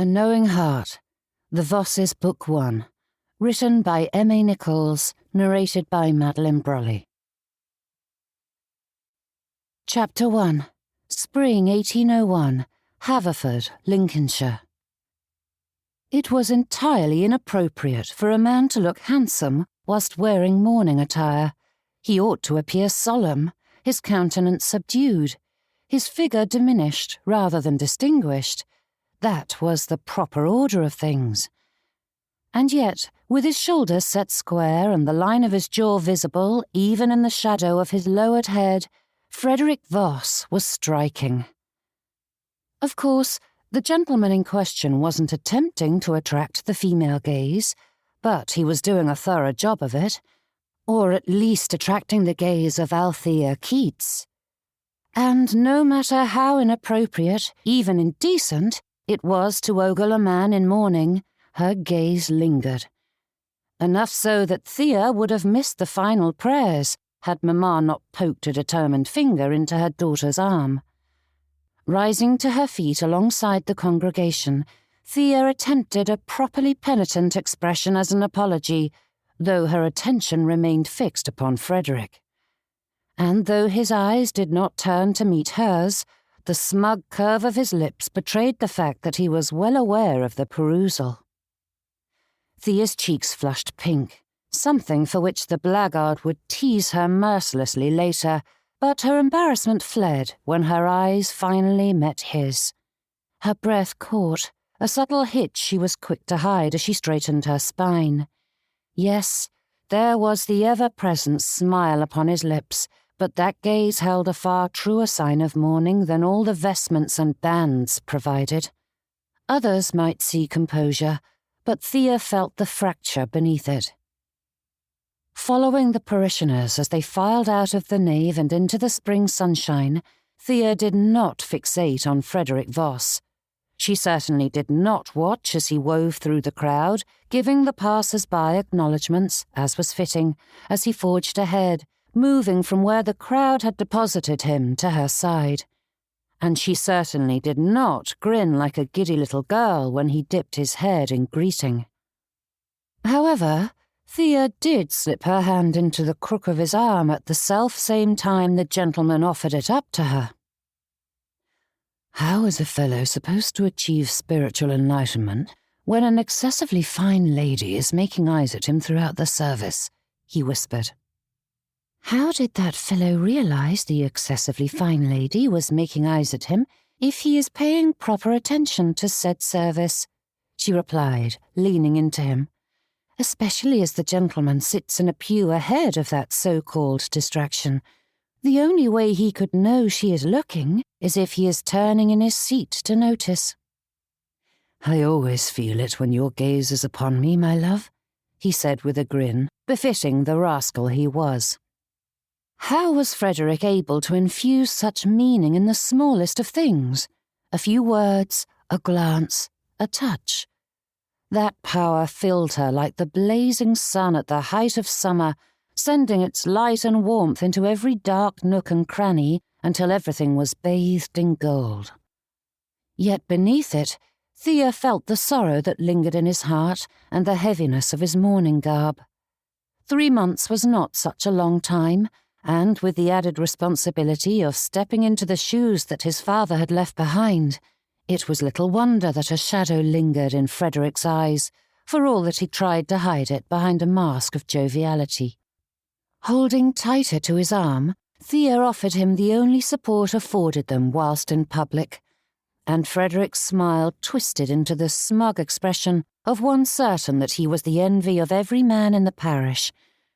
A Knowing Heart, The Vosses Book 1, written by M.A. Nichols, narrated by Madeline Brolly. Chapter 1. Spring 1801, Haverford, Lincolnshire. It was entirely inappropriate for a man to look handsome whilst wearing mourning attire. He ought to appear solemn, his countenance subdued, his figure diminished rather than distinguished. That was the proper order of things. And yet, with his shoulders set square and the line of his jaw visible even in the shadow of his lowered head, Frederick Voss was striking. Of course, the gentleman in question wasn't attempting to attract the female gaze, but he was doing a thorough job of it, or at least attracting the gaze of Thea Keats. And no matter how inappropriate, even indecent, it was to ogle a man in mourning, her gaze lingered. Enough so that Thea would have missed the final prayers had Mamma not poked a determined finger into her daughter's arm. Rising to her feet alongside the congregation, Thea attempted a properly penitent expression as an apology, though her attention remained fixed upon Frederick. And though his eyes did not turn to meet hers, the smug curve of his lips betrayed the fact that he was well aware of the perusal. Thea's cheeks flushed pink, something for which the blackguard would tease her mercilessly later, but her embarrassment fled when her eyes finally met his. Her breath caught, a subtle hitch she was quick to hide as she straightened her spine. Yes, there was the ever-present smile upon his lips, but that gaze held a far truer sign of mourning than all the vestments and bands provided. Others might see composure, but Thea felt the fracture beneath it. Following the parishioners as they filed out of the nave and into the spring sunshine, Thea did not fixate on Frederick Voss. She certainly did not watch as he wove through the crowd, giving the passers-by acknowledgments, as was fitting, as he forged ahead, moving from where the crowd had deposited him to her side. And she certainly did not grin like a giddy little girl when he dipped his head in greeting. However, Thea did slip her hand into the crook of his arm at the self-same time the gentleman offered it up to her. How is a fellow supposed to achieve spiritual enlightenment when an excessively fine lady is making eyes at him throughout the service? He whispered. How did that fellow realize the excessively fine lady was making eyes at him if he is paying proper attention to said service? She replied, leaning into him, especially as the gentleman sits in a pew ahead of that so-called distraction. The only way he could know she is looking is if he is turning in his seat to notice. I always feel it when your gaze is upon me, my love, he said with a grin, befitting the rascal he was. How was Frederick able to infuse such meaning in the smallest of things? A few words, a glance, a touch. That power filled her like the blazing sun at the height of summer, sending its light and warmth into every dark nook and cranny until everything was bathed in gold. Yet beneath it, Thea felt the sorrow that lingered in his heart and the heaviness of his mourning garb. 3 months was not such a long time, and with the added responsibility of stepping into the shoes that his father had left behind, it was little wonder that a shadow lingered in Frederick's eyes, for all that he tried to hide it behind a mask of joviality. Holding tighter to his arm, Thea offered him the only support afforded them whilst in public, and Frederick's smile twisted into the smug expression of one certain that he was the envy of every man in the parish,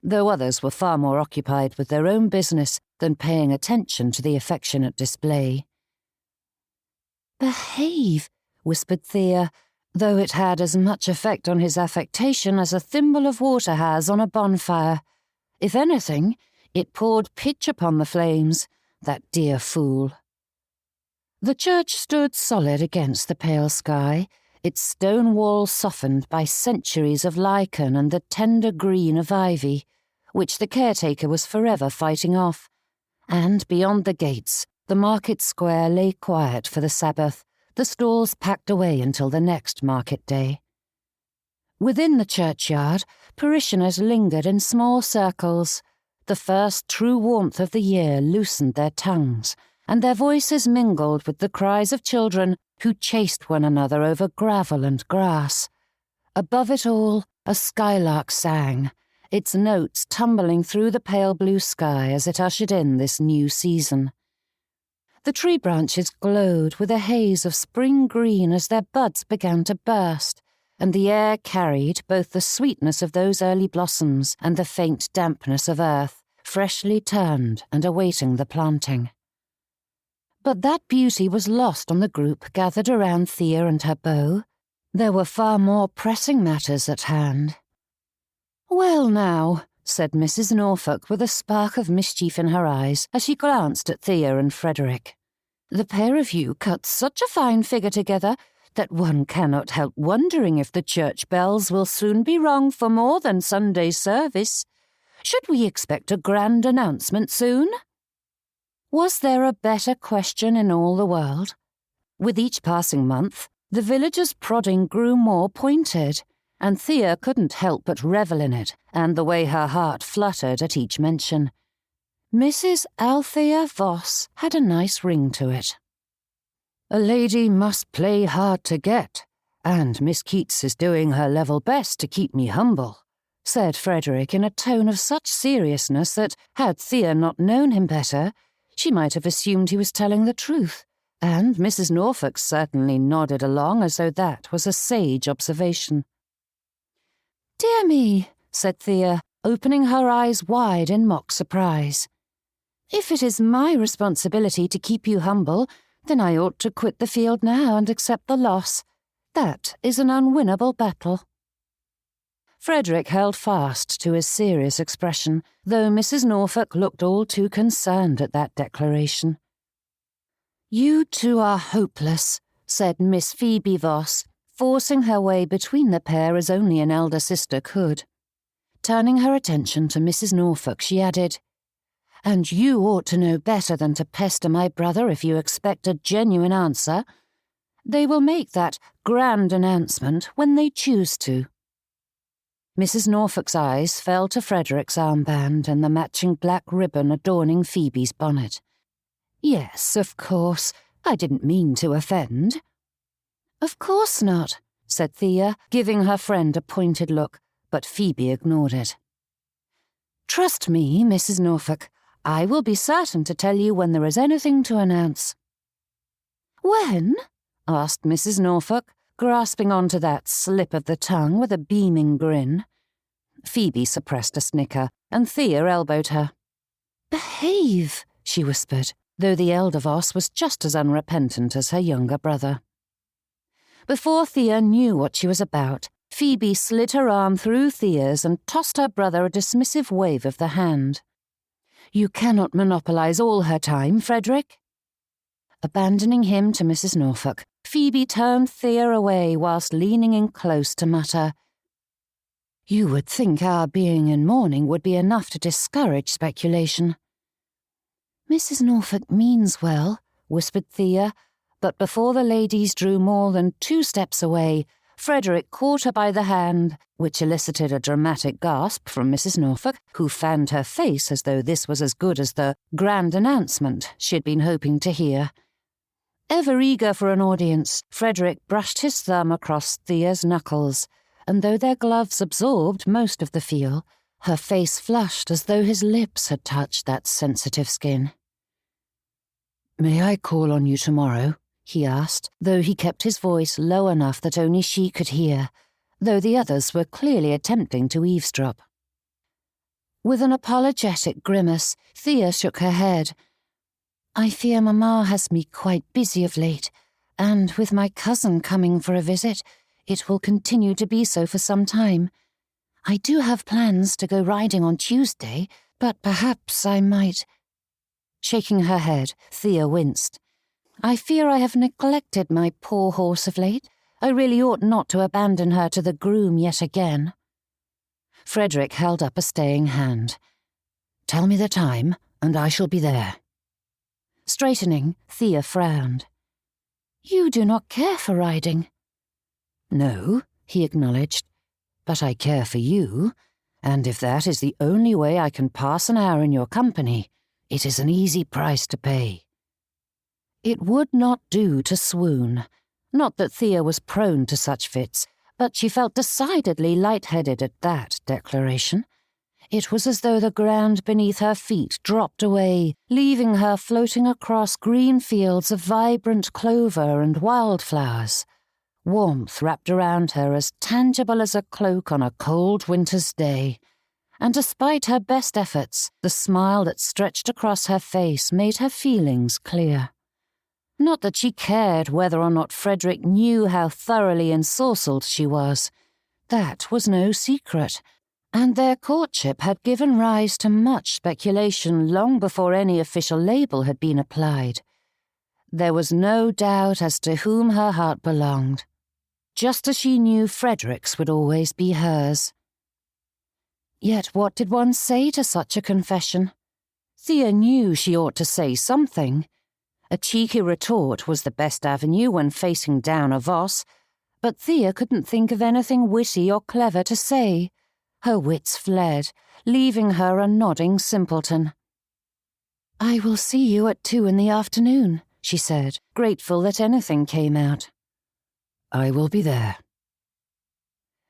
though others were far more occupied with their own business than paying attention to the affectionate display. Behave, whispered Thea, though it had as much effect on his affectation as a thimble of water has on a bonfire. If anything, it poured pitch upon the flames, that dear fool. The church stood solid against the pale sky, its stone wall softened by centuries of lichen and the tender green of ivy, which the caretaker was forever fighting off, and beyond the gates, the market square lay quiet for the Sabbath, the stalls packed away until the next market day. Within the churchyard, parishioners lingered in small circles. The first true warmth of the year loosened their tongues, and their voices mingled with the cries of children who chased one another over gravel and grass. Above it all, a skylark sang, its notes tumbling through the pale blue sky as it ushered in this new season. The tree branches glowed with a haze of spring green as their buds began to burst, and the air carried both the sweetness of those early blossoms and the faint dampness of earth, freshly turned and awaiting the planting. But that beauty was lost on the group gathered around Thea and her beau. There were far more pressing matters at hand. "Well now," said Mrs. Norfolk with a spark of mischief in her eyes as she glanced at Thea and Frederick. "The pair of you cut such a fine figure together that one cannot help wondering if the church bells will soon be rung for more than Sunday service. Should we expect a grand announcement soon?" Was there a better question in all the world? With each passing month, the villagers' prodding grew more pointed, and Thea couldn't help but revel in it and the way her heart fluttered at each mention. Mrs. Althea Voss had a nice ring to it. "A lady must play hard to get, and Miss Keats is doing her level best to keep me humble," said Frederick in a tone of such seriousness that, had Thea not known him better, she might have assumed he was telling the truth, and Mrs. Norfolk certainly nodded along as though that was a sage observation. "Dear me," said Thea, opening her eyes wide in mock surprise. "If it is my responsibility to keep you humble, then I ought to quit the field now and accept the loss. That is an unwinnable battle." Frederick held fast to his serious expression, though Mrs. Norfolk looked all too concerned at that declaration. "You two are hopeless," said Miss Phoebe Voss, forcing her way between the pair as only an elder sister could. Turning her attention to Mrs. Norfolk, she added, "And you ought to know better than to pester my brother if you expect a genuine answer. They will make that grand announcement when they choose to." Mrs. Norfolk's eyes fell to Frederick's armband and the matching black ribbon adorning Phoebe's bonnet. "Yes, of course. I didn't mean to offend." "Of course not," said Thea, giving her friend a pointed look, but Phoebe ignored it. "Trust me, Mrs. Norfolk. I will be certain to tell you when there is anything to announce." "When?" asked Mrs. Norfolk, grasping onto that slip of the tongue with a beaming grin. Phoebe suppressed a snicker, and Thea elbowed her. "Behave," she whispered, though the elder Voss was just as unrepentant as her younger brother. Before Thea knew what she was about, Phoebe slid her arm through Thea's and tossed her brother a dismissive wave of the hand. "You cannot monopolize all her time, Frederick." Abandoning him to Mrs. Norfolk, Phoebe turned Thea away whilst leaning in close to mutter, "You would think our being in mourning would be enough to discourage speculation." "Mrs. Norfolk means well," whispered Thea, but before the ladies drew more than 2 steps away, Frederick caught her by the hand, which elicited a dramatic gasp from Mrs. Norfolk, who fanned her face as though this was as good as the grand announcement she had been hoping to hear. Ever eager for an audience, Frederick brushed his thumb across Thea's knuckles, and though their gloves absorbed most of the feel, her face flushed as though his lips had touched that sensitive skin. "May I call on you tomorrow?" he asked, though he kept his voice low enough that only she could hear, though the others were clearly attempting to eavesdrop. With an apologetic grimace, Thea shook her head. "I fear Mamma has me quite busy of late, and with my cousin coming for a visit, it will continue to be so for some time. I do have plans to go riding on Tuesday, but perhaps I might—" Shaking her head, Thea winced. "I fear I have neglected my poor horse of late. I really ought not to abandon her to the groom yet again." Frederick held up a staying hand. "Tell me the time, and I shall be there." Straightening, Thea frowned. "You do not care for riding." "No," he acknowledged, "but I care for you, and if that is the only way I can pass an hour in your company, it is an easy price to pay." It would not do to swoon. Not that Thea was prone to such fits, but she felt decidedly light-headed at that declaration. It was as though the ground beneath her feet dropped away, leaving her floating across green fields of vibrant clover and wildflowers. Warmth wrapped around her as tangible as a cloak on a cold winter's day. And despite her best efforts, the smile that stretched across her face made her feelings clear. Not that she cared whether or not Frederick knew how thoroughly ensorcelled she was. That was no secret, and their courtship had given rise to much speculation long before any official label had been applied. There was no doubt as to whom her heart belonged, just as she knew Frederick's would always be hers. Yet what did one say to such a confession? Thea knew she ought to say something. A cheeky retort was the best avenue when facing down a Voss, but Thea couldn't think of anything witty or clever to say. Her wits fled, leaving her a nodding simpleton. "I will see you at 2 in the afternoon," she said, grateful that anything came out. "I will be there."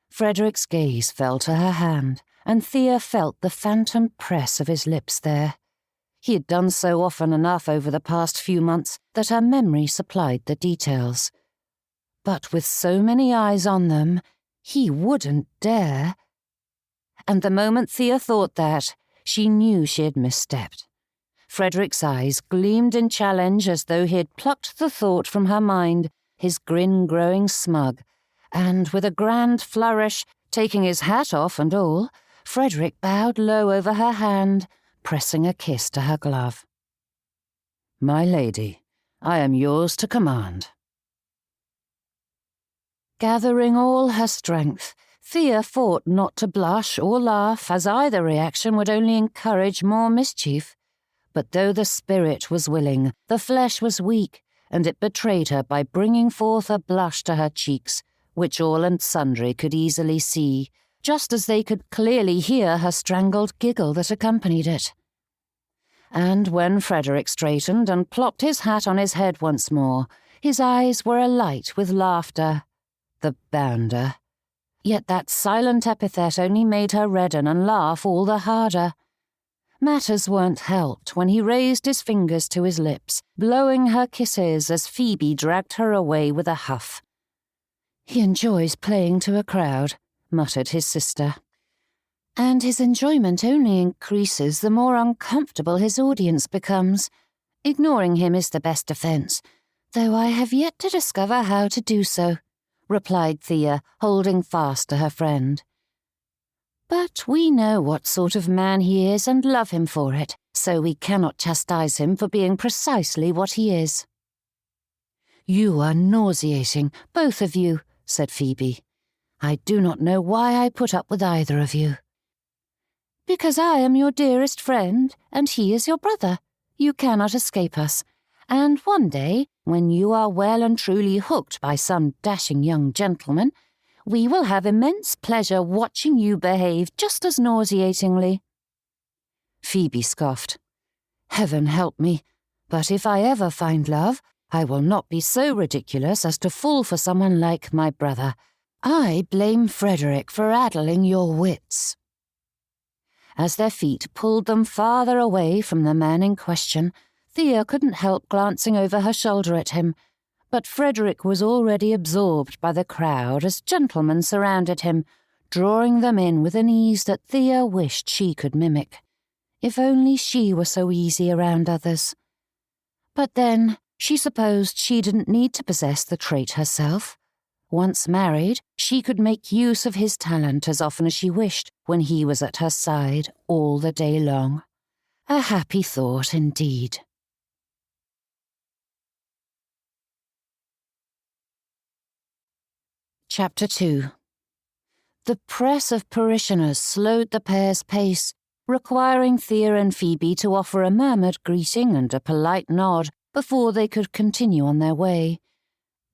Frederick's gaze fell to her hand, and Thea felt the phantom press of his lips there. He had done so often enough over the past few months that her memory supplied the details. But with so many eyes on them, he wouldn't dare. And the moment Thea thought that, she knew she had misstepped. Frederick's eyes gleamed in challenge as though he had plucked the thought from her mind, his grin growing smug, and with a grand flourish, taking his hat off and all, Frederick bowed low over her hand, pressing a kiss to her glove. "My lady, I am yours to command." Gathering all her strength, Thea fought not to blush or laugh, as either reaction would only encourage more mischief. But though the spirit was willing, the flesh was weak, and it betrayed her by bringing forth a blush to her cheeks, which all and sundry could easily see, just as they could clearly hear her strangled giggle that accompanied it. And when Frederick straightened and plopped his hat on his head once more, his eyes were alight with laughter. The bounder. Yet that silent epithet only made her redden and laugh all the harder. Matters weren't helped when he raised his fingers to his lips, blowing her kisses as Phoebe dragged her away with a huff. "He enjoys playing to a crowd," muttered his sister. "And his enjoyment only increases the more uncomfortable his audience becomes. Ignoring him is the best defence, though I have yet to discover how to do so," replied Thea, holding fast to her friend. "But we know what sort of man he is and love him for it, so we cannot chastise him for being precisely what he is." "You are nauseating, both of you," said Phoebe. "I do not know why I put up with either of you." "Because I am your dearest friend, and he is your brother. You cannot escape us. And one day, when you are well and truly hooked by some dashing young gentleman, we will have immense pleasure watching you behave just as nauseatingly." Phoebe scoffed. "Heaven help me, but if I ever find love, I will not be so ridiculous as to fall for someone like my brother. I blame Frederick for addling your wits." As their feet pulled them farther away from the man in question, Thea couldn't help glancing over her shoulder at him, but Frederick was already absorbed by the crowd as gentlemen surrounded him, drawing them in with an ease that Thea wished she could mimic. If only she were so easy around others. But then, she supposed she didn't need to possess the trait herself. Once married, she could make use of his talent as often as she wished when he was at her side all the day long. A happy thought indeed. Chapter 2. The press of parishioners slowed the pair's pace, requiring Thea and Phoebe to offer a murmured greeting and a polite nod before they could continue on their way.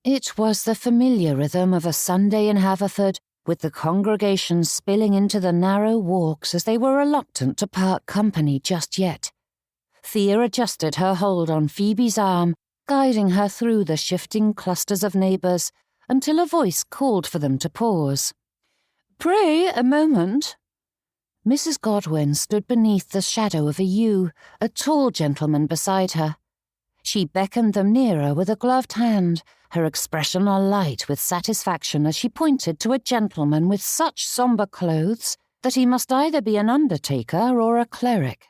It was the familiar rhythm of a Sunday in Haverford, with the congregation spilling into the narrow walks as they were reluctant to part company just yet. Thea adjusted her hold on Phoebe's arm, guiding her through the shifting clusters of neighbours until a voice called for them to pause. "Pray, a moment." Mrs. Godwin stood beneath the shadow of a yew, a tall gentleman beside her. She beckoned them nearer with a gloved hand, her expression alight with satisfaction as she pointed to a gentleman with such sombre clothes that he must either be an undertaker or a cleric.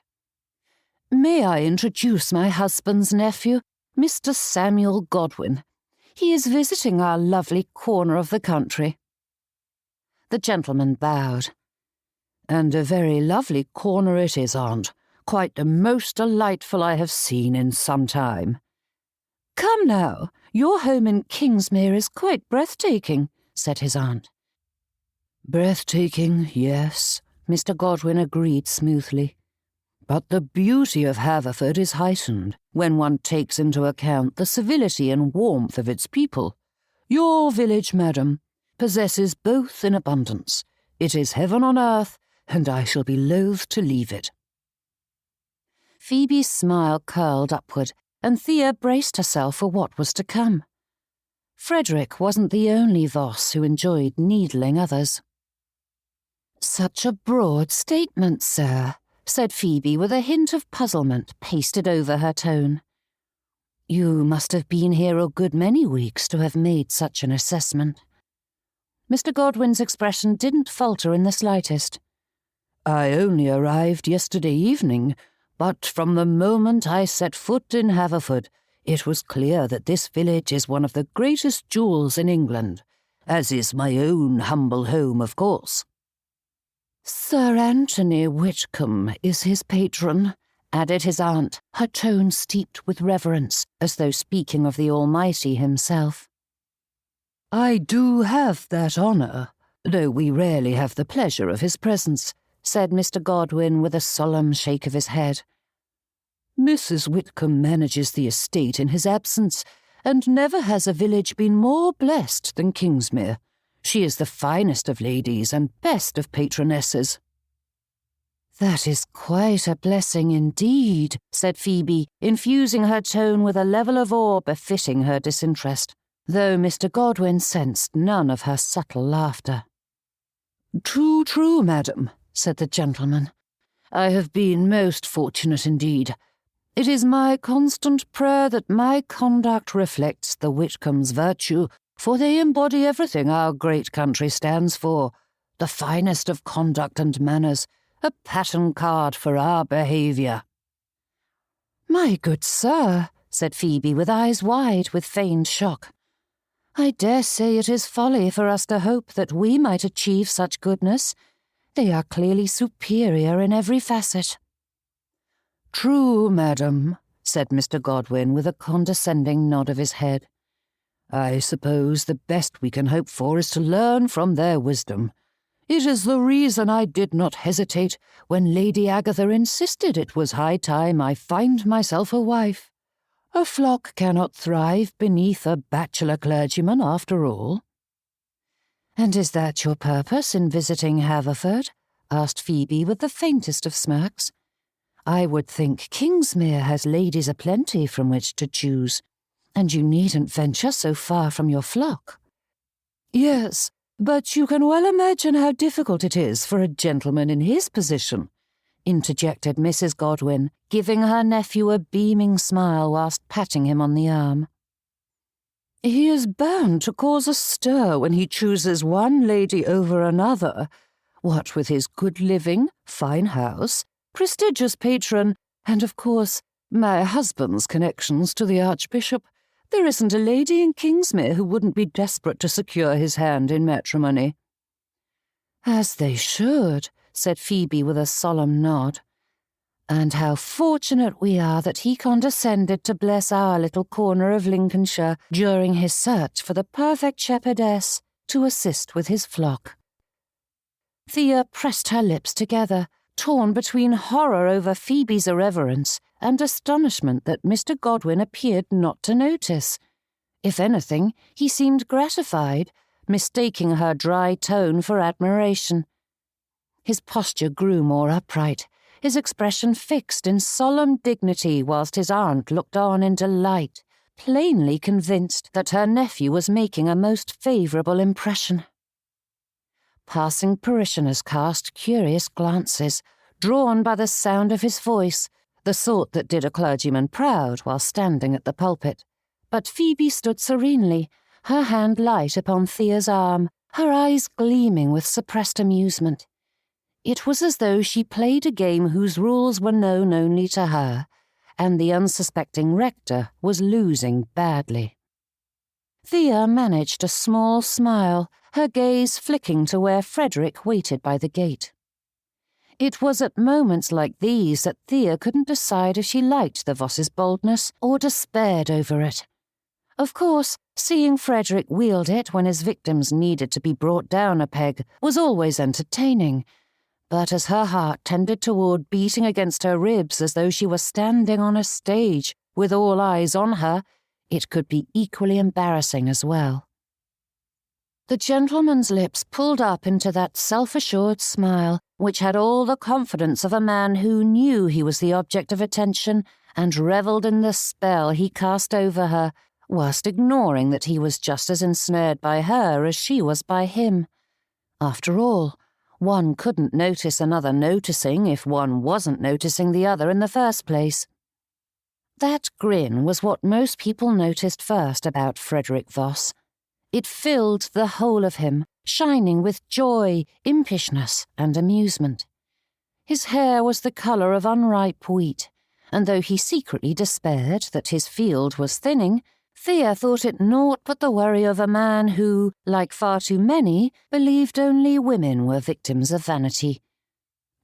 "May I introduce my husband's nephew, Mr. Samuel Godwin? He is visiting our lovely corner of the country." The gentleman bowed. "And a very lovely corner it is, aunt. Quite the most delightful I have seen in some time." "Come now, your home in Kingsmere is quite breathtaking," said his aunt. "Breathtaking, yes," Mr. Godwin agreed smoothly. "But the beauty of Haverford is heightened when one takes into account the civility and warmth of its people. Your village, madam, possesses both in abundance. It is heaven on earth, and I shall be loath to leave it." Phoebe's smile curled upward, and Thea braced herself for what was to come. Frederick wasn't the only Voss who enjoyed needling others. "Such a broad statement, sir," said Phoebe with a hint of puzzlement pasted over her tone. "You must have been here a good many weeks to have made such an assessment." Mr. Godwin's expression didn't falter in the slightest. "I only arrived yesterday evening, but from the moment I set foot in Haverford, it was clear that this village is one of the greatest jewels in England, as is my own humble home, of course." "Sir Anthony Whitcomb is his patron," added his aunt, her tone steeped with reverence, as though speaking of the Almighty himself. "I do have that honour, though we rarely have the pleasure of his presence," said Mr. Godwin with a solemn shake of his head. "Mrs. Whitcomb manages the estate in his absence, and never has a village been more blessed than Kingsmere. She is the finest of ladies and best of patronesses." "That is quite a blessing indeed," said Phoebe, infusing her tone with a level of awe befitting her disinterest, though Mr. Godwin sensed none of her subtle laughter. "Too true, madam," said the gentleman. "I have been most fortunate indeed. It is my constant prayer that my conduct reflects the Whitcombs' virtue, for they embody everything our great country stands for, the finest of conduct and manners, a pattern card for our behaviour." "My good sir," said Phoebe with eyes wide with feigned shock, "I dare say it is folly for us to hope that we might achieve such goodness. They are clearly superior in every facet." "True, madam," said Mr. Godwin with a condescending nod of his head. "I suppose the best we can hope for is to learn from their wisdom. It is the reason I did not hesitate when Lady Agatha insisted it was high time I find myself a wife. A flock cannot thrive beneath a bachelor clergyman, after all." "And is that your purpose in visiting Haverford?" asked Phoebe with the faintest of smirks. "I would think Kingsmere has ladies aplenty from which to choose, and you needn't venture so far from your flock." "Yes, but you can well imagine how difficult it is for a gentleman in his position," interjected Mrs. Godwin, giving her nephew a beaming smile whilst patting him on the arm. "He is bound to cause a stir when he chooses one lady over another, what with his good living, fine house, prestigious patron, and, of course, my husband's connections to the Archbishop. There isn't a lady in Kingsmere who wouldn't be desperate to secure his hand in matrimony." "As they should," said Phoebe with a solemn nod. "And how fortunate we are that he condescended to bless our little corner of Lincolnshire during his search for the perfect shepherdess to assist with his flock." Thea pressed her lips together, torn between horror over Phoebe's irreverence and astonishment that Mr. Godwin appeared not to notice. If anything, he seemed gratified, mistaking her dry tone for admiration. His posture grew more upright, his expression fixed in solemn dignity whilst his aunt looked on in delight, plainly convinced that her nephew was making a most favourable impression. Passing parishioners cast curious glances, drawn by the sound of his voice, the sort that did a clergyman proud while standing at the pulpit. But Phoebe stood serenely, her hand light upon Thea's arm, her eyes gleaming with suppressed amusement. It was as though she played a game whose rules were known only to her, and the unsuspecting rector was losing badly. Thea managed a small smile, her gaze flicking to where Frederick waited by the gate. It was at moments like these that Thea couldn't decide if she liked the Vosses' boldness or despaired over it. Of course, seeing Frederick wield it when his victims needed to be brought down a peg was always entertaining, but as her heart tended toward beating against her ribs as though she were standing on a stage with all eyes on her, it could be equally embarrassing as well. The gentleman's lips pulled up into that self-assured smile which had all the confidence of a man who knew he was the object of attention and revelled in the spell he cast over her, whilst ignoring that he was just as ensnared by her as she was by him. After all, one couldn't notice another noticing if one wasn't noticing the other in the first place. That grin was what most people noticed first about Frederick Voss. It filled the whole of him, shining with joy, impishness, and amusement. His hair was the colour of unripe wheat, and though he secretly despaired that his field was thinning, Thea thought it naught but the worry of a man who, like far too many, believed only women were victims of vanity.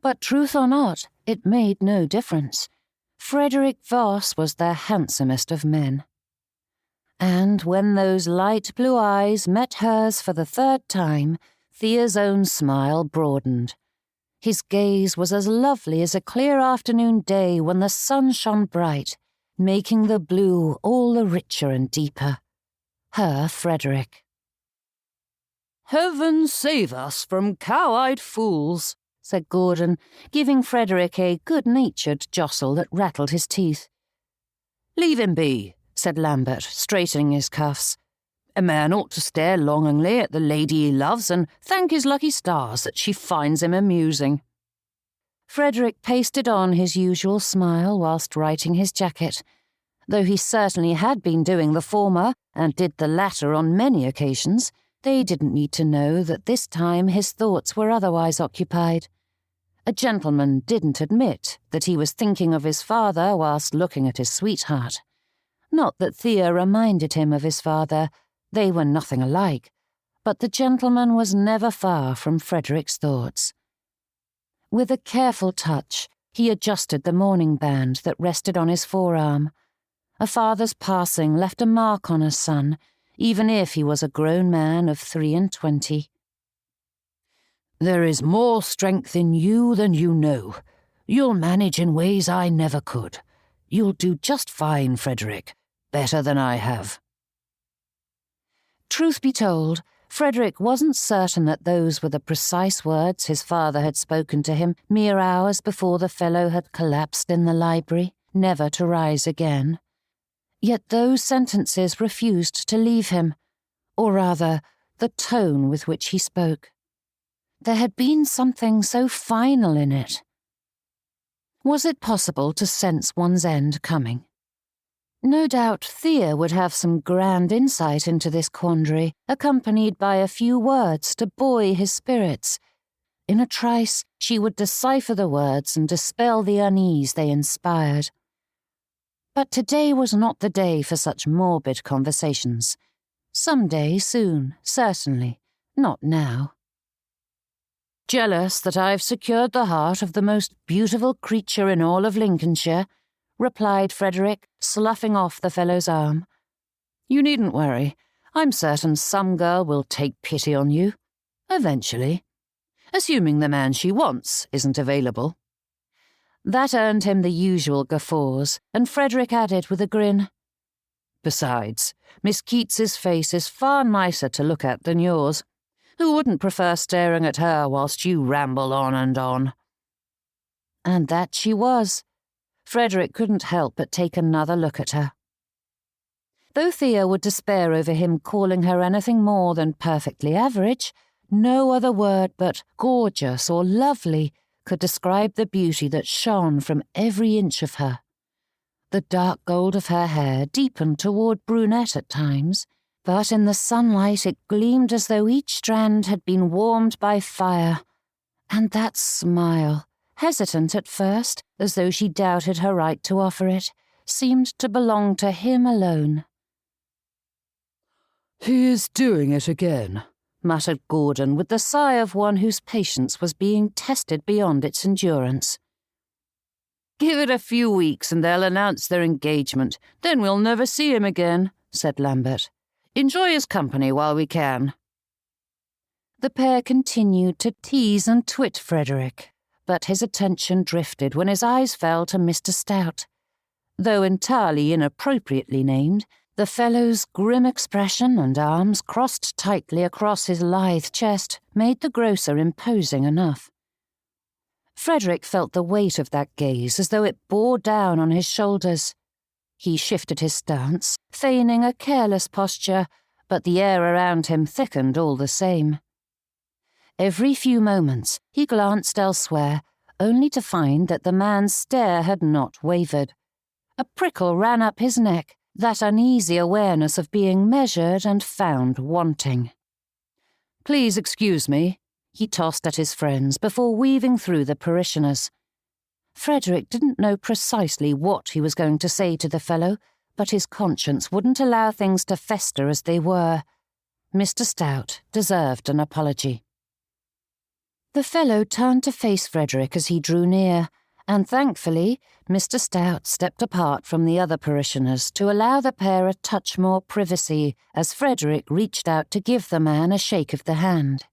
But truth or not, it made no difference. Frederick Voss was the handsomest of men. And when those light blue eyes met hers for the third time, Thea's own smile broadened. His gaze was as lovely as a clear afternoon day when the sun shone bright, making the blue all the richer and deeper. Her Frederick. "Heaven save us from cow-eyed fools," said Gordon, giving Frederick a good-natured jostle that rattled his teeth. "Leave him be," said Lambert, straightening his cuffs. "A man ought to stare longingly at the lady he loves and thank his lucky stars that she finds him amusing." Frederick pasted on his usual smile whilst writing his jacket. Though he certainly had been doing the former and did the latter on many occasions, they didn't need to know that this time his thoughts were otherwise occupied. A gentleman didn't admit that he was thinking of his father whilst looking at his sweetheart. Not that Thea reminded him of his father, they were nothing alike, but the gentleman was never far from Frederick's thoughts. With a careful touch, he adjusted the mourning band that rested on his forearm. A father's passing left a mark on a son, even if he was a grown man of 23. "There is more strength in you than you know. You'll manage in ways I never could. You'll do just fine, Frederick, better than I have." Truth be told, Frederick wasn't certain that those were the precise words his father had spoken to him mere hours before the fellow had collapsed in the library, never to rise again. Yet those sentences refused to leave him, or rather, the tone with which he spoke. There had been something so final in it. Was it possible to sense one's end coming? No doubt Thea would have some grand insight into this quandary, accompanied by a few words to buoy his spirits. In a trice, she would decipher the words and dispel the unease they inspired. But today was not the day for such morbid conversations. Some day soon, certainly, not now. "Jealous that I've secured the heart of the most beautiful creature in all of Lincolnshire," replied Frederick, sloughing off the fellow's arm. "You needn't worry. I'm certain some girl will take pity on you. Eventually. Assuming the man she wants isn't available." That earned him the usual guffaws, and Frederick added with a grin, Besides, Miss Keats's face is far nicer to look at than yours. Who wouldn't prefer staring at her whilst you ramble on and on?" And that she was. Frederick couldn't help but take another look at her. Though Thea would despair over him calling her anything more than perfectly average, no other word but gorgeous or lovely could describe the beauty that shone from every inch of her. The dark gold of her hair deepened toward brunette at times, but in the sunlight it gleamed as though each strand had been warmed by fire. And that smile, hesitant at first, as though she doubted her right to offer it, seemed to belong to him alone. "He is doing it again," muttered Gordon with the sigh of one whose patience was being tested beyond its endurance. "Give it a few weeks and they'll announce their engagement. Then we'll never see him again," said Lambert. "Enjoy his company while we can." The pair continued to tease and twit Frederick, but his attention drifted when his eyes fell to Mr. Stout. Though entirely inappropriately named, the fellow's grim expression and arms crossed tightly across his lithe chest made the grocer imposing enough. Frederick felt the weight of that gaze as though it bore down on his shoulders. He shifted his stance, feigning a careless posture, but the air around him thickened all the same. Every few moments he glanced elsewhere, only to find that the man's stare had not wavered. A prickle ran up his neck, that uneasy awareness of being measured and found wanting. "Please excuse me," he tossed at his friends before weaving through the parishioners. Frederick didn't know precisely what he was going to say to the fellow, but his conscience wouldn't allow things to fester as they were. Mr. Stout deserved an apology. The fellow turned to face Frederick as he drew near, and thankfully, Mr. Stout stepped apart from the other parishioners to allow the pair a touch more privacy as Frederick reached out to give the man a shake of the hand.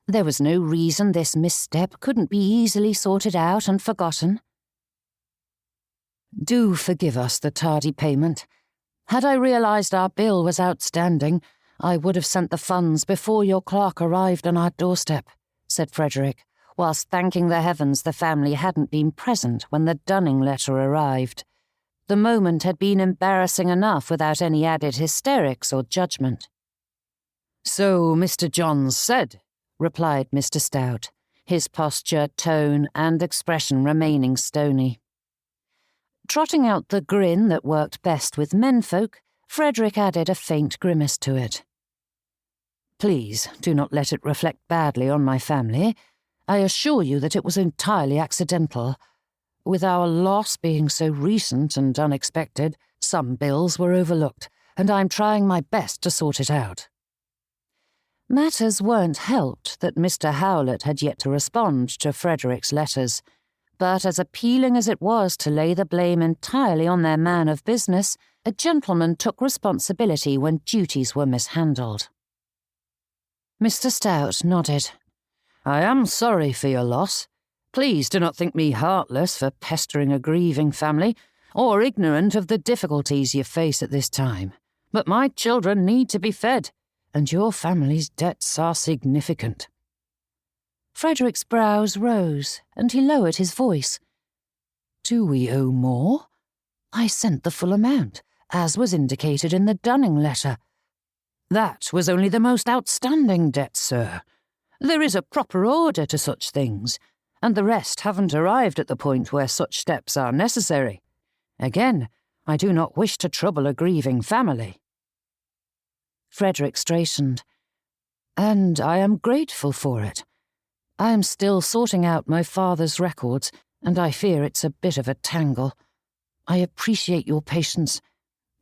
There was no reason this misstep couldn't be easily sorted out and forgotten. "Do forgive us the tardy payment. Had I realised our bill was outstanding, I would have sent the funds before your clerk arrived on our doorstep," said Frederick, whilst thanking the heavens the family hadn't been present when the Dunning letter arrived. The moment had been embarrassing enough without any added hysterics or judgment. "So Mr. Johns said," replied Mr. Stout, his posture, tone, and expression remaining stony. Trotting out the grin that worked best with menfolk, Frederick added a faint grimace to it. "Please do not let it reflect badly on my family. I assure you that it was entirely accidental. With our loss being so recent and unexpected, some bills were overlooked, and I'm trying my best to sort it out." Matters weren't helped that Mr. Howlett had yet to respond to Frederick's letters, but as appealing as it was to lay the blame entirely on their man of business, a gentleman took responsibility when duties were mishandled. Mr. Stout nodded. "I am sorry for your loss. Please do not think me heartless for pestering a grieving family, or ignorant of the difficulties you face at this time. But my children need to be fed, and your family's debts are significant." Frederick's brows rose, and he lowered his voice. "Do we owe more? I sent the full amount, as was indicated in the Dunning letter." "That was only the most outstanding debt, sir. There is a proper order to such things, and the rest haven't arrived at the point where such steps are necessary. Again, I do not wish to trouble a grieving family." Frederick straightened. "And I am grateful for it. I am still sorting out my father's records, and I fear it's a bit of a tangle. I appreciate your patience,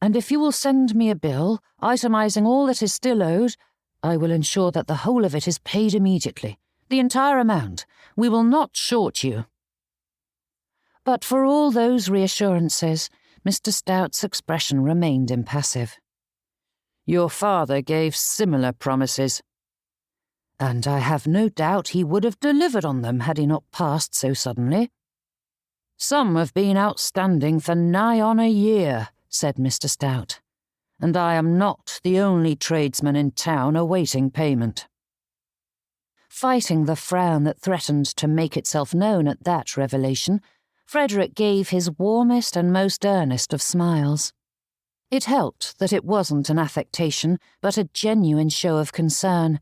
and if you will send me a bill, itemising all that is still owed, I will ensure that the whole of it is paid immediately. The entire amount. We will not short you." But for all those reassurances, Mr. Stout's expression remained impassive. "Your father gave similar promises." "And I have no doubt he would have delivered on them had he not passed so suddenly." "Some have been outstanding for nigh on a year," said Mr. Stout. and I am not the only tradesman in town awaiting payment." Fighting the frown that threatened to make itself known at that revelation, Frederick gave his warmest and most earnest of smiles. It helped that it wasn't an affectation, but a genuine show of concern.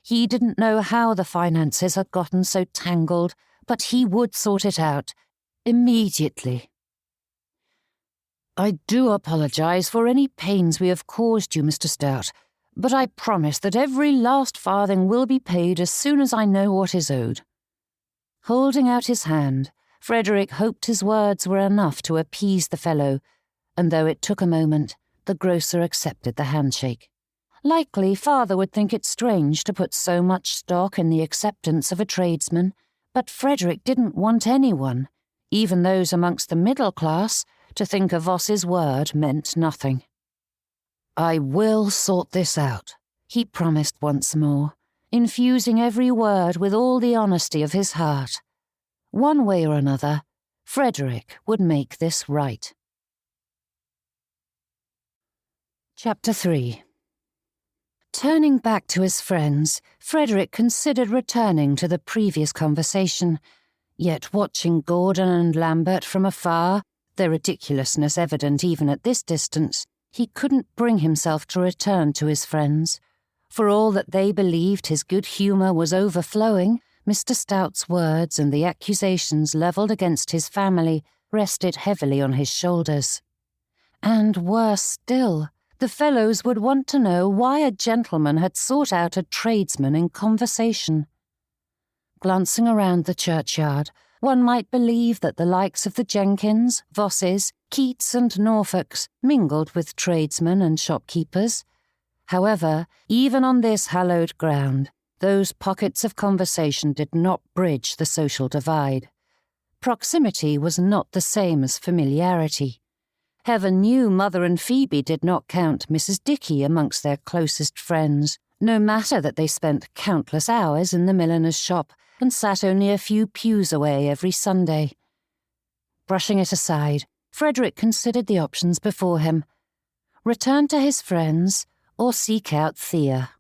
He didn't know how the finances had gotten so tangled, but he would sort it out, immediately. "I do apologize for any pains we have caused you, Mr. Stout, but I promise that every last farthing will be paid as soon as I know what is owed." Holding out his hand, Frederick hoped his words were enough to appease the fellow, and though it took a moment, the grocer accepted the handshake. Likely father would think it strange to put so much stock in the acceptance of a tradesman, but Frederick didn't want anyone, even those amongst the middle class, to think a Voss's word meant nothing. "I will sort this out," he promised once more, infusing every word with all the honesty of his heart. One way or another, Frederick would make this right. Chapter 3. Turning back to his friends, Frederick considered returning to the previous conversation, yet watching Gordon and Lambert from afar, their ridiculousness evident even at this distance, he couldn't bring himself to return to his friends. For all that they believed his good humour was overflowing, Mr. Stout's words and the accusations levelled against his family rested heavily on his shoulders. And worse still, the fellows would want to know why a gentleman had sought out a tradesman in conversation. Glancing around the churchyard, one might believe that the likes of the Jenkins, Vosses, Keats and Norfolks mingled with tradesmen and shopkeepers. However, even on this hallowed ground, those pockets of conversation did not bridge the social divide. Proximity was not the same as familiarity. Heaven knew Mother and Phoebe did not count Mrs. Dickey amongst their closest friends, no matter that they spent countless hours in the milliner's shop and sat only a few pews away every Sunday. Brushing it aside, Frederick considered the options before him. Return to his friends or seek out Thea.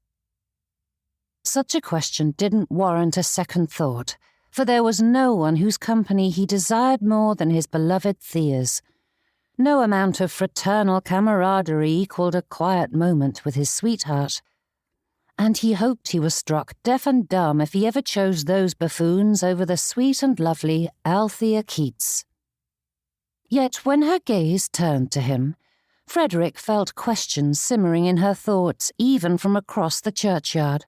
Such a question didn't warrant a second thought, for there was no one whose company he desired more than his beloved Thea's. No amount of fraternal camaraderie equalled a quiet moment with his sweetheart, and he hoped he was struck deaf and dumb if he ever chose those buffoons over the sweet and lovely Althea Keats. Yet when her gaze turned to him, Frederick felt questions simmering in her thoughts even from across the churchyard.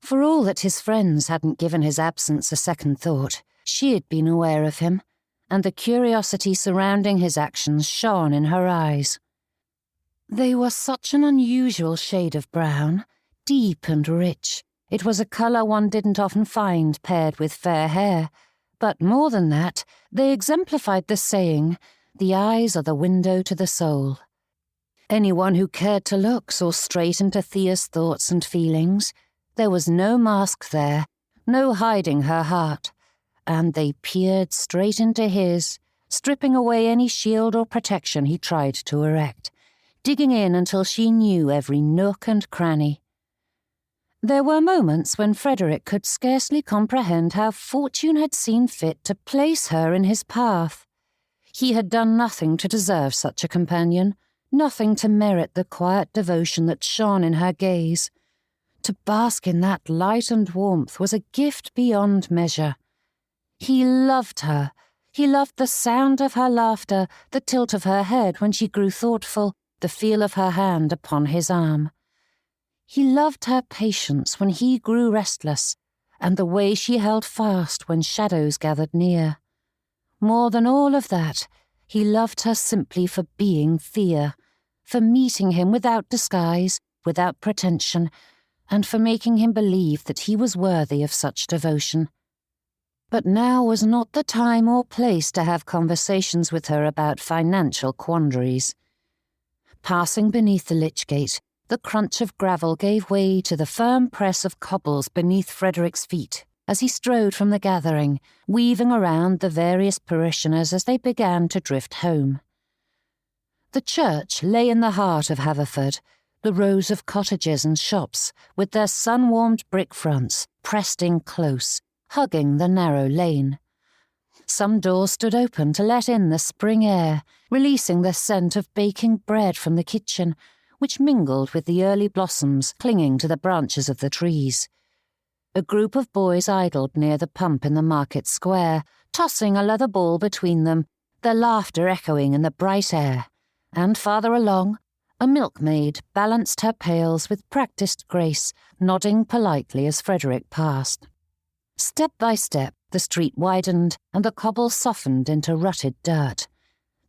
For all that his friends hadn't given his absence a second thought, she had been aware of him, and the curiosity surrounding his actions shone in her eyes. They were such an unusual shade of brown, deep and rich. It was a colour one didn't often find paired with fair hair, but more than that, they exemplified the saying, "The eyes are the window to the soul." Anyone who cared to look saw straight into Thea's thoughts and feelings. There was no mask there, no hiding her heart, and they peered straight into his, stripping away any shield or protection he tried to erect, digging in until she knew every nook and cranny. There were moments when Frederick could scarcely comprehend how fortune had seen fit to place her in his path. He had done nothing to deserve such a companion, nothing to merit the quiet devotion that shone in her gaze. To bask in that light and warmth was a gift beyond measure. He loved her. He loved the sound of her laughter, the tilt of her head when she grew thoughtful, the feel of her hand upon his arm. He loved her patience when he grew restless, and the way she held fast when shadows gathered near. More than all of that, he loved her simply for being Thea, for meeting him without disguise, without pretension, and for making him believe that he was worthy of such devotion. But now was not the time or place to have conversations with her about financial quandaries. Passing beneath the lich gate, the crunch of gravel gave way to the firm press of cobbles beneath Frederick's feet as he strode from the gathering, weaving around the various parishioners as they began to drift home. The church lay in the heart of Haverford, the rows of cottages and shops, with their sun-warmed brick fronts, pressed in close, hugging the narrow lane. Some doors stood open to let in the spring air, releasing the scent of baking bread from the kitchen, which mingled with the early blossoms clinging to the branches of the trees. A group of boys idled near the pump in the market square, tossing a leather ball between them, their laughter echoing in the bright air, and farther along, a milkmaid balanced her pails with practised grace, nodding politely as Frederick passed. Step by step, the street widened and the cobble softened into rutted dirt.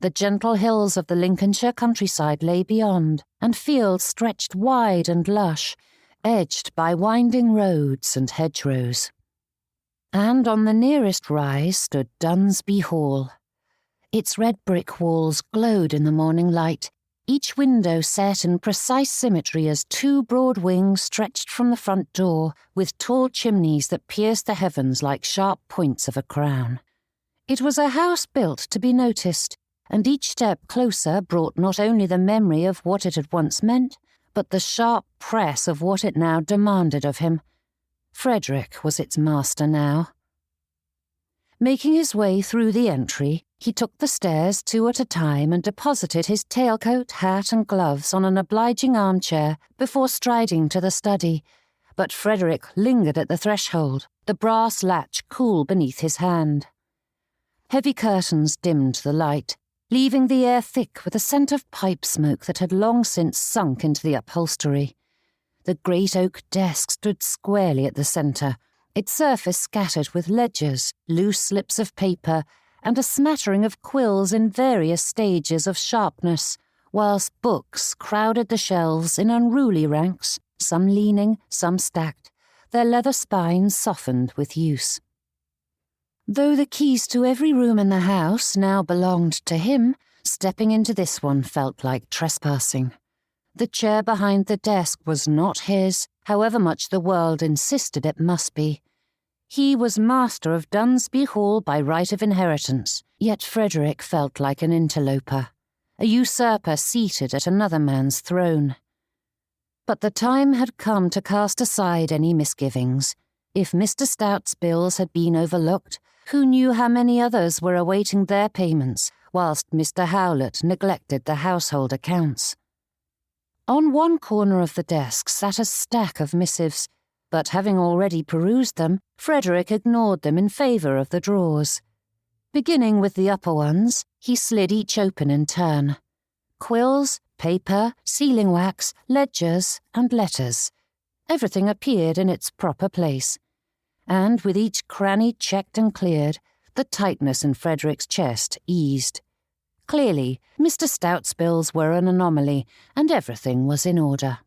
The gentle hills of the Lincolnshire countryside lay beyond, and fields stretched wide and lush, edged by winding roads and hedgerows. And on the nearest rise stood Dunsby Hall. Its red brick walls glowed in the morning light, each window set in precise symmetry as two broad wings stretched from the front door, with tall chimneys that pierced the heavens like sharp points of a crown. It was a house built to be noticed, and each step closer brought not only the memory of what it had once meant, but the sharp press of what it now demanded of him. Frederick was its master now. Making his way through the entry, he took the stairs 2 at a time and deposited his tailcoat, hat and gloves on an obliging armchair before striding to the study. But Frederick lingered at the threshold, the brass latch cool beneath his hand. Heavy curtains dimmed the light, leaving the air thick with a scent of pipe smoke that had long since sunk into the upholstery. The great oak desk stood squarely at the centre, its surface scattered with ledgers, loose slips of paper, and a smattering of quills in various stages of sharpness, whilst books crowded the shelves in unruly ranks, some leaning, some stacked, their leather spines softened with use. Though the keys to every room in the house now belonged to him, stepping into this one felt like trespassing. The chair behind the desk was not his, however much the world insisted it must be. He was master of Dunsby Hall by right of inheritance, yet Frederick felt like an interloper, a usurper seated at another man's throne. But the time had come to cast aside any misgivings. If Mr. Stout's bills had been overlooked, who knew how many others were awaiting their payments, whilst Mr. Howlett neglected the household accounts? On one corner of the desk sat a stack of missives, but having already perused them, Frederick ignored them in favour of the drawers. Beginning with the upper ones, he slid each open in turn. Quills, paper, sealing wax, ledgers, and letters. Everything appeared in its proper place. And with each cranny checked and cleared, the tightness in Frederick's chest eased. Clearly, Mr. Stout's bills were an anomaly, and everything was in order.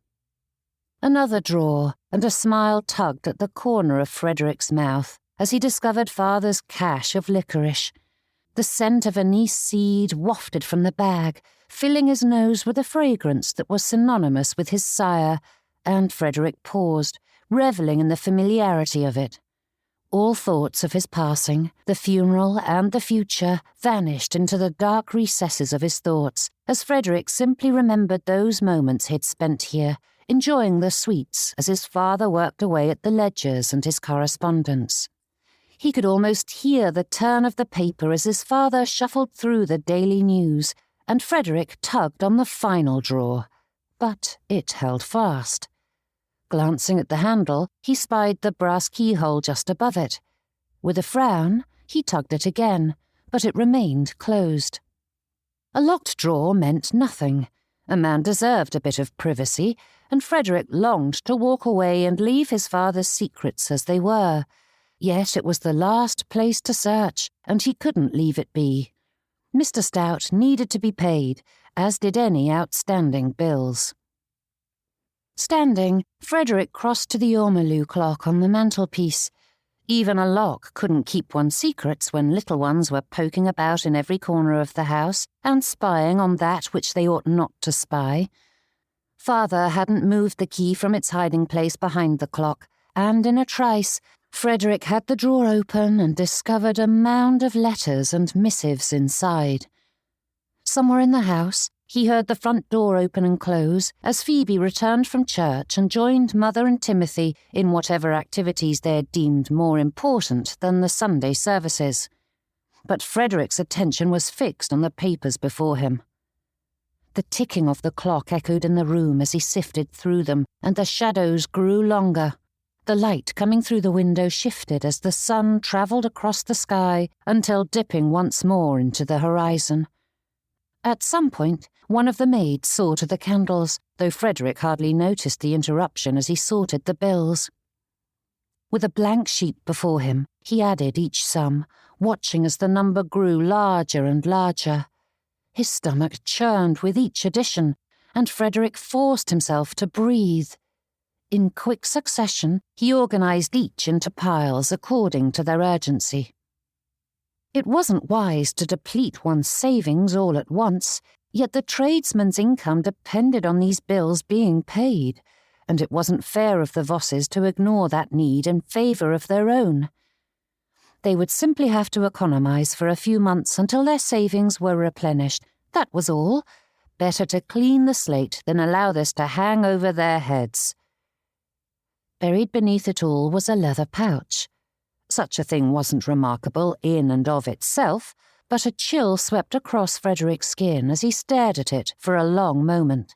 Another drawer, and a smile tugged at the corner of Frederick's mouth as he discovered father's cache of licorice. The scent of anise seed wafted from the bag, filling his nose with a fragrance that was synonymous with his sire, and Frederick paused, revelling in the familiarity of it. All thoughts of his passing, the funeral and the future vanished into the dark recesses of his thoughts as Frederick simply remembered those moments he'd spent here, enjoying the sweets as his father worked away at the ledgers and his correspondence. He could almost hear the turn of the paper as his father shuffled through the daily news, and Frederick tugged on the final drawer. But it held fast. Glancing at the handle, he spied the brass keyhole just above it. With a frown, he tugged it again, but it remained closed. A locked drawer meant nothing. A man deserved a bit of privacy, and Frederick longed to walk away and leave his father's secrets as they were. Yet it was the last place to search, and he couldn't leave it be. Mr. Stout needed to be paid, as did any outstanding bills. Standing, Frederick crossed to the ormolu clock on the mantelpiece. Even a lock couldn't keep one's secrets when little ones were poking about in every corner of the house and spying on that which they ought not to spy. Father hadn't moved the key from its hiding place behind the clock, and in a trice, Frederick had the drawer open and discovered a mound of letters and missives inside. Somewhere in the house, He heard the front door open and close as Phoebe returned from church and joined Mother and Timothy in whatever activities they had deemed more important than the Sunday services. But Frederick's attention was fixed on the papers before him. The ticking of the clock echoed in the room as he sifted through them, and the shadows grew longer. The light coming through the window shifted as the sun travelled across the sky until dipping once more into the horizon. At some point, one of the maids saw to the candles, though Frederick hardly noticed the interruption as he sorted the bills. With a blank sheet before him, he added each sum, watching as the number grew larger and larger. His stomach churned with each addition, and Frederick forced himself to breathe. In quick succession, he organised each into piles according to their urgency. It wasn't wise to deplete one's savings all at once, yet the tradesman's income depended on these bills being paid, and it wasn't fair of the Vosses to ignore that need in favour of their own. They would simply have to economise for a few months until their savings were replenished. That was all. Better to clean the slate than allow this to hang over their heads. Buried beneath it all was a leather pouch. Such a thing wasn't remarkable in and of itself, but a chill swept across Frederick's skin as he stared at it for a long moment.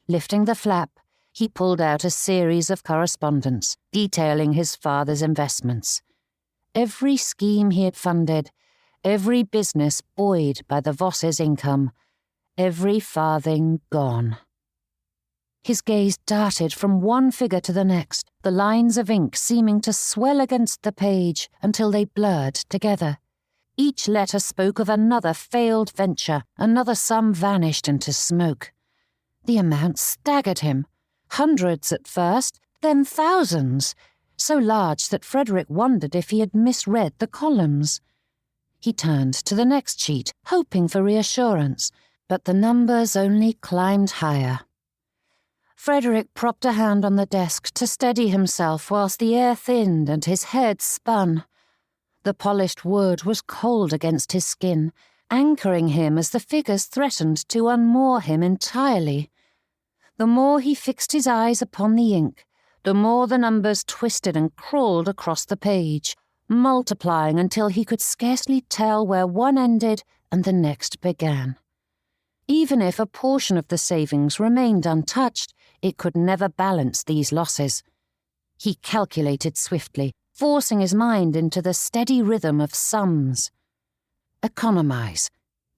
Lifting the flap, he pulled out a series of correspondence detailing his father's investments. Every scheme he had funded, every business buoyed by the Vosses' income, every farthing gone. His gaze darted from one figure to the next, the lines of ink seeming to swell against the page until they blurred together. Each letter spoke of another failed venture, another sum vanished into smoke. The amount staggered him. Hundreds at first, then thousands, so large that Frederick wondered if he had misread the columns. He turned to the next sheet, hoping for reassurance, but the numbers only climbed higher. Frederick propped a hand on the desk to steady himself whilst the air thinned and his head spun. The polished wood was cold against his skin, anchoring him as the figures threatened to unmoor him entirely. The more he fixed his eyes upon the ink, the more the numbers twisted and crawled across the page, multiplying until he could scarcely tell where one ended and the next began. Even if a portion of the savings remained untouched, it could never balance these losses. He calculated swiftly, forcing his mind into the steady rhythm of sums. Economise.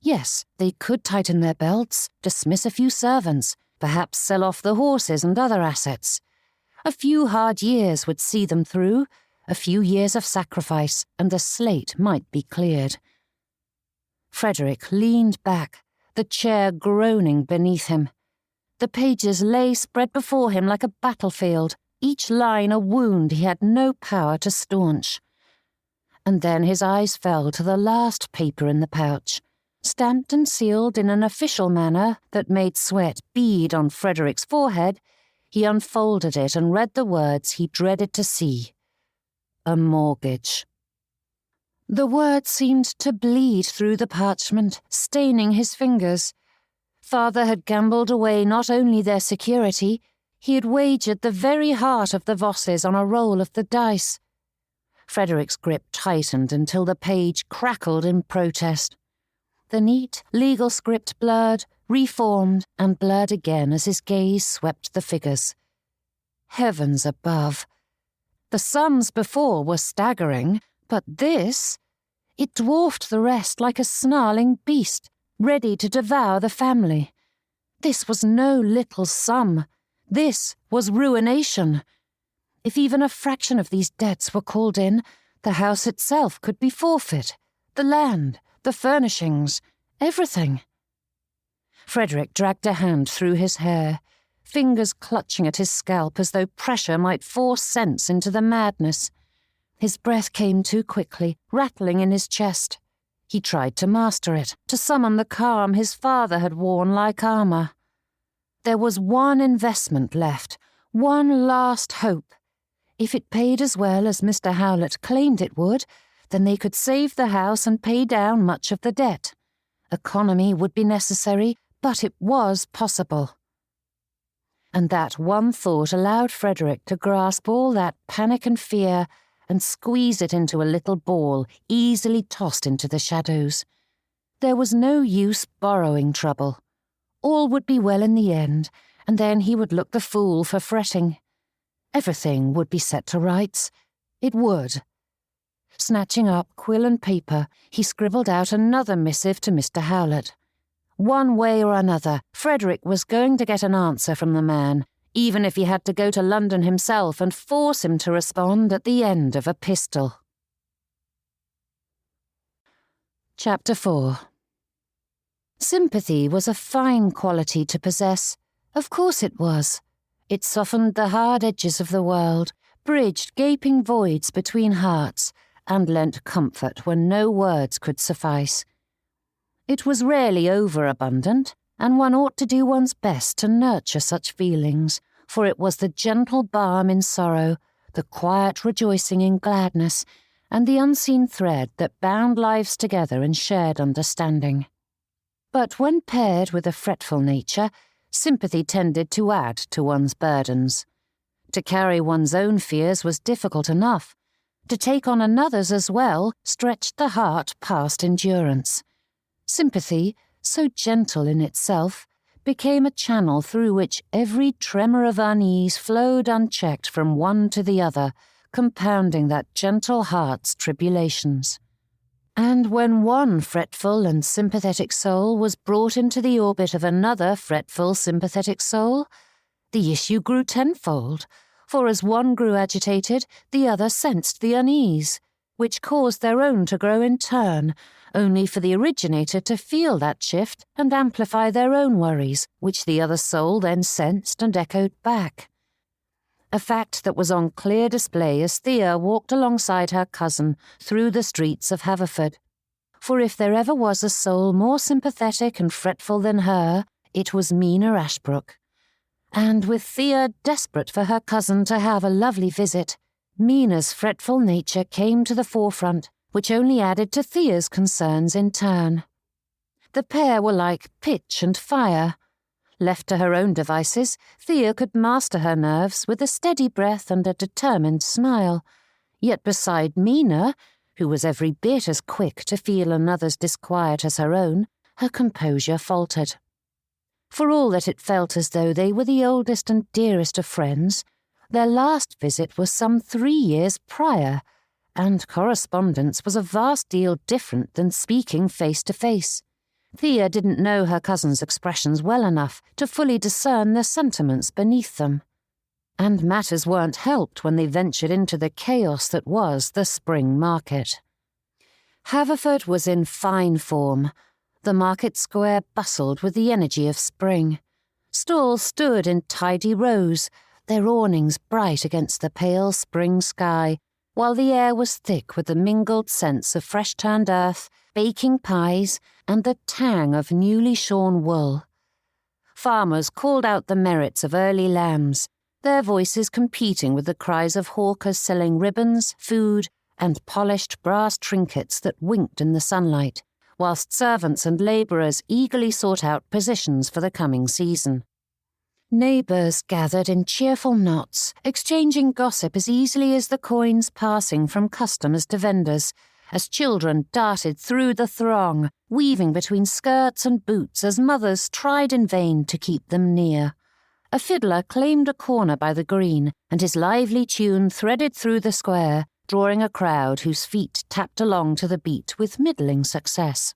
Yes, they could tighten their belts, dismiss a few servants, perhaps sell off the horses and other assets. A few hard years would see them through, a few years of sacrifice, and the slate might be cleared. Frederick leaned back, the chair groaning beneath him. The pages lay spread before him like a battlefield, each line a wound he had no power to staunch. And then his eyes fell to the last paper in the pouch, stamped and sealed in an official manner that made sweat bead on Frederick's forehead. He unfolded it and read the words he dreaded to see. A mortgage. The words seemed to bleed through the parchment, staining his fingers. Father had gambled away not only their security, he had wagered the very heart of the Vosses on a roll of the dice. Frederick's grip tightened until the page crackled in protest. The neat, legal script blurred, reformed, and blurred again as his gaze swept the figures. Heavens above! The sums before were staggering, but this... it dwarfed the rest like a snarling beast, ready to devour the family. This was no little sum. This was ruination. If even a fraction of these debts were called in, the house itself could be forfeit, the land, the furnishings, everything. Frederick dragged a hand through his hair, fingers clutching at his scalp as though pressure might force sense into the madness. His breath came too quickly, rattling in his chest. He tried to master it, to summon the calm his father had worn like armour. There was one investment left, one last hope. If it paid as well as Mr. Howlett claimed it would, then they could save the house and pay down much of the debt. Economy would be necessary, But it was possible. And that one thought allowed Frederick to grasp all that panic and fear and squeeze it into a little ball easily tossed into the shadows. There was no use borrowing trouble. All would be well in the end, and then he would look the fool for fretting. Everything would be set to rights. It would. Snatching up quill and paper, he scribbled out another missive to Mr. Howlett. One way or another, Frederick was going to get an answer from the man, even if he had to go to London himself and force him to respond at the end of a pistol. Chapter 4. Sympathy was a fine quality to possess. Of course it was. It softened the hard edges of the world, bridged gaping voids between hearts, and lent comfort when no words could suffice. It was rarely overabundant, and one ought to do one's best to nurture such feelings, for it was the gentle balm in sorrow, the quiet rejoicing in gladness, and the unseen thread that bound lives together in shared understanding. But when paired with a fretful nature, sympathy tended to add to one's burdens. To carry one's own fears was difficult enough. To take on another's as well stretched the heart past endurance. Sympathy, so gentle in itself, became a channel through which every tremor of unease flowed unchecked from one to the other, compounding that gentle heart's tribulations. And when one fretful and sympathetic soul was brought into the orbit of another fretful, sympathetic soul, the issue grew tenfold, for as one grew agitated, the other sensed the unease, which caused their own to grow in turn, only for the originator to feel that shift and amplify their own worries, which the other soul then sensed and echoed back. A fact that was on clear display as Thea walked alongside her cousin through the streets of Haverford. For if there ever was a soul more sympathetic and fretful than her, it was Mina Ashbrook. And with Thea desperate for her cousin to have a lovely visit, Mina's fretful nature came to the forefront, which only added to Thea's concerns in turn. The pair were like pitch and fire. Left to her own devices, Thea could master her nerves with a steady breath and a determined smile. Yet beside Mina, who was every bit as quick to feel another's disquiet as her own, her composure faltered. For all that it felt as though they were the oldest and dearest of friends, their last visit was some 3 years prior, and correspondence was a vast deal different than speaking face to face. Thea didn't know her cousin's expressions well enough to fully discern the sentiments beneath them. And matters weren't helped when they ventured into the chaos that was the spring market. Haverford was in fine form. The market square bustled with the energy of spring. Stalls stood in tidy rows, their awnings bright against the pale spring sky, while the air was thick with the mingled scents of fresh-turned earth, baking pies, and the tang of newly shorn wool. Farmers called out the merits of early lambs, their voices competing with the cries of hawkers selling ribbons, food, and polished brass trinkets that winked in the sunlight, whilst servants and labourers eagerly sought out positions for the coming season. Neighbours gathered in cheerful knots, exchanging gossip as easily as the coins passing from customers to vendors, as children darted through the throng, weaving between skirts and boots as mothers tried in vain to keep them near. A fiddler claimed a corner by the green, and his lively tune threaded through the square, drawing a crowd whose feet tapped along to the beat with middling success.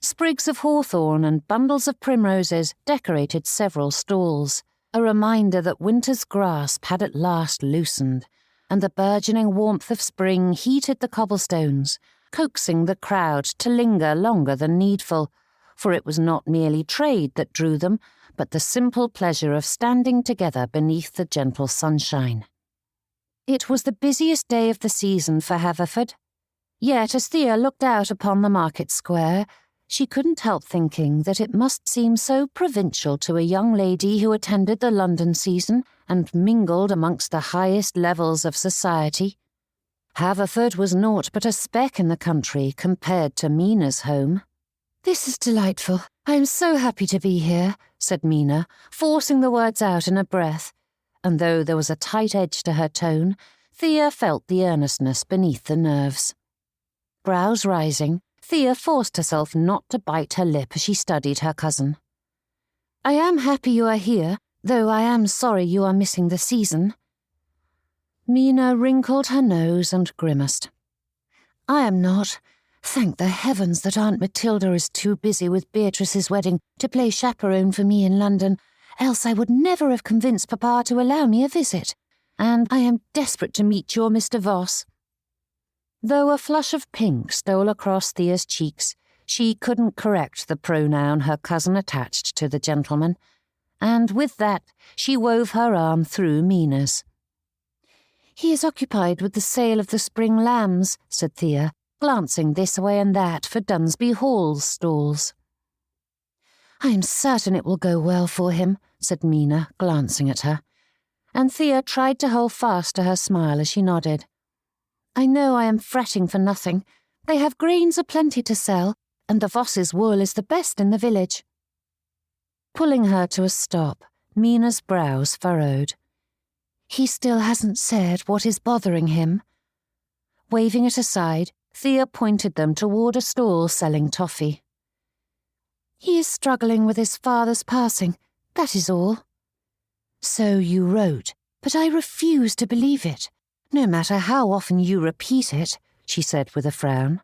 Sprigs of hawthorn and bundles of primroses decorated several stalls, a reminder that winter's grasp had at last loosened, and the burgeoning warmth of spring heated the cobblestones, coaxing the crowd to linger longer than needful, for it was not merely trade that drew them, but the simple pleasure of standing together beneath the gentle sunshine. It was the busiest day of the season for Haverford. Yet as Thea looked out upon the market square, she couldn't help thinking that it must seem so provincial to a young lady who attended the London season and mingled amongst the highest levels of society. Haverford was naught but a speck in the country compared to Mina's home. "This is delightful," "I am so happy to be here," said Mina, forcing the words out in a breath, and though there was a tight edge to her tone, Thea felt the earnestness beneath the nerves. Brows rising, Thea forced herself not to bite her lip as she studied her cousin. "I am happy you are here, though I am sorry you are missing the season." Mina wrinkled her nose and grimaced. "I am not. Thank the heavens that Aunt Matilda is too busy with Beatrice's wedding to play chaperone for me in London, else I would never have convinced Papa to allow me a visit, and I am desperate to meet your Mr. Voss." Though a flush of pink stole across Thea's cheeks, she couldn't correct the pronoun her cousin attached to the gentleman, and with that she wove her arm through Mina's. "He is occupied with the sale of the spring lambs," said Thea, glancing this way and that for Dunsby Hall's stalls. "I am certain it will go well for him," said Mina, glancing at her, and Thea tried to hold fast to her smile as she nodded. "I know I am fretting for nothing. They have grains aplenty to sell, and the Voss's wool is the best in the village." Pulling her to a stop, Mina's brows furrowed. "He still hasn't said what is bothering him." Waving it aside, Thea pointed them toward a stall selling toffee. "He is struggling with his father's passing, that is all." "So you wrote, but I refuse to believe it, no matter how often you repeat it," she said with a frown.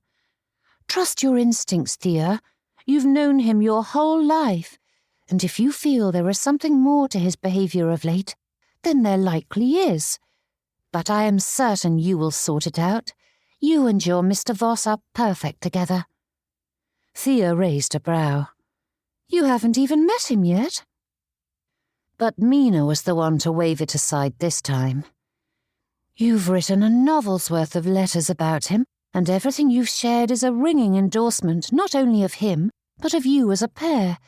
"Trust your instincts, Thea. You've known him your whole life, and if you feel there is something more to his behaviour of late, then there likely is. But I am certain you will sort it out. You and your Mr. Voss are perfect together." Thea raised a brow. "You haven't even met him yet?" But Mina was the one to wave it aside this time. "You've written a novel's worth of letters about him, and everything you've shared is a ringing endorsement not only of him, but of you as a pair.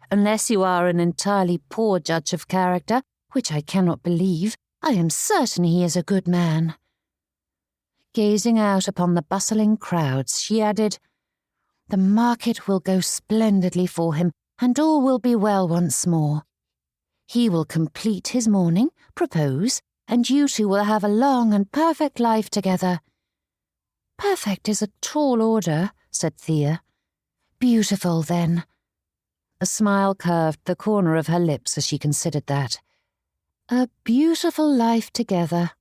Unless you are an entirely poor judge of character, which I cannot believe, I am certain he is a good man." Gazing out upon the bustling crowds, she added, "The market will go splendidly for him, and all will be well once more. He will complete his mourning, propose, and you two will have a long and perfect life together." "Perfect is a tall order," said Thea. "Beautiful, then." A smile curved the corner of her lips as she considered that. "A beautiful life together."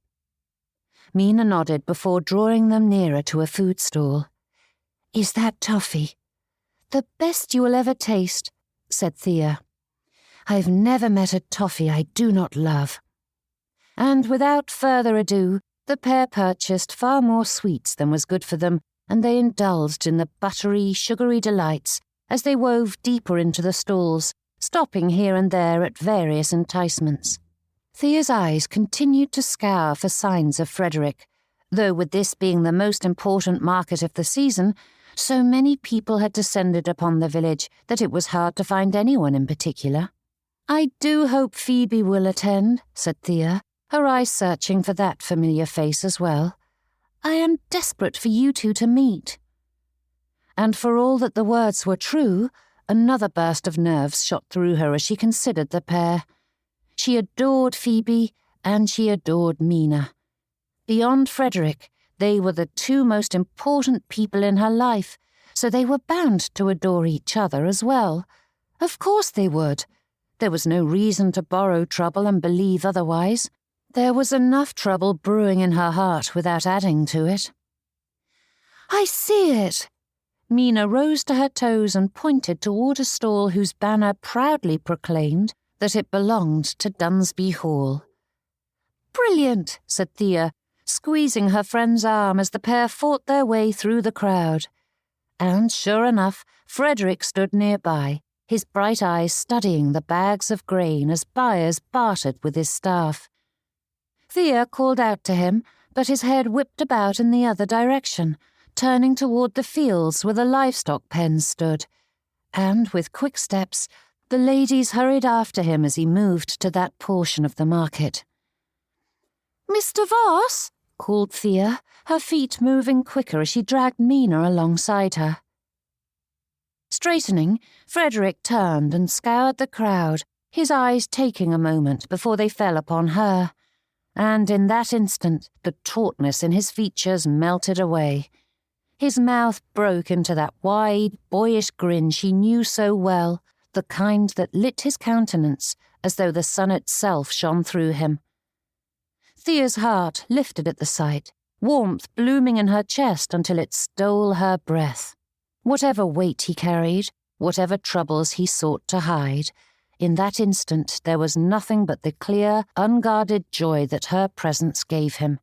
Mina nodded before drawing them nearer to a food stall. "Is that toffee?" "The best you will ever taste," said Thea. "I've never met a toffee I do not love." And without further ado, the pair purchased far more sweets than was good for them, and they indulged in the buttery, sugary delights as they wove deeper into the stalls, stopping here and there at various enticements. Thea's eyes continued to scour for signs of Frederick, though with this being the most important market of the season, so many people had descended upon the village that it was hard to find anyone in particular. "I do hope Phoebe will attend," said Thea, her eyes searching for that familiar face as well. "I am desperate for you two to meet." And for all that the words were true, another burst of nerves shot through her as she considered the pair. She adored Phoebe, and she adored Mina. Beyond Frederick, they were the two most important people in her life, so they were bound to adore each other as well. Of course they would. There was no reason to borrow trouble and believe otherwise. There was enough trouble brewing in her heart without adding to it. "I see it!" Mina rose to her toes and pointed toward a stall whose banner proudly proclaimed that it belonged to Dunsby Hall. "Brilliant," said Thea, squeezing her friend's arm as the pair fought their way through the crowd. And sure enough, Frederick stood nearby, his bright eyes studying the bags of grain as buyers bartered with his staff. Thea called out to him, but his head whipped about in the other direction, turning toward the fields where the livestock pens stood, and with quick steps, the ladies hurried after him as he moved to that portion of the market. "Mr. Voss!" called Thea, her feet moving quicker as she dragged Mina alongside her. Straightening, Frederick turned and scoured the crowd, his eyes taking a moment before they fell upon her. And in that instant, the tautness in his features melted away. His mouth broke into that wide, boyish grin she knew so well, the kind that lit his countenance as though the sun itself shone through him. Thea's heart lifted at the sight, warmth blooming in her chest until it stole her breath. Whatever weight he carried, whatever troubles he sought to hide, in that instant there was nothing but the clear, unguarded joy that her presence gave him.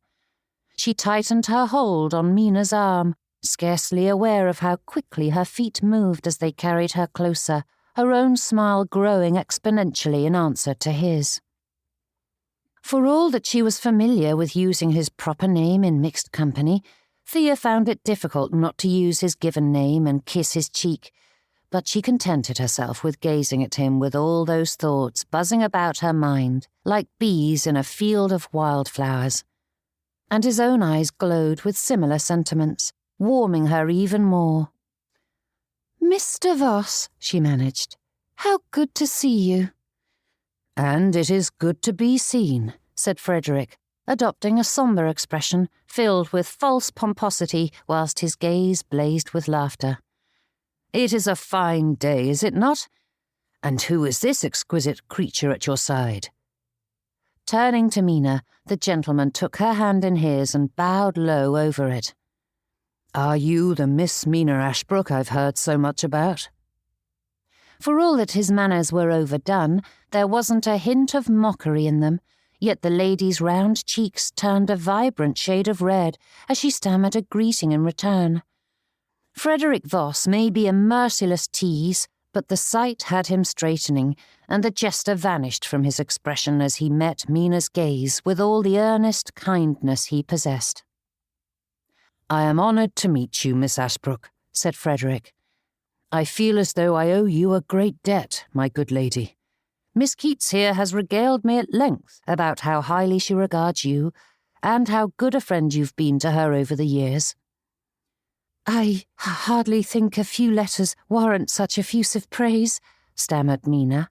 She tightened her hold on Mina's arm, scarcely aware of how quickly her feet moved as they carried her closer, her own smile growing exponentially in answer to his. For all that she was familiar with using his proper name in mixed company, Thea found it difficult not to use his given name and kiss his cheek, but she contented herself with gazing at him with all those thoughts buzzing about her mind, like bees in a field of wildflowers. And his own eyes glowed with similar sentiments, warming her even more. "Mr. Voss," she managed, "how good to see you." "And it is good to be seen," said Frederick, adopting a sombre expression filled with false pomposity whilst his gaze blazed with laughter. "It is a fine day, is it not? And who is this exquisite creature at your side?" Turning to Mina, the gentleman took her hand in his and bowed low over it. "Are you the Miss Mina Ashbrook I've heard so much about?" For all that his manners were overdone, there wasn't a hint of mockery in them, yet the lady's round cheeks turned a vibrant shade of red as she stammered a greeting in return. Frederick Voss may be a merciless tease, but the sight had him straightening, and the jester vanished from his expression as he met Mina's gaze with all the earnest kindness he possessed. "I am honoured to meet you, Miss Ashbrook," said Frederick. "I feel as though I owe you a great debt, my good lady. Miss Keats here has regaled me at length about how highly she regards you, and how good a friend you've been to her over the years." "I hardly think a few letters warrant such effusive praise," stammered Mina.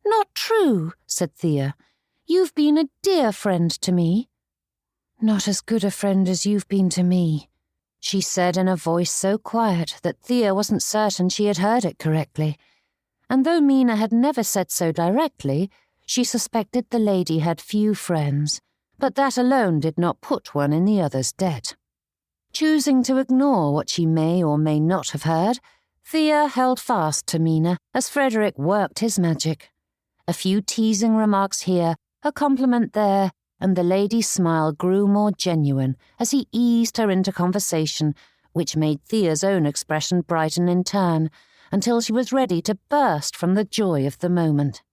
"Not true," said Thea. "You've been a dear friend to me." "Not as good a friend as you've been to me," she said in a voice so quiet that Thea wasn't certain she had heard it correctly. And though Mina had never said so directly, she suspected the lady had few friends, but that alone did not put one in the other's debt. Choosing to ignore what she may or may not have heard, Thea held fast to Mina as Frederick worked his magic. A few teasing remarks here, a compliment there, and the lady's smile grew more genuine as he eased her into conversation, which made Thea's own expression brighten in turn, until she was ready to burst from the joy of the moment.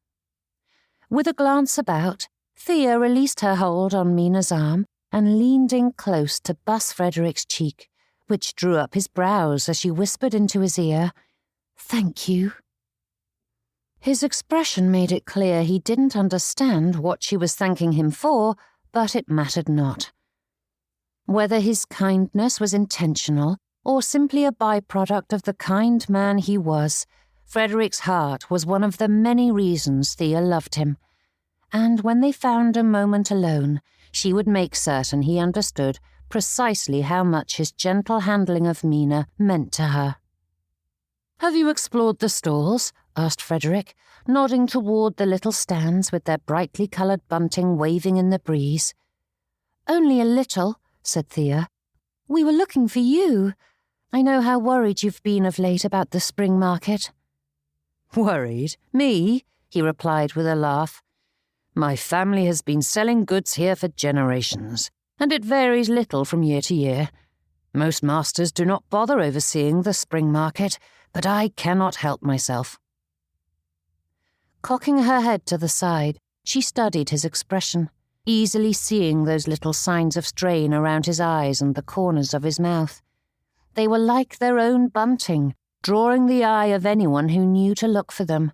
With a glance about, Thea released her hold on Mina's arm and leaned in close to buss Frederick's cheek, which drew up his brows as she whispered into his ear, "Thank you." His expression made it clear he didn't understand what she was thanking him for, but it mattered not. Whether his kindness was intentional or simply a byproduct of the kind man he was, Frederick's heart was one of the many reasons Thea loved him, and when they found a moment alone, she would make certain he understood precisely how much his gentle handling of Mina meant to her. "Have you explored the stalls?" asked Frederick, nodding toward the little stands with their brightly coloured bunting waving in the breeze. "Only a little," said Thea. "We were looking for you. I know how worried you've been of late about the spring market." "Worried? Me?" he replied with a laugh. "My family has been selling goods here for generations, and it varies little from year to year. Most masters do not bother overseeing the spring market, but I cannot help myself." Cocking her head to the side, she studied his expression, easily seeing those little signs of strain around his eyes and the corners of his mouth. They were like their own bunting, drawing the eye of anyone who knew to look for them,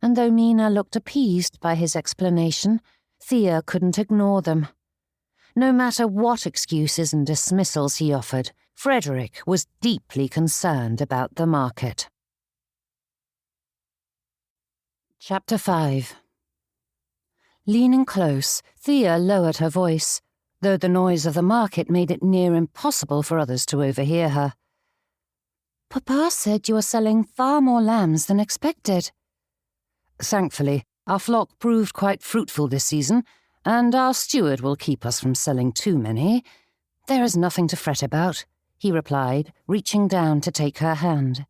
and though Mina looked appeased by his explanation, Thea couldn't ignore them. No matter what excuses and dismissals he offered, Frederick was deeply concerned about the market. Chapter 5. Leaning close, Thea lowered her voice, though the noise of the market made it near impossible for others to overhear her. "Papa said you are selling far more lambs than expected." "Thankfully, our flock proved quite fruitful this season, and our steward will keep us from selling too many. There is nothing to fret about," he replied, reaching down to take her hand.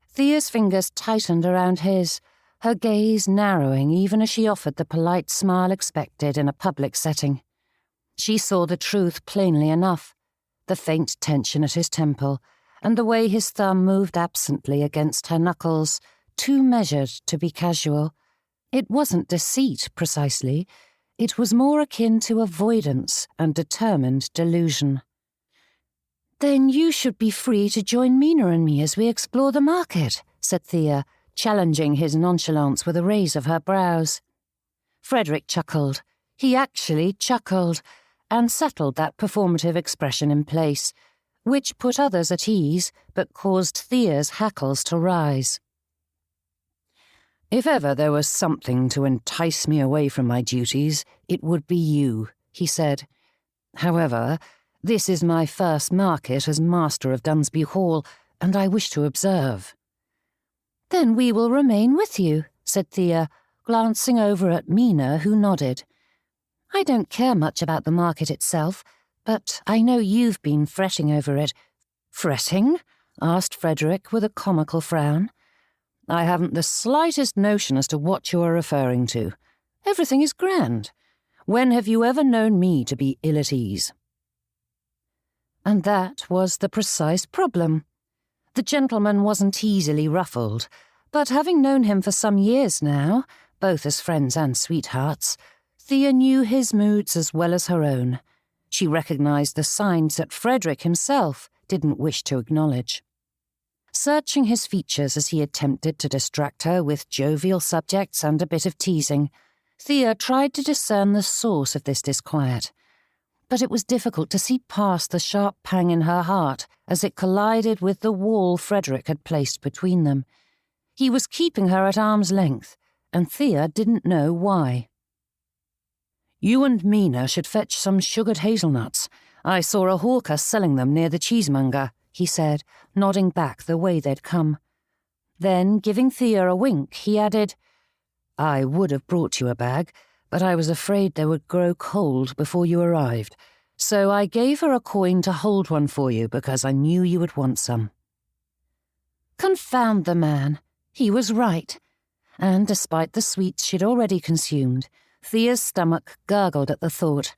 Thea's fingers tightened around his, her gaze narrowing even as she offered the polite smile expected in a public setting. She saw the truth plainly enough, the faint tension at his temple, and the way his thumb moved absently against her knuckles, too measured to be casual. It wasn't deceit, precisely. It was more akin to avoidance and determined delusion. "Then you should be free to join Mina and me as we explore the market," said Thea, challenging his nonchalance with a raise of her brows. Frederick chuckled. He actually chuckled, and settled that performative expression in place, which put others at ease but caused Thea's hackles to rise. "If ever there was something to entice me away from my duties, it would be you," he said. "However, this is my first market as master of Dunsby Hall, and I wish to observe." "Then we will remain with you," said Thea, glancing over at Mina, who nodded. "I don't care much about the market itself, but I know you've been fretting over it." "Fretting?" asked Frederick with a comical frown. "I haven't the slightest notion as to what you are referring to. Everything is grand. When have you ever known me to be ill at ease?" And that was the precise problem. The gentleman wasn't easily ruffled, but having known him for some years now, both as friends and sweethearts, Thea knew his moods as well as her own. She recognized the signs that Frederick himself didn't wish to acknowledge. Searching his features as he attempted to distract her with jovial subjects and a bit of teasing, Thea tried to discern the source of this disquiet. But it was difficult to see past the sharp pang in her heart as it collided with the wall Frederick had placed between them. He was keeping her at arm's length, and Thea didn't know why. "You and Mina should fetch some sugared hazelnuts. I saw a hawker selling them near the cheesemonger," he said, nodding back the way they'd come. Then, giving Thea a wink, he added, "I would have brought you a bag, but I was afraid they would grow cold before you arrived, so I gave her a coin to hold one for you because I knew you would want some." Confound the man. He was right. And despite the sweets she'd already consumed, Thea's stomach gurgled at the thought.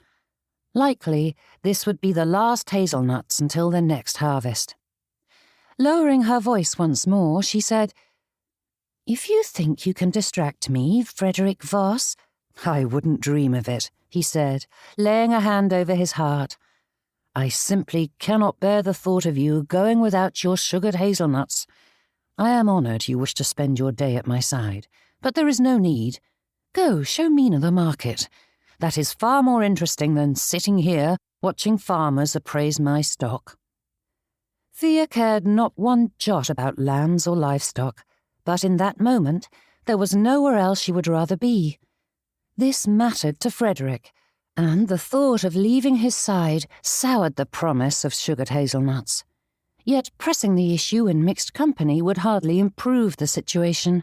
Likely, this would be the last hazelnuts until the next harvest. Lowering her voice once more, she said, "If you think you can distract me, Frederick Voss—" "I wouldn't dream of it," he said, laying a hand over his heart. "I simply cannot bear the thought of you going without your sugared hazelnuts. I am honoured you wish to spend your day at my side, but there is no need. Go, show Mina the market. That is far more interesting than sitting here watching farmers appraise my stock." Thea cared not one jot about lambs or livestock, but in that moment there was nowhere else she would rather be. This mattered to Frederick, and the thought of leaving his side soured the promise of sugared hazelnuts. Yet pressing the issue in mixed company would hardly improve the situation.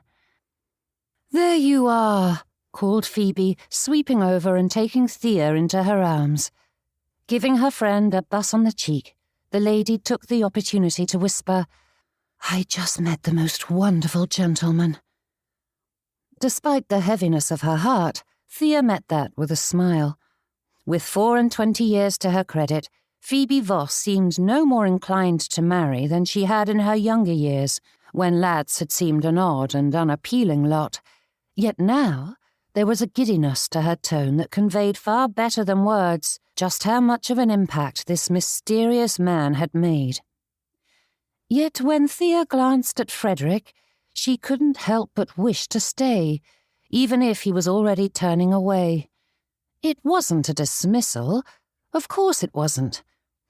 "There you are," called Phoebe, sweeping over and taking Thea into her arms. Giving her friend a buss on the cheek, the lady took the opportunity to whisper, "I just met the most wonderful gentleman." Despite the heaviness of her heart, Thea met that with a smile. With 24 years to her credit, Phoebe Voss seemed no more inclined to marry than she had in her younger years, when lads had seemed an odd and unappealing lot. Yet now there was a giddiness to her tone that conveyed far better than words just how much of an impact this mysterious man had made. Yet when Thea glanced at Frederick, she couldn't help but wish to stay, even if he was already turning away. It wasn't a dismissal. Of course it wasn't.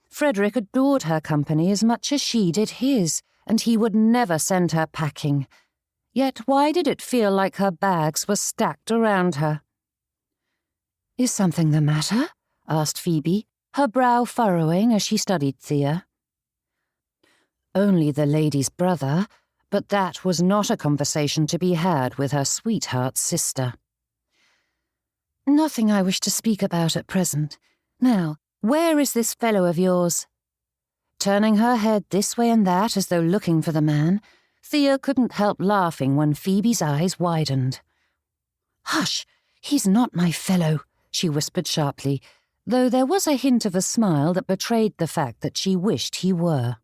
Frederick adored her company as much as she did his, and he would never send her packing. Yet why did it feel like her bags were stacked around her? "Is something the matter?" asked Phoebe, her brow furrowing as she studied Thea. Only the lady's brother, but that was not a conversation to be had with her sweetheart's sister. "Nothing I wish to speak about at present. Now, where is this fellow of yours?" Turning her head this way and that as though looking for the man, Thea couldn't help laughing when Phoebe's eyes widened. "Hush! He's not my fellow," she whispered sharply, though there was a hint of a smile that betrayed the fact that she wished he were.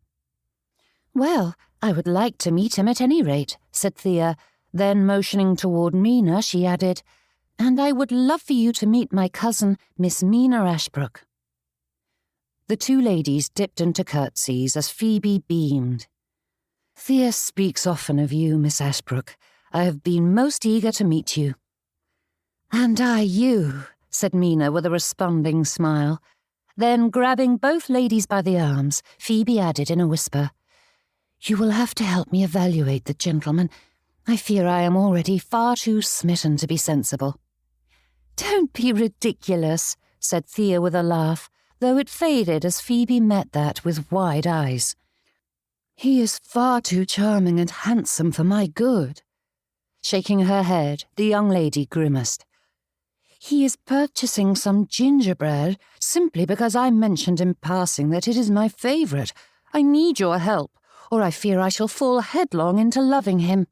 "Well, I would like to meet him at any rate," said Thea, then motioning toward Mina, she added, "And I would love for you to meet my cousin, Miss Mina Ashbrook." The two ladies dipped into curtsies as Phoebe beamed. "Thea speaks often of you, Miss Ashbrook. I have been most eager to meet you." "And I you," said Mina with a responding smile. Then, grabbing both ladies by the arms, Phoebe added in a whisper, "You will have to help me evaluate the gentleman. I fear I am already far too smitten to be sensible." "Don't be ridiculous," said Thea with a laugh, though it faded as Phoebe met that with wide eyes. "He is far too charming and handsome for my good." Shaking her head, the young lady grimaced. "He is purchasing some gingerbread simply because I mentioned in passing that it is my favourite. I need your help, or I fear I shall fall headlong into loving him."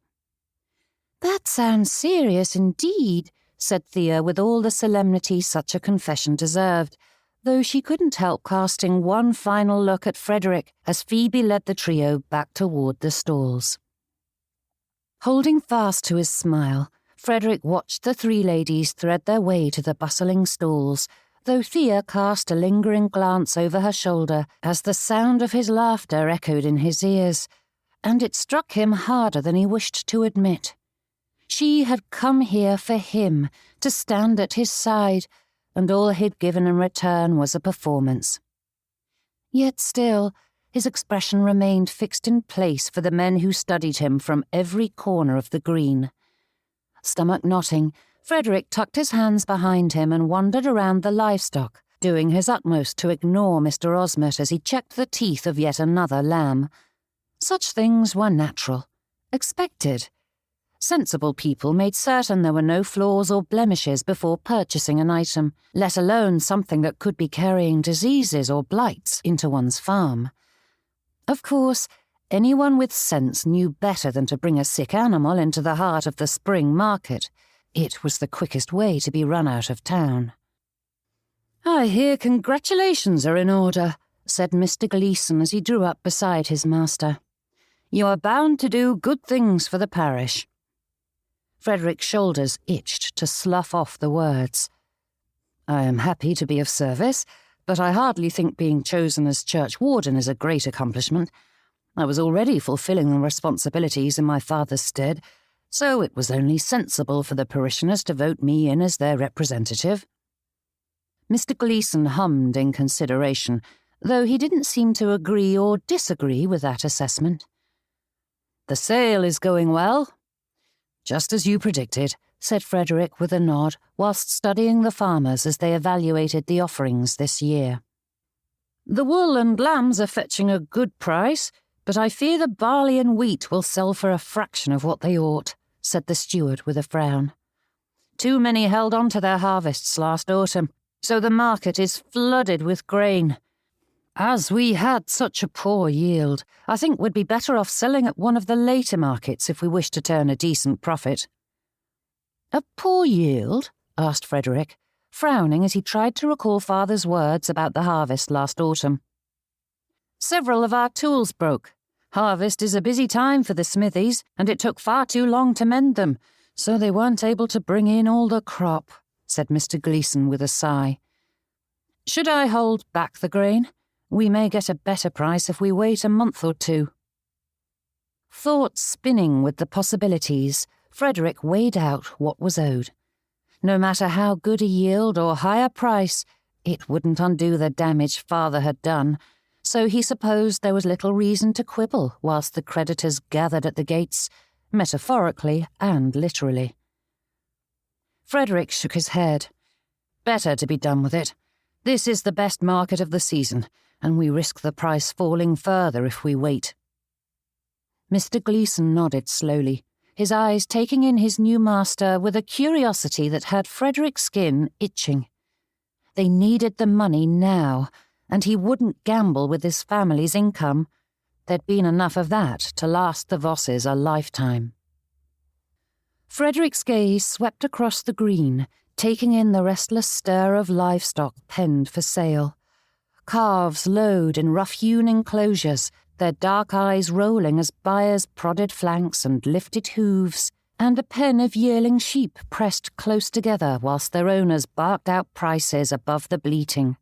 "That sounds serious indeed," said Thea with all the solemnity such a confession deserved, though she couldn't help casting one final look at Frederick as Phoebe led the trio back toward the stalls. Holding fast to his smile, Frederick watched the three ladies thread their way to the bustling stalls, though Thea cast a lingering glance over her shoulder as the sound of his laughter echoed in his ears, and it struck him harder than he wished to admit. She had come here for him, to stand at his side, and all he'd given in return was a performance. Yet still, his expression remained fixed in place for the men who studied him from every corner of the green. Stomach knotting, Frederick tucked his hands behind him and wandered around the livestock, doing his utmost to ignore Mr. Osmert as he checked the teeth of yet another lamb. Such things were natural, expected. Sensible people made certain there were no flaws or blemishes before purchasing an item, let alone something that could be carrying diseases or blights into one's farm. Of course, anyone with sense knew better than to bring a sick animal into the heart of the spring market. It was the quickest way to be run out of town. "I hear congratulations are in order," said Mr. Gleeson as he drew up beside his master. "You are bound to do good things for the parish." Frederick's shoulders itched to slough off the words. "I am happy to be of service, but I hardly think being chosen as church warden is a great accomplishment. I was already fulfilling the responsibilities in my father's stead, so it was only sensible for the parishioners to vote me in as their representative." Mr. Gleeson hummed in consideration, though he didn't seem to agree or disagree with that assessment. "The sale is going well." "Just as you predicted," said Frederick with a nod, whilst studying the farmers as they evaluated the offerings this year. "The wool and lambs are fetching a good price, but I fear the barley and wheat will sell for a fraction of what they ought," said the steward with a frown. "Too many held on to their harvests last autumn, so the market is flooded with grain. As we had such a poor yield, I think we'd be better off selling at one of the later markets if we wish to turn a decent profit." "A poor yield?" asked Frederick, frowning as he tried to recall father's words about the harvest last autumn. "Several of our tools broke. Harvest is a busy time for the smithies, and it took far too long to mend them, so they weren't able to bring in all the crop," said Mr. Gleeson with a sigh. "Should I hold back the grain? We may get a better price if we wait a month or two." Thoughts spinning with the possibilities, Frederick weighed out what was owed. No matter how good a yield or higher price, it wouldn't undo the damage father had done, so he supposed there was little reason to quibble whilst the creditors gathered at the gates, metaphorically and literally. Frederick shook his head. Better to be done with it. This is the best market of the season, and we risk the price falling further if we wait. Mr. Gleeson nodded slowly, his eyes taking in his new master with a curiosity that had Frederick's skin itching. They needed the money now, and he wouldn't gamble with his family's income. There'd been enough of that to last the Vosses a lifetime. Frederick's gaze swept across the green, taking in the restless stir of livestock penned for sale. Calves lowed in rough-hewn enclosures, their dark eyes rolling as buyers prodded flanks and lifted hooves, and a pen of yearling sheep pressed close together whilst their owners barked out prices above the bleating.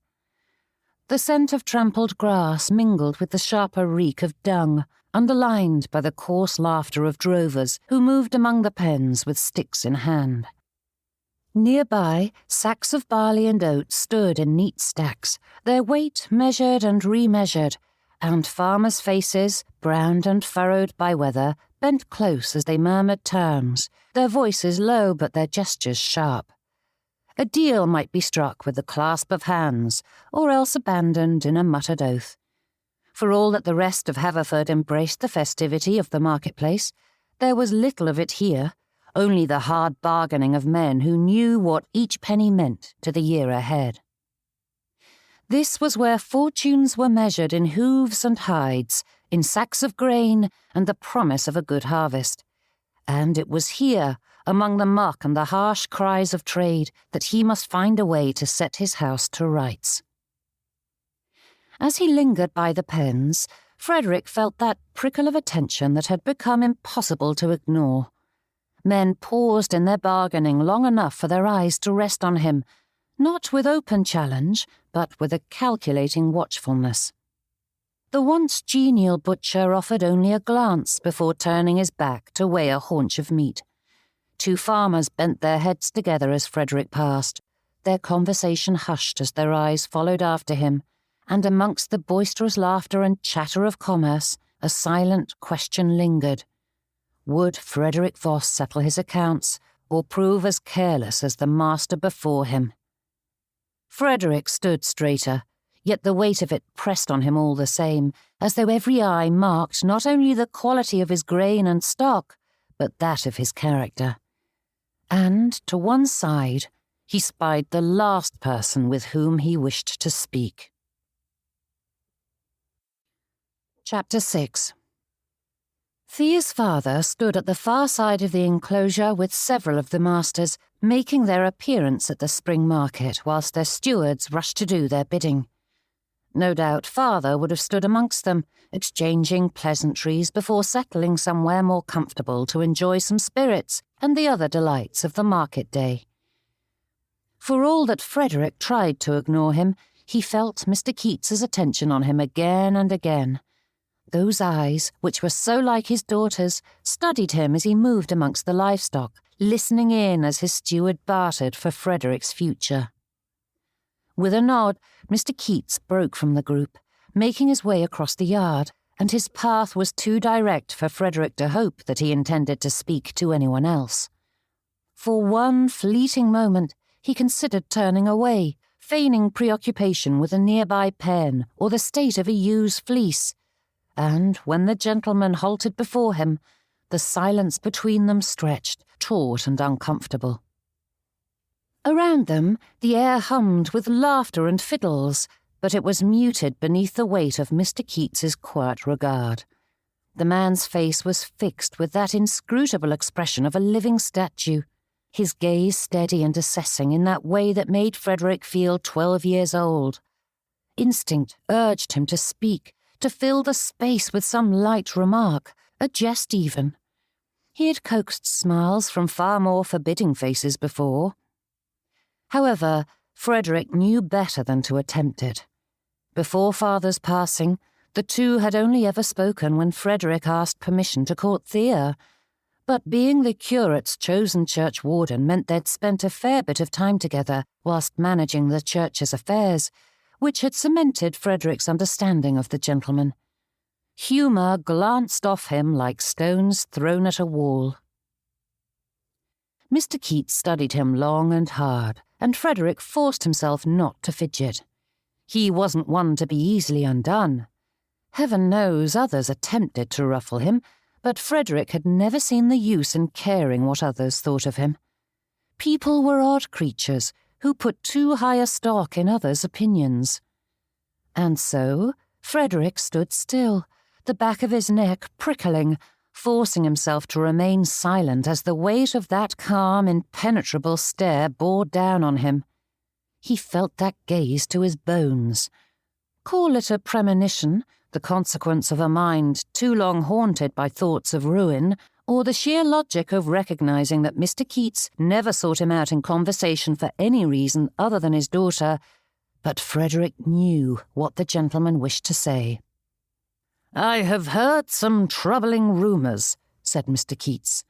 The scent of trampled grass mingled with the sharper reek of dung, underlined by the coarse laughter of drovers who moved among the pens with sticks in hand. Nearby, sacks of barley and oats stood in neat stacks, their weight measured and remeasured, and farmers' faces, browned and furrowed by weather, bent close as they murmured terms, their voices low but their gestures sharp. A deal might be struck with the clasp of hands, or else abandoned in a muttered oath. For all that the rest of Haverford embraced the festivity of the marketplace, there was little of it here, only the hard bargaining of men who knew what each penny meant to the year ahead. This was where fortunes were measured in hooves and hides, in sacks of grain and the promise of a good harvest. And it was here, among the muck and the harsh cries of trade, that he must find a way to set his house to rights. As he lingered by the pens, Frederick felt that prickle of attention that had become impossible to ignore. Men paused in their bargaining long enough for their eyes to rest on him, not with open challenge, but with a calculating watchfulness. The once genial butcher offered only a glance before turning his back to weigh a haunch of meat. Two farmers bent their heads together as Frederick passed, their conversation hushed as their eyes followed after him, and amongst the boisterous laughter and chatter of commerce, a silent question lingered. Would Frederick Voss settle his accounts, or prove as careless as the master before him? Frederick stood straighter, yet the weight of it pressed on him all the same, as though every eye marked not only the quality of his grain and stock, but that of his character. And, to one side, he spied the last person with whom he wished to speak. Chapter 6. Thea's father stood at the far side of the enclosure with several of the masters, making their appearance at the spring market whilst their stewards rushed to do their bidding. No doubt father would have stood amongst them, exchanging pleasantries before settling somewhere more comfortable to enjoy some spirits and the other delights of the market day. For all that Frederick tried to ignore him, he felt Mr. Keats's attention on him again and again. Those eyes, which were so like his daughter's, studied him as he moved amongst the livestock, listening in as his steward bartered for Frederick's future. With a nod, Mr. Keats broke from the group, making his way across the yard, and his path was too direct for Frederick to hope that he intended to speak to anyone else. For one fleeting moment, he considered turning away, feigning preoccupation with a nearby pen or the state of a ewe's fleece, and when the gentleman halted before him, the silence between them stretched, taut and uncomfortable. Around them, the air hummed with laughter and fiddles, but it was muted beneath the weight of Mr. Keats's quiet regard. The man's face was fixed with that inscrutable expression of a living statue, his gaze steady and assessing in that way that made Frederick feel 12 years old. Instinct urged him to speak, to fill the space with some light remark, a jest even. He had coaxed smiles from far more forbidding faces before. However, Frederick knew better than to attempt it. Before father's passing, the two had only ever spoken when Frederick asked permission to court Thea, but being the curate's chosen church warden meant they'd spent a fair bit of time together whilst managing the church's affairs, which had cemented Frederick's understanding of the gentleman. Humour glanced off him like stones thrown at a wall. Mr. Keats studied him long and hard, and Frederick forced himself not to fidget. He wasn't one to be easily undone. Heaven knows others attempted to ruffle him, but Frederick had never seen the use in caring what others thought of him. People were odd creatures who put too high a stock in others' opinions. And so Frederick stood still, the back of his neck prickling, forcing himself to remain silent as the weight of that calm, impenetrable stare bore down on him. He felt that gaze to his bones. Call it a premonition, the consequence of a mind too long haunted by thoughts of ruin, or the sheer logic of recognizing that Mr. Keats never sought him out in conversation for any reason other than his daughter, but Frederick knew what the gentleman wished to say. "I have heard some troubling rumours," said Mr. Keats.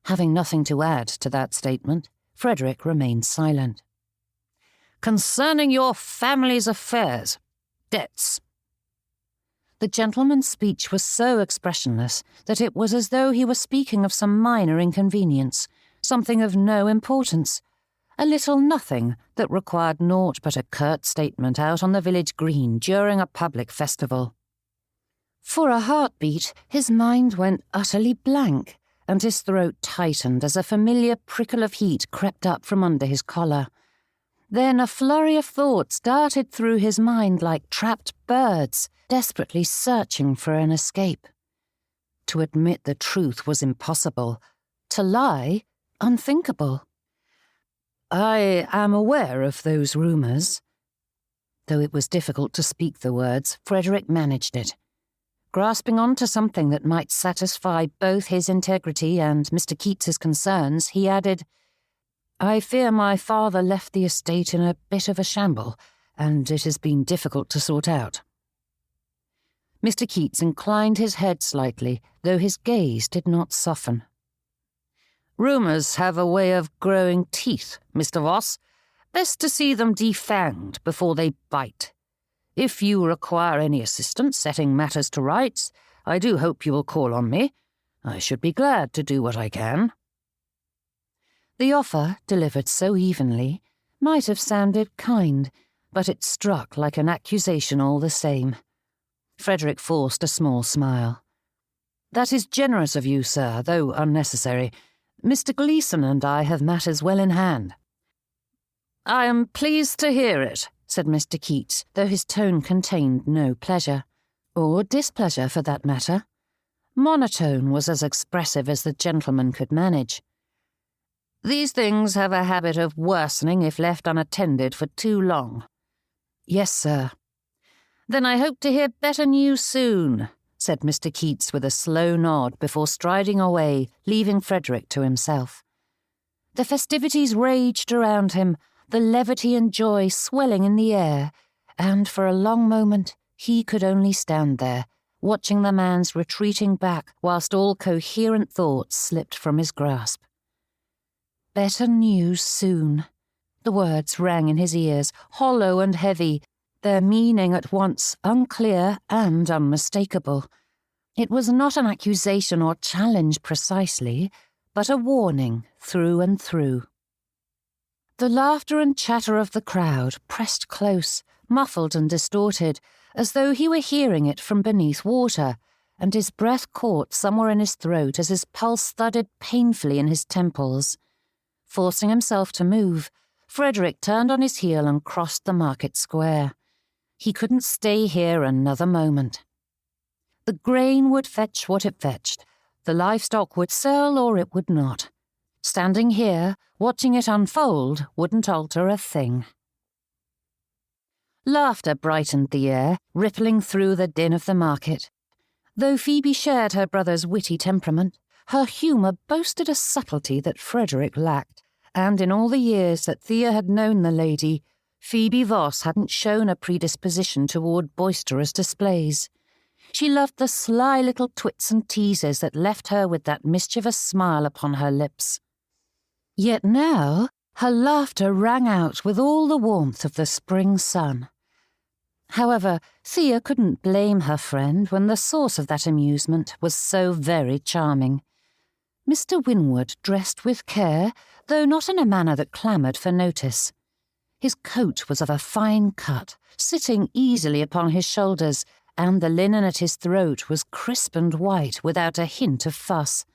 Having nothing to add to that statement, Frederick remained silent. "Concerning your family's affairs, debts." The gentleman's speech was so expressionless that it was as though he were speaking of some minor inconvenience, something of no importance, a little nothing that required naught but a curt statement out on the village green during a public festival. For a heartbeat, his mind went utterly blank, and his throat tightened as a familiar prickle of heat crept up from under his collar. Then a flurry of thoughts darted through his mind like trapped birds, desperately searching for an escape. To admit the truth was impossible. To lie, unthinkable. "I am aware of those rumours." Though it was difficult to speak the words, Frederick managed it. Grasping on to something that might satisfy both his integrity and Mr. Keats's concerns, he added, "I fear my father left the estate in a bit of a shamble, and it has been difficult to sort out." Mr. Keats inclined his head slightly, though his gaze did not soften. "Rumours have a way of growing teeth, Mr. Voss. Best to see them defanged before they bite. If you require any assistance setting matters to rights, I do hope you will call on me. I should be glad to do what I can." The offer, delivered so evenly, might have sounded kind, but it struck like an accusation all the same. Frederick forced a small smile. "That is generous of you, sir, though unnecessary. Mr. Gleeson and I have matters well in hand." "I am pleased to hear it," said Mr. Keats, though his tone contained no pleasure, or displeasure for that matter. Monotone was as expressive as the gentleman could manage. "These things have a habit of worsening if left unattended for too long." "Yes, sir." "Then I hope to hear better news soon," said Mr. Keats with a slow nod before striding away, leaving Frederick to himself. The festivities raged around him, the levity and joy swelling in the air, and for a long moment he could only stand there, watching the man's retreating back whilst all coherent thoughts slipped from his grasp. Better news soon. The words rang in his ears, hollow and heavy, their meaning at once unclear and unmistakable. It was not an accusation or challenge precisely, but a warning through and through. The laughter and chatter of the crowd pressed close, muffled and distorted, as though he were hearing it from beneath water, and his breath caught somewhere in his throat as his pulse thudded painfully in his temples. Forcing himself to move, Frederick turned on his heel and crossed the market square. He couldn't stay here another moment. The grain would fetch what it fetched. The livestock would sell or it would not. Standing here, watching it unfold, wouldn't alter a thing. Laughter brightened the air, rippling through the din of the market. Though Phoebe shared her brother's witty temperament, her humour boasted a subtlety that Frederick lacked, and in all the years that Thea had known the lady, Phoebe Voss hadn't shown a predisposition toward boisterous displays. She loved the sly little twits and teases that left her with that mischievous smile upon her lips. Yet now her laughter rang out with all the warmth of the spring sun. However, Thea couldn't blame her friend when the source of that amusement was so very charming. Mr. Winwood dressed with care, though not in a manner that clamoured for notice. His coat was of a fine cut, sitting easily upon his shoulders, and the linen at his throat was crisp and white without a hint of fuss.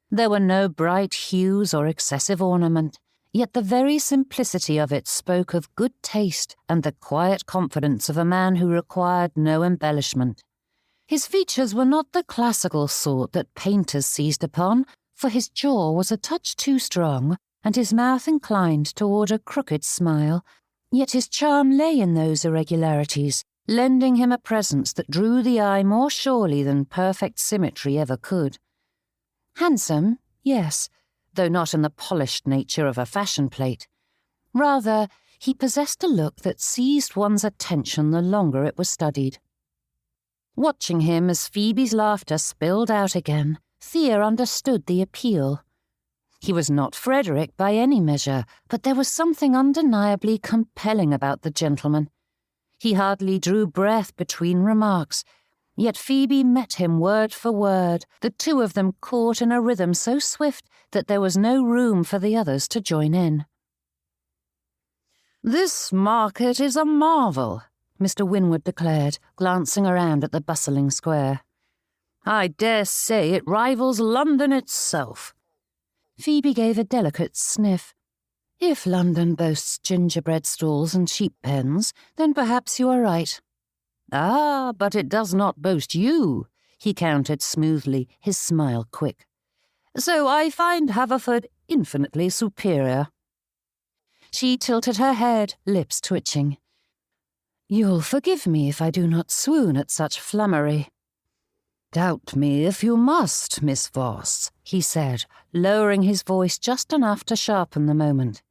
There were no bright hues or excessive ornament, yet the very simplicity of it spoke of good taste and the quiet confidence of a man who required no embellishment. His features were not the classical sort that painters seized upon, for his jaw was a touch too strong, and his mouth inclined toward a crooked smile, yet his charm lay in those irregularities, lending him a presence that drew the eye more surely than perfect symmetry ever could. Handsome, yes, though not in the polished nature of a fashion plate. Rather, he possessed a look that seized one's attention the longer it was studied. Watching him as Phoebe's laughter spilled out again, Thea understood the appeal. He was not Frederick by any measure, but there was something undeniably compelling about the gentleman. He hardly drew breath between remarks, yet Phoebe met him word for word, the two of them caught in a rhythm so swift that there was no room for the others to join in. "This market is a marvel," Mr. Winwood declared, glancing around at the bustling square. "I dare say it rivals London itself." Phoebe gave a delicate sniff. "If London boasts gingerbread stalls and sheep pens, then perhaps you are right." "Ah, but it does not boast you," he countered smoothly, his smile quick. "So I find Haverford infinitely superior." She tilted her head, lips twitching. "You'll forgive me if I do not swoon at such flummery." "Doubt me if you must, Miss Voss," he said, lowering his voice just enough to sharpen the moment.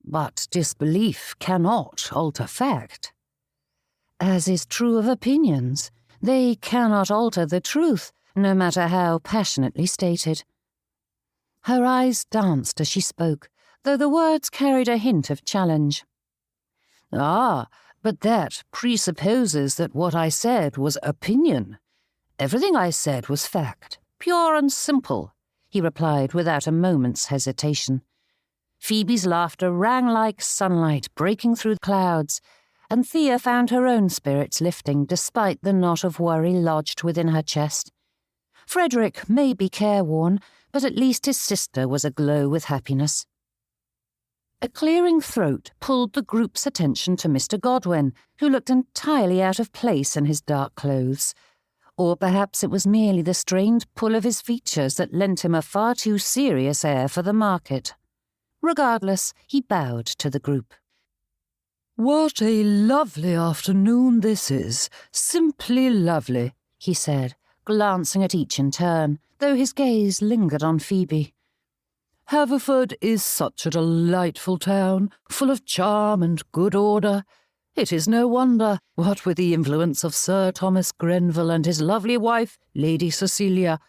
"But disbelief cannot alter fact." As is true of opinions, they cannot alter the truth, no matter how passionately stated. Her eyes danced as she spoke, though the words carried a hint of challenge. "Ah, but that presupposes that what I said was opinion. Everything I said was fact, pure and simple," he replied without a moment's hesitation. Phoebe's laughter rang like sunlight breaking through clouds, and Thea found her own spirits lifting despite the knot of worry lodged within her chest. Frederick may be careworn, but at least his sister was aglow with happiness. A clearing throat pulled the group's attention to Mr. Godwin, who looked entirely out of place in his dark clothes. Or perhaps it was merely the strained pull of his features that lent him a far too serious air for the market. Regardless, he bowed to the group. "What a lovely afternoon this is, simply lovely," he said, glancing at each in turn, though his gaze lingered on Phoebe. "Haverford is such a delightful town, full of charm and good order. It is no wonder, what with the influence of Sir Thomas Grenville and his lovely wife, Lady Cecilia,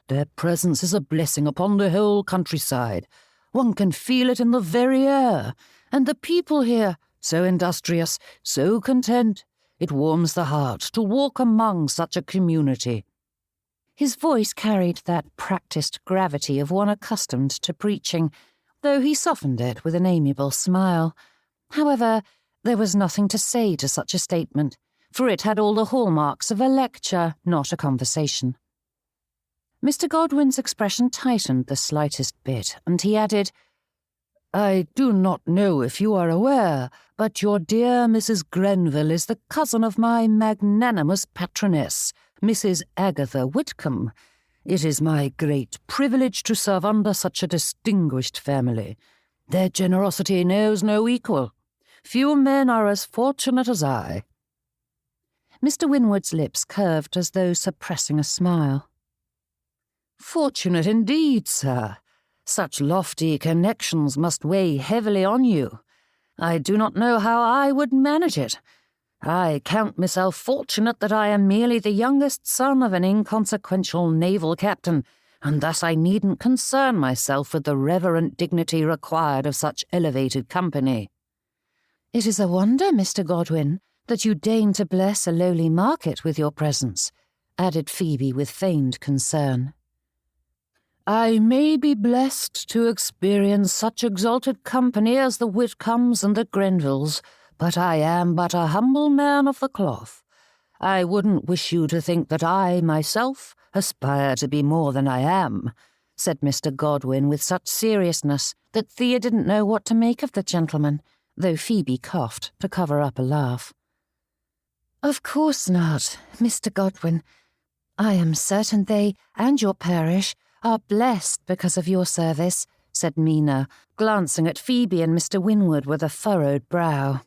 their presence is a blessing upon the whole countryside. One can feel it in the very air, and the people here, so industrious, so content. It warms the heart to walk among such a community." His voice carried that practised gravity of one accustomed to preaching, though he softened it with an amiable smile. However, there was nothing to say to such a statement, for it had all the hallmarks of a lecture, not a conversation. Mr. Godwin's expression tightened the slightest bit, and he added, "I do not know if you are aware, but your dear Mrs. Grenville is the cousin of my magnanimous patroness, Mrs. Agatha Whitcomb. It is my great privilege to serve under such a distinguished family. Their generosity knows no equal. Few men are as fortunate as I." Mr. Winwood's lips curved as though suppressing a smile. "Fortunate indeed, sir. Such lofty connections must weigh heavily on you. I do not know how I would manage it. I count myself fortunate that I am merely the youngest son of an inconsequential naval captain, and thus I needn't concern myself with the reverent dignity required of such elevated company." "It is a wonder, Mr. Godwin, that you deign to bless a lowly market with your presence," added Phoebe with feigned concern. "I may be blessed to experience such exalted company as the Whitcombes and the Grenvilles, but I am but a humble man of the cloth. I wouldn't wish you to think that I, myself, aspire to be more than I am," said Mr. Godwin with such seriousness that Thea didn't know what to make of the gentleman, though Phoebe coughed to cover up a laugh. "Of course not, Mr. Godwin. I am certain they and your parish are blessed because of your service," said Mina, glancing at Phoebe and Mr. Winwood with a furrowed brow.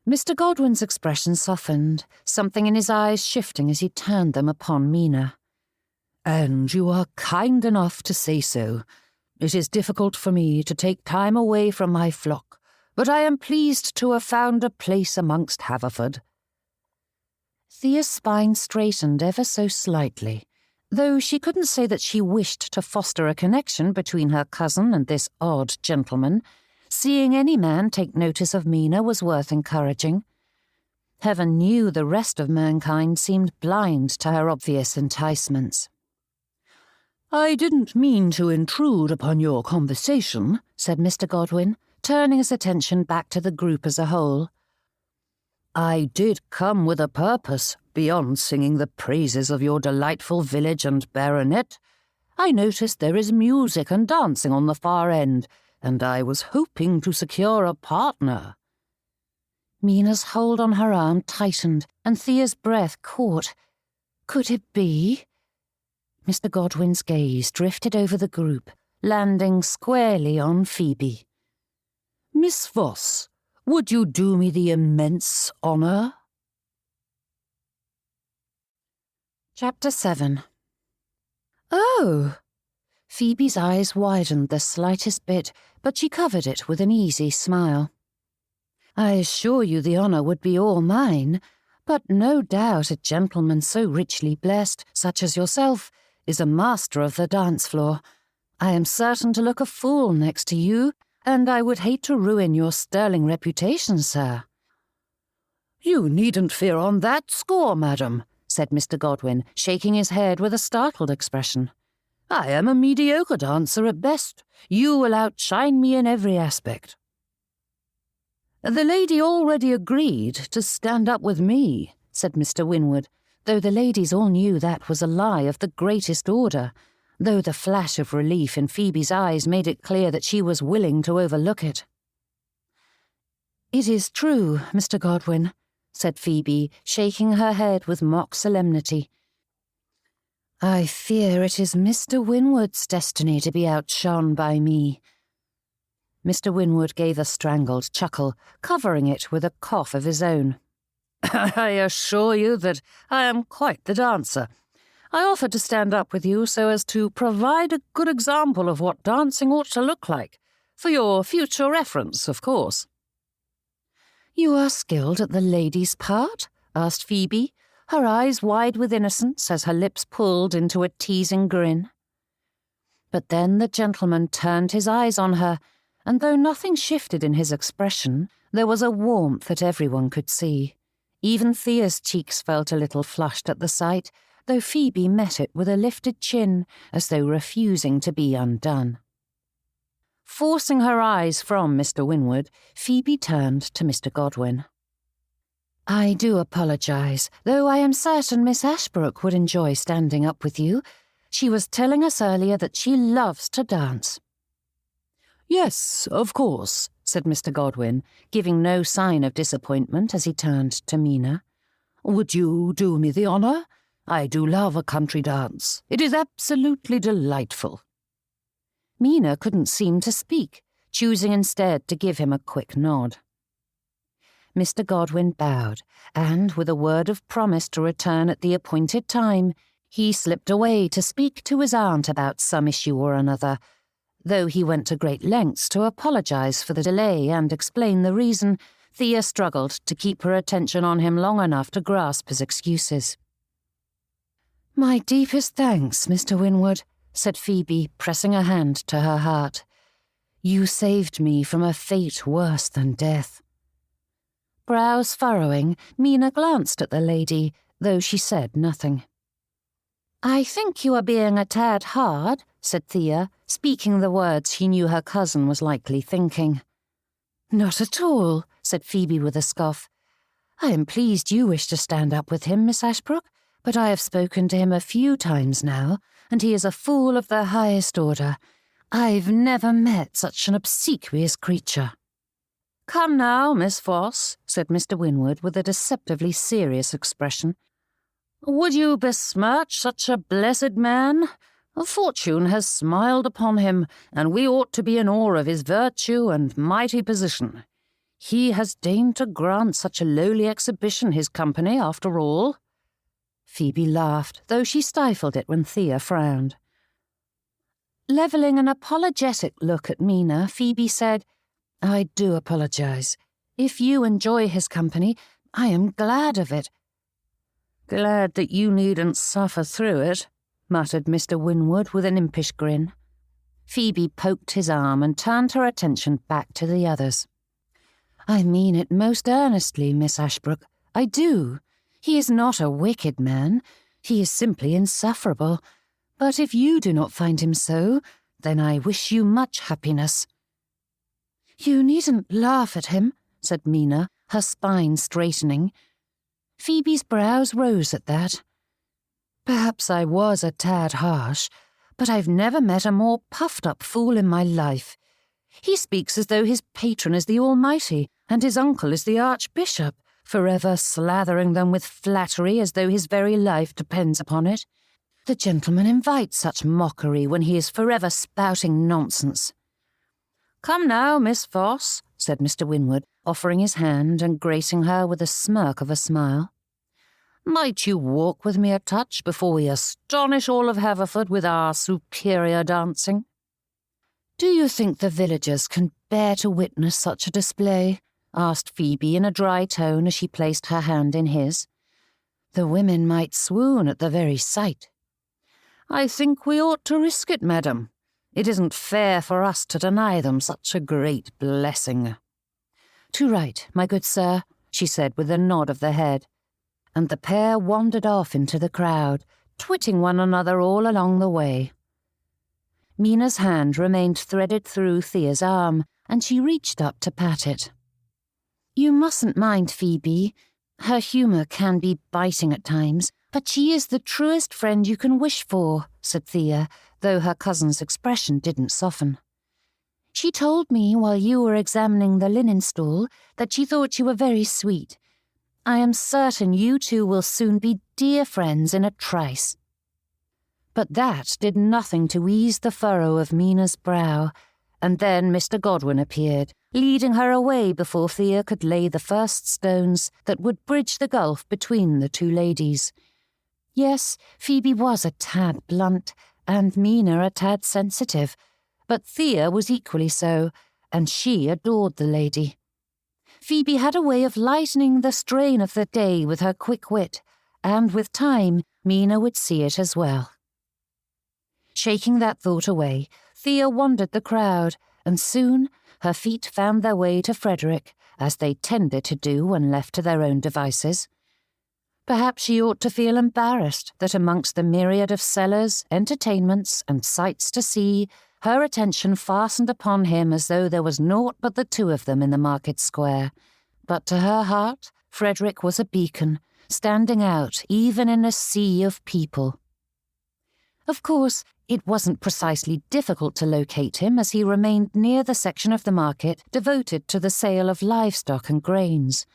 Mr. Godwin's expression softened, something in his eyes shifting as he turned them upon Mina. "And you are kind enough to say so. It is difficult for me to take time away from my flock, but I am pleased to have found a place amongst Haverford." Thea's spine straightened ever so slightly, though she couldn't say that she wished to foster a connection between her cousin and this odd gentleman. Seeing any man take notice of Mina was worth encouraging. Heaven knew the rest of mankind seemed blind to her obvious enticements. "I didn't mean to intrude upon your conversation," said Mr. Godwin, turning his attention back to the group as a whole. "I did come with a purpose, beyond singing the praises of your delightful village and baronet. I noticed there is music and dancing on the far end, and I was hoping to secure a partner." Mina's hold on her arm tightened, and Thea's breath caught. Could it be? Mr. Godwin's gaze drifted over the group, landing squarely on Phoebe. "Miss Voss, would you do me the immense honour?" Chapter 7. "Oh!" Phoebe's eyes widened the slightest bit, but she covered it with an easy smile. "I assure you the honour would be all mine, but no doubt a gentleman so richly blessed, such as yourself, is a master of the dance floor. I am certain to look a fool next to you, and I would hate to ruin your sterling reputation, sir." "You needn't fear on that score, madam," said Mr. Godwin, shaking his head with a startled expression. "I am a mediocre dancer at best. You will outshine me in every aspect." "The lady already agreed to stand up with me," said Mr. Winwood, though the ladies all knew that was a lie of the greatest order, though the flash of relief in Phoebe's eyes made it clear that she was willing to overlook it. "It is true, Mr. Godwin," said Phoebe, shaking her head with mock solemnity. "I fear it is Mr. Winwood's destiny to be outshone by me." Mr. Winwood gave a strangled chuckle, covering it with a cough of his own. "I assure you that I am quite the dancer. I offered to stand up with you so as to provide a good example of what dancing ought to look like, for your future reference, of course." "You are skilled at the lady's part?" asked Phoebe, her eyes wide with innocence as her lips pulled into a teasing grin. But then the gentleman turned his eyes on her, and though nothing shifted in his expression, there was a warmth that everyone could see. Even Thea's cheeks felt a little flushed at the sight, though Phoebe met it with a lifted chin, as though refusing to be undone. Forcing her eyes from Mr. Winwood, Phoebe turned to Mr. Godwin. "I do apologize, though I am certain Miss Ashbrook would enjoy standing up with you. She was telling us earlier that she loves to dance." "Yes, of course," said Mr. Godwin, giving no sign of disappointment as he turned to Mina. "Would you do me the honour? I do love a country dance. It is absolutely delightful." Mina couldn't seem to speak, choosing instead to give him a quick nod. Mr. Godwin bowed, and, with a word of promise to return at the appointed time, he slipped away to speak to his aunt about some issue or another, though he went to great lengths to apologize for the delay and explain the reason. Thea struggled to keep her attention on him long enough to grasp his excuses. "My deepest thanks, Mr. Winwood," said Phoebe, pressing a hand to her heart. "You saved me from a fate worse than death." brows furrowing, Mina glanced at the lady, though she said nothing. "I think you are being a tad hard," said Thea, speaking the words she knew her cousin was likely thinking. "Not at all," said Phoebe with a scoff. "I am pleased you wish to stand up with him, Miss Ashbrook, but I have spoken to him a few times now, and he is a fool of the highest order. I've never met such an obsequious creature." "Come now, Miss Voss," said Mr. Winwood with a deceptively serious expression. "Would you besmirch such a blessed man? Fortune has smiled upon him, and we ought to be in awe of his virtue and mighty position. He has deigned to grant such a lowly exhibition his company, after all." Phoebe laughed, though she stifled it when Thea frowned. Levelling an apologetic look at Mina, Phoebe said, "I do apologize. If you enjoy his company, I am glad of it." "Glad that you needn't suffer through it," muttered Mr. Winwood with an impish grin. Phoebe poked his arm and turned her attention back to the others. "I mean it most earnestly, Miss Ashbrook. I do. He is not a wicked man. He is simply insufferable. But if you do not find him so, then I wish you much happiness." "You needn't laugh at him," said Mina, her spine straightening. Phoebe's brows rose at that. "Perhaps I was a tad harsh, but I've never met a more puffed-up fool in my life. He speaks as though his patron is the Almighty and his uncle is the Archbishop, forever slathering them with flattery as though his very life depends upon it. The gentleman invites such mockery when he is forever spouting nonsense." "Come now, Miss Voss," said Mr. Winwood, offering his hand and gracing her with a smirk of a smile. "Might you walk with me a touch before we astonish all of Haverford with our superior dancing?" "Do you think the villagers can bear to witness such a display?" asked Phoebe in a dry tone as she placed her hand in his. "The women might swoon at the very sight." "I think we ought to risk it, madam. It isn't fair for us to deny them such a great blessing." "Too right, my good sir," she said with a nod of the head. And the pair wandered off into the crowd, twitting one another all along the way. Mina's hand remained threaded through Thea's arm, and she reached up to pat it. "You mustn't mind Phoebe. Her humour can be biting at times, but she is the truest friend you can wish for," said Thea, though her cousin's expression didn't soften. "She told me while you were examining the linen stool that she thought you were very sweet. I am certain you two will soon be dear friends in a trice." But that did nothing to ease the furrow of Mina's brow, and then Mr. Godwin appeared, leading her away before Thea could lay the first stones that would bridge the gulf between the two ladies. Yes, Phoebe was a tad blunt, and Mina a tad sensitive, but Thea was equally so, and she adored the lady. Phoebe had a way of lightening the strain of the day with her quick wit, and with time, Mina would see it as well. Shaking that thought away, Thea wandered the crowd, and soon her feet found their way to Frederick, as they tended to do when left to their own devices. Perhaps she ought to feel embarrassed that amongst the myriad of cellars, entertainments, and sights to see, her attention fastened upon him as though there was naught but the two of them in the market square. But to her heart, Frederick was a beacon, standing out even in a sea of people. Of course, it wasn't precisely difficult to locate him, as he remained near the section of the market devoted to the sale of livestock and grains.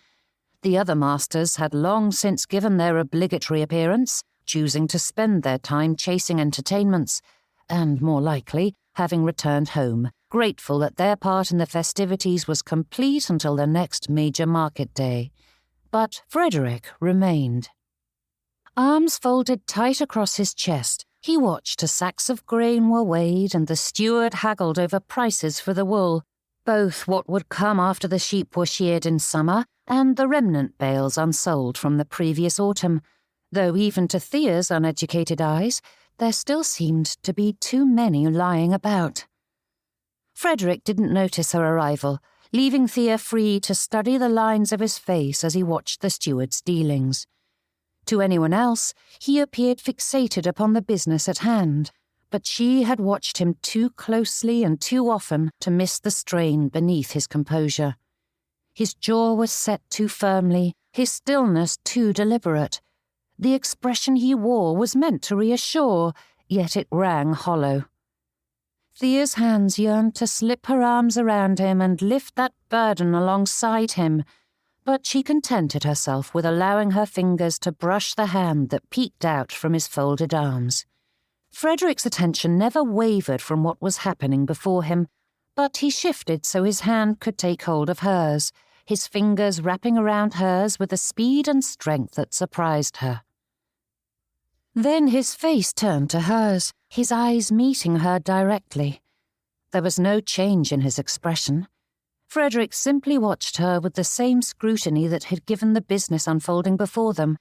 The other masters had long since given their obligatory appearance, choosing to spend their time chasing entertainments, and, more likely, having returned home, grateful that their part in the festivities was complete until the next major market day. But Frederick remained. Arms folded tight across his chest, he watched as sacks of grain were weighed and the steward haggled over prices for the wool, both what would come after the sheep were sheared in summer and the remnant bales unsold from the previous autumn, though even to Thea's uneducated eyes there still seemed to be too many lying about. Frederick didn't notice her arrival, leaving Thea free to study the lines of his face as he watched the steward's dealings. To anyone else, he appeared fixated upon the business at hand, but she had watched him too closely and too often to miss the strain beneath his composure. His jaw was set too firmly, his stillness too deliberate. The expression he wore was meant to reassure, yet it rang hollow. Thea's hands yearned to slip her arms around him and lift that burden alongside him, but she contented herself with allowing her fingers to brush the hand that peeked out from his folded arms. Frederick's attention never wavered from what was happening before him, but he shifted so his hand could take hold of hers, his fingers wrapping around hers with a speed and strength that surprised her. Then his face turned to hers, his eyes meeting her directly. There was no change in his expression. Frederick simply watched her with the same scrutiny that had given the business unfolding before them.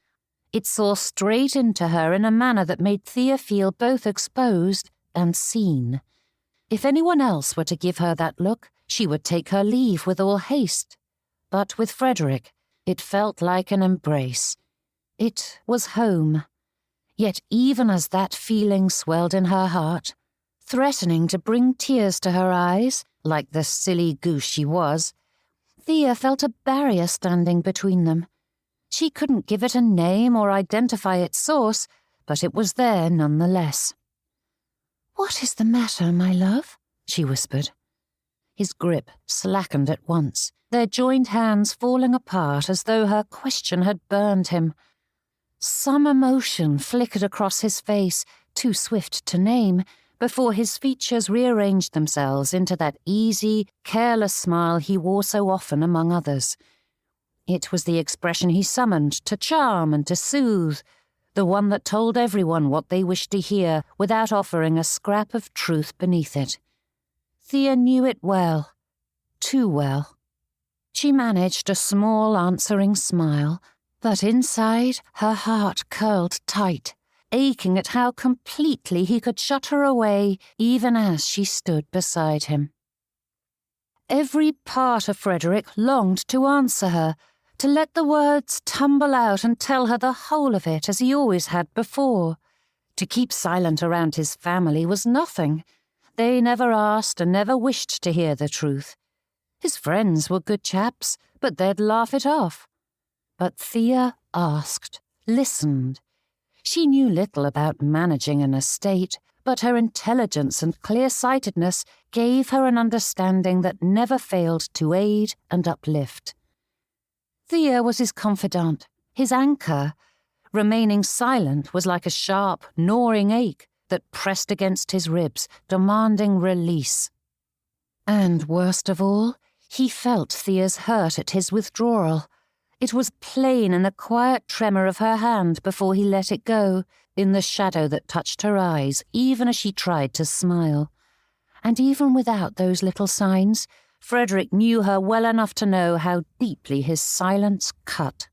It saw straight into her in a manner that made Thea feel both exposed and seen. If anyone else were to give her that look, she would take her leave with all haste. But with Frederick, it felt like an embrace. It was home. Yet even as that feeling swelled in her heart, threatening to bring tears to her eyes, like the silly goose she was, Thea felt a barrier standing between them. She couldn't give it a name or identify its source, but it was there nonetheless. "What is the matter, my love?" she whispered. His grip slackened at once, their joined hands falling apart as though her question had burned him. Some emotion flickered across his face, too swift to name, before his features rearranged themselves into that easy, careless smile he wore so often among others. It was the expression he summoned to charm and to soothe, the one that told everyone what they wished to hear without offering a scrap of truth beneath it. Thea knew it well, too well. She managed a small answering smile, but inside her heart curled tight, aching at how completely he could shut her away even as she stood beside him. Every part of Frederick longed to answer her, to let the words tumble out and tell her the whole of it as he always had before. To keep silent around his family was nothing. They never asked and never wished to hear the truth. His friends were good chaps, but they'd laugh it off. But Thea asked, listened. She knew little about managing an estate, but her intelligence and clear-sightedness gave her an understanding that never failed to aid and uplift. Thea was his confidant, his anchor. Remaining silent was like a sharp, gnawing ache that pressed against his ribs, demanding release. And worst of all, he felt Thea's hurt at his withdrawal. It was plain in the quiet tremor of her hand before he let it go, in the shadow that touched her eyes, even as she tried to smile. And even without those little signs, Frederick knew her well enough to know how deeply his silence cut.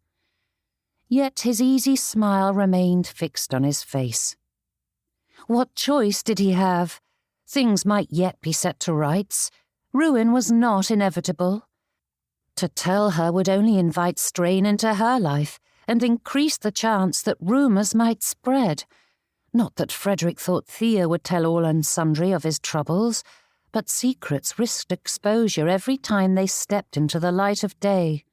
Yet his easy smile remained fixed on his face. What choice did he have? Things might yet be set to rights. Ruin was not inevitable. To tell her would only invite strain into her life and increase the chance that rumours might spread. Not that Frederick thought Thea would tell all and sundry of his troubles, but secrets risked exposure every time they stepped into the light of day.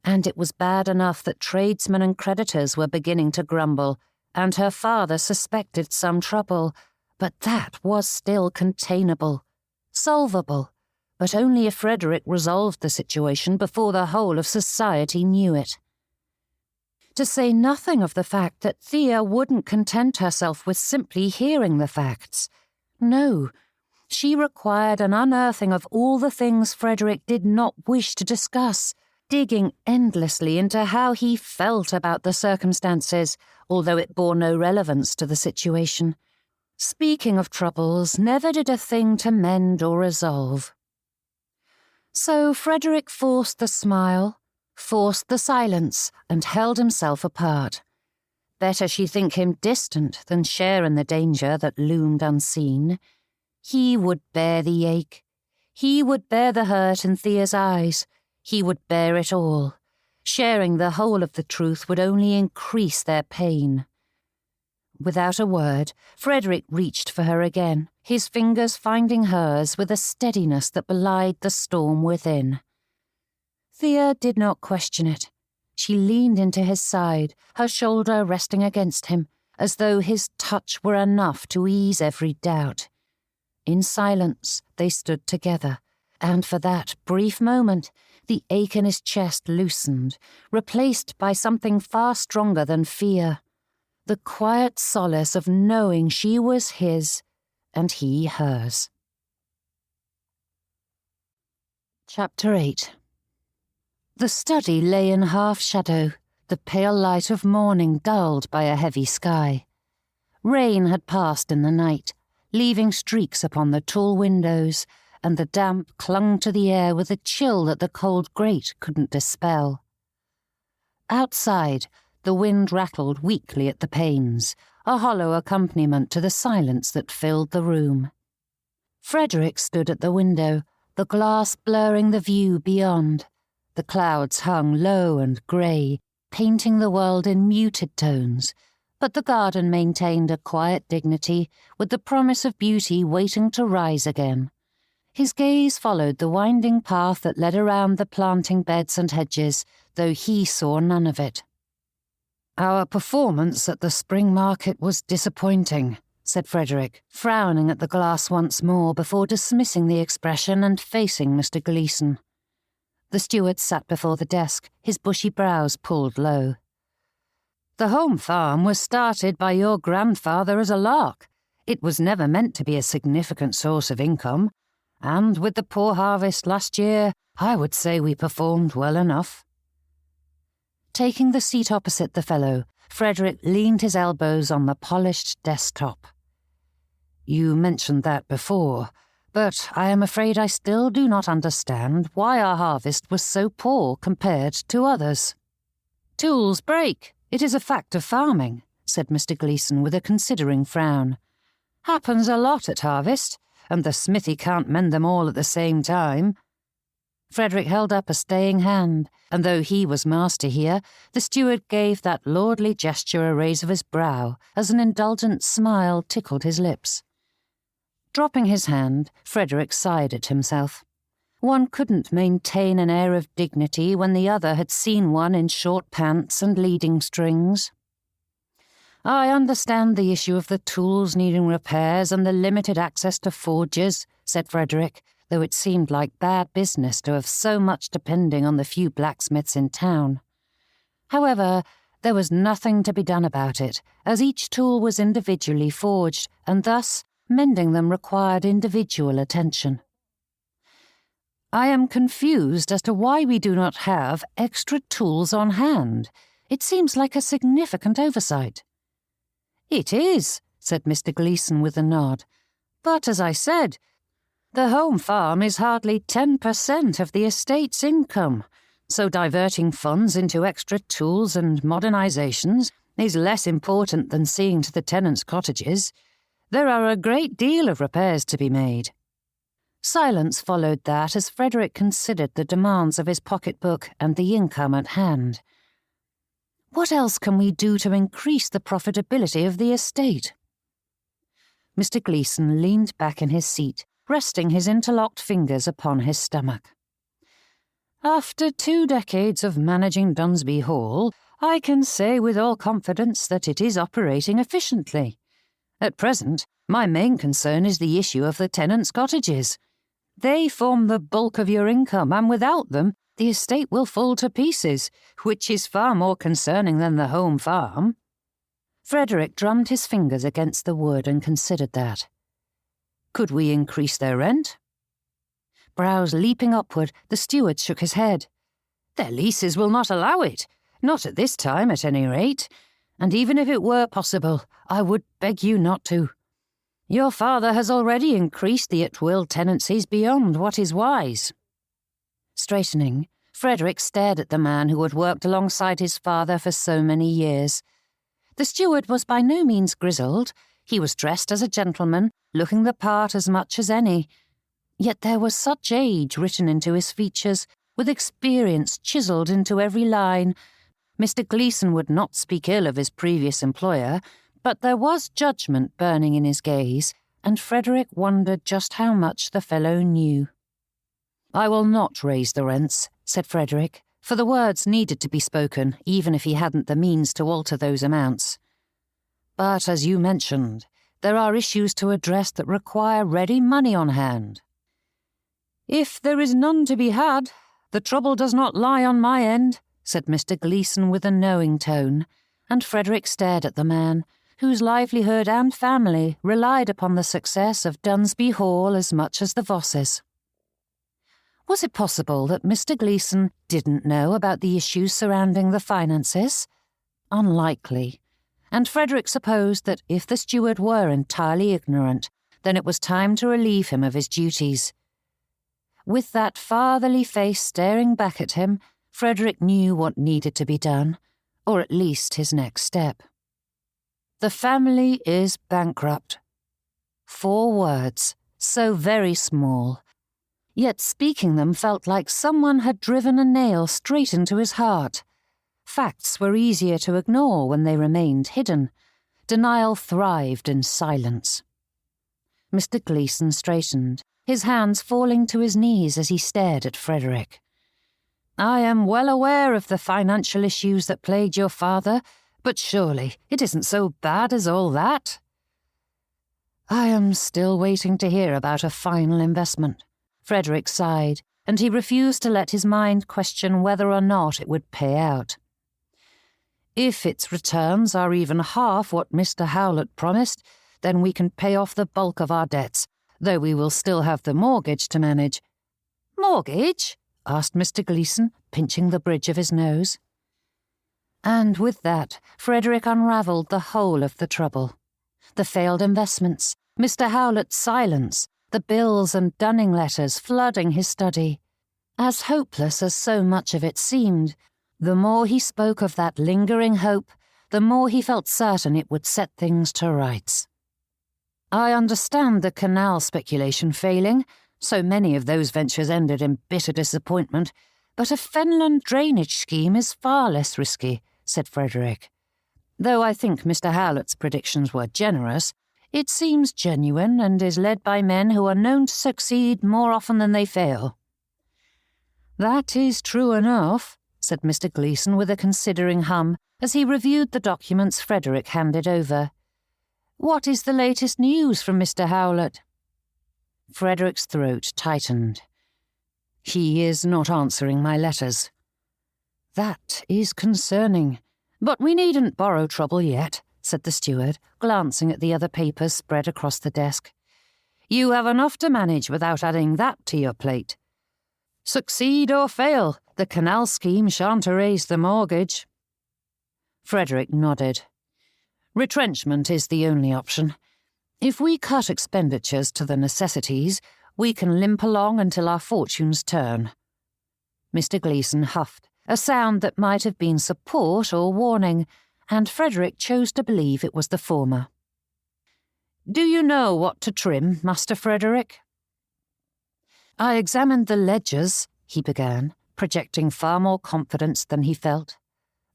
And it was bad enough that tradesmen and creditors were beginning to grumble, and her father suspected some trouble, but that was still containable, solvable, but only if Frederick resolved the situation before the whole of society knew it. To say nothing of the fact that Thea wouldn't content herself with simply hearing the facts. No, she required an unearthing of all the things Frederick did not wish to discuss, digging endlessly into how he felt about the circumstances, although it bore no relevance to the situation. Speaking of troubles, never did a thing to mend or resolve. So Frederick forced the smile, forced the silence, and held himself apart. Better she think him distant than share in the danger that loomed unseen. He would bear the ache. He would bear the hurt in Thea's eyes. He would bear it all. Sharing the whole of the truth would only increase their pain. Without a word, Frederick reached for her again, his fingers finding hers with a steadiness that belied the storm within. Thea did not question it. She leaned into his side, her shoulder resting against him, as though his touch were enough to ease every doubt. In silence, they stood together, and for that brief moment, the ache in his chest loosened, replaced by something far stronger than fear. The quiet solace of knowing she was his, and he hers. Chapter 8. The study lay in half-shadow, the pale light of morning dulled by a heavy sky. Rain had passed in the night, leaving streaks upon the tall windows, and the damp clung to the air with a chill that the cold grate couldn't dispel. Outside, the wind rattled weakly at the panes, a hollow accompaniment to the silence that filled the room. Frederick stood at the window, the glass blurring the view beyond. The clouds hung low and grey, painting the world in muted tones, but the garden maintained a quiet dignity, with the promise of beauty waiting to rise again. His gaze followed the winding path that led around the planting beds and hedges, though he saw none of it. "Our performance at the spring market was disappointing," said Frederick, frowning at the glass once more before dismissing the expression and facing Mr. Gleeson. The steward sat before the desk, his bushy brows pulled low. "The home farm was started by your grandfather as a lark. It was never meant to be a significant source of income, and with the poor harvest last year, I would say we performed well enough." Taking the seat opposite the fellow, Frederick leaned his elbows on the polished desktop. "You mentioned that before, but I am afraid I still do not understand why our harvest was so poor compared to others." "Tools break. It is a fact of farming," said Mr. Gleeson with a considering frown. "Happens a lot at harvest, and the smithy can't mend them all at the same time." Frederick held up a staying hand, and though he was master here, the steward gave that lordly gesture a raise of his brow as an indulgent smile tickled his lips. Dropping his hand, Frederick sighed at himself. One couldn't maintain an air of dignity when the other had seen one in short pants and leading strings. "I understand the issue of the tools needing repairs and the limited access to forges," said Frederick, though it seemed like bad business to have so much depending on the few blacksmiths in town. However, there was nothing to be done about it, as each tool was individually forged, and thus mending them required individual attention. "I am confused as to why we do not have extra tools on hand. It seems like a significant oversight." "It is," said Mr. Gleeson with a nod. "But as I said, the home farm is hardly 10% of the estate's income, so diverting funds into extra tools and modernizations is less important than seeing to the tenants' cottages. There are a great deal of repairs to be made." Silence followed that as Frederick considered the demands of his pocketbook and the income at hand. "What else can we do to increase the profitability of the estate?" Mr. Gleeson leaned back in his seat, resting his interlocked fingers upon his stomach. "After 2 decades of managing Dunsby Hall, I can say with all confidence that it is operating efficiently. At present, my main concern is the issue of the tenants' cottages. They form the bulk of your income, and without them, the estate will fall to pieces, which is far more concerning than the home farm." Frederick drummed his fingers against the wood and considered that. "Could we increase their rent?" Brows leaping upward, the steward shook his head. "Their leases will not allow it, not at this time at any rate, and even if it were possible, I would beg you not to. Your father has already increased the at-will tenancies beyond what is wise." Straightening, Frederick stared at the man who had worked alongside his father for so many years. The steward was by no means grizzled. He was dressed as a gentleman, looking the part as much as any. Yet there was such age written into his features, with experience chiselled into every line. Mr. Gleeson would not speak ill of his previous employer, but there was judgment burning in his gaze, and Frederick wondered just how much the fellow knew. "I will not raise the rents," said Frederick, for the words needed to be spoken, even if he hadn't the means to alter those amounts. "But, as you mentioned, there are issues to address that require ready money on hand." "If there is none to be had, the trouble does not lie on my end," said Mr. Gleeson with a knowing tone, and Frederick stared at the man, whose livelihood and family relied upon the success of Dunsby Hall as much as the Vosses. Was it possible that Mr. Gleeson didn't know about the issues surrounding the finances? Unlikely, and Frederick supposed that if the steward were entirely ignorant, then it was time to relieve him of his duties. With that fatherly face staring back at him, Frederick knew what needed to be done, or at least his next step. "The family is bankrupt." 4 words, so very small. Yet speaking them felt like someone had driven a nail straight into his heart. Facts were easier to ignore when they remained hidden. Denial thrived in silence. Mr. Gleeson straightened, his hands falling to his knees as he stared at Frederick. "I am well aware of the financial issues that plagued your father, but surely it isn't so bad as all that." "I am still waiting to hear about a final investment." Frederick sighed, and he refused to let his mind question whether or not it would pay out. "If its returns are even half what Mr. Howlett promised, then we can pay off the bulk of our debts, though we will still have the mortgage to manage." "Mortgage?" asked Mr. Gleeson, pinching the bridge of his nose. And with that, Frederick unravelled the whole of the trouble. The failed investments, Mr. Howlett's silence, the bills and dunning letters flooding his study. As hopeless as so much of it seemed, the more he spoke of that lingering hope, the more he felt certain it would set things to rights. "I understand the canal speculation failing. So many of those ventures ended in bitter disappointment, but a Fenland drainage scheme is far less risky," said Frederick. "Though I think Mr. Howlett's predictions were generous, it seems genuine and is led by men who are known to succeed more often than they fail." "That is true enough," said Mr. Gleeson with a considering hum as he reviewed the documents Frederick handed over. "What is the latest news from Mr. Howlett?" Frederick's throat tightened. "He is not answering my letters." "That is concerning. But we needn't borrow trouble yet," said the steward, glancing at the other papers spread across the desk. "You have enough to manage without adding that to your plate. Succeed or fail, the canal scheme shan't erase the mortgage." Frederick nodded. "Retrenchment is the only option. If we cut expenditures to the necessities, we can limp along until our fortunes turn." Mr. Gleeson huffed, a sound that might have been support or warning, and Frederick chose to believe it was the former. "Do you know what to trim, Master Frederick?" "I examined the ledgers," he began, projecting far more confidence than he felt.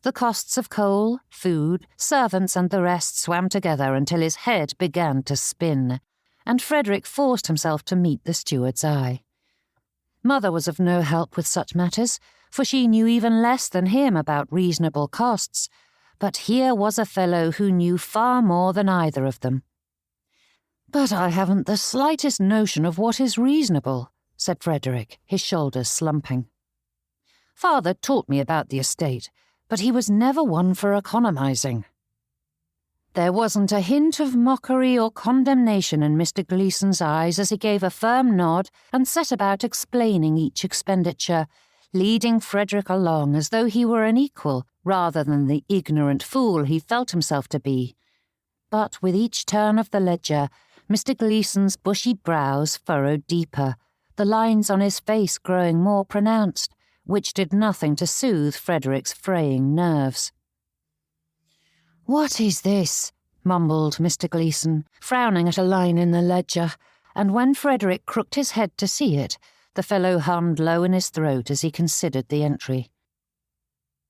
The costs of coal, food, servants and the rest swam together until his head began to spin, and Frederick forced himself to meet the steward's eye. Mother was of no help with such matters, for she knew even less than him about reasonable costs, but here was a fellow who knew far more than either of them. "But I haven't the slightest notion of what is reasonable," said Frederick, his shoulders slumping. "Father taught me about the estate, but he was never one for economizing." There wasn't a hint of mockery or condemnation in Mr. Gleeson's eyes as he gave a firm nod and set about explaining each expenditure, leading Frederick along as though he were an equal rather than the ignorant fool he felt himself to be. But with each turn of the ledger, Mr. Gleeson's bushy brows furrowed deeper, the lines on his face growing more pronounced, which did nothing to soothe Frederick's fraying nerves. "What is this?" mumbled Mr. Gleeson, frowning at a line in the ledger. and when Frederick crooked his head to see it, the fellow hummed low in his throat as he considered the entry.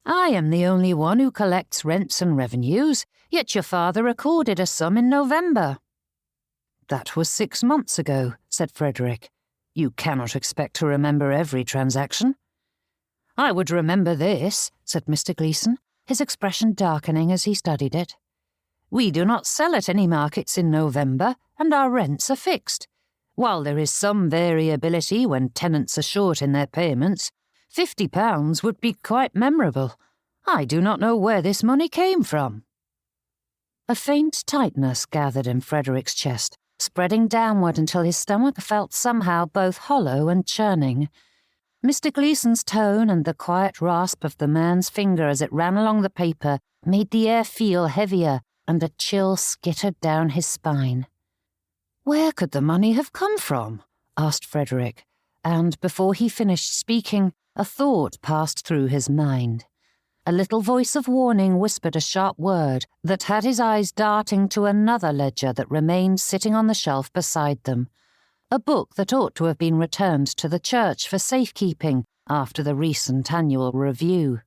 "I am the only one who collects rents and revenues, yet your father recorded a sum in November." "That was 6 months ago," said Frederick. "You cannot expect to remember every transaction." "I would remember this," said Mr. Gleeson, his expression darkening as he studied it. "We do not sell at any markets in November, and our rents are fixed. While there is some variability when tenants are short in their payments, £50 would be quite memorable. I do not know where this money came from." A faint tightness gathered in Frederick's chest, spreading downward until his stomach felt somehow both hollow and churning. Mr. Gleeson's tone and the quiet rasp of the man's finger as it ran along the paper made the air feel heavier, and a chill skittered down his spine. "Where could the money have come from?" asked Frederick, and before he finished speaking, a thought passed through his mind. A little voice of warning whispered a sharp word that had his eyes darting to another ledger that remained sitting on the shelf beside them, a book that ought to have been returned to the church for safekeeping after the recent annual review.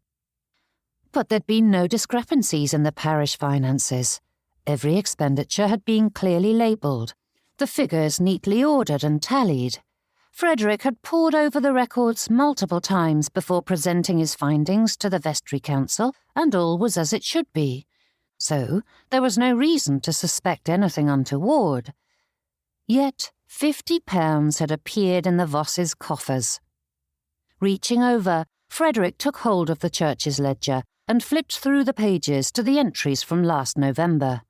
But there'd been no discrepancies in the parish finances. Every expenditure had been clearly labelled, the figures neatly ordered and tallied. Frederick had pored over the records multiple times before presenting his findings to the vestry council, and all was as it should be. So there was no reason to suspect anything untoward. Yet £50 had appeared in the Vosses' coffers. Reaching over, Frederick took hold of the church's ledger and flipped through the pages to the entries from last November.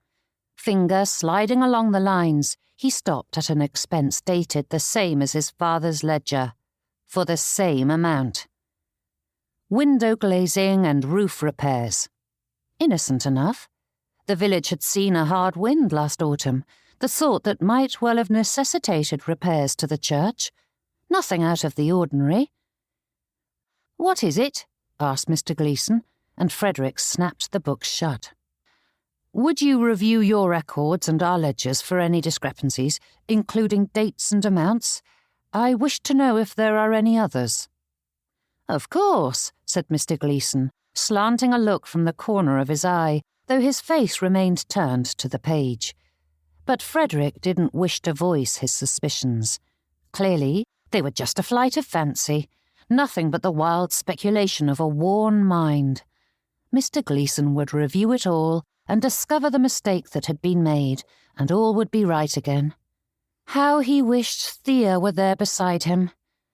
Finger sliding along the lines, he stopped at an expense dated the same as his father's ledger, for the same amount. Window glazing and roof repairs. Innocent enough. The village had seen a hard wind last autumn, the sort that might well have necessitated repairs to the church. Nothing out of the ordinary. "What is it?" asked Mr. Gleeson, and Frederick snapped the book shut. "Would you review your records and our ledgers for any discrepancies, including dates and amounts? I wish to know if there are any others." "Of course," said Mr. Gleeson, slanting a look from the corner of his eye, though his face remained turned to the page. But Frederick didn't wish to voice his suspicions. Clearly, they were just a flight of fancy, nothing but the wild speculation of a worn mind. Mr. Gleeson would review it all and discover the mistake that had been made, and all would be right again. How he wished Thea were there beside him.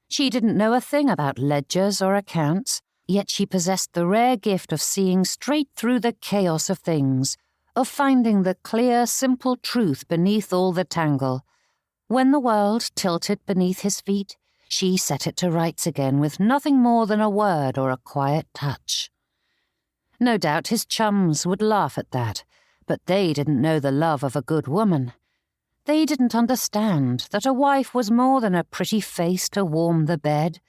She didn't know a thing about ledgers or accounts, yet she possessed the rare gift of seeing straight through the chaos of things, of finding the clear, simple truth beneath all the tangle. When the world tilted beneath his feet, she set it to rights again with nothing more than a word or a quiet touch. No doubt his chums would laugh at that, but they didn't know the love of a good woman. They didn't understand that a wife was more than a pretty face to warm the bed.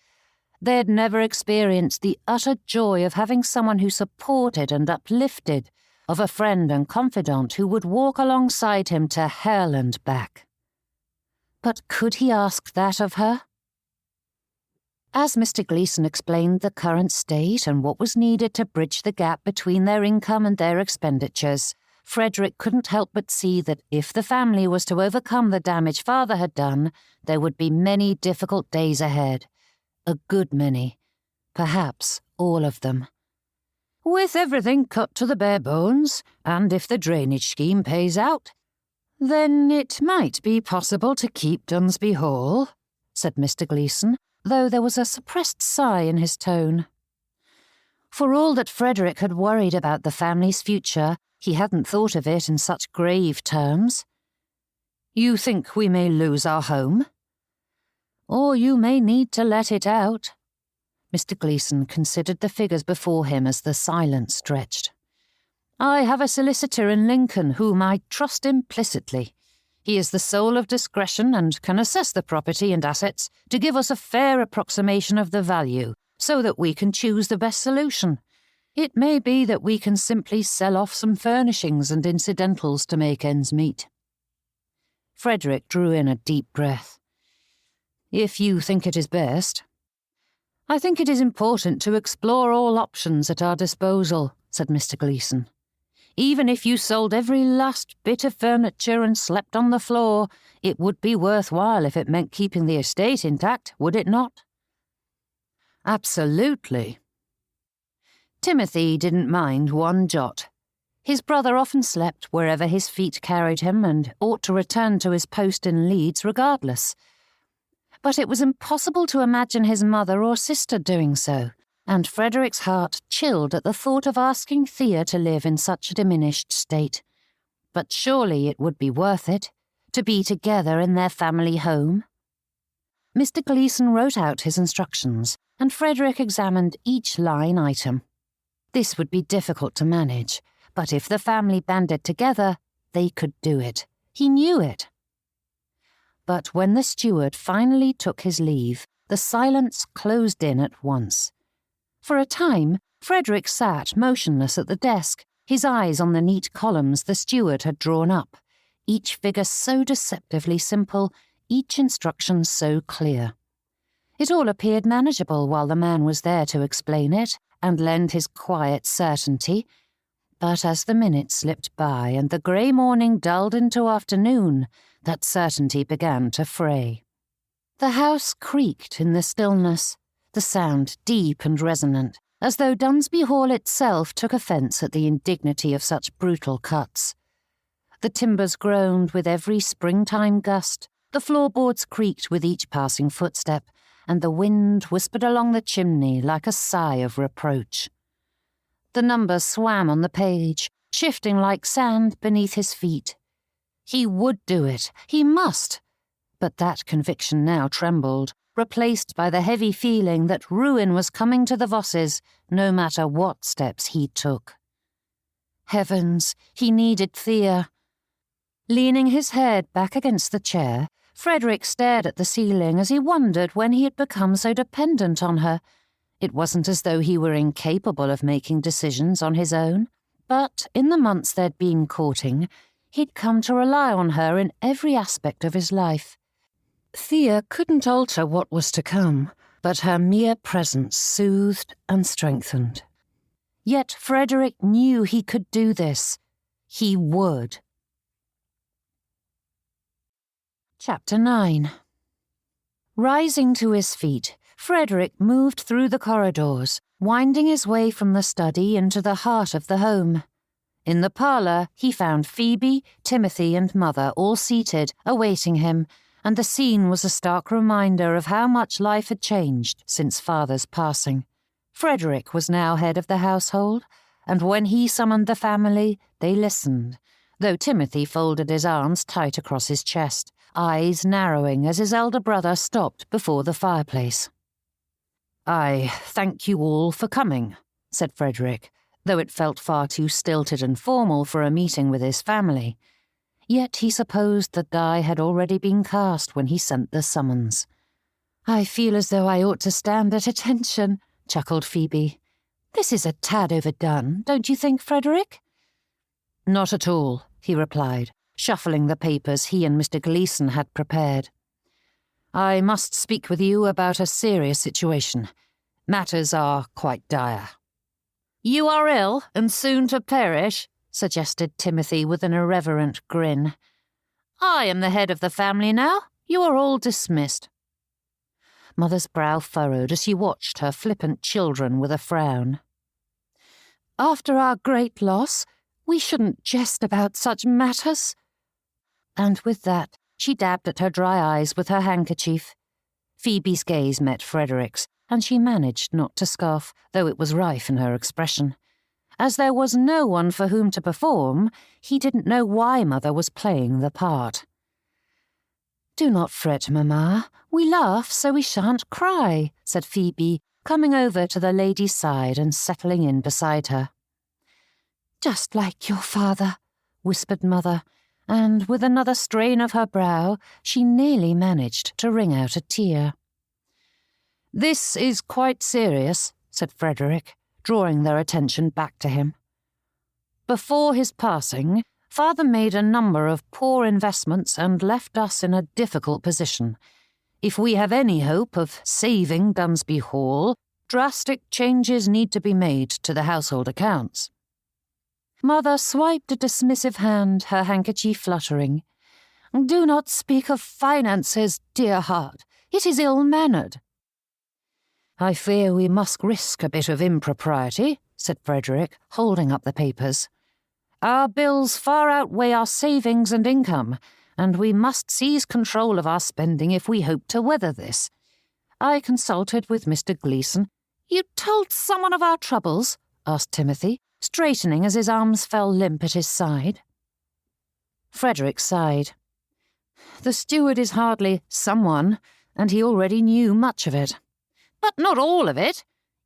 They'd never experienced the utter joy of having someone who supported and uplifted, of a friend and confidant who would walk alongside him to hell and back. But could he ask that of her? As Mr. Gleeson explained the current state and what was needed to bridge the gap between their income and their expenditures, Frederick couldn't help but see that if the family was to overcome the damage father had done, there would be many difficult days ahead. A good many. Perhaps all of them. With everything cut to the bare bones, and if the drainage scheme pays out, then it might be possible to keep Dunsby Hall, said Mr. Gleeson, though there was a suppressed sigh in his tone. For all that Frederick had worried about the family's future, he hadn't thought of it in such grave terms. "You think we may lose our home? Or you may need to let it out." Mr. Gleeson considered the figures before him as the silence stretched. "I have a solicitor in Lincoln whom I trust implicitly. He is the soul of discretion and can assess the property and assets to give us a fair approximation of the value, so that we can choose the best solution. It may be that we can simply sell off some furnishings and incidentals to make ends meet." Frederick drew in a deep breath. "If you think it is best." "I think it is important to explore all options at our disposal," said Mr. Gleeson. "Even if you sold every last bit of furniture and slept on the floor, it would be worthwhile if it meant keeping the estate intact, would it not?" "Absolutely." Timothy didn't mind one jot. His brother often slept wherever his feet carried him and ought to return to his post in Leeds regardless. But it was impossible to imagine his mother or sister doing so, and Frederick's heart chilled at the thought of asking Thea to live in such a diminished state. But surely it would be worth it, to be together in their family home. Mr. Gleeson wrote out his instructions, and Frederick examined each line item. This would be difficult to manage, but if the family banded together, they could do it. He knew it. But when the steward finally took his leave, the silence closed in at once. For a time, Frederick sat motionless at the desk, his eyes on the neat columns the steward had drawn up, each figure so deceptively simple, each instruction so clear. It all appeared manageable while the man was there to explain it and lend his quiet certainty. But as the minutes slipped by and the grey morning dulled into afternoon, that certainty began to fray. The house creaked in the stillness, the sound deep and resonant, as though Dunsby Hall itself took offence at the indignity of such brutal cuts. The timbers groaned with every springtime gust, the floorboards creaked with each passing footstep, and the wind whispered along the chimney like a sigh of reproach. The numbers swam on the page, shifting like sand beneath his feet. He would do it, he must. But that conviction now trembled, replaced by the heavy feeling that ruin was coming to the Vosses, no matter what steps he took. Heavens, he needed Thea. Leaning his head back against the chair, Frederick stared at the ceiling as he wondered when he had become so dependent on her. It wasn't as though he were incapable of making decisions on his own, but in the months they'd been courting, he'd come to rely on her in every aspect of his life. Thea couldn't alter what was to come, but her mere presence soothed and strengthened. Yet Frederick knew he could do this. He would. Chapter 9. Rising to his feet, Frederick moved through the corridors, winding his way from the study into the heart of the home. In the parlour, he found Phoebe, Timothy, and Mother all seated, awaiting him, and the scene was a stark reminder of how much life had changed since Father's passing. Frederick was now head of the household, and when he summoned the family, they listened, though Timothy folded his arms tight across his chest, eyes narrowing as his elder brother stopped before the fireplace. "I thank you all for coming," said Frederick, though it felt far too stilted and formal for a meeting with his family. Yet he supposed the die had already been cast when he sent the summons. "I feel as though I ought to stand at attention," chuckled Phoebe. "This is a tad overdone, don't you think, Frederick?" "Not at all," he replied, shuffling the papers he and Mr. Gleeson had prepared. "I must speak with you about a serious situation. Matters are quite dire." "You are ill and soon to perish," suggested Timothy with an irreverent grin. "I am the head of the family now. You are all dismissed." Mother's brow furrowed as she watched her flippant children with a frown. "After our great loss, we shouldn't jest about such matters." And with that, she dabbed at her dry eyes with her handkerchief. Phoebe's gaze met Frederick's, and she managed not to scoff, though it was rife in her expression. As there was no one for whom to perform, he didn't know why Mother was playing the part. "Do not fret, Mamma. We laugh so we shan't cry," said Phoebe, coming over to the lady's side and settling in beside her. "Just like your father," whispered Mother, and with another strain of her brow, she nearly managed to wring out a tear. "This is quite serious," said Frederick, drawing their attention back to him. "Before his passing, Father made a number of poor investments and left us in a difficult position. If we have any hope of saving Dunsby Hall, drastic changes need to be made to the household accounts." Mother swiped a dismissive hand, her handkerchief fluttering. "Do not speak of finances, dear heart. It is ill-mannered." "I fear we must risk a bit of impropriety," said Frederick, holding up the papers. "Our bills far outweigh our savings and income, and we must seize control of our spending if we hope to weather this. I consulted with Mr. Gleeson." "You told someone of our troubles?" asked Timothy, straightening as his arms fell limp at his side. Frederick sighed. "The steward is hardly someone, and he already knew much of it." "But not all of it.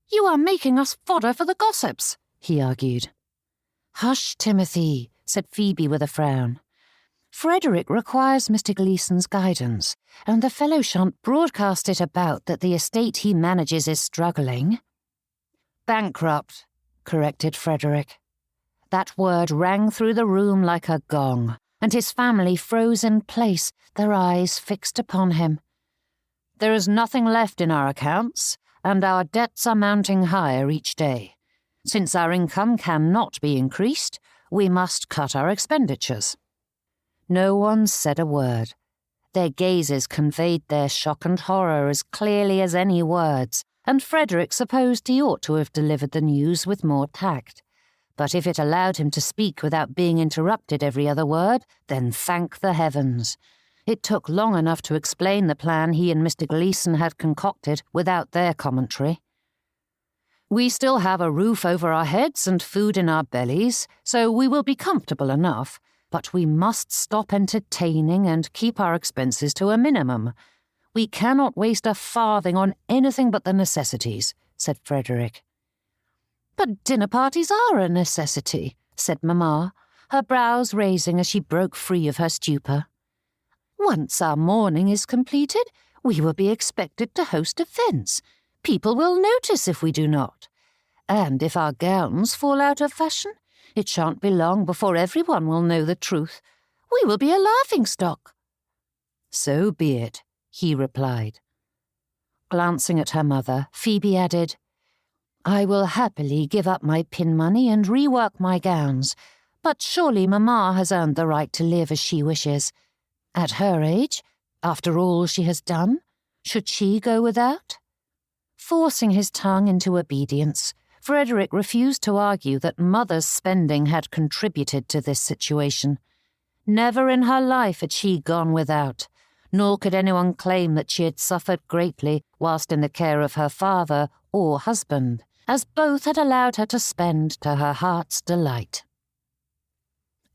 You are making us fodder for the gossips," he argued. "Hush, Timothy," said Phoebe with a frown. "Frederick requires Mr. Gleeson's guidance, and the fellow shan't broadcast it about that the estate he manages is struggling." "Bankrupt," corrected Frederick. That word rang through the room like a gong, and his family froze in place, their eyes fixed upon him. "There is nothing left in our accounts, and our debts are mounting higher each day. Since our income cannot be increased, we must cut our expenditures." No one said a word. Their gazes conveyed their shock and horror as clearly as any words, and Frederick supposed he ought to have delivered the news with more tact. But if it allowed him to speak without being interrupted every other word, then thank the heavens. It took long enough to explain the plan he and Mr. Gleeson had concocted without their commentary. "We still have a roof over our heads and food in our bellies, so we will be comfortable enough, but we must stop entertaining and keep our expenses to a minimum. We cannot waste a farthing on anything but the necessities," said Frederick. "But dinner parties are a necessity," said Mamma, her brows raising as she broke free of her stupor. "Once our mourning is completed, we will be expected to host events. People will notice if we do not. And if our gowns fall out of fashion, it shan't be long before everyone will know the truth. We will be a laughing-stock." "So be it," he replied. Glancing at her mother, Phoebe added, "I will happily give up my pin money and rework my gowns, but surely Mamma has earned the right to live as she wishes. At her age, after all she has done, should she go without?" Forcing his tongue into obedience, Frederick refused to argue that Mother's spending had contributed to this situation. Never in her life had she gone without, nor could anyone claim that she had suffered greatly whilst in the care of her father or husband, as both had allowed her to spend to her heart's delight.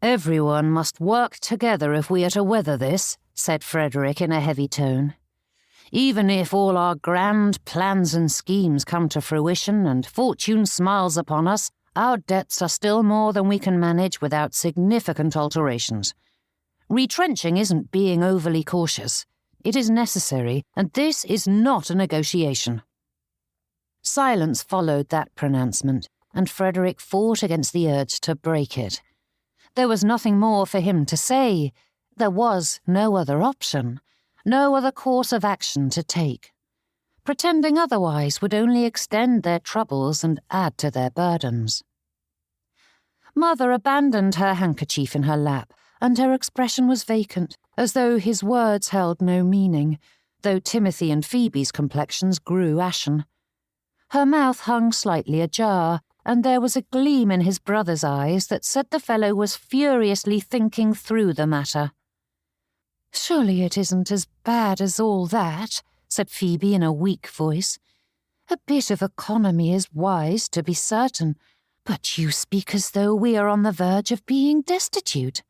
"Everyone must work together if we are to weather this," said Frederick in a heavy tone. "Even if all our grand plans and schemes come to fruition and fortune smiles upon us, our debts are still more than we can manage without significant alterations. Retrenching isn't being overly cautious. It is necessary, and this is not a negotiation." Silence followed that pronouncement, and Frederick fought against the urge to break it. There was nothing more for him to say. There was no other option. No other course of action to take. Pretending otherwise would only extend their troubles and add to their burdens. Mother abandoned her handkerchief in her lap, and her expression was vacant, as though his words held no meaning, though Timothy and Phoebe's complexions grew ashen. Her mouth hung slightly ajar, and there was a gleam in his brother's eyes that said the fellow was furiously thinking through the matter. "Surely it isn't as bad as all that," said Phoebe in a weak voice. "A bit of economy is wise, to be certain, but you speak as though we are on the verge of being destitute."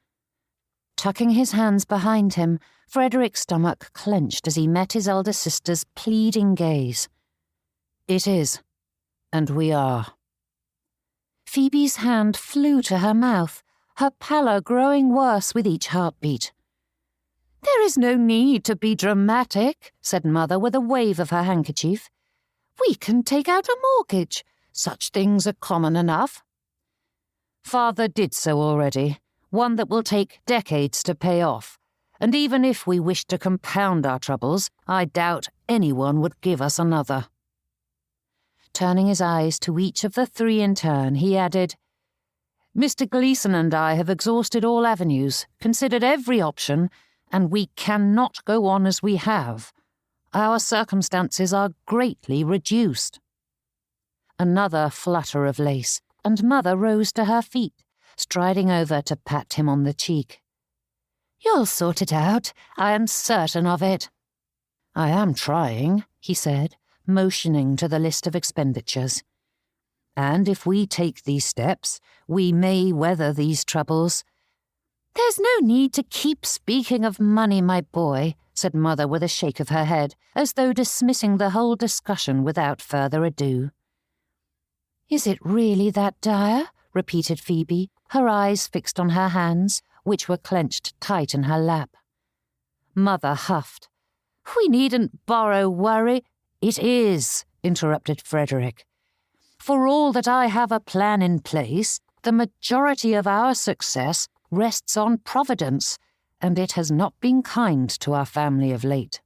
Tucking his hands behind him, Frederick's stomach clenched as he met his elder sister's pleading gaze. "It is, and we are." Phoebe's hand flew to her mouth, her pallor growing worse with each heartbeat. "There is no need to be dramatic," said Mother with a wave of her handkerchief. "We can take out a mortgage. Such things are common enough." "Father did so already. one that will take decades to pay off, and even if we wish to compound our troubles, I doubt anyone would give us another." Turning his eyes to each of the three in turn, he added, "Mr. Gleeson and I have exhausted all avenues, considered every option, and we cannot go on as we have. Our circumstances are greatly reduced." Another flutter of lace, and Mother rose to her feet, striding over to pat him on the cheek. "You'll sort it out. I am certain of it." "I am trying," he said, motioning to the list of expenditures. "And if we take these steps, we may weather these troubles." "There's no need to keep speaking of money, my boy," said Mother with a shake of her head, as though dismissing the whole discussion without further ado. "Is it really that dire?" repeated Phoebe, her eyes fixed on her hands, which were clenched tight in her lap. Mother huffed. "We needn't borrow worry." "It is," interrupted Frederick. "For all that I have a plan in place, the majority of our success rests on Providence, and it has not been kind to our family of late."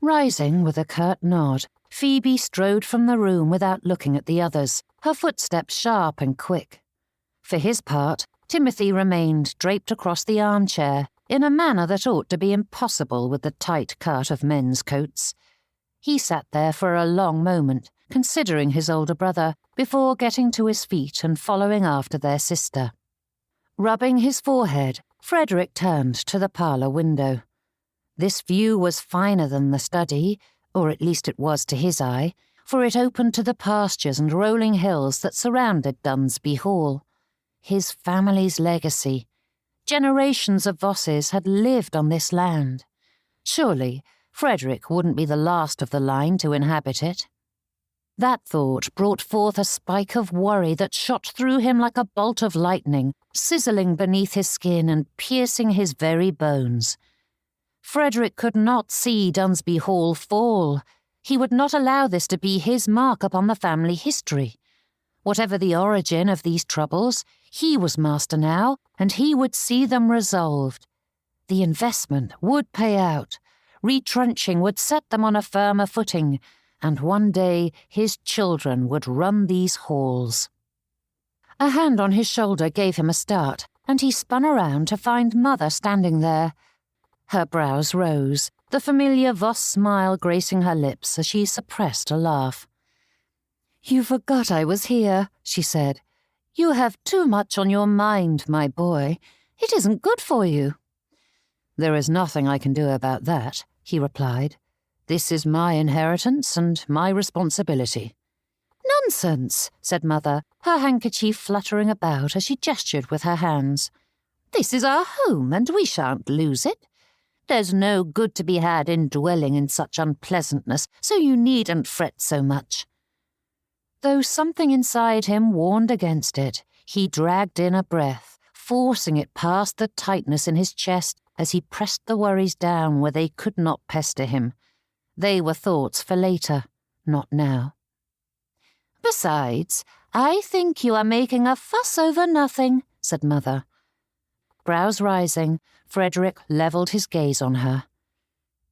Rising with a curt nod, Phoebe strode from the room without looking at the others, her footsteps sharp and quick. For his part, Timothy remained draped across the armchair in a manner that ought to be impossible with the tight cut of men's coats. He sat there for a long moment, considering his older brother, before getting to his feet and following after their sister. Rubbing his forehead, Frederick turned to the parlour window. This view was finer than the study, or at least it was to his eye, for it opened to the pastures and rolling hills that surrounded Dunsby Hall. His family's legacy. Generations of Vosses had lived on this land. Surely Frederick wouldn't be the last of the line to inhabit it. That thought brought forth a spike of worry that shot through him like a bolt of lightning, sizzling beneath his skin and piercing his very bones. Frederick could not see Dunsby Hall fall. He would not allow this to be his mark upon the family history. Whatever the origin of these troubles, he was master now, and he would see them resolved. The investment would pay out. Retrenching would set them on a firmer footing, and one day his children would run these halls. A hand on his shoulder gave him a start, and he spun around to find Mother standing there. Her brows rose, the familiar Voss smile gracing her lips as she suppressed a laugh. "You forgot I was here," she said. "You have too much on your mind, my boy. It isn't good for you." "There is nothing I can do about that," he replied. "This is my inheritance and my responsibility." "Nonsense," said Mother, her handkerchief fluttering about as she gestured with her hands. "This is our home, and we shan't lose it. There's no good to be had in dwelling in such unpleasantness, so you needn't fret so much." Though something inside him warned against it, he dragged in a breath, forcing it past the tightness in his chest as he pressed the worries down where they could not pester him. They were thoughts for later, not now. "Besides, I think you are making a fuss over nothing," said Mother. Brows rising, Frederick levelled his gaze on her.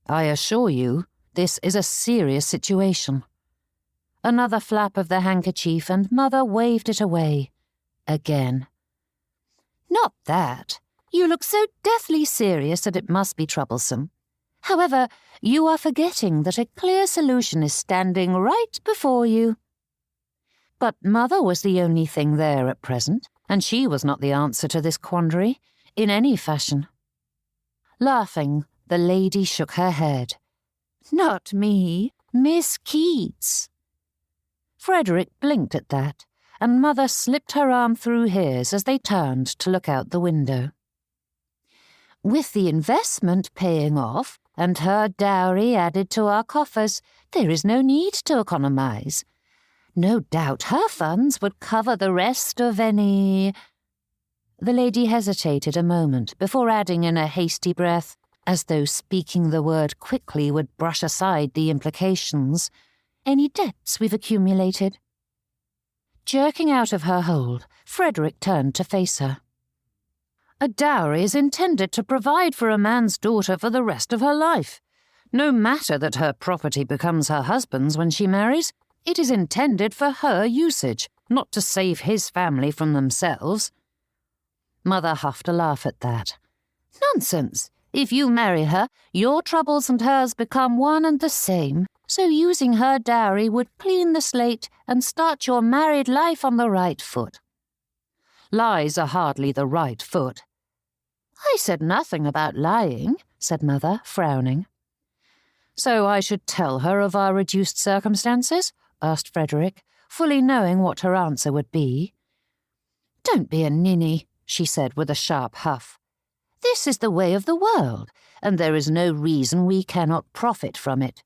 "I assure you, this is a serious situation." Another flap of the handkerchief, and Mother waved it away. Again. "Not that. You look so deathly serious that it must be troublesome. However, you are forgetting that a clear solution is standing right before you." But Mother was the only thing there at present, and she was not the answer to this quandary, in any fashion. Laughing, the lady shook her head. "Not me, Miss Keats." Frederick blinked at that, and Mother slipped her arm through his as they turned to look out the window. "With the investment paying off, and her dowry added to our coffers, there is no need to economize. No doubt her funds would cover the rest of any—" The lady hesitated a moment before adding in a hasty breath, as though speaking the word quickly would brush aside the implications, "any debts we've accumulated." Jerking out of her hold, Frederick turned to face her. A dowry is intended to provide for a man's daughter for the rest of her life. No matter that her property becomes her husband's when she marries, it is intended for her usage, not to save his family from themselves." Mother huffed a laugh at that. "Nonsense! If you marry her, your troubles and hers become one and the same, so using her dowry would clean the slate and start your married life on the right foot." "Lies are hardly the right foot." "I said nothing about lying," said Mother, frowning. "So I should tell her of our reduced circumstances?" asked Frederick, fully knowing what her answer would be. "Don't be a ninny," she said with a sharp huff. "This is the way of the world, and there is no reason we cannot profit from it.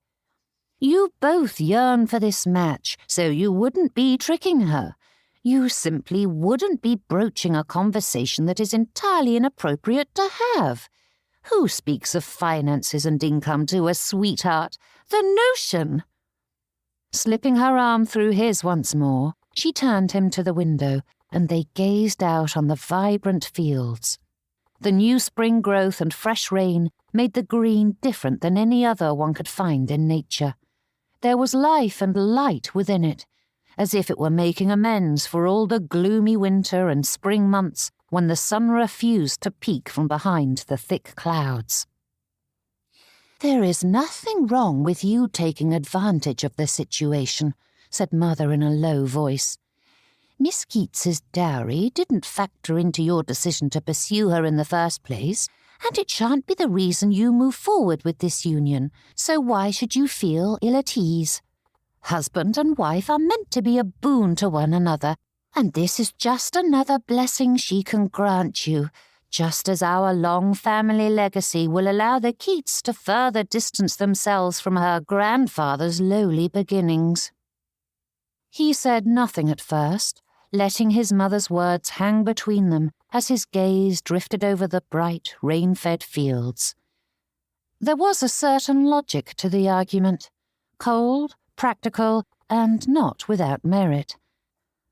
You both yearn for this match, so you wouldn't be tricking her. You simply wouldn't be broaching a conversation that is entirely inappropriate to have. Who speaks of finances and income to a sweetheart? The notion!" Slipping her arm through his once more, she turned him to the window, and they gazed out on the vibrant fields. The new spring growth and fresh rain made the green different than any other one could find in nature. There was life and light within it, as if it were making amends for all the gloomy winter and spring months when the sun refused to peek from behind the thick clouds. "There is nothing wrong with you taking advantage of the situation," said Mother in a low voice. "Miss Keats's dowry didn't factor into your decision to pursue her in the first place, and it shan't be the reason you move forward with this union, so why should you feel ill at ease? Husband and wife are meant to be a boon to one another, and this is just another blessing she can grant you, just as our long family legacy will allow the Keats to further distance themselves from her grandfather's lowly beginnings." He said nothing at first, letting his mother's words hang between them as his gaze drifted over the bright, rain-fed fields. There was a certain logic to the argument, cold, practical, and not without merit.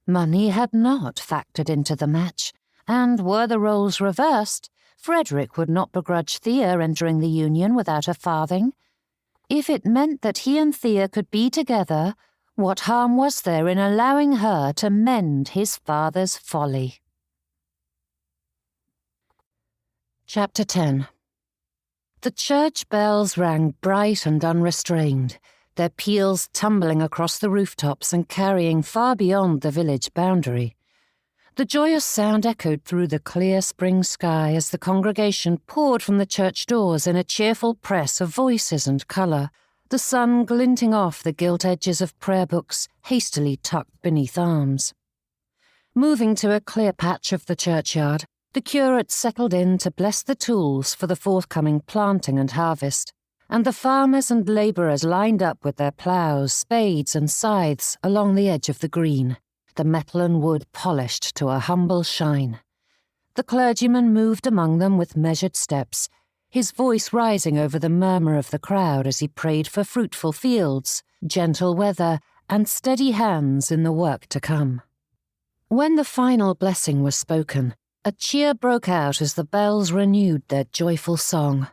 Money had not factored into the match, and were the roles reversed, Frederick would not begrudge Thea entering the union without a farthing. If it meant that he and Thea could be together, what harm was there in allowing her to mend his father's folly? Chapter 10. The church bells rang bright and unrestrained, their peals tumbling across the rooftops and carrying far beyond the village boundary. The joyous sound echoed through the clear spring sky as the congregation poured from the church doors in a cheerful press of voices and colour, the sun glinting off the gilt edges of prayer books hastily tucked beneath arms. Moving to a clear patch of the churchyard, the curate settled in to bless the tools for the forthcoming planting and harvest, and the farmers and labourers lined up with their ploughs, spades and scythes along the edge of the green, the metal and wood polished to a humble shine. The clergyman moved among them with measured steps, his voice rising over the murmur of the crowd as he prayed for fruitful fields, gentle weather, and steady hands in the work to come. When the final blessing was spoken, a cheer broke out as the bells renewed their joyful song.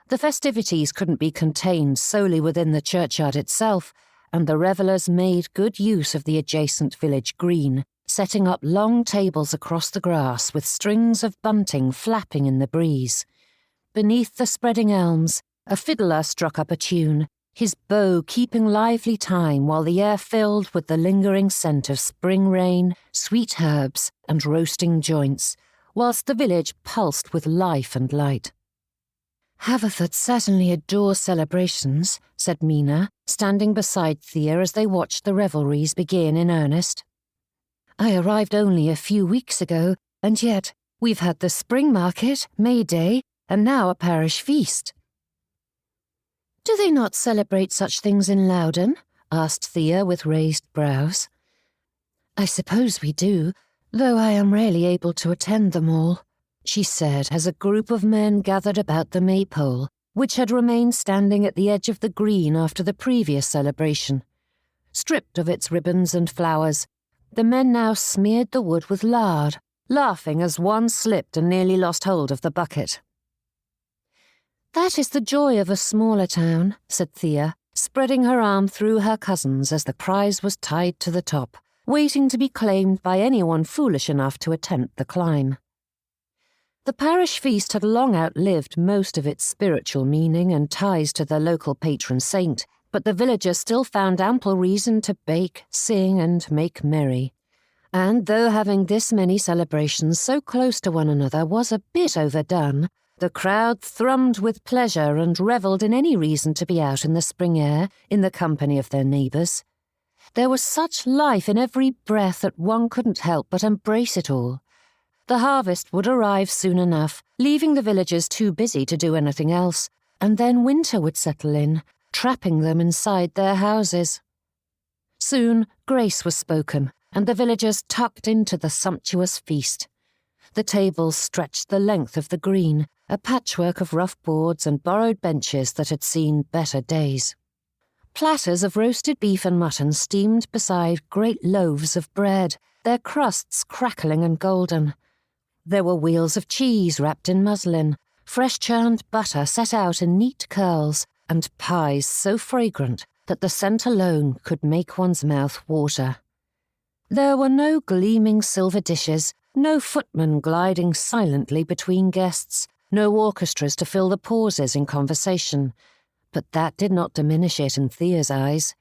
The festivities couldn't be contained solely within the churchyard itself, and the revellers made good use of the adjacent village green, setting up long tables across the grass with strings of bunting flapping in the breeze. Beneath the spreading elms, a fiddler struck up a tune, his bow keeping lively time while the air filled with the lingering scent of spring rain, sweet herbs, and roasting joints, whilst the village pulsed with life and light. "Haverford certainly adores celebrations," said Mina, standing beside Thea as they watched the revelries begin in earnest. "I arrived only a few weeks ago, and yet we've had the spring market, May Day, and now a parish feast." "Do they not celebrate such things in Loudon?" asked Thea with raised brows. "I suppose we do, though I am rarely able to attend them all," she said as a group of men gathered about the maypole, which had remained standing at the edge of the green after the previous celebration. Stripped of its ribbons and flowers, the men now smeared the wood with lard, laughing as one slipped and nearly lost hold of the bucket. "That is the joy of a smaller town," said Thea, spreading her arm through her cousins as the prize was tied to the top, waiting to be claimed by anyone foolish enough to attempt the climb. The parish feast had long outlived most of its spiritual meaning and ties to the local patron saint, but the villagers still found ample reason to bake, sing, and make merry. And though having this many celebrations so close to one another was a bit overdone, the crowd thrummed with pleasure and revelled in any reason to be out in the spring air, in the company of their neighbours. There was such life in every breath that one couldn't help but embrace it all. The harvest would arrive soon enough, leaving the villagers too busy to do anything else, and then winter would settle in, trapping them inside their houses. Soon grace was spoken, and the villagers tucked into the sumptuous feast. The tables stretched the length of the green, a patchwork of rough boards and borrowed benches that had seen better days. Platters of roasted beef and mutton steamed beside great loaves of bread, their crusts crackling and golden. There were wheels of cheese wrapped in muslin, fresh churned butter set out in neat curls, and pies so fragrant that the scent alone could make one's mouth water. There were no gleaming silver dishes, no footmen gliding silently between guests, no orchestras to fill the pauses in conversation. But that did not diminish it in Thea's eyes.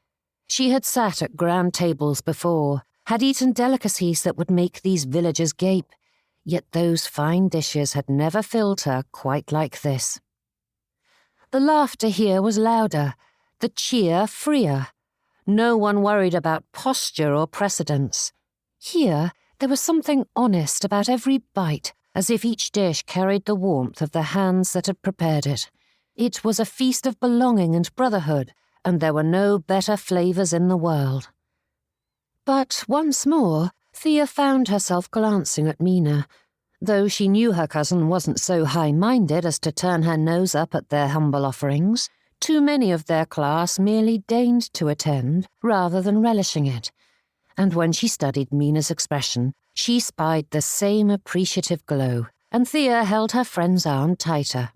She had sat at grand tables before, had eaten delicacies that would make these villagers gape, yet those fine dishes had never filled her quite like this. The laughter here was louder, the cheer freer. No one worried about posture or precedence. Here, there was something honest about every bite, as if each dish carried the warmth of the hands that had prepared it. It was a feast of belonging and brotherhood, and there were no better flavours in the world. But once more, Thea found herself glancing at Mina. Though she knew her cousin wasn't so high-minded as to turn her nose up at their humble offerings, too many of their class merely deigned to attend rather than relishing it. And when she studied Mina's expression, she spied the same appreciative glow, and Thea held her friend's arm tighter.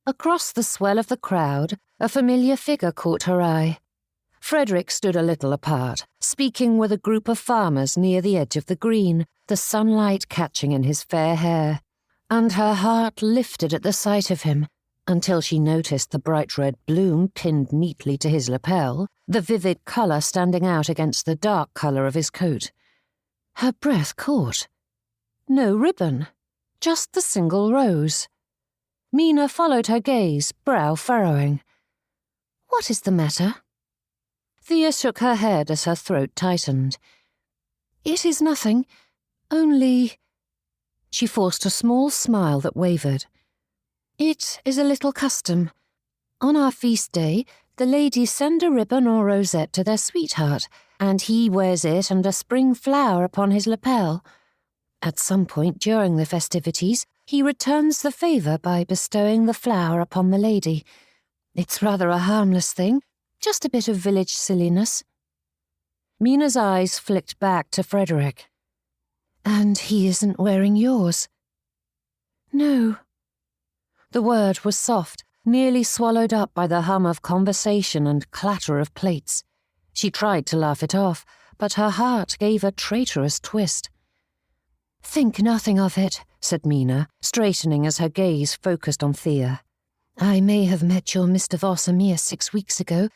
Across the swell of the crowd, a familiar figure caught her eye. Frederick stood a little apart, speaking with a group of farmers near the edge of the green, the sunlight catching in his fair hair, and her heart lifted at the sight of him, until she noticed the bright red bloom pinned neatly to his lapel, the vivid colour standing out against the dark colour of his coat. Her breath caught. No ribbon, just the single rose. Mina followed her gaze, brow furrowing. "What is the matter?" Thea shook her head as her throat tightened. "It is nothing, only—" She forced a small smile that wavered. "It is a little custom. On our feast day, the ladies send a ribbon or rosette to their sweetheart, and he wears it and a spring flower upon his lapel. At some point during the festivities, he returns the favour by bestowing the flower upon the lady. It's rather a harmless thing, just a bit of village silliness." Mina's eyes flicked back to Frederick. "And he isn't wearing yours?" "No." The word was soft, nearly swallowed up by the hum of conversation and clatter of plates. She tried to laugh it off, but her heart gave a traitorous twist. "Think nothing of it," said Mina, straightening as her gaze focused on Thea. "I may have met your Mr. Voss a mere 6 weeks ago,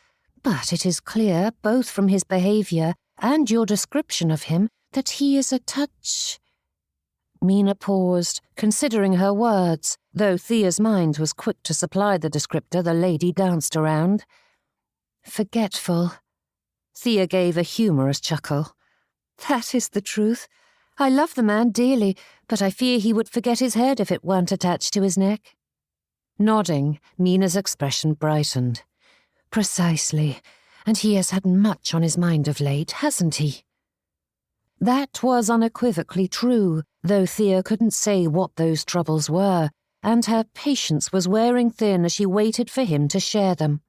but it is clear, both from his behaviour and your description of him, that he is a touch—" Mina paused, considering her words, though Thea's mind was quick to supply the descriptor the lady danced around. "Forgetful." Thea gave a humorous chuckle. "That is the truth. I love the man dearly, but I fear he would forget his head if it weren't attached to his neck." Nodding, Mina's expression brightened. "Precisely, and he has had much on his mind of late, hasn't he?" That was unequivocally true, though Thea couldn't say what those troubles were, and her patience was wearing thin as she waited for him to share them.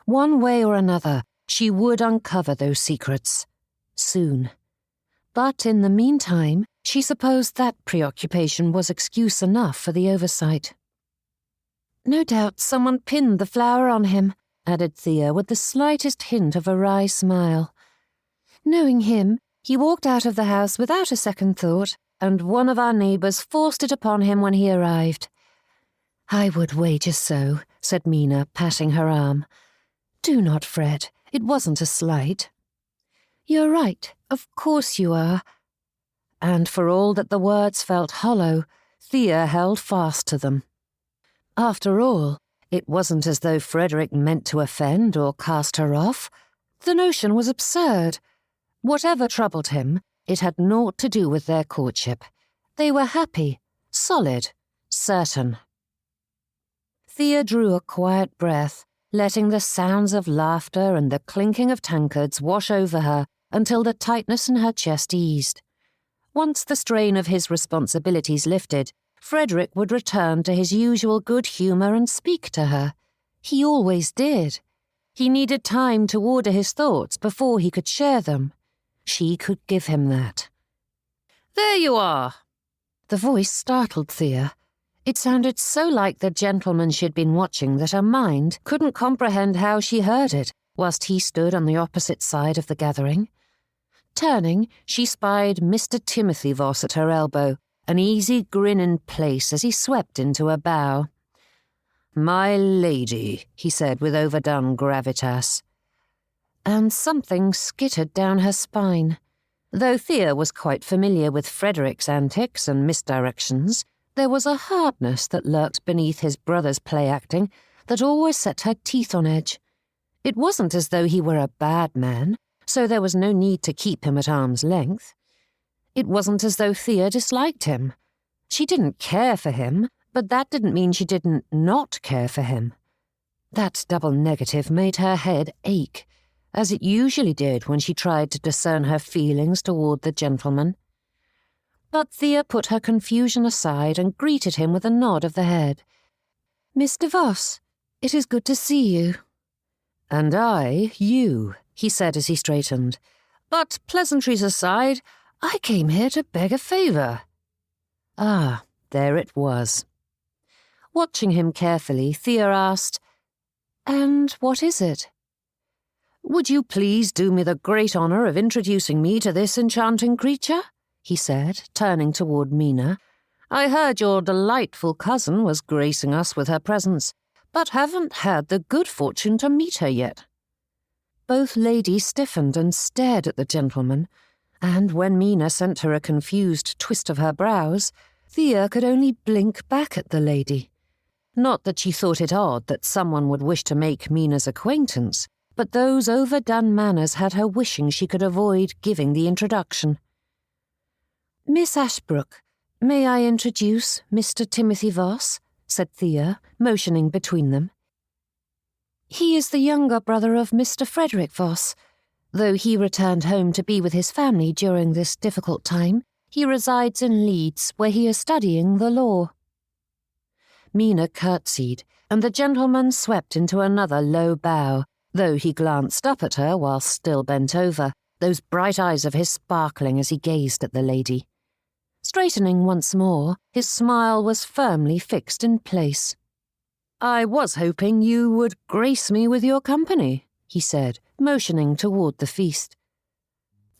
One way or another, she would uncover those secrets. Soon. But in the meantime, She supposed that preoccupation was excuse enough for the oversight. "No doubt someone pinned the flower on him," added Thea with the slightest hint of a wry smile. "Knowing him, he walked out of the house without a second thought, and one of our neighbours forced it upon him when he arrived." "I would wager so," said Mina, patting her arm. "Do not fret. It wasn't a slight." "You're right. Of course you are." And for all that the words felt hollow, Thea held fast to them. After all, it wasn't as though Frederick meant to offend or cast her off. The notion was absurd. Whatever troubled him, it had naught to do with their courtship. They were happy, solid, certain. Thea drew a quiet breath, letting the sounds of laughter and the clinking of tankards wash over her until the tightness in her chest eased. Once the strain of his responsibilities lifted, Frederick would return to his usual good humour and speak to her. He always did. He needed time to order his thoughts before he could share them. She could give him that. "There you are!" The voice startled Thea. It sounded so like the gentleman she'd been watching that her mind couldn't comprehend how she heard it whilst he stood on the opposite side of the gathering. Turning, she spied Mr. Timothy Voss at her elbow, an easy grin in place as he swept into a bow. "My lady," he said with overdone gravitas. And something skittered down her spine. Though Thea was quite familiar with Frederick's antics and misdirections, there was a hardness that lurked beneath his brother's play-acting that always set her teeth on edge. It wasn't as though he were a bad man, so there was no need to keep him at arm's length. It wasn't as though Thea disliked him. She didn't care for him, but that didn't mean she didn't not care for him. That double negative made her head ache, as it usually did when she tried to discern her feelings toward the gentleman. But Thea put her confusion aside and greeted him with a nod of the head. "Mr. Voss, it is good to see you." "And I, you," he said as he straightened. "But pleasantries aside, I came here to beg a favour." Ah, there it was. Watching him carefully, Thea asked, "And what is it?" "Would you please do me the great honour of introducing me to this enchanting creature?" he said, turning toward Mina. "I heard your delightful cousin was gracing us with her presence, but haven't had the good fortune to meet her yet." Both ladies stiffened and stared at the gentleman, and when Mina sent her a confused twist of her brows, Thea could only blink back at the lady. Not that she thought it odd that someone would wish to make Mina's acquaintance, but those overdone manners had her wishing she could avoid giving the introduction. "Miss Ashbrook, may I introduce Mr. Timothy Voss?" said Thea, motioning between them. "He is the younger brother of Mr. Frederick Voss. Though he returned home to be with his family during this difficult time, he resides in Leeds, where he is studying the law." Mina curtsied, and the gentleman swept into another low bow, though he glanced up at her while still bent over, those bright eyes of his sparkling as he gazed at the lady. Straightening once more, his smile was firmly fixed in place. "I was hoping you would grace me with your company," he said, motioning toward the feast.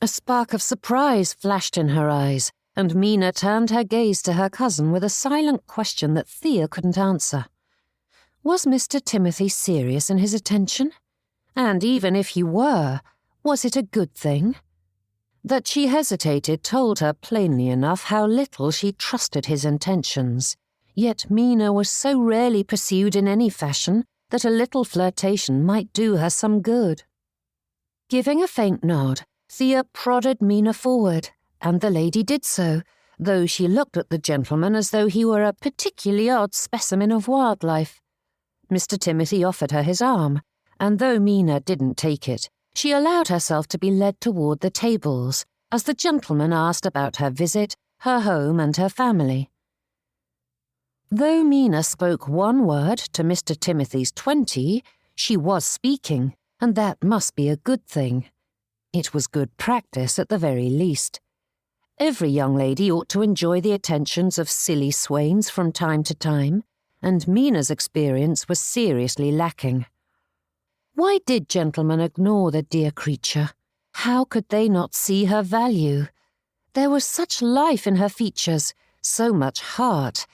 A spark of surprise flashed in her eyes, and Mina turned her gaze to her cousin with a silent question that Thea couldn't answer. Was Mr. Timothy serious in his attention? And even if he were, was it a good thing? That she hesitated told her plainly enough how little she trusted his intentions, yet Mina was so rarely pursued in any fashion that a little flirtation might do her some good. Giving a faint nod, Thea prodded Mina forward, and the lady did so, though she looked at the gentleman as though he were a particularly odd specimen of wildlife. Mr. Timothy offered her his arm, and though Mina didn't take it, she allowed herself to be led toward the tables, as the gentleman asked about her visit, her home, and her family. Though Mina spoke one word to Mr. Timothy's 20, she was speaking, and that must be a good thing. It was good practice at the very least. Every young lady ought to enjoy the attentions of silly swains from time to time, and Mina's experience was seriously lacking. Why did gentlemen ignore the dear creature? How could they not see her value? There was such life in her features, so much heart.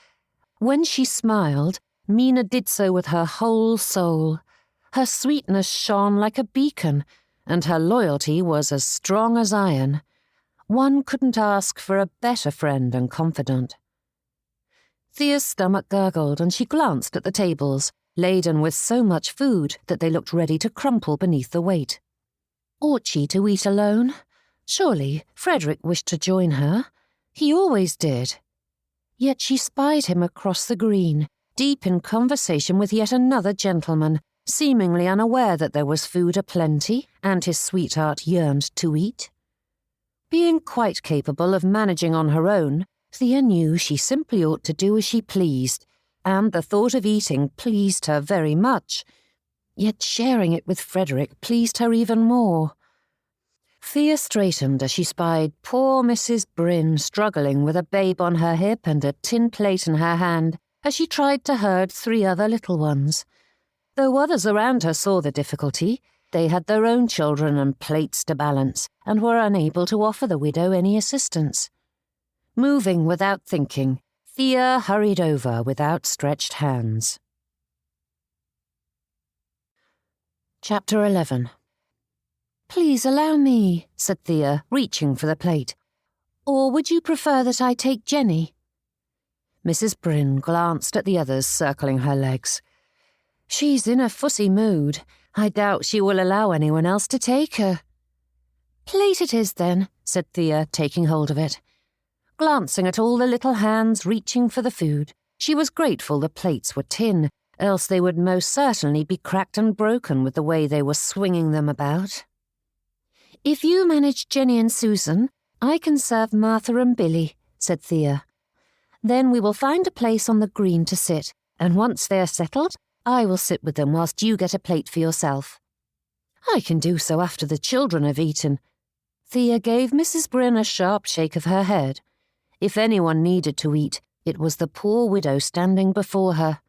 When she smiled, Mina did so with her whole soul. Her sweetness shone like a beacon, and her loyalty was as strong as iron. One couldn't ask for a better friend and confidant. Thea's stomach gurgled, and she glanced at the tables, laden with so much food that they looked ready to crumple beneath the weight. Ought she to eat alone? Surely Frederick wished to join her. He always did. Yet she spied him across the green, deep in conversation with yet another gentleman, seemingly unaware that there was food aplenty and his sweetheart yearned to eat. Being quite capable of managing on her own, Thea knew she simply ought to do as she pleased, and the thought of eating pleased her very much. Yet sharing it with Frederick pleased her even more. Thea straightened as she spied poor Mrs. Bryn struggling with a babe on her hip and a tin plate in her hand as she tried to herd 3 other little ones. Though others around her saw the difficulty, they had their own children and plates to balance and were unable to offer the widow any assistance. Moving without thinking, Thea hurried over with outstretched hands. Chapter 11. "Please allow me," said Thea, reaching for the plate. "Or would you prefer that I take Jenny?" Mrs. Bryn glanced at the others circling her legs. "She's in a fussy mood. I doubt she will allow anyone else to take her." "Plate it is, then," said Thea, taking hold of it. Glancing at all the little hands reaching for the food, she was grateful the plates were tin, else they would most certainly be cracked and broken with the way they were swinging them about. "If you manage Jenny and Susan, I can serve Martha and Billy," said Thea. "Then we will find a place on the green to sit, and once they are settled, I will sit with them whilst you get a plate for yourself." "I can do so after the children have eaten." Thea gave Mrs. Bryn a sharp shake of her head. If anyone needed to eat, it was the poor widow standing before her.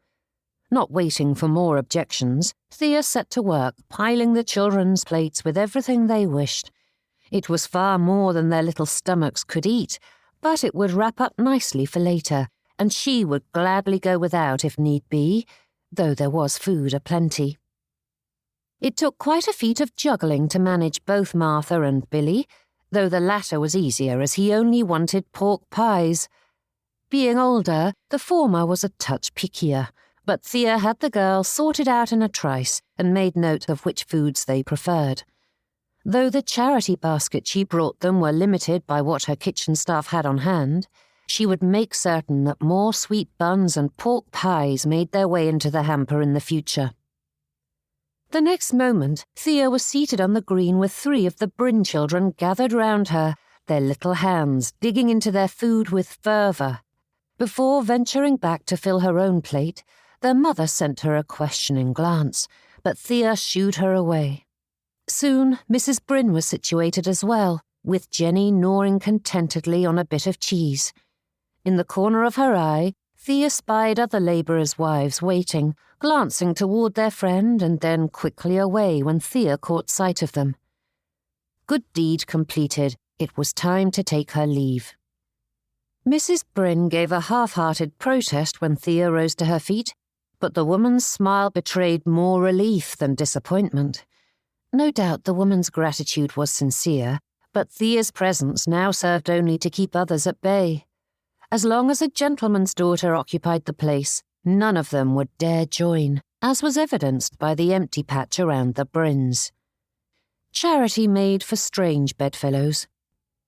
Not waiting for more objections, Thea set to work piling the children's plates with everything they wished. It was far more than their little stomachs could eat, but it would wrap up nicely for later, and she would gladly go without if need be, though there was food aplenty. It took quite a feat of juggling to manage both Martha and Billy, though the latter was easier as he only wanted pork pies. Being older, the former was a touch pickier, but Thea had the girls sorted out in a trice and made note of which foods they preferred. Though the charity basket she brought them were limited by what her kitchen staff had on hand, she would make certain that more sweet buns and pork pies made their way into the hamper in the future. The next moment, Thea was seated on the green with 3 of the Bryn children gathered round her, their little hands digging into their food with fervour. Before venturing back to fill her own plate, their mother sent her a questioning glance, but Thea shooed her away. Soon, Mrs. Bryn was situated as well, with Jenny gnawing contentedly on a bit of cheese. In the corner of her eye, Thea spied other labourers' wives waiting, glancing toward their friend and then quickly away when Thea caught sight of them. Good deed completed, it was time to take her leave. Mrs. Bryn gave a half-hearted protest when Thea rose to her feet, but the woman's smile betrayed more relief than disappointment. No doubt the woman's gratitude was sincere, but Thea's presence now served only to keep others at bay. As long as a gentleman's daughter occupied the place, none of them would dare join, as was evidenced by the empty patch around the Bryns. Charity made for strange bedfellows.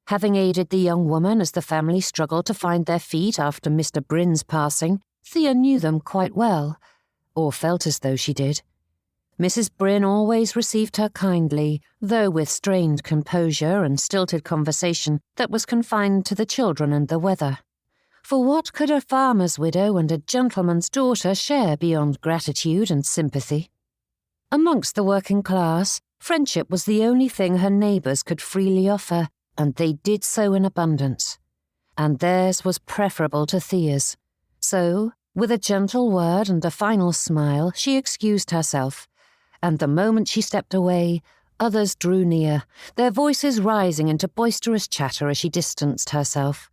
Having aided the young woman as the family struggled to find their feet after Mr. Bryn's passing, Thea knew them quite well, or felt as though she did. Mrs. Bryn always received her kindly, though with strained composure and stilted conversation that was confined to the children and the weather. For what could a farmer's widow and a gentleman's daughter share beyond gratitude and sympathy? Amongst the working class, friendship was the only thing her neighbours could freely offer, and they did so in abundance. and theirs was preferable to Thea's. So, with a gentle word and a final smile, she excused herself, and the moment she stepped away, others drew near, their voices rising into boisterous chatter as she distanced herself.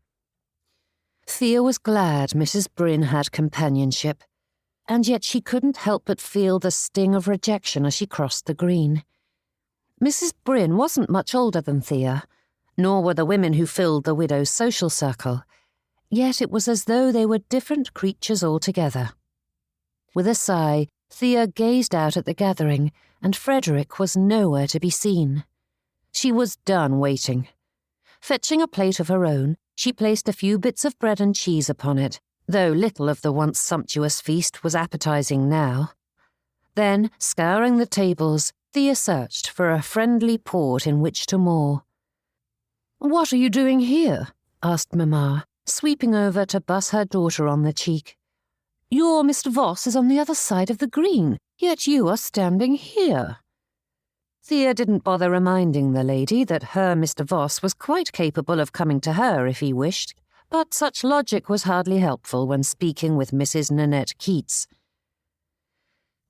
Thea was glad Mrs. Bryn had companionship, and yet she couldn't help but feel the sting of rejection as she crossed the green. Mrs. Bryn wasn't much older than Thea, nor were the women who filled the widow's social circle, yet it was as though they were different creatures altogether. With a sigh, Thea gazed out at the gathering, and Frederick was nowhere to be seen. She was done waiting. Fetching a plate of her own, she placed a few bits of bread and cheese upon it, though little of the once sumptuous feast was appetizing now. Then, scouring the tables, Thea searched for a friendly port in which to moor. "What are you doing here?" asked Mamma, sweeping over to buss her daughter on the cheek. "Your Mr. Voss is on the other side of the green, yet you are standing here." Thea didn't bother reminding the lady that her Mr. Voss was quite capable of coming to her if he wished, but such logic was hardly helpful when speaking with Mrs. Nanette Keats.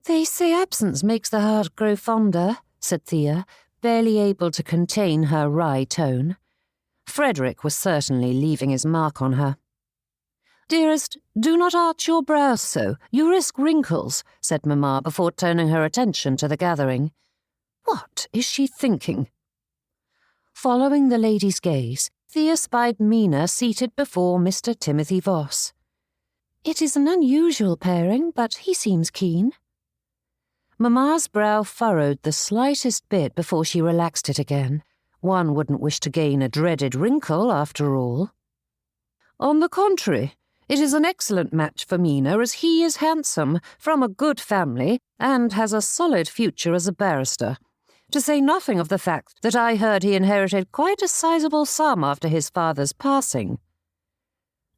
"They say absence makes the heart grow fonder," said Thea, barely able to contain her wry tone. Frederick was certainly leaving his mark on her. "Dearest, do not arch your brows so. You risk wrinkles," said Mamma before turning her attention to the gathering. "What is she thinking?" Following the lady's gaze, Thea spied Mina seated before Mr. Timothy Voss. "It is an unusual pairing, but he seems keen." Mamma's brow furrowed the slightest bit before she relaxed it again. One wouldn't wish to gain a dreaded wrinkle, after all. "On the contrary, it is an excellent match for Mina, as he is handsome, from a good family, and has a solid future as a barrister. To say nothing of the fact that I heard he inherited quite a sizable sum after his father's passing."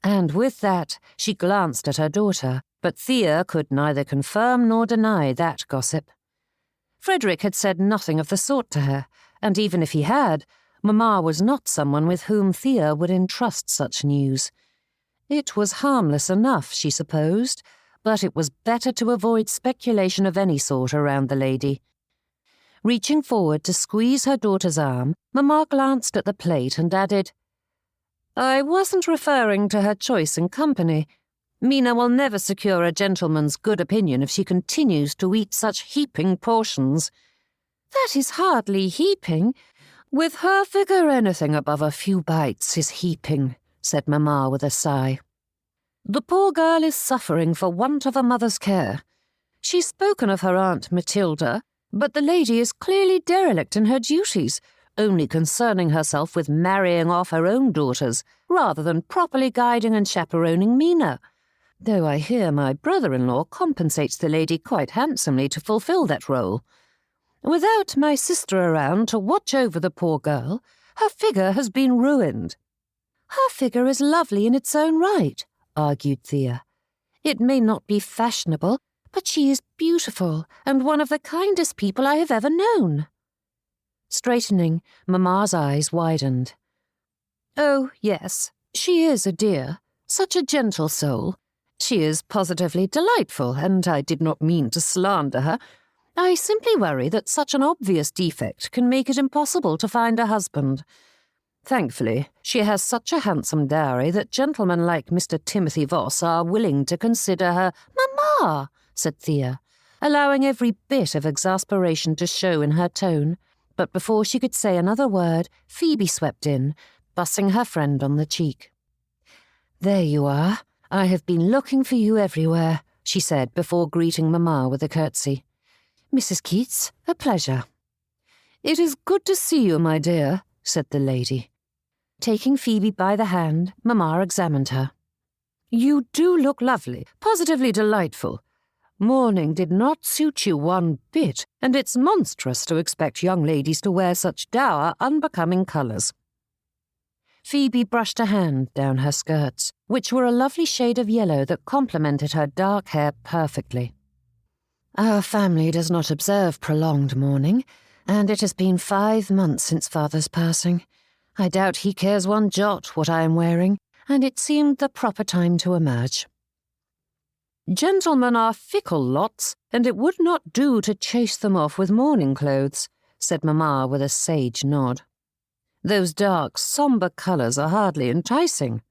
And with that, she glanced at her daughter, but Thea could neither confirm nor deny that gossip. Frederick had said nothing of the sort to her, and even if he had, Mamma was not someone with whom Thea would entrust such news. It was harmless enough, she supposed, but it was better to avoid speculation of any sort around the lady. Reaching forward to squeeze her daughter's arm, Mamma glanced at the plate and added, "I wasn't referring to her choice in company. Mina will never secure a gentleman's good opinion if she continues to eat such heaping portions." "That is hardly heaping. With her figure, anything above a few bites is heaping," said Mamma with a sigh. "The poor girl is suffering for want of a mother's care. She's spoken of her Aunt Matilda, but the lady is clearly derelict in her duties, only concerning herself with marrying off her own daughters, rather than properly guiding and chaperoning Mina, though I hear my brother-in-law compensates the lady quite handsomely to fulfill that role. Without my sister around to watch over the poor girl, her figure has been ruined." "Her figure is lovely in its own right," argued Thea. "It may not be fashionable, but she is beautiful and one of the kindest people I have ever known." Straightening, Mamma's eyes widened. "Oh, yes, she is a dear, such a gentle soul. She is positively delightful, and I did not mean to slander her. I simply worry that such an obvious defect can make it impossible to find a husband. Thankfully, she has such a handsome dowry that gentlemen like Mr. Timothy Voss are willing to consider her—" "Mamma!" said Thea, allowing every bit of exasperation to show in her tone, but before she could say another word, Phoebe swept in, bussing her friend on the cheek. "There you are. I have been looking for you everywhere," she said before greeting Mamma with a curtsy. "Mrs. Keats, a pleasure." "It is good to see you, my dear," said the lady. Taking Phoebe by the hand, Mamma examined her. "You do look lovely, positively delightful. Mourning did not suit you one bit, and it's monstrous to expect young ladies to wear such dour, unbecoming colours." Phoebe brushed a hand down her skirts, which were a lovely shade of yellow that complemented her dark hair perfectly. "Our family does not observe prolonged mourning, and it has been 5 months since Father's passing. I doubt he cares one jot what I am wearing, and it seemed the proper time to emerge. "Gentlemen are fickle lots, and it would not do to chase them off with mourning clothes," said Mamma with a sage nod. "Those dark, sombre colours are hardly enticing."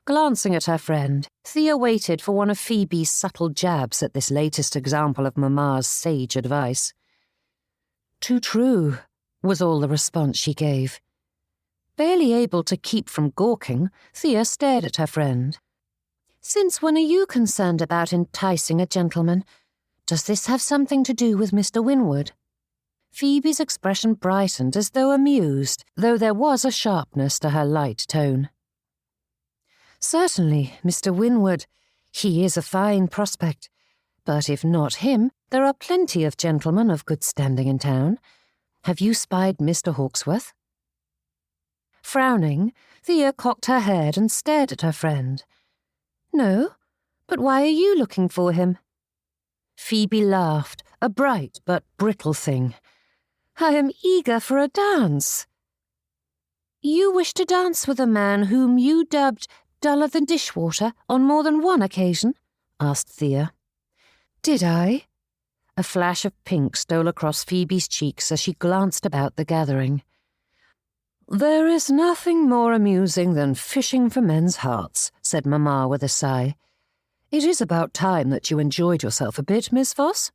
Glancing at her friend, Thea waited for one of Phoebe's subtle jabs at this latest example of Mamma's sage advice. "Too true," was all the response she gave. Barely able to keep from gawking, Thea stared at her friend. "Since when are you concerned about enticing a gentleman? Does this have something to do with Mr. Winwood?" Phoebe's expression brightened as though amused, though there was a sharpness to her light tone. "Certainly, Mr. Winwood. He is a fine prospect. But if not him, there are plenty of gentlemen of good standing in town. Have you spied Mr. Hawkesworth?" Frowning, Thea cocked her head and stared at her friend. "No, but why are you looking for him?" Phoebe laughed, a bright but brittle thing. "I am eager for a dance." "You wish to dance with a man whom you dubbed duller than dishwater on more than one occasion?" asked Thea. "Did I?" A flash of pink stole across Phoebe's cheeks as she glanced about the gathering. "There is nothing more amusing than fishing for men's hearts," said Mamma with a sigh. "It is about time that you enjoyed yourself a bit, Miss Voss."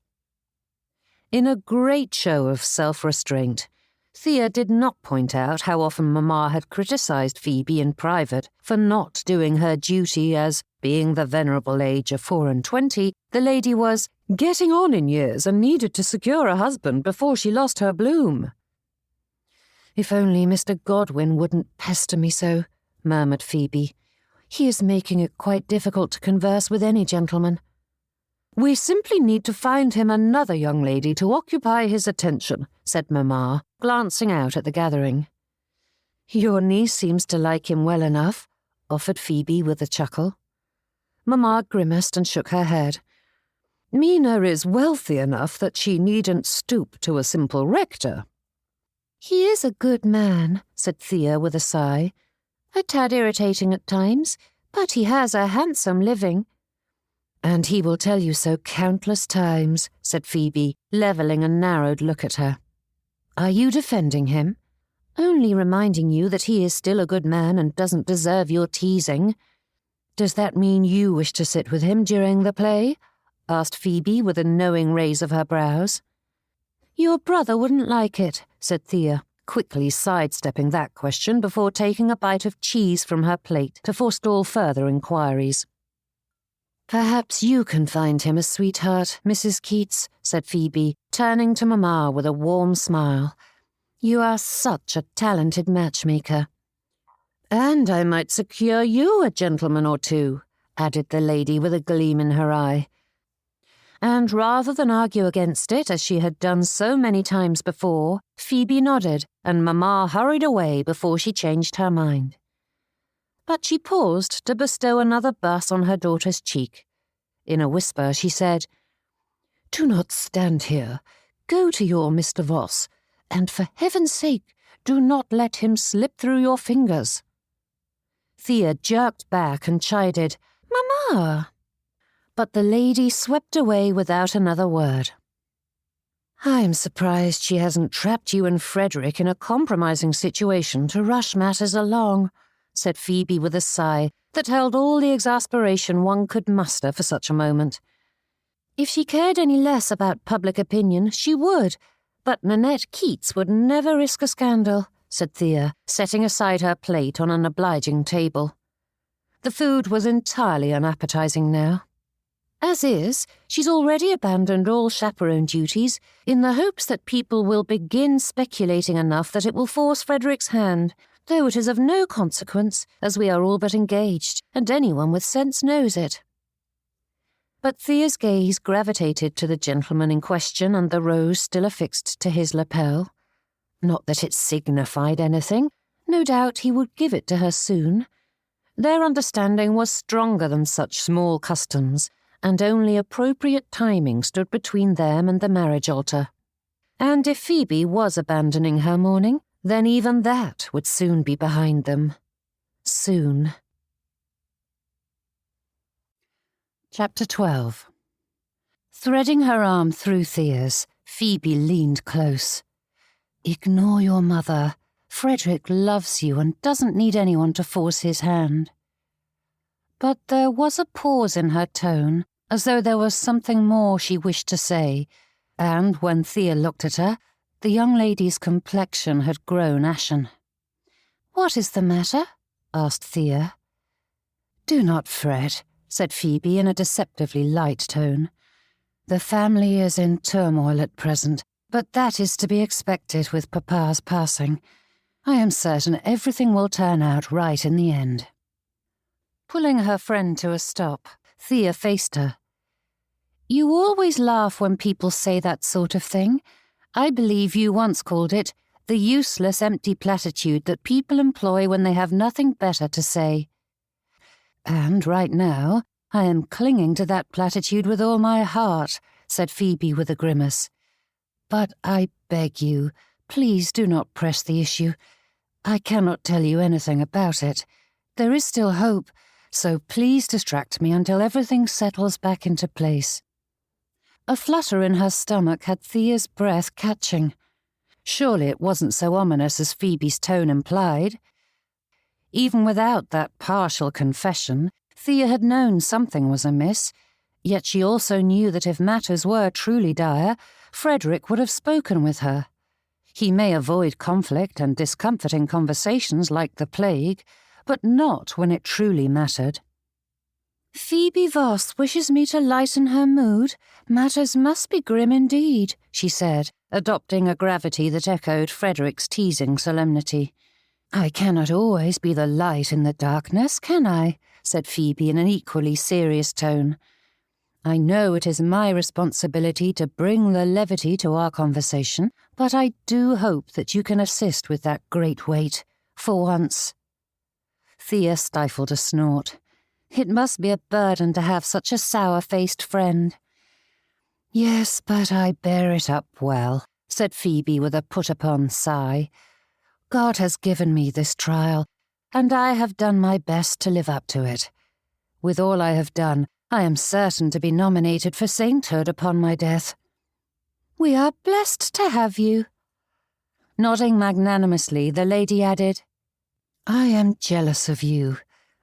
In a great show of self-restraint, Thea did not point out how often Mamma had criticised Phoebe in private for not doing her duty as, being the venerable age of 24, the lady was getting on in years and needed to secure a husband before she lost her bloom. "If only Mr. Godwin wouldn't pester me so," murmured Phoebe. "He is making it quite difficult to converse with any gentleman." "We simply need to find him another young lady to occupy his attention," said Mamma, glancing out at the gathering. "Your niece seems to like him well enough," offered Phoebe with a chuckle. Mamma grimaced and shook her head. "Mina is wealthy enough that she needn't stoop to a simple rector." "He is a good man," said Thea with a sigh. "A tad irritating at times, but he has a handsome living." "And he will tell you so countless times," said Phoebe, levelling a narrowed look at her. "Are you defending him?" "Only reminding you that he is still a good man and doesn't deserve your teasing." "Does that mean you wish to sit with him during the play?" asked Phoebe with a knowing raise of her brows. "Your brother wouldn't like it," said Thea, quickly sidestepping that question before taking a bite of cheese from her plate to forestall further inquiries. "Perhaps you can find him a sweetheart, Mrs. Keats," said Phoebe, turning to Mamma with a warm smile. "You are such a talented matchmaker." "And I might secure you a gentleman or two," added the lady with a gleam in her eye. And rather than argue against it, as she had done so many times before, Phoebe nodded, and Mamma hurried away before she changed her mind. But she paused to bestow another buss on her daughter's cheek. In a whisper she said, "Do not stand here. Go to your Mr. Voss, and for heaven's sake, do not let him slip through your fingers." Thea jerked back and chided, "Mamma!" But the lady swept away without another word. "I'm surprised she hasn't trapped you and Frederick in a compromising situation to rush matters along," said Phoebe with a sigh that held all the exasperation one could muster for such a moment. "If she cared any less about public opinion, she would, but Nanette Keats would never risk a scandal," said Thea, setting aside her plate on an obliging table. The food was entirely unappetizing now. As is, she's already abandoned all chaperone duties in the hopes that people will begin speculating enough that it will force Frederick's hand, though it is of no consequence, as we are all but engaged, and anyone with sense knows it. But Thea's gaze gravitated to the gentleman in question and the rose still affixed to his lapel. Not that it signified anything. No doubt he would give it to her soon. Their understanding was stronger than such small customs, and only appropriate timing stood between them and the marriage altar. And if Phoebe was abandoning her mourning, then even that would soon be behind them. Soon. Chapter 12. Threading her arm through Thea's, Phoebe leaned close. "Ignore your mother. Frederick loves you and doesn't need anyone to force his hand." But there was a pause in her tone, as though there was something more she wished to say, and when Thea looked at her, the young lady's complexion had grown ashen. "What is the matter?" asked Thea. "Do not fret," said Phoebe in a deceptively light tone. "The family is in turmoil at present, but that is to be expected with Papa's passing. I am certain everything will turn out right in the end." Pulling her friend to a stop, Thea faced her. "You always laugh when people say that sort of thing. I believe you once called it the useless empty platitude that people employ when they have nothing better to say. And right now, I am clinging to that platitude with all my heart," said Phoebe with a grimace. "But I beg you, please do not press the issue. I cannot tell you anything about it. There is still hope, so please distract me until everything settles back into place." A flutter in her stomach had Thea's breath catching. Surely it wasn't so ominous as Phoebe's tone implied. Even without that partial confession, Thea had known something was amiss, yet she also knew that if matters were truly dire, Frederick would have spoken with her. He may avoid conflict and discomforting conversations like the plague, but not when it truly mattered. "Phoebe Voss wishes me to lighten her mood. Matters must be grim indeed," she said, adopting a gravity that echoed Frederick's teasing solemnity. "I cannot always be the light in the darkness, can I?" said Phoebe in an equally serious tone. "I know it is my responsibility to bring the levity to our conversation, but I do hope that you can assist with that great weight, for once." Thea stifled a snort. It must be a burden to have such a sour-faced friend. "Yes, but I bear it up well," said Phoebe with a put-upon sigh. "God has given me this trial, and I have done my best to live up to it. With all I have done, I am certain to be nominated for sainthood upon my death." "We are blessed to have you." Nodding magnanimously, the lady added, "I am jealous of you.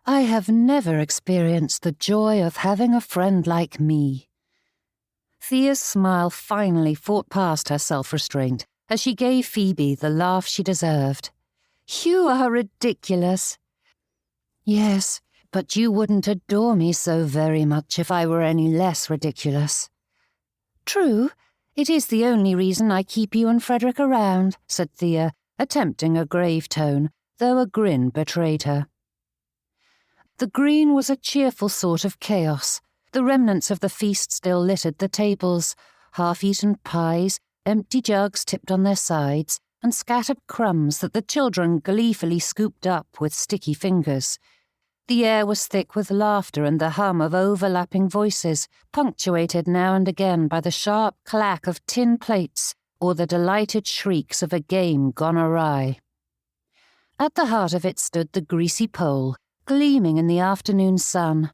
I have never experienced the joy of having a friend like me." Thea's smile finally fought past her self-restraint as she gave Phoebe the laugh she deserved. "You are ridiculous." "Yes, but you wouldn't adore me so very much if I were any less ridiculous." "True. It is the only reason I keep you and Frederick around," said Thea, attempting a grave tone, though a grin betrayed her. The green was a cheerful sort of chaos. The remnants of the feast still littered the tables, half-eaten pies, empty jugs tipped on their sides, and scattered crumbs that the children gleefully scooped up with sticky fingers. The air was thick with laughter and the hum of overlapping voices, punctuated now and again by the sharp clack of tin plates or the delighted shrieks of a game gone awry. At the heart of it stood the greasy pole, gleaming in the afternoon sun.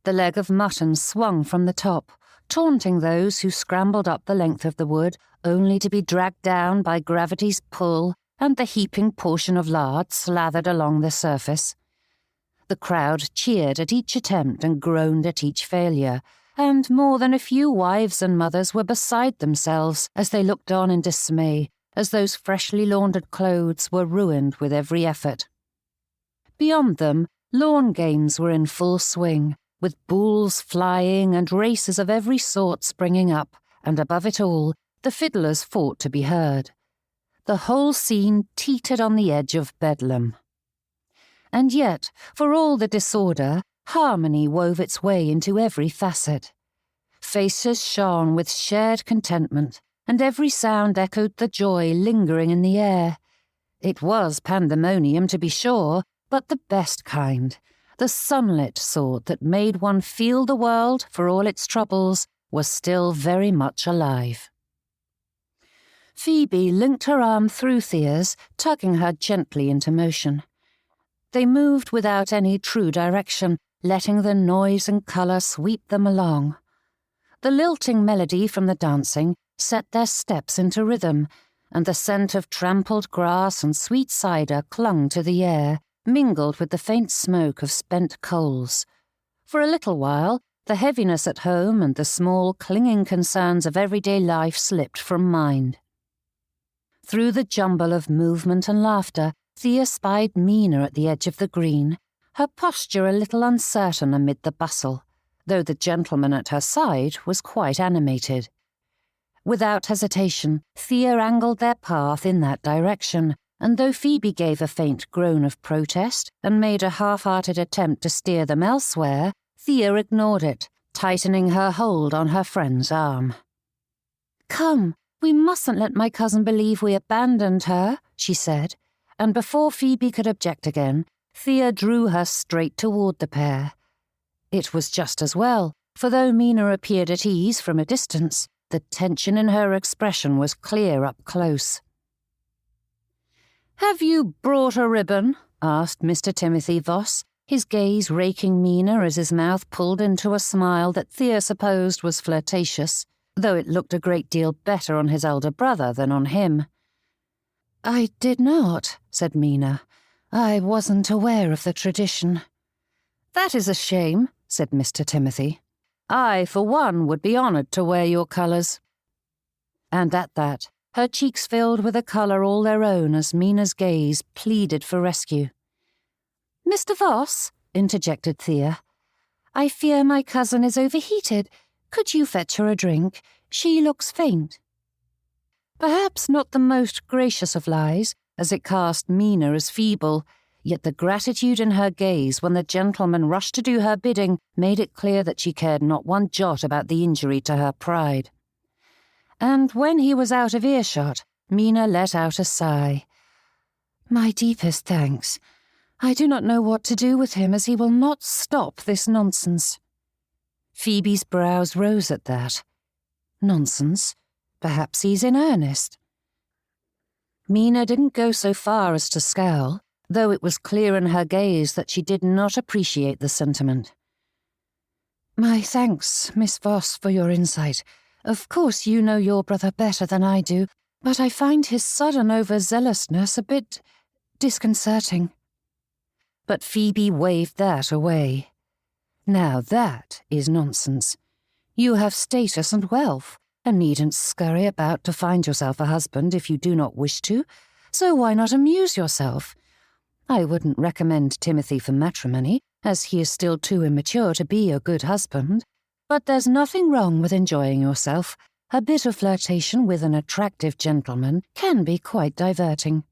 The leg of mutton swung from the top, taunting those who scrambled up the length of the wood, only to be dragged down by gravity's pull and the heaping portion of lard slathered along the surface. The crowd cheered at each attempt and groaned at each failure, and more than a few wives and mothers were beside themselves as they looked on in dismay, as those freshly laundered clothes were ruined with every effort. Beyond them, lawn games were in full swing, with bulls flying and races of every sort springing up, and above it all, the fiddlers fought to be heard. The whole scene teetered on the edge of bedlam. And yet, for all the disorder, harmony wove its way into every facet. Faces shone with shared contentment, and every sound echoed the joy lingering in the air. It was pandemonium, to be sure, but the best kind. The sunlit sort that made one feel the world, for all its troubles, was still very much alive. Phoebe linked her arm through Thea's, tugging her gently into motion. They moved without any true direction, letting the noise and colour sweep them along. The lilting melody from the dancing set their steps into rhythm, and the scent of trampled grass and sweet cider clung to the air, mingled with the faint smoke of spent coals. For a little while, the heaviness at home and the small, clinging concerns of everyday life slipped from mind. Through the jumble of movement and laughter, Thea spied Mina at the edge of the green, her posture a little uncertain amid the bustle, though the gentleman at her side was quite animated. Without hesitation, Thea angled their path in that direction, and though Phoebe gave a faint groan of protest and made a half-hearted attempt to steer them elsewhere, Thea ignored it, tightening her hold on her friend's arm. "Come, we mustn't let my cousin believe we abandoned her," she said, and before Phoebe could object again, Thea drew her straight toward the pair. It was just as well, for though Mina appeared at ease from a distance, the tension in her expression was clear up close. "Have you brought a ribbon?" asked Mr. Timothy Voss, his gaze raking Mina as his mouth pulled into a smile that Thea supposed was flirtatious, though it looked a great deal better on his elder brother than on him. "I did not," said Mina. "I wasn't aware of the tradition." "That is a shame," said Mr. Timothy. "I, for one, would be honoured to wear your colours." And at that, her cheeks filled with a colour all their own as Mina's gaze pleaded for rescue. "Mr. Voss," interjected Thea, "I fear my cousin is overheated. Could you fetch her a drink? She looks faint." Perhaps not the most gracious of lies, as it cast Mina as feeble, yet the gratitude in her gaze when the gentleman rushed to do her bidding made it clear that she cared not one jot about the injury to her pride. And when he was out of earshot, Mina let out a sigh. "My deepest thanks. I do not know what to do with him, as he will not stop this nonsense." Phoebe's brows rose at that. Nonsense? Perhaps he's in earnest. Mina didn't go so far as to scowl, though it was clear in her gaze that she did not appreciate the sentiment. "My thanks, Miss Voss, for your insight. Of course you know your brother better than I do, but I find his sudden overzealousness a bit disconcerting." But Phoebe waved that away. "Now that is nonsense. You have status and wealth, and needn't scurry about to find yourself a husband if you do not wish to, so why not amuse yourself? I wouldn't recommend Timothy for matrimony, as he is still too immature to be a good husband, but there's nothing wrong with enjoying yourself. A bit of flirtation with an attractive gentleman can be quite diverting."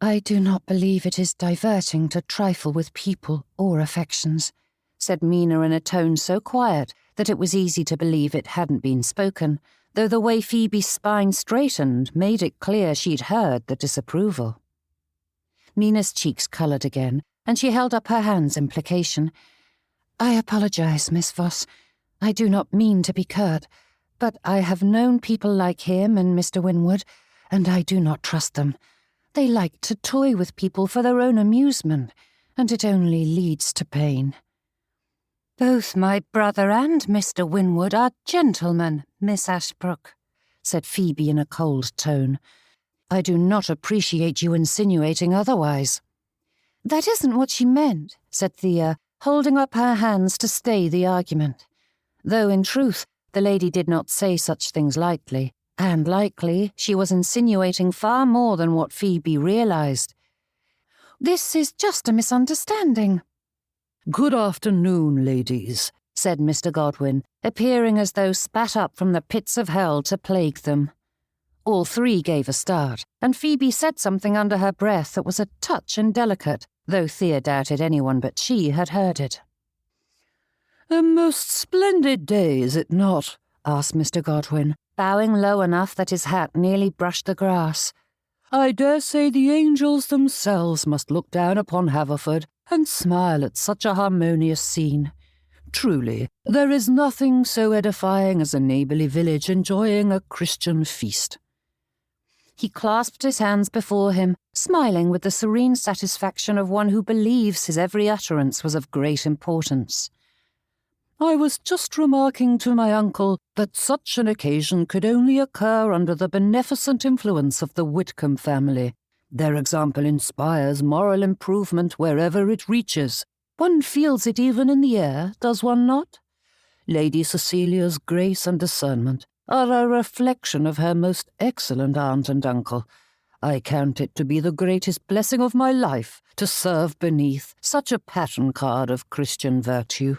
"I do not believe it is diverting to trifle with people or affections," said Mina in a tone so quiet that it was easy to believe it hadn't been spoken, though the way Phoebe's spine straightened made it clear she'd heard the disapproval. Mina's cheeks coloured again, and she held up her hands in placation. "I apologise, Miss Voss. I do not mean to be curt, but I have known people like him and Mr. Winwood, and I do not trust them. They like to toy with people for their own amusement, and it only leads to pain." "Both my brother and Mr. Winwood are gentlemen, Miss Ashbrook," said Phoebe in a cold tone. "I do not appreciate you insinuating otherwise." "That isn't what she meant," said Thea, holding up her hands to stay the argument. Though, in truth, the lady did not say such things lightly, and likely she was insinuating far more than what Phoebe realized. "This is just a misunderstanding." "Good afternoon, ladies," said Mr. Godwin, appearing as though spat up from the pits of hell to plague them. All three gave a start, and Phoebe said something under her breath that was a touch indelicate, though Thea doubted anyone but she had heard it. "A most splendid day, is it not?" asked Mr. Godwin, bowing low enough that his hat nearly brushed the grass. "I dare say the angels themselves must look down upon Haverford and smile at such a harmonious scene. Truly, there is nothing so edifying as a neighbourly village enjoying a Christian feast." He clasped his hands before him, smiling with the serene satisfaction of one who believes his every utterance was of great importance. "I was just remarking to my uncle that such an occasion could only occur under the beneficent influence of the Whitcomb family. Their example inspires moral improvement wherever it reaches. One feels it even in the air, does one not? Lady Cecilia's grace and discernment are a reflection of her most excellent aunt and uncle. I count it to be the greatest blessing of my life to serve beneath such a pattern card of Christian virtue."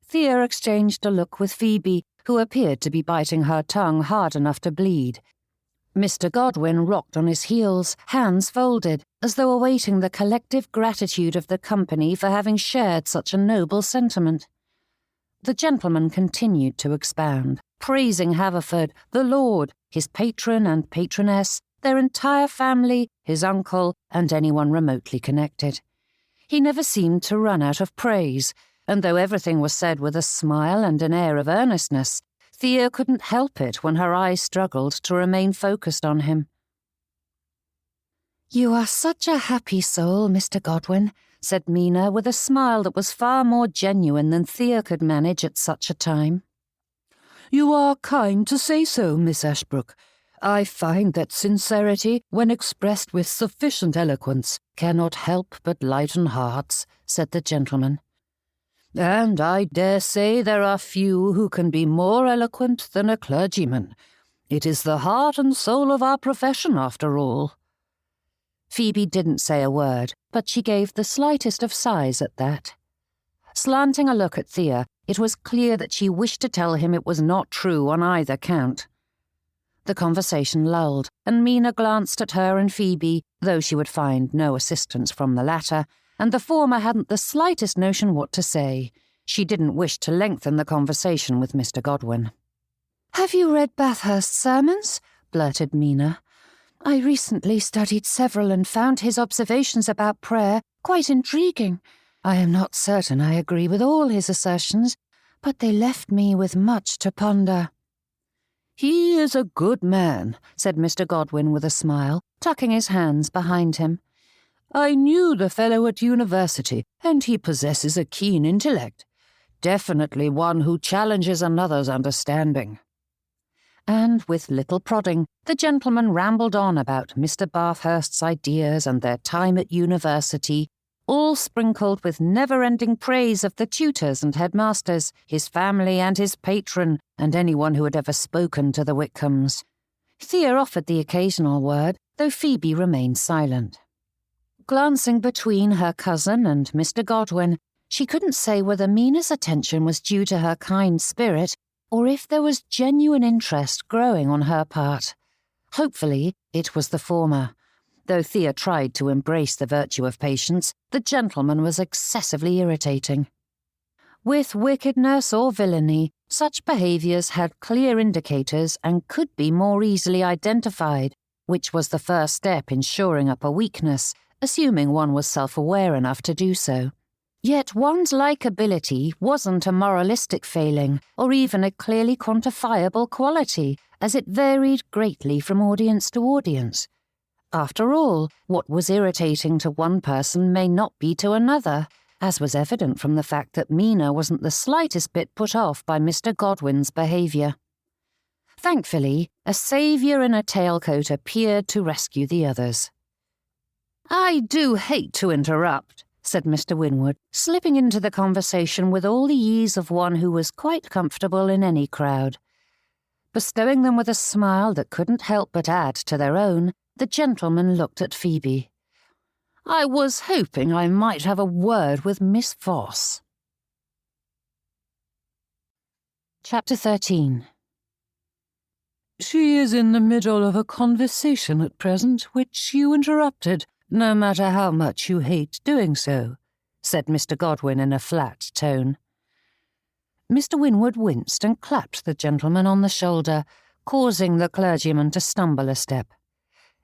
Thea exchanged a look with Phoebe, who appeared to be biting her tongue hard enough to bleed. Mr. Godwin rocked on his heels, hands folded, as though awaiting the collective gratitude of the company for having shared such a noble sentiment. The gentleman continued to expound, praising Haverford, the Lord, his patron and patroness, their entire family, his uncle, and anyone remotely connected. He never seemed to run out of praise, and though everything was said with a smile and an air of earnestness, Thea couldn't help it when her eyes struggled to remain focused on him. "You are such a happy soul, Mr. Godwin," said Mina with a smile that was far more genuine than Thea could manage at such a time. "You are kind to say so, Miss Ashbrook. I find that sincerity, when expressed with sufficient eloquence, cannot help but lighten hearts," said the gentleman. "And I dare say there are few who can be more eloquent than a clergyman. It is the heart and soul of our profession, after all." Phoebe didn't say a word, but she gave the slightest of sighs at that. Slanting a look at Thea, it was clear that she wished to tell him it was not true on either count. The conversation lulled, and Mina glanced at her and Phoebe, though she would find no assistance from the latter, and the former hadn't the slightest notion what to say. She didn't wish to lengthen the conversation with Mr. Godwin. "Have you read Bathurst's sermons?" blurted Mina. "I recently studied several and found his observations about prayer quite intriguing. I am not certain I agree with all his assertions, but they left me with much to ponder." "He is a good man," said Mr. Godwin with a smile, tucking his hands behind him. "I knew the fellow at university, and he possesses a keen intellect. Definitely one who challenges another's understanding." And with little prodding, the gentleman rambled on about Mr. Bathurst's ideas and their time at university, all sprinkled with never-ending praise of the tutors and headmasters, his family and his patron, and anyone who had ever spoken to the Whitcombs. Thea offered the occasional word, though Phoebe remained silent. Glancing between her cousin and Mr. Godwin, she couldn't say whether Mina's attention was due to her kind spirit or if there was genuine interest growing on her part. Hopefully, it was the former. Though Thea tried to embrace the virtue of patience, the gentleman was excessively irritating. With wickedness or villainy, such behaviours had clear indicators and could be more easily identified, which was the first step in shoring up a weakness, assuming one was self-aware enough to do so. Yet one's likability wasn't a moralistic failing or even a clearly quantifiable quality, as it varied greatly from audience to audience. After all, what was irritating to one person may not be to another, as was evident from the fact that Mina wasn't the slightest bit put off by Mr. Godwin's behaviour. Thankfully, a saviour in a tailcoat appeared to rescue the others. "I do hate to interrupt," said Mr. Winwood, slipping into the conversation with all the ease of one who was quite comfortable in any crowd. Bestowing them with a smile that couldn't help but add to their own, the gentleman looked at Phoebe. "I was hoping I might have a word with Miss Voss." Chapter 13. "She is in the middle of a conversation at present, which you interrupted, no matter how much you hate doing so," said Mr. Godwin in a flat tone. Mr. Winwood winced and clapped the gentleman on the shoulder, causing the clergyman to stumble a step.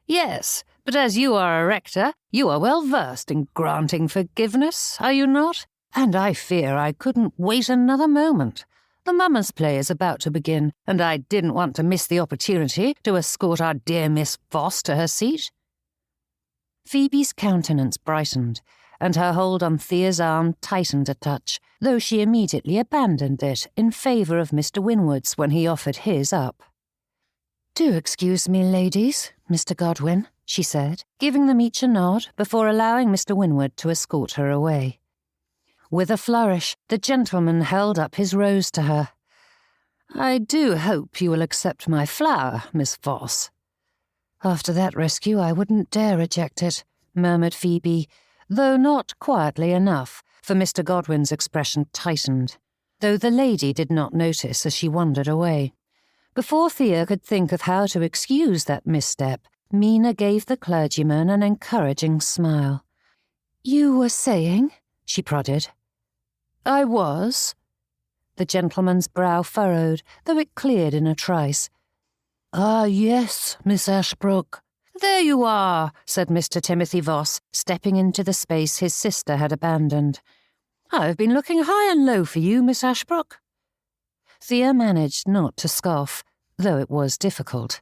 "Yes, but as you are a rector, you are well versed in granting forgiveness, are you not? And I fear I couldn't wait another moment. The mummers' play is about to begin, and I didn't want to miss the opportunity to escort our dear Miss Voss to her seat." Phoebe's countenance brightened, and her hold on Thea's arm tightened a touch, though she immediately abandoned it in favour of Mr. Winwood's when he offered his up. "Do excuse me, ladies, Mr. Godwin," she said, giving them each a nod before allowing Mr. Winwood to escort her away. With a flourish, the gentleman held up his rose to her. "I do hope you will accept my flower, Miss Voss." "After that rescue, I wouldn't dare reject it," murmured Phoebe, though not quietly enough, for Mr. Godwin's expression tightened, though the lady did not notice as she wandered away. Before Thea could think of how to excuse that misstep, Mina gave the clergyman an encouraging smile. "You were saying?" she prodded. "I was." The gentleman's brow furrowed, though it cleared in a trice. "Ah, yes, Miss Ashbrook." "There you are," said Mr. Timothy Voss, stepping into the space his sister had abandoned. "I've been looking high and low for you, Miss Ashbrook." Thea managed not to scoff, though it was difficult.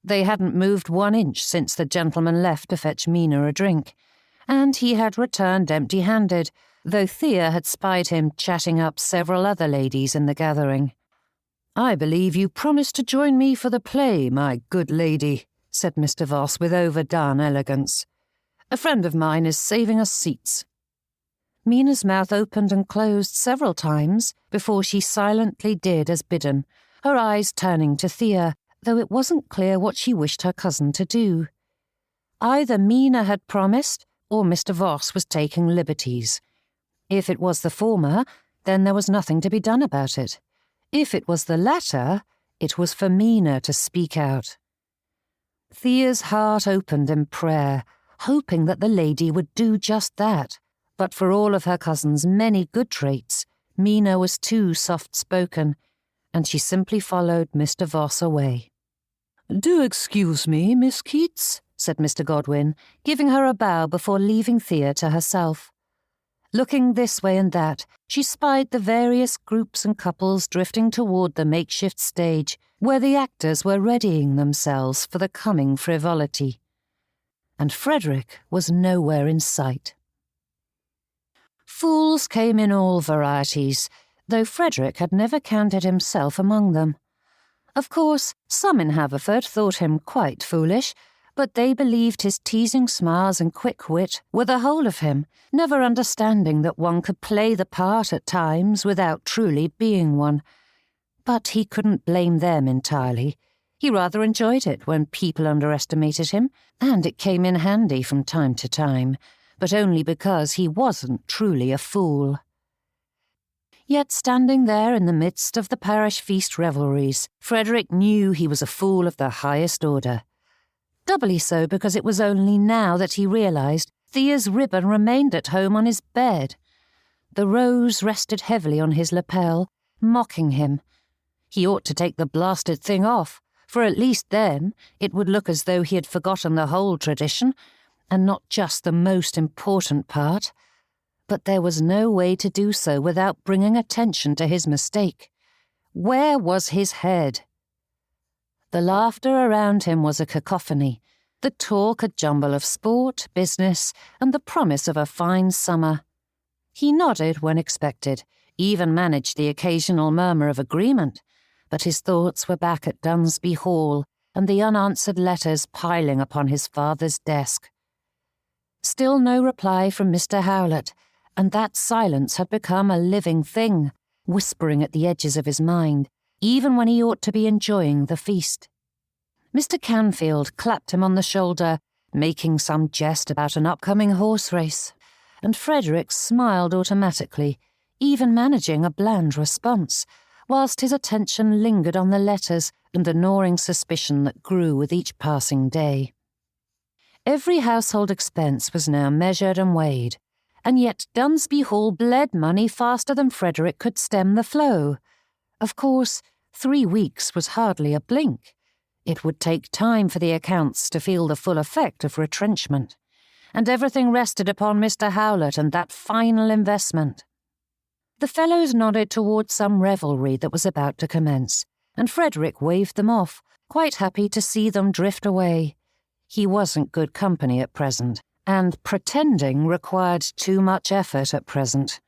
They hadn't moved 1 inch since the gentleman left to fetch Mina a drink, and he had returned empty-handed, though Thea had spied him chatting up several other ladies in the gathering. "I believe you promised to join me for the play, my good lady," said Mr. Voss with overdone elegance. "A friend of mine is saving us seats." Mina's mouth opened and closed several times before she silently did as bidden, her eyes turning to Thea, though it wasn't clear what she wished her cousin to do. Either Mina had promised, or Mr. Voss was taking liberties. If it was the former, then there was nothing to be done about it. If it was the latter, it was for Mina to speak out. Thea's heart opened in prayer, hoping that the lady would do just that, but for all of her cousin's many good traits, Mina was too soft-spoken, and she simply followed Mr. Voss away. "Do excuse me, Miss Keats," said Mr. Godwin, giving her a bow before leaving Thea to herself. Looking this way and that, she spied the various groups and couples drifting toward the makeshift stage, where the actors were readying themselves for the coming frivolity. And Frederick was nowhere in sight. Fools came in all varieties, though Frederick had never counted himself among them. Of course, some in Haverford thought him quite foolish, but they believed his teasing smiles and quick wit were the whole of him, never understanding that one could play the part at times without truly being one. But he couldn't blame them entirely. He rather enjoyed it when people underestimated him, and it came in handy from time to time, but only because he wasn't truly a fool. Yet standing there in the midst of the parish feast revelries, Frederick knew he was a fool of the highest order. Doubly so because it was only now that he realised Thea's ribbon remained at home on his bed. The rose rested heavily on his lapel, mocking him. He ought to take the blasted thing off, for at least then it would look as though he had forgotten the whole tradition, and not just the most important part. But there was no way to do so without bringing attention to his mistake. Where was his head? The laughter around him was a cacophony, the talk a jumble of sport, business, and the promise of a fine summer. He nodded when expected, even managed the occasional murmur of agreement, but his thoughts were back at Dunsby Hall and the unanswered letters piling upon his father's desk. Still no reply from Mr. Howlett, and that silence had become a living thing, whispering at the edges of his mind, even when he ought to be enjoying the feast. Mr. Canfield clapped him on the shoulder, making some jest about an upcoming horse race, and Frederick smiled automatically, even managing a bland response, whilst his attention lingered on the letters and the gnawing suspicion that grew with each passing day. Every household expense was now measured and weighed, and yet Dunsby Hall bled money faster than Frederick could stem the flow. Of course, 3 weeks was hardly a blink. It would take time for the accounts to feel the full effect of retrenchment, and everything rested upon Mr. Howlett and that final investment. The fellows nodded towards some revelry that was about to commence, and Frederick waved them off, quite happy to see them drift away. He wasn't good company at present, and pretending required too much effort at present.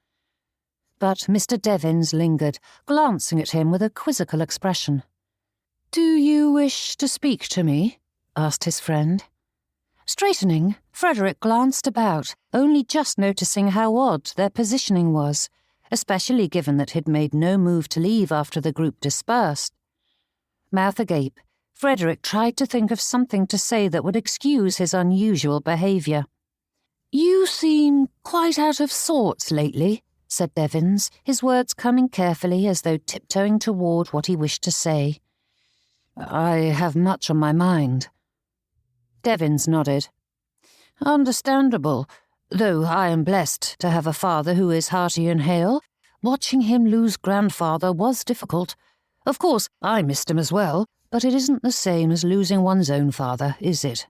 But Mr. Devons lingered, glancing at him with a quizzical expression. "Do you wish to speak to me?" asked his friend. Straightening, Frederick glanced about, only just noticing how odd their positioning was, especially given that he'd made no move to leave after the group dispersed. Mouth agape, Frederick tried to think of something to say that would excuse his unusual behaviour. "You seem quite out of sorts lately," said Devons, his words coming carefully as though tiptoeing toward what he wished to say. "I have much on my mind." Devons nodded. "Understandable, though I am blessed to have a father who is hearty and hale. Watching him lose grandfather was difficult. Of course, I missed him as well, but it isn't the same as losing one's own father, is it?"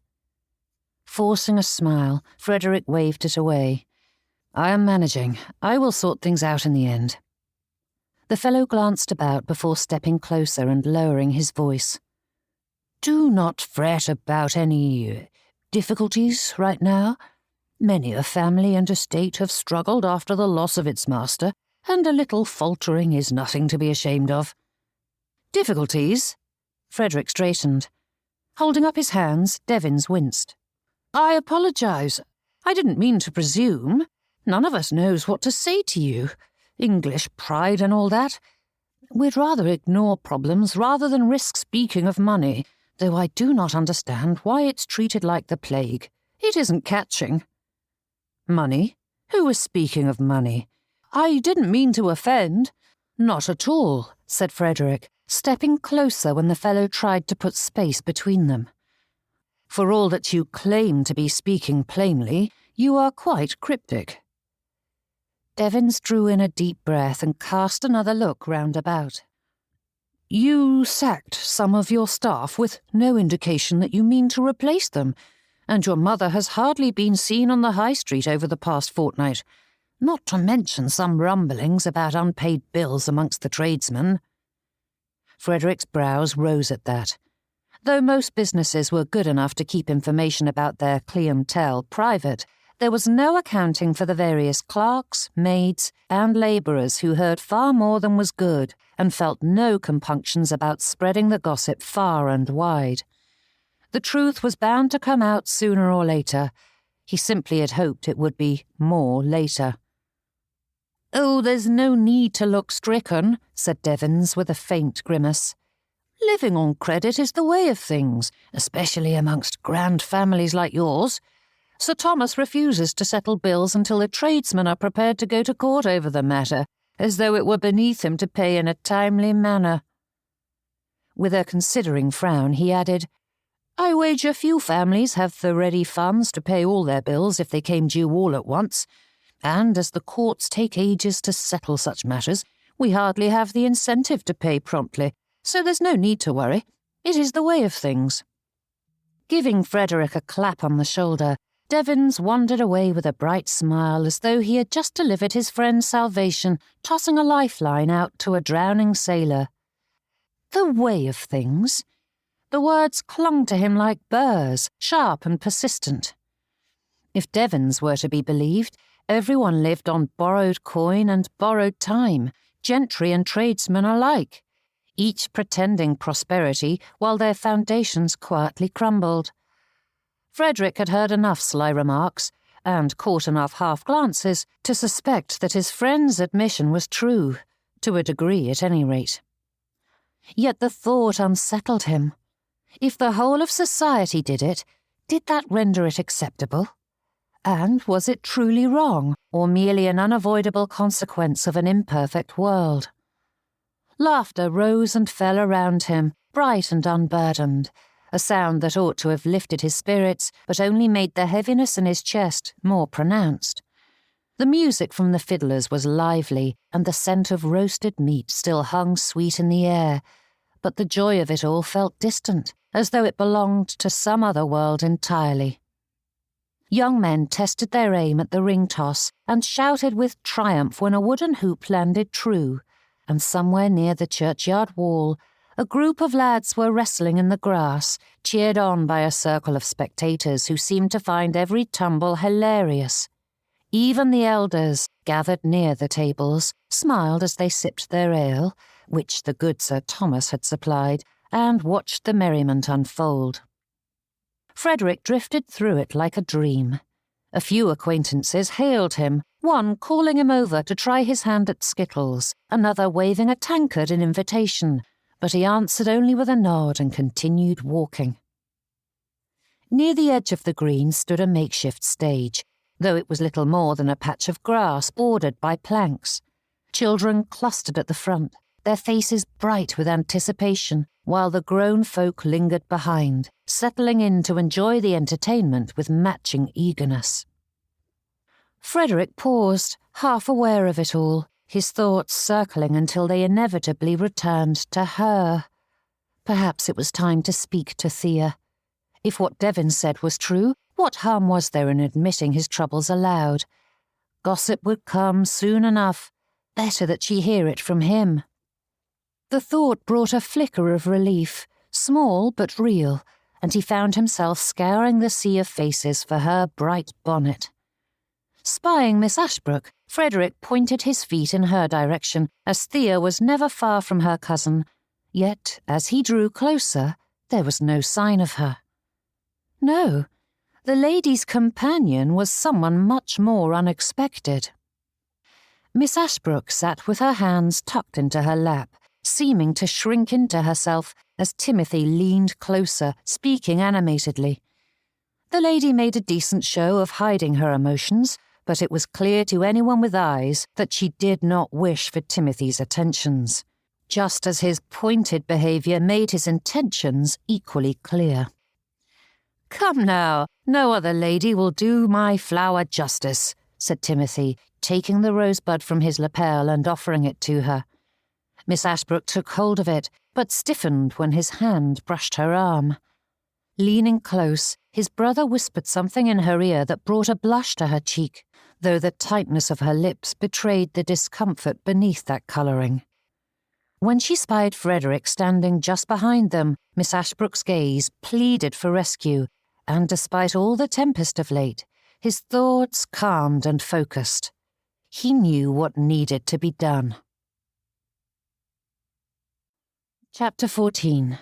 Forcing a smile, Frederick waved it away. "I am managing. I will sort things out in the end." The fellow glanced about before stepping closer and lowering his voice. "Do not fret about any difficulties right now. Many a family and estate have struggled after the loss of its master, and a little faltering is nothing to be ashamed of." "Difficulties?" Frederick straightened. Holding up his hands, Devons winced. "I apologise. I didn't mean to presume. None of us knows what to say to you. English pride and all that. We'd rather ignore problems rather than risk speaking of money, though I do not understand why it's treated like the plague. It isn't catching." "Money? Who was speaking of money?" "I didn't mean to offend." "Not at all," said Frederick, stepping closer when the fellow tried to put space between them. "For all that you claim to be speaking plainly, you are quite cryptic." Devons drew in a deep breath and cast another look round about. "You sacked some of your staff with no indication that you mean to replace them, and your mother has hardly been seen on the high street over the past fortnight, not to mention some rumblings about unpaid bills amongst the tradesmen." Frederick's brows rose at that. Though most businesses were good enough to keep information about their clientele private, there was no accounting for the various clerks, maids, and labourers who heard far more than was good and felt no compunctions about spreading the gossip far and wide. The truth was bound to come out sooner or later. He simply had hoped it would be more later. "Oh, there's no need to look stricken," said Devons with a faint grimace. "Living on credit is the way of things, especially amongst grand families like yours. Sir Thomas refuses to settle bills until the tradesmen are prepared to go to court over the matter, as though it were beneath him to pay in a timely manner." With a considering frown, he added, "I wager few families have the ready funds to pay all their bills if they came due all at once, and as the courts take ages to settle such matters, we hardly have the incentive to pay promptly, so there's no need to worry. It is the way of things." Giving Frederick a clap on the shoulder, Devons wandered away with a bright smile as though he had just delivered his friend's salvation, tossing a lifeline out to a drowning sailor. The way of things. The words clung to him like burrs, sharp and persistent. If Devons were to be believed, everyone lived on borrowed coin and borrowed time, gentry and tradesmen alike, each pretending prosperity while their foundations quietly crumbled. Frederick had heard enough sly remarks, and caught enough half-glances, to suspect that his friend's admission was true, to a degree at any rate. Yet the thought unsettled him. If the whole of society did it, did that render it acceptable? And was it truly wrong, or merely an unavoidable consequence of an imperfect world? Laughter rose and fell around him, bright and unburdened, a sound that ought to have lifted his spirits, but only made the heaviness in his chest more pronounced. The music from the fiddlers was lively, and the scent of roasted meat still hung sweet in the air, but the joy of it all felt distant, as though it belonged to some other world entirely. Young men tested their aim at the ring toss and shouted with triumph when a wooden hoop landed true, and somewhere near the churchyard wall, a group of lads were wrestling in the grass, cheered on by a circle of spectators who seemed to find every tumble hilarious. Even the elders, gathered near the tables, smiled as they sipped their ale, which the good Sir Thomas had supplied, and watched the merriment unfold. Frederick drifted through it like a dream. A few acquaintances hailed him, one calling him over to try his hand at skittles, another waving a tankard in invitation, but he answered only with a nod and continued walking. Near the edge of the green stood a makeshift stage, though it was little more than a patch of grass bordered by planks. Children clustered at the front, their faces bright with anticipation, while the grown folk lingered behind, settling in to enjoy the entertainment with matching eagerness. Frederick paused, half aware of it all, his thoughts circling until they inevitably returned to her. Perhaps it was time to speak to Thea. If what Devon said was true, what harm was there in admitting his troubles aloud? Gossip would come soon enough. Better that she hear it from him. The thought brought a flicker of relief, small but real, and he found himself scouring the sea of faces for her bright bonnet. Spying Miss Ashbrook, Frederick pointed his feet in her direction, as Thea was never far from her cousin. Yet, as he drew closer, there was no sign of her. No, the lady's companion was someone much more unexpected. Miss Ashbrook sat with her hands tucked into her lap, seeming to shrink into herself as Timothy leaned closer, speaking animatedly. The lady made a decent show of hiding her emotions, but it was clear to anyone with eyes that she did not wish for Timothy's attentions, just as his pointed behaviour made his intentions equally clear. "Come now, no other lady will do my flower justice," said Timothy, taking the rosebud from his lapel and offering it to her. Miss Ashbrook took hold of it, but stiffened when his hand brushed her arm. Leaning close, his brother whispered something in her ear that brought a blush to her cheek, though the tightness of her lips betrayed the discomfort beneath that colouring. When she spied Frederick standing just behind them, Miss Ashbrook's gaze pleaded for rescue, and despite all the tempest of late, his thoughts calmed and focused. He knew what needed to be done. Chapter 14.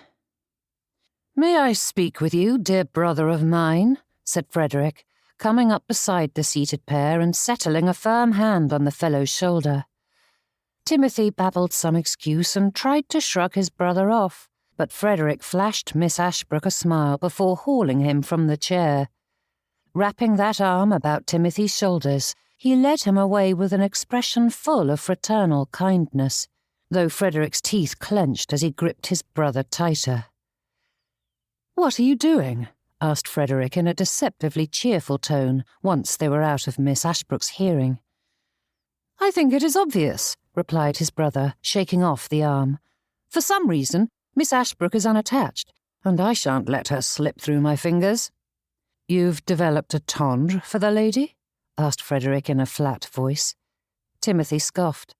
"May I speak with you, dear brother of mine?" said Frederick, coming up beside the seated pair and settling a firm hand on the fellow's shoulder. Timothy babbled some excuse and tried to shrug his brother off, but Frederick flashed Miss Ashbrook a smile before hauling him from the chair. Wrapping that arm about Timothy's shoulders, he led him away with an expression full of fraternal kindness, though Frederick's teeth clenched as he gripped his brother tighter. "What are you doing?" asked Frederick in a deceptively cheerful tone, once they were out of Miss Ashbrook's hearing. "I think it is obvious," replied his brother, shaking off the arm. "For some reason, Miss Ashbrook is unattached, and I shan't let her slip through my fingers." "You've developed a tendre for the lady?" asked Frederick in a flat voice. Timothy scoffed.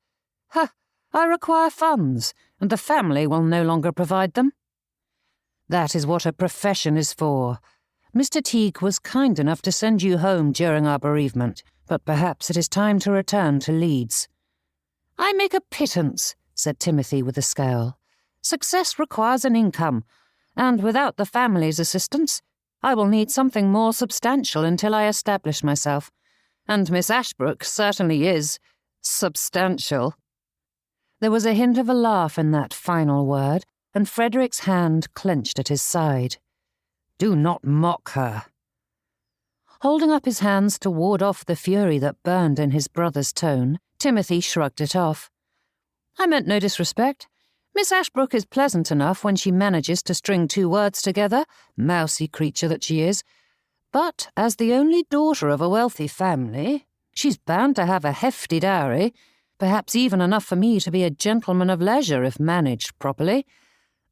"Ha! I require funds, and the family will no longer provide them." "That is what a profession is for. Mr. Teague was kind enough to send you home during our bereavement, but perhaps it is time to return to Leeds." "I make a pittance," said Timothy with a scowl. "Success requires an income, and without the family's assistance, I will need something more substantial until I establish myself. And Miss Ashbrook certainly is substantial." There was a hint of a laugh in that final word, and Frederick's hand clenched at his side. "Do not mock her." Holding up his hands to ward off the fury that burned in his brother's tone, Timothy shrugged it off. "I meant no disrespect. Miss Ashbrook is pleasant enough when she manages to string two words together, mousy creature that she is. But as the only daughter of a wealthy family, she's bound to have a hefty dowry, perhaps even enough for me to be a gentleman of leisure if managed properly.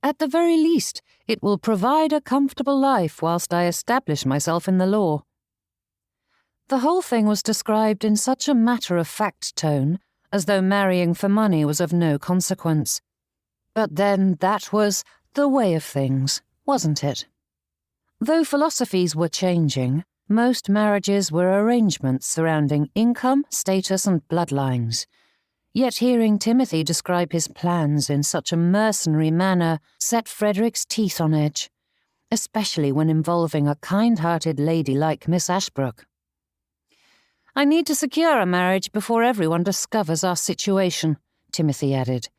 At the very least, it will provide a comfortable life whilst I establish myself in the law." The whole thing was described in such a matter-of-fact tone, as though marrying for money was of no consequence. But then that was the way of things, wasn't it? Though philosophies were changing, most marriages were arrangements surrounding income, status, and bloodlines. Yet hearing Timothy describe his plans in such a mercenary manner set Frederick's teeth on edge, especially when involving a kind-hearted lady like Miss Ashbrook. "I need to secure a marriage before everyone discovers our situation," Timothy added.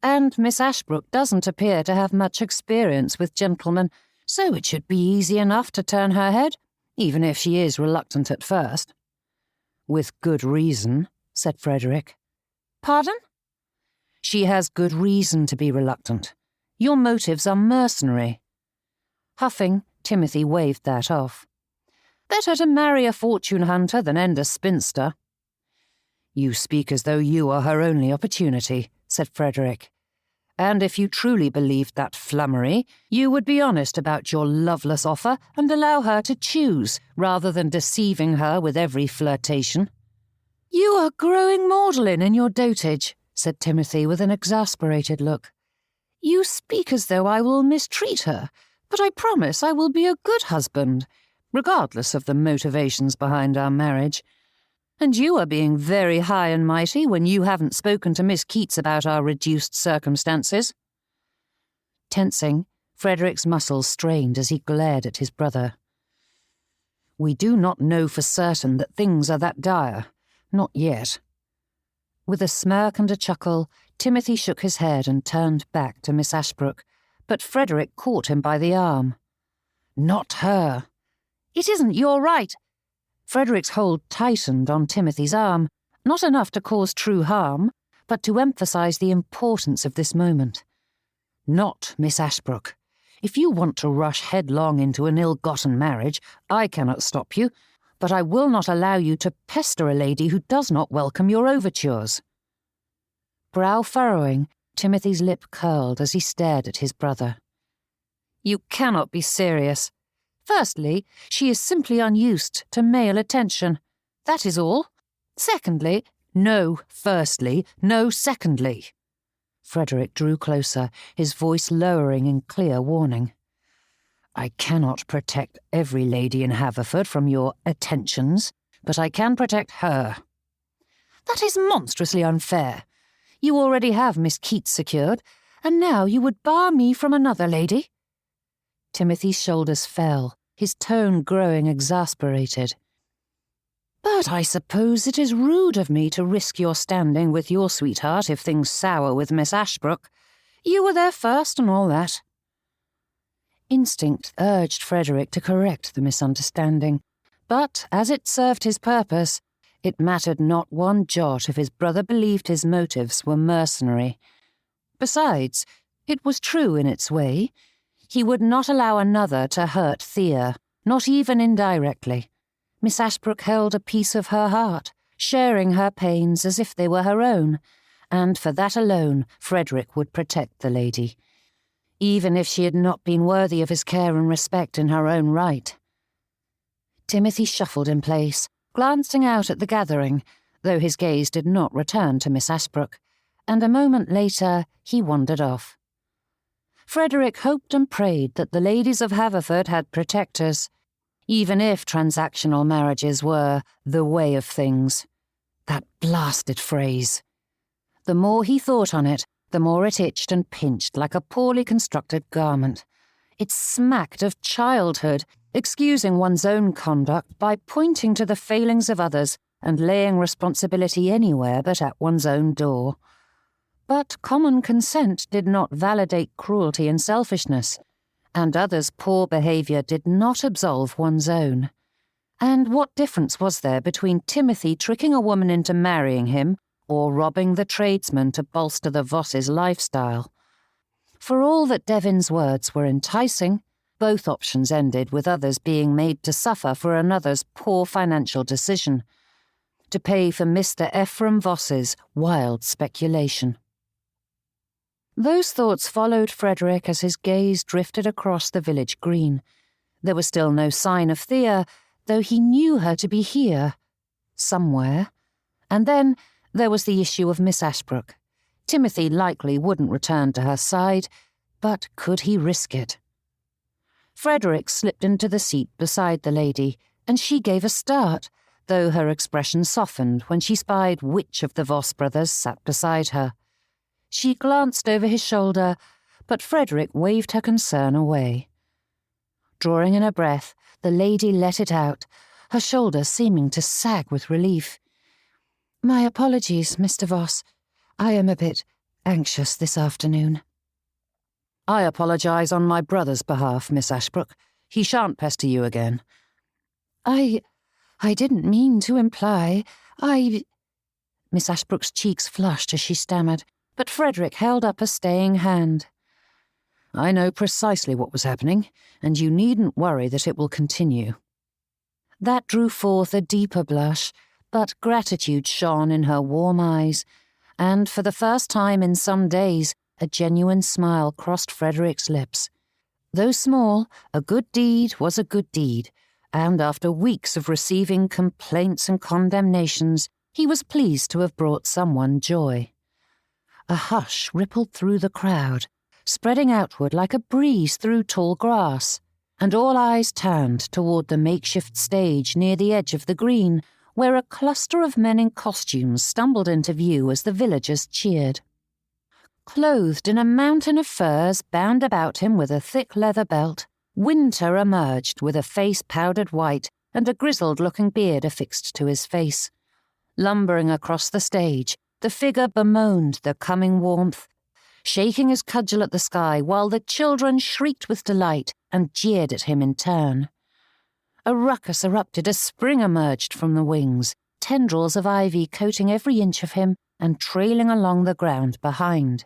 "And Miss Ashbrook doesn't appear to have much experience with gentlemen, so it should be easy enough to turn her head, even if she is reluctant at first." "With good reason," said Frederick. "Pardon?" "She has good reason to be reluctant. Your motives are mercenary." Huffing, Timothy waved that off. "Better to marry a fortune hunter than end a spinster." "You speak as though you are her only opportunity," said Frederick. "And if you truly believed that flummery, you would be honest about your loveless offer and allow her to choose, rather than deceiving her with every flirtation." "You are growing maudlin in your dotage," said Timothy with an exasperated look. "You speak as though I will mistreat her, but I promise I will be a good husband, regardless of the motivations behind our marriage. And you are being very high and mighty when you haven't spoken to Miss Keats about our reduced circumstances." Tensing, Frederick's muscles strained as he glared at his brother. "We do not know for certain that things are that dire. Not yet." With a smirk and a chuckle, Timothy shook his head and turned back to Miss Ashbrook, but Frederick caught him by the arm. "Not her." "It isn't your right." Frederick's hold tightened on Timothy's arm, not enough to cause true harm, but to emphasize the importance of this moment. "Not Miss Ashbrook. If you want to rush headlong into an ill-gotten marriage, I cannot stop you, but I will not allow you to pester a lady who does not welcome your overtures." Brow furrowing, Timothy's lip curled as he stared at his brother. "You cannot be serious. Firstly, she is simply unused to male attention. That is all. Secondly—" "No firstly, no secondly." Frederick drew closer, his voice lowering in clear warning. "I cannot protect every lady in Haverford from your attentions, but I can protect her." "That is monstrously unfair. You already have Miss Keats secured, and now you would bar me from another lady?" Timothy's shoulders fell, his tone growing exasperated. "But I suppose it is rude of me to risk your standing with your sweetheart if things sour with Miss Ashbrook. You were there first and all that." Instinct urged Frederick to correct the misunderstanding, but as it served his purpose, it mattered not one jot if his brother believed his motives were mercenary. Besides, it was true in its way. He would not allow another to hurt Thea, not even indirectly. Miss Ashbrook held a piece of her heart, sharing her pains as if they were her own, and for that alone Frederick would protect the lady, even if she had not been worthy of his care and respect in her own right. Timothy shuffled in place, glancing out at the gathering, though his gaze did not return to Miss Ashbrook, and a moment later he wandered off. Frederick hoped and prayed that the ladies of Haverford had protectors, even if transactional marriages were the way of things. That blasted phrase. The more he thought on it, the more it itched and pinched like a poorly constructed garment. It smacked of childhood, excusing one's own conduct by pointing to the failings of others and laying responsibility anywhere but at one's own door. But common consent did not validate cruelty and selfishness, and others' poor behaviour did not absolve one's own. And what difference was there between Timothy tricking a woman into marrying him or robbing the tradesman to bolster the Voss's lifestyle? For all that Devin's words were enticing, both options ended with others being made to suffer for another's poor financial decision, to pay for Mr. Ephraim Voss's wild speculation. Those thoughts followed Frederick as his gaze drifted across the village green. There was still no sign of Thea, though he knew her to be here, somewhere. And then there was the issue of Miss Ashbrook. Timothy likely wouldn't return to her side, but could he risk it? Frederick slipped into the seat beside the lady, and she gave a start, though her expression softened when she spied which of the Voss brothers sat beside her. She glanced over his shoulder, but Frederick waved her concern away. Drawing in a breath, the lady let it out, her shoulder seeming to sag with relief. "My apologies, Mr. Voss. I am a bit anxious this afternoon." "I apologise on my brother's behalf, Miss Ashbrook. He shan't pester you again." I didn't mean to imply. Miss Ashbrook's cheeks flushed as she stammered, but Frederick held up a staying hand. "I know precisely what was happening, and you needn't worry that it will continue." That drew forth a deeper blush, but gratitude shone in her warm eyes, and for the first time in some days, a genuine smile crossed Frederick's lips. Though small, a good deed was a good deed, and after weeks of receiving complaints and condemnations, he was pleased to have brought someone joy. A hush rippled through the crowd, spreading outward like a breeze through tall grass, and all eyes turned toward the makeshift stage near the edge of the green, where a cluster of men in costumes stumbled into view as the villagers cheered. Clothed in a mountain of furs bound about him with a thick leather belt, Winter emerged with a face powdered white and a grizzled-looking beard affixed to his face. Lumbering across the stage, the figure bemoaned the coming warmth, shaking his cudgel at the sky while the children shrieked with delight and jeered at him in turn. A ruckus erupted as spring emerged from the wings, tendrils of ivy coating every inch of him and trailing along the ground behind.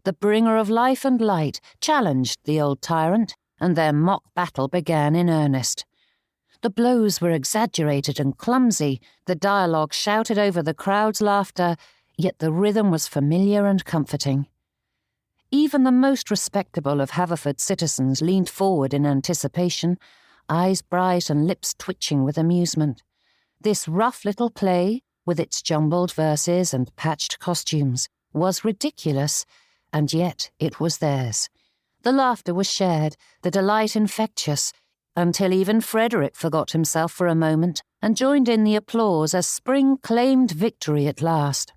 The bringer of life and light challenged the old tyrant, and their mock battle began in earnest. The blows were exaggerated and clumsy, the dialogue shouted over the crowd's laughter, yet the rhythm was familiar and comforting. Even the most respectable of Haverford's citizens leaned forward in anticipation, eyes bright and lips twitching with amusement. This rough little play, with its jumbled verses and patched costumes, was ridiculous, and yet it was theirs. The laughter was shared, the delight infectious, until even Frederick forgot himself for a moment and joined in the applause as spring claimed victory at last.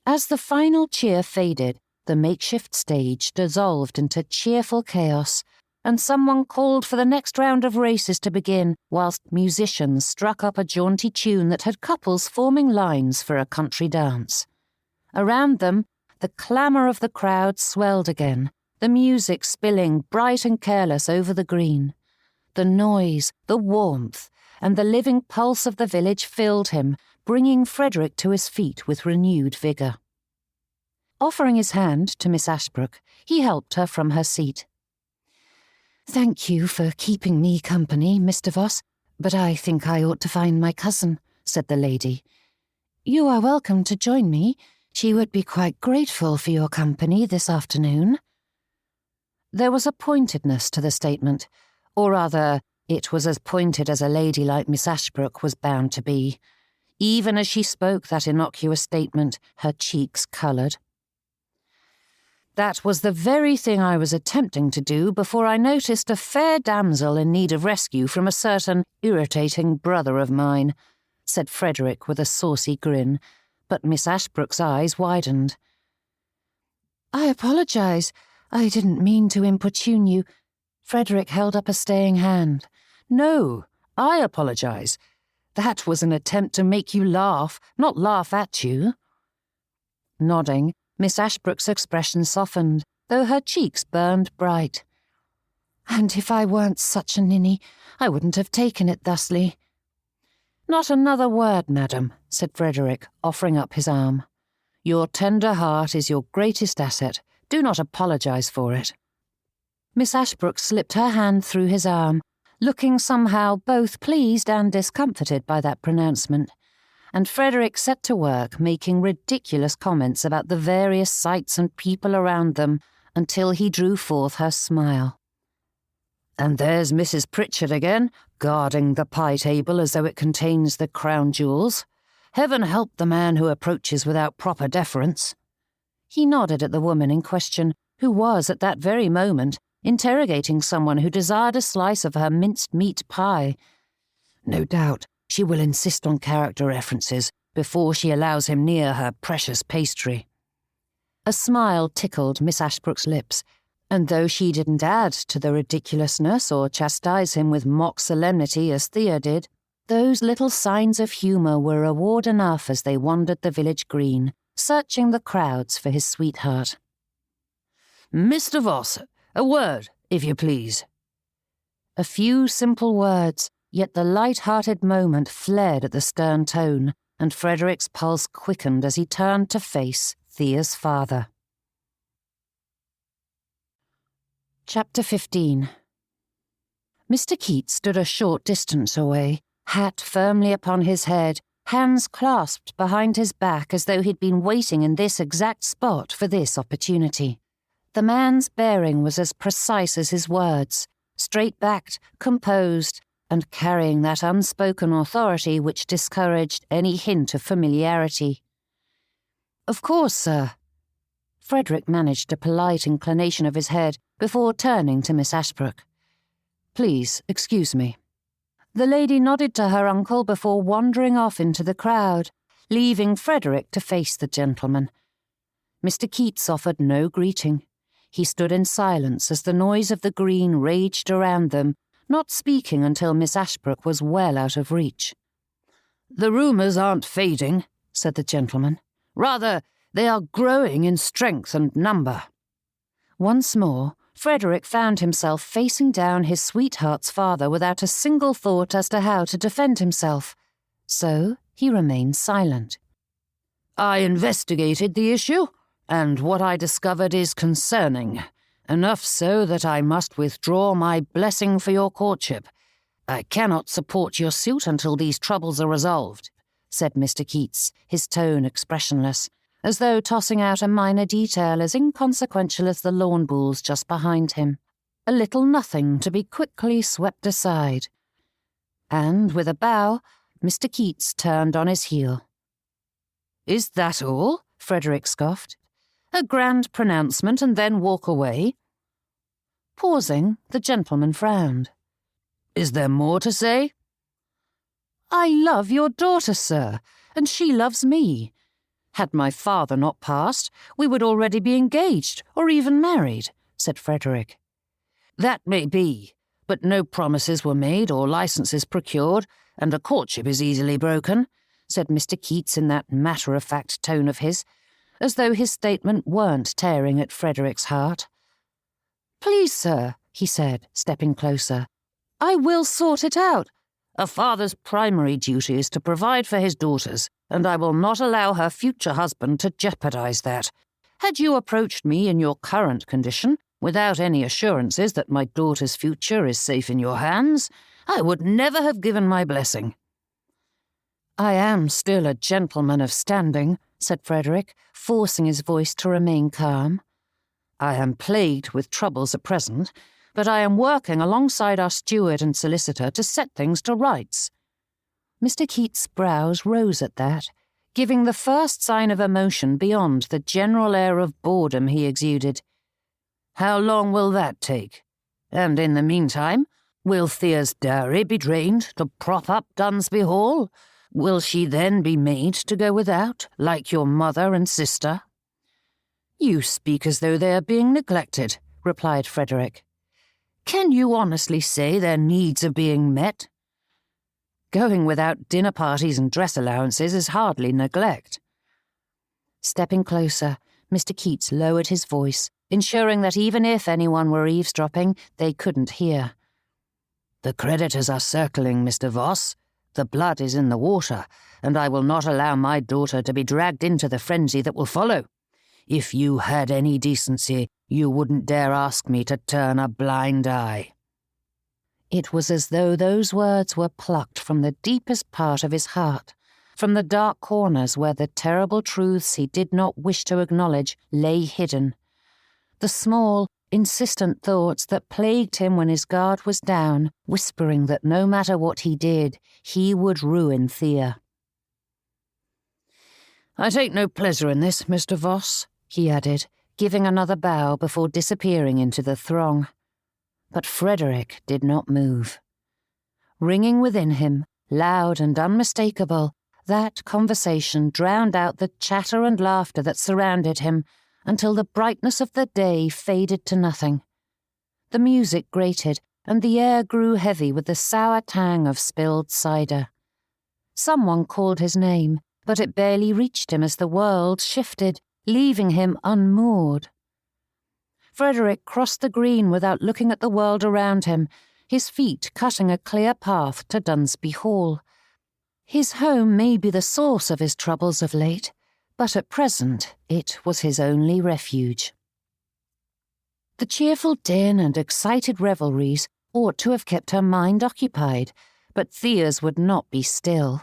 As the final cheer faded, the makeshift stage dissolved into cheerful chaos, and someone called for the next round of races to begin, whilst musicians struck up a jaunty tune that had couples forming lines for a country dance. Around them, the clamour of the crowd swelled again, the music spilling bright and careless over the green. The noise, the warmth, and the living pulse of the village filled him, bringing Frederick to his feet with renewed vigour. Offering his hand to Miss Ashbrook, he helped her from her seat. "Thank you for keeping me company, Mr. Voss, but I think I ought to find my cousin," said the lady. "You are welcome to join me. She would be quite grateful for your company this afternoon." There was a pointedness to the statement, or rather, it was as pointed as a lady like Miss Ashbrook was bound to be. Even as she spoke that innocuous statement, her cheeks coloured. "That was the very thing I was attempting to do before I noticed a fair damsel in need of rescue from a certain irritating brother of mine," said Frederick with a saucy grin, but Miss Ashbrook's eyes widened. "I apologise. I didn't mean to importune you." Frederick held up a staying hand. "No, I apologise. That was an attempt to make you laugh, not laugh at you." Nodding, Miss Ashbrook's expression softened, though her cheeks burned bright. "And if I weren't such a ninny, I wouldn't have taken it thusly." "Not another word, madam," said Frederick, offering up his arm. "Your tender heart is your greatest asset. Do not apologise for it." Miss Ashbrook slipped her hand through his arm, looking somehow both pleased and discomforted by that pronouncement, and Frederick set to work making ridiculous comments about the various sights and people around them until he drew forth her smile. And there's Mrs. Pritchard again, guarding the pie table as though it contains the crown jewels. Heaven help the man who approaches without proper deference." He nodded at the woman in question, who was at that very moment interrogating someone who desired a slice of her minced meat pie. No doubt she will insist on character references before she allows him near her precious pastry. A smile tickled Miss Ashbrook's lips, and though she didn't add to the ridiculousness or chastise him with mock solemnity as Thea did, those little signs of humour were reward enough as they wandered the village green, searching the crowds for his sweetheart. "Mr. Voss, a word, if you please." A few simple words, yet the light-hearted moment fled at the stern tone, and Frederick's pulse quickened as he turned to face Thea's father. Chapter 15. Mr. Keats stood a short distance away, hat firmly upon his head, hands clasped behind his back as though he'd been waiting in this exact spot for this opportunity. The man's bearing was as precise as his words, straight-backed, composed, and carrying that unspoken authority which discouraged any hint of familiarity. "Of course, sir." Frederick managed a polite inclination of his head before turning to Miss Ashbrook. "Please, excuse me." The lady nodded to her uncle before wandering off into the crowd, leaving Frederick to face the gentleman. Mr. Keats offered no greeting. He stood in silence as the noise of the green raged around them, not speaking until Miss Ashbrook was well out of reach. "The rumours aren't fading," said the gentleman. "Rather, they are growing in strength and number." Once more, Frederick found himself facing down his sweetheart's father without a single thought as to how to defend himself. So he remained silent. "I investigated the issue, and what I discovered is concerning, enough so that I must withdraw my blessing for your courtship. I cannot support your suit until these troubles are resolved," said Mr. Keats, his tone expressionless, as though tossing out a minor detail as inconsequential as the lawn bowls just behind him, a little nothing to be quickly swept aside. And with a bow, Mr. Keats turned on his heel. "Is that all?" Frederick scoffed. "A grand pronouncement and then walk away?" Pausing, the gentleman frowned. "Is there more to say?" "I love your daughter, sir, and she loves me. Had my father not passed, we would already be engaged or even married," said Frederick. "That may be, but no promises were made or licenses procured, and a courtship is easily broken," said Mr. Keats in that matter-of-fact tone of his, as though his statement weren't tearing at Frederick's heart. "Please, sir," he said, stepping closer, "I will sort it out. A father's primary duty is to provide for his daughters, and I will not allow her future husband to jeopardize that. Had you approached me in your current condition, without any assurances that my daughter's future is safe in your hands, I would never have given my blessing." "I am still a gentleman of standing," said Frederick, forcing his voice to remain calm. "I am plagued with troubles at present, but I am working alongside our steward and solicitor to set things to rights." Mr. Keats' brows rose at that, giving the first sign of emotion beyond the general air of boredom he exuded. "How long will that take? And in the meantime, will Thea's dowry be drained to prop up Dunsby Hall? Will she then be made to go without, like your mother and sister?" "You speak as though they are being neglected," replied Frederick. "Can you honestly say their needs are being met?" "Going without dinner parties and dress allowances is hardly neglect." Stepping closer, Mr. Keats lowered his voice, ensuring that even if anyone were eavesdropping, they couldn't hear. "The creditors are circling, Mr. Voss. The blood is in the water, and I will not allow my daughter to be dragged into the frenzy that will follow. If you had any decency, you wouldn't dare ask me to turn a blind eye." It was as though those words were plucked from the deepest part of his heart, from the dark corners where the terrible truths he did not wish to acknowledge lay hidden. the small, insistent thoughts that plagued him when his guard was down, whispering that no matter what he did, he would ruin Thea. "I take no pleasure in this, Mr. Voss," he added, giving another bow before disappearing into the throng. But Frederick did not move. Ringing within him, loud and unmistakable, that conversation drowned out the chatter and laughter that surrounded him until the brightness of the day faded to nothing. The music grated, and the air grew heavy with the sour tang of spilled cider. Someone called his name, but it barely reached him as the world shifted, leaving him unmoored. Frederick crossed the green without looking at the world around him, his feet cutting a clear path to Dunsby Hall. His home may be the source of his troubles of late, but at present it was his only refuge. The cheerful din and excited revelries ought to have kept her mind occupied, but Thea's would not be still.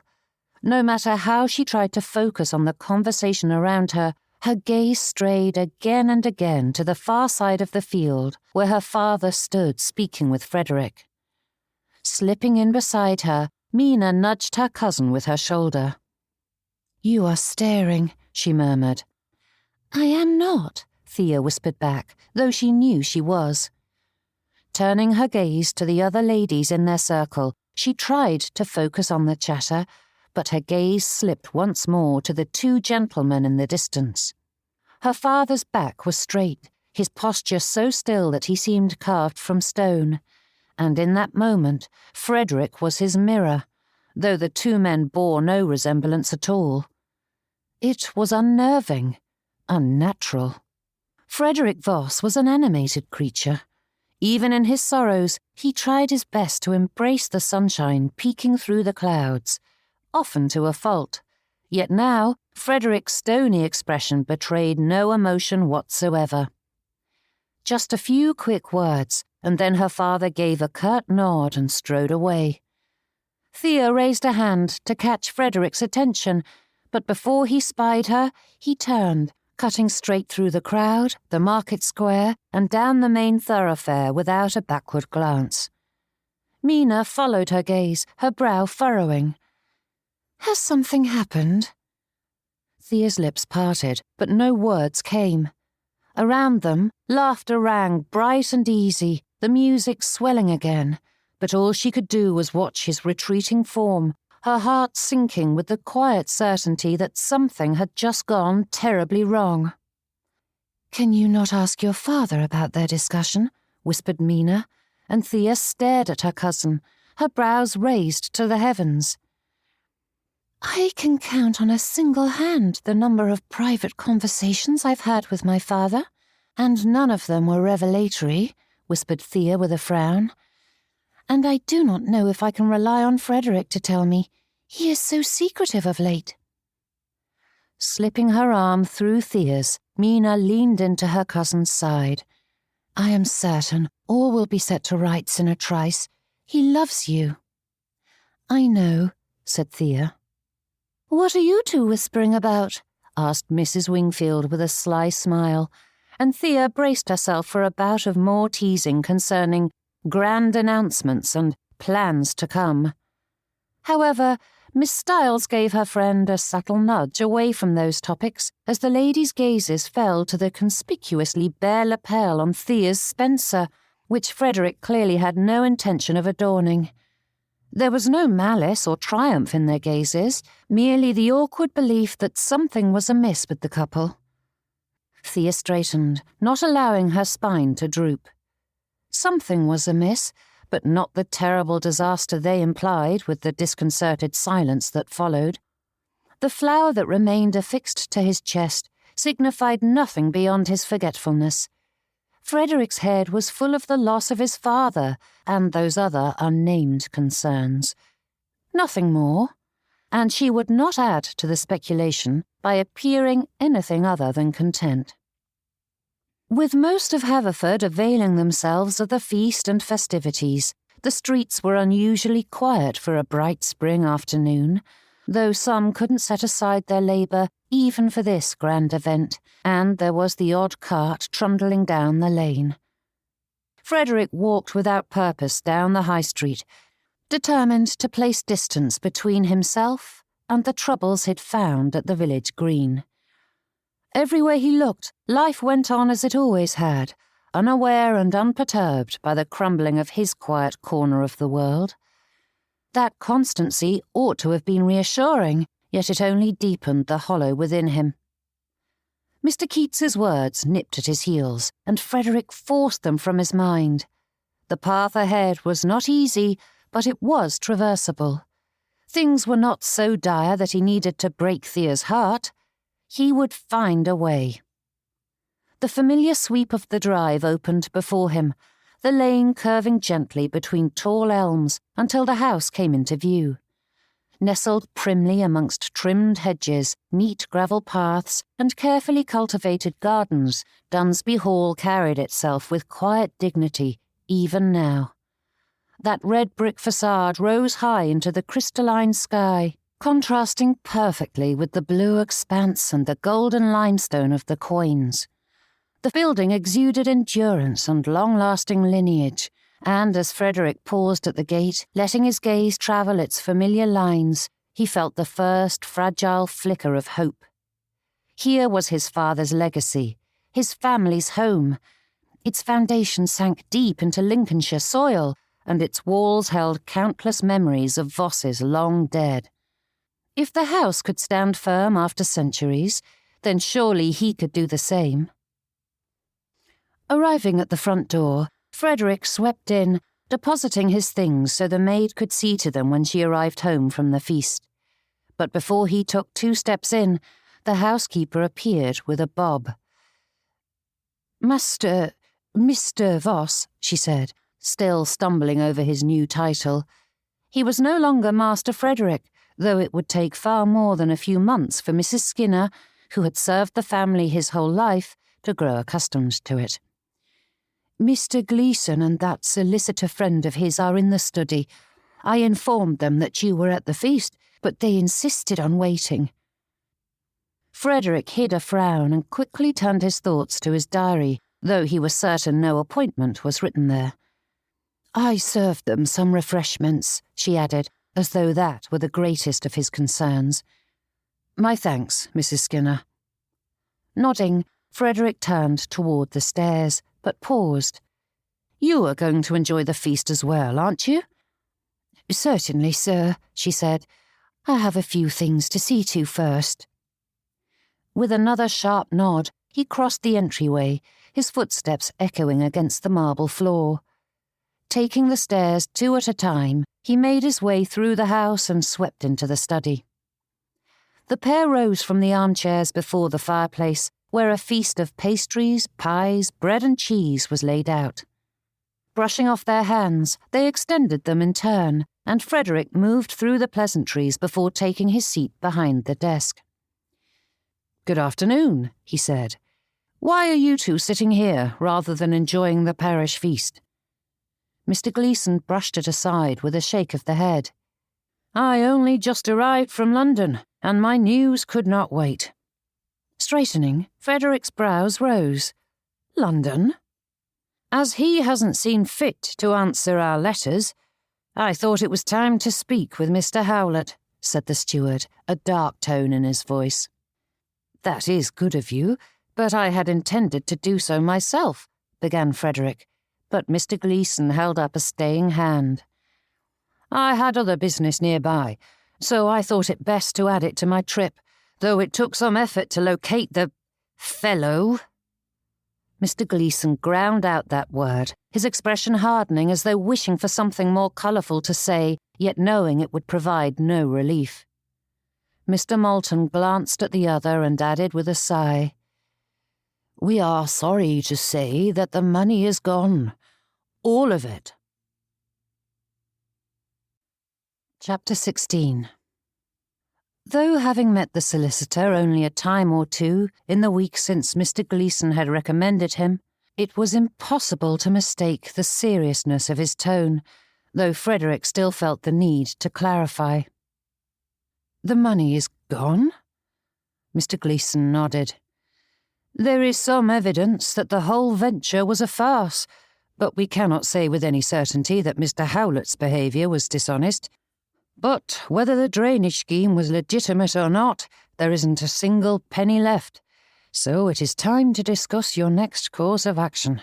No matter how she tried to focus on the conversation around her, her gaze strayed again and again to the far side of the field where her father stood speaking with Frederick. Slipping in beside her, Mina nudged her cousin with her shoulder. "You are staring," she murmured. "I am not," Thea whispered back, though she knew she was. Turning her gaze to the other ladies in their circle, she tried to focus on the chatter, but her gaze slipped once more to the two gentlemen in the distance. Her father's back was straight, his posture so still that he seemed carved from stone, and in that moment Frederick was his mirror, though the two men bore no resemblance at all. It was unnerving, unnatural. Frederick Voss was an animated creature. Even in his sorrows, he tried his best to embrace the sunshine peeking through the clouds, often to a fault. Yet now, Frederick's stony expression betrayed no emotion whatsoever. Just a few quick words, and then her father gave a curt nod and strode away. Thea raised a hand to catch Frederick's attention, but before he spied her, he turned, cutting straight through the crowd, the market square, and down the main thoroughfare without a backward glance. Mina followed her gaze, her brow furrowing. "Has something happened?" Thea's lips parted, but no words came. Around them, laughter rang bright and easy, the music swelling again, but all she could do was watch his retreating form, her heart sinking with the quiet certainty that something had just gone terribly wrong. "Can you not ask your father about their discussion?" whispered Mina, and Thea stared at her cousin, her brows raised to the heavens. "I can count on a single hand the number of private conversations I've had with my father, and none of them were revelatory," whispered Thea with a frown. "And I do not know if I can rely on Frederick to tell me. He is so secretive of late." Slipping her arm through Thea's, Mina leaned into her cousin's side. "I am certain all will be set to rights in a trice. He loves you." "I know," said Thea. "What are you two whispering about?" asked Mrs. Wingfield with a sly smile, and Thea braced herself for a bout of more teasing concerning grand announcements and plans to come. However, Miss Stiles gave her friend a subtle nudge away from those topics as the ladies' gazes fell to the conspicuously bare lapel on Thea's spencer, which Frederick clearly had no intention of adorning. There was no malice or triumph in their gazes, merely the awkward belief that something was amiss with the couple. Thea straightened, not allowing her spine to droop. Something was amiss, but not the terrible disaster they implied with the disconcerted silence that followed. The flower that remained affixed to his chest signified nothing beyond his forgetfulness. Frederick's head was full of the loss of his father and those other unnamed concerns. Nothing more, and she would not add to the speculation by appearing anything other than content. With most of Haverford availing themselves of the feast and festivities, the streets were unusually quiet for a bright spring afternoon, though some couldn't set aside their labour even for this grand event, and there was the odd cart trundling down the lane. Frederick walked without purpose down the high street, determined to place distance between himself and the troubles he'd found at the village green. Everywhere he looked, life went on as it always had, unaware and unperturbed by the crumbling of his quiet corner of the world. That constancy ought to have been reassuring, yet it only deepened the hollow within him. Mr. Keats's words nipped at his heels, and Frederick forced them from his mind. The path ahead was not easy, but it was traversable. Things were not so dire that he needed to break Thea's heart. He would find a way. The familiar sweep of the drive opened before him, the lane curving gently between tall elms until the house came into view. Nestled primly amongst trimmed hedges, neat gravel paths, and carefully cultivated gardens, Dunsby Hall carried itself with quiet dignity, even now. That red brick facade rose high into the crystalline sky, contrasting perfectly with the blue expanse and the golden limestone of the quoins. The building exuded endurance and long-lasting lineage, and as Frederick paused at the gate, letting his gaze travel its familiar lines, he felt the first fragile flicker of hope. Here was his father's legacy, his family's home. Its foundation sank deep into Lincolnshire soil, and its walls held countless memories of Voss's long dead. If the house could stand firm after centuries, then surely he could do the same. Arriving at the front door, Frederick swept in, depositing his things so the maid could see to them when she arrived home from the feast. But before he took 2 steps in, the housekeeper appeared with a bob. Mr. Voss, she said, still stumbling over his new title. He was no longer Master Frederick, though it would take far more than a few months for Mrs. Skinner, who had served the family his whole life, to grow accustomed to it. Mr. Gleeson and that solicitor friend of his are in the study. I informed them that you were at the feast, but they insisted on waiting. Frederick hid a frown and quickly turned his thoughts to his diary, though he was certain no appointment was written there. I served them some refreshments, she added, as though that were the greatest of his concerns. My thanks, Mrs. Skinner. Nodding, Frederick turned toward the stairs, but paused. You are going to enjoy the feast as well, aren't you? Certainly, sir, she said. I have a few things to see to first. With another sharp nod, he crossed the entryway, his footsteps echoing against the marble floor. Taking the stairs 2 at a time, he made his way through the house and swept into the study. The pair rose from the armchairs before the fireplace, where a feast of pastries, pies, bread and cheese was laid out. Brushing off their hands, they extended them in turn, and Frederick moved through the pleasantries before taking his seat behind the desk. Good afternoon, he said. Why are you 2 sitting here rather than enjoying the parish feast? Mr. Gleeson brushed it aside with a shake of the head. I only just arrived from London, and my news could not wait. Straightening, Frederick's brows rose. London? As he hasn't seen fit to answer our letters, I thought it was time to speak with Mr. Howlett, said the steward, a dark tone in his voice. That is good of you, but I had intended to do so myself, began Frederick, but Mr. Gleeson held up a staying hand. I had other business nearby, so I thought it best to add it to my trip, though it took some effort to locate the fellow. Mr. Gleeson ground out that word, his expression hardening as though wishing for something more colourful to say, yet knowing it would provide no relief. Mr. Moulton glanced at the other and added with a sigh, We are sorry to say that the money is gone. All of it. Chapter 16. Though having met the solicitor only a time or 2 in the week since Mr. Gleeson had recommended him, it was impossible to mistake the seriousness of his tone, though Frederick still felt the need to clarify. The money is gone? Mr. Gleeson nodded. There is some evidence that the whole venture was a farce, but we cannot say with any certainty that Mr. Howlett's behaviour was dishonest. But whether the drainage scheme was legitimate or not, there isn't a single penny left, so it is time to discuss your next course of action.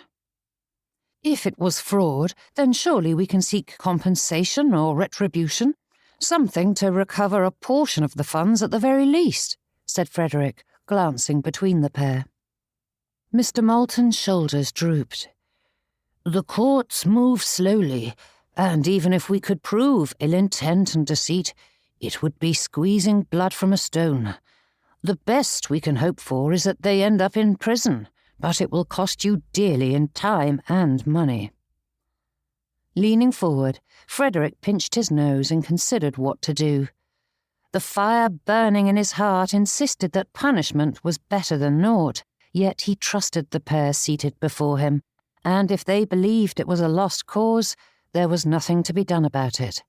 If it was fraud, then surely we can seek compensation or retribution, something to recover a portion of the funds at the very least, said Frederick, glancing between the pair. Mr. Moulton's shoulders drooped. The courts move slowly, and even if we could prove ill intent and deceit, it would be squeezing blood from a stone. The best we can hope for is that they end up in prison, but it will cost you dearly in time and money. Leaning forward, Frederick pinched his nose and considered what to do. The fire burning in his heart insisted that punishment was better than naught, yet he trusted the pair seated before him, and if they believed it was a lost cause, there was nothing to be done about it.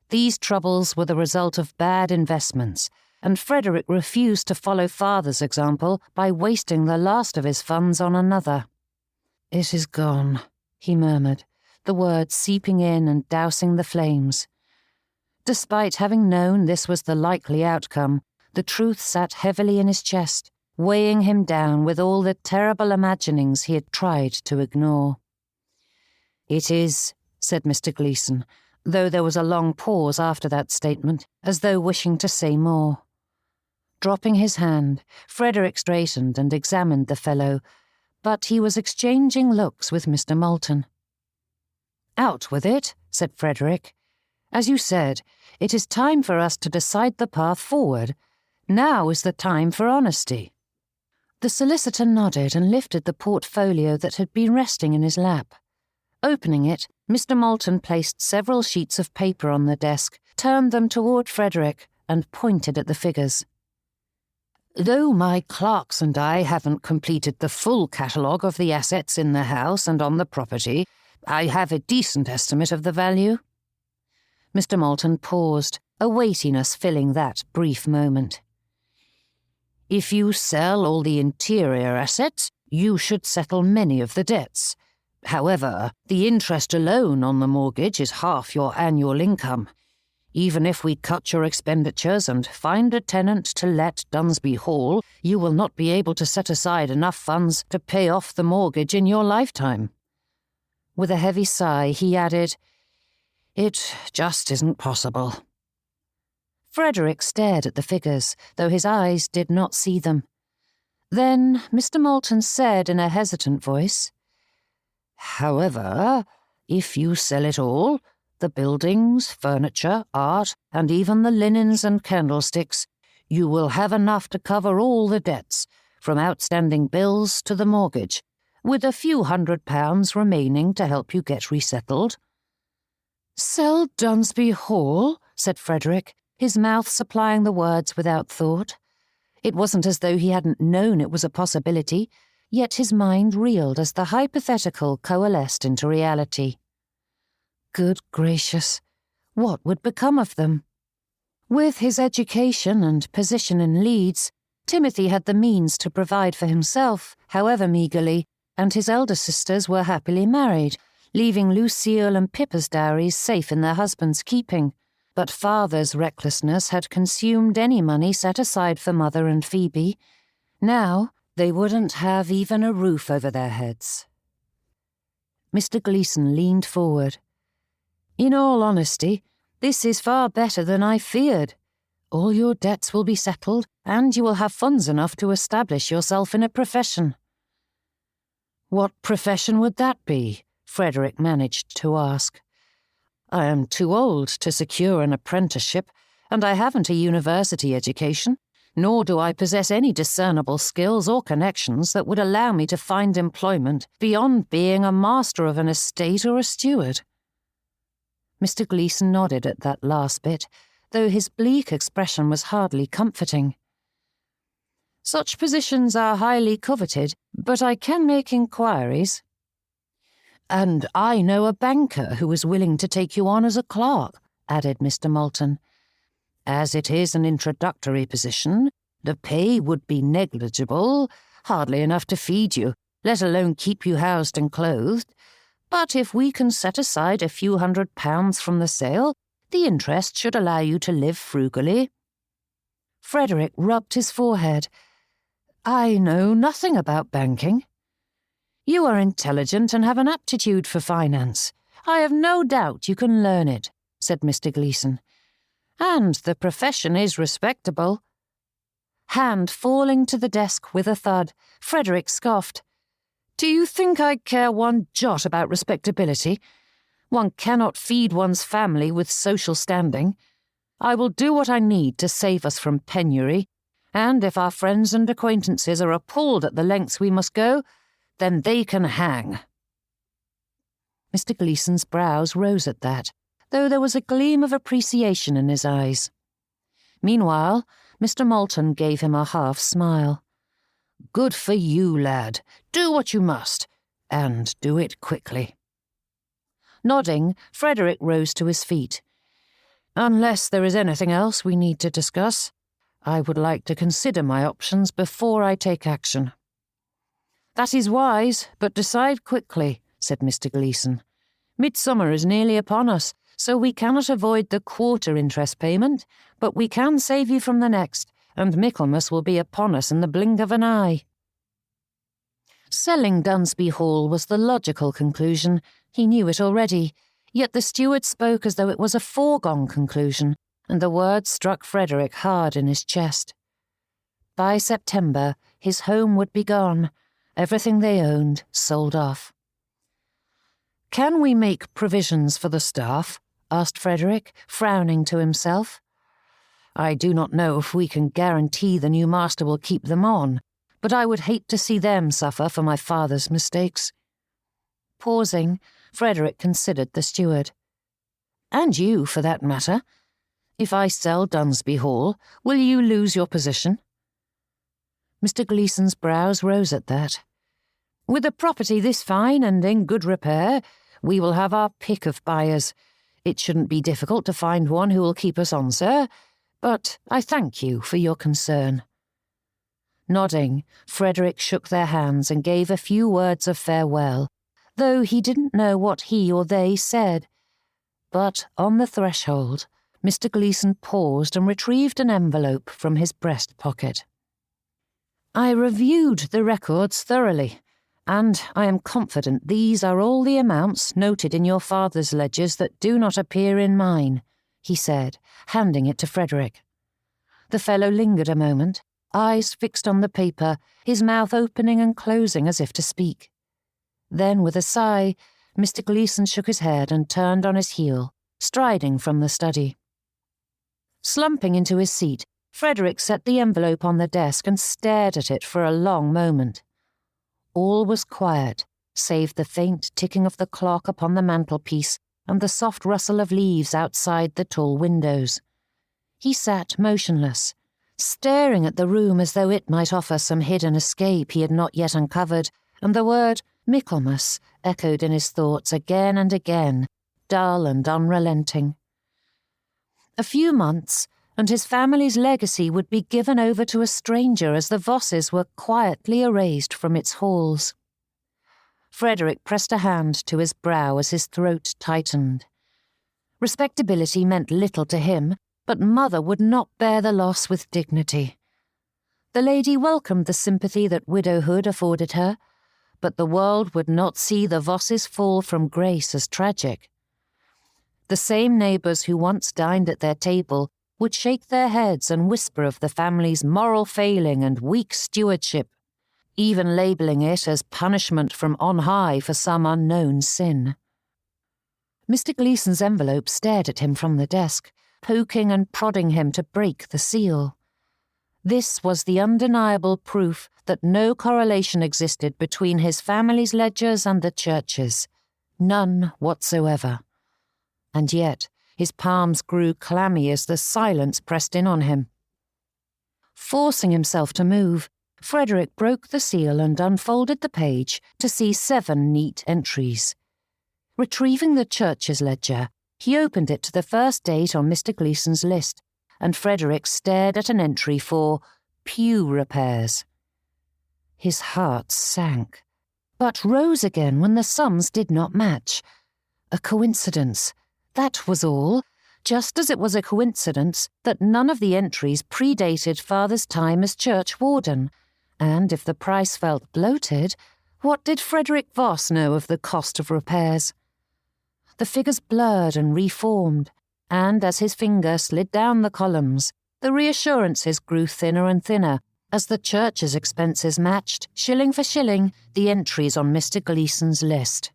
These troubles were the result of bad investments, and Frederick refused to follow father's example by wasting the last of his funds on another. It is gone, he murmured, the words seeping in and dousing the flames. Despite having known this was the likely outcome, the truth sat heavily in his chest, weighing him down with all the terrible imaginings he had tried to ignore. It is, said Mr. Gleeson, though there was a long pause after that statement, as though wishing to say more. Dropping his hand, Frederick straightened and examined the fellow, but he was exchanging looks with Mr. Moulton. Out with it, said Frederick. As you said, it is time for us to decide the path forward. Now is the time for honesty. The solicitor nodded and lifted the portfolio that had been resting in his lap. Opening it, Mr. Moulton placed several sheets of paper on the desk, turned them toward Frederick, and pointed at the figures. Though my clerks and I haven't completed the full catalogue of the assets in the house and on the property, I have a decent estimate of the value. Mr. Moulton paused, a weightiness filling that brief moment. If you sell all the interior assets, you should settle many of the debts. However, the interest alone on the mortgage is half your annual income. Even if we cut your expenditures and find a tenant to let Dunsby Hall, you will not be able to set aside enough funds to pay off the mortgage in your lifetime. With a heavy sigh, he added, It just isn't possible. Frederick stared at the figures, though his eyes did not see them. Then Mr. Moulton said in a hesitant voice, However, if you sell it all, the buildings, furniture, art, and even the linens and candlesticks, you will have enough to cover all the debts, from outstanding bills to the mortgage, with a few £100 remaining to help you get resettled. Sell Dunsby Hall, said Frederick, his mouth supplying the words without thought. It wasn't as though he hadn't known it was a possibility, yet his mind reeled as the hypothetical coalesced into reality. Good gracious, what would become of them? With his education and position in Leeds, Timothy had the means to provide for himself, however meagrely, and his elder sisters were happily married, leaving Lucille and Pippa's dowries safe in their husbands' keeping. But father's recklessness had consumed any money set aside for Mother and Phoebe. Now they wouldn't have even a roof over their heads. Mr. Gleeson leaned forward. In all honesty, this is far better than I feared. All your debts will be settled, and you will have funds enough to establish yourself in a profession. What profession would that be? Frederick managed to ask. I am too old to secure an apprenticeship, and I haven't a university education, nor do I possess any discernible skills or connections that would allow me to find employment beyond being a master of an estate or a steward. Mr. Gleeson nodded at that last bit, though his bleak expression was hardly comforting. Such positions are highly coveted, but I can make inquiries. And I know a banker who is willing to take you on as a clerk, added Mr. Moulton. As it is an introductory position, The pay would be negligible, hardly enough to feed you, let alone keep you housed and clothed. But if we can set aside a few £100 from the sale, the interest should allow you to live frugally." Frederick rubbed his forehead. "I know nothing about banking." "You are intelligent and have an aptitude for finance. I have no doubt you can learn it," said Mr. Gleeson. "And the profession is respectable." Hand falling to the desk with a thud, Frederick scoffed. "Do you think I care one jot about respectability? One cannot feed one's family with social standing. I will do what I need to save us from penury, and if our friends and acquaintances are appalled at the lengths we must go, then they can hang." Mr. Gleeson's brows rose at that, though there was a gleam of appreciation in his eyes. Meanwhile, Mr. Moulton gave him a half-smile. "Good for you, lad. Do what you must, and do it quickly." Nodding, Frederick rose to his feet. "Unless there is anything else we need to discuss, I would like to consider my options before I take action." "That is wise, but decide quickly," said Mr. Gleeson. "Midsummer is nearly upon us, so we cannot avoid the quarter interest payment, but we can save you from the next, and Michaelmas will be upon us in the blink of an eye." Selling Dunsby Hall was the logical conclusion. He knew it already, yet the steward spoke as though it was a foregone conclusion, and the words struck Frederick hard in his chest. By September, his home would be gone, everything they owned sold off. "Can we make provisions for the staff?" asked Frederick, frowning to himself. "I do not know if we can guarantee the new master will keep them on, but I would hate to see them suffer for my father's mistakes." Pausing, Frederick considered the steward. "And you, for that matter. If I sell Dunsby Hall, will you lose your position?" Mr. Gleeson's brows rose at that. "With a property this fine and in good repair, we will have our pick of buyers. It shouldn't be difficult to find one who will keep us on, sir, but I thank you for your concern." Nodding, Frederick shook their hands and gave a few words of farewell, though he didn't know what he or they said. But on the threshold, Mr. Gleeson paused and retrieved an envelope from his breast pocket. "I reviewed the records thoroughly, and I am confident these are all the amounts noted in your father's ledgers that do not appear in mine," he said, handing it to Frederick. The fellow lingered a moment, eyes fixed on the paper, his mouth opening and closing as if to speak. Then, with a sigh, Mr. Gleeson shook his head and turned on his heel, striding from the study. Slumping into his seat, Frederick set the envelope on the desk and stared at it for a long moment. All was quiet, save the faint ticking of the clock upon the mantelpiece and the soft rustle of leaves outside the tall windows. He sat motionless, staring at the room as though it might offer some hidden escape he had not yet uncovered, and the word Michaelmas echoed in his thoughts again and again, dull and unrelenting. A few months, and his family's legacy would be given over to a stranger as the Vosses were quietly erased from its halls. Frederick pressed a hand to his brow as his throat tightened. Respectability meant little to him, but Mother would not bear the loss with dignity. The lady welcomed the sympathy that widowhood afforded her, but the world would not see the Vosses fall from grace as tragic. The same neighbours who once dined at their table would shake their heads and whisper of the family's moral failing and weak stewardship, even labelling it as punishment from on high for some unknown sin. Mr. Gleeson's envelope stared at him from the desk, poking and prodding him to break the seal. This was the undeniable proof that no correlation existed between his family's ledgers and the church's, none whatsoever. And yet his palms grew clammy as the silence pressed in on him. Forcing himself to move, Frederick broke the seal and unfolded the page to see 7 neat entries. Retrieving the church's ledger, he opened it to the first date on Mr. Gleeson's list, and Frederick stared at an entry for pew repairs. His heart sank, but rose again when the sums did not match. A coincidence, that was all, just as it was a coincidence that none of the entries predated Father's time as church warden, and if the price felt bloated, what did Frederick Voss know of the cost of repairs? The figures blurred and reformed, and as his finger slid down the columns, the reassurances grew thinner and thinner as the church's expenses matched, shilling for shilling, the entries on Mr. Gleason's list.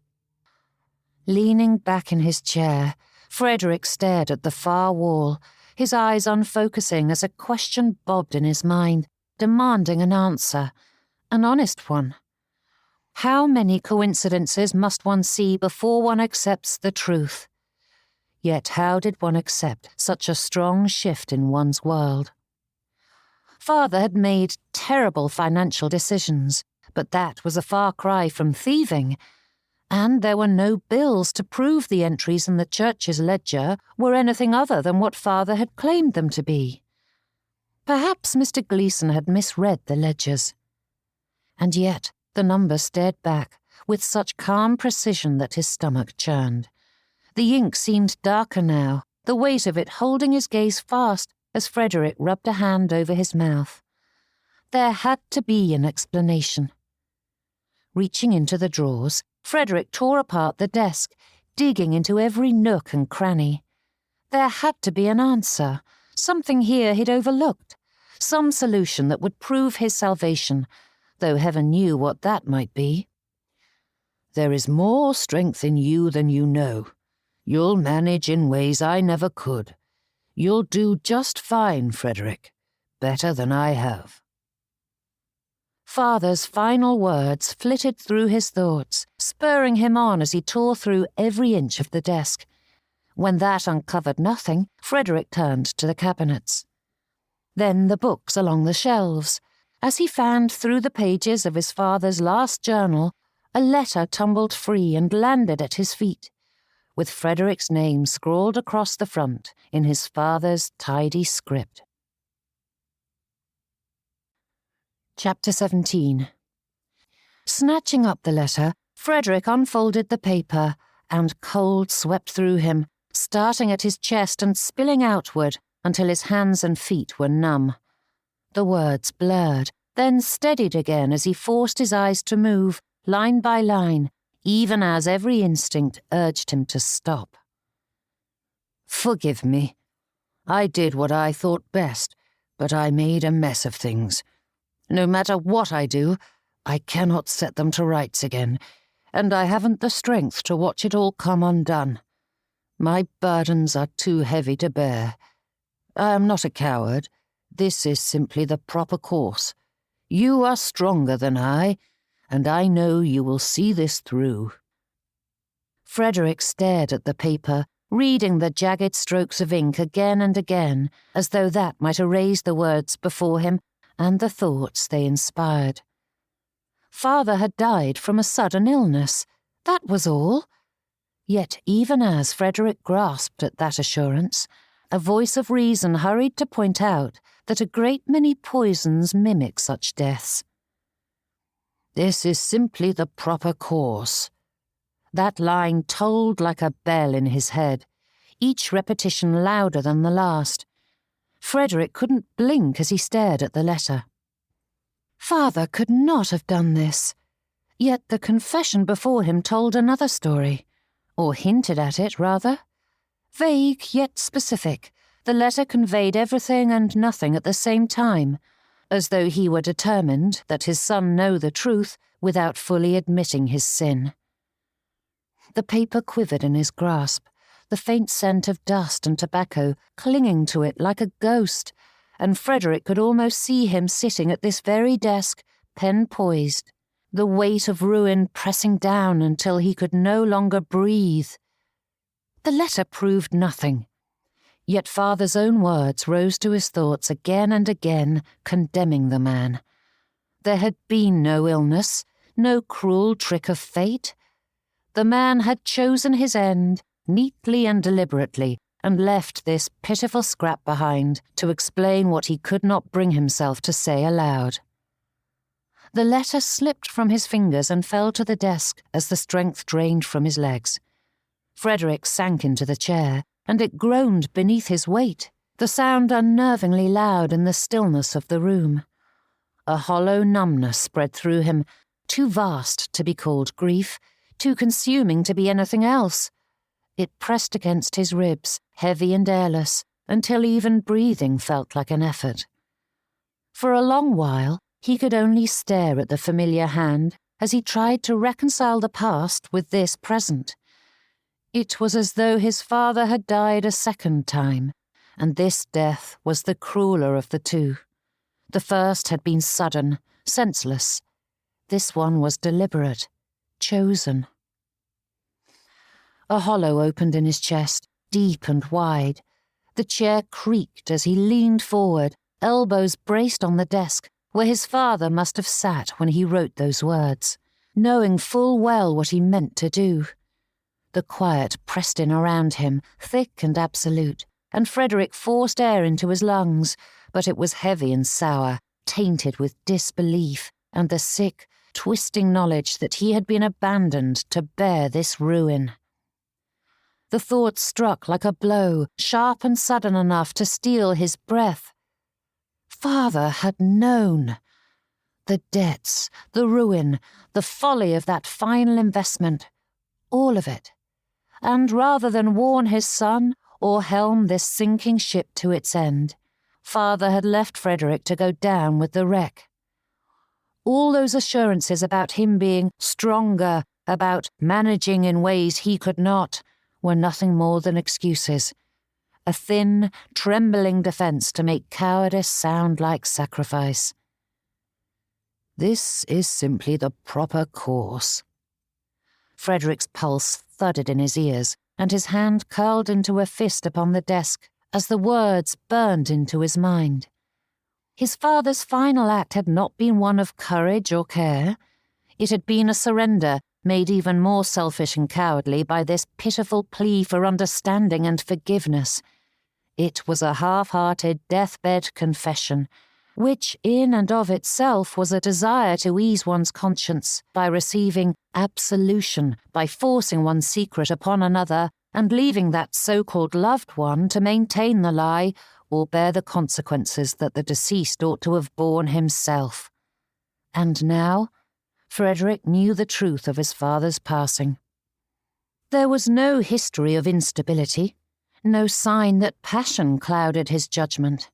Leaning back in his chair, Frederick stared at the far wall, his eyes unfocusing as a question bobbed in his mind, demanding an answer, an honest one. How many coincidences must one see before one accepts the truth? Yet how did one accept such a strong shift in one's world? Father had made terrible financial decisions, but that was a far cry from thieving, and there were no bills to prove the entries in the church's ledger were anything other than what Father had claimed them to be. Perhaps Mr. Gleason had misread the ledgers. And yet the number stared back with such calm precision that his stomach churned. The ink seemed darker now, the weight of it holding his gaze fast as Frederick rubbed a hand over his mouth. There had to be an explanation. Reaching into the drawers, Frederick tore apart the desk, digging into every nook and cranny. There had to be an answer, something here he'd overlooked, some solution that would prove his salvation, though heaven knew what that might be. There is more strength in you than you know. You'll manage in ways I never could. You'll do just fine, Frederick. Better than I have. Father's final words flitted through his thoughts, spurring him on as he tore through every inch of the desk. When that uncovered nothing, Frederick turned to the cabinets. Then the books along the shelves. As he fanned through the pages of his father's last journal, a letter tumbled free and landed at his feet, with Frederick's name scrawled across the front in his father's tidy script. Chapter 17. Snatching up the letter, Frederick unfolded the paper, and cold swept through him, starting at his chest and spilling outward until his hands and feet were numb. The words blurred, then steadied again as he forced his eyes to move, line by line, even as every instinct urged him to stop. Forgive me. I did what I thought best, but I made a mess of things. No matter what I do, I cannot set them to rights again, and I haven't the strength to watch it all come undone. My burdens are too heavy to bear. I am not a coward. This is simply the proper course. You are stronger than I, and I know you will see this through. Frederick stared at the paper, reading the jagged strokes of ink again and again, as though that might erase the words before him and the thoughts they inspired. Father had died from a sudden illness. That was all. Yet even as Frederick grasped at that assurance, a voice of reason hurried to point out that a great many poisons mimic such deaths. This is simply the proper course. That line tolled like a bell in his head, each repetition louder than the last. Frederick couldn't blink as he stared at the letter. Father could not have done this. Yet the confession before him told another story, or hinted at it, rather. Vague yet specific, the letter conveyed everything and nothing at the same time, as though he were determined that his son know the truth without fully admitting his sin. The paper quivered in his grasp, the faint scent of dust and tobacco clinging to it like a ghost, and Frederick could almost see him sitting at this very desk, pen poised, the weight of ruin pressing down until he could no longer breathe. The letter proved nothing. Yet Father's own words rose to his thoughts again and again, condemning the man. There had been no illness, no cruel trick of fate. The man had chosen his end, neatly and deliberately, and left this pitiful scrap behind to explain what he could not bring himself to say aloud. The letter slipped from his fingers and fell to the desk as the strength drained from his legs. Frederick sank into the chair, and it groaned beneath his weight, the sound unnervingly loud in the stillness of the room. A hollow numbness spread through him, too vast to be called grief, too consuming to be anything else. It pressed against his ribs, heavy and airless, until even breathing felt like an effort. For a long while, he could only stare at the familiar hand as he tried to reconcile the past with this present. It was as though his father had died a second time, and this death was the crueler of the two. The first had been sudden, senseless. This one was deliberate, chosen. A hollow opened in his chest, deep and wide. The chair creaked as he leaned forward, elbows braced on the desk, where his father must have sat when he wrote those words, knowing full well what he meant to do. The quiet pressed in around him, thick and absolute, and Frederick forced air into his lungs, but it was heavy and sour, tainted with disbelief and the sick, twisting knowledge that he had been abandoned to bear this ruin. The thought struck like a blow, sharp and sudden enough to steal his breath. Father had known. The debts, the ruin, the folly of that final investment, all of it. And rather than warn his son or helm this sinking ship to its end, Father had left Frederick to go down with the wreck. All those assurances about him being stronger, about managing in ways he could not, were nothing more than excuses. A thin, trembling defence to make cowardice sound like sacrifice. This is simply the proper course. Frederick's pulse thudded in his ears, and his hand curled into a fist upon the desk as the words burned into his mind. His father's final act had not been one of courage or care. It had been a surrender made even more selfish and cowardly by this pitiful plea for understanding and forgiveness. It was a half-hearted deathbed confession, which in and of itself was a desire to ease one's conscience by receiving absolution, by forcing one's secret upon another and leaving that so-called loved one to maintain the lie or bear the consequences that the deceased ought to have borne himself. And now, Frederick knew the truth of his father's passing. There was no history of instability, no sign that passion clouded his judgment.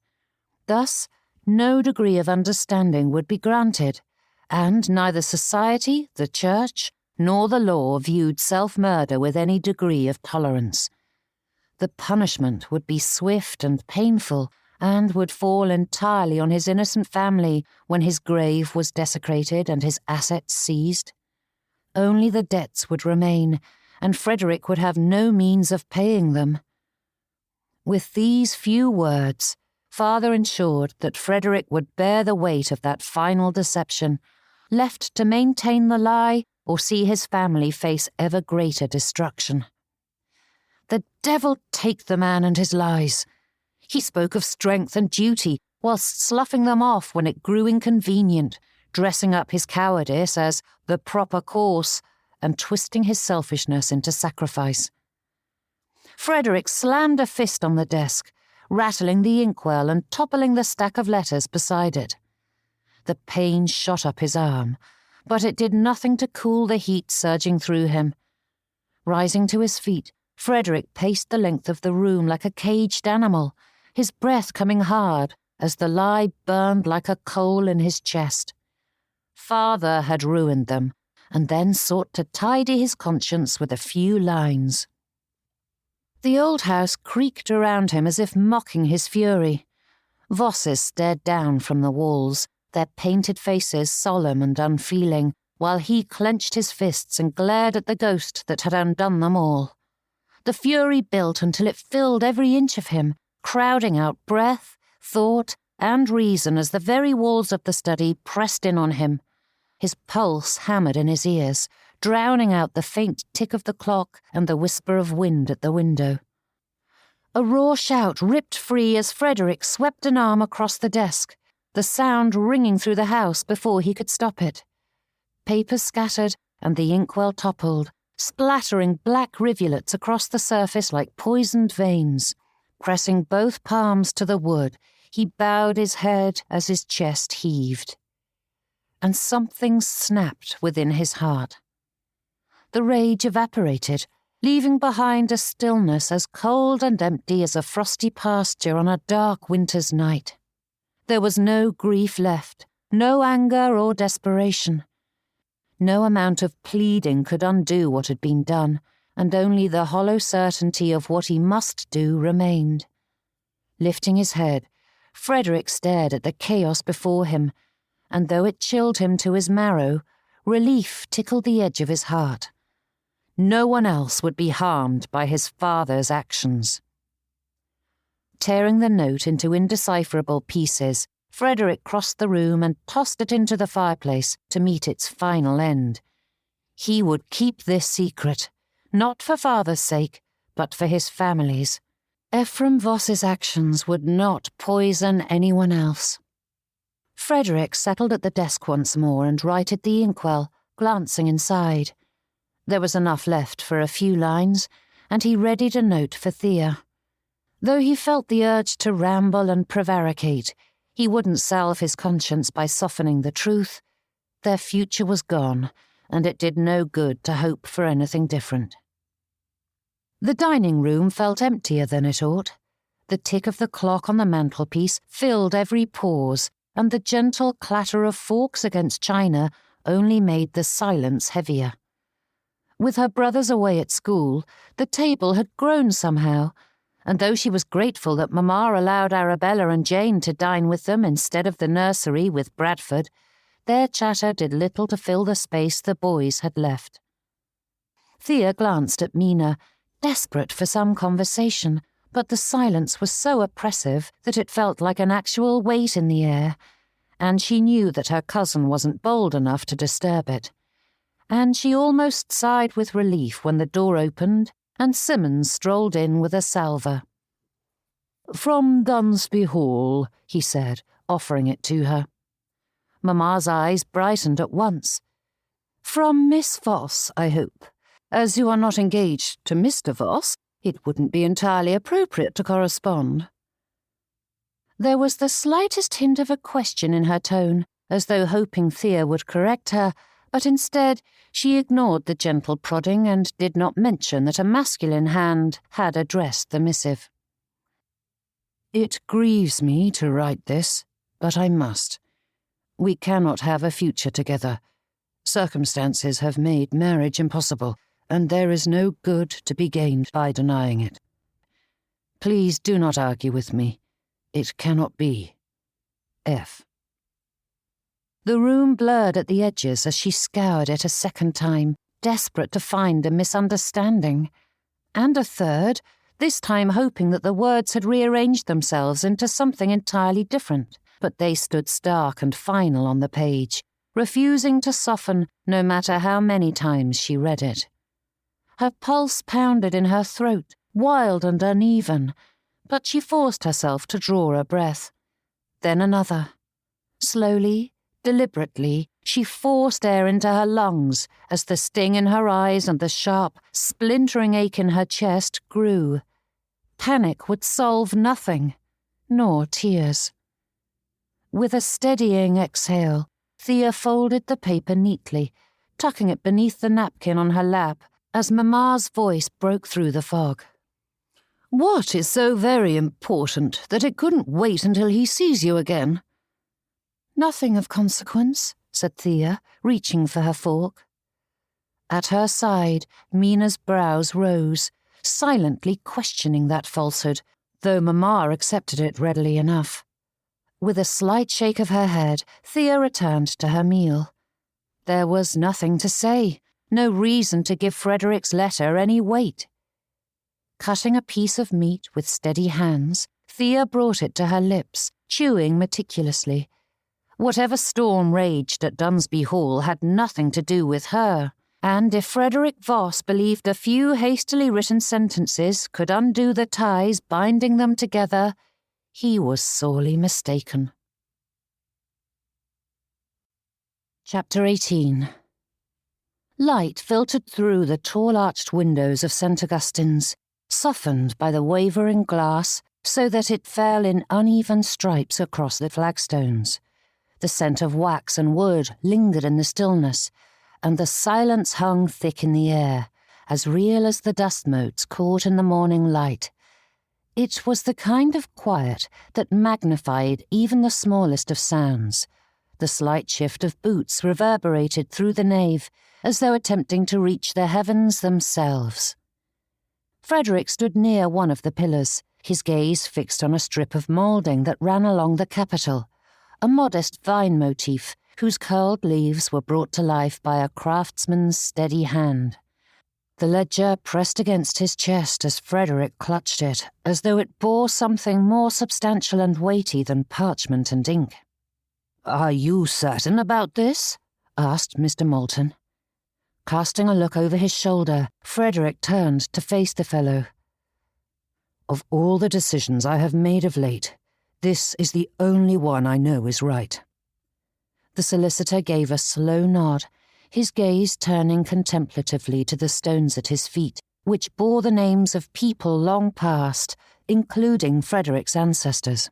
Thus, no degree of understanding would be granted, and neither society, the church, nor the law viewed self-murder with any degree of tolerance. The punishment would be swift and painful, and would fall entirely on his innocent family when his grave was desecrated and his assets seized. Only the debts would remain, and Frederick would have no means of paying them. With these few words, Father ensured that Frederick would bear the weight of that final deception, left to maintain the lie or see his family face ever greater destruction. The devil take the man and his lies. He spoke of strength and duty, whilst sloughing them off when it grew inconvenient, dressing up his cowardice as the proper course, and twisting his selfishness into sacrifice. Frederick slammed a fist on the desk, rattling the inkwell and toppling the stack of letters beside it. The pain shot up his arm, but it did nothing to cool the heat surging through him. Rising to his feet, Frederick paced the length of the room like a caged animal, his breath coming hard as the lie burned like a coal in his chest. Father had ruined them, and then sought to tidy his conscience with a few lines. The old house creaked around him as if mocking his fury. Vosses stared down from the walls, their painted faces solemn and unfeeling, while he clenched his fists and glared at the ghost that had undone them all. The fury built until it filled every inch of him, crowding out breath, thought, and reason as the very walls of the study pressed in on him. His pulse hammered in his ears, drowning out the faint tick of the clock and the whisper of wind at the window. A raw shout ripped free as Frederick swept an arm across the desk, the sound ringing through the house before he could stop it. Papers scattered and the inkwell toppled, splattering black rivulets across the surface like poisoned veins. Pressing both palms to the wood, he bowed his head as his chest heaved. And something snapped within his heart. The rage evaporated, leaving behind a stillness as cold and empty as a frosty pasture on a dark winter's night. There was no grief left, no anger or desperation. No amount of pleading could undo what had been done, and only the hollow certainty of what he must do remained. Lifting his head, Frederick stared at the chaos before him, and though it chilled him to his marrow, relief tickled the edge of his heart. No one else would be harmed by his father's actions. Tearing the note into indecipherable pieces, Frederick crossed the room and tossed it into the fireplace to meet its final end. He would keep this secret, not for father's sake, but for his family's. Ephraim Voss's actions would not poison anyone else. Frederick settled at the desk once more and righted the inkwell, glancing inside. There was enough left for a few lines, and he readied a note for Thea. Though he felt the urge to ramble and prevaricate, he wouldn't salve his conscience by softening the truth. Their future was gone, and it did no good to hope for anything different. The dining room felt emptier than it ought. The tick of the clock on the mantelpiece filled every pause, and the gentle clatter of forks against china only made the silence heavier. With her brothers away at school, the table had grown somehow, and though she was grateful that Mamma allowed Arabella and Jane to dine with them instead of the nursery with Bradford, their chatter did little to fill the space the boys had left. Thea glanced at Mina, desperate for some conversation, but the silence was so oppressive that it felt like an actual weight in the air, and she knew that her cousin wasn't bold enough to disturb it. And she almost sighed with relief when the door opened and Simmons strolled in with a salver. "From Dunsby Hall," he said, offering it to her. Mamma's eyes brightened at once. "From Miss Voss, I hope. As you are not engaged to Mr. Voss, it wouldn't be entirely appropriate to correspond." There was the slightest hint of a question in her tone, as though hoping Thea would correct her, but instead she ignored the gentle prodding and did not mention that a masculine hand had addressed the missive. "It grieves me to write this, but I must. We cannot have a future together. Circumstances have made marriage impossible, and there is no good to be gained by denying it. Please do not argue with me. It cannot be. F." The room blurred at the edges as she scoured it a second time, desperate to find a misunderstanding. And a third, this time hoping that the words had rearranged themselves into something entirely different, but they stood stark and final on the page, refusing to soften no matter how many times she read it. Her pulse pounded in her throat, wild and uneven, but she forced herself to draw a breath. Then another. Slowly, deliberately, she forced air into her lungs as the sting in her eyes and the sharp, splintering ache in her chest grew. Panic would solve nothing, nor tears. With a steadying exhale, Thea folded the paper neatly, tucking it beneath the napkin on her lap as Mamma's voice broke through the fog. "What is so very important that it couldn't wait until he sees you again?" "Nothing of consequence," said Thea, reaching for her fork. At her side, Mina's brows rose, silently questioning that falsehood, though Mamma accepted it readily enough. With a slight shake of her head, Thea returned to her meal. There was nothing to say, no reason to give Frederick's letter any weight. Cutting a piece of meat with steady hands, Thea brought it to her lips, chewing meticulously. Whatever storm raged at Dunsby Hall had nothing to do with her. And if Frederick Voss believed a few hastily written sentences could undo the ties binding them together, he was sorely mistaken. Chapter 18. Light filtered through the tall arched windows of St. Augustine's, softened by the wavering glass so that it fell in uneven stripes across the flagstones. The scent of wax and wood lingered in the stillness, and the silence hung thick in the air, as real as the dust motes caught in the morning light. It was the kind of quiet that magnified even the smallest of sounds. The slight shift of boots reverberated through the nave, as though attempting to reach the heavens themselves. Frederick stood near one of the pillars, his gaze fixed on a strip of moulding that ran along the capital, a modest vine motif whose curled leaves were brought to life by a craftsman's steady hand. The ledger pressed against his chest as Frederick clutched it, as though it bore something more substantial and weighty than parchment and ink. "Are you certain about this?" asked Mr. Moulton. Casting a look over his shoulder, Frederick turned to face the fellow. "Of all the decisions I have made of late, this is the only one I know is right." The solicitor gave a slow nod, his gaze turning contemplatively to the stones at his feet, which bore the names of people long past, including Frederick's ancestors.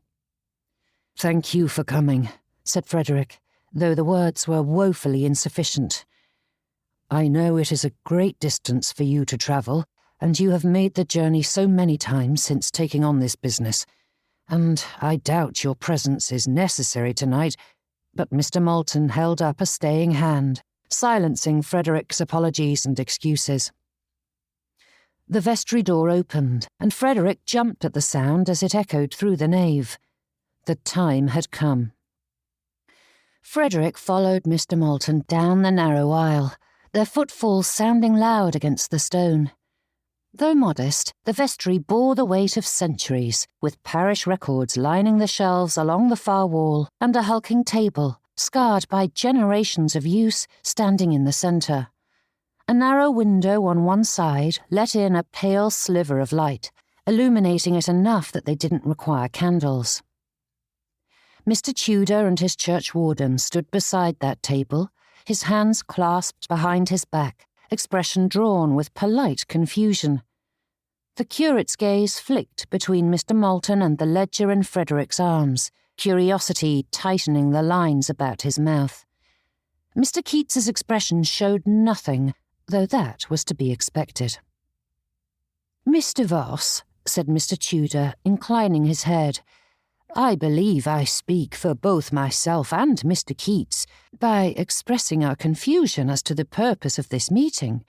"Thank you for coming," said Frederick, though the words were woefully insufficient. "I know it is a great distance for you to travel, and you have made the journey so many times since taking on this business, and I doubt your presence is necessary tonight." But Mr. Moulton held up a staying hand, silencing Frederick's apologies and excuses. The vestry door opened, and Frederick jumped at the sound as it echoed through the nave. The time had come. Frederick followed Mr. Moulton down the narrow aisle, their footfalls sounding loud against the stone. Though modest, the vestry bore the weight of centuries, with parish records lining the shelves along the far wall and a hulking table, scarred by generations of use, standing in the centre. A narrow window on one side let in a pale sliver of light, illuminating it enough that they didn't require candles. Mr. Tudor and his churchwarden stood beside that table, his hands clasped behind his back, expression drawn with polite confusion. The curate's gaze flicked between Mr. Moulton and the ledger in Frederick's arms, curiosity tightening the lines about his mouth. Mr. Keats's expression showed nothing, though that was to be expected. "Mr. Voss," said Mr. Tudor, inclining his head, "I believe I speak for both myself and Mr. Keats by expressing our confusion as to the purpose of this meeting.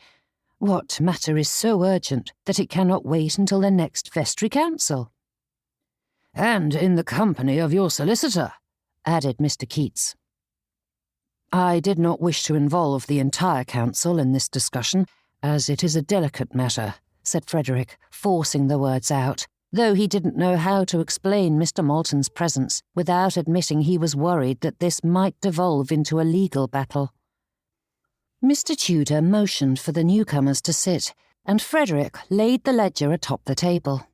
What matter is so urgent that it cannot wait until the next vestry council?" "And in the company of your solicitor," added Mr. Keats. "I did not wish to involve the entire council in this discussion, as it is a delicate matter," said Frederick, forcing the words out, though he didn't know how to explain Mr. Moulton's presence without admitting he was worried that this might devolve into a legal battle. Mr. Tudor motioned for the newcomers to sit, and Frederick laid the ledger atop the table.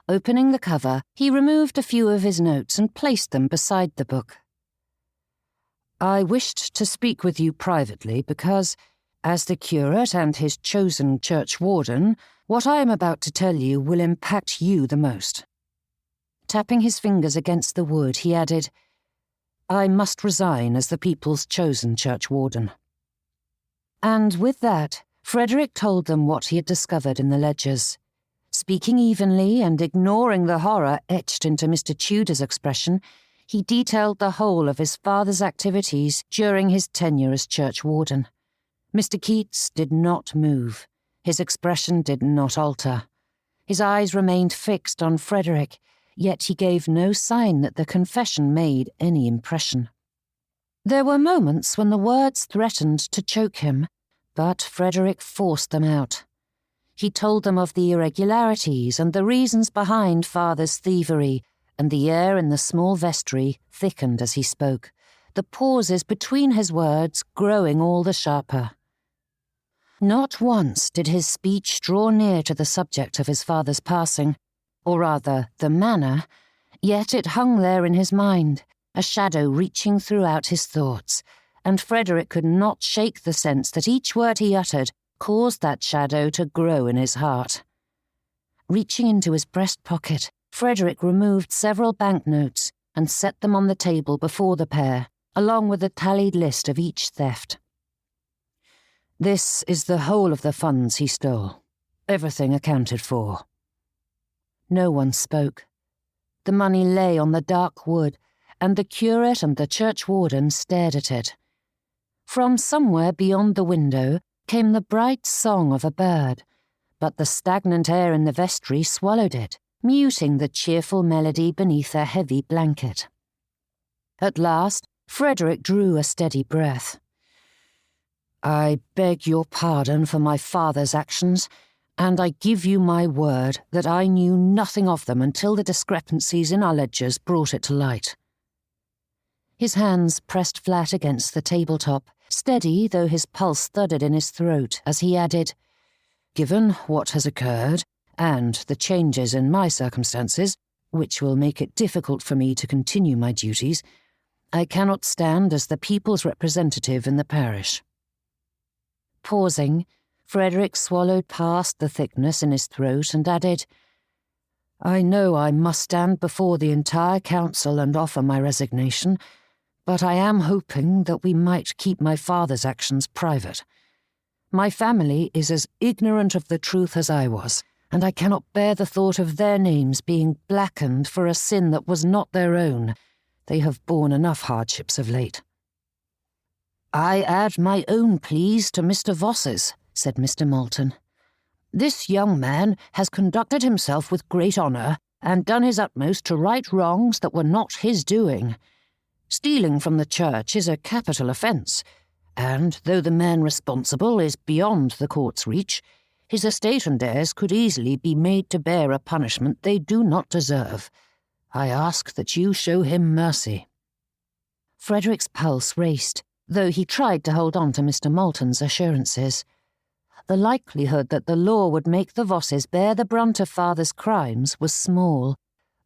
Opening the cover, he removed a few of his notes and placed them beside the book. "I wished to speak with you privately because, as the curate and his chosen churchwarden, what I am about to tell you will impact you the most." Tapping his fingers against the wood, he added, "I must resign as the people's chosen churchwarden." And with that, Frederick told them what he had discovered in the ledgers. Speaking evenly and ignoring the horror etched into Mr. Tudor's expression, he detailed the whole of his father's activities during his tenure as churchwarden. Mr. Keats did not move. His expression did not alter. His eyes remained fixed on Frederick, yet he gave no sign that the confession made any impression. There were moments when the words threatened to choke him, but Frederick forced them out. He told them of the irregularities and the reasons behind father's thievery, and the air in the small vestry thickened as he spoke, the pauses between his words growing all the sharper. Not once did his speech draw near to the subject of his father's passing, or rather the manner, yet it hung there in his mind, a shadow reaching throughout his thoughts, and Frederick could not shake the sense that each word he uttered caused that shadow to grow in his heart. Reaching into his breast pocket, Frederick removed several banknotes and set them on the table before the pair, along with a tallied list of each theft. This is the whole of the funds he stole, everything accounted for. No one spoke. The money lay on the dark wood, and the curate and the churchwarden stared at it. From somewhere beyond the window came the bright song of a bird, but the stagnant air in the vestry swallowed it, muting the cheerful melody beneath a heavy blanket. At last, Frederick drew a steady breath. "I beg your pardon for my father's actions, and I give you my word that I knew nothing of them until the discrepancies in our ledgers brought it to light." His hands pressed flat against the tabletop, steady though his pulse thudded in his throat as he added, "Given what has occurred, and the changes in my circumstances, which will make it difficult for me to continue my duties, I cannot stand as the people's representative in the parish." Pausing, Frederick swallowed past the thickness in his throat and added, "I know I must stand before the entire council and offer my resignation, but I am hoping that we might keep my father's actions private. My family is as ignorant of the truth as I was, and I cannot bear the thought of their names being blackened for a sin that was not their own. They have borne enough hardships of late." "I add my own pleas to Mr. Voss's," said Mr. Moulton. "This young man has conducted himself with great honour and done his utmost to right wrongs that were not his doing. Stealing from the church is a capital offence, and though the man responsible is beyond the court's reach, his estate and heirs could easily be made to bear a punishment they do not deserve. I ask that you show him mercy." Frederick's pulse raced, though he tried to hold on to Mr. Moulton's assurances. The likelihood that the law would make the Vosses bear the brunt of father's crimes was small,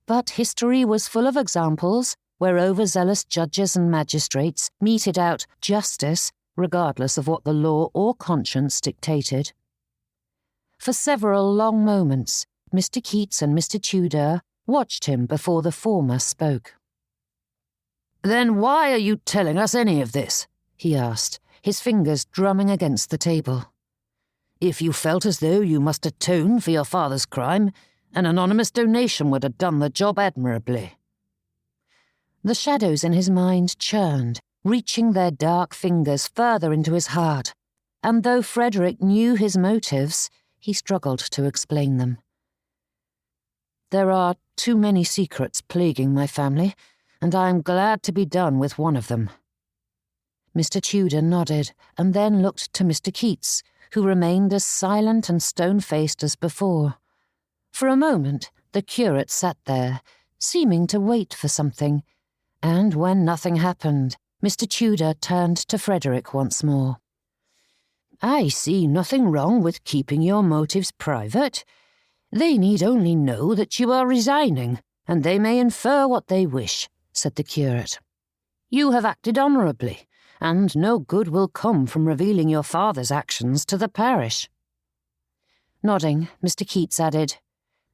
but history was full of examples where overzealous judges and magistrates meted out justice regardless of what the law or conscience dictated. For several long moments, Mr. Keats and Mr. Tudor watched him before the former spoke. "Then why are you telling us any of this?" he asked, his fingers drumming against the table. "If you felt as though you must atone for your father's crime, an anonymous donation would have done the job admirably." The shadows in his mind churned, reaching their dark fingers further into his heart, and though Frederick knew his motives, he struggled to explain them. "There are too many secrets plaguing my family, and I am glad to be done with one of them." Mr. Tudor nodded and then looked to Mr. Keats, who remained as silent and stone-faced as before. For a moment, the curate sat there, seeming to wait for something, and when nothing happened, Mr. Tudor turned to Frederick once more. "I see nothing wrong with keeping your motives private. They need only know that you are resigning, and they may infer what they wish," said the curate. "You have acted honourably, and no good will come from revealing your father's actions to the parish." Nodding, Mr. Keats added,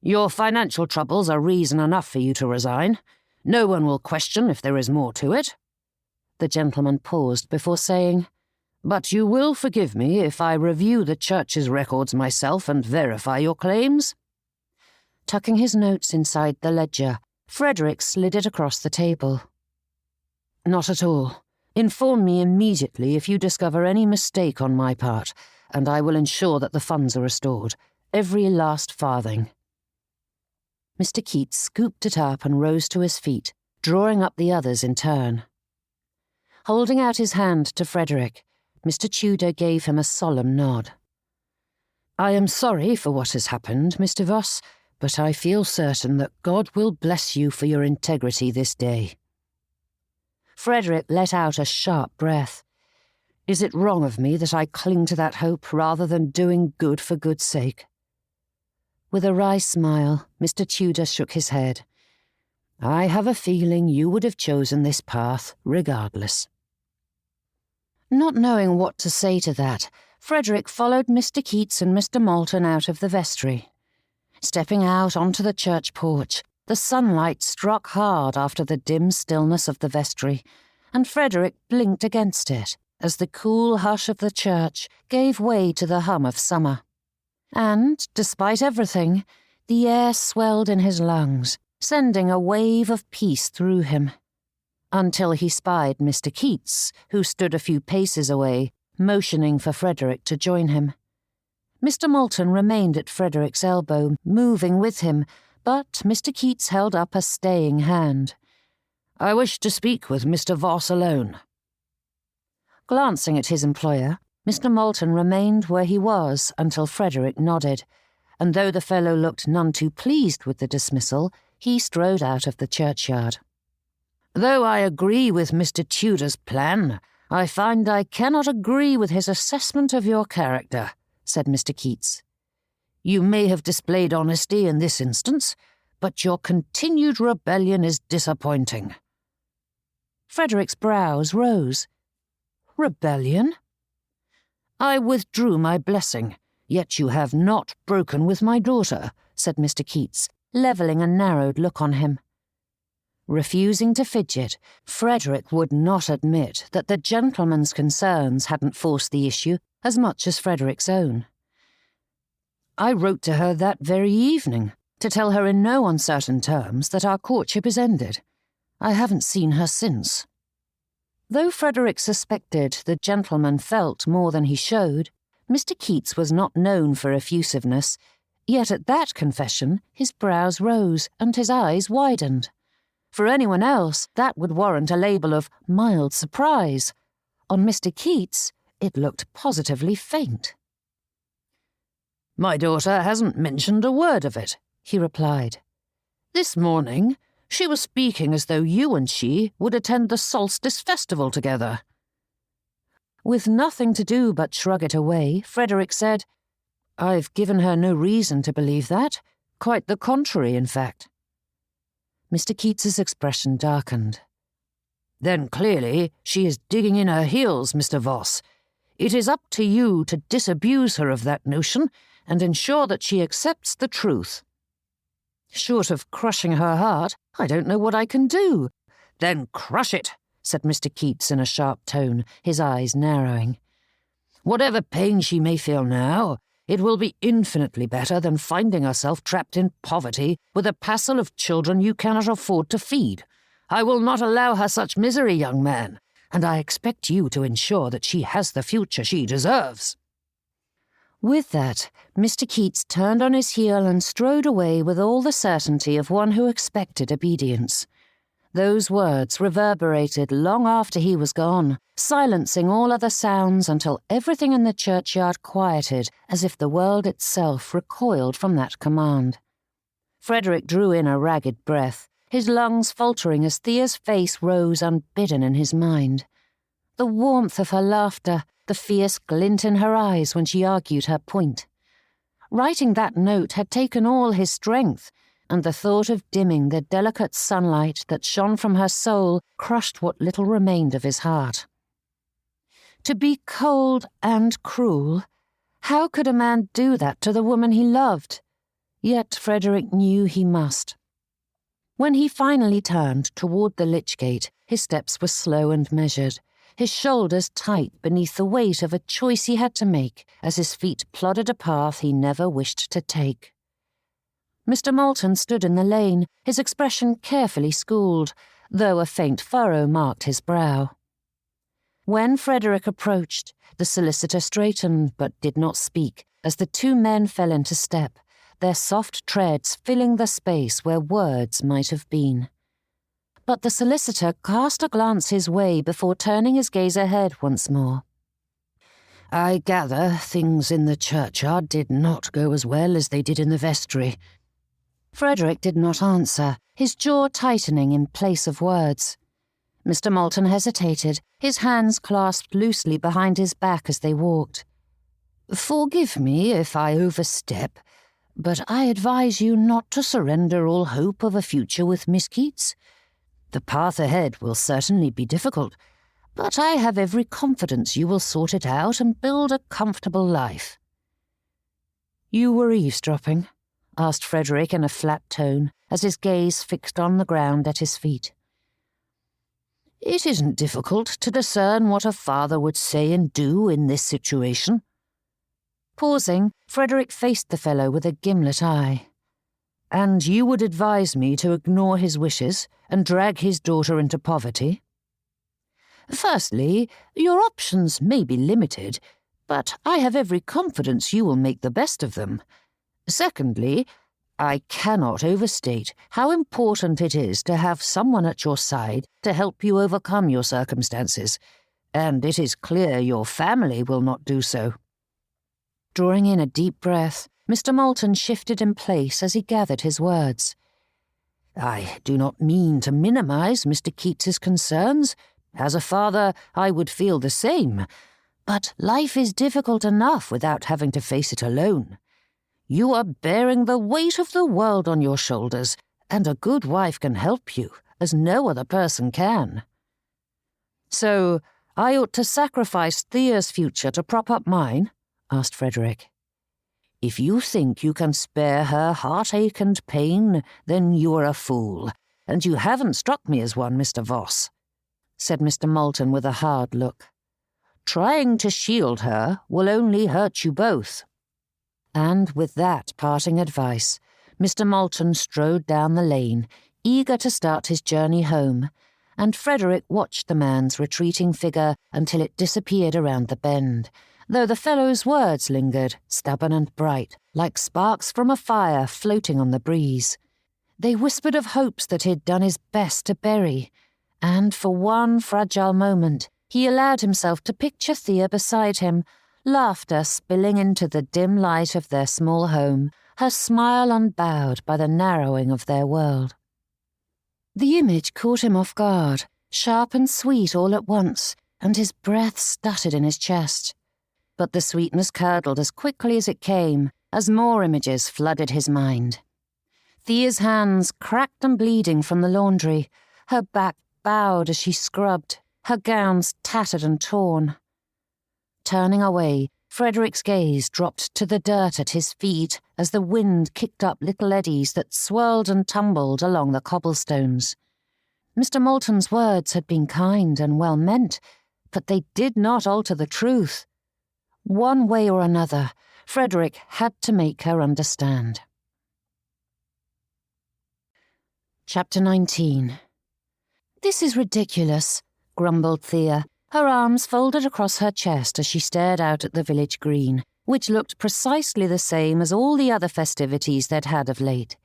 "Your financial troubles are reason enough for you to resign. No one will question if there is more to it." The gentleman paused before saying, "But you will forgive me if I review the church's records myself and verify your claims?" Tucking his notes inside the ledger, Frederick slid it across the table. "Not at all. Inform me immediately if you discover any mistake on my part, and I will ensure that the funds are restored, every last farthing." Mr. Keats scooped it up and rose to his feet, drawing up the others in turn. Holding out his hand to Frederick, Mr. Tudor gave him a solemn nod. "I am sorry for what has happened, Mr. Voss, but I feel certain that God will bless you for your integrity this day." Frederick let out a sharp breath. Is it wrong of me that I cling to that hope rather than doing good for good's sake?" With a wry smile, Mr. Tudor shook his head. "I have a feeling you would have chosen this path regardless." Not knowing what to say to that, Frederick followed Mr. Keats and Mr. Moulton out of the vestry. Stepping out onto the church porch, the sunlight struck hard after the dim stillness of the vestry, and Frederick blinked against it as the cool hush of the church gave way to the hum of summer. And, despite everything, the air swelled in his lungs, sending a wave of peace through him, until he spied Mr. Keats, who stood a few paces away, motioning for Frederick to join him. Mr. Moulton remained at Frederick's elbow, moving with him, but Mr. Keats held up a staying hand. "I wish to speak with Mr. Voss alone." Glancing at his employer, Mr. Moulton remained where he was until Frederick nodded, and though the fellow looked none too pleased with the dismissal, he strode out of the churchyard. "Though I agree with Mr. Tudor's plan, I find I cannot agree with his assessment of your character," said Mr. Keats. "You may have displayed honesty in this instance, but your continued rebellion is disappointing." Frederick's brows rose. "Rebellion?" "I withdrew my blessing, yet you have not broken with my daughter," said Mr. Keats, levelling a narrowed look on him. Refusing to fidget, Frederick would not admit that the gentleman's concerns hadn't forced the issue as much as Frederick's own. "I wrote to her that very evening to tell her in no uncertain terms that our courtship is ended. I haven't seen her since." Though Frederick suspected the gentleman felt more than he showed, Mr. Keats was not known for effusiveness, yet at that confession his brows rose and his eyes widened. For anyone else, that would warrant a label of mild surprise. On Mr. Keats, it looked positively faint. "My daughter hasn't mentioned a word of it," he replied. "This morning, she was speaking as though you and she would attend the solstice festival together." With nothing to do but shrug it away, Frederick said, "I've given her no reason to believe that. Quite the contrary, in fact." Mr. Keats's expression darkened. "Then clearly she is digging in her heels, Mr. Voss. It is up to you to disabuse her of that notion and ensure that she accepts the truth." "Short of crushing her heart, I don't know what I can do." "Then crush it," said Mr. Keats in a sharp tone, his eyes narrowing. "Whatever pain she may feel now, it will be infinitely better than finding herself trapped in poverty with a passel of children you cannot afford to feed. I will not allow her such misery, young man, and I expect you to ensure that she has the future she deserves." With that, Mr. Keats turned on his heel and strode away with all the certainty of one who expected obedience. Those words reverberated long after he was gone, silencing all other sounds until everything in the churchyard quieted as if the world itself recoiled from that command. Frederick drew in a ragged breath, his lungs faltering as Thea's face rose unbidden in his mind. The warmth of her laughter, the fierce glint in her eyes when she argued her point. Writing that note had taken all his strength, and the thought of dimming the delicate sunlight that shone from her soul crushed what little remained of his heart. To be cold and cruel, how could a man do that to the woman he loved? Yet Frederick knew he must. When he finally turned toward the lich gate, his steps were slow and measured, his shoulders tight beneath the weight of a choice he had to make as his feet plodded a path he never wished to take. Mr. Moulton stood in the lane, his expression carefully schooled, though a faint furrow marked his brow. When Frederick approached, the solicitor straightened but did not speak as the two men fell into step, their soft treads filling the space where words might have been. But the solicitor cast a glance his way before turning his gaze ahead once more. "I gather things in the churchyard did not go as well as they did in the vestry." Frederick did not answer, his jaw tightening in place of words. Mr. Moulton hesitated, his hands clasped loosely behind his back as they walked. "Forgive me if I overstep, but I advise you not to surrender all hope of a future with Miss Keats. The path ahead will certainly be difficult, but I have every confidence you will sort it out and build a comfortable life." "You were eavesdropping?" asked Frederick in a flat tone, as his gaze fixed on the ground at his feet. "It isn't difficult to discern what a father would say and do in this situation." Pausing, Frederick faced the fellow with a gimlet eye. "And you would advise me to ignore his wishes and drag his daughter into poverty?" "Firstly, your options may be limited, but I have every confidence you will make the best of them. Secondly, I cannot overstate how important it is to have someone at your side to help you overcome your circumstances, and it is clear your family will not do so." Drawing in a deep breath, Mr. Moulton shifted in place as he gathered his words. "I do not mean to minimize Mr. Keats's concerns. As a father, I would feel the same. But life is difficult enough without having to face it alone. You are bearing the weight of the world on your shoulders, and a good wife can help you, as no other person can." "So I ought to sacrifice Thea's future to prop up mine?" asked Frederick. "If you think you can spare her heartache and pain, then you are a fool, and you haven't struck me as one, Mr. Voss," said Mr. Moulton with a hard look. "Trying to shield her will only hurt you both." And with that parting advice, Mr. Moulton strode down the lane, eager to start his journey home, and Frederick watched the man's retreating figure until it disappeared around the bend, though the fellow's words lingered, stubborn and bright, like sparks from a fire floating on the breeze. They whispered of hopes that he'd done his best to bury, and for one fragile moment he allowed himself to picture Thea beside him, laughter spilling into the dim light of their small home, her smile unbowed by the narrowing of their world. The image caught him off guard, sharp and sweet all at once, and his breath stuttered in his chest. But the sweetness curdled as quickly as it came, as more images flooded his mind. Thea's hands cracked and bleeding from the laundry, her back bowed as she scrubbed, her gowns tattered and torn. Turning away, Frederick's gaze dropped to the dirt at his feet as the wind kicked up little eddies that swirled and tumbled along the cobblestones. Mr. Moulton's words had been kind and well meant, but they did not alter the truth. One way or another, Frederick had to make her understand. Chapter 19. "This is ridiculous," grumbled Thea, her arms folded across her chest as she stared out at the village green, which looked precisely the same as all the other festivities they'd had of late.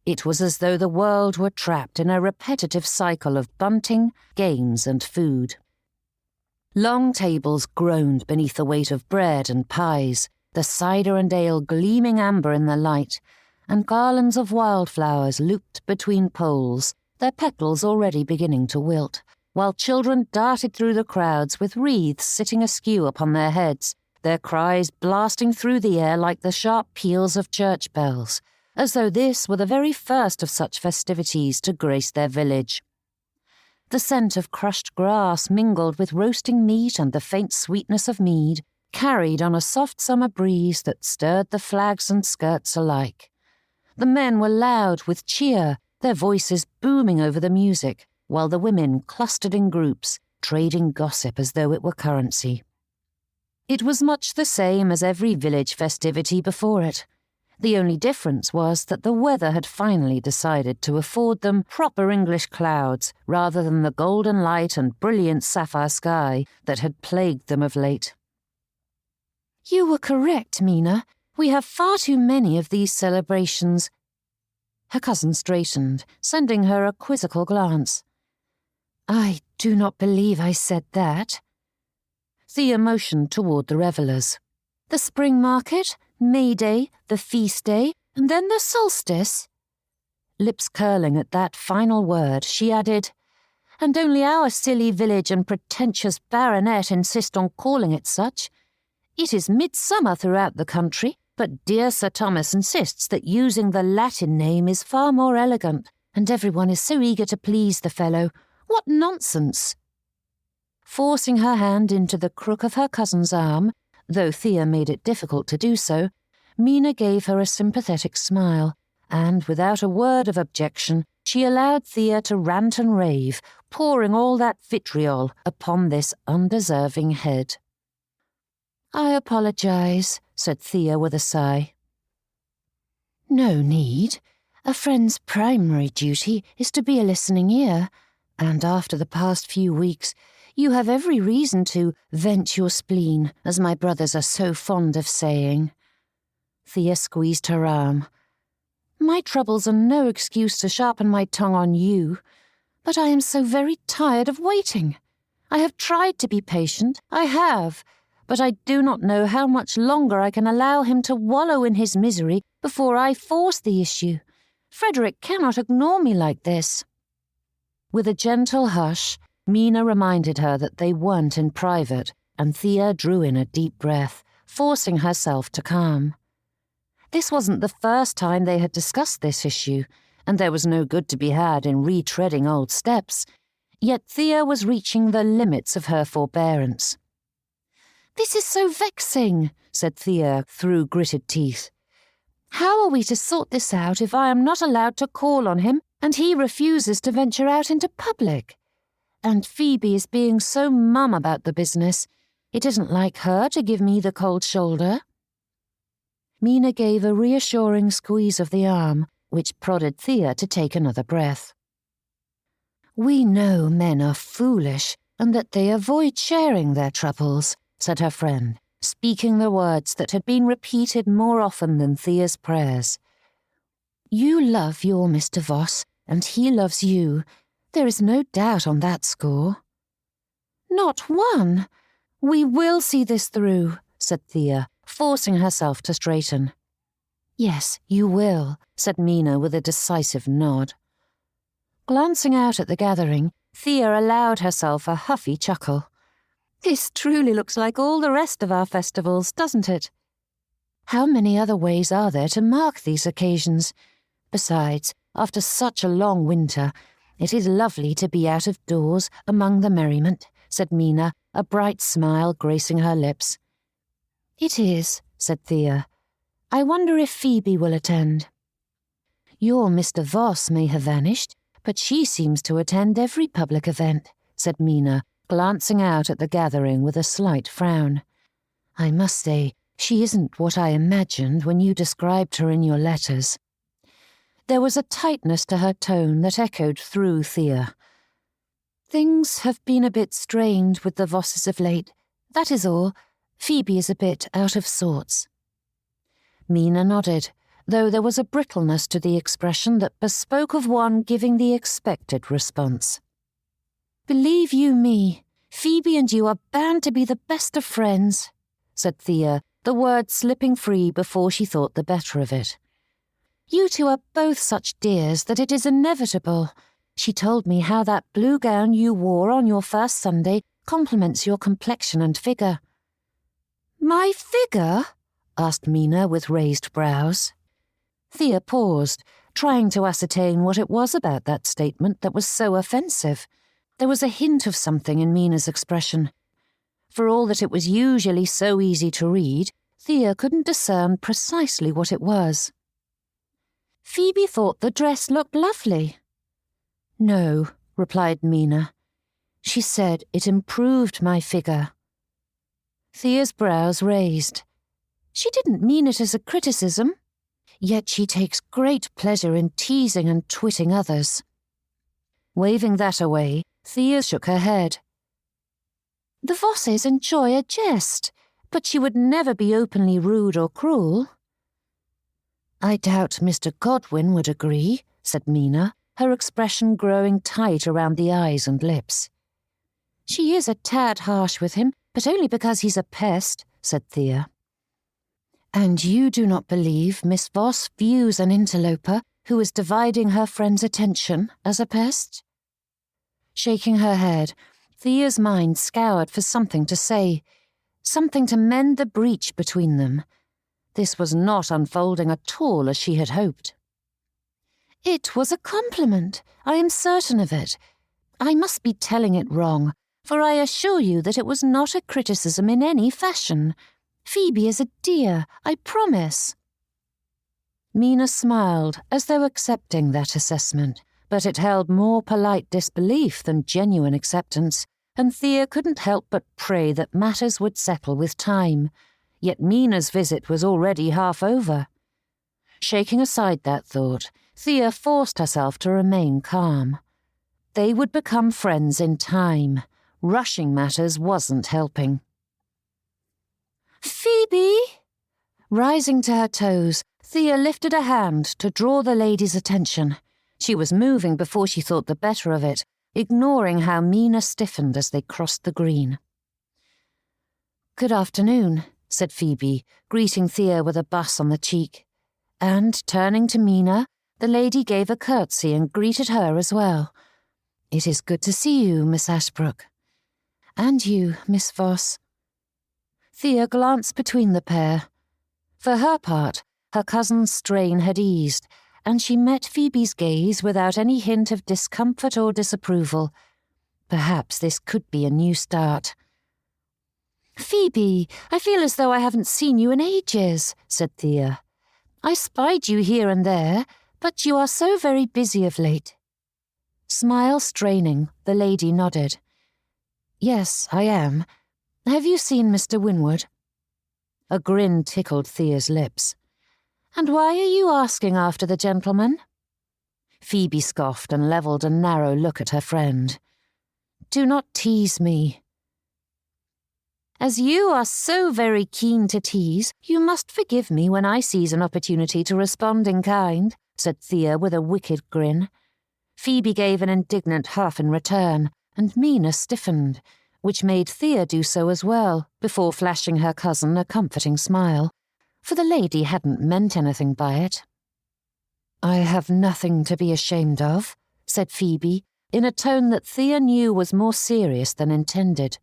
It was as though the world were trapped in a repetitive cycle of bunting, games, and food. Long tables groaned beneath the weight of bread and pies, the cider and ale gleaming amber in the light, and garlands of wildflowers looped between poles, their petals already beginning to wilt, while children darted through the crowds with wreaths sitting askew upon their heads, their cries blasting through the air like the sharp peals of church bells, as though this were the very first of such festivities to grace their village. The scent of crushed grass mingled with roasting meat and the faint sweetness of mead, carried on a soft summer breeze that stirred the flags and skirts alike. The men were loud with cheer, their voices booming over the music, while the women clustered in groups, trading gossip as though it were currency. It was much the same as every village festivity before it. The only difference was that the weather had finally decided to afford them proper English clouds rather than the golden light and brilliant sapphire sky that had plagued them of late. "You were correct, Mina. We have far too many of these celebrations." Her cousin straightened, sending her a quizzical glance. "I do not believe I said that." Thea motioned toward the revellers. "The spring market, May Day, the feast day, and then the solstice." Lips curling at that final word, she added, and only our silly village and pretentious baronet insist on calling it such. It is midsummer throughout the country, but dear Sir Thomas insists that using the Latin name is far more elegant, and everyone is so eager to please the fellow. What nonsense! Forcing her hand into the crook of her cousin's arm, though Thea made it difficult to do so, Mina gave her a sympathetic smile, and without a word of objection, she allowed Thea to rant and rave, pouring all that vitriol upon this undeserving head. "I apologize," said Thea with a sigh. "No need. A friend's primary duty is to be a listening ear, and after the past few weeks, you have every reason to vent your spleen, as my brothers are so fond of saying." Thea squeezed her arm. "My troubles are no excuse to sharpen my tongue on you, but I am so very tired of waiting. I have tried to be patient, I have, but I do not know how much longer I can allow him to wallow in his misery before I force the issue. Frederick cannot ignore me like this." With a gentle hush, Mina reminded her that they weren't in private, and Thea drew in a deep breath, forcing herself to calm. This wasn't the first time they had discussed this issue, and there was no good to be had in retreading old steps, yet Thea was reaching the limits of her forbearance. "This is so vexing," said Thea through gritted teeth. "How are we to sort this out if I am not allowed to call on him and he refuses to venture out into public? And Phoebe is being so mum about the business. It isn't like her to give me the cold shoulder." Mina gave a reassuring squeeze of the arm, which prodded Thea to take another breath. "We know men are foolish and that they avoid sharing their troubles," said her friend, speaking the words that had been repeated more often than Thea's prayers. "You love your Mr. Voss, and he loves you. There is no doubt on that score." "Not one. We will see this through," said Thea, forcing herself to straighten. "Yes, you will," said Mina with a decisive nod. Glancing out at the gathering, Thea allowed herself a huffy chuckle. "This truly looks like all the rest of our festivals, doesn't it? How many other ways are there to mark these occasions? Besides, after such a long winter, it is lovely to be out of doors among the merriment," said Mina, a bright smile gracing her lips. "It is," said Thea. "I wonder if Phoebe will attend." "Your Mr. Voss may have vanished, but she seems to attend every public event," said Mina, glancing out at the gathering with a slight frown. "I must say, she isn't what I imagined when you described her in your letters." There was a tightness to her tone that echoed through Thea. "Things have been a bit strained with the Vosses of late, that is all. Phoebe is a bit out of sorts." Mina nodded, though there was a brittleness to the expression that bespoke of one giving the expected response. "Believe you me, Phoebe and you are bound to be the best of friends," said Thea, the word slipping free before she thought the better of it. "You two are both such dears that it is inevitable. She told me how that blue gown you wore on your first Sunday complements your complexion and figure." "My figure?" asked Mina with raised brows. Thea paused, trying to ascertain what it was about that statement that was so offensive. There was a hint of something in Mina's expression. For all that it was usually so easy to read, Thea couldn't discern precisely what it was. "Phoebe thought the dress looked lovely." "No," replied Mina. "She said it improved my figure." Thea's brows raised. She didn't mean it as a criticism, yet she takes great pleasure in teasing and twitting others. Waving that away, Thea shook her head. "The Vosses enjoy a jest, but she would never be openly rude or cruel." "I doubt Mr. Godwin would agree," said Mina, her expression growing tight around the eyes and lips. "She is a tad harsh with him, but only because he's a pest," said Thea. "And you do not believe Miss Voss views an interloper who is dividing her friend's attention as a pest?" Shaking her head, Thea's mind scoured for something to say, something to mend the breach between them. This was not unfolding at all as she had hoped. "It was a compliment. I am certain of it. I must be telling it wrong, for I assure you that it was not a criticism in any fashion. Phoebe is a dear, I promise." Mina smiled, as though accepting that assessment, but it held more polite disbelief than genuine acceptance, and Thea couldn't help but pray that matters would settle with time. Yet Mina's visit was already half over. Shaking aside that thought, Thea forced herself to remain calm. They would become friends in time. Rushing matters wasn't helping. "Phoebe!" Rising to her toes, Thea lifted a hand to draw the lady's attention. She was moving before she thought the better of it, ignoring how Mina stiffened as they crossed the green. "Good afternoon," said Phoebe, greeting Thea with a buss on the cheek. And, turning to Mina, the lady gave a curtsy and greeted her as well. "It is good to see you, Miss Ashbrook." "And you, Miss Voss." Thea glanced between the pair. For her part, her cousin's strain had eased, and she met Phoebe's gaze without any hint of discomfort or disapproval. Perhaps this could be a new start. "Phoebe, I feel as though I haven't seen you in ages," said Thea. "I spied you here and there, but you are so very busy of late." Smile straining, the lady nodded. "Yes, I am. Have you seen Mr. Winwood?" A grin tickled Thea's lips. "And why are you asking after the gentleman?" Phoebe scoffed and levelled a narrow look at her friend. "Do not tease me." "As you are so very keen to tease, you must forgive me when I seize an opportunity to respond in kind," said Thea with a wicked grin. Phoebe gave an indignant huff in return, and Mina stiffened, which made Thea do so as well, before flashing her cousin a comforting smile, for the lady hadn't meant anything by it. "I have nothing to be ashamed of," said Phoebe, in a tone that Thea knew was more serious than intended.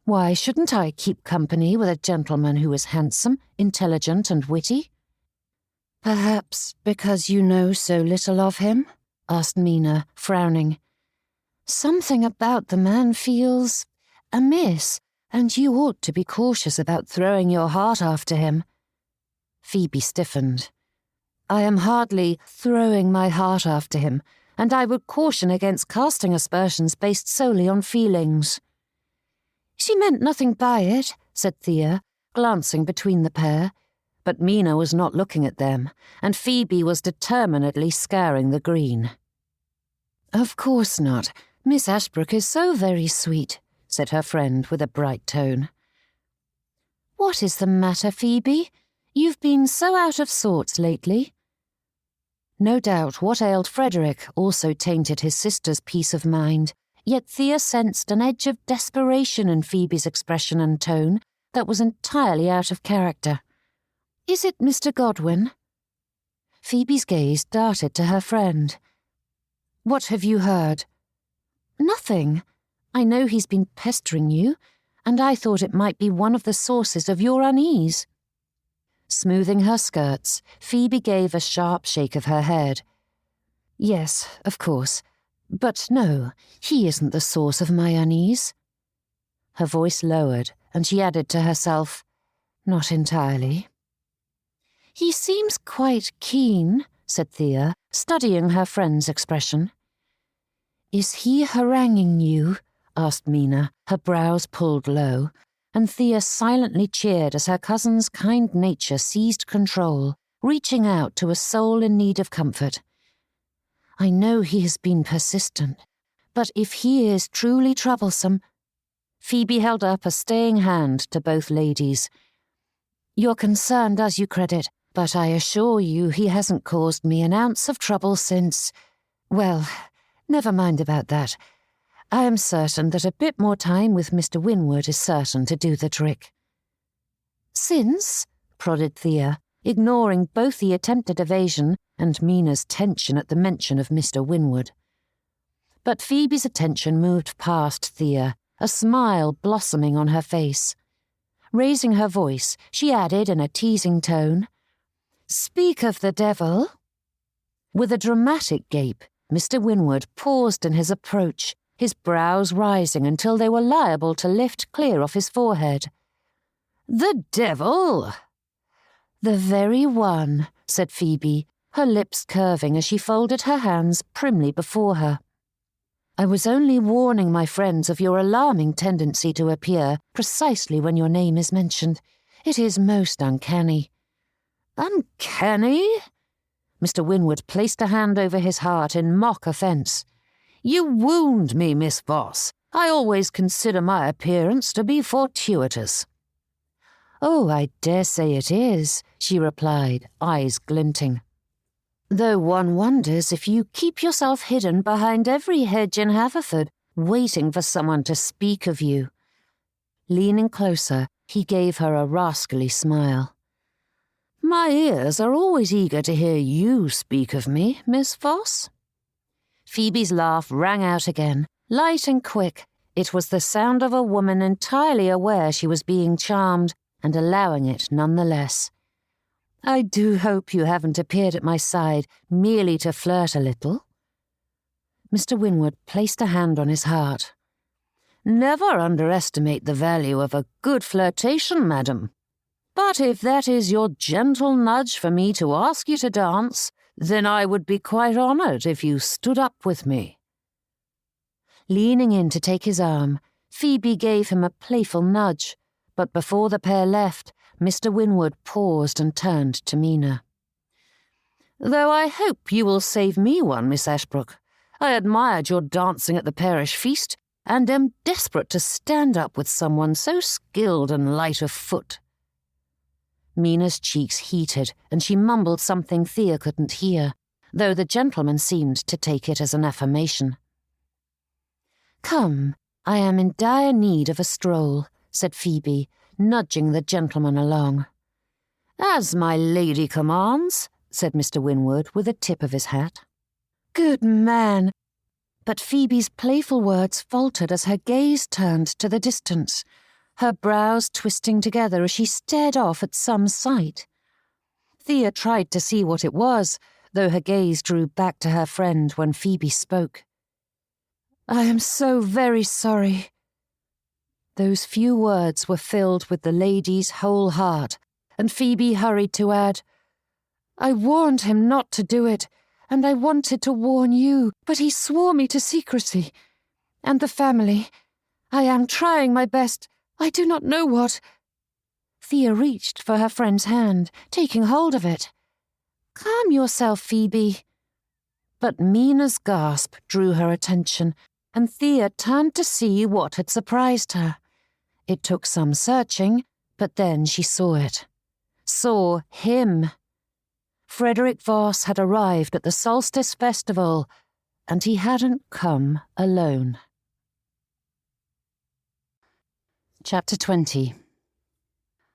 "Why shouldn't I keep company with a gentleman who is handsome, intelligent, and witty?" "Perhaps because you know so little of him?" asked Mina, frowning. "Something about the man feels amiss, and you ought to be cautious about throwing your heart after him." Phoebe stiffened. "I am hardly throwing my heart after him, and I would caution against casting aspersions based solely on feelings." "She meant nothing by it," said Thea, glancing between the pair. But Mina was not looking at them, and Phoebe was determinedly scouring the green. "Of course not. Miss Ashbrook is so very sweet," said her friend with a bright tone. "What is the matter, Phoebe? You've been so out of sorts lately." No doubt what ailed Frederick also tainted his sister's peace of mind, yet Thea sensed an edge of desperation in Phoebe's expression and tone that was entirely out of character. "Is it Mr. Godwin?" Phoebe's gaze darted to her friend. "What have you heard?" "Nothing. I know he's been pestering you, and I thought it might be one of the sources of your unease." Smoothing her skirts, Phoebe gave a sharp shake of her head. "Yes, of course. But no, he isn't the source of my unease." Her voice lowered, and she added to herself, "Not entirely." "He seems quite keen," said Thea, studying her friend's expression. "Is he haranguing you?" asked Mina, her brows pulled low, and Thea silently cheered as her cousin's kind nature seized control, reaching out to a soul in need of comfort. "I know he has been persistent, but if he is truly troublesome—" Phoebe held up a staying hand to both ladies. "Your concern does you credit, but I assure you he hasn't caused me an ounce of trouble since— well, never mind about that. I am certain that a bit more time with Mr. Winwood is certain to do the trick." "Since?" prodded Thea, ignoring both the attempted evasion and Mina's tension at the mention of Mr. Winwood. But Phoebe's attention moved past Thea, a smile blossoming on her face. Raising her voice, she added in a teasing tone, "Speak of the devil." With a dramatic gape, Mr. Winwood paused in his approach, his brows rising until they were liable to lift clear off his forehead. "The devil?" "The very one," said Phoebe, her lips curving as she folded her hands primly before her. "I was only warning my friends of your alarming tendency to appear precisely when your name is mentioned. It is most uncanny." "Uncanny?" Mr. Winwood placed a hand over his heart in mock offence. "You wound me, Miss Voss. I always consider my appearance to be fortuitous." "Oh, I dare say it is," she replied, eyes glinting. "Though one wonders if you keep yourself hidden behind every hedge in Haverford, waiting for someone to speak of you." Leaning closer, he gave her a rascally smile. "My ears are always eager to hear you speak of me, Miss Voss." Phoebe's laugh rang out again, light and quick. It was the sound of a woman entirely aware she was being charmed, and allowing it nonetheless. "I do hope you haven't appeared at my side merely to flirt a little." Mr. Winwood placed a hand on his heart. "Never underestimate the value of a good flirtation, madam. But if that is your gentle nudge for me to ask you to dance, then I would be quite honoured if you stood up with me." Leaning in to take his arm, Phoebe gave him a playful nudge, but before the pair left, Mr. Winwood paused and turned to Mina. "Though I hope you will save me one, Miss Ashbrook. I admired your dancing at the parish feast, and am desperate to stand up with someone so skilled and light of foot." Mina's cheeks heated, and she mumbled something Thea couldn't hear, though the gentleman seemed to take it as an affirmation. "Come, I am in dire need of a stroll," said Phoebe, nudging the gentleman along. "As my lady commands," said Mr. Winwood with a tip of his hat. "Good man." But Phoebe's playful words faltered as her gaze turned to the distance, her brows twisting together as she stared off at some sight. Thea tried to see what it was, though her gaze drew back to her friend when Phoebe spoke. "I am so very sorry." Those few words were filled with the lady's whole heart, and Phoebe hurried to add, "I warned him not to do it, and I wanted to warn you, but he swore me to secrecy. And the family. I am trying my best. I do not know what—" Thea reached for her friend's hand, taking hold of it. "Calm yourself, Phoebe." But Mina's gasp drew her attention, and Thea turned to see what had surprised her. It took some searching, but then she saw it. Saw him. Frederick Voss had arrived at the Solstice Festival, and he hadn't come alone. Chapter 20.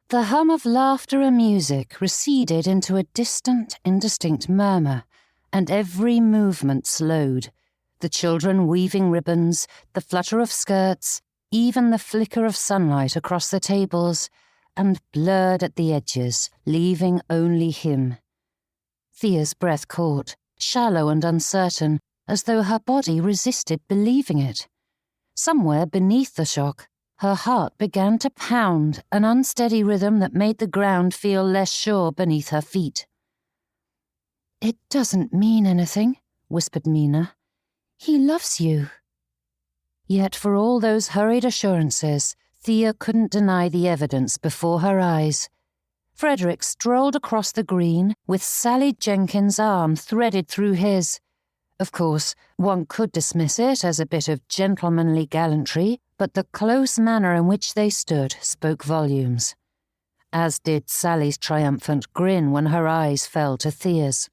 The hum of laughter and music receded into a distant, indistinct murmur, and every movement slowed, the children weaving ribbons, the flutter of skirts, even the flicker of sunlight across the tables, and blurred at the edges, leaving only him. Thea's breath caught, shallow and uncertain, as though her body resisted believing it. Somewhere beneath the shock, her heart began to pound, an unsteady rhythm that made the ground feel less sure beneath her feet. "It doesn't mean anything," whispered Mina. "He loves you." Yet for all those hurried assurances, Thea couldn't deny the evidence before her eyes. Frederick strolled across the green with Sally Jenkins' arm threaded through his. Of course, one could dismiss it as a bit of gentlemanly gallantry, but the close manner in which they stood spoke volumes. As did Sally's triumphant grin when her eyes fell to Thea's.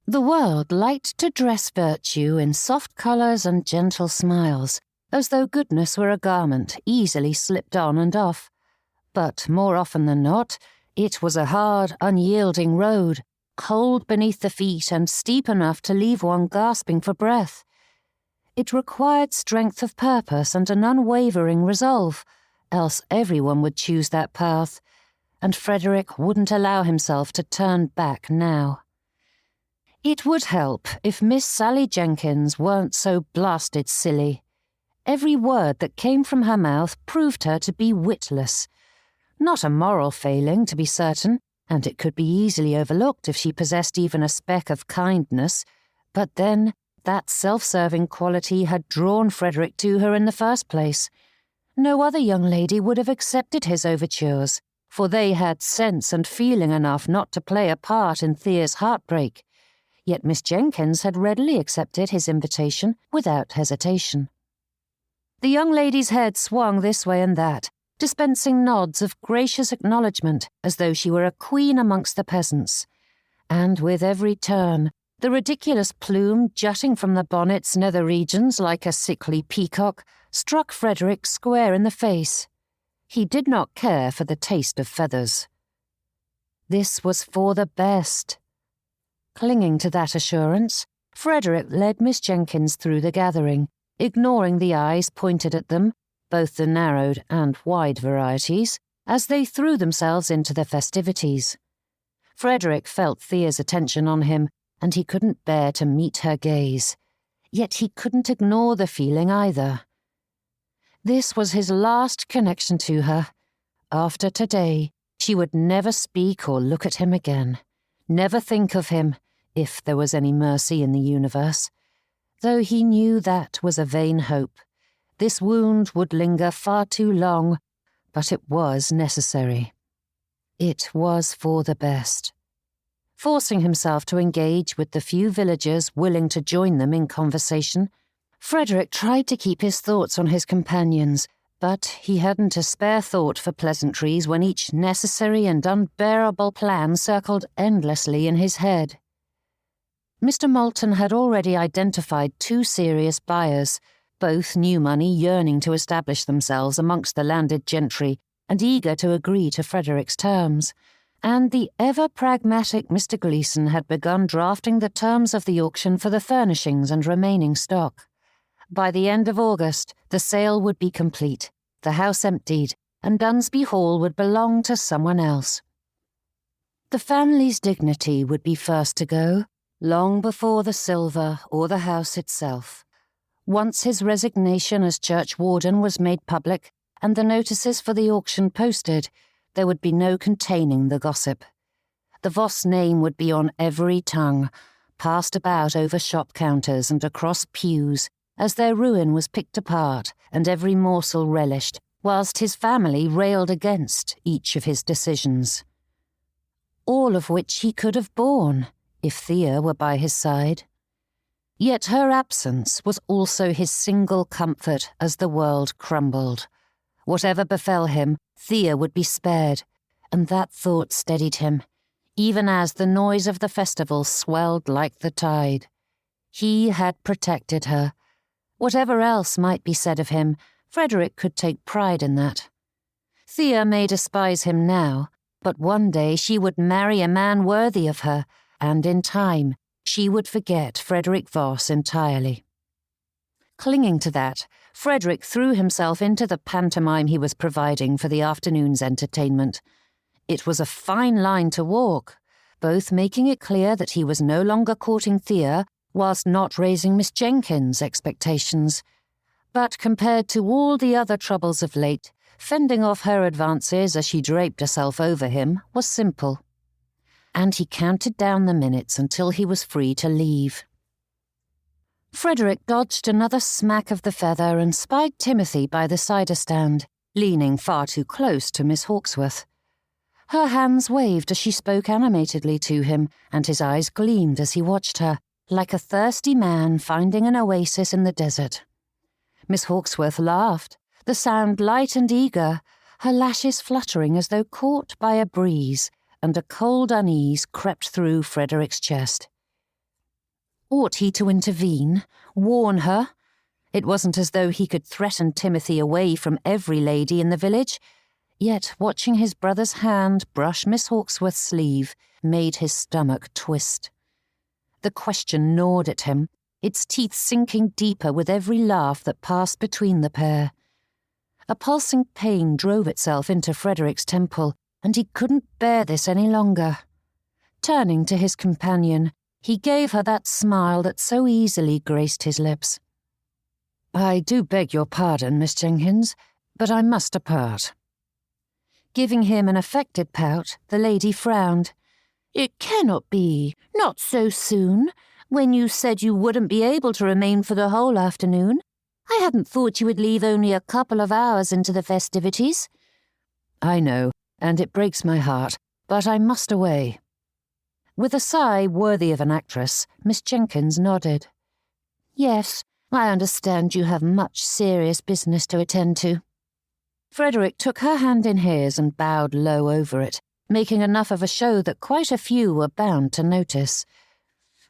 The world liked to dress virtue in soft colours and gentle smiles, as though goodness were a garment easily slipped on and off. But more often than not, it was a hard, unyielding road, cold beneath the feet and steep enough to leave one gasping for breath, It required strength of purpose and an unwavering resolve, else everyone would choose that path, and Frederick wouldn't allow himself to turn back now. It would help if Miss Sally Jenkins weren't so blasted silly. Every word that came from her mouth proved her to be witless. Not a moral failing, to be certain, and it could be easily overlooked if she possessed even a speck of kindness, but then that self-serving quality had drawn Frederick to her in the first place. No other young lady would have accepted his overtures, for they had sense and feeling enough not to play a part in Thea's heartbreak. Yet Miss Jenkins had readily accepted his invitation without hesitation. The young lady's head swung this way and that, dispensing nods of gracious acknowledgement as though she were a queen amongst the peasants. And with every turn, the ridiculous plume jutting from the bonnet's nether regions like a sickly peacock struck Frederick square in the face. He did not care for the taste of feathers. This was for the best. Clinging to that assurance, Frederick led Miss Jenkins through the gathering, ignoring the eyes pointed at them, both the narrowed and wide varieties, as they threw themselves into the festivities. Frederick felt Thea's attention on him, and he couldn't bear to meet her gaze. Yet he couldn't ignore the feeling either. This was his last connection to her. After today, she would never speak or look at him again, never think of him, if there was any mercy in the universe. Though he knew that was a vain hope. This wound would linger far too long, but it was necessary. It was for the best. Forcing himself to engage with the few villagers willing to join them in conversation, Frederick tried to keep his thoughts on his companions, but he hadn't a spare thought for pleasantries when each necessary and unbearable plan circled endlessly in his head. Mr. Moulton had already identified 2 serious buyers, both new money yearning to establish themselves amongst the landed gentry and eager to agree to Frederick's terms, and the ever-pragmatic Mr. Gleeson had begun drafting the terms of the auction for the furnishings and remaining stock. By the end of August, the sale would be complete, the house emptied, and Dunsby Hall would belong to someone else. The family's dignity would be first to go, long before the silver or the house itself. Once his resignation as churchwarden was made public and the notices for the auction posted, there would be no containing the gossip. The Voss name would be on every tongue, passed about over shop counters and across pews, as their ruin was picked apart and every morsel relished, whilst his family railed against each of his decisions. All of which he could have borne, if Thea were by his side. Yet her absence was also his single comfort as the world crumbled. Whatever befell him, Thea would be spared, and that thought steadied him, even as the noise of the festival swelled like the tide. He had protected her. Whatever else might be said of him, Frederick could take pride in that. Thea may despise him now, but one day she would marry a man worthy of her, and in time she would forget Frederick Voss entirely. Clinging to that, Frederick threw himself into the pantomime he was providing for the afternoon's entertainment. It was a fine line to walk, both making it clear that he was no longer courting Thea whilst not raising Miss Jenkins' expectations. But compared to all the other troubles of late, fending off her advances as she draped herself over him was simple. And he counted down the minutes until he was free to leave. Frederick dodged another smack of the feather and spied Timothy by the cider-stand, leaning far too close to Miss Hawkesworth. Her hands waved as she spoke animatedly to him, and his eyes gleamed as he watched her, like a thirsty man finding an oasis in the desert. Miss Hawkesworth laughed, the sound light and eager, her lashes fluttering as though caught by a breeze, and a cold unease crept through Frederick's chest. Ought he to intervene, warn her? It wasn't as though he could threaten Timothy away from every lady in the village, yet watching his brother's hand brush Miss Hawkesworth's sleeve made his stomach twist. The question gnawed at him. its teeth sinking deeper with every laugh that passed between the pair. A pulsing pain drove itself into Frederick's temple, and he couldn't bear this any longer. Turning to his companion, he gave her that smile that so easily graced his lips. "I do beg your pardon, Miss Jenkins, but I must depart." Giving him an affected pout, the lady frowned. "It cannot be. Not so soon. When you said you wouldn't be able to remain for the whole afternoon, I hadn't thought you would leave only a couple of hours into the festivities." "I know, and it breaks my heart, but I must away." With a sigh worthy of an actress, Miss Jenkins nodded. "Yes, I understand you have much serious business to attend to." Frederick took her hand in his and bowed low over it, making enough of a show that quite a few were bound to notice.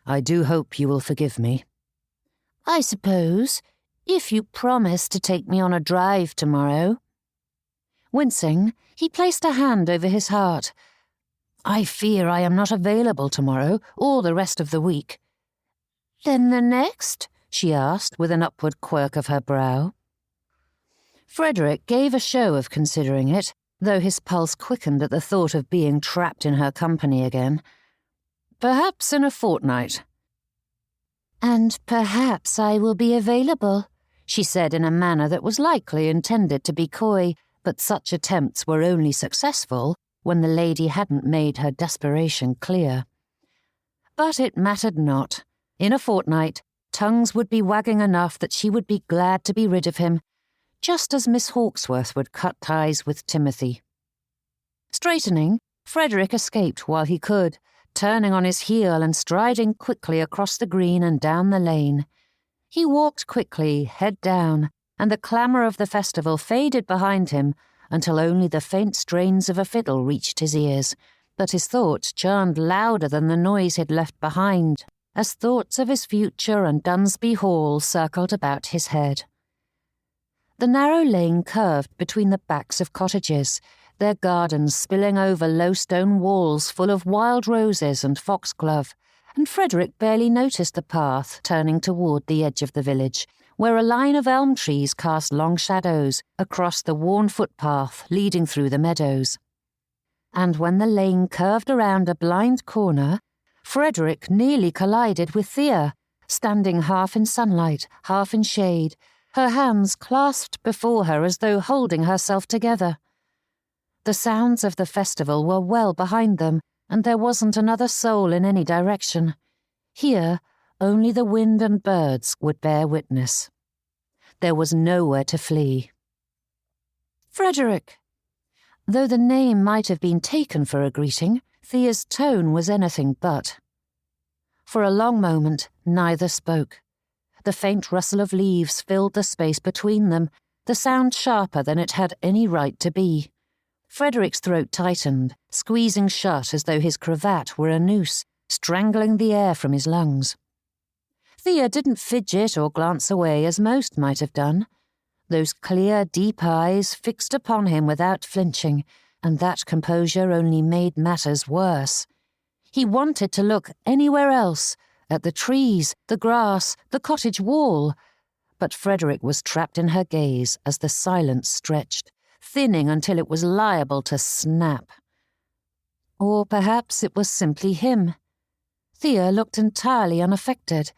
"I do hope you will forgive me." "I suppose, if you promise to take me on a drive tomorrow." Wincing, he placed a hand over his heart. "I fear I am not available tomorrow or the rest of the week." "Then the next?" she asked with an upward quirk of her brow. Frederick gave a show of considering it, though his pulse quickened at the thought of being trapped in her company again. "Perhaps in a fortnight." "And perhaps I will be available," she said in a manner that was likely intended to be coy, but such attempts were only successful when the lady hadn't made her desperation clear. But it mattered not. In a fortnight, tongues would be wagging enough that she would be glad to be rid of him, just as Miss Hawkesworth would cut ties with Timothy. Straightening, Frederick escaped while he could, turning on his heel and striding quickly across the green and down the lane. He walked quickly, head down, and the clamour of the festival faded behind him until only the faint strains of a fiddle reached his ears, but his thoughts churned louder than the noise he'd left behind, as thoughts of his future and Dunsby Hall circled about his head. The narrow lane curved between the backs of cottages, their gardens spilling over low stone walls full of wild roses and foxglove, and Frederick barely noticed the path turning toward the edge of the village, where a line of elm trees cast long shadows across the worn footpath leading through the meadows. And when the lane curved around a blind corner, Frederick nearly collided with Thea, standing half in sunlight, half in shade, her hands clasped before her as though holding herself together. The sounds of the festival were well behind them, and there wasn't another soul in any direction. Here, only the wind and birds would bear witness. There was nowhere to flee. "Frederick!" Though the name might have been taken for a greeting, Thea's tone was anything but. For a long moment, neither spoke. The faint rustle of leaves filled the space between them, the sound sharper than it had any right to be. Frederick's throat tightened, squeezing shut as though his cravat were a noose, strangling the air from his lungs. Thea didn't fidget or glance away as most might have done. Those clear, deep eyes fixed upon him without flinching, and that composure only made matters worse. He wanted to look anywhere else, at the trees, the grass, the cottage wall, but Frederick was trapped in her gaze as the silence stretched, thinning until it was liable to snap. Or perhaps it was simply him. Thea looked entirely unaffected,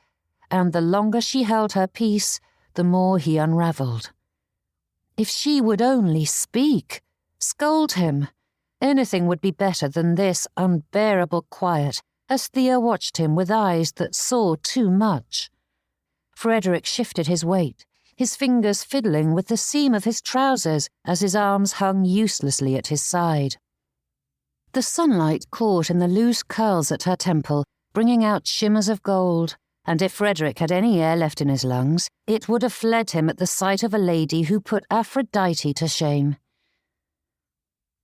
and the longer she held her peace, the more he unravelled. If she would only speak, scold him, anything would be better than this unbearable quiet, as Thea watched him with eyes that saw too much. Frederick shifted his weight, his fingers fiddling with the seam of his trousers as his arms hung uselessly at his side. The sunlight caught in the loose curls at her temple, bringing out shimmers of gold, and if Frederick had any air left in his lungs, it would have fled him at the sight of a lady who put Aphrodite to shame.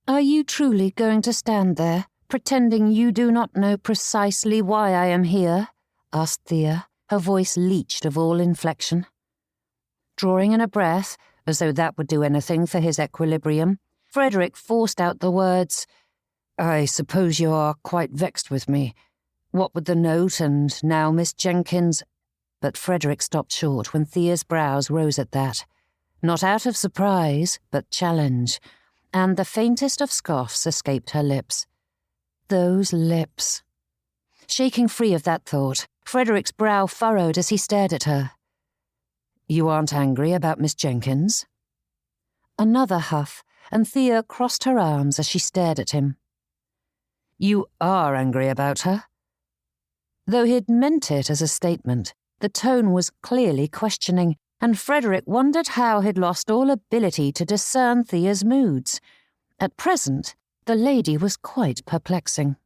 "Are you truly going to stand there, pretending you do not know precisely why I am here?" asked Thea, her voice leached of all inflection. Drawing in a breath, as though that would do anything for his equilibrium, Frederick forced out the words, "I suppose you are quite vexed with me. What with the note and now Miss Jenkins—" but Frederick stopped short when Thea's brows rose at that, not out of surprise, but challenge, and the faintest of scoffs escaped her lips. Those lips. Shaking free of that thought, Frederick's brow furrowed as he stared at her. "You aren't angry about Miss Jenkins?" Another huff, and Thea crossed her arms as she stared at him. "You are angry about her?" Though he'd meant it as a statement, the tone was clearly questioning, and Frederick wondered how he'd lost all ability to discern Thea's moods. At present, the lady was quite perplexing.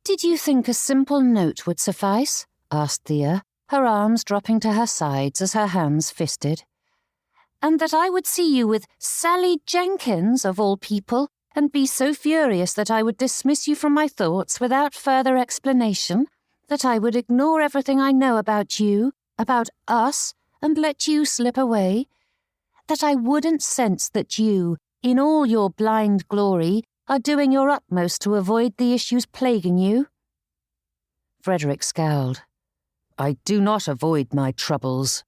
"Did you think a simple note would suffice?" asked Thea, her arms dropping to her sides as her hands fisted. "And that I would see you with Sally Jenkins, of all people, and be so furious that I would dismiss you from my thoughts without further explanation, that I would ignore everything I know about you, about us, and let you slip away, that I wouldn't sense that you, in all your blind glory, are doing your utmost to avoid the issues plaguing you?" Frederick scowled. "I do not avoid my troubles."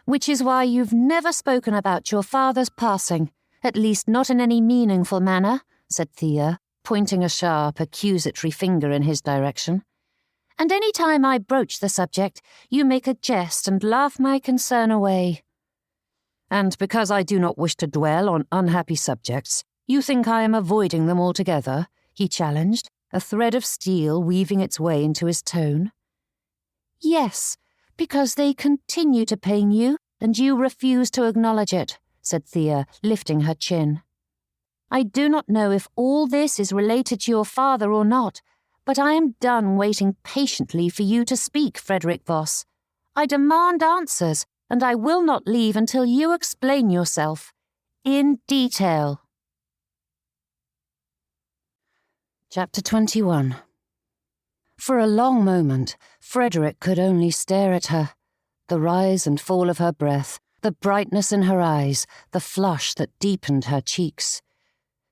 "Which is why you've never spoken about your father's passing, at least not in any meaningful manner," said Thea, pointing a sharp, accusatory finger in his direction. "And any time I broach the subject, you make a jest and laugh my concern away." "And because I do not wish to dwell on unhappy subjects, you think I am avoiding them altogether?" he challenged, a thread of steel weaving its way into his tone. "Yes, because they continue to pain you, and you refuse to acknowledge it," said Thea, lifting her chin. "I do not know if all this is related to your father or not, but I am done waiting patiently for you to speak, Frederick Voss. I demand answers, and I will not leave until you explain yourself. In detail." Chapter 21. For a long moment, Frederick could only stare at her. The rise and fall of her breath, the brightness in her eyes, the flush that deepened her cheeks.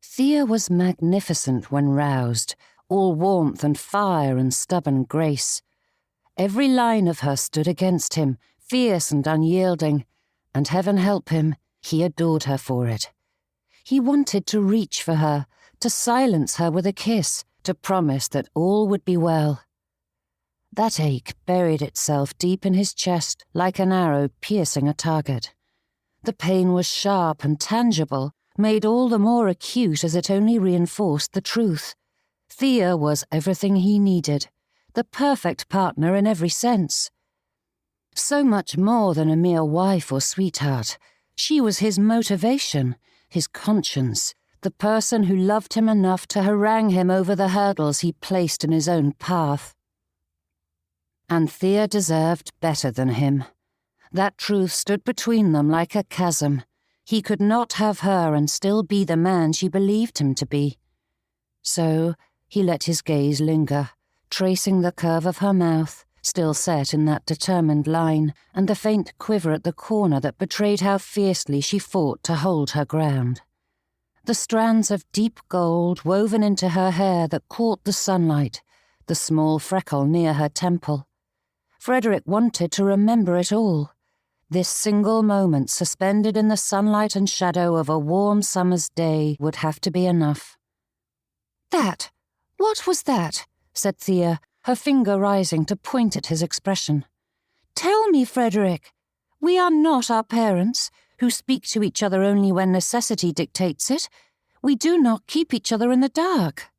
Thea was magnificent when roused, all warmth and fire and stubborn grace. Every line of her stood against him, fierce and unyielding, and heaven help him, he adored her for it. He wanted to reach for her, to silence her with a kiss, to promise that all would be well. That ache buried itself deep in his chest like an arrow piercing a target. The pain was sharp and tangible, made all the more acute as it only reinforced the truth. Thea was everything he needed, the perfect partner in every sense. So much more than a mere wife or sweetheart. She was his motivation, his conscience, the person who loved him enough to harangue him over the hurdles he placed in his own path. And Thea deserved better than him. That truth stood between them like a chasm. He could not have her and still be the man she believed him to be. So he let his gaze linger, tracing the curve of her mouth, still set in that determined line, and the faint quiver at the corner that betrayed how fiercely she fought to hold her ground. The strands of deep gold woven into her hair that caught the sunlight, the small freckle near her temple. Frederick wanted to remember it all. This single moment suspended in the sunlight and shadow of a warm summer's day would have to be enough. "That! What was that?" said Thea, her finger rising to point at his expression. "Tell me, Frederick. We are not our parents, who speak to each other only when necessity dictates it. We do not keep each other in the dark."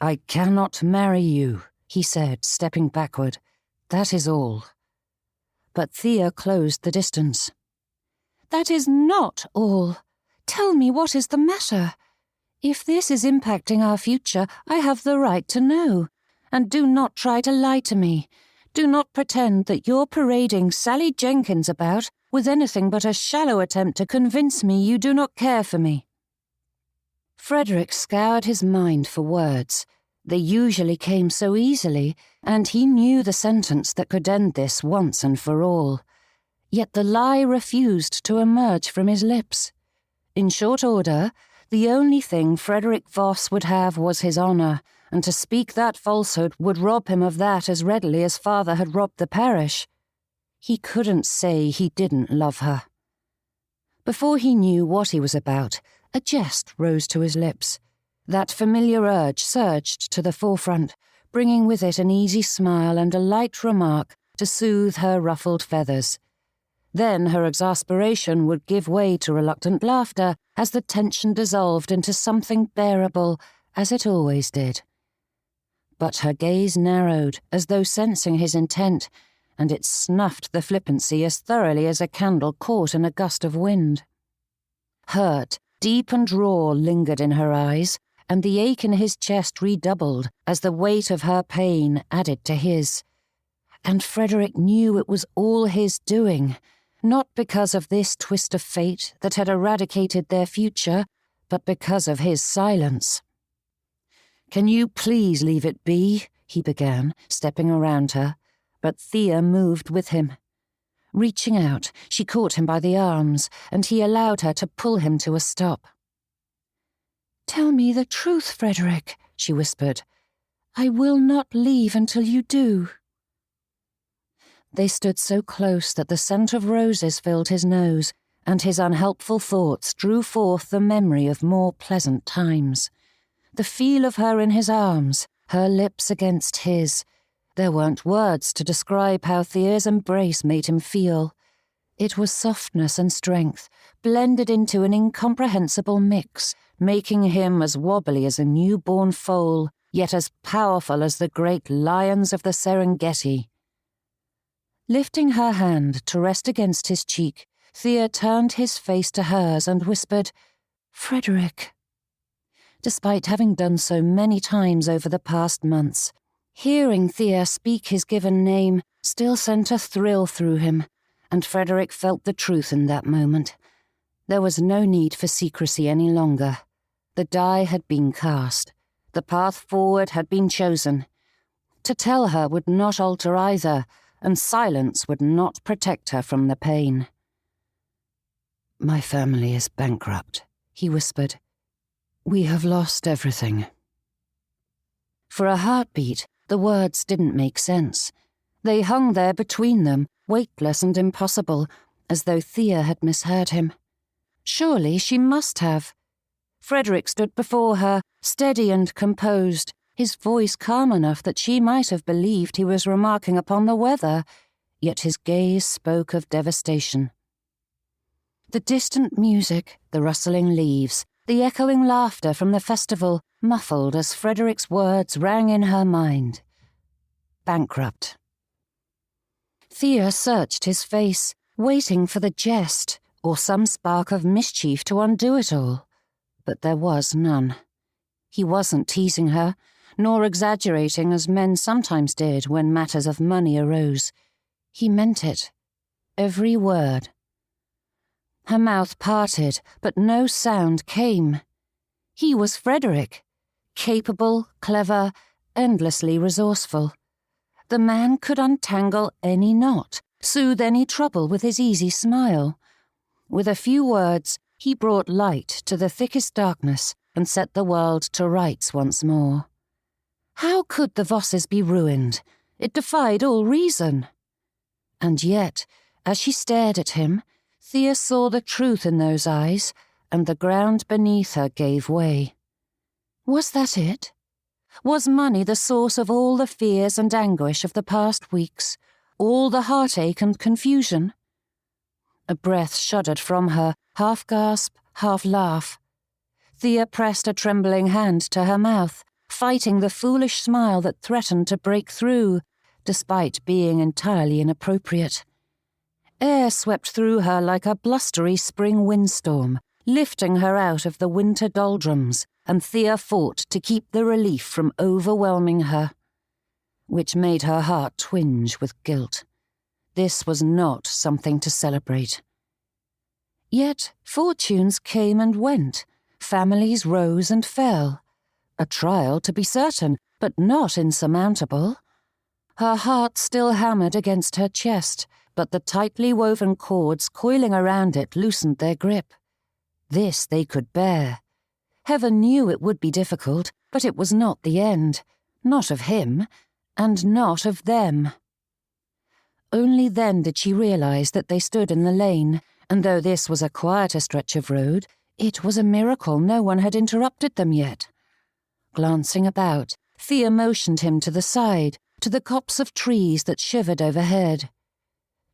"I cannot marry you," he said, stepping backward. "That is all." But Thea closed the distance. "That is not all. Tell me what is the matter. If this is impacting our future, I have the right to know. And do not try to lie to me. Do not pretend that you're parading Sally Jenkins about with anything but a shallow attempt to convince me you do not care for me." Frederick scoured his mind for words. They usually came so easily, and he knew the sentence that could end this once and for all. Yet the lie refused to emerge from his lips. In short order, the only thing Frederick Voss would have was his honor, and to speak that falsehood would rob him of that as readily as father had robbed the parish. He couldn't say he didn't love her. Before he knew what he was about, a jest rose to his lips. That familiar urge surged to the forefront, bringing with it an easy smile and a light remark to soothe her ruffled feathers. Then her exasperation would give way to reluctant laughter as the tension dissolved into something bearable, as it always did. But her gaze narrowed, as though sensing his intent, and it snuffed the flippancy as thoroughly as a candle caught in a gust of wind. Hurt, deep and raw, lingered in her eyes, and the ache in his chest redoubled as the weight of her pain added to his. And Frederick knew it was all his doing, not because of this twist of fate that had eradicated their future, but because of his silence. "Can you please leave it be?" he began, stepping around her, but Thea moved with him. Reaching out, she caught him by the arms, and he allowed her to pull him to a stop. "Tell me the truth, Frederick," she whispered. "I will not leave until you do." They stood so close that the scent of roses filled his nose, and his unhelpful thoughts drew forth the memory of more pleasant times. The feel of her in his arms, her lips against his. There weren't words to describe how Thea's embrace made him feel. It was softness and strength, blended into an incomprehensible mix, making him as wobbly as a newborn foal, yet as powerful as the great lions of the Serengeti. Lifting her hand to rest against his cheek, Thea turned his face to hers and whispered, "Frederick." Despite having done so many times over the past months, hearing Thea speak his given name still sent a thrill through him, and Frederick felt the truth in that moment. There was no need for secrecy any longer. The die had been cast. The path forward had been chosen. To tell her would not alter either, and silence would not protect her from the pain. "My family is bankrupt," he whispered. "We have lost everything." For a heartbeat, the words didn't make sense. They hung there between them, weightless and impossible, as though Thea had misheard him. Surely she must have. Frederick stood before her, steady and composed, his voice calm enough that she might have believed he was remarking upon the weather, yet his gaze spoke of devastation. The distant music, the rustling leaves, the echoing laughter from the festival muffled as Frederick's words rang in her mind. Bankrupt. Thea searched his face, waiting for the jest or some spark of mischief to undo it all, but there was none. He wasn't teasing her, nor exaggerating as men sometimes did when matters of money arose. He meant it, every word. Her mouth parted, but no sound came. He was Frederick, capable, clever, endlessly resourceful. The man could untangle any knot, soothe any trouble with his easy smile. With a few words, he brought light to the thickest darkness and set the world to rights once more. How could the Vosses be ruined? It defied all reason. And yet, as she stared at him, Thea saw the truth in those eyes, and the ground beneath her gave way. Was that it? Was money the source of all the fears and anguish of the past weeks, all the heartache and confusion? A breath shuddered from her, half gasp, half laugh. Thea pressed a trembling hand to her mouth, fighting the foolish smile that threatened to break through, despite being entirely inappropriate. Air swept through her like a blustery spring windstorm, lifting her out of the winter doldrums, and Thea fought to keep the relief from overwhelming her, which made her heart twinge with guilt. This was not something to celebrate. Yet fortunes came and went, families rose and fell. A trial, to be certain, but not insurmountable. Her heart still hammered against her chest, but the tightly woven cords coiling around it loosened their grip. This they could bear. Heaven knew it would be difficult, but it was not the end, not of him, and not of them. Only then did she realize that they stood in the lane, and though this was a quieter stretch of road, it was a miracle no one had interrupted them yet. Glancing about, Thea motioned him to the side, to the copse of trees that shivered overhead.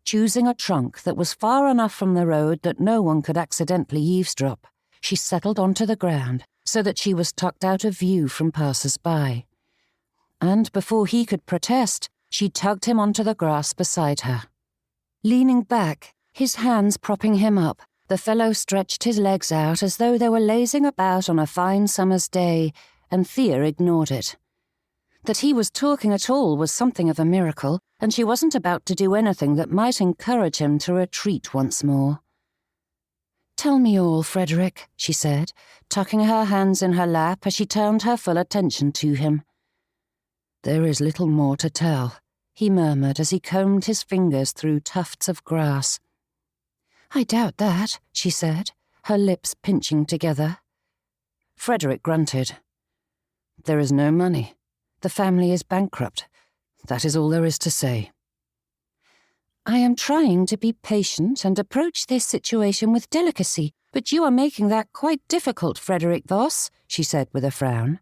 Choosing a trunk that was far enough from the road that no one could accidentally eavesdrop, she settled onto the ground so that she was tucked out of view from passers-by. And before he could protest, she tugged him onto the grass beside her. Leaning back, his hands propping him up, the fellow stretched his legs out as though they were lazing about on a fine summer's day, and Thea ignored it. That he was talking at all was something of a miracle, and she wasn't about to do anything that might encourage him to retreat once more. "Tell me all, Frederick," she said, tucking her hands in her lap as she turned her full attention to him. "There is little more to tell," he murmured as he combed his fingers through tufts of grass. "I doubt that," she said, her lips pinching together. Frederick grunted. "There is no money. The family is bankrupt. That is all there is to say." "I am trying to be patient and approach this situation with delicacy, but you are making that quite difficult, Frederick Voss," she said with a frown.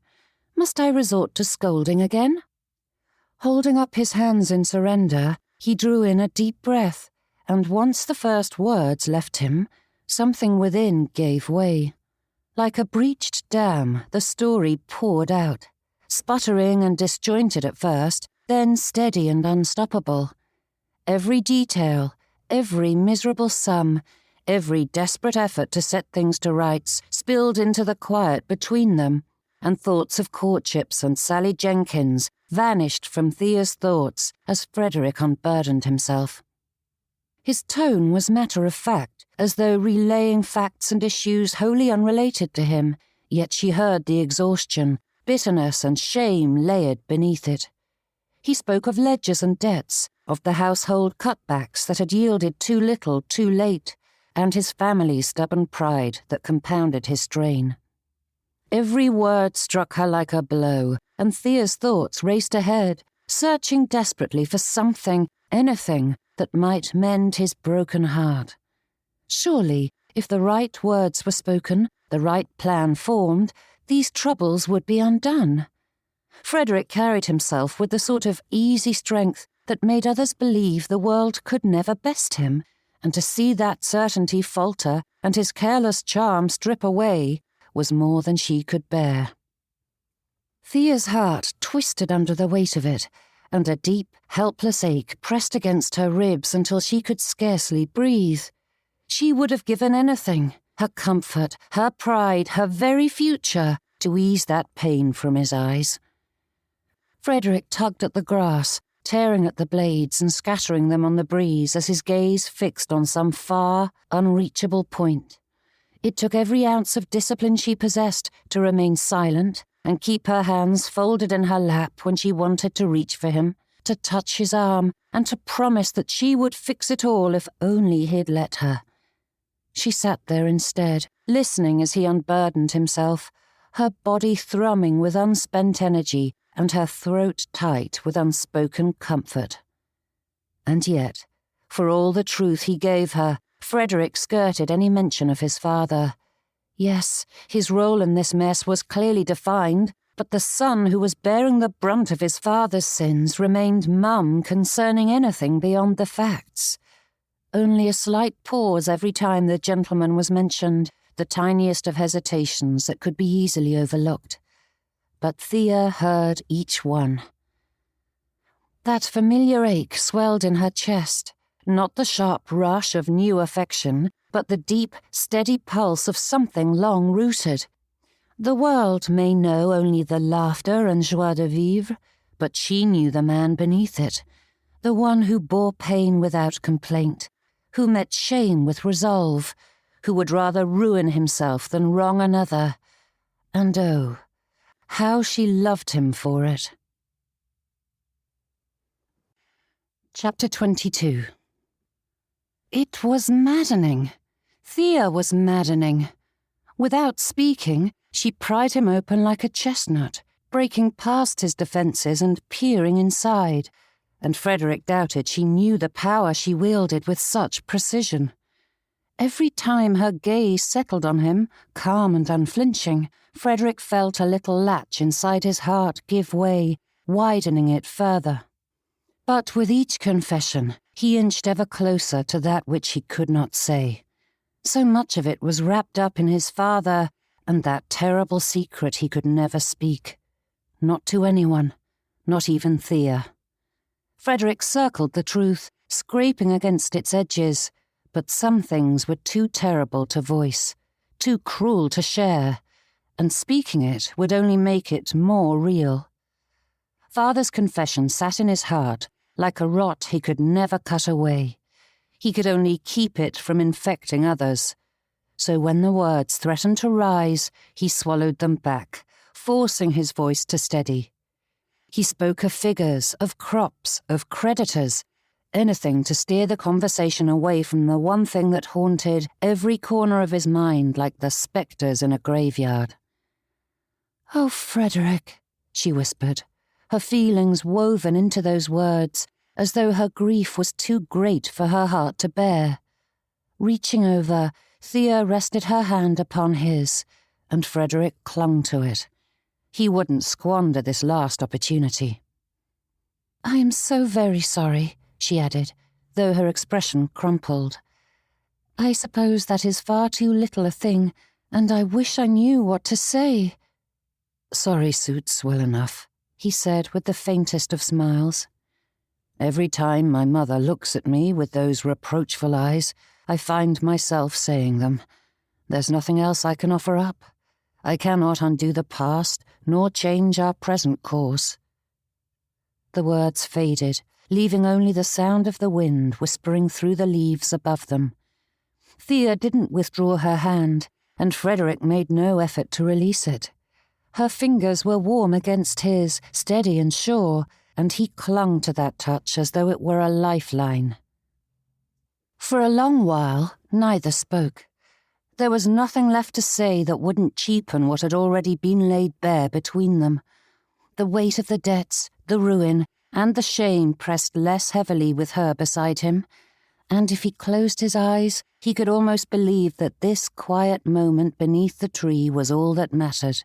"Must I resort to scolding again?" Holding up his hands in surrender, he drew in a deep breath, and once the first words left him, something within gave way. Like a breached dam, the story poured out, sputtering and disjointed at first, then steady and unstoppable. Every detail, every miserable sum, every desperate effort to set things to rights spilled into the quiet between them, and thoughts of courtships and Sally Jenkins vanished from Thea's thoughts as Frederick unburdened himself. His tone was matter-of-fact, as though relaying facts and issues wholly unrelated to him, yet she heard the exhaustion, bitterness and shame layered beneath it. He spoke of ledgers and debts, of the household cutbacks that had yielded too little too late, and his family's stubborn pride that compounded his strain. Every word struck her like a blow, and Thea's thoughts raced ahead, searching desperately for something, anything, that might mend his broken heart. Surely, if the right words were spoken, the right plan formed, these troubles would be undone. Frederick carried himself with the sort of easy strength that made others believe the world could never best him, and to see that certainty falter and his careless charm strip away was more than she could bear. Thea's heart twisted under the weight of it, and a deep, helpless ache pressed against her ribs until she could scarcely breathe. She would have given anything, her comfort, her pride, her very future, to ease that pain from his eyes. Frederick tugged at the grass, tearing at the blades and scattering them on the breeze as his gaze fixed on some far, unreachable point. It took every ounce of discipline she possessed to remain silent and keep her hands folded in her lap when she wanted to reach for him, to touch his arm, and to promise that she would fix it all if only he'd let her. She sat there instead, listening as he unburdened himself, her body thrumming with unspent energy and her throat tight with unspoken comfort. And yet, for all the truth he gave her, Frederick skirted any mention of his father. Yes, his role in this mess was clearly defined, but the son who was bearing the brunt of his father's sins remained mum concerning anything beyond the facts. Only a slight pause every time the gentleman was mentioned, the tiniest of hesitations that could be easily overlooked. But Thea heard each one. That familiar ache swelled in her chest, not the sharp rush of new affection, but the deep, steady pulse of something long-rooted. The world may know only the laughter and joie de vivre, but she knew the man beneath it, the one who bore pain without complaint, who met shame with resolve, who would rather ruin himself than wrong another. And oh, how she loved him for it. Chapter 22. It was maddening. Thea was maddening. Without speaking, She pried him open like a chestnut, breaking past his defences and peering inside, and Frederick doubted she knew the power she wielded with such precision. Every time her gaze settled on him, calm and unflinching, Frederick felt a little latch inside his heart give way, widening it further. But with each confession, he inched ever closer to that which he could not say. So much of it was wrapped up in his father and that terrible secret he could never speak. Not to anyone, not even Thea. Frederick circled the truth, scraping against its edges, but some things were too terrible to voice, too cruel to share, and speaking it would only make it more real. Father's confession sat in his heart like a rot he could never cut away. He could only keep it from infecting others. So when the words threatened to rise, he swallowed them back, forcing his voice to steady. He spoke of figures, of crops, of creditors, anything to steer the conversation away from the one thing that haunted every corner of his mind like the spectres in a graveyard. "Oh, Frederick," she whispered, her feelings woven into those words, as though her grief was too great for her heart to bear. Reaching over, Thea rested her hand upon his, and Frederick clung to it. He wouldn't squander this last opportunity. "I am so very sorry," she added, though her expression crumpled. "I suppose that is far too little a thing, and I wish I knew what to say." "Sorry suits well enough," he said with the faintest of smiles. "Every time my mother looks at me with those reproachful eyes, I find myself saying them. There's nothing else I can offer up. I cannot undo the past, nor change our present course." The words faded, leaving only the sound of the wind whispering through the leaves above them. Thea didn't withdraw her hand, and Frederick made no effort to release it. Her fingers were warm against his, steady and sure, and he clung to that touch as though it were a lifeline. For a long while, neither spoke. There was nothing left to say that wouldn't cheapen what had already been laid bare between them. The weight of the debts, the ruin, and the shame pressed less heavily with her beside him, and if he closed his eyes, he could almost believe that this quiet moment beneath the tree was all that mattered.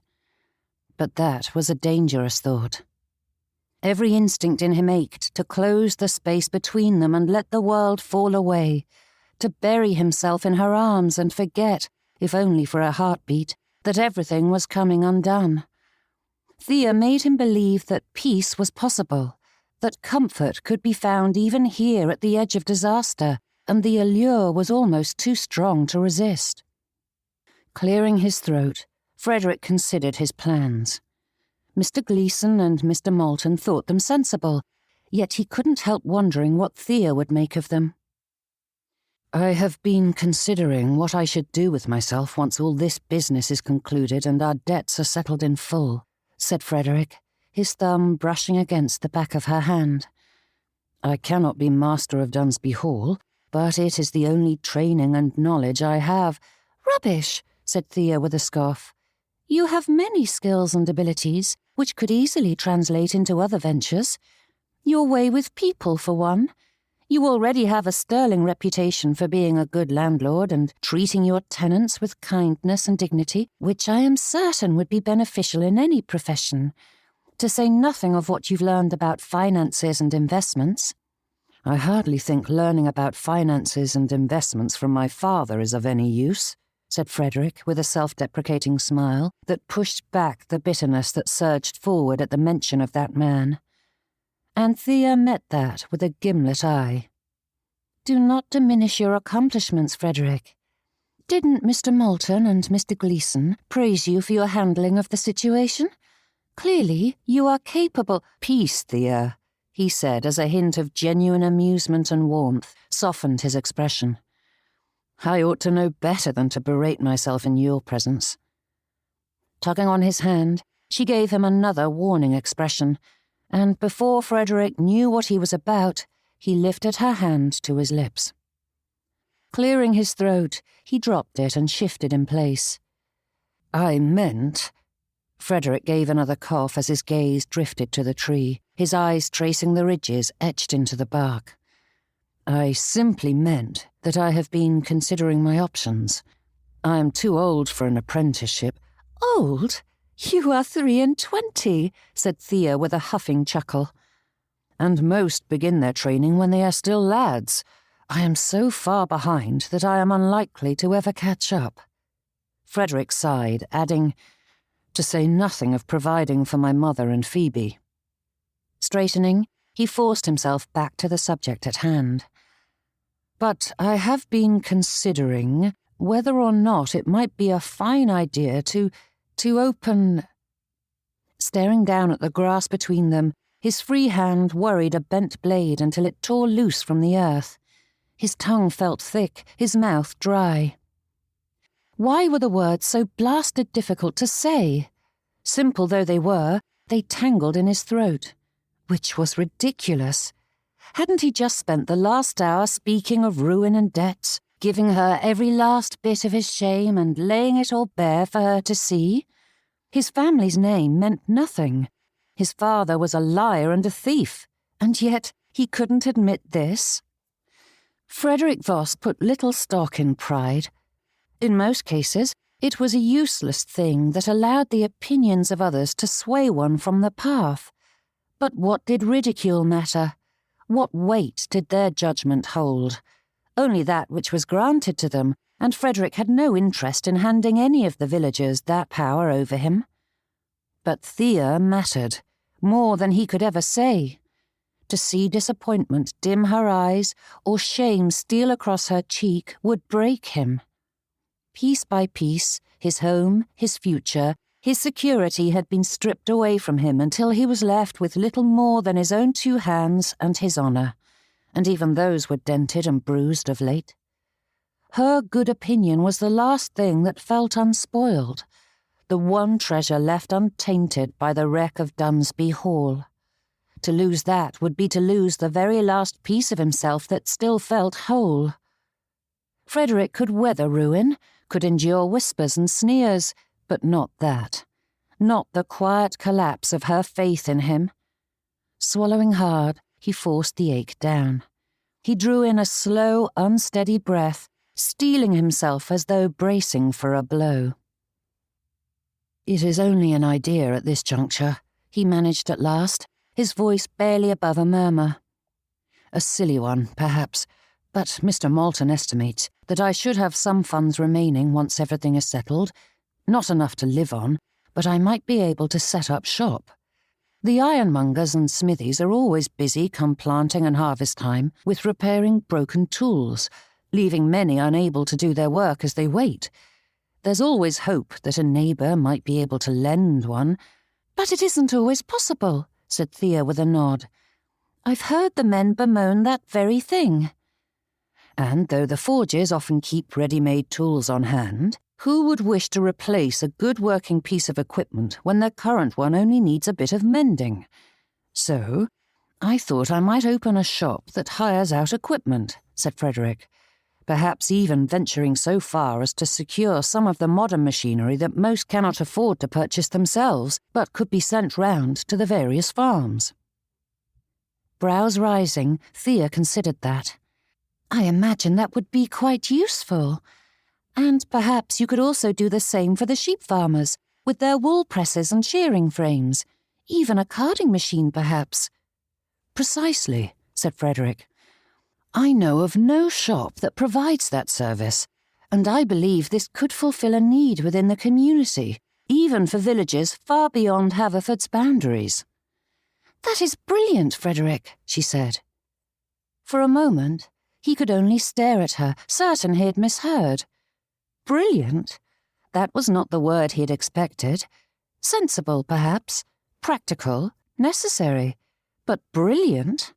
But that was a dangerous thought. Every instinct in him ached to close the space between them and let the world fall away, to bury himself in her arms and forget, if only for a heartbeat, that everything was coming undone. Thea made him believe that peace was possible, that comfort could be found even here at the edge of disaster, and the allure was almost too strong to resist. Clearing his throat, Frederick considered his plans. Mr. Gleeson and Mr. Moulton thought them sensible, yet he couldn't help wondering what Thea would make of them. "I have been considering what I should do with myself once all this business is concluded and our debts are settled in full," said Frederick, his thumb brushing against the back of her hand. "I cannot be master of Dunsby Hall, but it is the only training and knowledge I have." "Rubbish," said Thea with a scoff. "You have many skills and abilities, which could easily translate into other ventures. Your way with people, for one. You already have a sterling reputation for being a good landlord and treating your tenants with kindness and dignity, which I am certain would be beneficial in any profession, to say nothing of what you've learned about finances and investments." "I hardly think learning about finances and investments from my father is of any use," said Frederick with a self-deprecating smile that pushed back the bitterness that surged forward at the mention of that man. And Thea met that with a gimlet eye. "Do not diminish your accomplishments, Frederick. Didn't Mr. Moulton and Mr. Gleeson praise you for your handling of the situation? Clearly, you are capable—" "Peace, Thea," he said as a hint of genuine amusement and warmth softened his expression. "I ought to know better than to berate myself in your presence." Tugging on his hand, she gave him another warning expression, and before Frederick knew what he was about, he lifted her hand to his lips. Clearing his throat, he dropped it and shifted in place. I meant—" Frederick gave another cough as his gaze drifted to the tree, his eyes tracing the ridges etched into the bark. "I simply meant that I have been considering my options. I am too old for an apprenticeship." "Old? You are 23, said Thea with a huffing chuckle. "And most begin their training when they are still lads. I am so far behind that I am unlikely to ever catch up." Frederick sighed, adding, "To say nothing of providing for my mother and Phoebe." Straightening, he forced himself back to the subject at hand. "But I have been considering whether or not it might be a fine idea to open—" Staring down at the grass between them, his free hand worried a bent blade until it tore loose from the earth. His tongue felt thick, his mouth dry. Why were the words so blasted difficult to say? Simple though they were, they tangled in his throat. Which was ridiculous. Hadn't he just spent the last hour speaking of ruin and debts, giving her every last bit of his shame and laying it all bare for her to see? His family's name meant nothing. His father was a liar and a thief, and yet he couldn't admit this. Frederick Voss put little stock in pride. In most cases, it was a useless thing that allowed the opinions of others to sway one from the path. But what did ridicule matter? What weight did their judgment hold? Only that which was granted to them, and Frederick had no interest in handing any of the villagers that power over him. But Thea mattered, more than he could ever say. To see disappointment dim her eyes or shame steal across her cheek would break him. Piece by piece, his home, his future, his security had been stripped away from him until he was left with little more than his own 2 hands and his honour, and even those were dented and bruised of late. Her good opinion was the last thing that felt unspoiled, the one treasure left untainted by the wreck of Dunsby Hall. To lose that would be to lose the very last piece of himself that still felt whole. Frederick could weather ruin, could endure whispers and sneers, but not that. Not the quiet collapse of her faith in him. Swallowing hard, he forced the ache down. He drew in a slow, unsteady breath, steeling himself as though bracing for a blow. "It is only an idea at this juncture," he managed at last, his voice barely above a murmur. "A silly one, perhaps, but Mr. Malton estimates that I should have some funds remaining once everything is settled. Not enough to live on, but I might be able to set up shop. The ironmongers and smithies are always busy come planting and harvest time with repairing broken tools, leaving many unable to do their work as they wait. There's always hope that a neighbour might be able to lend one." "But it isn't always possible," said Thea with a nod. "I've heard the men bemoan that very thing." "And though the forges often keep ready-made tools on hand, who would wish to replace a good working piece of equipment when their current one only needs a bit of mending? So, I thought I might open a shop that hires out equipment," said Frederick, "perhaps even venturing so far as to secure some of the modern machinery that most cannot afford to purchase themselves, but could be sent round to the various farms." Brows rising, Thea considered that. "I imagine that would be quite useful. And perhaps you could also do the same for the sheep farmers, with their wool presses and shearing frames. Even a carding machine, perhaps." "Precisely," said Frederick. "I know of no shop that provides that service, and I believe this could fulfill a need within the community, even for villages far beyond Haverford's boundaries." "That is brilliant, Frederick," she said. For a moment, he could only stare at her, certain he had misheard. Brilliant? That was not the word he had expected. Sensible, perhaps. Practical. Necessary. But brilliant?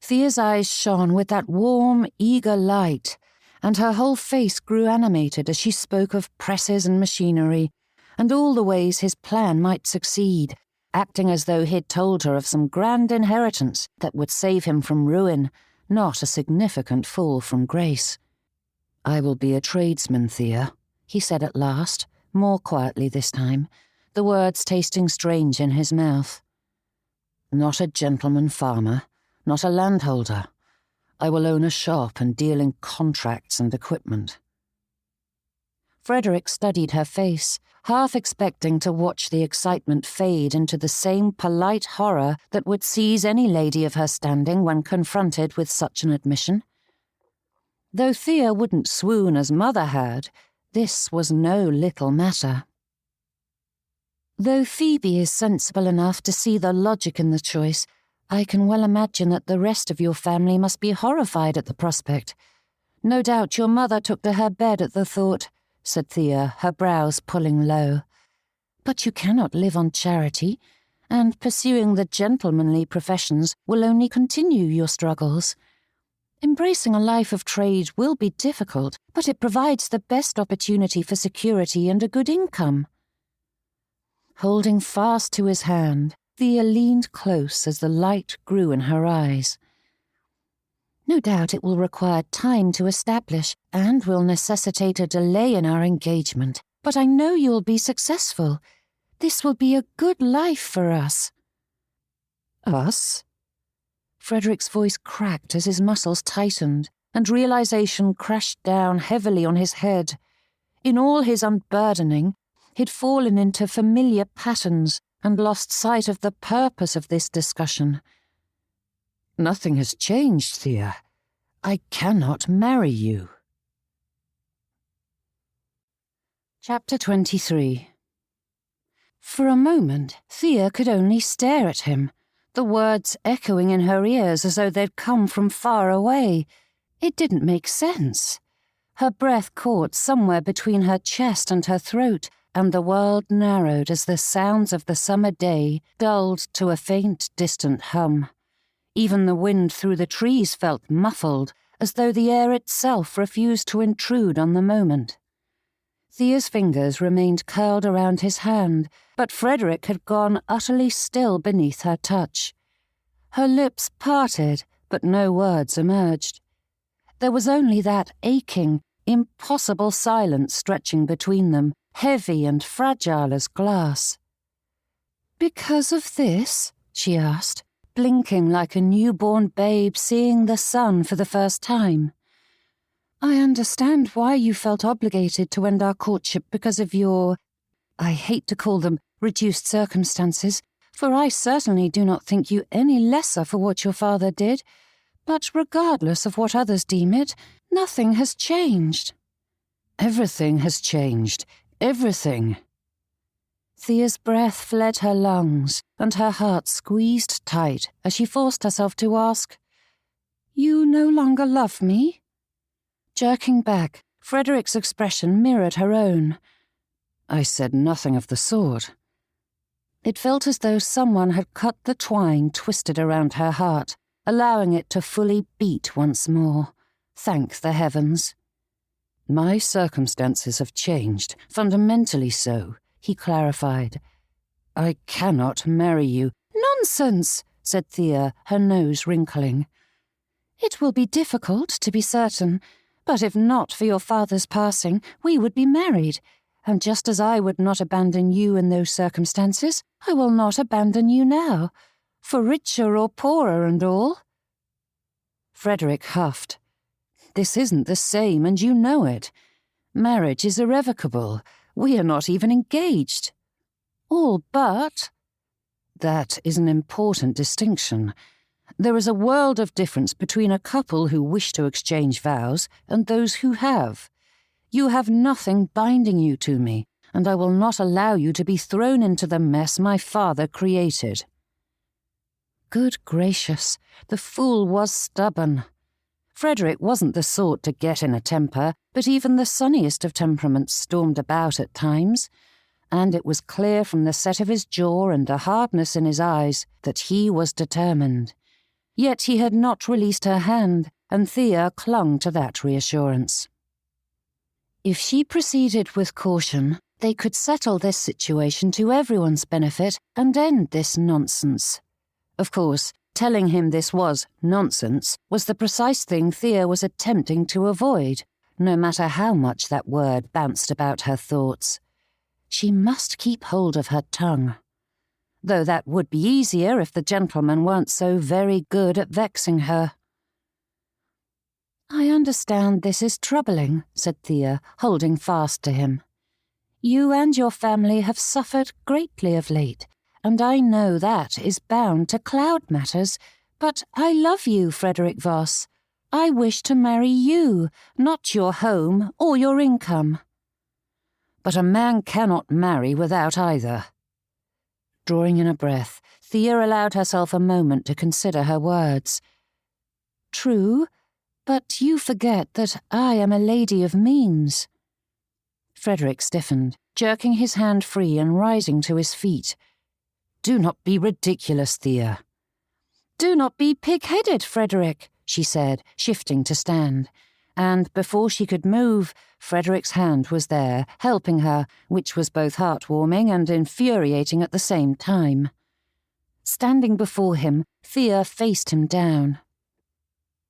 Thea's eyes shone with that warm, eager light, and her whole face grew animated as she spoke of presses and machinery, and all the ways his plan might succeed, acting as though he'd told her of some grand inheritance that would save him from ruin, not a significant fall from grace. "I will be a tradesman, Thea," he said at last, more quietly this time, the words tasting strange in his mouth. "Not a gentleman farmer, not a landholder. I will own a shop and deal in contracts and equipment." Frederick studied her face, half expecting to watch the excitement fade into the same polite horror that would seize any lady of her standing when confronted with such an admission. Though Thea wouldn't swoon as Mother had, this was no little matter. Though Phoebe is sensible enough to see the logic in the choice, I can well imagine that the rest of your family must be horrified at the prospect. No doubt your mother took to her bed at the thought, said Thea, her brows pulling low. But you cannot live on charity, and pursuing the gentlemanly professions will only continue your struggles. Embracing a life of trade will be difficult, but it provides the best opportunity for security and a good income. Holding fast to his hand, Thea leaned close as the light grew in her eyes. No doubt it will require time to establish and will necessitate a delay in our engagement, but I know you will be successful. This will be a good life for us. Us? Frederick's voice cracked as his muscles tightened, and realization crashed down heavily on his head. In all his unburdening, he'd fallen into familiar patterns and lost sight of the purpose of this discussion. Nothing has changed, Thea. I cannot marry you. Chapter 23. For a moment, Thea could only stare at him, the words echoing in her ears as though they'd come from far away. It didn't make sense. Her breath caught somewhere between her chest and her throat, and the world narrowed as the sounds of the summer day dulled to a faint, distant hum. Even the wind through the trees felt muffled, as though the air itself refused to intrude on the moment. Thea's fingers remained curled around his hand, but Frederick had gone utterly still beneath her touch. Her lips parted, but no words emerged. There was only that aching, impossible silence stretching between them, heavy and fragile as glass. "Because of this?" she asked, blinking like a newborn babe seeing the sun for the first time. "I understand why you felt obligated to end our courtship because of your, I hate to call them reduced circumstances, for I certainly do not think you any lesser for what your father did, but regardless of what others deem it, nothing has changed." "Everything has changed. Everything." Thea's breath fled her lungs, and her heart squeezed tight as she forced herself to ask, "You no longer love me?" Jerking back, Frederick's expression mirrored her own. "I said nothing of the sort." It felt as though someone had cut the twine twisted around her heart, allowing it to fully beat once more. Thank the heavens. "My circumstances have changed, fundamentally so," he clarified. "I cannot marry you." "Nonsense," said Thea, her nose wrinkling. "It will be difficult, to be certain, but if not for your father's passing, we would be married, and just as I would not abandon you in those circumstances, I will not abandon you now, for richer or poorer and all." Frederick huffed. "This isn't the same, and you know it. Marriage is irrevocable. We are not even engaged." "All but—" "That is an important distinction. There is a world of difference between a couple who wish to exchange vows and those who have. You have nothing binding you to me, and I will not allow you to be thrown into the mess my father created." Good gracious, the fool was stubborn. Frederick wasn't the sort to get in a temper, but even the sunniest of temperaments stormed about at times, and it was clear from the set of his jaw and the hardness in his eyes that he was determined. Yet he had not released her hand, and Thea clung to that reassurance. If she proceeded with caution, they could settle this situation to everyone's benefit and end this nonsense. Of course, telling him this was nonsense was the precise thing Thea was attempting to avoid, no matter how much that word bounced about her thoughts. She must keep hold of her tongue. Though that would be easier if the gentlemen weren't so very good at vexing her. "I understand this is troubling," said Thea, holding fast to him. "You and your family have suffered greatly of late, and I know that is bound to cloud matters, but I love you, Frederick Voss. I wish to marry you, not your home or your income." "But a man cannot marry without either." Drawing in a breath, Thea allowed herself a moment to consider her words. "True, but you forget that I am a lady of means." Frederick stiffened, jerking his hand free and rising to his feet. "Do not be ridiculous, Thea." "Do not be pig-headed, Frederick," she said, shifting to stand. And before she could move, Frederick's hand was there, helping her, which was both heartwarming and infuriating at the same time. Standing before him, Thea faced him down.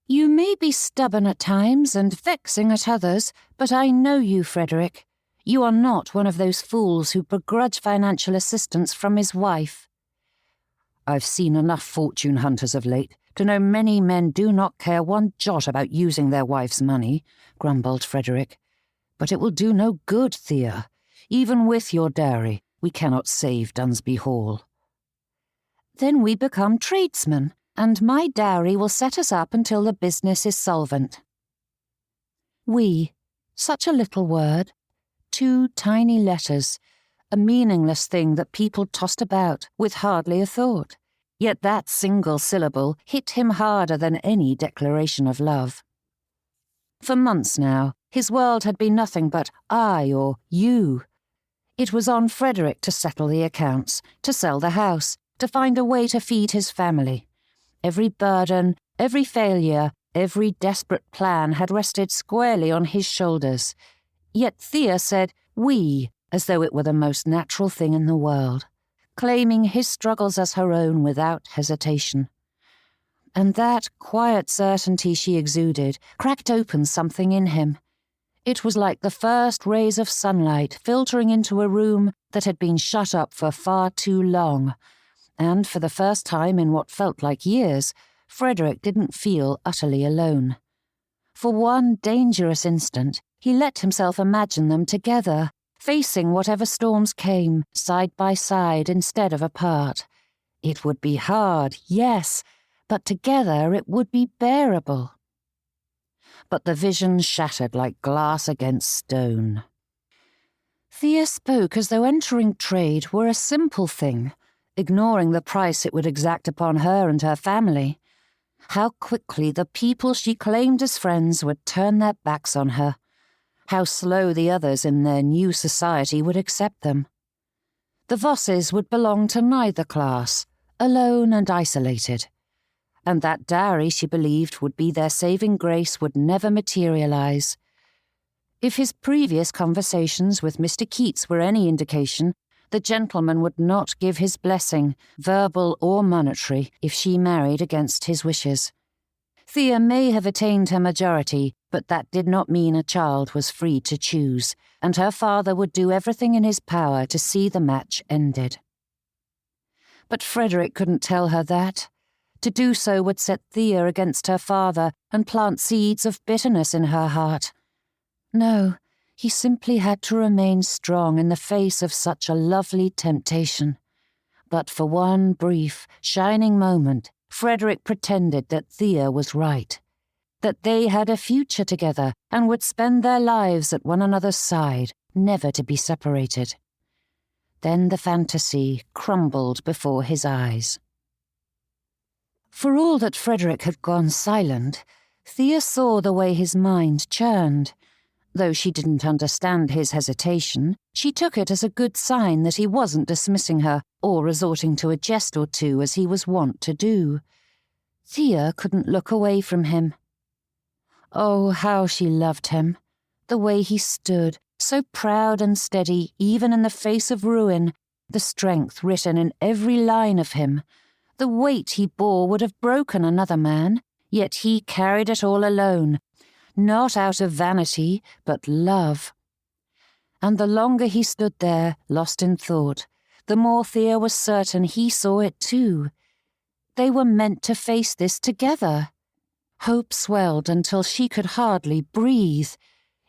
"You may be stubborn at times and vexing at others, but I know you, Frederick. You are not one of those fools who begrudge financial assistance from his wife." "I've seen enough fortune hunters of late to know many men do not care one jot about using their wife's money," grumbled Frederick. "But it will do no good, Thea. Even with your dowry, we cannot save Dunsby Hall." "Then we become tradesmen, and my dowry will set us up until the business is solvent." "We," such a little word. 2 tiny letters, a meaningless thing that people tossed about with hardly a thought. Yet that single syllable hit him harder than any declaration of love. For months now, his world had been nothing but I or you. It was on Frederick to settle the accounts, to sell the house, to find a way to feed his family. Every burden, every failure, every desperate plan had rested squarely on his shoulders. Yet Thea said "we" as though it were the most natural thing in the world, claiming his struggles as her own without hesitation. And that quiet certainty she exuded cracked open something in him. It was like the first rays of sunlight filtering into a room that had been shut up for far too long, and for the first time in what felt like years, Frederick didn't feel utterly alone. For one dangerous instant, he let himself imagine them together, facing whatever storms came, side by side instead of apart. It would be hard, yes, but together it would be bearable. But the vision shattered like glass against stone. Thea spoke as though entering trade were a simple thing, ignoring the price it would exact upon her and her family. How quickly the people she claimed as friends would turn their backs on her. How slow the others in their new society would accept them. The Vosses would belong to neither class, alone and isolated. And that dowry she believed would be their saving grace would never materialize. If his previous conversations with Mr. Keats were any indication, the gentleman would not give his blessing, verbal or monetary, if she married against his wishes. Thea may have attained her majority, but that did not mean a child was free to choose, and her father would do everything in his power to see the match ended. But Frederick couldn't tell her that. To do so would set Thea against her father and plant seeds of bitterness in her heart. No, he simply had to remain strong in the face of such a lovely temptation. But for one brief, shining moment, Frederick pretended that Thea was right, that they had a future together and would spend their lives at one another's side, never to be separated. Then the fantasy crumbled before his eyes. For all that Frederick had gone silent, Thea saw the way his mind churned. Though she didn't understand his hesitation, she took it as a good sign that he wasn't dismissing her or resorting to a jest or two as he was wont to do. Thea couldn't look away from him. Oh, how she loved him! The way he stood, so proud and steady even in the face of ruin, the strength written in every line of him. The weight he bore would have broken another man, yet he carried it all alone, not out of vanity, but love. And the longer he stood there, lost in thought, the more Thea was certain he saw it too. They were meant to face this together. Hope swelled until she could hardly breathe.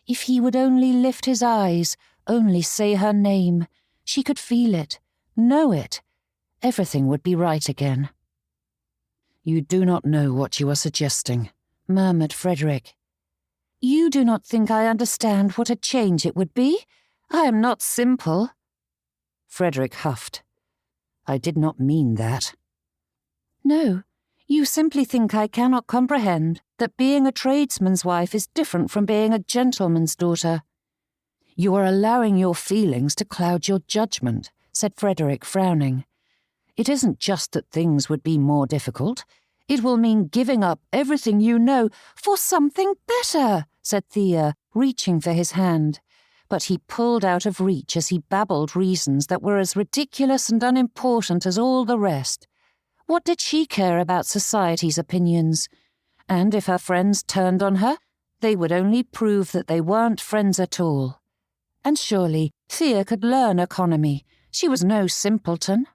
If he would only lift his eyes, only say her name, she could feel it, know it. Everything would be right again. "You do not know what you are suggesting," murmured Frederick. "You do not think I understand what a change it would be? I am not simple." Frederick huffed. "I did not mean that." "No, you simply think I cannot comprehend that being a tradesman's wife is different from being a gentleman's daughter." "You are allowing your feelings to cloud your judgment," said Frederick, frowning. "It isn't just that things would be more difficult. It will mean giving up everything you know for something better," said Thea, reaching for his hand. But he pulled out of reach as he babbled reasons that were as ridiculous and unimportant as all the rest. What did she care about society's opinions? And if her friends turned on her, they would only prove that they weren't friends at all. And surely Thea could learn economy. She was no simpleton.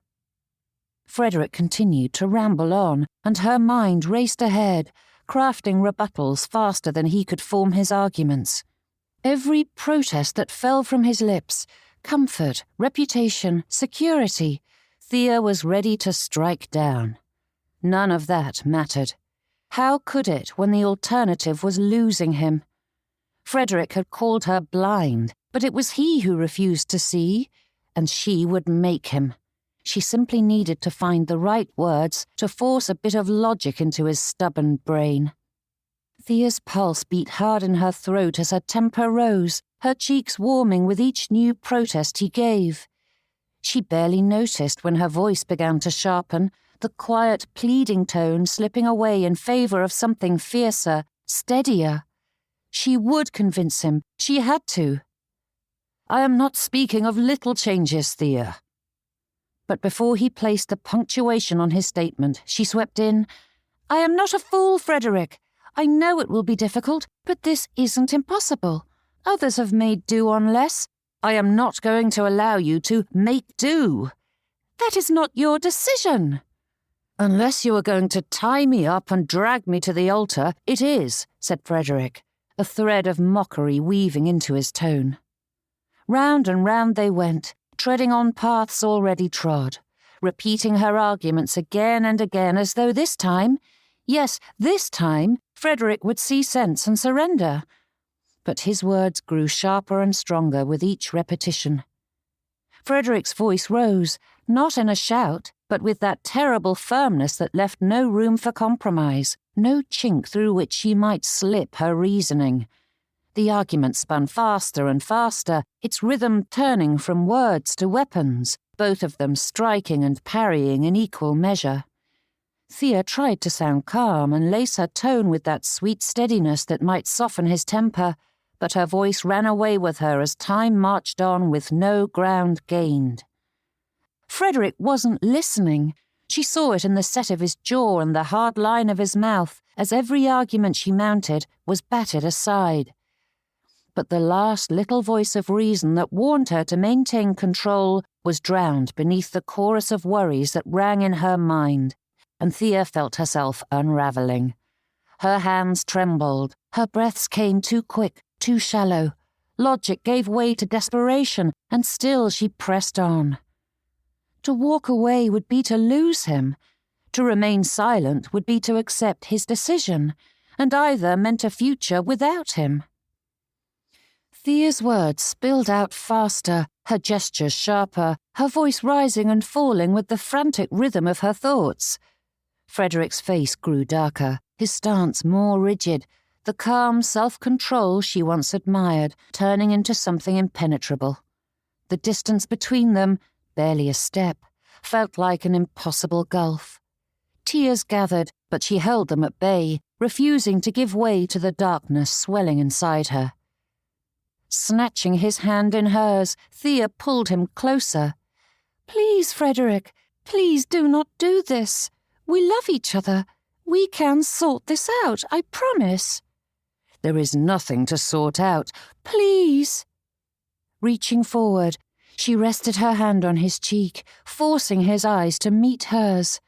Frederick continued to ramble on, and her mind raced ahead, crafting rebuttals faster than he could form his arguments. Every protest that fell from his lips, comfort, reputation, security, Thea was ready to strike down. None of that mattered. How could it when the alternative was losing him? Frederick had called her blind, but it was he who refused to see, and she would make him. She simply needed to find the right words to force a bit of logic into his stubborn brain. Thea's pulse beat hard in her throat as her temper rose, her cheeks warming with each new protest he gave. She barely noticed when her voice began to sharpen, the quiet, pleading tone slipping away in favor of something fiercer, steadier. She would convince him. She had to. "I am not speaking of little changes, Thea." But before he placed the punctuation on his statement, she swept in, "I am not a fool, Frederick. I know it will be difficult, but this isn't impossible. Others have made do on less. I am not going to allow you to make do." "That is not your decision." "Unless you are going to tie me up and drag me to the altar, it is," said Frederick, a thread of mockery weaving into his tone. Round and round they went, treading on paths already trod, repeating her arguments again and again as though this time, yes, this time, Frederick would see sense and surrender. But his words grew sharper and stronger with each repetition. Frederick's voice rose, not in a shout, but with that terrible firmness that left no room for compromise, no chink through which she might slip her reasoning. The argument spun faster and faster, its rhythm turning from words to weapons, both of them striking and parrying in equal measure. Thea tried to sound calm and lace her tone with that sweet steadiness that might soften his temper, but her voice ran away with her as time marched on with no ground gained. Frederick wasn't listening. She saw it in the set of his jaw and the hard line of his mouth as every argument she mounted was batted aside. But the last little voice of reason that warned her to maintain control was drowned beneath the chorus of worries that rang in her mind, and Thea felt herself unravelling. Her hands trembled, her breaths came too quick, too shallow. Logic gave way to desperation, and still she pressed on. To walk away would be to lose him. To remain silent would be to accept his decision, and either meant a future without him. Thea's words spilled out faster, her gestures sharper, her voice rising and falling with the frantic rhythm of her thoughts. Frederick's face grew darker, his stance more rigid, the calm self-control she once admired turning into something impenetrable. The distance between them, barely a step, felt like an impossible gulf. Tears gathered, but she held them at bay, refusing to give way to the darkness swelling inside her. Snatching his hand in hers, Thea pulled him closer. "Please, Frederick, please do not do this. We love each other. We can sort this out, I promise." "There is nothing to sort out." "Please." Reaching forward, she rested her hand on his cheek, forcing his eyes to meet hers.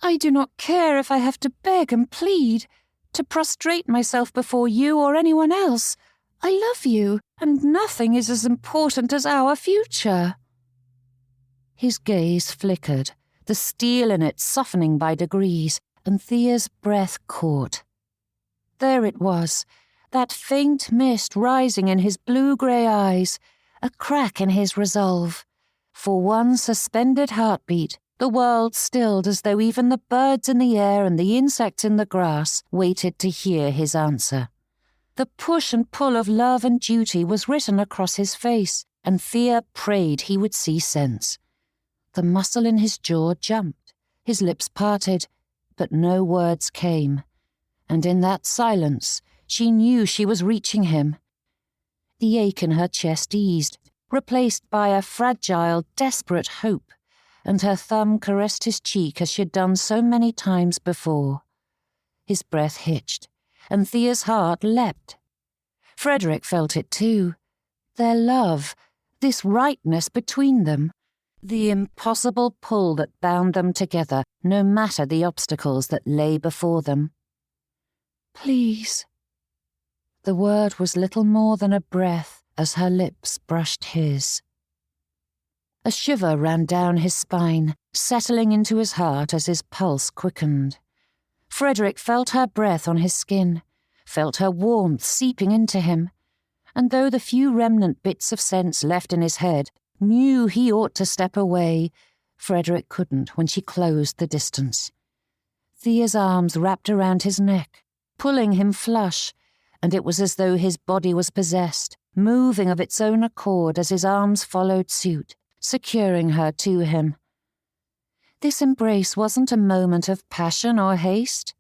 "I do not care if I have to beg and plead, to prostrate myself before you or anyone else. I love you, and nothing is as important as our future." His gaze flickered, the steel in it softening by degrees, and Thea's breath caught. There it was, that faint mist rising in his blue-grey eyes, a crack in his resolve. For one suspended heartbeat, the world stilled as though even the birds in the air and the insects in the grass waited to hear his answer. The push and pull of love and duty was written across his face, and Thea prayed he would see sense. The muscle in his jaw jumped, his lips parted, but no words came, and in that silence she knew she was reaching him. The ache in her chest eased, replaced by a fragile, desperate hope, and her thumb caressed his cheek as she had done so many times before. His breath hitched, and Thea's heart leapt. Frederick felt it too. Their love, this rightness between them, the impossible pull that bound them together, no matter the obstacles that lay before them. "Please." The word was little more than a breath as her lips brushed his. A shiver ran down his spine, settling into his heart as his pulse quickened. Frederick felt her breath on his skin, felt her warmth seeping into him, and though the few remnant bits of sense left in his head knew he ought to step away, Frederick couldn't when she closed the distance. Thea's arms wrapped around his neck, pulling him flush, and it was as though his body was possessed, moving of its own accord as his arms followed suit, securing her to him. This embrace wasn't a moment of passion or haste,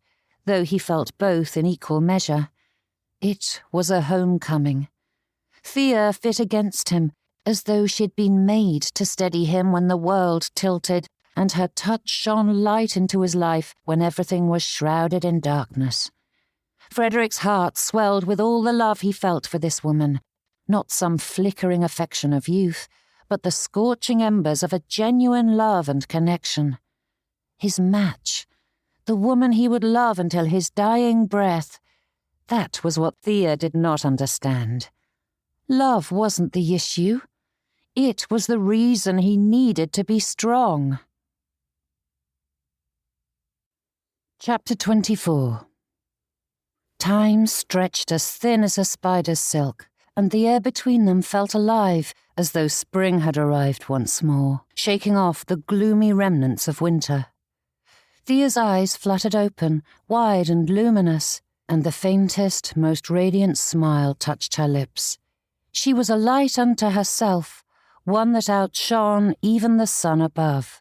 though he felt both in equal measure. It was a homecoming. Thea fit against him, as though she'd been made to steady him when the world tilted, and her touch shone light into his life when everything was shrouded in darkness. Frederick's heart swelled with all the love he felt for this woman, not some flickering affection of youth, but the scorching embers of a genuine love and connection. His match, the woman he would love until his dying breath, that was what Thea did not understand. Love wasn't the issue. It was the reason he needed to be strong. Chapter 24. Time stretched as thin as a spider's silk, and the air between them felt alive, as though spring had arrived once more, shaking off the gloomy remnants of winter. Thea's eyes fluttered open, wide and luminous, and the faintest, most radiant smile touched her lips. She was a light unto herself, one that outshone even the sun above.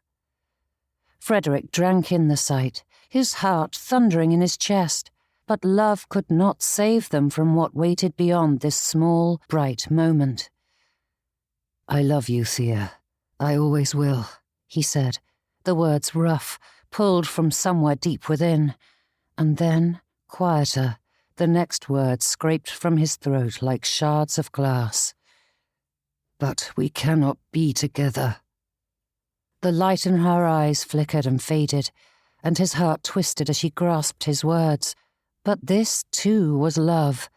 Frederick drank in the sight, his heart thundering in his chest, but love could not save them from what waited beyond this small, bright moment. "I love you, Thea. I always will," he said, the words rough, pulled from somewhere deep within, and then, quieter, the next word scraped from his throat like shards of glass. "But we cannot be together." The light in her eyes flickered and faded, and his heart twisted as she grasped his words. But this, too, was love,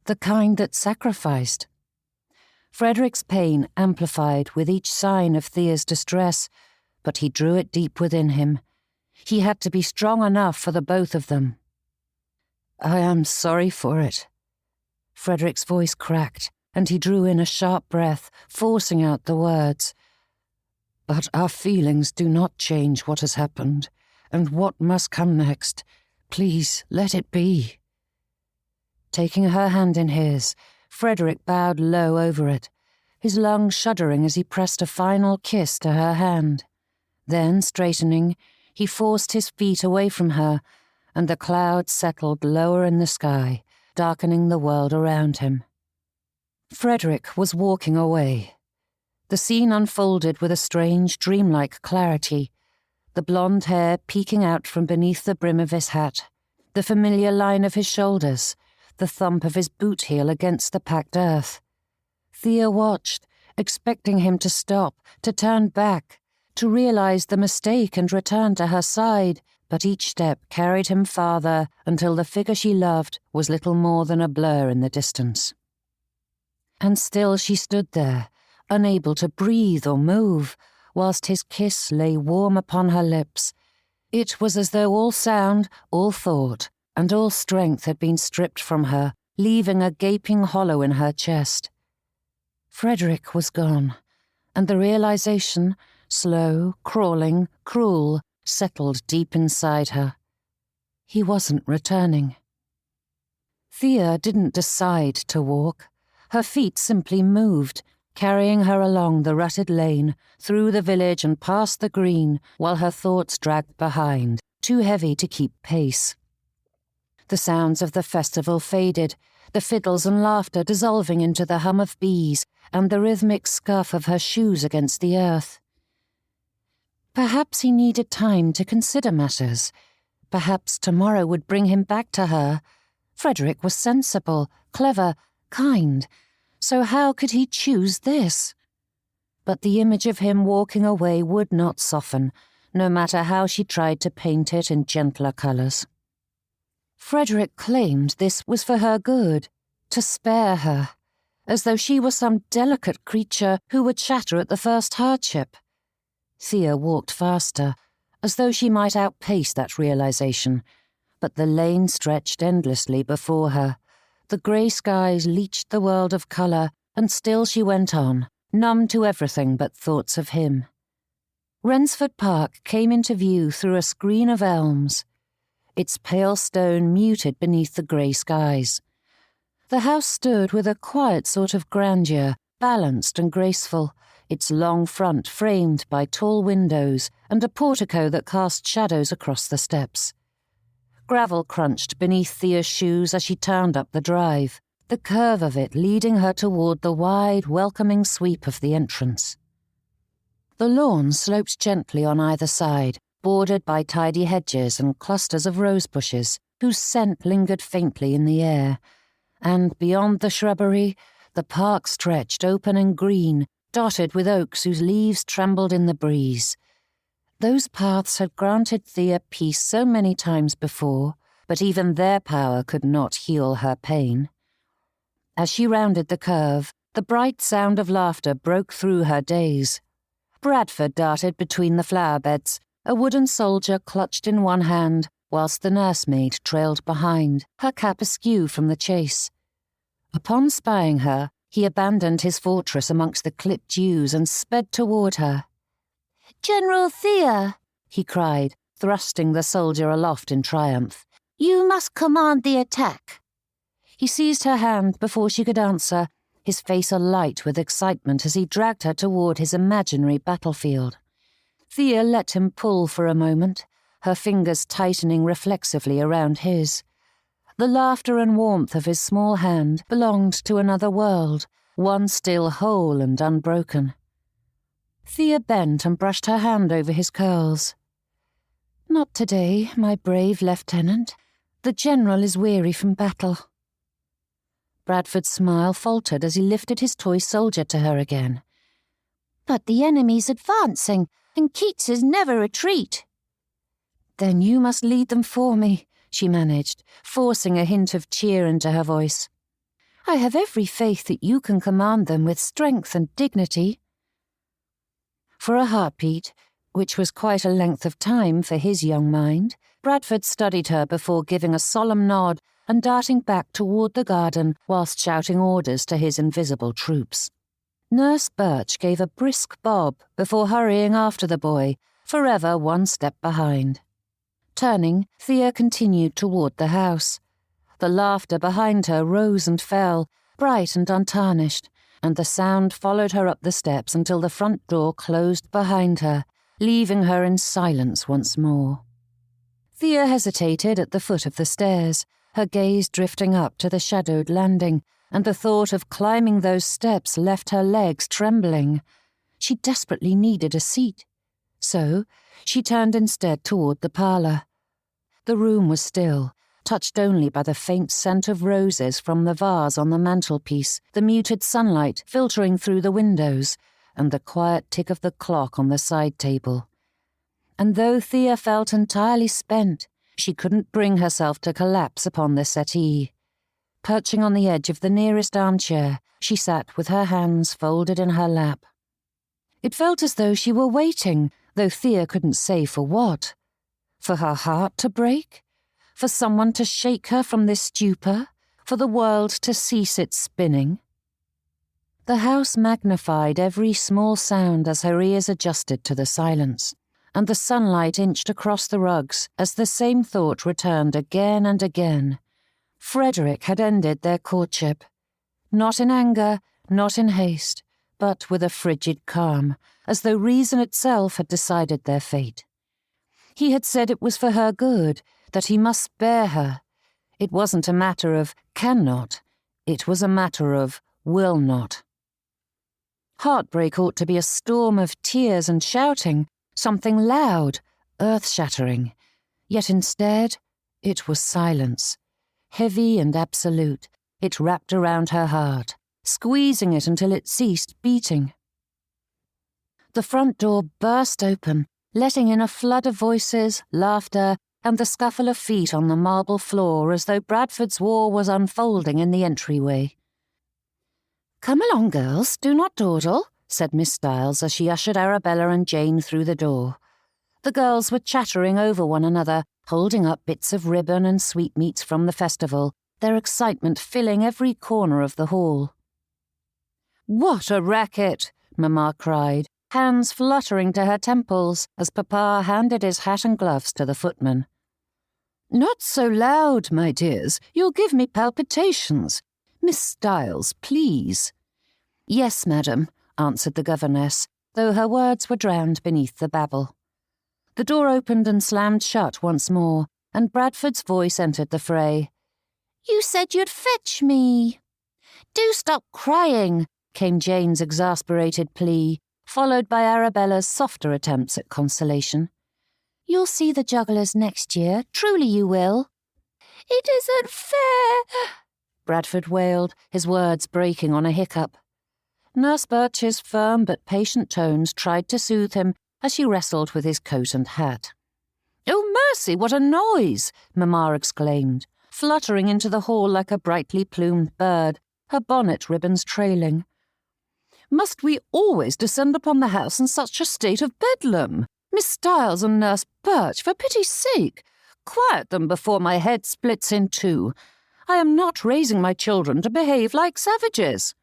the kind that sacrificed. Frederick's pain amplified with each sign of Thea's distress, but he drew it deep within him. He had to be strong enough for the both of them. "I am sorry for it." Frederick's voice cracked, and he drew in a sharp breath, forcing out the words. "But our feelings do not change what has happened, and what must come next. Please, let it be." Taking her hand in his, Frederick bowed low over it, his lungs shuddering as he pressed a final kiss to her hand. Then, straightening, he forced his feet away from her, and the clouds settled lower in the sky, darkening the world around him. Frederick was walking away. The scene unfolded with a strange, dreamlike clarity, the blonde hair peeking out from beneath the brim of his hat, the familiar line of his shoulders, the thump of his boot heel against the packed earth. Thea watched, expecting him to stop, to turn back, to realize the mistake and return to her side, but each step carried him farther until the figure she loved was little more than a blur in the distance. And still she stood there, unable to breathe or move, whilst his kiss lay warm upon her lips. It was as though all sound, all thought, and all strength had been stripped from her, leaving a gaping hollow in her chest. Frederick was gone, and the realization, slow, crawling, cruel, settled deep inside her. He wasn't returning. Thea didn't decide to walk. Her feet simply moved, carrying her along the rutted lane, through the village and past the green, while her thoughts dragged behind, too heavy to keep pace. The sounds of the festival faded, the fiddles and laughter dissolving into the hum of bees and the rhythmic scuff of her shoes against the earth. Perhaps he needed time to consider matters. Perhaps tomorrow would bring him back to her. Frederick was sensible, clever, kind. So how could he choose this? But the image of him walking away would not soften, no matter how she tried to paint it in gentler colours. Frederick claimed this was for her good, to spare her, as though she were some delicate creature who would shatter at the first hardship. Thea walked faster, as though she might outpace that realization, but the lane stretched endlessly before her. The grey skies leached the world of colour, and still she went on, numb to everything but thoughts of him. Rensford Park came into view through a screen of elms, its pale stone muted beneath the grey skies. The house stood with a quiet sort of grandeur, balanced and graceful, its long front framed by tall windows and a portico that cast shadows across the steps. Gravel crunched beneath Thea's shoes as she turned up the drive, the curve of it leading her toward the wide, welcoming sweep of the entrance. The lawn sloped gently on either side, bordered by tidy hedges and clusters of rose bushes, whose scent lingered faintly in the air, and beyond the shrubbery, the park stretched open and green, dotted with oaks whose leaves trembled in the breeze. Those paths had granted Thea peace so many times before, but even their power could not heal her pain. As she rounded the curve, the bright sound of laughter broke through her daze. Bradford darted between the flower beds, a wooden soldier clutched in one hand, whilst the nursemaid trailed behind, her cap askew from the chase. Upon spying her, he abandoned his fortress amongst the clipped yews and sped toward her. "General Thea," he cried, thrusting the soldier aloft in triumph. "You must command the attack." He seized her hand before she could answer, his face alight with excitement as he dragged her toward his imaginary battlefield. Thea let him pull for a moment, her fingers tightening reflexively around his. The laughter and warmth of his small hand belonged to another world, one still whole and unbroken. Thea bent and brushed her hand over his curls. "Not today, my brave lieutenant. The general is weary from battle." Bradford's smile faltered as he lifted his toy soldier to her again. "But the enemy's advancing, and Keats' never retreat." "Then you must lead them for me," she managed, forcing a hint of cheer into her voice. "I have every faith that you can command them with strength and dignity." For a heartbeat, which was quite a length of time for his young mind, Bradford studied her before giving a solemn nod and darting back toward the garden whilst shouting orders to his invisible troops. Nurse Birch gave a brisk bob before hurrying after the boy, forever one step behind. Turning, Thea continued toward the house. The laughter behind her rose and fell, bright and untarnished, and the sound followed her up the steps until the front door closed behind her, leaving her in silence once more. Thea hesitated at the foot of the stairs, her gaze drifting up to the shadowed landing, and the thought of climbing those steps left her legs trembling. She desperately needed a seat. So she turned instead toward the parlour. The room was still, touched only by the faint scent of roses from the vase on the mantelpiece, the muted sunlight filtering through the windows, and the quiet tick of the clock on the side table. And though Thea felt entirely spent, she couldn't bring herself to collapse upon the settee. Perching on the edge of the nearest armchair, she sat with her hands folded in her lap. It felt as though she were waiting, though Thea couldn't say for what. For her heart to break? For someone to shake her from this stupor? For the world to cease its spinning? The house magnified every small sound as her ears adjusted to the silence, and the sunlight inched across the rugs as the same thought returned again and again. Frederick had ended their courtship. Not in anger, not in haste, but with a frigid calm, as though reason itself had decided their fate. He had said it was for her good, that he must spare her. It wasn't a matter of cannot, it was a matter of will not. Heartbreak ought to be a storm of tears and shouting, something loud, earth-shattering. Yet instead, it was silence. Heavy and absolute, it wrapped around her heart, squeezing it until it ceased beating. The front door burst open, letting in a flood of voices, laughter, and the scuffle of feet on the marble floor as though Bradford's war was unfolding in the entryway. "Come along, girls, do not dawdle," said Miss Styles as she ushered Arabella and Jane through the door. The girls were chattering over one another, holding up bits of ribbon and sweetmeats from the festival, their excitement filling every corner of the hall. "What a racket!" Mamma cried, hands fluttering to her temples as Papa handed his hat and gloves to the footman. "Not so loud, my dears. You'll give me palpitations. Miss Styles, please." "Yes, madam," answered the governess, though her words were drowned beneath the babble. The door opened and slammed shut once more, and Bradford's voice entered the fray. "You said you'd fetch me." "Do stop crying," came Jane's exasperated plea, followed by Arabella's softer attempts at consolation. "You'll see the jugglers next year, truly you will." "It isn't fair," Bradford wailed, his words breaking on a hiccup. Nurse Birch's firm but patient tones tried to soothe him as she wrestled with his coat and hat. "Oh, mercy, what a noise!" Mamma exclaimed, fluttering into the hall like a brightly plumed bird, her bonnet ribbons trailing. "Must we always descend upon the house in such a state of bedlam? Miss Styles and Nurse Birch, for pity's sake, quiet them before my head splits in two. I am not raising my children to behave like savages."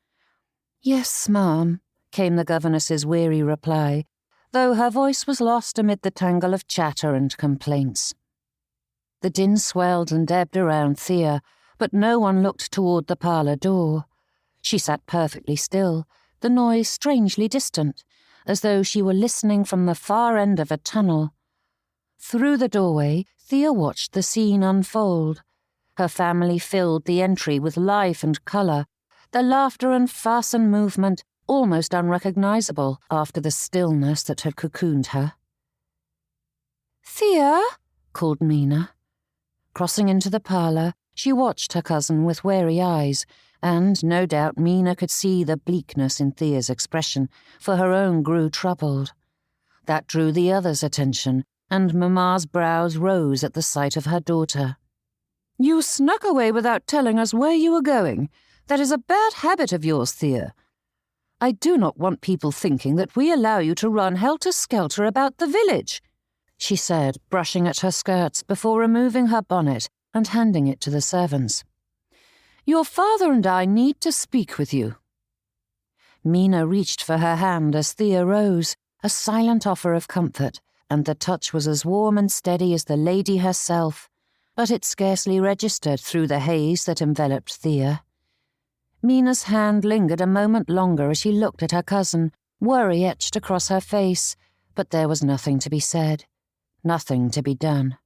"Yes, ma'am," came the governess's weary reply, though her voice was lost amid the tangle of chatter and complaints. The din swelled and ebbed around Thea, but no one looked toward the parlour door. She sat perfectly still, the noise strangely distant, as though she were listening from the far end of a tunnel. Through the doorway, Thea watched the scene unfold. Her family filled the entry with life and colour, their laughter and fuss and movement almost unrecognisable after the stillness that had cocooned her. "Thea," called Mina. Crossing into the parlour, she watched her cousin with wary eyes, and no doubt Mina could see the bleakness in Thea's expression, for her own grew troubled. That drew the others' attention, and Mamma's brows rose at the sight of her daughter. "You snuck away without telling us where you were going. That is a bad habit of yours, Thea. I do not want people thinking that we allow you to run helter-skelter about the village," she said, brushing at her skirts before removing her bonnet and handing it to the servants. "Your father and I need to speak with you." Mina reached for her hand as Thea rose, a silent offer of comfort, and the touch was as warm and steady as the lady herself, but it scarcely registered through the haze that enveloped Thea. Mina's hand lingered a moment longer as she looked at her cousin, worry etched across her face, but there was nothing to be said, nothing to be done.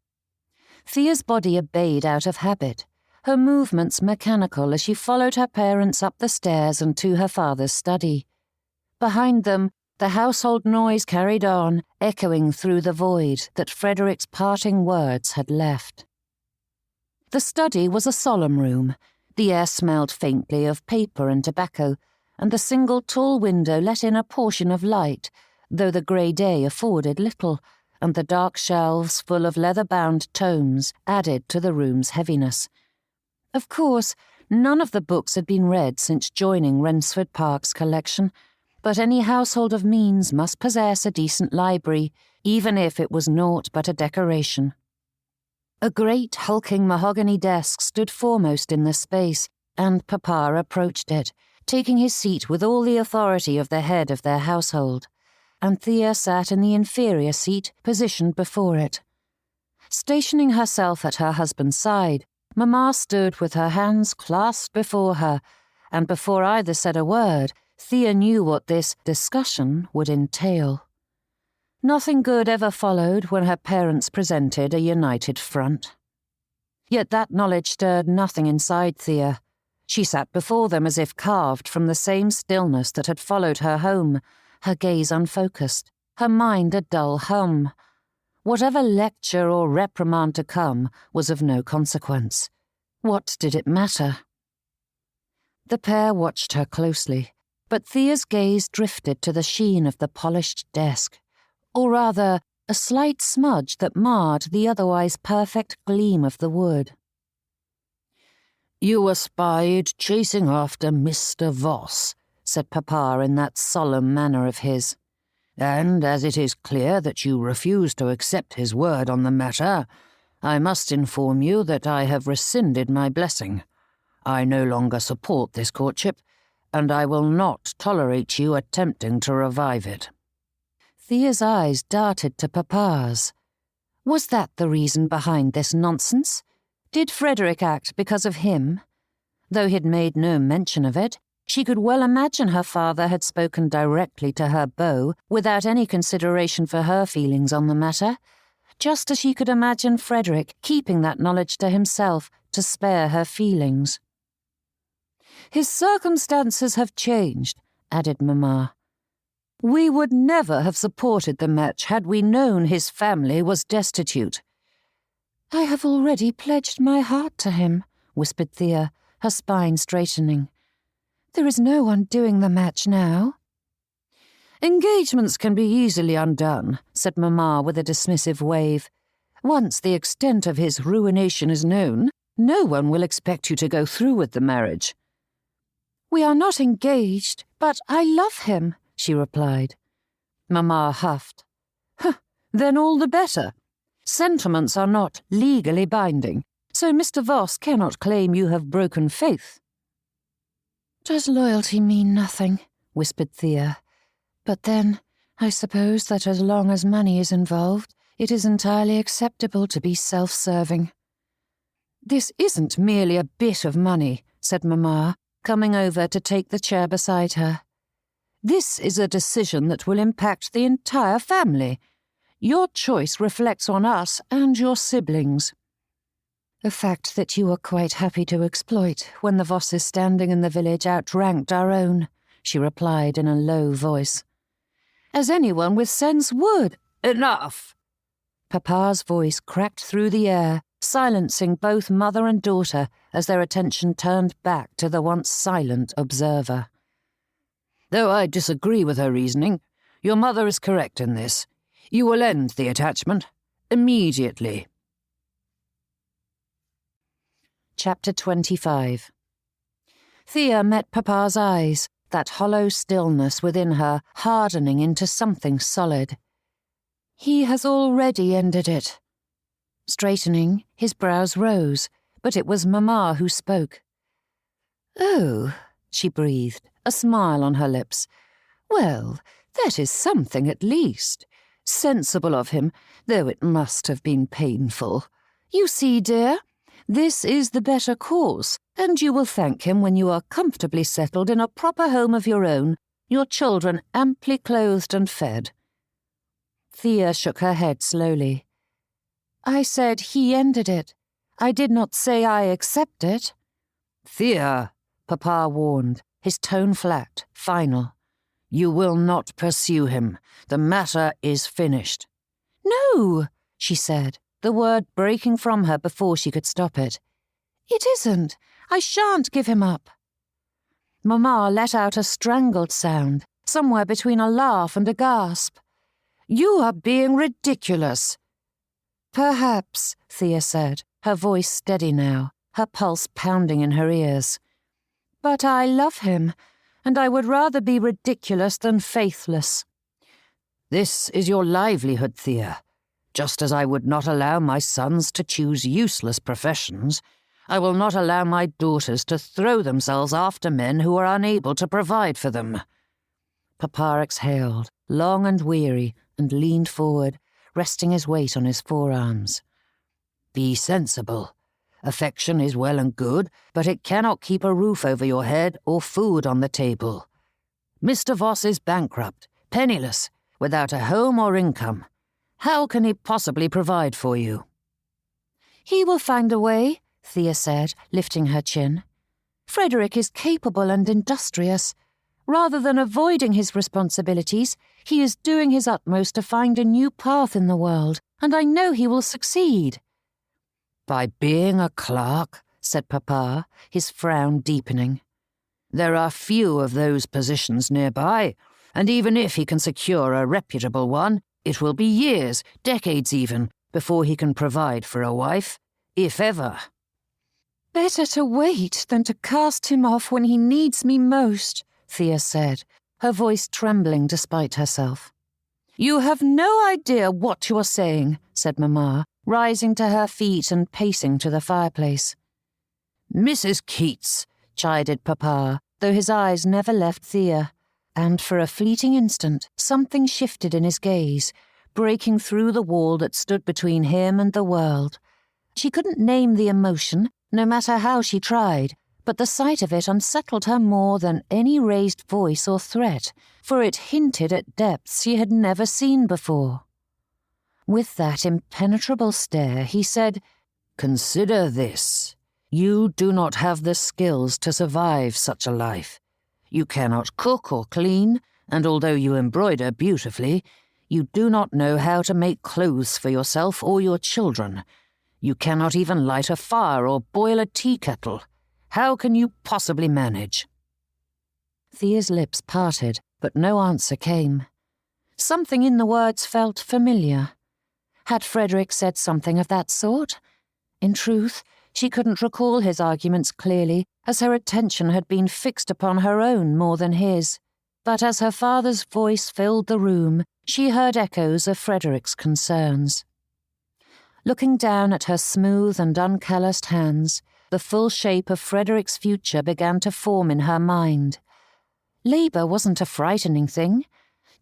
Thea's body obeyed out of habit, her movements mechanical as she followed her parents up the stairs and to her father's study. Behind them, the household noise carried on, echoing through the void that Frederick's parting words had left. The study was a solemn room. The air smelled faintly of paper and tobacco, and the single tall window let in a portion of light, though the grey day afforded little, and the dark shelves full of leather-bound tomes added to the room's heaviness. Of course, none of the books had been read since joining Rensford Park's collection, but any household of means must possess a decent library, even if it was naught but a decoration. A great hulking mahogany desk stood foremost in the space, and Papa approached it, taking his seat with all the authority of the head of their household, and Thea sat in the inferior seat, positioned before it. Stationing herself at her husband's side, Mamma stood with her hands clasped before her, and before either said a word, Thea knew what this discussion would entail. Nothing good ever followed when her parents presented a united front. Yet that knowledge stirred nothing inside Thea. She sat before them as if carved from the same stillness that had followed her home, her gaze unfocused, her mind a dull hum. Whatever lecture or reprimand to come was of no consequence. What did it matter? The pair watched her closely, but Thea's gaze drifted to the sheen of the polished desk, or rather, a slight smudge that marred the otherwise perfect gleam of the wood. "You were spied chasing after Mr. Voss," said Papa in that solemn manner of his. "And as it is clear that you refuse to accept his word on the matter, I must inform you that I have rescinded my blessing. I no longer support this courtship, and I will not tolerate you attempting to revive it." Thea's eyes darted to Papa's. Was that the reason behind this nonsense? Did Frederick act because of him? Though he'd made no mention of it, she could well imagine her father had spoken directly to her beau without any consideration for her feelings on the matter, just as she could imagine Frederick keeping that knowledge to himself to spare her feelings. "His circumstances have changed," added Mamma. "We would never have supported the match had we known his family was destitute." "I have already pledged my heart to him," whispered Thea, her spine straightening. "There is no undoing the match now." "Engagements can be easily undone," said Mamma with a dismissive wave. "Once the extent of his ruination is known, no one will expect you to go through with the marriage." "We are not engaged, but I love him," she replied. Mamma huffed. "Then all the better. Sentiments are not legally binding, so Mr. Voss cannot claim you have broken faith." "Does loyalty mean nothing?" whispered Thea. "But then, I suppose that as long as money is involved, it is entirely acceptable to be self-serving." "This isn't merely a bit of money," said Mamma, coming over to take the chair beside her. "This is a decision that will impact the entire family. Your choice reflects on us and your siblings." "A fact that you were quite happy to exploit when the Vosses standing in the village outranked our own," she replied in a low voice. "As anyone with sense would." "Enough!" Papa's voice cracked through the air, silencing both mother and daughter as their attention turned back to the once silent observer. "Though I disagree with her reasoning, your mother is correct in this. You will end the attachment immediately." Chapter 25. Thea met Papa's eyes, that hollow stillness within her hardening into something solid. "He has already ended it." Straightening, his brows rose, but it was Mamma who spoke. "Oh," she breathed, a smile on her lips. "Well, that is something at least. Sensible of him, though it must have been painful. You see, dear, this is the better course, and you will thank him when you are comfortably settled in a proper home of your own, your children amply clothed and fed." Thea shook her head slowly. "I said he ended it. I did not say I accept it." "Thea," Papa warned, his tone flat, final. "You will not pursue him. The matter is finished." "No," she said, the word breaking from her before she could stop it. "It isn't. I shan't give him up." Mamma let out a strangled sound, somewhere between a laugh and a gasp. "You are being ridiculous." "Perhaps," Thea said, her voice steady now, her pulse pounding in her ears. "But I love him, and I would rather be ridiculous than faithless." "This is your livelihood, Thea. Just as I would not allow my sons to choose useless professions, I will not allow my daughters to throw themselves after men who are unable to provide for them." Papa exhaled, long and weary, and leaned forward, resting his weight on his forearms. "Be sensible. Affection is well and good, but it cannot keep a roof over your head or food on the table. Mr. Voss is bankrupt, penniless, without a home or income. How can he possibly provide for you?" "He will find a way," Thea said, lifting her chin. "Frederick is capable and industrious. Rather than avoiding his responsibilities, he is doing his utmost to find a new path in the world, and I know he will succeed." "By being a clerk?" said Papa, his frown deepening. "There are few of those positions nearby, and even if he can secure a reputable one, it will be years, decades even, before he can provide for a wife, if ever." "Better to wait than to cast him off when he needs me most," Thea said, her voice trembling despite herself. "You have no idea what you are saying," said Mamma, rising to her feet and pacing to the fireplace. "Mrs. Keats," chided Papa, though his eyes never left Thea, and for a fleeting instant something shifted in his gaze, breaking through the wall that stood between him and the world. She couldn't name the emotion, no matter how she tried, but the sight of it unsettled her more than any raised voice or threat, for it hinted at depths she had never seen before. With that impenetrable stare, he said, "Consider this. You do not have the skills to survive such a life. You cannot cook or clean, and although you embroider beautifully, you do not know how to make clothes for yourself or your children. You cannot even light a fire or boil a tea kettle. How can you possibly manage?" Thea's lips parted, but no answer came. Something in the words felt familiar. Had Frederick said something of that sort? In truth, she couldn't recall his arguments clearly, as her attention had been fixed upon her own more than his. But as her father's voice filled the room, she heard echoes of Frederick's concerns. Looking down at her smooth and uncalloused hands, the full shape of Frederick's future began to form in her mind. Labour wasn't a frightening thing.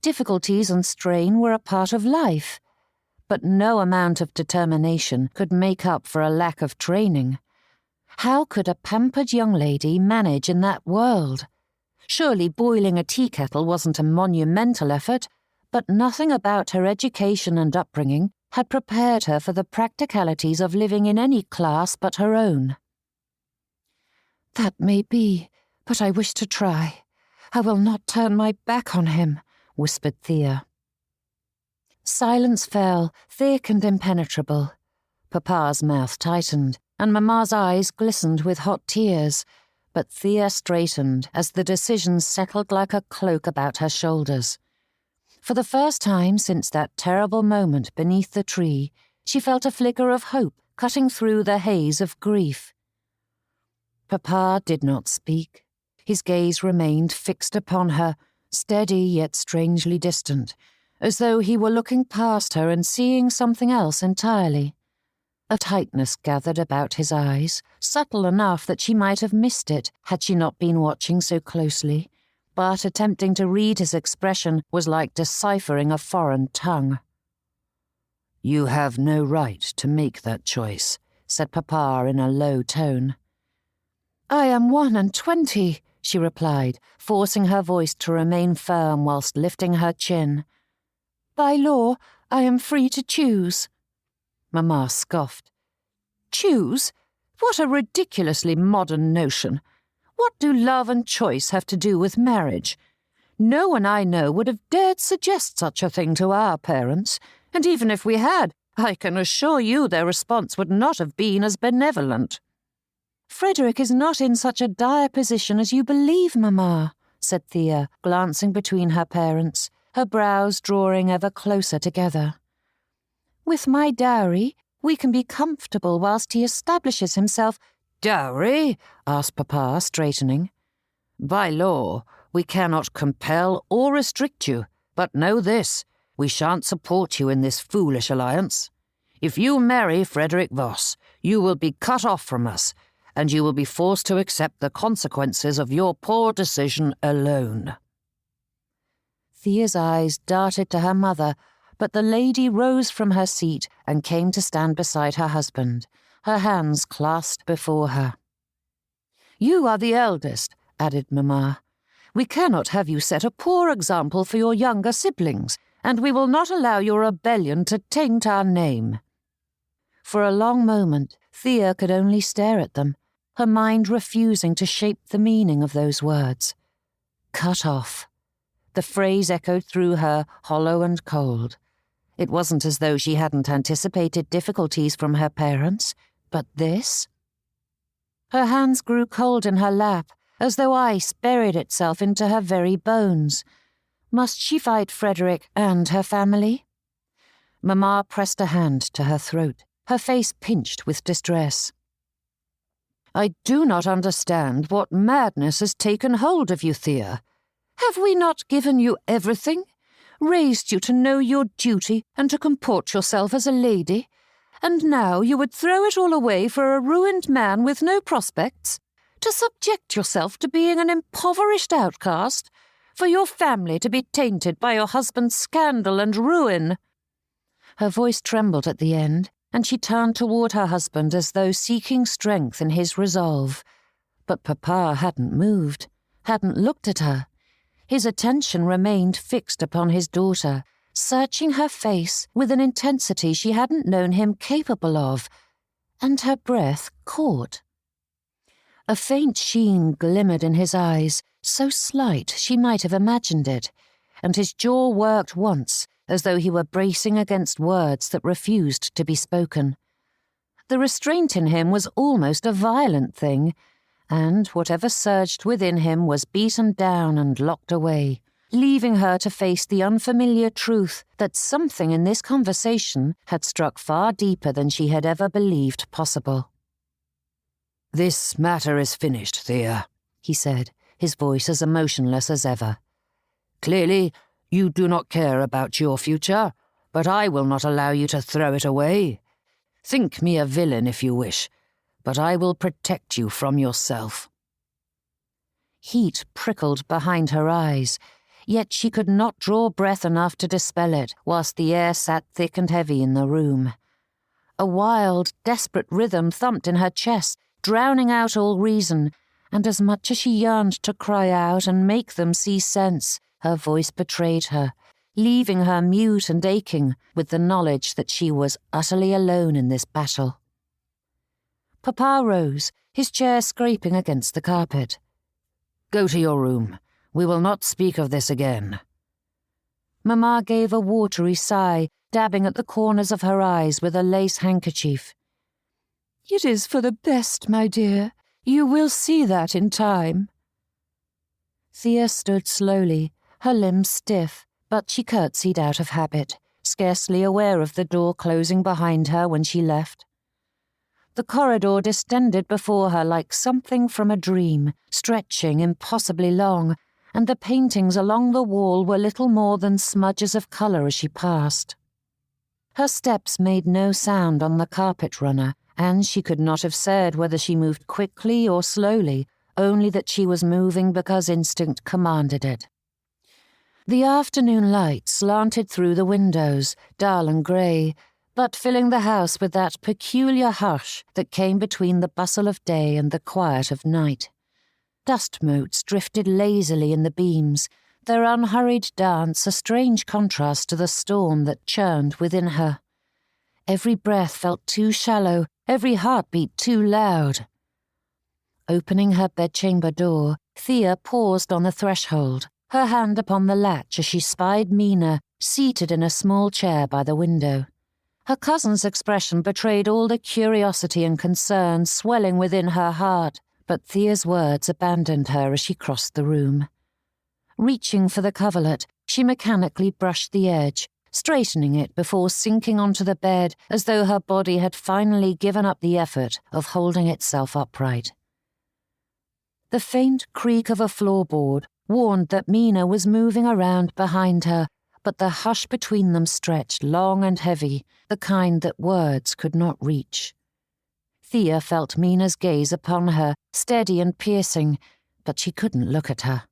Difficulties and strain were a part of life. But no amount of determination could make up for a lack of training. How could a pampered young lady manage in that world? Surely boiling a tea kettle wasn't a monumental effort, but nothing about her education and upbringing had prepared her for the practicalities of living in any class but her own. "That may be, but I wish to try. I will not turn my back on him," whispered Thea. Silence fell, thick and impenetrable. Papa's mouth tightened, and Mamma's eyes glistened with hot tears, but Thea straightened as the decision settled like a cloak about her shoulders. For the first time since that terrible moment beneath the tree, she felt a flicker of hope cutting through the haze of grief. Papa did not speak. His gaze remained fixed upon her, steady yet strangely distant, as though he were looking past her and seeing something else entirely. A tightness gathered about his eyes, subtle enough that she might have missed it had she not been watching so closely, but attempting to read his expression was like deciphering a foreign tongue. "You have no right to make that choice," said Papa in a low tone. "I am 21, she replied, forcing her voice to remain firm whilst lifting her chin. "By law, I am free to choose." Mamma scoffed. "Choose? What a ridiculously modern notion. What do love and choice have to do with marriage? No one I know would have dared suggest such a thing to our parents, and even if we had, I can assure you their response would not have been as benevolent." "Frederick is not in such a dire position as you believe, Mamma," said Thea, glancing between her parents, her brows drawing ever closer together. "With my dowry, we can be comfortable whilst he establishes himself—" "Dowry?" asked Papa, straightening. "By law, we cannot compel or restrict you, but know this, we shan't support you in this foolish alliance. If you marry Frederick Voss, you will be cut off from us, and you will be forced to accept the consequences of your poor decision alone." Thea's eyes darted to her mother, but the lady rose from her seat and came to stand beside her husband, her hands clasped before her. "You are the eldest," added Mamma. "We cannot have you set a poor example for your younger siblings, and we will not allow your rebellion to taint our name." For a long moment, Thea could only stare at them, her mind refusing to shape the meaning of those words. Cut off. The phrase echoed through her, hollow and cold. It wasn't as though she hadn't anticipated difficulties from her parents, but this? Her hands grew cold in her lap, as though ice buried itself into her very bones. Must she fight Frederick and her family? Mamma pressed a hand to her throat, her face pinched with distress. "I do not understand what madness has taken hold of you, Thea. Have we not given you everything? Raised you to know your duty and to comport yourself as a lady? And now you would throw it all away for a ruined man with no prospects? To subject yourself to being an impoverished outcast? For your family to be tainted by your husband's scandal and ruin?" Her voice trembled at the end, and she turned toward her husband as though seeking strength in his resolve. But Papa hadn't moved, hadn't looked at her. His attention remained fixed upon his daughter, searching her face with an intensity she hadn't known him capable of, and her breath caught. A faint sheen glimmered in his eyes, so slight she might have imagined it, and his jaw worked once, as though he were bracing against words that refused to be spoken. The restraint in him was almost a violent thing, and whatever surged within him was beaten down and locked away, leaving her to face the unfamiliar truth that something in this conversation had struck far deeper than she had ever believed possible. "This matter is finished, Thea," he said, his voice as emotionless as ever. "Clearly, you do not care about your future, but I will not allow you to throw it away. Think me a villain if you wish, but I will protect you from yourself." Heat prickled behind her eyes, yet she could not draw breath enough to dispel it whilst the air sat thick and heavy in the room. A wild, desperate rhythm thumped in her chest, drowning out all reason, and as much as she yearned to cry out and make them see sense, her voice betrayed her, leaving her mute and aching with the knowledge that she was utterly alone in this battle. Papa rose, his chair scraping against the carpet. "Go to your room. We will not speak of this again." Mamma gave a watery sigh, dabbing at the corners of her eyes with a lace handkerchief. "It is for the best, my dear. You will see that in time." Thea stood slowly, her limbs stiff, but she curtsied out of habit, scarcely aware of the door closing behind her when she left. The corridor distended before her like something from a dream, stretching impossibly long, and the paintings along the wall were little more than smudges of colour as she passed. Her steps made no sound on the carpet runner, and she could not have said whether she moved quickly or slowly, only that she was moving because instinct commanded it. The afternoon light slanted through the windows, dull and grey, but filling the house with that peculiar hush that came between the bustle of day and the quiet of night. Dust motes drifted lazily in the beams, their unhurried dance a strange contrast to the storm that churned within her. Every breath felt too shallow, every heartbeat too loud. Opening her bedchamber door, Thea paused on the threshold, her hand upon the latch as she spied Mina seated in a small chair by the window. Her cousin's expression betrayed all the curiosity and concern swelling within her heart, but Thea's words abandoned her as she crossed the room. Reaching for the coverlet, she mechanically brushed the edge, straightening it before sinking onto the bed as though her body had finally given up the effort of holding itself upright. The faint creak of a floorboard warned that Mina was moving around behind her, but the hush between them stretched long and heavy, the kind that words could not reach. Thea felt Mina's gaze upon her, steady and piercing, but she couldn't look at her.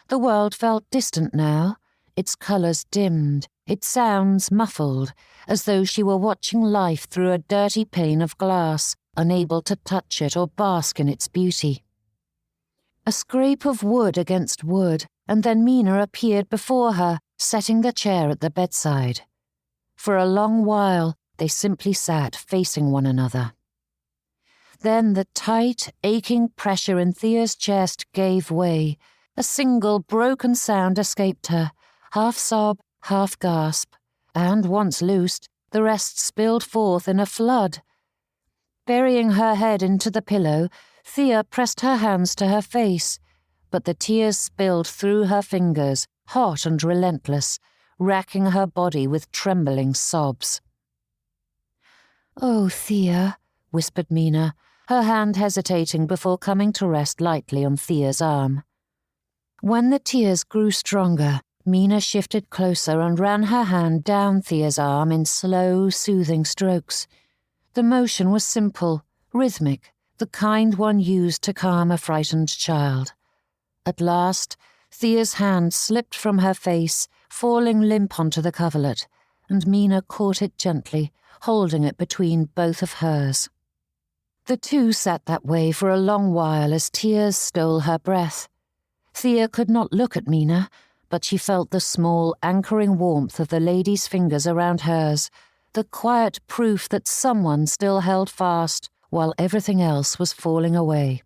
The world felt distant now, its colours dimmed, its sounds muffled, as though she were watching life through a dirty pane of glass, unable to touch it or bask in its beauty. A scrape of wood against wood, and then Mina appeared before her, setting the chair at the bedside. For a long while, they simply sat facing one another. Then the tight, aching pressure in Thea's chest gave way. A single broken sound escaped her, half sob, half gasp, and once loosed, the rest spilled forth in a flood. Burying her head into the pillow, Thea pressed her hands to her face, but the tears spilled through her fingers, hot and relentless, racking her body with trembling sobs. "Oh, Thea," whispered Mina, her hand hesitating before coming to rest lightly on Thea's arm. When the tears grew stronger, Mina shifted closer and ran her hand down Thea's arm in slow, soothing strokes. The motion was simple, rhythmic, the kind one used to calm a frightened child. At last, Thea's hand slipped from her face, falling limp onto the coverlet, and Mina caught it gently, holding it between both of hers. The two sat that way for a long while as tears stole her breath. Thea could not look at Mina, but she felt the small, anchoring warmth of the lady's fingers around hers, the quiet proof that someone still held fast while everything else was falling away.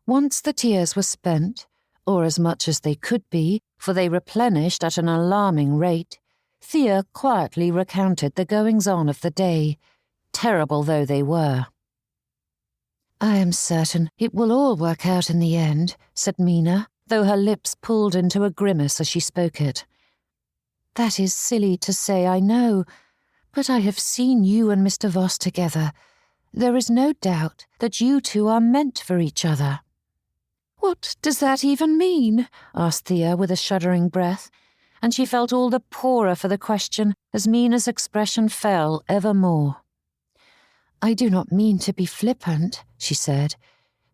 Once the tears were spent, or as much as they could be, for they replenished at an alarming rate, Thea quietly recounted the goings-on of the day, terrible though they were. "I am certain it will all work out in the end," said Mina, though her lips pulled into a grimace as she spoke it. "That is silly to say, I know, but I have seen you and Mr. Voss together. There is no doubt that you two are meant for each other." "What does that even mean?" asked Thea with a shuddering breath, and she felt all the poorer for the question as Mina's expression fell ever more. "I do not mean to be flippant," she said,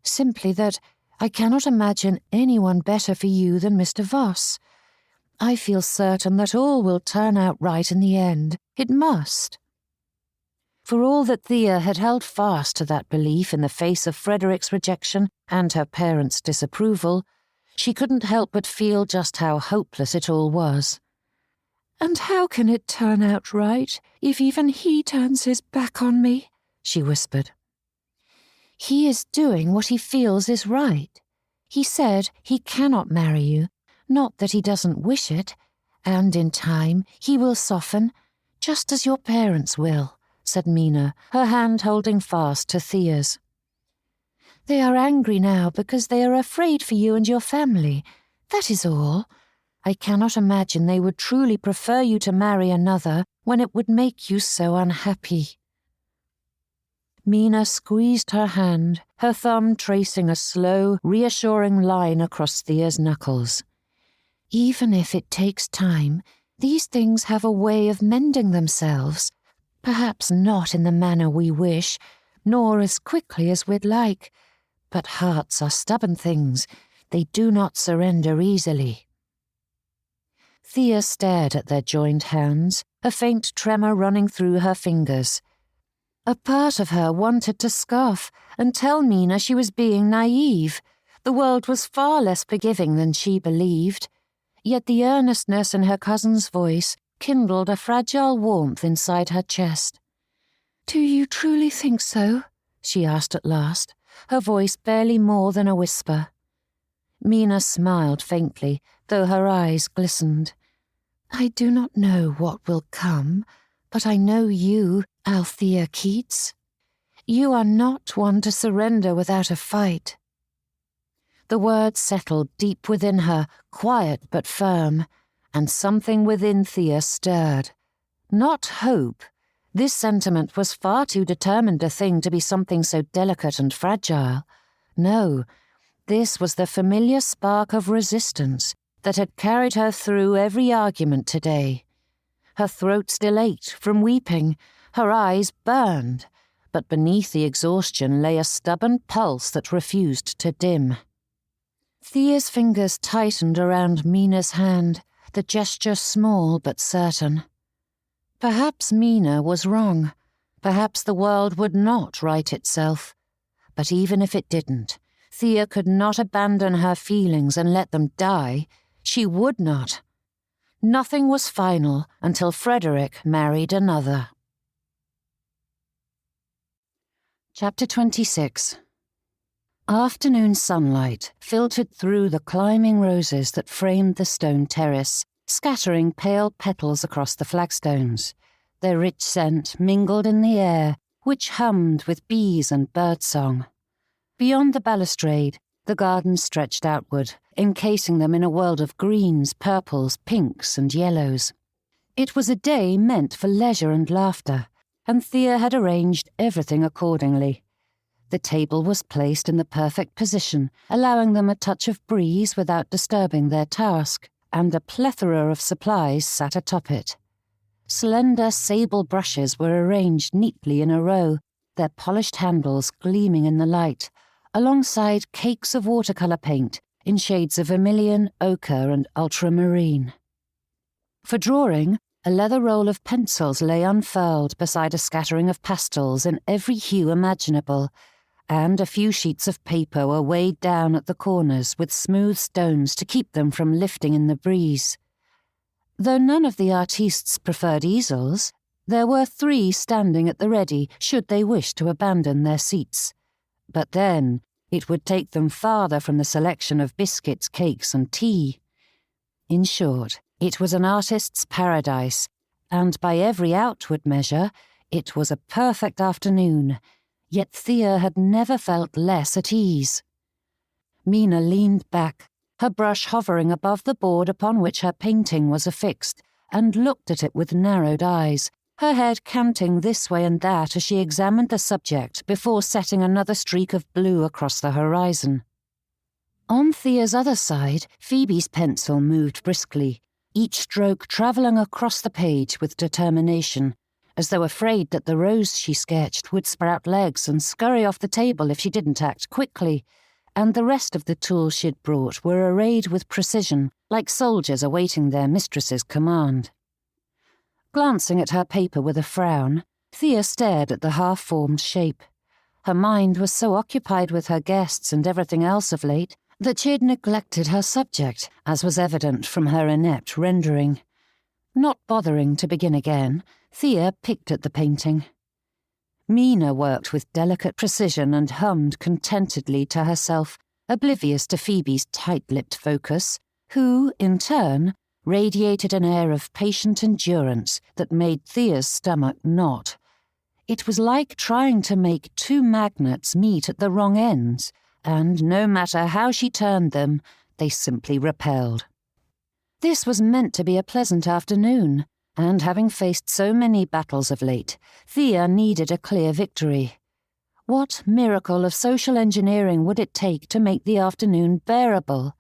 "simply that I cannot imagine anyone better for you than Mr. Voss. I feel certain that all will turn out right in the end. It must." For all that Thea had held fast to that belief in the face of Frederick's rejection and her parents' disapproval, she couldn't help but feel just how hopeless it all was. "And how can it turn out right if even he turns his back on me?" she whispered. "He is doing what he feels is right. He said he cannot marry you, not that he doesn't wish it, and in time he will soften, just as your parents will," said Mina, her hand holding fast to Thea's. "They are angry now because they are afraid for you and your family. That is all. I cannot imagine they would truly prefer you to marry another when it would make you so unhappy." Mina squeezed her hand, her thumb tracing a slow, reassuring line across Thea's knuckles. "Even if it takes time, these things have a way of mending themselves. Perhaps not in the manner we wish, nor as quickly as we'd like, but hearts are stubborn things. They do not surrender easily." Thea stared at their joined hands, a faint tremor running through her fingers. A part of her wanted to scoff and tell Mina she was being naive. The world was far less forgiving than she believed. Yet the earnestness in her cousin's voice kindled a fragile warmth inside her chest. "Do you truly think so?" she asked at last, her voice barely more than a whisper. Mina smiled faintly, though her eyes glistened. "I do not know what will come, But I know you, Althea Keats. You are not one to surrender without a fight." The words settled deep within her, quiet but firm, and something within Thea stirred. Not hope. This sentiment was far too determined a thing to be something so delicate and fragile. No, this was the familiar spark of resistance that had carried her through every argument today. Her throat still ached from weeping, her eyes burned, but beneath the exhaustion lay a stubborn pulse that refused to dim. Thea's fingers tightened around Mina's hand, the gesture small but certain. Perhaps Mina was wrong. Perhaps the world would not right itself. But even if it didn't, Thea could not abandon her feelings and let them die. She would not. Nothing was final until Frederick married another. Chapter 26. Afternoon sunlight filtered through the climbing roses that framed the stone terrace, scattering pale petals across the flagstones. Their rich scent mingled in the air, which hummed with bees and birdsong. Beyond the balustrade, the garden stretched outward, encasing them in a world of greens, purples, pinks, and yellows. It was a day meant for leisure and laughter, and Thea had arranged everything accordingly. The table was placed in the perfect position, allowing them a touch of breeze without disturbing their task, and a plethora of supplies sat atop it. Slender sable brushes were arranged neatly in a row, their polished handles gleaming in the light, alongside cakes of watercolour paint in shades of vermilion, ochre, and ultramarine. For drawing, a leather roll of pencils lay unfurled beside a scattering of pastels in every hue imaginable, and a few sheets of paper were weighed down at the corners with smooth stones to keep them from lifting in the breeze. Though none of the artistes preferred easels, there were 3 standing at the ready should they wish to abandon their seats. But then it would take them farther from the selection of biscuits, cakes, and tea. In short, it was an artist's paradise, and by every outward measure, it was a perfect afternoon. Yet Thea had never felt less at ease. Mina leaned back, her brush hovering above the board upon which her painting was affixed, and looked at it with narrowed eyes, her head canting this way and that as she examined the subject before setting another streak of blue across the horizon. On Thea's other side, Phoebe's pencil moved briskly, each stroke travelling across the page with determination, as though afraid that the rose she sketched would sprout legs and scurry off the table if she didn't act quickly, and the rest of the tools she'd brought were arrayed with precision, like soldiers awaiting their mistress's command. Glancing at her paper with a frown, Thea stared at the half-formed shape. Her mind was so occupied with her guests and everything else of late that she had neglected her subject, as was evident from her inept rendering. Not bothering to begin again, Thea picked at the painting. Mina worked with delicate precision and hummed contentedly to herself, oblivious to Phoebe's tight-lipped focus, who, in turn, radiated an air of patient endurance that made Thea's stomach knot. It was like trying to make 2 magnets meet at the wrong ends, and no matter how she turned them, they simply repelled. This was meant to be a pleasant afternoon, and having faced so many battles of late, Thea needed a clear victory. What miracle of social engineering would it take to make the afternoon bearable?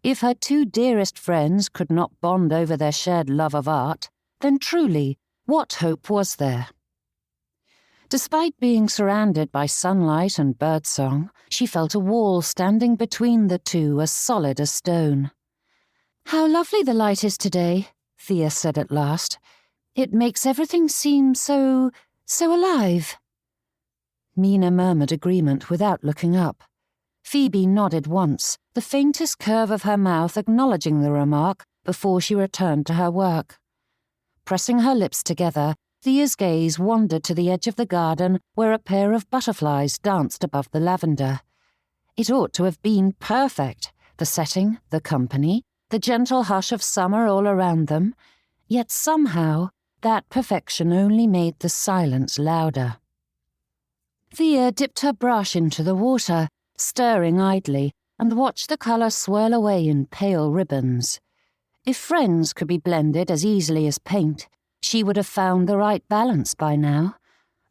If her 2 dearest friends could not bond over their shared love of art, then truly, what hope was there? Despite being surrounded by sunlight and birdsong, she felt a wall standing between the 2 as solid as stone. "How lovely the light is today," Thea said at last. "It makes everything seem so alive." Mina murmured agreement without looking up. Phoebe nodded once, the faintest curve of her mouth acknowledging the remark before she returned to her work. Pressing her lips together, Thea's gaze wandered to the edge of the garden where a pair of butterflies danced above the lavender. It ought to have been perfect, the setting, the company, the gentle hush of summer all around them, yet somehow that perfection only made the silence louder. Thea dipped her brush into the water, stirring idly, and watched the colour swirl away in pale ribbons. If friends could be blended as easily as paint, she would have found the right balance by now.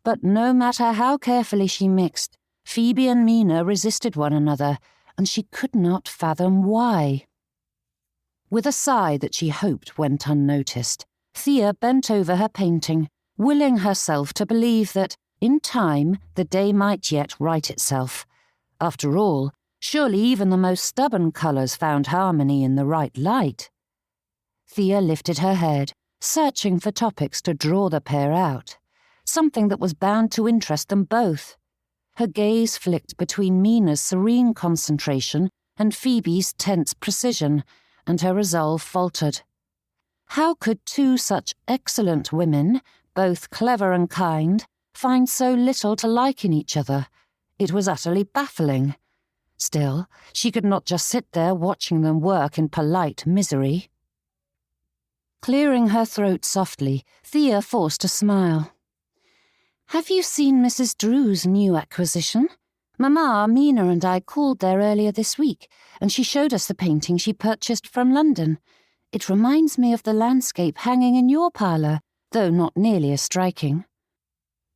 But no matter how carefully she mixed, Phoebe and Mina resisted one another, and she could not fathom why. With a sigh that she hoped went unnoticed, Thea bent over her painting, willing herself to believe that, in time, the day might yet right itself. After all, surely even the most stubborn colours found harmony in the right light. Thea lifted her head, searching for topics to draw the pair out, something that was bound to interest them both. Her gaze flicked between Mina's serene concentration and Phoebe's tense precision, and her resolve faltered. How could two such excellent women, both clever and kind, find so little to like in each other? It was utterly baffling. Still, she could not just sit there watching them work in polite misery. Clearing her throat softly, Thea forced a smile. "Have you seen Mrs. Drew's new acquisition? Mamma, Mina and I called there earlier this week, and she showed us the painting she purchased from London. It reminds me of the landscape hanging in your parlour, though not nearly as striking."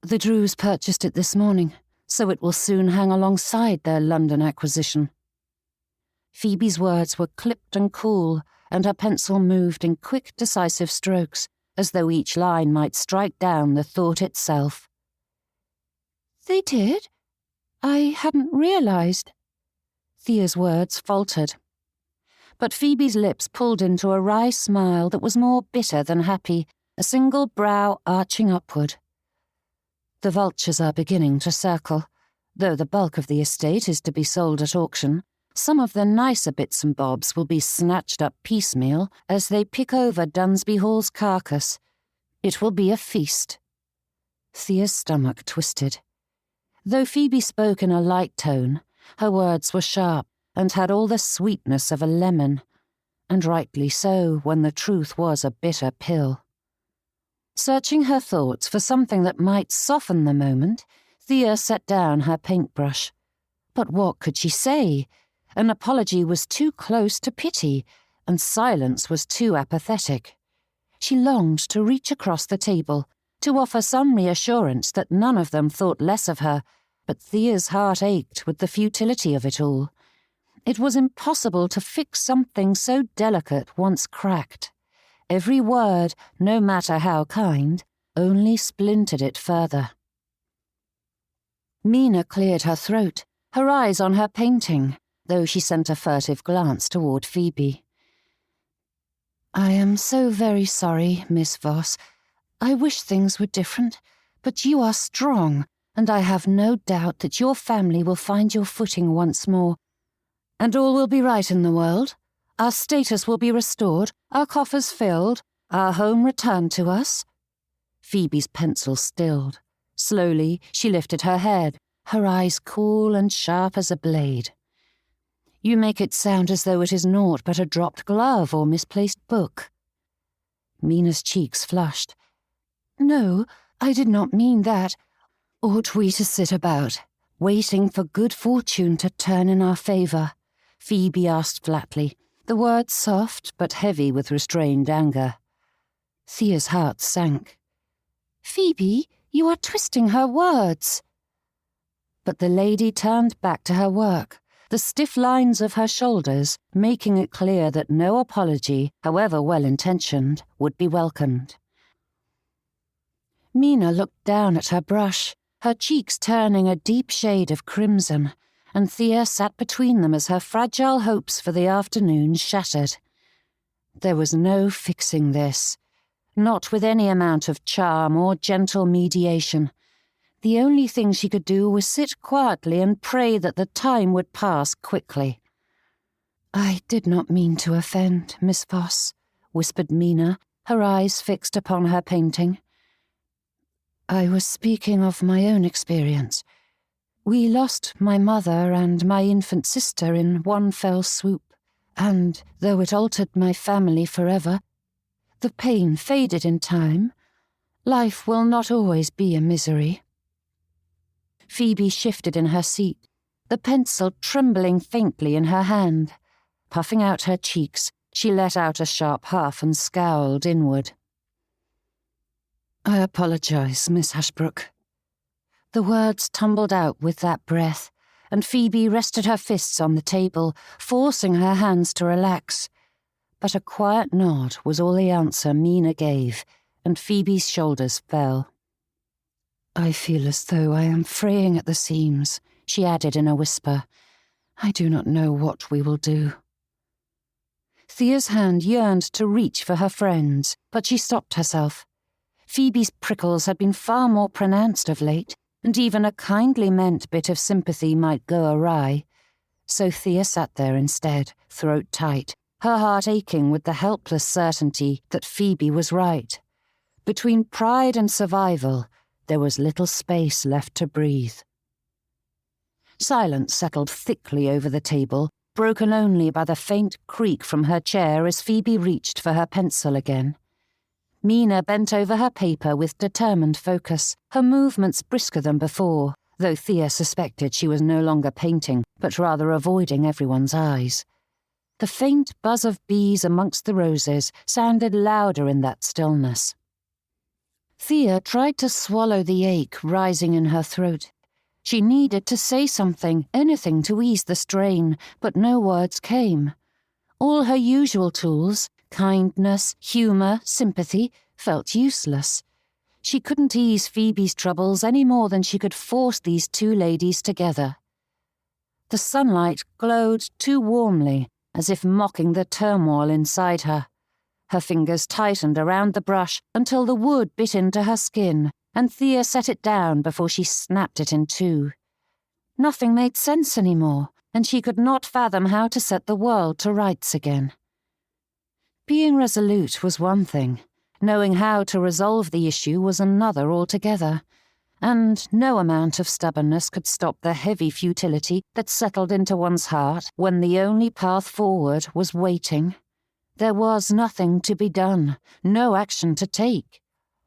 "The Drews purchased it this morning, so it will soon hang alongside their London acquisition." Phoebe's words were clipped and cool, and her pencil moved in quick, decisive strokes, as though each line might strike down the thought itself. "They did? I hadn't realised." Thea's words faltered. But Phoebe's lips pulled into a wry smile that was more bitter than happy, a single brow arching upward. "The vultures are beginning to circle. Though the bulk of the estate is to be sold at auction, some of the nicer bits and bobs will be snatched up piecemeal as they pick over Dunsby Hall's carcass. It will be a feast." Thea's stomach twisted. Though Phoebe spoke in a light tone, her words were sharp and had all the sweetness of a lemon, and rightly so when the truth was a bitter pill. Searching her thoughts for something that might soften the moment, Thea set down her paintbrush. But what could she say? An apology was too close to pity, and silence was too apathetic. She longed to reach across the table, to offer some reassurance that none of them thought less of her, but Thea's heart ached with the futility of it all. It was impossible to fix something so delicate once cracked. Every word, no matter how kind, only splintered it further. Mina cleared her throat, her eyes on her painting, though she sent a furtive glance toward Phoebe. "I am so very sorry, Miss Voss. I wish things were different, but you are strong, and I have no doubt that your family will find your footing once more. And all will be right in the world. Our status will be restored, our coffers filled, our home returned to us." Phoebe's pencil stilled. Slowly, she lifted her head, her eyes cool and sharp as a blade. "You make it sound as though it is naught but a dropped glove or misplaced book." Mina's cheeks flushed. "No, I did not mean that. Ought we to sit about, waiting for good fortune to turn in our favour?" Phoebe asked flatly, the words soft but heavy with restrained anger. Thea's heart sank. "Phoebe, you are twisting her words." But the lady turned back to her work, the stiff lines of her shoulders making it clear that no apology, however well-intentioned, would be welcomed. Mina looked down at her brush, her cheeks turning a deep shade of crimson, and Thea sat between them as her fragile hopes for the afternoon shattered. There was no fixing this, not with any amount of charm or gentle mediation. The only thing she could do was sit quietly and pray that the time would pass quickly. "I did not mean to offend, Miss Voss," whispered Mina, her eyes fixed upon her painting. "I was speaking of my own experience. We lost my mother and my infant sister in one fell swoop, and, though it altered my family forever, the pain faded in time, Life will not always be a misery." Phoebe shifted in her seat, the pencil trembling faintly in her hand. Puffing out her cheeks, she let out a sharp huff and scowled inward. "I apologize, Miss Ashbrook." The words tumbled out with that breath, and Phoebe rested her fists on the table, forcing her hands to relax. But a quiet nod was all the answer Mina gave, and Phoebe's shoulders fell. "I feel as though I am fraying at the seams," she added in a whisper. "I do not know what we will do." Thea's hand yearned to reach for her friend's, but she stopped herself. Phoebe's prickles had been far more pronounced of late, and even a kindly meant bit of sympathy might go awry. So Thea sat there instead, throat tight, her heart aching with the helpless certainty that Phoebe was right. Between pride and survival, there was little space left to breathe. Silence settled thickly over the table, broken only by the faint creak from her chair as Phoebe reached for her pencil again. Mina bent over her paper with determined focus, her movements brisker than before, though Thea suspected she was no longer painting, but rather avoiding everyone's eyes. The faint buzz of bees amongst the roses sounded louder in that stillness. Thea tried to swallow the ache rising in her throat. She needed to say something, anything to ease the strain, but no words came. All her usual tools, kindness, humour, sympathy, felt useless. She couldn't ease Phoebe's troubles any more than she could force these two ladies together. The sunlight glowed too warmly, as if mocking the turmoil inside her. Her fingers tightened around the brush until the wood bit into her skin, and Thea set it down before she snapped it in two. Nothing made sense anymore, and she could not fathom how to set the world to rights again. Being resolute was one thing, knowing how to resolve the issue was another altogether, and no amount of stubbornness could stop the heavy futility that settled into one's heart when the only path forward was waiting. There was nothing to be done, no action to take.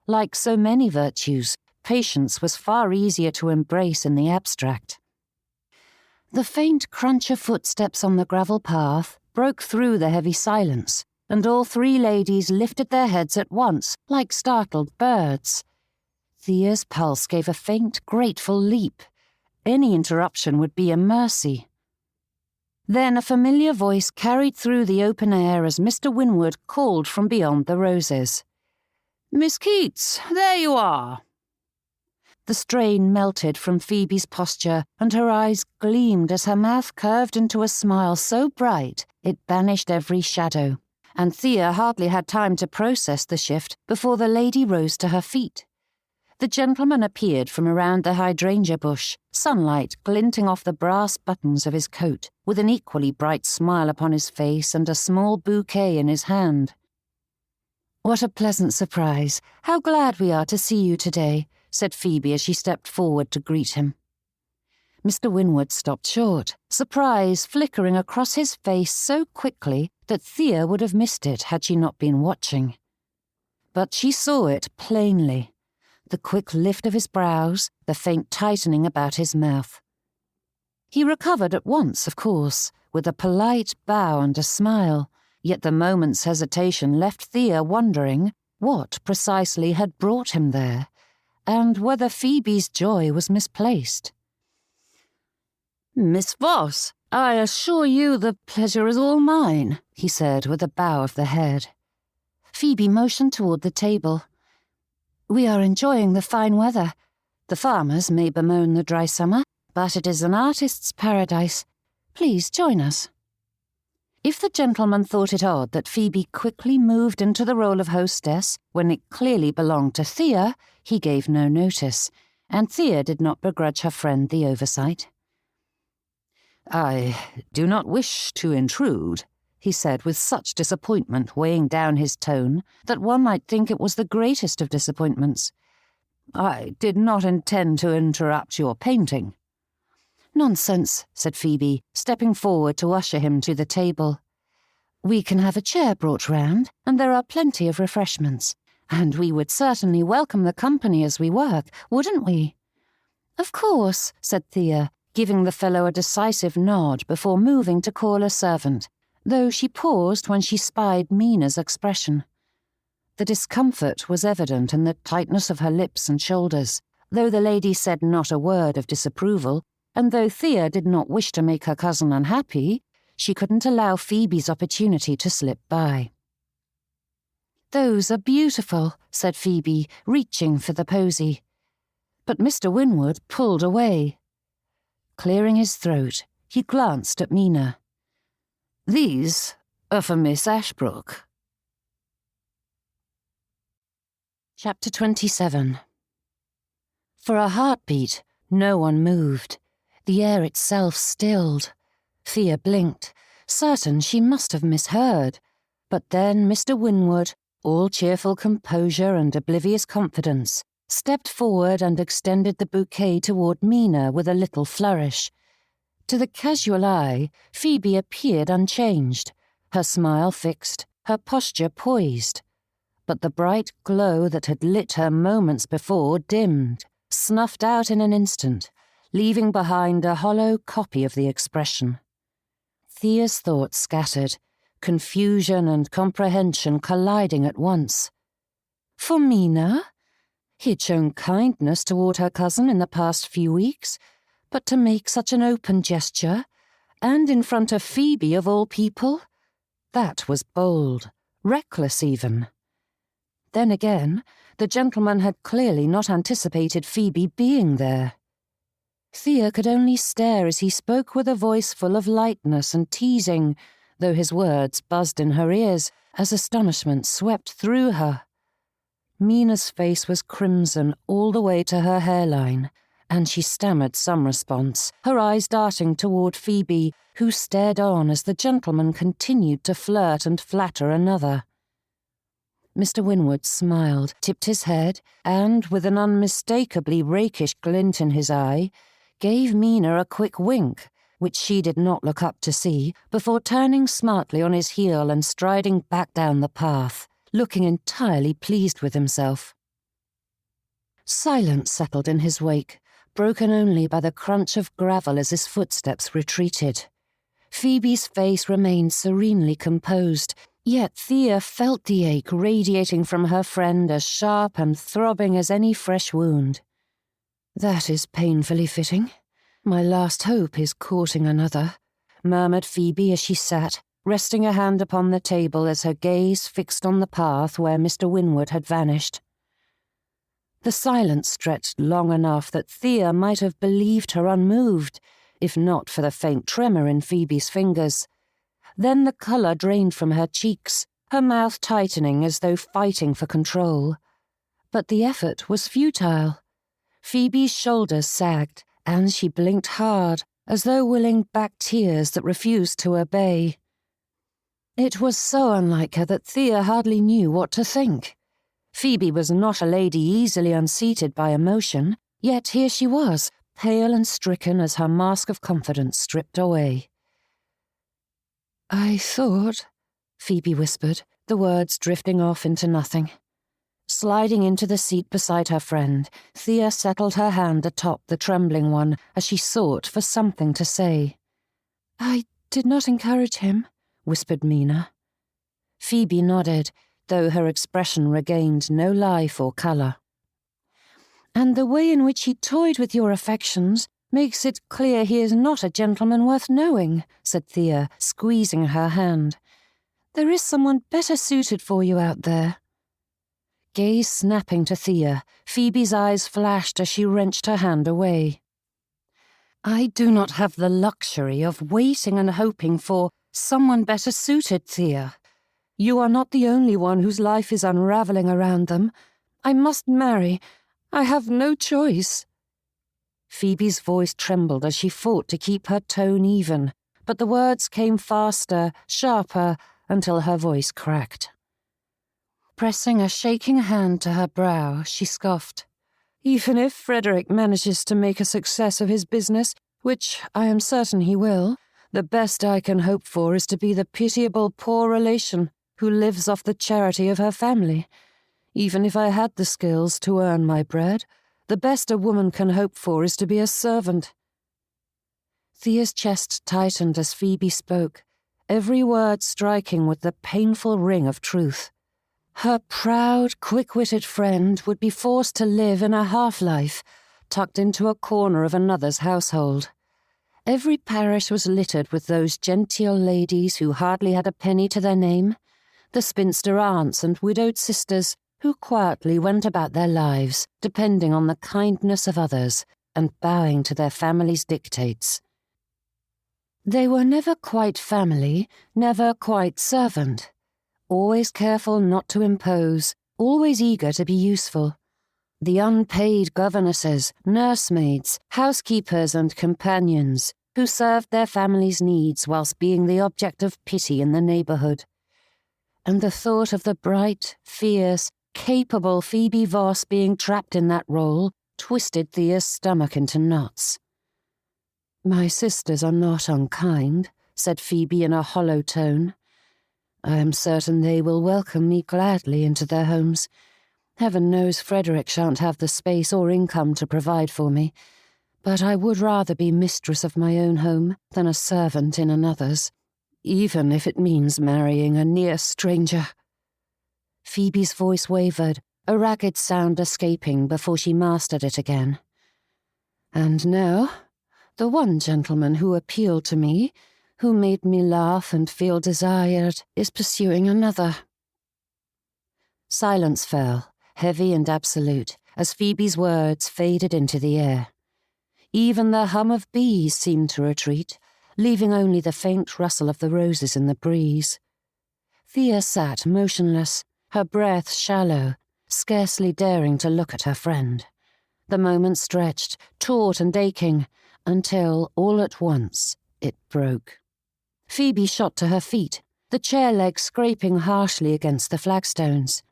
Like so many virtues, patience was far easier to embrace in the abstract. The faint crunch of footsteps on the gravel path broke through the heavy silence, and all three ladies lifted their heads at once, like startled birds. Thea's pulse gave a faint, grateful leap. Any interruption would be a mercy. Then a familiar voice carried through the open air as Mr. Winwood called from beyond the roses. "Miss Keats, there you are." The strain melted from Phoebe's posture, and her eyes gleamed as her mouth curved into a smile so bright it banished every shadow, and Thea hardly had time to process the shift before the lady rose to her feet. The gentleman appeared from around the hydrangea bush, sunlight glinting off the brass buttons of his coat, with an equally bright smile upon his face and a small bouquet in his hand. "What a pleasant surprise! How glad we are to see you today," said Phoebe as she stepped forward to greet him. Mr. Winwood stopped short, surprise flickering across his face so quickly that Thea would have missed it had she not been watching. But she saw it plainly. The quick lift of his brows, the faint tightening about his mouth. He recovered at once, of course, with a polite bow and a smile, yet the moment's hesitation left Thea wondering what precisely had brought him there, and whether Phoebe's joy was misplaced. "Miss Voss, I assure you the pleasure is all mine," he said with a bow of the head. Phoebe motioned toward the table. "We are enjoying the fine weather. The farmers may bemoan the dry summer, but it is an artist's paradise. Please join us." If the gentleman thought it odd that Phoebe quickly moved into the role of hostess when it clearly belonged to Thea, he gave no notice, and Thea did not begrudge her friend the oversight. "I do not wish to intrude," he said with such disappointment weighing down his tone that one might think it was the greatest of disappointments. "I did not intend to interrupt your painting." "Nonsense," said Phoebe, stepping forward to usher him to the table. "We can have a chair brought round, and there are plenty of refreshments. And we would certainly welcome the company as we work, wouldn't we?" "Of course," said Thea, giving the fellow a decisive nod before moving to call a servant, though she paused when she spied Mina's expression. The discomfort was evident in the tightness of her lips and shoulders, though the lady said not a word of disapproval, and though Thea did not wish to make her cousin unhappy, she couldn't allow Phoebe's opportunity to slip by. "Those are beautiful," said Phoebe, reaching for the posy. But Mr. Winwood pulled away. Clearing his throat, he glanced at Mina. "These are for Miss Ashbrook." Chapter 27. For a heartbeat, no one moved. The air itself stilled. Thea blinked, certain she must have misheard. But then Mr. Winwood, all cheerful composure and oblivious confidence, stepped forward and extended the bouquet toward Mina with a little flourish. To the casual eye, Phoebe appeared unchanged, her smile fixed, her posture poised. But the bright glow that had lit her moments before dimmed, snuffed out in an instant, leaving behind a hollow copy of the expression. Thea's thoughts scattered, confusion and comprehension colliding at once. For Mina? He had shown kindness toward her cousin in the past few weeks, but to make such an open gesture, and in front of Phoebe of all people, that was bold, reckless even. Then again, the gentleman had clearly not anticipated Phoebe being there. Thea could only stare as he spoke with a voice full of lightness and teasing, though his words buzzed in her ears as astonishment swept through her. Mina's face was crimson all the way to her hairline, and she stammered some response, her eyes darting toward Phoebe, who stared on as the gentleman continued to flirt and flatter another. Mr. Winwood smiled, tipped his head, and, with an unmistakably rakish glint in his eye, gave Mina a quick wink, which she did not look up to see, before turning smartly on his heel and striding back down the path, looking entirely pleased with himself. Silence settled in his wake, broken only by the crunch of gravel as his footsteps retreated. Phoebe's face remained serenely composed, yet Thea felt the ache radiating from her friend as sharp and throbbing as any fresh wound. "That is painfully fitting. My last hope is courting another," murmured Phoebe as she sat, resting a hand upon the table as her gaze fixed on the path where Mr. Winwood had vanished. The silence stretched long enough that Thea might have believed her unmoved, if not for the faint tremor in Phoebe's fingers. Then the colour drained from her cheeks, her mouth tightening as though fighting for control. But the effort was futile. Phoebe's shoulders sagged, and she blinked hard, as though willing back tears that refused to obey. It was so unlike her that Thea hardly knew what to think. Phoebe was not a lady easily unseated by emotion, yet here she was, pale and stricken as her mask of confidence stripped away. "I thought," Phoebe whispered, the words drifting off into nothing. Sliding into the seat beside her friend, Thea settled her hand atop the trembling one as she sought for something to say. "I did not encourage him," whispered Mina. Phoebe nodded, though her expression regained no life or colour. "And the way in which he toyed with your affections makes it clear he is not a gentleman worth knowing," said Thea, squeezing her hand. "There is someone better suited for you out there." Gaze snapping to Thea, Phoebe's eyes flashed as she wrenched her hand away. "I do not have the luxury of waiting and hoping for someone better suited, Thea. You are not the only one whose life is unravelling around them. I must marry. I have no choice." Phoebe's voice trembled as she fought to keep her tone even, but the words came faster, sharper, until her voice cracked. Pressing a shaking hand to her brow, she scoffed. "Even if Frederick manages to make a success of his business, which I am certain he will, the best I can hope for is to be the pitiable poor relation who lives off the charity of her family. Even if I had the skills to earn my bread, the best a woman can hope for is to be a servant." Thea's chest tightened as Phoebe spoke, every word striking with the painful ring of truth. Her proud, quick-witted friend would be forced to live in a half-life, tucked into a corner of another's household. Every parish was littered with those genteel ladies who hardly had a penny to their name, the spinster aunts and widowed sisters who quietly went about their lives, depending on the kindness of others and bowing to their family's dictates. They were never quite family, never quite servant, always careful not to impose, always eager to be useful. The unpaid governesses, nursemaids, housekeepers and companions who served their families' needs whilst being the object of pity in the neighbourhood. And the thought of the bright, fierce, capable Phoebe Voss being trapped in that role twisted Thea's stomach into knots. "My sisters are not unkind," said Phoebe in a hollow tone. "I am certain they will welcome me gladly into their homes. Heaven knows Frederick shan't have the space or income to provide for me, but I would rather be mistress of my own home than a servant in another's, even if it means marrying a near stranger." Phoebe's voice wavered, a ragged sound escaping before she mastered it again. "And now, the one gentleman who appealed to me, who made me laugh and feel desired, is pursuing another." Silence fell, heavy and absolute, as Phoebe's words faded into the air. Even the hum of bees seemed to retreat, leaving only the faint rustle of the roses in the breeze. Thea sat motionless, her breath shallow, scarcely daring to look at her friend. The moment stretched, taut and aching, until, all at once, it broke. Phoebe shot to her feet, the chair leg scraping harshly against the flagstones.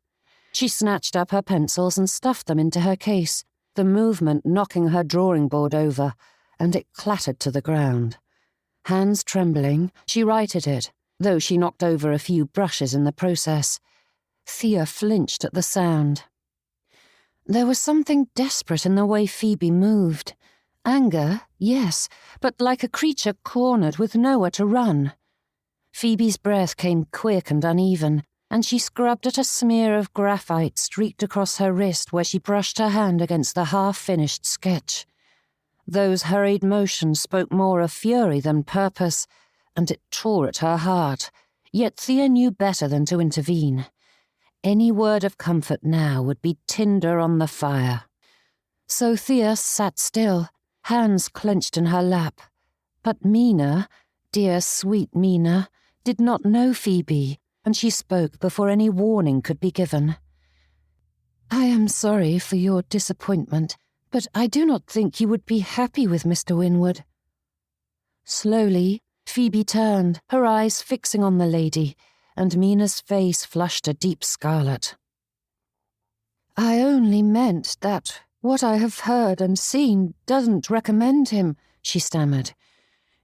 She snatched up her pencils and stuffed them into her case, the movement knocking her drawing board over, and it clattered to the ground. Hands trembling, she righted it, though she knocked over a few brushes in the process. Thea flinched at the sound. There was something desperate in the way Phoebe moved. Anger, yes, but like a creature cornered with nowhere to run. Phoebe's breath came quick and uneven, and she scrubbed at a smear of graphite streaked across her wrist where she brushed her hand against the half-finished sketch. Those hurried motions spoke more of fury than purpose, and it tore at her heart, yet Thea knew better than to intervene. Any word of comfort now would be tinder on the fire. So Thea sat still, hands clenched in her lap. But Mina, dear sweet Mina, did not know Phoebe, and she spoke before any warning could be given. "I am sorry for your disappointment, but I do not think you would be happy with Mr. Winwood." Slowly, Phoebe turned, her eyes fixing on the lady, and Mina's face flushed a deep scarlet. "I only meant that what I have heard and seen doesn't recommend him," she stammered.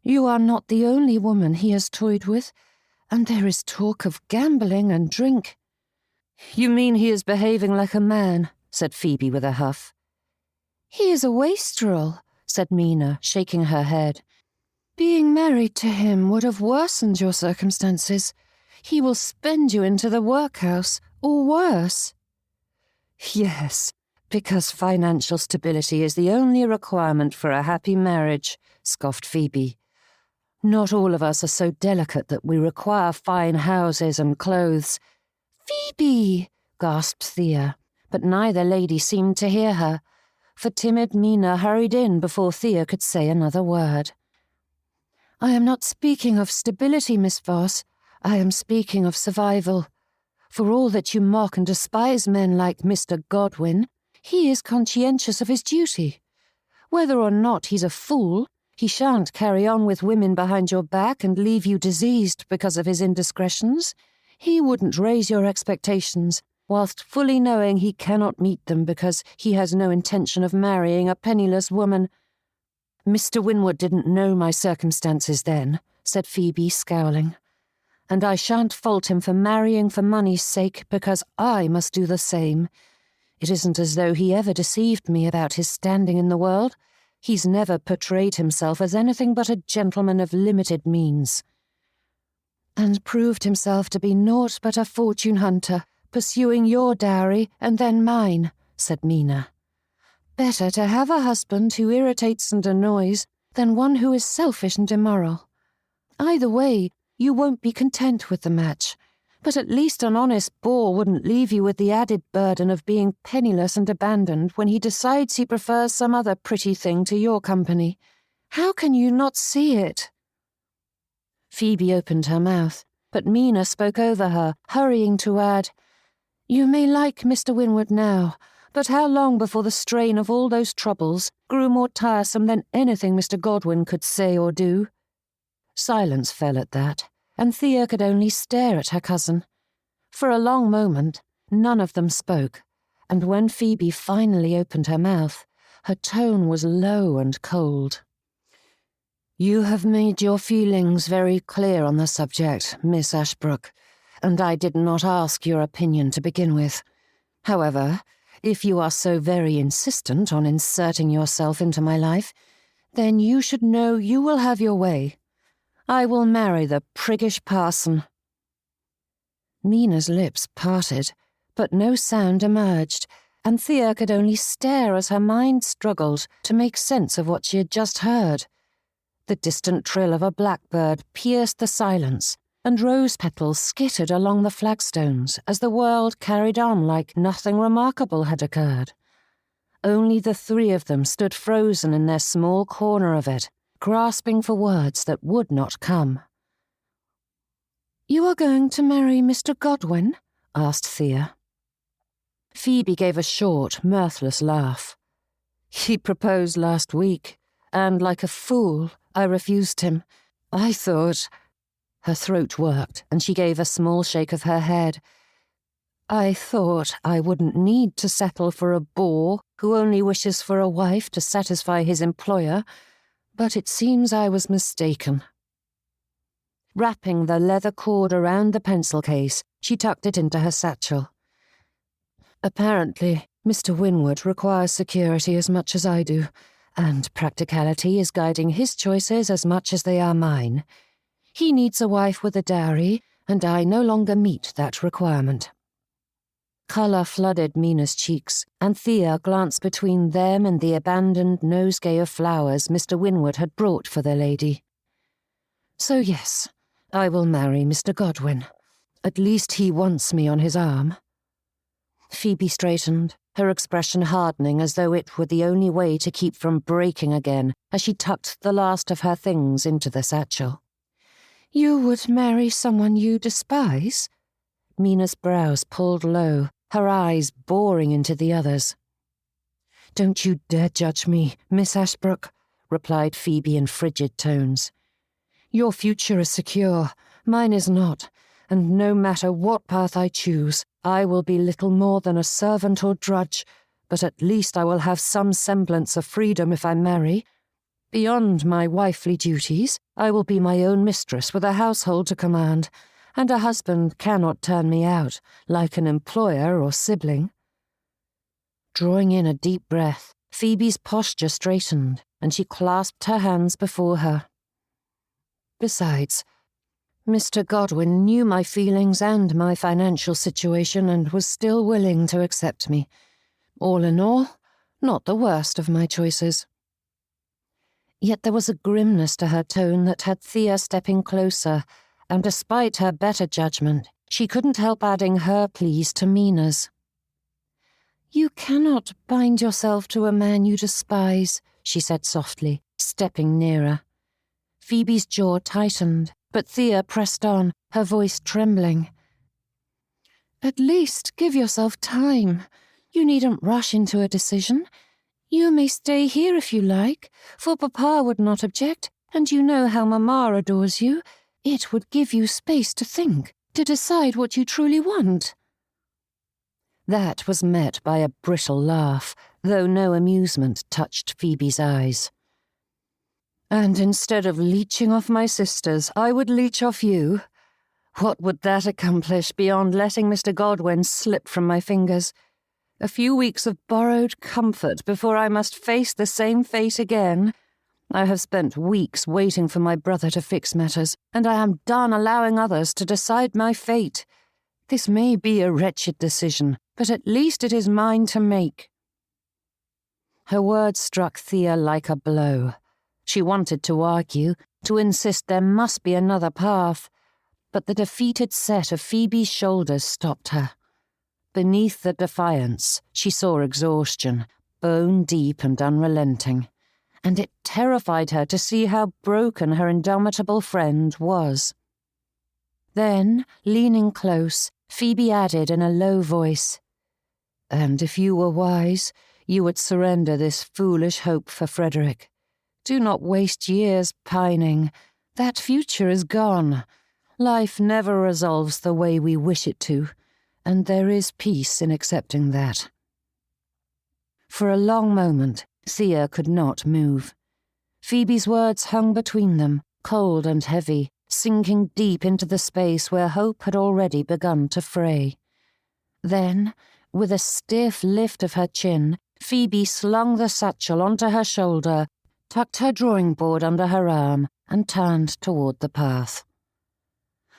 "You are not the only woman he has toyed with, and there is talk of gambling and drink." "You mean he is behaving like a man," said Phoebe with a huff. "He is a wastrel," said Mina, shaking her head. "Being married to him would have worsened your circumstances. He will spend you into the workhouse, or worse." "Yes, because financial stability is the only requirement for a happy marriage," scoffed Phoebe. "Not all of us are so delicate that we require fine houses and clothes." "Phoebe!" gasped Thea, but neither lady seemed to hear her, for timid Mina hurried in before Thea could say another word. "I am not speaking of stability, Miss Voss. I am speaking of survival. For all that you mock and despise men like Mr. Godwin, he is conscientious of his duty. Whether or not he's a fool, he shan't carry on with women behind your back and leave you diseased because of his indiscretions. He wouldn't raise your expectations, whilst fully knowing he cannot meet them because he has no intention of marrying a penniless woman." "Mr. Winwood didn't know my circumstances then," said Phoebe, scowling. and I shan't fault him for marrying for money's sake, because I must do the same. It isn't as though he ever deceived me about his standing in the world. He's never portrayed himself as anything but a gentleman of limited means. And proved himself to be naught but a fortune hunter, pursuing your dowry and then mine, said Mina. Better to have a husband who irritates and annoys than one who is selfish and immoral. Either way, you won't be content with the match, but at least an honest boor wouldn't leave you with the added burden of being penniless and abandoned when he decides he prefers some other pretty thing to your company. How can you not see it? Phoebe opened her mouth, but Mina spoke over her, hurrying to add, You may like Mr. Winwood now, but how long before the strain of all those troubles grew more tiresome than anything Mr. Godwin could say or do? Silence fell at that, and Thea could only stare at her cousin. For a long moment, none of them spoke, and when Phoebe finally opened her mouth, her tone was low and cold. You have made your feelings very clear on the subject, Miss Ashbrook, and I did not ask your opinion to begin with. However, if you are so very insistent on inserting yourself into my life, then you should know you will have your way. I will marry the priggish parson. Mina's lips parted, but no sound emerged, and Thea could only stare as her mind struggled to make sense of what she had just heard. The distant trill of a blackbird pierced the silence, and rose petals skittered along the flagstones as the world carried on like nothing remarkable had occurred. Only the three of them stood frozen in their small corner of it, grasping for words that would not come. You are going to marry Mr. Godwin? Asked Thea. Phoebe gave a short, mirthless laugh. He proposed last week, and like a fool, I refused him. I thought... Her throat worked, and she gave a small shake of her head. I thought I wouldn't need to settle for a boor who only wishes for a wife to satisfy his employer, but it seems I was mistaken. Wrapping the leather cord around the pencil case, she tucked it into her satchel. Apparently, Mr. Winwood requires security as much as I do, and practicality is guiding his choices as much as they are mine. He needs a wife with a dowry, and I no longer meet that requirement. Colour flooded Mina's cheeks, and Thea glanced between them and the abandoned nosegay of flowers Mr. Winwood had brought for the lady. So yes, I will marry Mr. Godwin. At least he wants me on his arm. Phoebe straightened, her expression hardening as though it were the only way to keep from breaking again as she tucked the last of her things into the satchel. You would marry someone you despise? Mina's brows pulled low, her eyes boring into the others. Don't you dare judge me, Miss Ashbrook, replied Phoebe in frigid tones. Your future is secure, mine is not, and no matter what path I choose, I will be little more than a servant or drudge, but at least I will have some semblance of freedom if I marry. Beyond my wifely duties, I will be my own mistress with a household to command, and a husband cannot turn me out, like an employer or sibling. Drawing in a deep breath, Phoebe's posture straightened, and she clasped her hands before her. Besides, Mr. Godwin knew my feelings and my financial situation and was still willing to accept me. All in all, not the worst of my choices. Yet there was a grimness to her tone that had Thea stepping closer, and despite her better judgment, she couldn't help adding her pleas to Mina's. You cannot bind yourself to a man you despise, she said softly, stepping nearer. Phoebe's jaw tightened, but Thea pressed on, her voice trembling. At least give yourself time. You needn't rush into a decision. You may stay here if you like, for Papa would not object, and you know how Mamma adores you. It would give you space to think, to decide what you truly want. That was met by a brittle laugh, though no amusement touched Phoebe's eyes. And instead of leeching off my sisters, I would leech off you? What would that accomplish beyond letting Mr. Godwin slip from my fingers? A few weeks of borrowed comfort before I must face the same fate again. I have spent weeks waiting for my brother to fix matters, and I am done allowing others to decide my fate. This may be a wretched decision, but at least it is mine to make." Her words struck Thea like a blow. She wanted to argue, to insist there must be another path, but the defeated set of Phoebe's shoulders stopped her. Beneath the defiance, she saw exhaustion, bone deep and unrelenting, and it terrified her to see how broken her indomitable friend was. Then, leaning close, Phoebe added in a low voice, "And if you were wise, you would surrender this foolish hope for Frederick. Do not waste years pining. That future is gone. Life never resolves the way we wish it to, and there is peace in accepting that." For a long moment, Thea could not move. Phoebe's words hung between them, cold and heavy, sinking deep into the space where hope had already begun to fray. Then, with a stiff lift of her chin, Phoebe slung the satchel onto her shoulder, tucked her drawing board under her arm, and turned toward the path.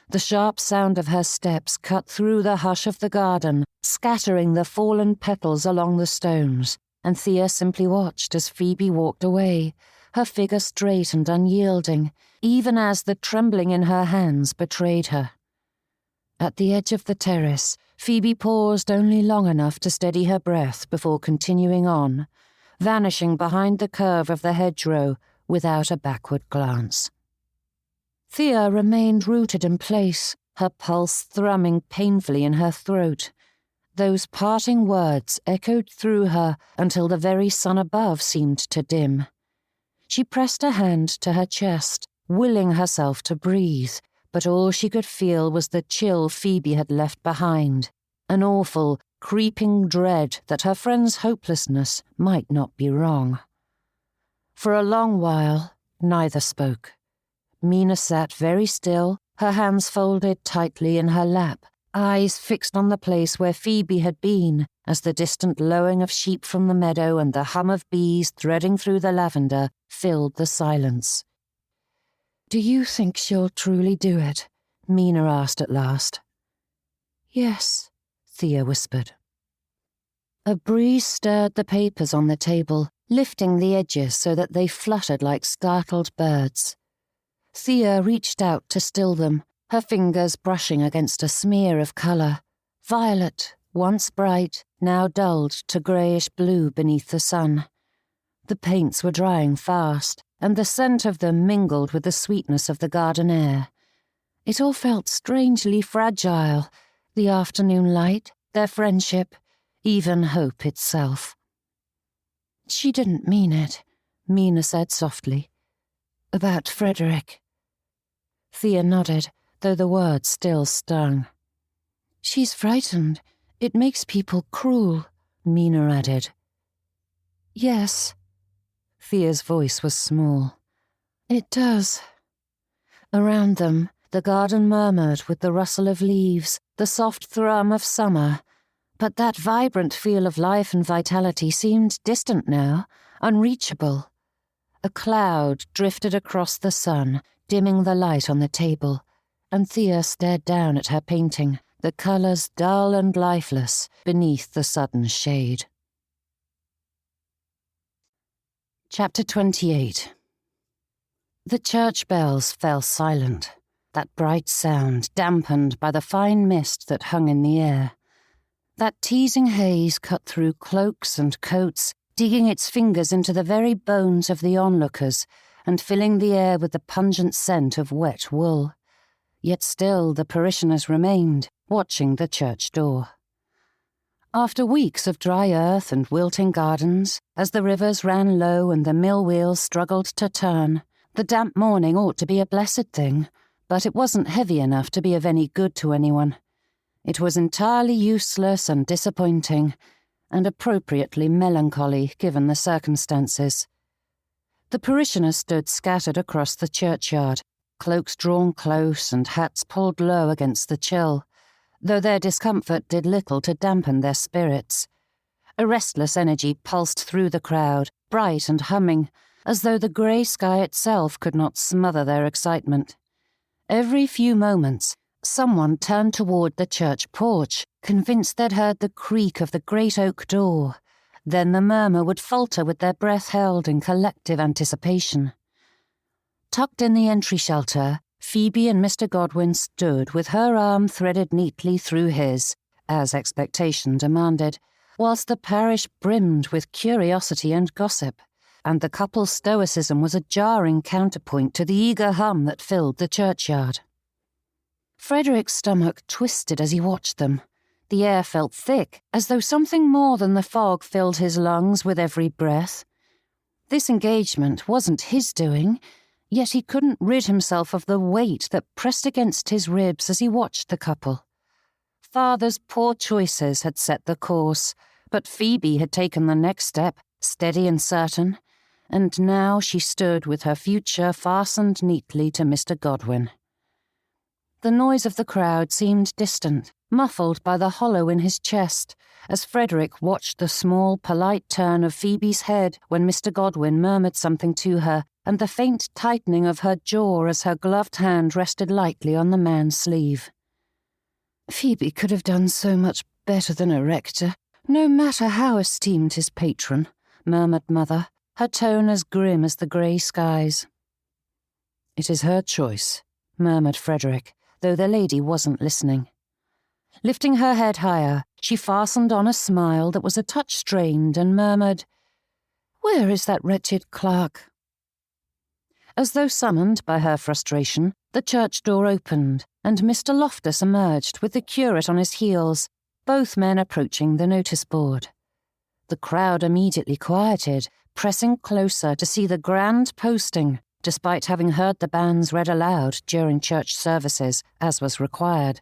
The sharp sound of her steps cut through the hush of the garden, scattering the fallen petals along the stones, and Thea simply watched as Phoebe walked away, her figure straight and unyielding, even as the trembling in her hands betrayed her. At the edge of the terrace, Phoebe paused only long enough to steady her breath before continuing on, vanishing behind the curve of the hedgerow without a backward glance. Thea remained rooted in place, her pulse thrumming painfully in her throat. Those parting words echoed through her until the very sun above seemed to dim. She pressed a hand to her chest, willing herself to breathe, but all she could feel was the chill Phoebe had left behind, an awful, creeping dread that her friend's hopelessness might not be wrong. For a long while, neither spoke. Mina sat very still, her hands folded tightly in her lap, eyes fixed on the place where Phoebe had been, as the distant lowing of sheep from the meadow and the hum of bees threading through the lavender filled the silence. "Do you think she'll truly do it?" Mina asked at last. "Yes," Thea whispered. A breeze stirred the papers on the table, lifting the edges so that they fluttered like startled birds. Thea reached out to still them, her fingers brushing against a smear of colour. Violet, once bright, now dulled to greyish-blue beneath the sun. The paints were drying fast, and the scent of them mingled with the sweetness of the garden air. It all felt strangely fragile, the afternoon light, their friendship, even hope itself. "She didn't mean it," Mina said softly. "About Frederick." Thea nodded, though the words still stung. "She's frightened. It makes people cruel," Mina added. "Yes." Thea's voice was small. "It does." Around them, the garden murmured with the rustle of leaves, the soft thrum of summer, but that vibrant feel of life and vitality seemed distant now, unreachable. A cloud drifted across the sun, dimming the light on the table, and Thea stared down at her painting, the colours dull and lifeless beneath the sudden shade. Chapter 28. The church bells fell silent, that bright sound dampened by the fine mist that hung in the air. That teasing haze cut through cloaks and coats, digging its fingers into the very bones of the onlookers and filling the air with the pungent scent of wet wool. Yet still the parishioners remained, watching the church door. After weeks of dry earth and wilting gardens, as the rivers ran low and the mill wheels struggled to turn, the damp morning ought to be a blessed thing, but it wasn't heavy enough to be of any good to anyone. It was entirely useless and disappointing, and appropriately melancholy given the circumstances. The parishioners stood scattered across the churchyard, cloaks drawn close and hats pulled low against the chill, though their discomfort did little to dampen their spirits. A restless energy pulsed through the crowd, bright and humming, as though the grey sky itself could not smother their excitement. Every few moments, someone turned toward the church porch, convinced they'd heard the creak of the great oak door. Then the murmur would falter with their breath held in collective anticipation. Tucked in the entry shelter, Phoebe and Mr. Godwin stood with her arm threaded neatly through his, as expectation demanded, whilst the parish brimmed with curiosity and gossip, and the couple's stoicism was a jarring counterpoint to the eager hum that filled the churchyard. Frederick's stomach twisted as he watched them. The air felt thick, as though something more than the fog filled his lungs with every breath. This engagement wasn't his doing, yet he couldn't rid himself of the weight that pressed against his ribs as he watched the couple. Father's poor choices had set the course, but Phoebe had taken the next step, steady and certain, and now she stood with her future fastened neatly to Mr. Godwin. The noise of the crowd seemed distant, muffled by the hollow in his chest, as Frederick watched the small, polite turn of Phoebe's head when Mr. Godwin murmured something to her, and the faint tightening of her jaw as her gloved hand rested lightly on the man's sleeve. Phoebe could have done so much better than a rector, no matter how esteemed his patron, murmured Mother, her tone as grim as the grey skies. It is her choice, murmured Frederick, though the lady wasn't listening. Lifting her head higher, she fastened on a smile that was a touch strained and murmured, "Where is that wretched clerk?" As though summoned by her frustration, the church door opened, and Mr. Loftus emerged with the curate on his heels, both men approaching the notice board. The crowd immediately quieted, pressing closer to see the grand posting, despite having heard the banns read aloud during church services, as was required.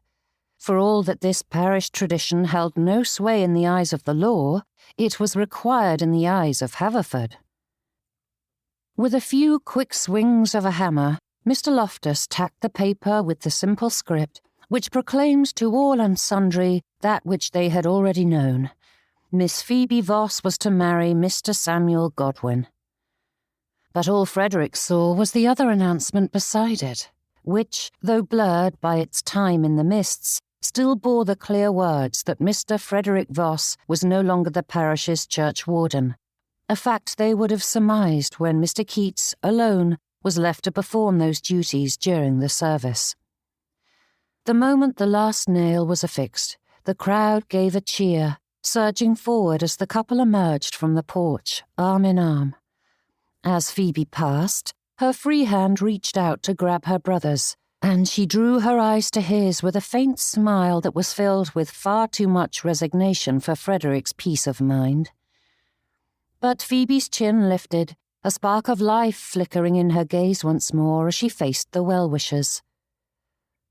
For all that this parish tradition held no sway in the eyes of the law, it was required in the eyes of Haverford. With a few quick swings of a hammer, Mr. Loftus tacked the paper with the simple script, which proclaimed to all and sundry that which they had already known. Miss Phoebe Voss was to marry Mr. Samuel Godwin. But all Frederick saw was the other announcement beside it, which, though blurred by its time in the mists, still bore the clear words that Mr. Frederick Voss was no longer the parish's churchwarden, a fact they would have surmised when Mr. Keats, alone, was left to perform those duties during the service. The moment the last nail was affixed, the crowd gave a cheer, surging forward as the couple emerged from the porch, arm in arm. As Phoebe passed, her free hand reached out to grab her brother's, and she drew her eyes to his with a faint smile that was filled with far too much resignation for Frederick's peace of mind. But Phoebe's chin lifted, a spark of life flickering in her gaze once more as she faced the well-wishers.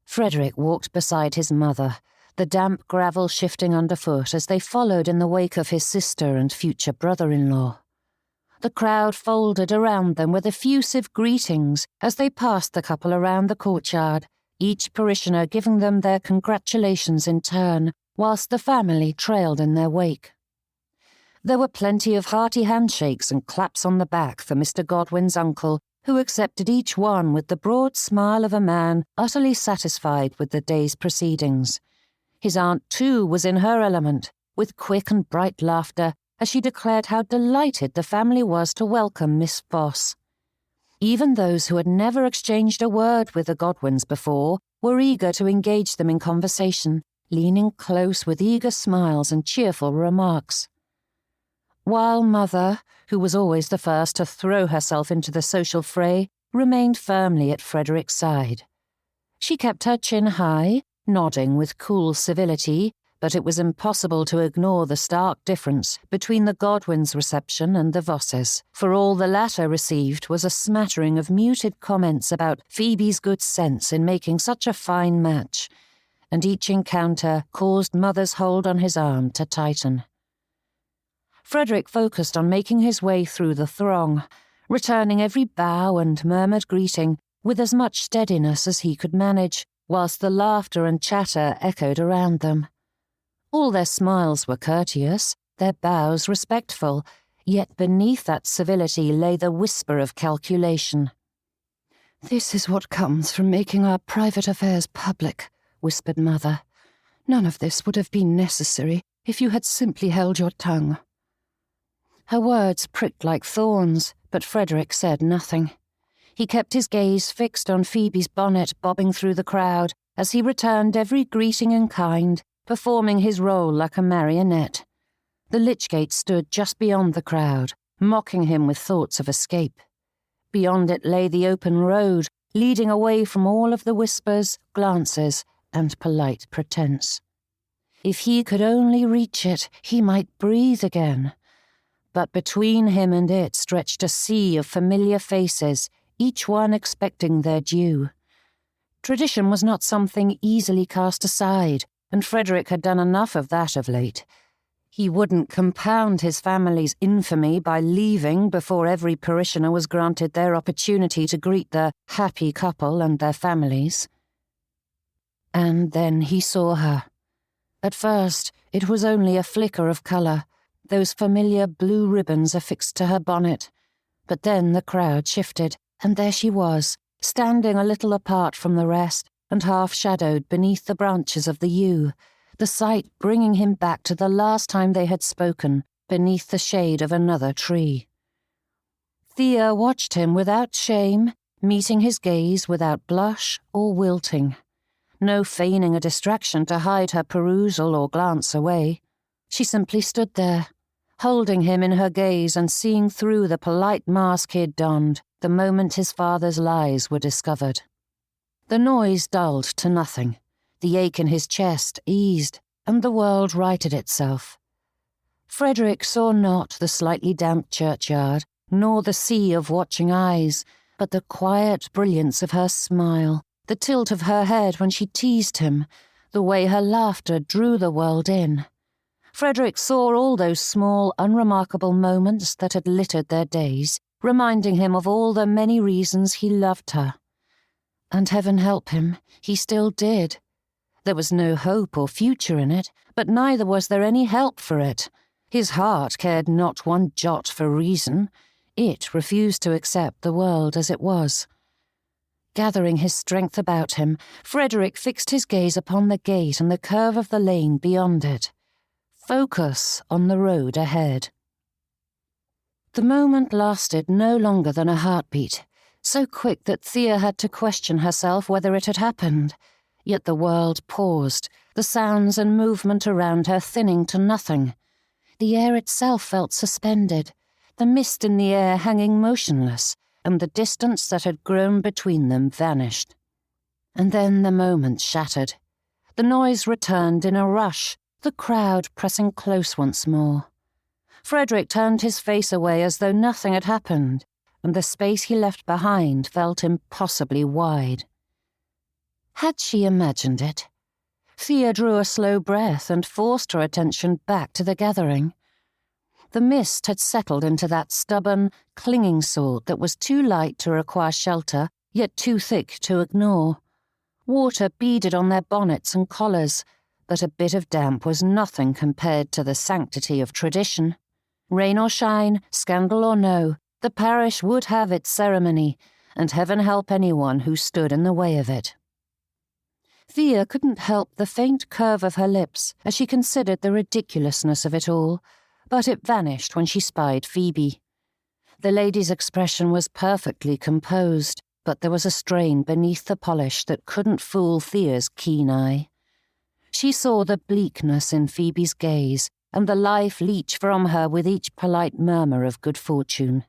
Frederick walked beside his mother, the damp gravel shifting underfoot as they followed in the wake of his sister and future brother-in-law. The crowd folded around them with effusive greetings as they passed the couple around the courtyard, each parishioner giving them their congratulations in turn, whilst the family trailed in their wake. There were plenty of hearty handshakes and claps on the back for Mr. Godwin's uncle, who accepted each one with the broad smile of a man utterly satisfied with the day's proceedings. His aunt, too, was in her element, with quick and bright laughter, as she declared how delighted the family was to welcome Miss Voss. Even those who had never exchanged a word with the Godwins before were eager to engage them in conversation, leaning close with eager smiles and cheerful remarks. While Mother, who was always the first to throw herself into the social fray, remained firmly at Frederick's side. She kept her chin high, nodding with cool civility, but it was impossible to ignore the stark difference between the Godwins' reception and the Vosses', for all the latter received was a smattering of muted comments about Phoebe's good sense in making such a fine match, and each encounter caused Mother's hold on his arm to tighten. Frederick focused on making his way through the throng, returning every bow and murmured greeting with as much steadiness as he could manage, whilst the laughter and chatter echoed around them. All their smiles were courteous, their bows respectful, yet beneath that civility lay the whisper of calculation. "This is what comes from making our private affairs public," whispered Mother. "None of this would have been necessary if you had simply held your tongue." Her words pricked like thorns, but Frederick said nothing. He kept his gaze fixed on Phoebe's bonnet bobbing through the crowd as he returned every greeting in kind, performing his role like a marionette. The lich-gate stood just beyond the crowd, mocking him with thoughts of escape. Beyond it lay the open road, leading away from all of the whispers, glances, and polite pretense. If he could only reach it, he might breathe again. But between him and it stretched a sea of familiar faces, each one expecting their due. Tradition was not something easily cast aside, and Frederick had done enough of that of late. He wouldn't compound his family's infamy by leaving before every parishioner was granted their opportunity to greet the happy couple and their families. And then he saw her. At first, it was only a flicker of colour, those familiar blue ribbons affixed to her bonnet. But then the crowd shifted, and there she was, standing a little apart from the rest and half-shadowed beneath the branches of the yew, the sight bringing him back to the last time they had spoken, beneath the shade of another tree. Thea watched him without shame, meeting his gaze without blush or wilting. No feigning a distraction to hide her perusal or glance away. She simply stood there, holding him in her gaze and seeing through the polite mask he had donned the moment his father's lies were discovered. The noise dulled to nothing. The ache in his chest eased, and the world righted itself. Frederick saw not the slightly damp churchyard, nor the sea of watching eyes, but the quiet brilliance of her smile, the tilt of her head when she teased him, the way her laughter drew the world in. Frederick saw all those small, unremarkable moments that had littered their days, reminding him of all the many reasons he loved her. And heaven help him, he still did. There was no hope or future in it, but neither was there any help for it. His heart cared not one jot for reason. It refused to accept the world as it was. Gathering his strength about him, Frederick fixed his gaze upon the gate and the curve of the lane beyond it. Focus on the road ahead. The moment lasted no longer than a heartbeat, so quick that Thea had to question herself whether it had happened. Yet the world paused, the sounds and movement around her thinning to nothing. The air itself felt suspended, the mist in the air hanging motionless, and the distance that had grown between them vanished. And then the moment shattered. The noise returned in a rush, the crowd pressing close once more. Frederick turned his face away as though nothing had happened, and the space he left behind felt impossibly wide. Had she imagined it? Thea drew a slow breath and forced her attention back to the gathering. The mist had settled into that stubborn, clinging sort that was too light to require shelter, yet too thick to ignore. Water beaded on their bonnets and collars, but a bit of damp was nothing compared to the sanctity of tradition. Rain or shine, scandal or no, the parish would have its ceremony, and heaven help anyone who stood in the way of it. Thea couldn't help the faint curve of her lips as she considered the ridiculousness of it all, but it vanished when she spied Phoebe. The lady's expression was perfectly composed, but there was a strain beneath the polish that couldn't fool Thea's keen eye. She saw the bleakness in Phoebe's gaze, and the life leach from her with each polite murmur of good fortune.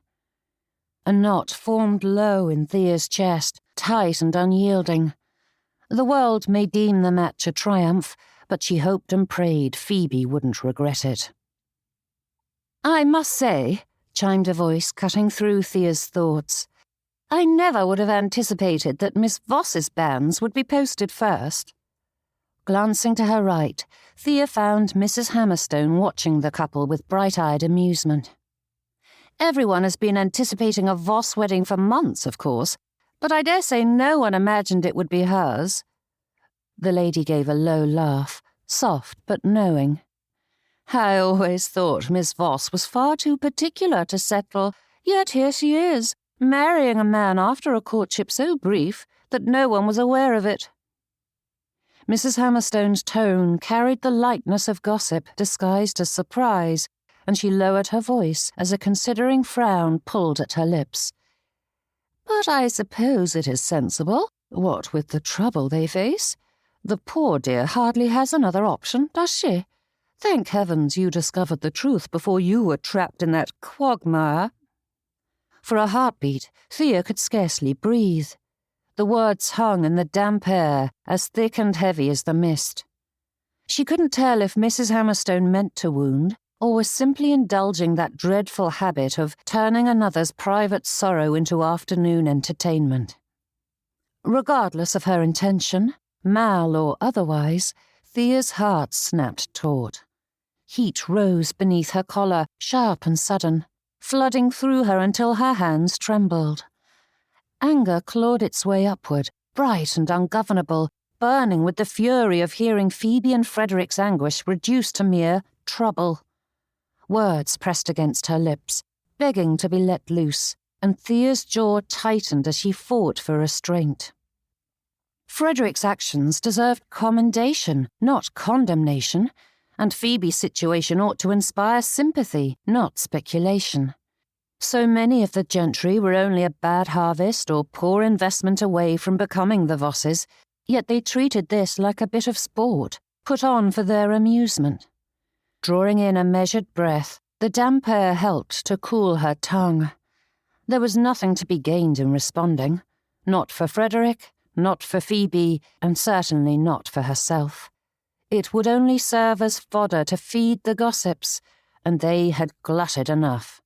A knot formed low in Thea's chest, tight and unyielding. The world may deem the match a triumph, but she hoped and prayed Phoebe wouldn't regret it. "I must say," chimed a voice cutting through Thea's thoughts, "I never would have anticipated that Miss Voss's banns would be posted first." Glancing to her right, Thea found Mrs. Hammerstone watching the couple with bright-eyed amusement. "Everyone has been anticipating a Voss wedding for months, of course, But I dare say no one imagined it would be hers." The lady gave a low laugh, soft but knowing. "I always thought Miss Voss was far too particular to settle, yet here she is, marrying a man after a courtship so brief that no one was aware of it." Mrs. Hammerstone's tone carried the lightness of gossip disguised as surprise, and she lowered her voice as a considering frown pulled at her lips. "But I suppose it is sensible, what with the trouble they face. The poor dear hardly has another option, does she? Thank heavens you discovered the truth before you were trapped in that quagmire." For a heartbeat, Thea could scarcely breathe. The words hung in the damp air, as thick and heavy as the mist. She couldn't tell if Mrs. Hammerstone meant to wound, or was simply indulging that dreadful habit of turning another's private sorrow into afternoon entertainment. Regardless of her intention, mal or otherwise, Thea's heart snapped taut. Heat rose beneath her collar, sharp and sudden, flooding through her until her hands trembled. Anger clawed its way upward, bright and ungovernable, burning with the fury of hearing Phoebe and Frederick's anguish reduced to mere trouble. Words pressed against her lips, begging to be let loose, and Thea's jaw tightened as she fought for restraint. Frederick's actions deserved commendation, not condemnation, and Phoebe's situation ought to inspire sympathy, not speculation. So many of the gentry were only a bad harvest or poor investment away from becoming the Vosses, yet they treated this like a bit of sport, put on for their amusement. Drawing in a measured breath, the damp air helped to cool her tongue. There was nothing to be gained in responding, not for Frederick, not for Phoebe, and certainly not for herself. It would only serve as fodder to feed the gossips, and they had glutted enough.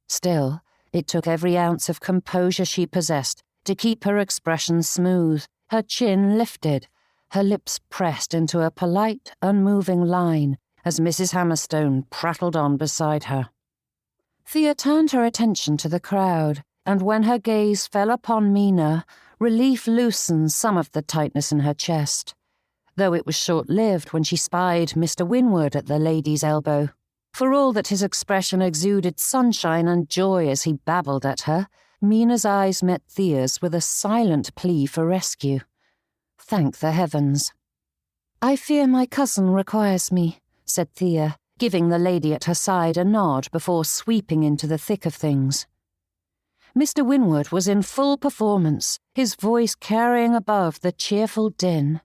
Still, it took every ounce of composure she possessed to keep her expression smooth, her chin lifted, her lips pressed into a polite, unmoving line as Mrs. Hammerstone prattled on beside her. Thea turned her attention to the crowd, and when her gaze fell upon Mina, relief loosened some of the tightness in her chest, though it was short-lived when she spied Mr. Winwood at the lady's elbow. For all that his expression exuded sunshine and joy as he babbled at her, Mina's eyes met Thea's with a silent plea for rescue. Thank the heavens. "I fear my cousin requires me," said Thea, giving the lady at her side a nod before sweeping into the thick of things. Mr. Winwood was in full performance, his voice carrying above the cheerful din.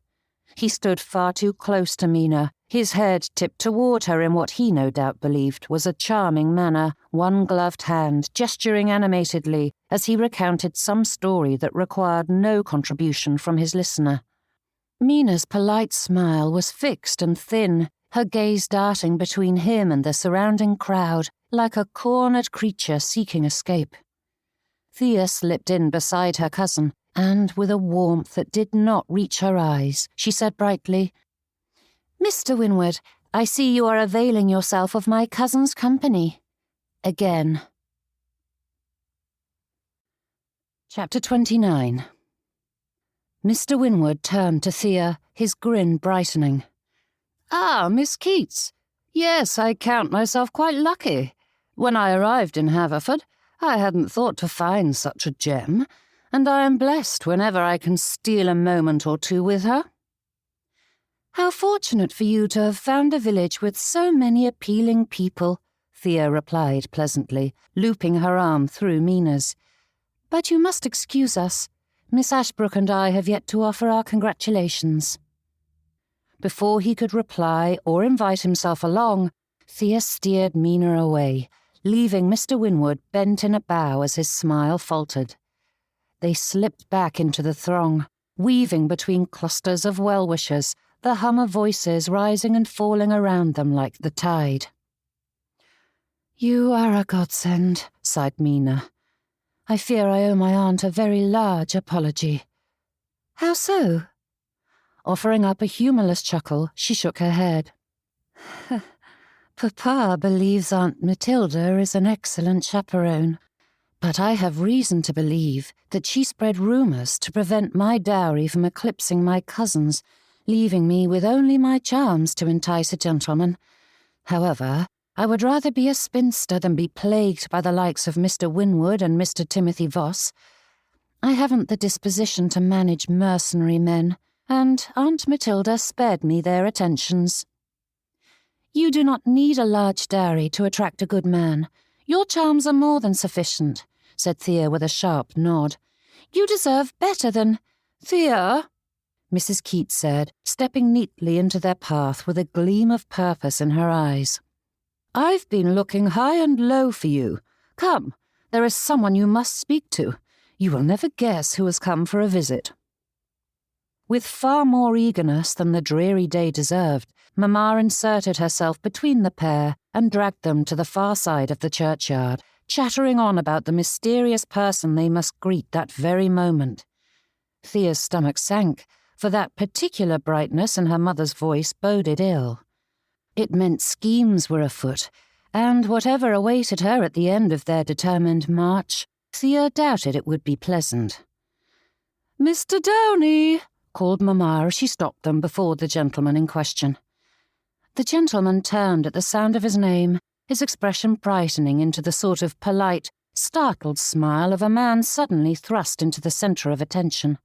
He stood far too close to Mina, his head tipped toward her in what he no doubt believed was a charming manner, one gloved hand gesturing animatedly as he recounted some story that required no contribution from his listener. Mina's polite smile was fixed and thin, her gaze darting between him and the surrounding crowd like a cornered creature seeking escape. Thea slipped in beside her cousin, and with a warmth that did not reach her eyes, she said brightly, "Mr. Winwood, I see you are availing yourself of my cousin's company. Again." Chapter 29. Mr. Winwood turned to Thea, his grin brightening. "Ah, Miss Keats. Yes, I count myself quite lucky. When I arrived in Haverford, I hadn't thought to find such a gem, and I am blessed whenever I can steal a moment or two with her." "How fortunate for you to have found a village with so many appealing people," Thea replied pleasantly, looping her arm through Mina's. "But you must excuse us. Miss Ashbrook and I have yet to offer our congratulations." Before he could reply or invite himself along, Thea steered Mina away, leaving Mr. Winwood bent in a bow as his smile faltered. They slipped back into the throng, weaving between clusters of well-wishers, the hum of voices rising and falling around them like the tide. "You are a godsend," sighed Mina. "I fear I owe my aunt a very large apology." "How so?" Offering up a humourless chuckle, she shook her head. "Papa believes Aunt Matilda is an excellent chaperone, But I have reason to believe that she spread rumours to prevent my dowry from eclipsing my cousin's, leaving me with only my charms to entice a gentleman. However, I would rather be a spinster than be plagued by the likes of Mr. Winwood and Mr. Timothy Voss. I haven't the disposition to manage mercenary men, and Aunt Matilda spared me their attentions. You do not need a large dowry to attract a good man. Your charms are more than sufficient, said Thea with a sharp nod. You deserve better than— Thea, Mrs. Keats said, stepping neatly into their path with a gleam of purpose in her eyes. I've been looking high and low for you. Come, there is someone you must speak to. You will never guess who has come for a visit. With far more eagerness than the dreary day deserved, Mamma inserted herself between the pair and dragged them to the far side of the churchyard, chattering on about the mysterious person they must greet that very moment. Thea's stomach sank, for that particular brightness in her mother's voice boded ill. It meant schemes were afoot, and whatever awaited her at the end of their determined march, Thea doubted it would be pleasant. Mr. Downey, called Mamma as she stopped them before the gentleman in question. The gentleman turned at the sound of his name, his expression brightening into the sort of polite, startled smile of a man suddenly thrust into the centre of attention.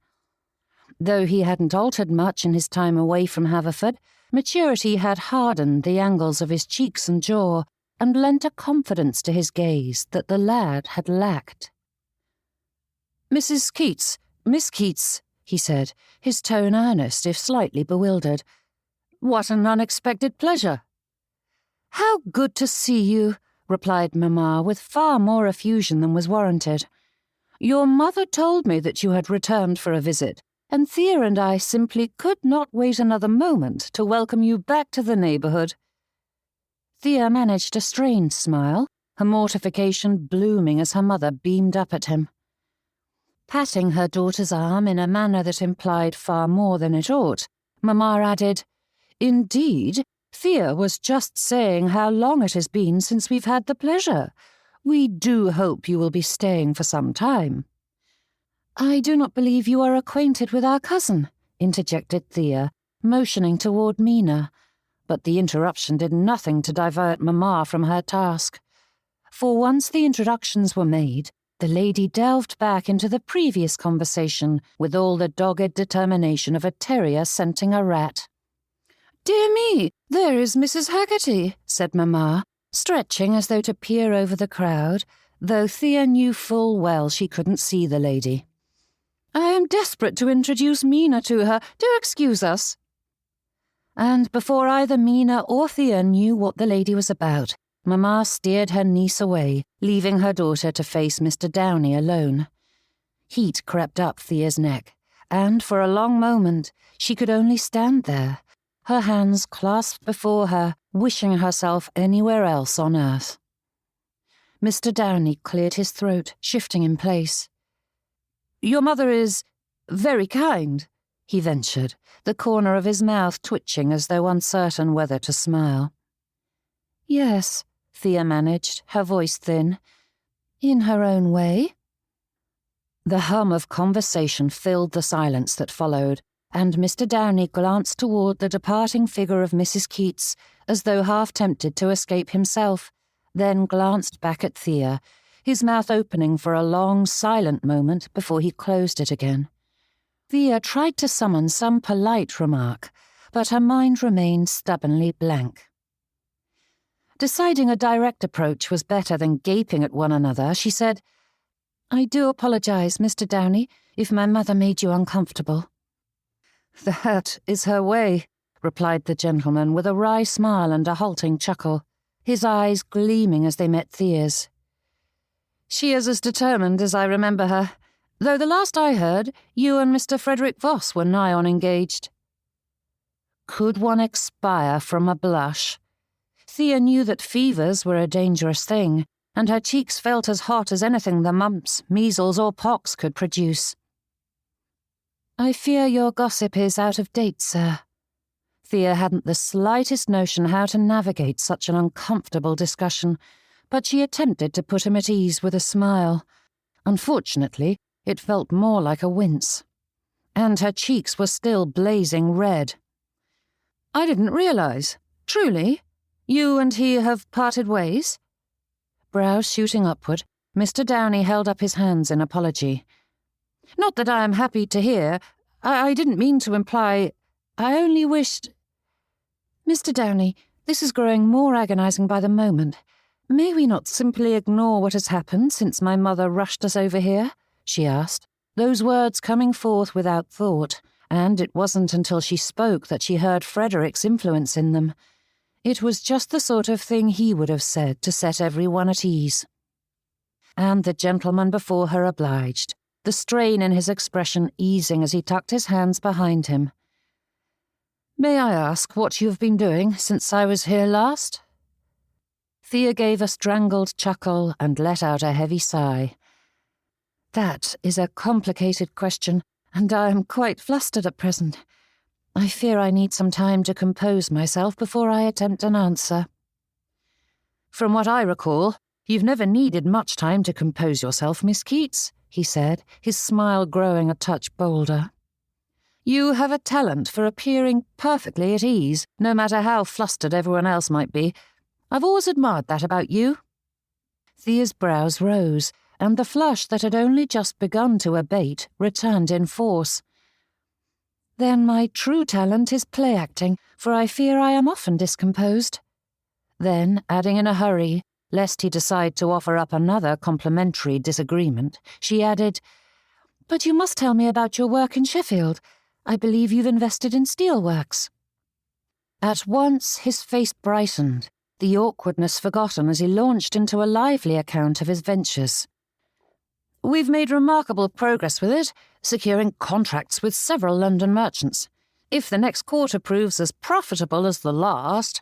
Though he hadn't altered much in his time away from Haverford, maturity had hardened the angles of his cheeks and jaw, and lent a confidence to his gaze that the lad had lacked. Miss Keats, he said, his tone earnest if slightly bewildered. What an unexpected pleasure. How good to see you, replied Mamma with far more effusion than was warranted. Your mother told me that you had returned for a visit, and Thea and I simply could not wait another moment to welcome you back to the neighbourhood. Thea managed a strained smile, her mortification blooming as her mother beamed up at him. Patting her daughter's arm in a manner that implied far more than it ought, Mamma added, Indeed, Thea was just saying how long it has been since we've had the pleasure. We do hope you will be staying for some time. I do not believe you are acquainted with our cousin, interjected Thea, motioning toward Mina, but the interruption did nothing to divert Mamma from her task. For once the introductions were made, the lady delved back into the previous conversation with all the dogged determination of a terrier scenting a rat. Dear me, there is Mrs. Haggerty, said Mamma, stretching as though to peer over the crowd, though Thea knew full well she couldn't see the lady. I am desperate to introduce Mina to her. Do excuse us. And before either Mina or Thea knew what the lady was about, Mamma steered her niece away, leaving her daughter to face Mr. Downey alone. Heat crept up Thea's neck, and for a long moment she could only stand there, her hands clasped before her, wishing herself anywhere else on earth. Mr. Downey cleared his throat, shifting in place. Your mother is very kind, he ventured, the corner of his mouth twitching as though uncertain whether to smile. Yes, Thea managed, her voice thin. In her own way. The hum of conversation filled the silence that followed, and Mr. Downey glanced toward the departing figure of Mrs. Keats, as though half tempted to escape himself, then glanced back at Thea, his mouth opening for a long, silent moment before he closed it again. Thea tried to summon some polite remark, but her mind remained stubbornly blank. Deciding a direct approach was better than gaping at one another, she said, I do apologize, Mr. Downey, if my mother made you uncomfortable. That is her way, replied the gentleman with a wry smile and a halting chuckle, his eyes gleaming as they met Thea's. She is as determined as I remember her, though the last I heard, you and Mr. Frederick Voss were nigh on engaged. Could one expire from a blush? Thea knew that fevers were a dangerous thing, and her cheeks felt as hot as anything the mumps, measles, or pox could produce. I fear your gossip is out of date, sir. Thea hadn't the slightest notion how to navigate such an uncomfortable discussion, but she attempted to put him at ease with a smile. Unfortunately, it felt more like a wince. And her cheeks were still blazing red. "I didn't realize. Truly? You and he have parted ways?" Brows shooting upward, Mr. Downey held up his hands in apology. "Not that I am happy to hear. I didn't mean to imply. I only wished—" "Mr. Downey, this is growing more agonizing by the moment. May we not simply ignore what has happened since my mother rushed us over here?" she asked, those words coming forth without thought, and it wasn't until she spoke that she heard Frederick's influence in them. It was just the sort of thing he would have said to set everyone at ease. And the gentleman before her obliged, the strain in his expression easing as he tucked his hands behind him. "May I ask what you have been doing since I was here last?" Thea gave a strangled chuckle and let out a heavy sigh. "That is a complicated question, and I am quite flustered at present. I fear I need some time to compose myself before I attempt an answer." "From what I recall, you've never needed much time to compose yourself, Miss Keats," he said, his smile growing a touch bolder. "You have a talent for appearing perfectly at ease, no matter how flustered everyone else might be. I've always admired that about you." Thea's brows rose, and the flush that had only just begun to abate returned in force. "Then my true talent is play acting, for I fear I am often discomposed." Then, adding in a hurry, lest he decide to offer up another complimentary disagreement, she added, "But you must tell me about your work in Sheffield. I believe you've invested in steelworks." At once his face brightened, the awkwardness forgotten as he launched into a lively account of his ventures. "We've made remarkable progress with it, securing contracts with several London merchants. If the next quarter proves as profitable as the last—"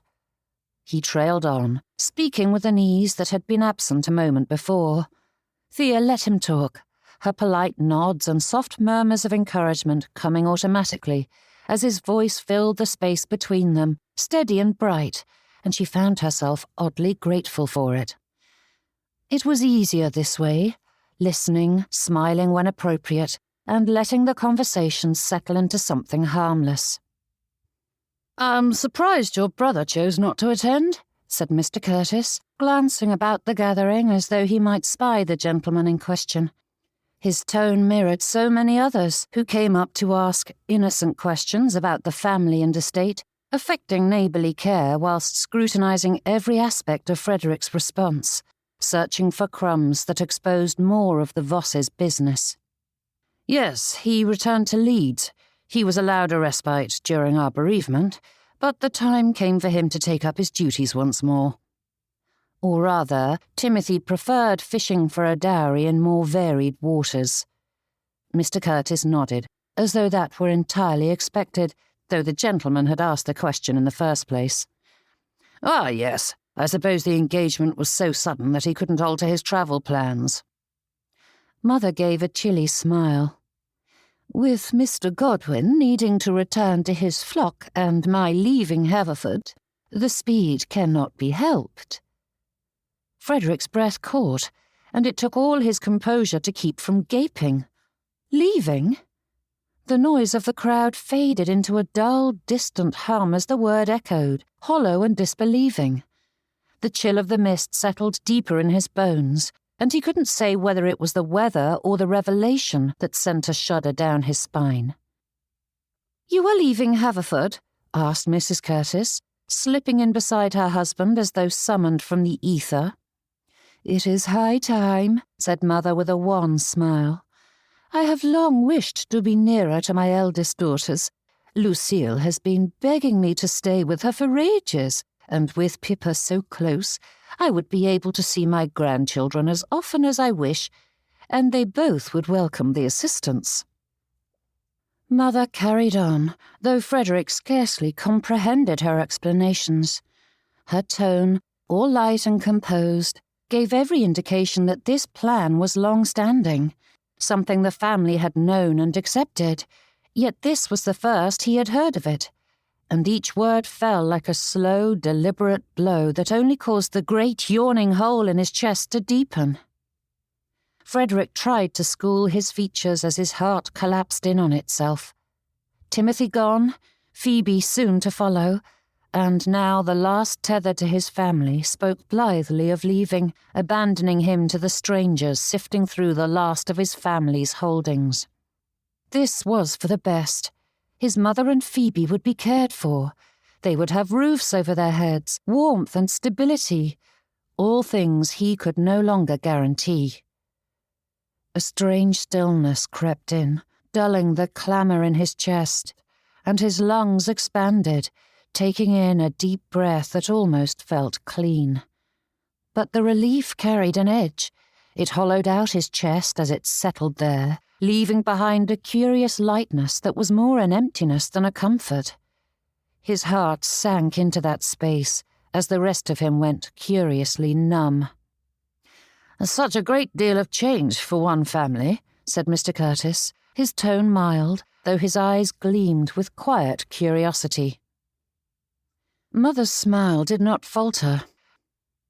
He trailed on, speaking with an ease that had been absent a moment before. Thea let him talk, her polite nods and soft murmurs of encouragement coming automatically as his voice filled the space between them, steady and bright, and she found herself oddly grateful for it. It was easier this way, listening, smiling when appropriate, and letting the conversation settle into something harmless. "I'm surprised your brother chose not to attend," said Mr. Curtis, glancing about the gathering as though he might spy the gentleman in question. His tone mirrored so many others who came up to ask innocent questions about the family and estate, affecting neighbourly care whilst scrutinising every aspect of Frederick's response, searching for crumbs that exposed more of the Voss's business. "Yes, he returned to Leeds. He was allowed a respite during our bereavement, but the time came for him to take up his duties once more. Or rather, Timothy preferred fishing for a dowry in more varied waters." Mr. Curtis nodded, as though that were entirely expected, though the gentleman had asked the question in the first place. "Ah, yes. I suppose the engagement was so sudden that he couldn't alter his travel plans." Mother gave a chilly smile. "With Mr. Godwin needing to return to his flock and my leaving Haverford, the speed cannot be helped." Frederick's breath caught, and it took all his composure to keep from gaping. "Leaving?" The noise of the crowd faded into a dull, distant hum as the word echoed, hollow and disbelieving. The chill of the mist settled deeper in his bones, and he couldn't say whether it was the weather or the revelation that sent a shudder down his spine. "You are leaving Haverford?" asked Mrs. Curtis, slipping in beside her husband as though summoned from the ether. "It is high time," said Mother with a wan smile. "I have long wished to be nearer to my eldest daughters. Lucille has been begging me to stay with her for ages, and with Pippa so close, I would be able to see my grandchildren as often as I wish, and they both would welcome the assistance." Mother carried on, though Frederick scarcely comprehended her explanations. Her tone, all light and composed, gave every indication that this plan was long-standing, something the family had known and accepted, yet this was the first he had heard of it, and each word fell like a slow, deliberate blow that only caused the great yawning hole in his chest to deepen. Frederick tried to school his features as his heart collapsed in on itself. Timothy gone, Phoebe soon to follow, and now the last tether to his family spoke blithely of leaving, abandoning him to the strangers sifting through the last of his family's holdings. This was for the best. His mother and Phoebe would be cared for. They would have roofs over their heads, warmth and stability, all things he could no longer guarantee. A strange stillness crept in, dulling the clamour in his chest, and his lungs expanded, taking in a deep breath that almost felt clean. But the relief carried an edge. It hollowed out his chest as it settled there, leaving behind a curious lightness that was more an emptiness than a comfort. His heart sank into that space as the rest of him went curiously numb. "Such a great deal of change for one family," said Mr. Curtis, his tone mild, though his eyes gleamed with quiet curiosity. Mother's smile did not falter.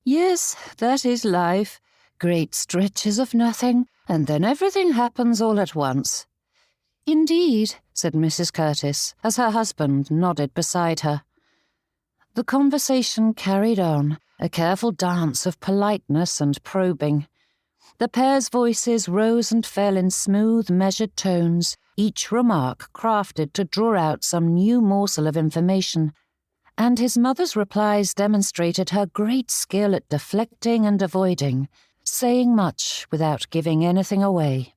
"Yes, that is life. Great stretches of nothing, and then everything happens all at once." "Indeed," said Mrs. Curtis, as her husband nodded beside her. The conversation carried on, a careful dance of politeness and probing. The pair's voices rose and fell in smooth, measured tones, each remark crafted to draw out some new morsel of information, and his mother's replies demonstrated her great skill at deflecting and avoiding, saying much without giving anything away.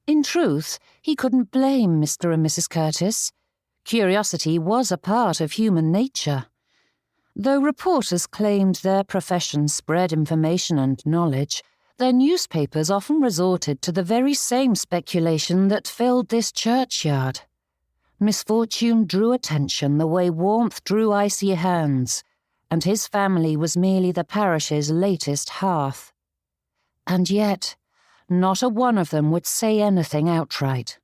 In truth, he couldn't blame Mr. and Mrs. Curtis. Curiosity was a part of human nature. Though reporters claimed their profession spread information and knowledge, their newspapers often resorted to the very same speculation that filled this churchyard. Misfortune drew attention the way warmth drew icy hands, and his family was merely the parish's latest hearth. And yet, not a one of them would say anything outright.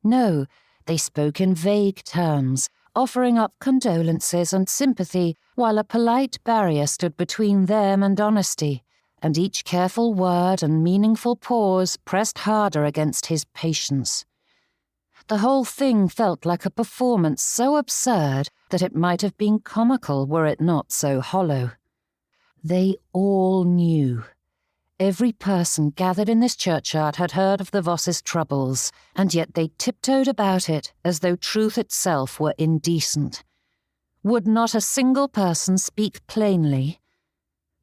No, they spoke in vague terms, offering up condolences and sympathy, while a polite barrier stood between them and honesty, and each careful word and meaningful pause pressed harder against his patience. The whole thing felt like a performance so absurd that it might have been comical were it not so hollow. They all knew. Every person gathered in this churchyard had heard of the Vosses' troubles, and yet they tiptoed about it as though truth itself were indecent. Would not a single person speak plainly?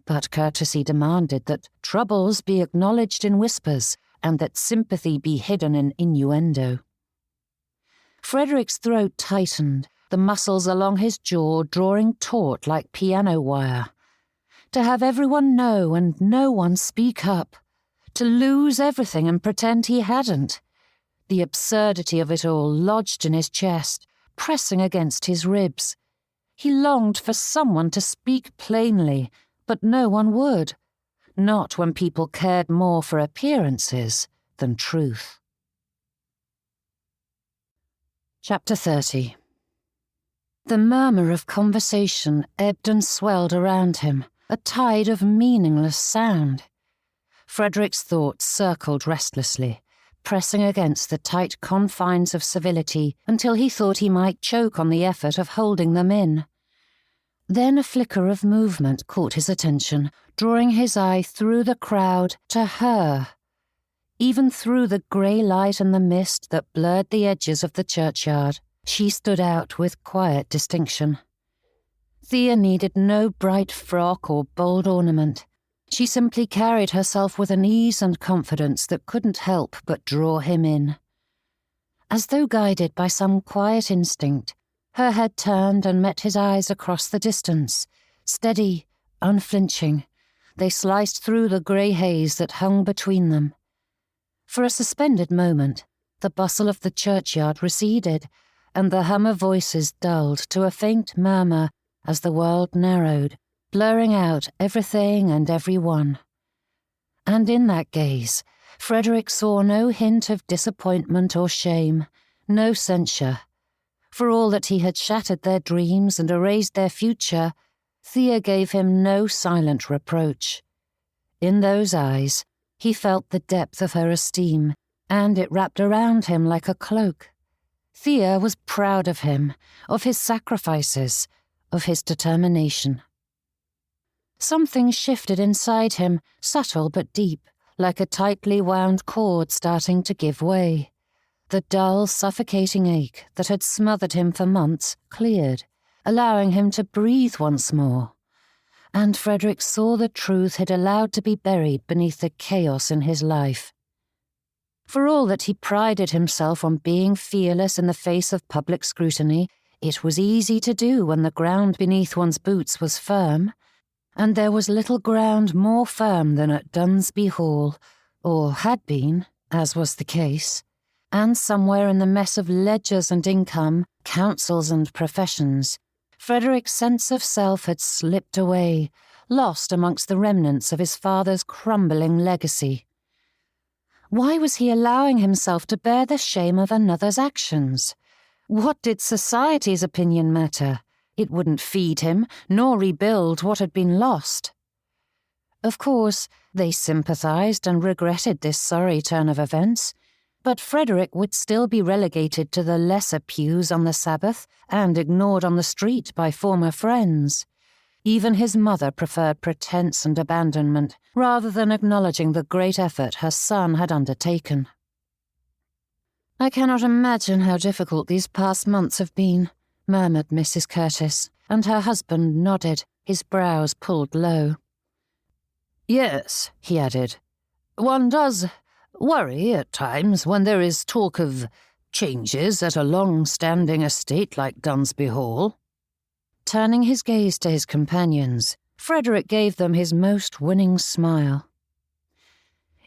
But courtesy demanded that troubles be acknowledged in whispers, and that sympathy be hidden in innuendo. Frederick's throat tightened, the muscles along his jaw drawing taut like piano wire. To have everyone know and no one speak up. To lose everything and pretend he hadn't. The absurdity of it all lodged in his chest, pressing against his ribs. He longed for someone to speak plainly, but no one would. Not when people cared more for appearances than truth. Chapter 30. The murmur of conversation ebbed and swelled around him, a tide of meaningless sound. Frederick's thoughts circled restlessly, pressing against the tight confines of civility until he thought he might choke on the effort of holding them in. Then a flicker of movement caught his attention, drawing his eye through the crowd to her. Even through the grey light and the mist that blurred the edges of the churchyard, she stood out with quiet distinction. Thea needed no bright frock or bold ornament. She simply carried herself with an ease and confidence that couldn't help but draw him in. As though guided by some quiet instinct, her head turned and met his eyes across the distance. Steady, unflinching, they sliced through the grey haze that hung between them. For a suspended moment, the bustle of the churchyard receded, and the hum of voices dulled to a faint murmur as the world narrowed, blurring out everything and everyone. And in that gaze, Frederick saw no hint of disappointment or shame, no censure. For all that he had shattered their dreams and erased their future, Thea gave him no silent reproach. In those eyes, He felt the depth of her esteem, and it wrapped around him like a cloak. Thea was proud of him, of his sacrifices, of his determination. Something shifted inside him, subtle but deep, like a tightly wound cord starting to give way. The dull, suffocating ache that had smothered him for months cleared, allowing him to breathe once more. And Frederick saw the truth he'd allowed to be buried beneath the chaos in his life. For all that he prided himself on being fearless in the face of public scrutiny, it was easy to do when the ground beneath one's boots was firm, and there was little ground more firm than at Dunsby Hall, or had been, as was the case, and somewhere in the mess of ledgers and income, councils and professions, Frederick's sense of self had slipped away, lost amongst the remnants of his father's crumbling legacy. Why was he allowing himself to bear the shame of another's actions? What did society's opinion matter? It wouldn't feed him, nor rebuild what had been lost. Of course, they sympathized and regretted this sorry turn of events, but Frederick would still be relegated to the lesser pews on the Sabbath and ignored on the street by former friends. Even his mother preferred pretense and abandonment, rather than acknowledging the great effort her son had undertaken. "I cannot imagine how difficult these past months have been," murmured Mrs. Curtis, and her husband nodded, his brows pulled low. "Yes," he added, "one does worry at times when there is talk of changes at a long-standing estate like Dunsby Hall." Turning his gaze to his companions, Frederick gave them his most winning smile.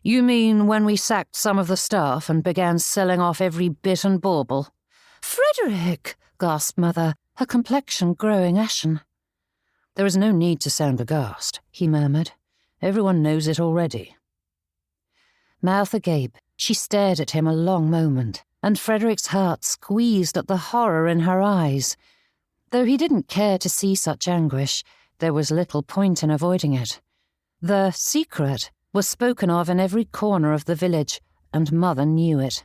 "You mean when we sacked some of the staff and began selling off every bit and bauble?" "Frederick!" gasped Mother, her complexion growing ashen. "There is no need to sound aghast," he murmured. "Everyone knows it already." Mouth agape, she stared at him a long moment, and Frederick's heart squeezed at the horror in her eyes. Though he didn't care to see such anguish, there was little point in avoiding it. The secret was spoken of in every corner of the village, and Mother knew it.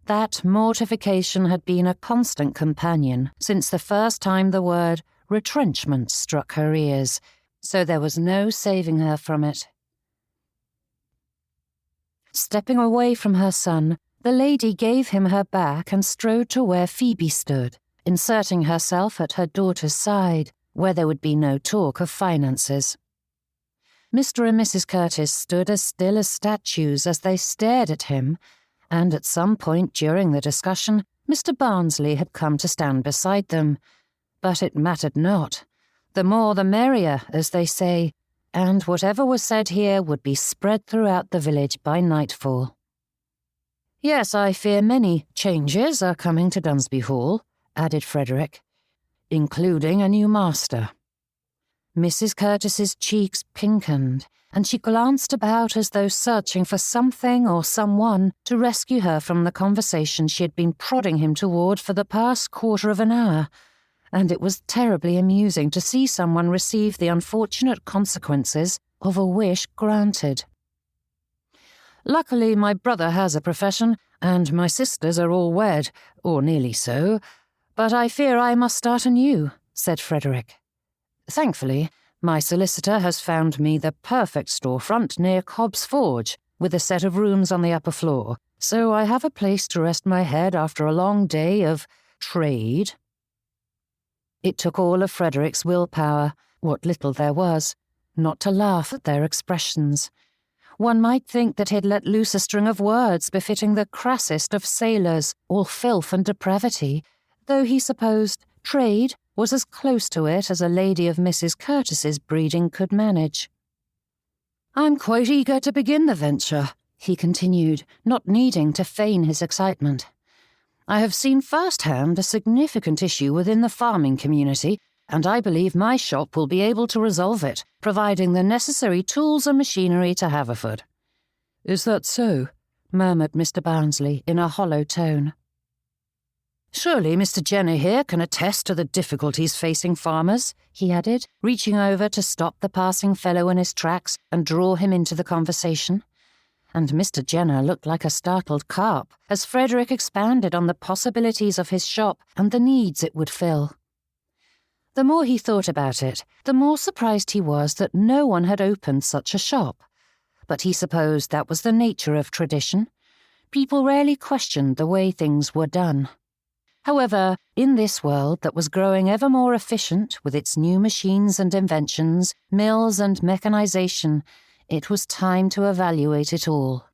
That mortification had been a constant companion since the first time the word retrenchment struck her ears, so there was no saving her from it. Stepping away from her son, the lady gave him her back and strode to where Phoebe stood, inserting herself at her daughter's side, where there would be no talk of finances. Mr. and Mrs. Curtis stood as still as statues as they stared at him, and at some point during the discussion, Mr. Barnsley had come to stand beside them. But it mattered not. The more the merrier, as they say, and whatever was said here would be spread throughout the village by nightfall. "Yes, I fear many changes are coming to Dunsby Hall," added Frederick, "including a new master." Mrs. Curtis's cheeks pinkened, and she glanced about as though searching for something or someone to rescue her from the conversation she had been prodding him toward for the past quarter of an hour, and it was terribly amusing to see someone receive the unfortunate consequences of a wish granted. "Luckily, my brother has a profession, and my sisters are all wed, or nearly so, but I fear I must start anew," said Frederick. "Thankfully, my solicitor has found me the perfect storefront near Cobb's Forge, with a set of rooms on the upper floor, so I have a place to rest my head after a long day of trade." It took all of Frederick's willpower, what little there was, not to laugh at their expressions. One might think that he'd let loose a string of words befitting the crassest of sailors, all filth and depravity, though he supposed trade was as close to it as a lady of Mrs. Curtis's breeding could manage. "I'm quite eager to begin the venture," he continued, not needing to feign his excitement. "I have seen firsthand a significant issue within the farming community, and I believe my shop will be able to resolve it, providing the necessary tools and machinery to Haverford." "Is that so?" murmured Mr. Barnsley in a hollow tone. "Surely Mr. Jenner here can attest to the difficulties facing farmers," he added, reaching over to stop the passing fellow in his tracks and draw him into the conversation. and Mr. Jenner looked like a startled carp as Frederick expounded on the possibilities of his shop and the needs it would fill. The more he thought about it, the more surprised he was that no one had opened such a shop. But he supposed that was the nature of tradition. People rarely questioned the way things were done. However, in this world that was growing ever more efficient with its new machines and inventions, mills and mechanization, it was time to evaluate it all.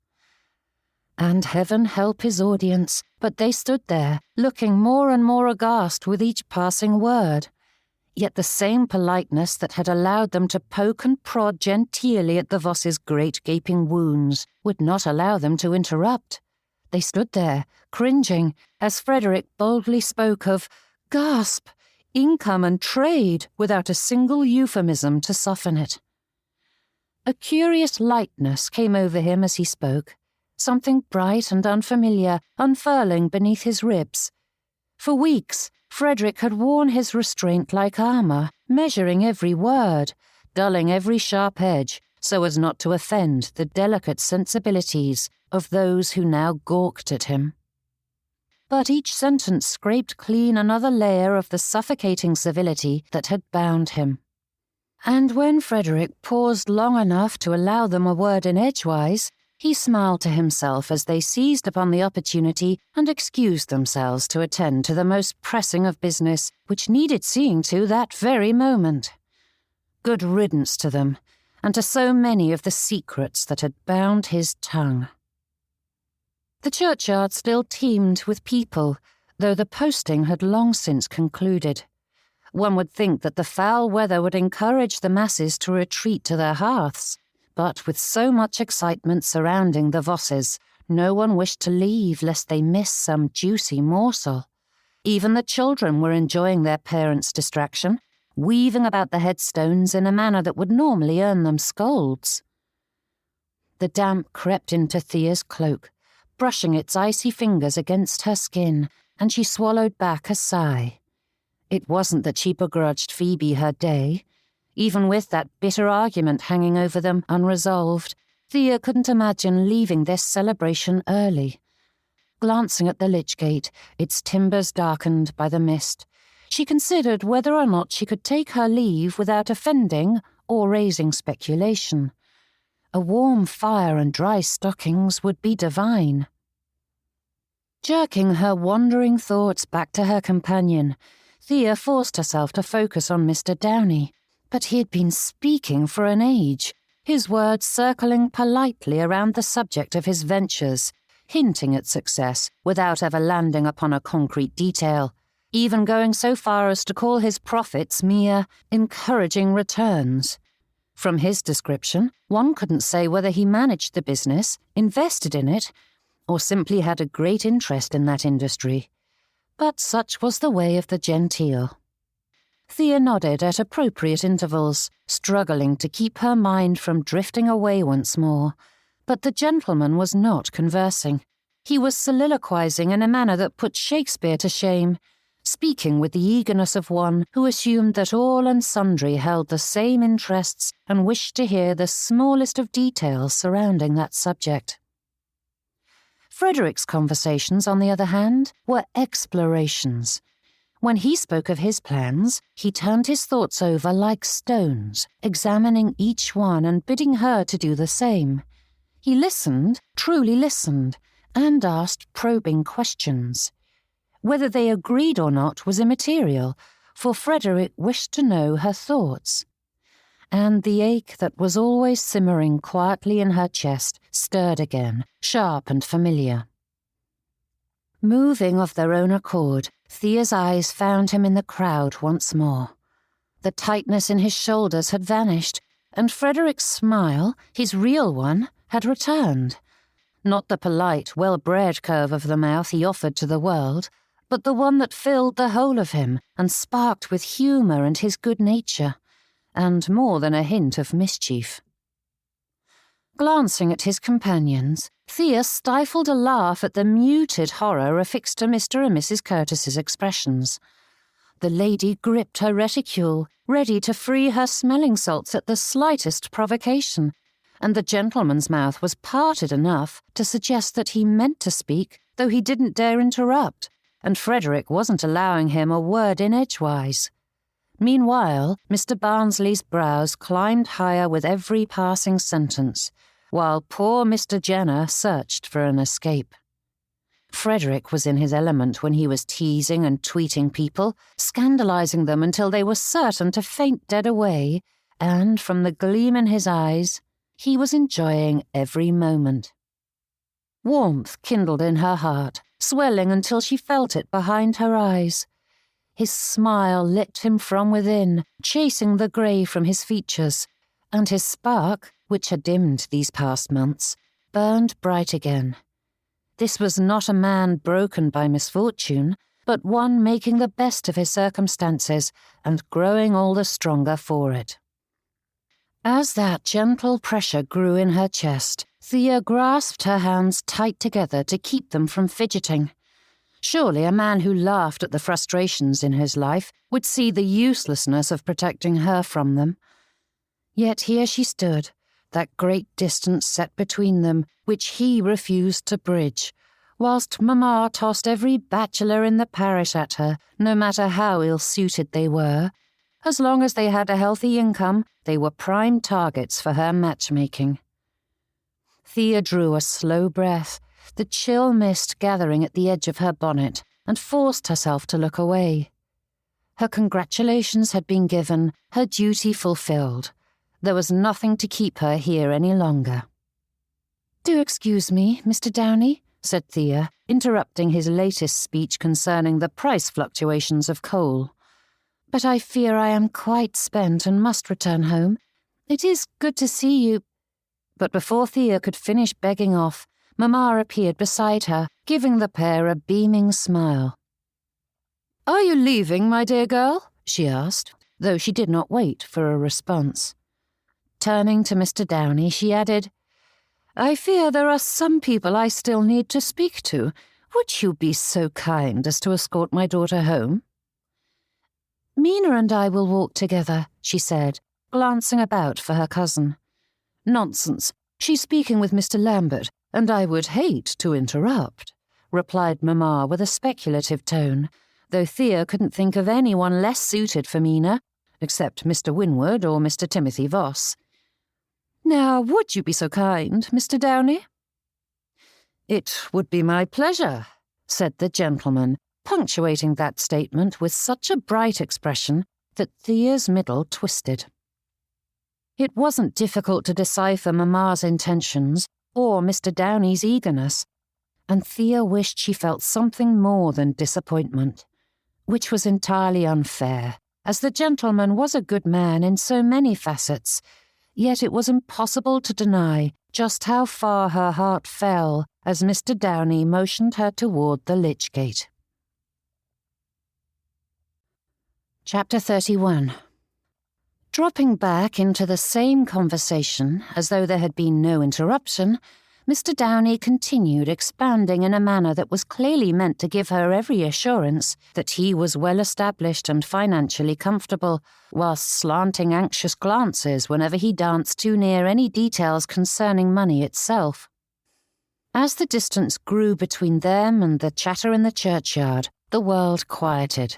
And heaven help his audience, but they stood there, looking more and more aghast with each passing word. Yet the same politeness that had allowed them to poke and prod genteelly at the Vosses' great gaping wounds would not allow them to interrupt. They stood there, cringing, as Frederick boldly spoke of gasp, income and trade, without a single euphemism to soften it. A curious lightness came over him as he spoke, something bright and unfamiliar unfurling beneath his ribs. For weeks, Frederick had worn his restraint like armour, measuring every word, dulling every sharp edge, so as not to offend the delicate sensibilities of those who now gawked at him. But each sentence scraped clean another layer of the suffocating civility that had bound him. And when Frederick paused long enough to allow them a word in edgewise, he smiled to himself as they seized upon the opportunity and excused themselves to attend to the most pressing of business, which needed seeing to that very moment. Good riddance to them, and to so many of the secrets that had bound his tongue. The churchyard still teemed with people, though the posting had long since concluded. One would think that the foul weather would encourage the masses to retreat to their hearths, but with so much excitement surrounding the Vosses, no one wished to leave lest they miss some juicy morsel. Even the children were enjoying their parents' distraction, weaving about the headstones in a manner that would normally earn them scolds. The damp crept into Thea's cloak, brushing its icy fingers against her skin, and she swallowed back a sigh. It wasn't that she begrudged Phoebe her day. Even with that bitter argument hanging over them unresolved, Thea couldn't imagine leaving this celebration early. Glancing at the lich gate, its timbers darkened by the mist, she considered whether or not she could take her leave without offending or raising speculation. A warm fire and dry stockings would be divine. Jerking her wandering thoughts back to her companion, Thea forced herself to focus on Mr. Downey. But he had been speaking for an age, his words circling politely around the subject of his ventures, hinting at success without ever landing upon a concrete detail, even going so far as to call his profits mere encouraging returns. From his description, one couldn't say whether he managed the business, invested in it, or simply had a great interest in that industry. But such was the way of the genteel. Thea nodded at appropriate intervals, struggling to keep her mind from drifting away once more. But the gentleman was not conversing. He was soliloquizing in a manner that put Shakespeare to shame, speaking with the eagerness of one who assumed that all and sundry held the same interests and wished to hear the smallest of details surrounding that subject. Frederick's conversations, on the other hand, were explorations. When he spoke of his plans, he turned his thoughts over like stones, examining each one and bidding her to do the same. He listened, truly listened, and asked probing questions. Whether they agreed or not was immaterial, for Frederick wished to know her thoughts. And the ache that was always simmering quietly in her chest stirred again, sharp and familiar. Moving of their own accord, Thea's eyes found him in the crowd once more. The tightness in his shoulders had vanished, and Frederick's smile, his real one, had returned. Not the polite, well-bred curve of the mouth he offered to the world, but the one that filled the whole of him and sparked with humour and his good nature, and more than a hint of mischief. Glancing at his companions, Thea stifled a laugh at the muted horror affixed to Mr. and Mrs. Curtis's expressions. The lady gripped her reticule, ready to free her smelling salts at the slightest provocation, and the gentleman's mouth was parted enough to suggest that he meant to speak, though he didn't dare interrupt, and Frederick wasn't allowing him a word in edgewise. Meanwhile, Mr. Barnsley's brows climbed higher with every passing sentence, while poor Mr. Jenner searched for an escape. Frederick was in his element when he was teasing and tweeting people, scandalizing them until they were certain to faint dead away, and from the gleam in his eyes, he was enjoying every moment. Warmth kindled in her heart, swelling until she felt it behind her eyes. His smile lit him from within, chasing the grey from his features, and his spark, which had dimmed these past months, burned bright again. This was not a man broken by misfortune, but one making the best of his circumstances and growing all the stronger for it. As that gentle pressure grew in her chest, Thea grasped her hands tight together to keep them from fidgeting. Surely a man who laughed at the frustrations in his life would see the uselessness of protecting her from them. Yet here she stood, that great distance set between them, which he refused to bridge, whilst Mamma tossed every bachelor in the parish at her, no matter how ill-suited they were. As long as they had a healthy income, they were prime targets for her matchmaking. Thea drew a slow breath, the chill mist gathering at the edge of her bonnet, and forced herself to look away. Her congratulations had been given, her duty fulfilled. There was nothing to keep her here any longer. "Do excuse me, Mr. Downey," said Thea, interrupting his latest speech concerning the price fluctuations of coal. "But I fear I am quite spent and must return home. It is good to see you—" But before Thea could finish begging off, Mamma appeared beside her, giving the pair a beaming smile. "Are you leaving, my dear girl?" she asked, though she did not wait for a response. Turning to Mr. Downey, she added, "I fear there are some people I still need to speak to. Would you be so kind as to escort my daughter home?" "Mina and I will walk together," she said, glancing about for her cousin. "Nonsense. She's speaking with Mr. Lambert, and I would hate to interrupt," replied Mamma with a speculative tone, though Thea couldn't think of anyone less suited for Mina, except Mr. Winwood or Mr. Timothy Voss. "Now, would you be so kind, Mr. Downey?" "It would be my pleasure," said the gentleman, punctuating that statement with such a bright expression that Thea's middle twisted. It wasn't difficult to decipher Mamma's intentions or Mr. Downey's eagerness, and Thea wished she felt something more than disappointment, which was entirely unfair, as the gentleman was a good man in so many facets, yet it was impossible to deny just how far her heart fell as Mr. Downey motioned her toward the lich gate. Chapter 31. Dropping back into the same conversation, as though there had been no interruption, Mr. Downey continued expanding in a manner that was clearly meant to give her every assurance that he was well established and financially comfortable, whilst slanting anxious glances whenever he danced too near any details concerning money itself. As the distance grew between them and the chatter in the churchyard, the world quieted.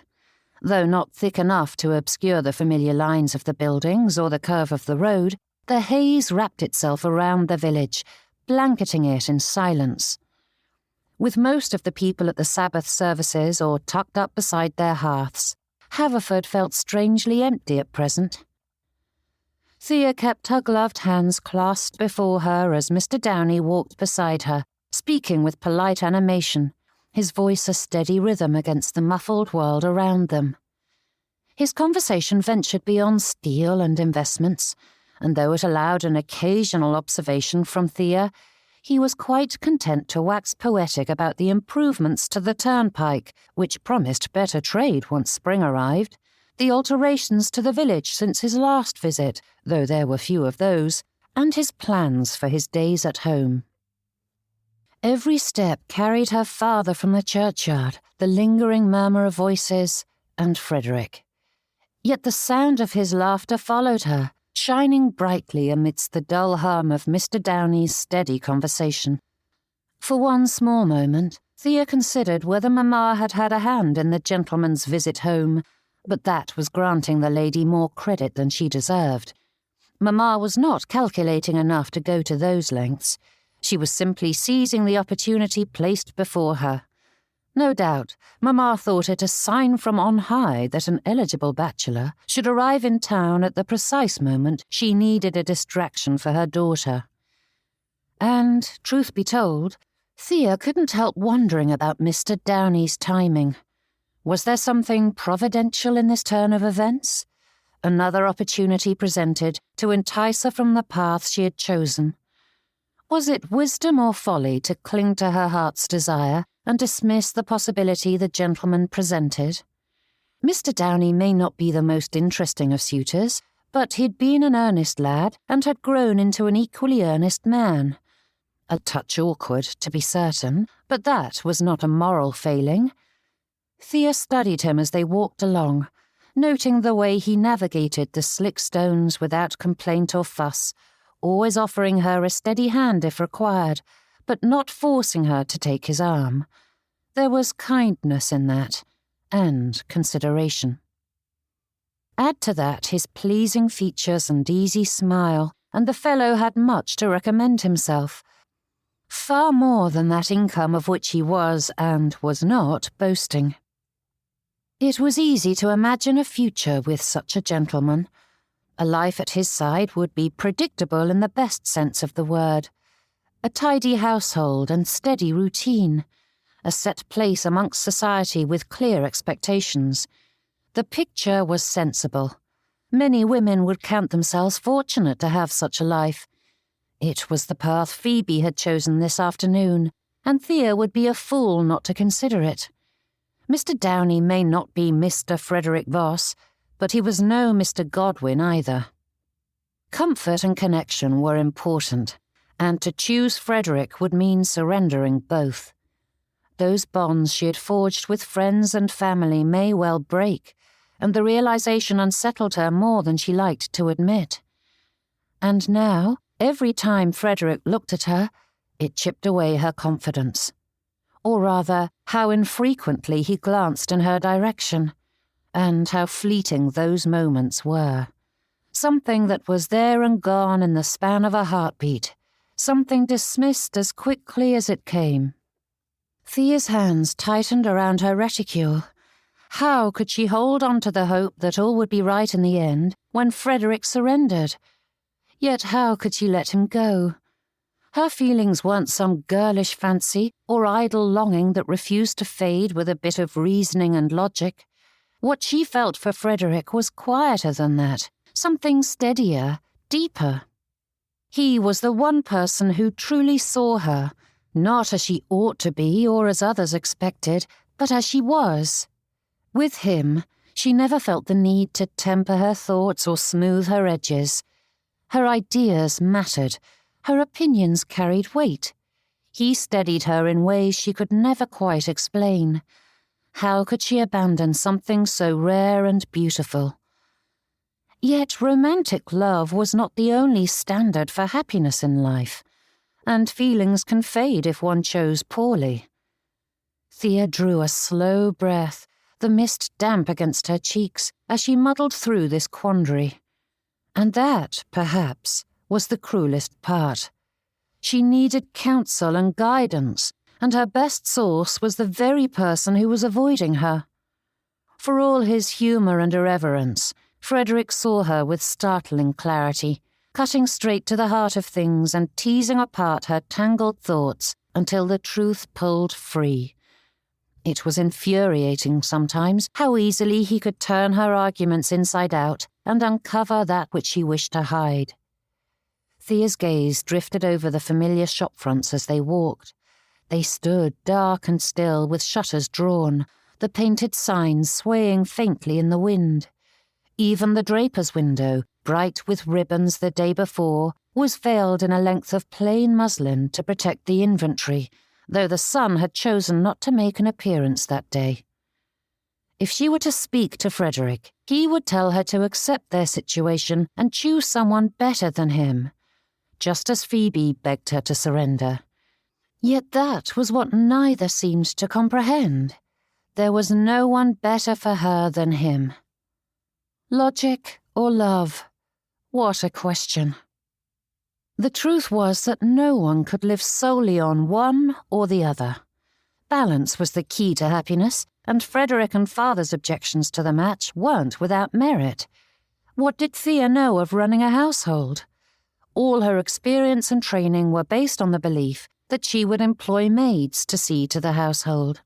Though not thick enough to obscure the familiar lines of the buildings or the curve of the road, the haze wrapped itself around the village, blanketing it in silence. With most of the people at the Sabbath services or tucked up beside their hearths, Haverford felt strangely empty at present. Thea kept her gloved hands clasped before her as Mr. Downey walked beside her, speaking with polite animation, his voice a steady rhythm against the muffled world around them. His conversation ventured beyond steel and investments, and though it allowed an occasional observation from Thea, he was quite content to wax poetic about the improvements to the turnpike, which promised better trade once spring arrived, the alterations to the village since his last visit, though there were few of those, and his plans for his days at home. Every step carried her farther from the churchyard, the lingering murmur of voices, and Frederick. Yet the sound of his laughter followed her, shining brightly amidst the dull hum of Mr. Downey's steady conversation. For one small moment, Thea considered whether Mamma had had a hand in the gentleman's visit home, but that was granting the lady more credit than she deserved. Mamma was not calculating enough to go to those lengths. She was simply seizing the opportunity placed before her. No doubt, Mamma thought it a sign from on high that an eligible bachelor should arrive in town at the precise moment she needed a distraction for her daughter. And, truth be told, Thea couldn't help wondering about Mr. Downey's timing. Was there something providential in this turn of events? Another opportunity presented to entice her from the path she had chosen. Was it wisdom or folly to cling to her heart's desire and dismiss the possibility the gentleman presented? Mr. Downey may not be the most interesting of suitors, but he'd been an earnest lad and had grown into an equally earnest man. A touch awkward, to be certain, but that was not a moral failing. Thea studied him as they walked along, noting the way he navigated the slick stones without complaint or fuss, always offering her a steady hand if required, but not forcing her to take his arm. There was kindness in that, and consideration. Add to that his pleasing features and easy smile, and the fellow had much to recommend himself. Far more than that income of which he was, and was not, boasting. It was easy to imagine a future with such a gentleman. A life at his side would be predictable in the best sense of the word. A tidy household and steady routine. A set place amongst society with clear expectations. The picture was sensible. Many women would count themselves fortunate to have such a life. It was the path Phoebe had chosen this afternoon, and Thea would be a fool not to consider it. Mr. Downey may not be Mr. Frederick Voss, but he was no Mr. Godwin either. Comfort and connection were important, and to choose Frederick would mean surrendering both. Those bonds she had forged with friends and family may well break, and the realization unsettled her more than she liked to admit. And now, every time Frederick looked at her, it chipped away her confidence. Or rather, how infrequently he glanced in her direction, and how fleeting those moments were. Something that was there and gone in the span of a heartbeat, something dismissed as quickly as it came. Thea's hands tightened around her reticule. How could she hold on to the hope that all would be right in the end when Frederick surrendered? Yet how could she let him go? Her feelings weren't some girlish fancy or idle longing that refused to fade with a bit of reasoning and logic. What she felt for Frederick was quieter than that, something steadier, deeper. He was the one person who truly saw her, not as she ought to be or as others expected, but as she was. With him, she never felt the need to temper her thoughts or smooth her edges. Her ideas mattered. Her opinions carried weight. He steadied her in ways she could never quite explain. How could she abandon something so rare and beautiful? Yet romantic love was not the only standard for happiness in life, and feelings can fade if one chose poorly. Thea drew a slow breath, the mist damp against her cheeks, as she muddled through this quandary. And that, perhaps, was the cruelest part. She needed counsel and guidance, and her best source was the very person who was avoiding her. For all his humour and irreverence, Frederick saw her with startling clarity, cutting straight to the heart of things and teasing apart her tangled thoughts until the truth pulled free. It was infuriating sometimes how easily he could turn her arguments inside out and uncover that which she wished to hide. Thea's gaze drifted over the familiar shop fronts as they walked. They stood dark and still with shutters drawn, the painted signs swaying faintly in the wind. Even the draper's window, bright with ribbons the day before, was veiled in a length of plain muslin to protect the inventory, though the sun had chosen not to make an appearance that day. If she were to speak to Frederick, he would tell her to accept their situation and choose someone better than him, just as Phoebe begged her to surrender. Yet that was what neither seemed to comprehend. There was no one better for her than him. Logic or love? What a question. The truth was that no one could live solely on one or the other. Balance was the key to happiness, and Frederick and Father's objections to the match weren't without merit. What did Thea know of running a household? All her experience and training were based on the belief that she would employ maids to see to the household.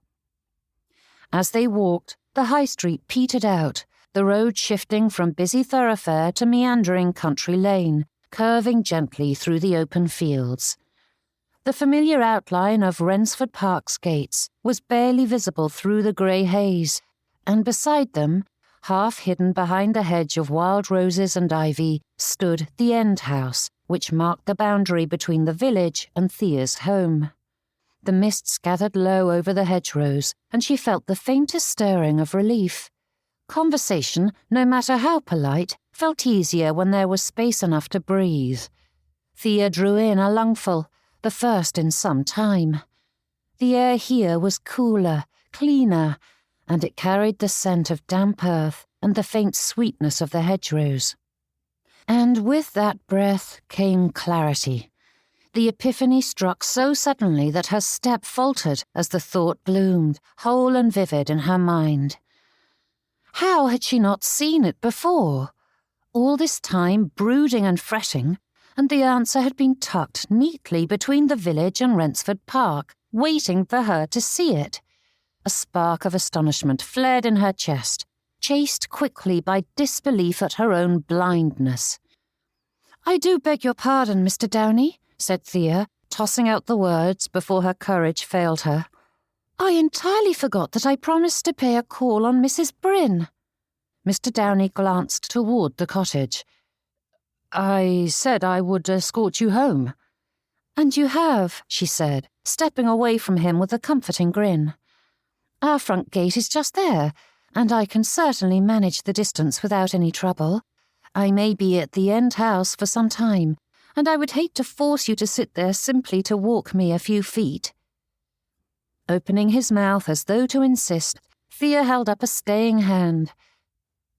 As they walked, the high street petered out, the road shifting from busy thoroughfare to meandering country lane, curving gently through the open fields. The familiar outline of Wrensford Park's gates was barely visible through the grey haze, and beside them, half hidden behind a hedge of wild roses and ivy, stood the end house, which marked the boundary between the village and Thea's home. The mists gathered low over the hedgerows, and she felt the faintest stirring of relief. Conversation, no matter how polite, felt easier when there was space enough to breathe. Thea drew in a lungful, the first in some time. The air here was cooler, cleaner, and it carried the scent of damp earth and the faint sweetness of the hedgerows. And with that breath came clarity. The epiphany struck so suddenly that her step faltered as the thought bloomed, whole and vivid in her mind. How had she not seen it before? All this time brooding and fretting, and the answer had been tucked neatly between the village and Wrensford Park, waiting for her to see it. A spark of astonishment flared in her chest, chased quickly by disbelief at her own blindness. "I do beg your pardon, Mr. Downey," said Thea, tossing out the words before her courage failed her. "I entirely forgot that I promised to pay a call on Mrs. Bryn." Mr. Downey glanced toward the cottage. "I said I would escort you home." "And you have," she said, stepping away from him with a comforting grin. "Our front gate is just there, and I can certainly manage the distance without any trouble. I may be at the end house for some time, and I would hate to force you to sit there simply to walk me a few feet." Opening his mouth as though to insist, Thea held up a staying hand.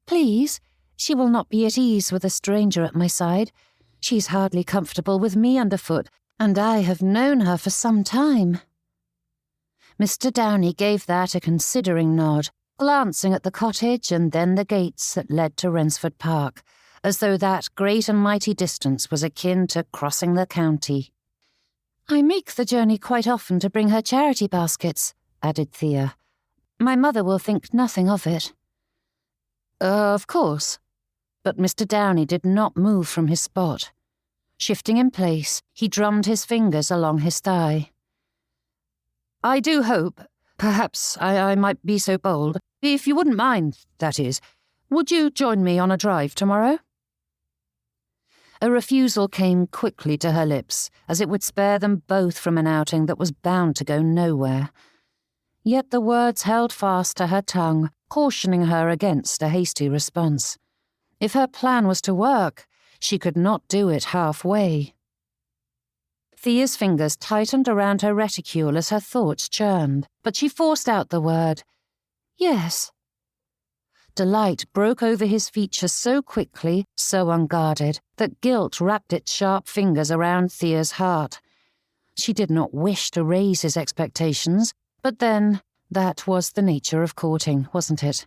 "Please, she will not be at ease with a stranger at my side. She's hardly comfortable with me underfoot, and I have known her for some time." Mr. Downey gave that a considering nod, glancing at the cottage and then the gates that led to Wrensford Park, as though that great and mighty distance was akin to crossing the county. "I make the journey quite often to bring her charity baskets," added Thea. "My mother will think nothing of it." Of course." But Mr. Downey did not move from his spot. Shifting in place, he drummed his fingers along his thigh. "I do hope, perhaps I might be so bold, if you wouldn't mind, that is, would you join me on a drive tomorrow?" A refusal came quickly to her lips, as it would spare them both from an outing that was bound to go nowhere. Yet the words held fast to her tongue, cautioning her against a hasty response. If her plan was to work, she could not do it halfway. Thea's fingers tightened around her reticule as her thoughts churned, but she forced out the word, "Yes." Delight broke over his features so quickly, so unguarded, that guilt wrapped its sharp fingers around Thea's heart. She did not wish to raise his expectations, but then, that was the nature of courting, wasn't it?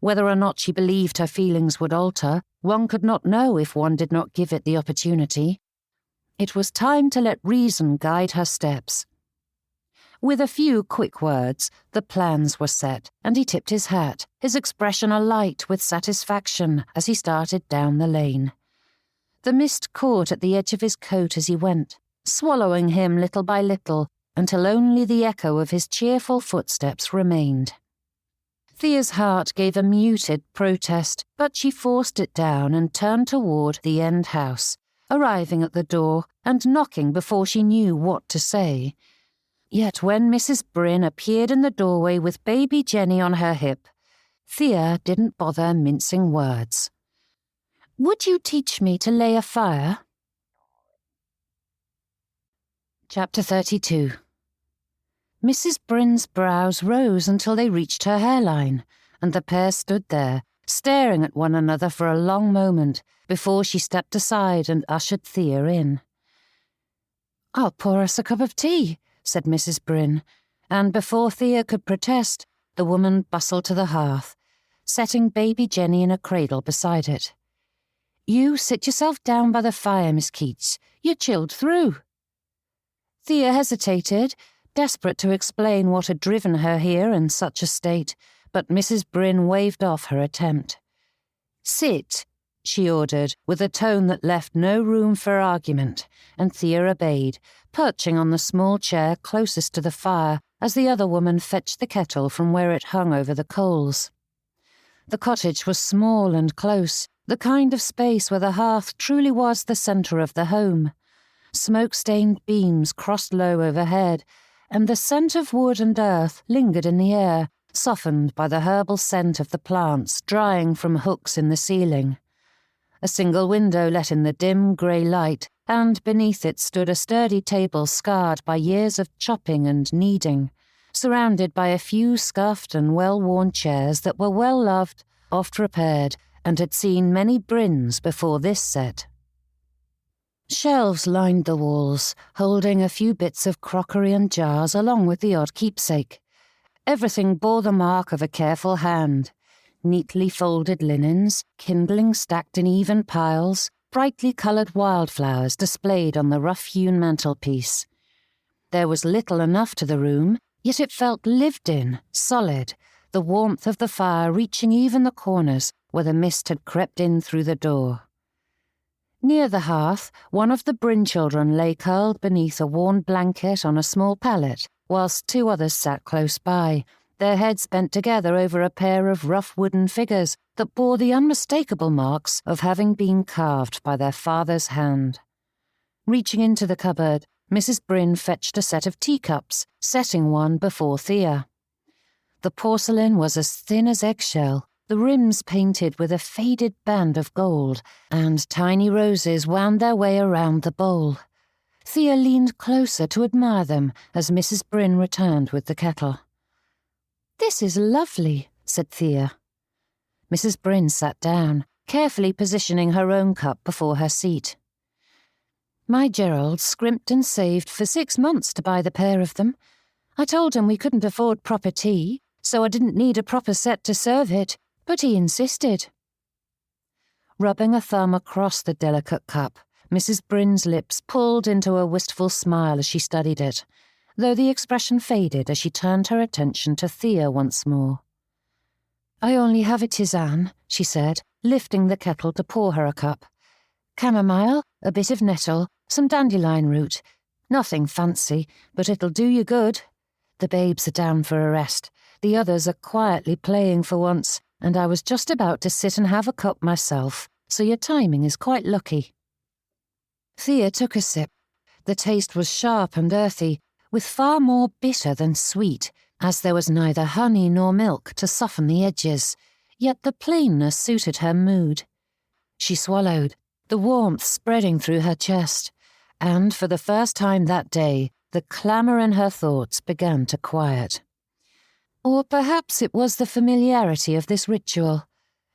Whether or not she believed her feelings would alter, one could not know if one did not give it the opportunity. It was time to let reason guide her steps. With a few quick words, the plans were set, and he tipped his hat, his expression alight with satisfaction as he started down the lane. The mist caught at the edge of his coat as he went, swallowing him little by little, until only the echo of his cheerful footsteps remained. Thea's heart gave a muted protest, but she forced it down and turned toward the end house, arriving at the door and knocking before she knew what to say. Yet when Mrs. Bryn appeared in the doorway with baby Jenny on her hip, Thea didn't bother mincing words. "Would you teach me to lay a fire?" Chapter 32. Mrs. Bryn's brows rose until they reached her hairline, and the pair stood there, staring at one another for a long moment before she stepped aside and ushered Thea in. "I'll pour us a cup of tea," said Mrs. Bryn, and before Thea could protest, the woman bustled to the hearth, setting baby Jenny in a cradle beside it. "You sit yourself down by the fire, Miss Keats. You're chilled through." Thea hesitated, desperate to explain what had driven her here in such a state, but Mrs. Bryn waved off her attempt. "Sit," she ordered, with a tone that left no room for argument, and Thea obeyed, perching on the small chair closest to the fire as the other woman fetched the kettle from where it hung over the coals. The cottage was small and close, the kind of space where the hearth truly was the centre of the home. Smoke-stained beams crossed low overhead, and the scent of wood and earth lingered in the air, softened by the herbal scent of the plants drying from hooks in the ceiling. A single window let in the dim grey light, and beneath it stood a sturdy table scarred by years of chopping and kneading, surrounded by a few scuffed and well-worn chairs that were well-loved, oft repaired, and had seen many Bryns before this set. Shelves lined the walls, holding a few bits of crockery and jars along with the odd keepsake. Everything bore the mark of a careful hand. Neatly folded linens, kindling stacked in even piles, brightly coloured wildflowers displayed on the rough-hewn mantelpiece. There was little enough to the room, yet it felt lived in, solid, the warmth of the fire reaching even the corners where the mist had crept in through the door. Near the hearth, one of the Bryn children lay curled beneath a worn blanket on a small pallet, whilst two others sat close by, their heads bent together over a pair of rough wooden figures that bore the unmistakable marks of having been carved by their father's hand. Reaching into the cupboard, Mrs. Bryn fetched a set of teacups, setting one before Thea. The porcelain was as thin as eggshell, the rims painted with a faded band of gold, and tiny roses wound their way around the bowl. Thea leaned closer to admire them as Mrs. Bryn returned with the kettle. "This is lovely," said Thea. Mrs. Bryn sat down, carefully positioning her own cup before her seat. "My Gerald scrimped and saved for 6 months to buy the pair of them. I told him we couldn't afford proper tea, so I didn't need a proper set to serve it, but he insisted." Rubbing a thumb across the delicate cup, Mrs. Bryn's lips pulled into a wistful smile as she studied it, though the expression faded as she turned her attention to Thea once more. "I only have a tisane," she said, lifting the kettle to pour her a cup. "Chamomile, a bit of nettle, some dandelion root. Nothing fancy, but it'll do you good. The babes are down for a rest. The others are quietly playing for once, and I was just about to sit and have a cup myself, so your timing is quite lucky." Thea took a sip. The taste was sharp and earthy, with far more bitter than sweet, as there was neither honey nor milk to soften the edges, yet the plainness suited her mood. She swallowed, the warmth spreading through her chest, and for the first time that day, the clamour in her thoughts began to quiet. Or perhaps it was the familiarity of this ritual.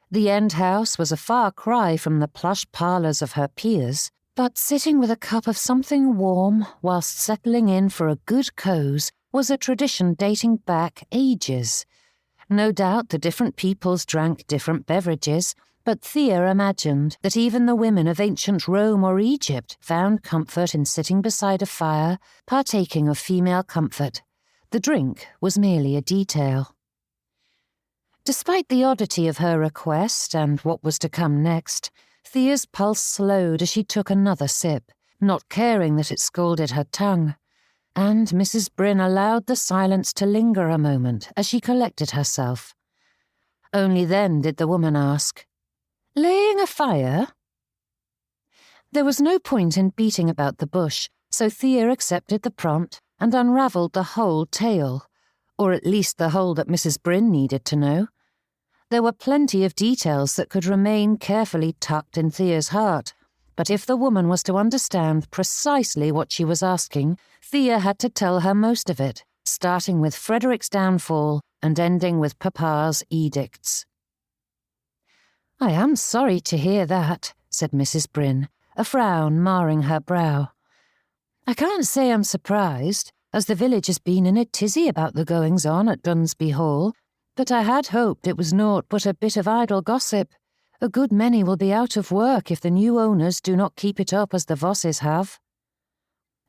The end house was a far cry from the plush parlours of her peers, but sitting with a cup of something warm whilst settling in for a good cose was a tradition dating back ages. No doubt the different peoples drank different beverages, but Thea imagined that even the women of ancient Rome or Egypt found comfort in sitting beside a fire, partaking of female comfort. The drink was merely a detail. Despite the oddity of her request and what was to come next, Thea's pulse slowed as she took another sip, not caring that it scalded her tongue, and Mrs. Bryn allowed the silence to linger a moment as she collected herself. Only then did the woman ask, "Laying a fire?" There was no point in beating about the bush, so Thea accepted the prompt and unravelled the whole tale, or at least the whole that Mrs. Bryn needed to know. There were plenty of details that could remain carefully tucked in Thea's heart, but if the woman was to understand precisely what she was asking, Thea had to tell her most of it, starting with Frederick's downfall and ending with Papa's edicts. "I am sorry to hear that," said Mrs. Bryn, a frown marring her brow. "I can't say I'm surprised, as the village has been in a tizzy about the goings-on at Dunsby Hall, but I had hoped it was naught but a bit of idle gossip. A good many will be out of work if the new owners do not keep it up as the Vosses have."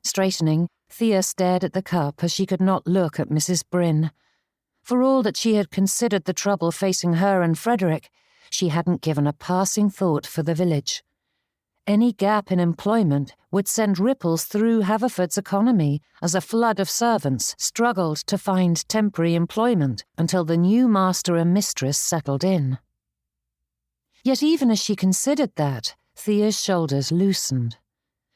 Straightening, Thea stared at the cup as she could not look at Mrs. Bryn. For all that she had considered the trouble facing her and Frederick, she hadn't given a passing thought for the village. Any gap in employment would send ripples through Haverford's economy as a flood of servants struggled to find temporary employment until the new master and mistress settled in. Yet even as she considered that, Thea's shoulders loosened.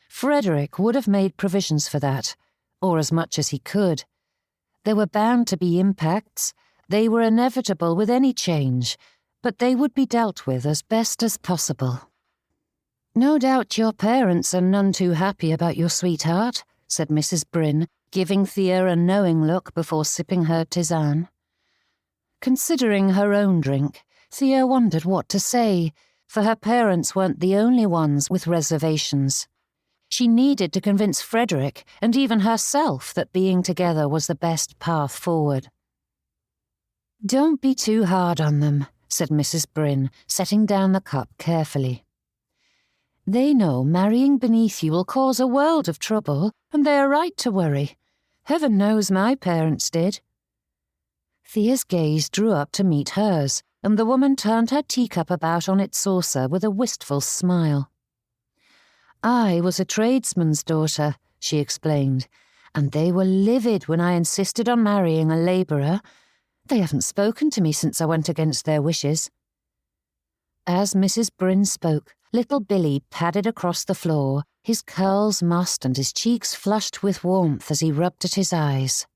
Frederick would have made provisions for that, or as much as he could. There were bound to be impacts. They were inevitable with any change, but they would be dealt with as best as possible. "No doubt your parents are none too happy about your sweetheart," said Mrs. Bryn, giving Thea a knowing look before sipping her tisane. Considering her own drink, Thea wondered what to say, for her parents weren't the only ones with reservations. She needed to convince Frederick and even herself that being together was the best path forward. "Don't be too hard on them," said Mrs. Bryn, setting down the cup carefully. "They know marrying beneath you will cause a world of trouble, and they are right to worry. Heaven knows my parents did." Thea's gaze drew up to meet hers, and the woman turned her teacup about on its saucer with a wistful smile. "I was a tradesman's daughter," she explained, "and they were livid when I insisted on marrying a labourer. They haven't spoken to me since I went against their wishes." As Mrs. Bryn spoke, little Billy padded across the floor, his curls mussed and his cheeks flushed with warmth as he rubbed at his eyes.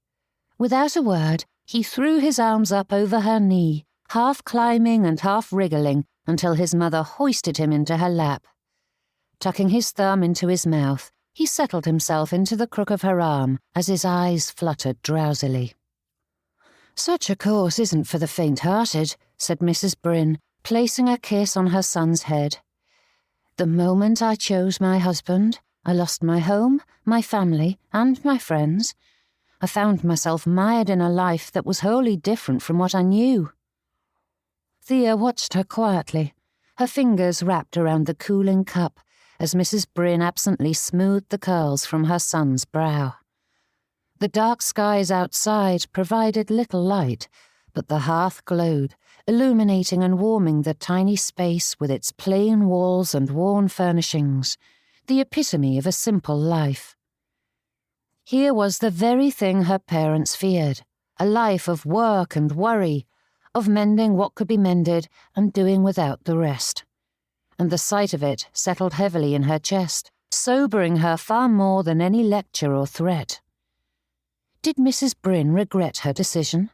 Without a word, he threw his arms up over her knee, half climbing and half wriggling until his mother hoisted him into her lap. Tucking his thumb into his mouth, he settled himself into the crook of her arm as his eyes fluttered drowsily. "Such a course isn't for the faint-hearted," said Mrs. Bryn, placing a kiss on her son's head. "The moment I chose my husband, I lost my home, my family, and my friends. I found myself mired in a life that was wholly different from what I knew." Thea watched her quietly, her fingers wrapped around the cooling cup as Mrs. Bryn absently smoothed the curls from her son's brow. The dark skies outside provided little light, but the hearth glowed, illuminating and warming the tiny space with its plain walls and worn furnishings, the epitome of a simple life. Here was the very thing her parents feared, a life of work and worry, of mending what could be mended and doing without the rest. And the sight of it settled heavily in her chest, sobering her far more than any lecture or threat. Did Mrs. Bryn regret her decision?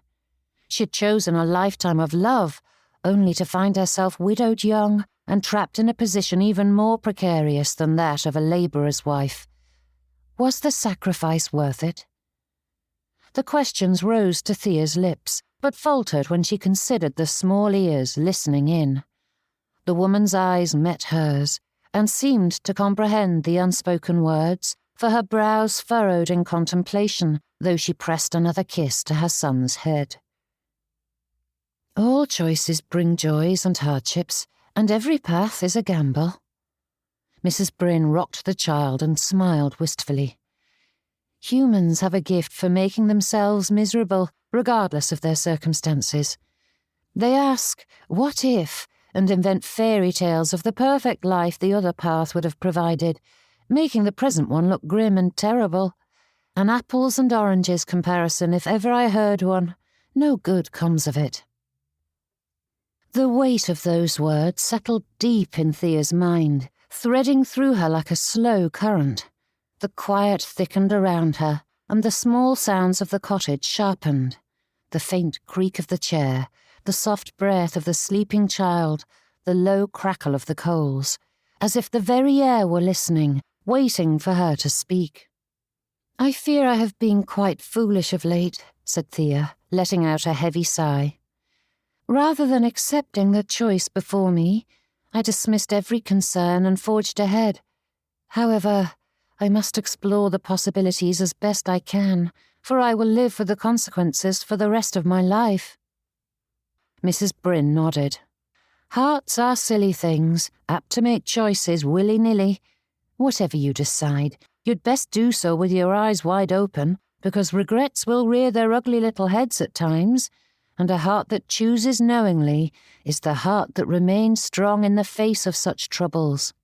She had chosen a lifetime of love, only to find herself widowed young and trapped in a position even more precarious than that of a labourer's wife. Was the sacrifice worth it? The questions rose to Thea's lips, but faltered when she considered the small ears listening in. The woman's eyes met hers, and seemed to comprehend the unspoken words, for her brows furrowed in contemplation, though she pressed another kiss to her son's head. "All choices bring joys and hardships, and every path is a gamble." Mrs. Bryn rocked the child and smiled wistfully. "Humans have a gift for making themselves miserable, regardless of their circumstances. They ask, 'What if?' and invent fairy tales of the perfect life the other path would have provided, making the present one look grim and terrible. An apples and oranges comparison, if ever I heard one. No good comes of it." The weight of those words settled deep in Thea's mind, threading through her like a slow current. The quiet thickened around her, and the small sounds of the cottage sharpened. The faint creak of the chair, the soft breath of the sleeping child, the low crackle of the coals, as if the very air were listening, waiting for her to speak. "I fear I have been quite foolish of late," said Thea, letting out a heavy sigh. "Rather than accepting the choice before me, I dismissed every concern and forged ahead. However, I must explore the possibilities as best I can, for I will live with the consequences for the rest of my life." Mrs. Bryn nodded. "Hearts are silly things, apt to make choices willy-nilly. Whatever you decide, you'd best do so with your eyes wide open, because regrets will rear their ugly little heads at times, and a heart that chooses knowingly is the heart that remains strong in the face of such troubles.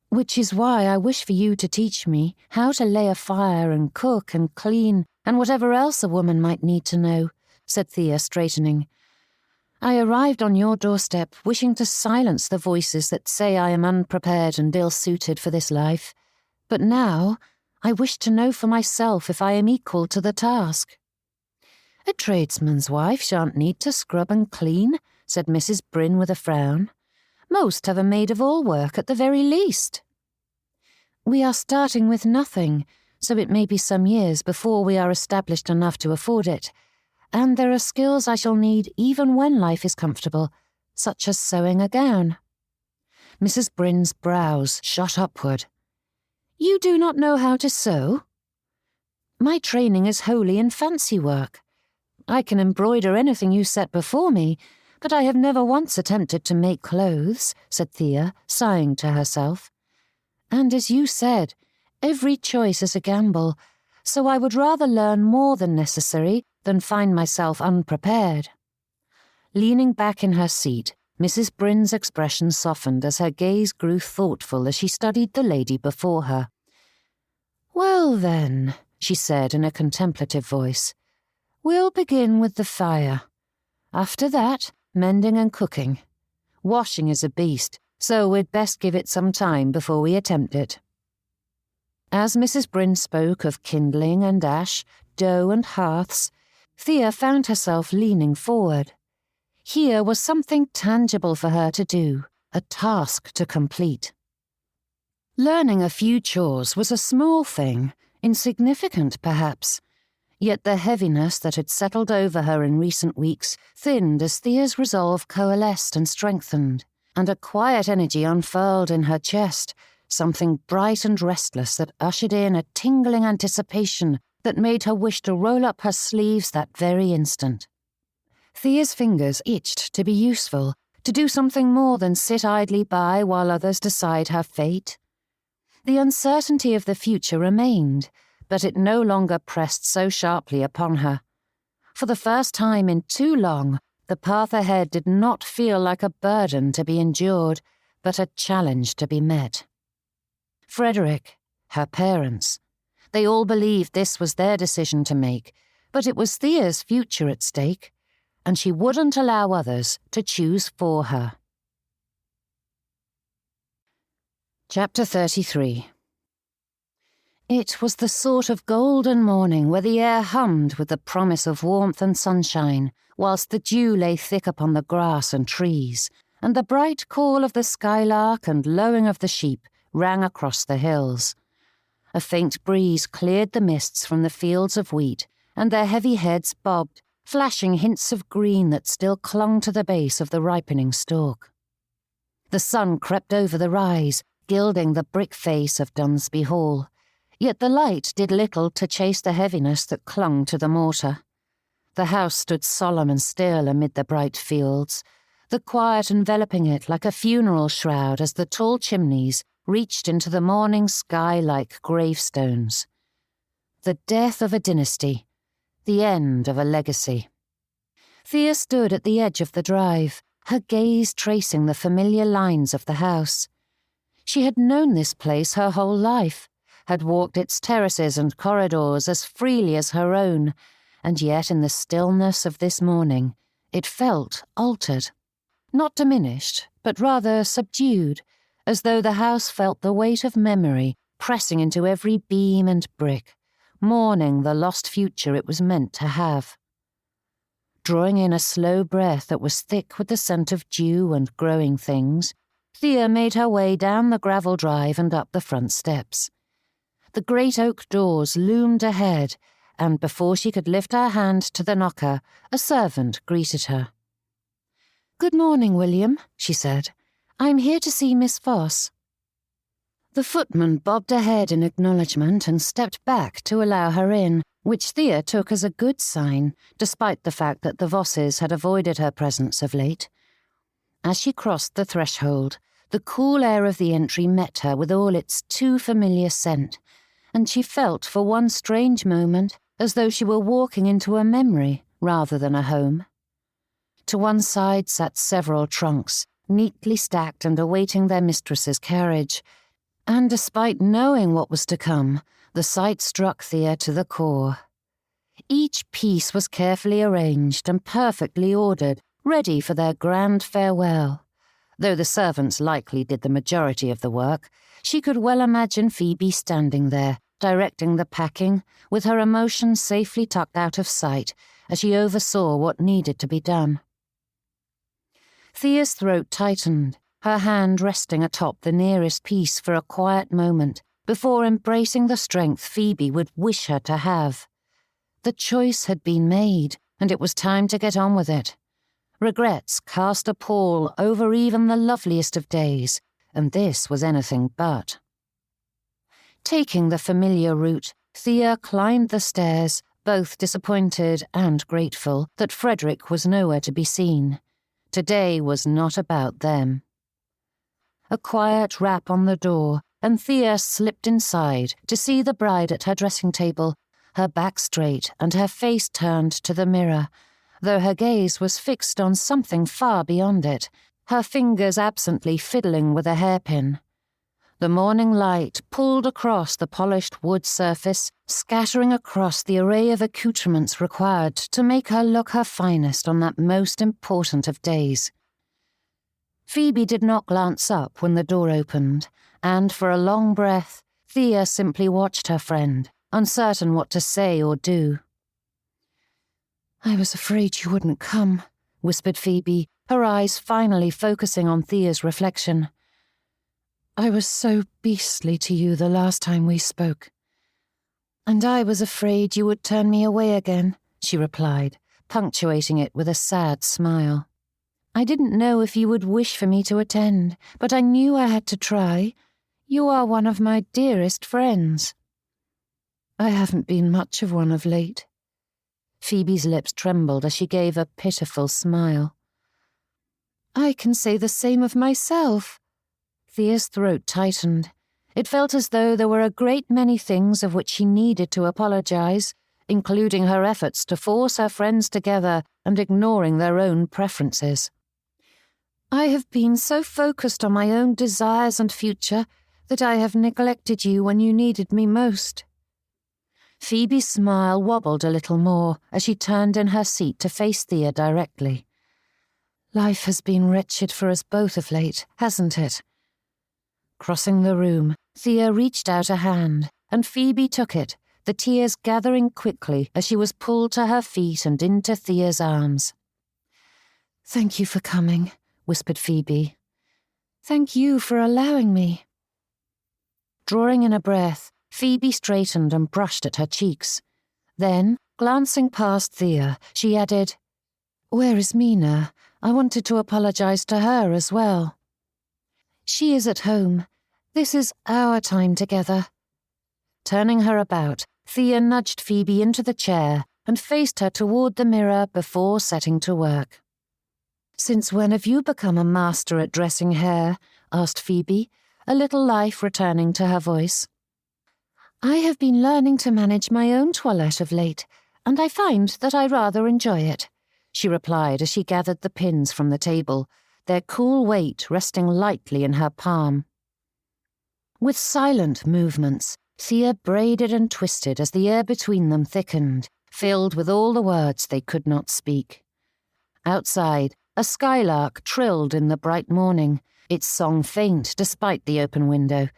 Which is why I wish for you to teach me how to lay a fire and cook and clean and whatever else a woman might need to know," said Thea, straightening. "I arrived on your doorstep wishing to silence the voices that say I am unprepared and ill-suited for this life, but now I wish to know for myself if I am equal to the task." "A tradesman's wife shan't need to scrub and clean," said Mrs. Bryn with a frown. "Most have a maid-of-all-work at the very least." "We are starting with nothing, so it may be some years before we are established enough to afford it, and there are skills I shall need even when life is comfortable, such as sewing a gown." Mrs. Bryn's brows shot upward. "You do not know how to sew?" "My training is wholly in fancy work. I can embroider anything you set before me, but I have never once attempted to make clothes," said Thea, sighing to herself. "And as you said, every choice is a gamble, so I would rather learn more than necessary than find myself unprepared." Leaning back in her seat, Mrs. Bryn's expression softened as her gaze grew thoughtful as she studied the lady before her. "Well then," she said in a contemplative voice, "we'll begin with the fire. After that, mending and cooking. Washing is a beast, so we'd best give it some time before we attempt it." As Mrs. Bryn spoke of kindling and ash, dough and hearths, Thea found herself leaning forward. Here was something tangible for her to do, a task to complete. Learning a few chores was a small thing, insignificant perhaps, yet the heaviness that had settled over her in recent weeks thinned as Thea's resolve coalesced and strengthened, and a quiet energy unfurled in her chest, something bright and restless that ushered in a tingling anticipation that made her wish to roll up her sleeves that very instant. Thea's fingers itched to be useful, to do something more than sit idly by while others decide her fate. The uncertainty of the future remained, but it no longer pressed so sharply upon her. For the first time in too long, the path ahead did not feel like a burden to be endured, but a challenge to be met. Frederick, her parents, they all believed this was their decision to make, but it was Thea's future at stake, and she wouldn't allow others to choose for her. Chapter 33. It was the sort of golden morning where the air hummed with the promise of warmth and sunshine, whilst the dew lay thick upon the grass and trees, and the bright call of the skylark and lowing of the sheep rang across the hills. A faint breeze cleared the mists from the fields of wheat, and their heavy heads bobbed, flashing hints of green that still clung to the base of the ripening stalk. The sun crept over the rise, gilding the brick face of Dunsby Hall, yet the light did little to chase the heaviness that clung to the mortar. The house stood solemn and still amid the bright fields, the quiet enveloping it like a funeral shroud as the tall chimneys reached into the morning sky like gravestones. The death of a dynasty, the end of a legacy. Thea stood at the edge of the drive, her gaze tracing the familiar lines of the house. She had known this place her whole life, had walked its terraces and corridors as freely as her own, and yet in the stillness of this morning it felt altered. Not diminished, but rather subdued, as though the house felt the weight of memory pressing into every beam and brick, mourning the lost future it was meant to have. Drawing in a slow breath that was thick with the scent of dew and growing things, Thea made her way down the gravel drive and up the front steps. The great oak doors loomed ahead, and before she could lift her hand to the knocker, a servant greeted her. "Good morning, William," she said. "I'm here to see Miss Voss." The footman bobbed ahead in acknowledgement and stepped back to allow her in, which Thea took as a good sign, despite the fact that the Vosses had avoided her presence of late. As she crossed the threshold, the cool air of the entry met her with all its too familiar scent, and she felt for one strange moment as though she were walking into a memory rather than a home. To one side sat several trunks, neatly stacked and awaiting their mistress's carriage, and despite knowing what was to come, the sight struck Thea to the core. Each piece was carefully arranged and perfectly ordered, ready for their grand farewell. Though the servants likely did the majority of the work, she could well imagine Phoebe standing there, directing the packing, with her emotions safely tucked out of sight as she oversaw what needed to be done. Thea's throat tightened, her hand resting atop the nearest piece for a quiet moment before embracing the strength Phoebe would wish her to have. The choice had been made, and it was time to get on with it. Regrets cast a pall over even the loveliest of days, and this was anything but. Taking the familiar route, Thea climbed the stairs, both disappointed and grateful that Frederick was nowhere to be seen. Today was not about them. A quiet rap on the door, and Thea slipped inside to see the bride at her dressing table, her back straight and her face turned to the mirror, though her gaze was fixed on something far beyond it, her fingers absently fiddling with a hairpin. The morning light pulled across the polished wood surface, scattering across the array of accoutrements required to make her look her finest on that most important of days. Phoebe did not glance up when the door opened, and for a long breath, Thea simply watched her friend, uncertain what to say or do. "I was afraid you wouldn't come," whispered Phoebe, her eyes finally focusing on Thea's reflection. "I was so beastly to you the last time we spoke." "And I was afraid you would turn me away again," she replied, punctuating it with a sad smile. "I didn't know if you would wish for me to attend, but I knew I had to try. You are one of my dearest friends." "I haven't been much of one of late." Phoebe's lips trembled as she gave a pitiful smile. "I can say the same of myself." Thea's throat tightened. It felt as though there were a great many things of which she needed to apologize, including her efforts to force her friends together and ignoring their own preferences. "I have been so focused on my own desires and future that I have neglected you when you needed me most." Phoebe's smile wobbled a little more as she turned in her seat to face Thea directly. "Life has been wretched for us both of late, hasn't it?" Crossing the room, Thea reached out a hand, and Phoebe took it, the tears gathering quickly as she was pulled to her feet and into Thea's arms. "Thank you for coming," whispered Phoebe. "Thank you for allowing me." Drawing in a breath, Phoebe straightened and brushed at her cheeks. Then, glancing past Thea, she added, "Where is Mina? I wanted to apologize to her as well." "She is at home. This is our time together." Turning her about, Thea nudged Phoebe into the chair and faced her toward the mirror before setting to work. "Since when have you become a master at dressing hair?" asked Phoebe, a little life returning to her voice. "I have been learning to manage my own toilette of late, and I find that I rather enjoy it," she replied as she gathered the pins from the table, their cool weight resting lightly in her palm. With silent movements, Thea braided and twisted as the air between them thickened, filled with all the words they could not speak. Outside, a skylark trilled in the bright morning, its song faint despite the open window,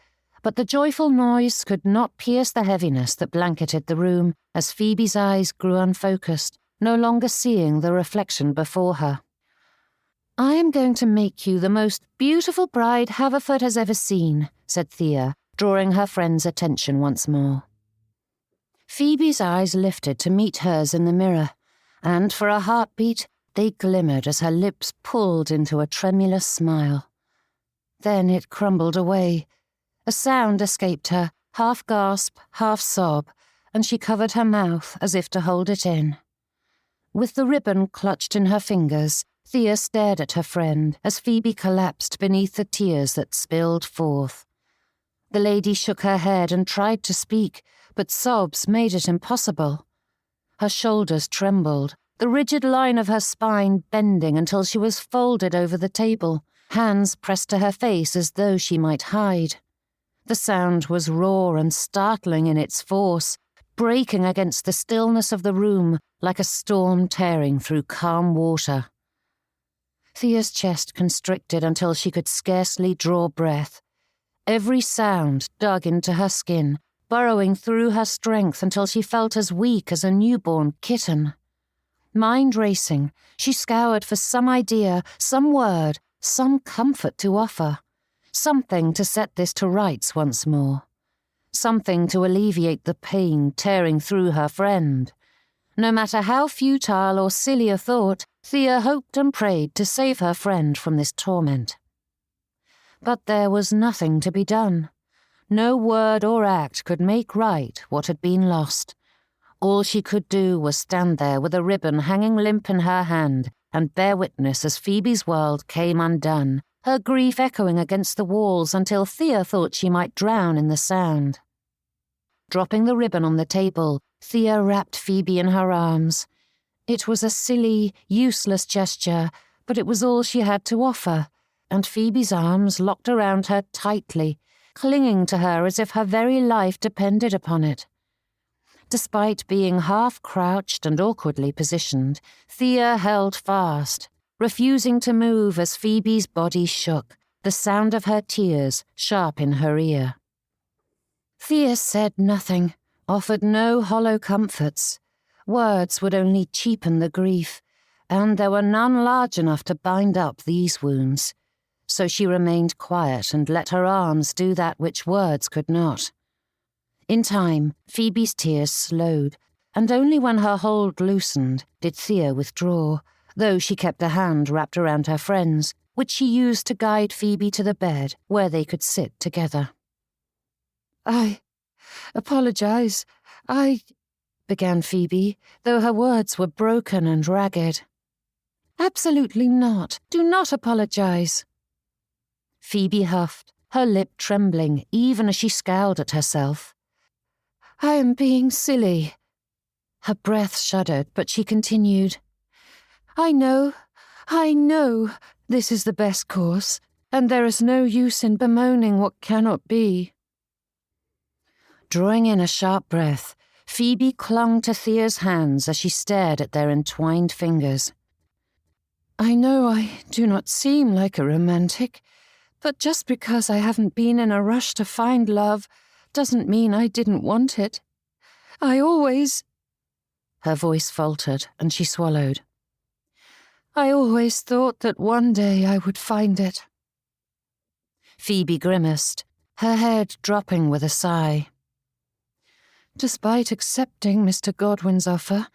but the joyful noise could not pierce the heaviness that blanketed the room as Phoebe's eyes grew unfocused, no longer seeing the reflection before her. "I am going to make you the most beautiful bride Haverford has ever seen," said Thea, drawing her friend's attention once more. Phoebe's eyes lifted to meet hers in the mirror, and for a heartbeat they glimmered as her lips pulled into a tremulous smile. Then it crumbled away. A sound escaped her, half gasp, half sob, and she covered her mouth as if to hold it in. With the ribbon clutched in her fingers, Thea stared at her friend as Phoebe collapsed beneath the tears that spilled forth. The lady shook her head and tried to speak, but sobs made it impossible. Her shoulders trembled, the rigid line of her spine bending until she was folded over the table, hands pressed to her face as though she might hide. The sound was raw and startling in its force, breaking against the stillness of the room like a storm tearing through calm water. Thea's chest constricted until she could scarcely draw breath. Every sound dug into her skin, burrowing through her strength until she felt as weak as a newborn kitten. Mind racing, she scoured for some idea, some word, some comfort to offer. Something to set this to rights once more. Something to alleviate the pain tearing through her friend. No matter how futile or silly a thought, Thea hoped and prayed to save her friend from this torment. But there was nothing to be done. No word or act could make right what had been lost. All she could do was stand there with a ribbon hanging limp in her hand and bear witness as Phoebe's world came undone, her grief echoing against the walls until Thea thought she might drown in the sound. Dropping the ribbon on the table, Thea wrapped Phoebe in her arms. It was a silly, useless gesture, but it was all she had to offer, and Phoebe's arms locked around her tightly, clinging to her as if her very life depended upon it. Despite being half-crouched and awkwardly positioned, Thea held fast, refusing to move as Phoebe's body shook, the sound of her tears sharp in her ear. Thea said nothing, offered no hollow comforts. Words would only cheapen the grief, and there were none large enough to bind up these wounds. So she remained quiet and let her arms do that which words could not. In time, Phoebe's tears slowed, and only when her hold loosened did Thea withdraw, though she kept a hand wrapped around her friend's, which she used to guide Phoebe to the bed where they could sit together. "I apologize. began Phoebe, though her words were broken and ragged. "Absolutely not. Do not apologize." Phoebe huffed, her lip trembling even as she scowled at herself. "I am being silly." Her breath shuddered, but she continued. I know this is the best course, and there is no use in bemoaning what cannot be." Drawing in a sharp breath, Phoebe clung to Thea's hands as she stared at their entwined fingers. "I know I do not seem like a romantic, but just because I haven't been in a rush to find love doesn't mean I didn't want it. I always—" Her voice faltered and she swallowed. "I always thought that one day I would find it." Phoebe grimaced, her head dropping with a sigh. "Despite accepting Mr. Godwin's offer,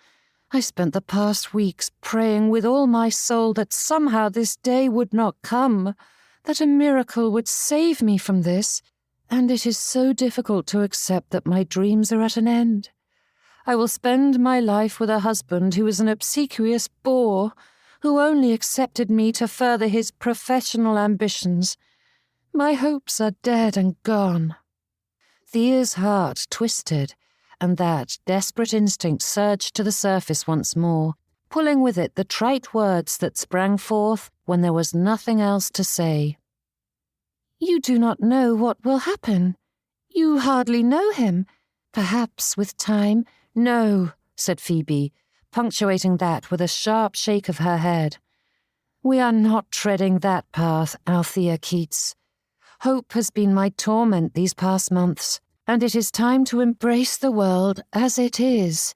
I spent the past weeks praying with all my soul that somehow this day would not come, that a miracle would save me from this, and it is so difficult to accept that my dreams are at an end. I will spend my life with a husband who is an obsequious bore, who only accepted me to further his professional ambitions. My hopes are dead and gone." Thea's heart twisted, and that desperate instinct surged to the surface once more, pulling with it the trite words that sprang forth when there was nothing else to say. "You do not know what will happen. You hardly know him. Perhaps with time—" "No," said Phoebe, punctuating that with a sharp shake of her head. "We are not treading that path, Althea Keats. Hope has been my torment these past months, and it is time to embrace the world as it is.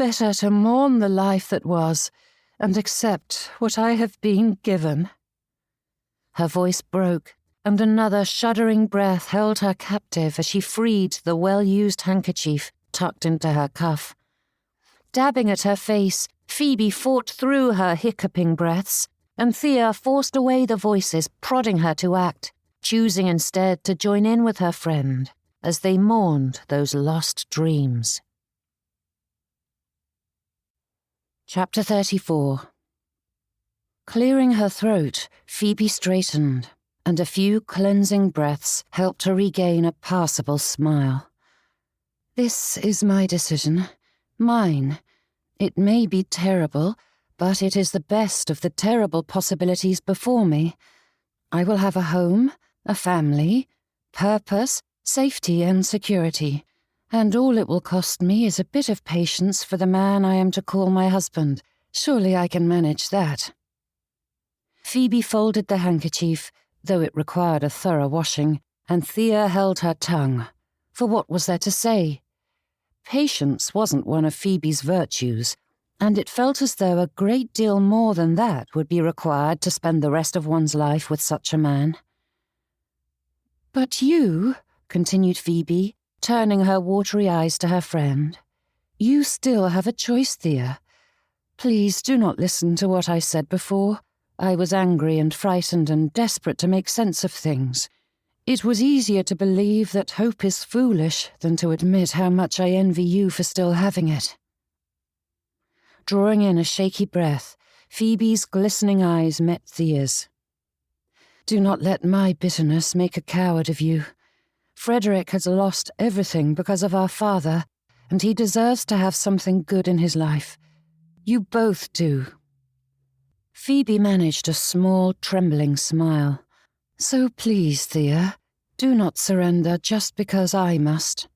better to mourn the life that was and accept what I have been given." Her voice broke, and another shuddering breath held her captive as she freed the well-used handkerchief tucked into her cuff. Dabbing at her face, Phoebe fought through her hiccuping breaths, and Thea forced away the voices prodding her to act, choosing instead to join in with her friend as they mourned those lost dreams. Chapter 34. Clearing her throat, Phoebe straightened, and a few cleansing breaths helped her regain a passable smile. "This is my decision. Mine. It may be terrible, but it is the best of the terrible possibilities before me. I will have a home, a family, purpose, safety and security, and all it will cost me is a bit of patience for the man I am to call my husband. Surely I can manage that." Phoebe folded the handkerchief, though it required a thorough washing, and Thea held her tongue. For what was there to say? Patience wasn't one of Phoebe's virtues, and it felt as though a great deal more than that would be required to spend the rest of one's life with such a man. "But you," continued Phoebe, turning her watery eyes to her friend, "you still have a choice, Thea. Please do not listen to what I said before. I was angry and frightened and desperate to make sense of things. It was easier to believe that hope is foolish than to admit how much I envy you for still having it." Drawing in a shaky breath, Phoebe's glistening eyes met Thea's. "Do not let my bitterness make a coward of you. Frederick has lost everything because of our father, and he deserves to have something good in his life. You both do." Phoebe managed a small, trembling smile. "So please, Thea, do not surrender just because I must."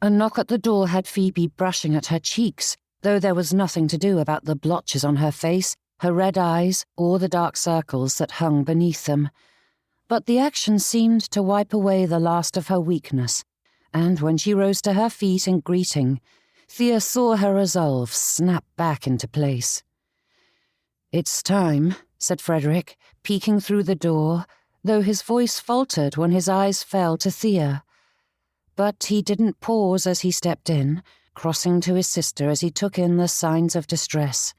A knock at the door had Phoebe brushing at her cheeks, though there was nothing to do about the blotches on her face, her red eyes, or the dark circles that hung beneath them. But the action seemed to wipe away the last of her weakness, and when she rose to her feet in greeting, Thea saw her resolve snap back into place. "It's time," said Frederick, peeking through the door, though his voice faltered when his eyes fell to Thea. But he didn't pause as he stepped in, crossing to his sister as he took in the signs of distress.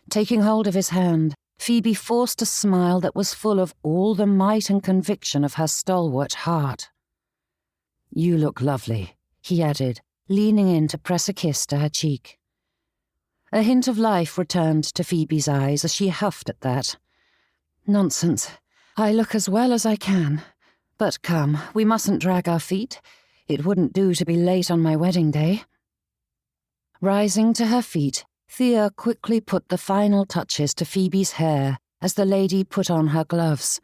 Taking hold of his hand, Phoebe forced a smile that was full of all the might and conviction of her stalwart heart. "You look lovely," he added, leaning in to press a kiss to her cheek. A hint of life returned to Phoebe's eyes as she huffed at that. "Nonsense. I look as well as I can. But come, we mustn't drag our feet. It wouldn't do to be late on my wedding day." Rising to her feet, Thea quickly put the final touches to Phoebe's hair as the lady put on her gloves.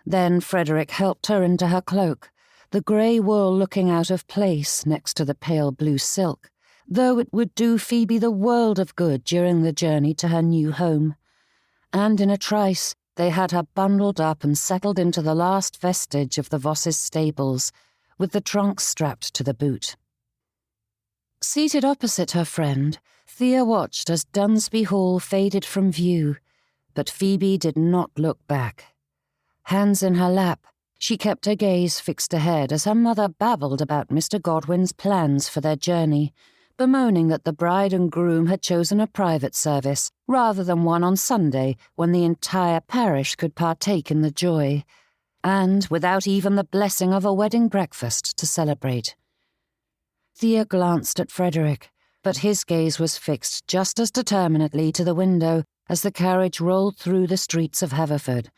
Then Frederick helped her into her cloak, the grey wool looking out of place next to the pale blue silk, though it would do Phoebe the world of good during the journey to her new home. And in a trice, they had her bundled up and settled into the last vestige of the Voss's stables, with the trunk strapped to the boot. Seated opposite her friend, Thea watched as Dunsby Hall faded from view, but Phoebe did not look back. Hands in her lap, she kept her gaze fixed ahead as her mother babbled about Mr. Godwin's plans for their journey, bemoaning that the bride and groom had chosen a private service rather than one on Sunday when the entire parish could partake in the joy, and without even the blessing of a wedding breakfast to celebrate. Thea glanced at Frederick, but his gaze was fixed just as determinedly to the window as the carriage rolled through the streets of Haverford,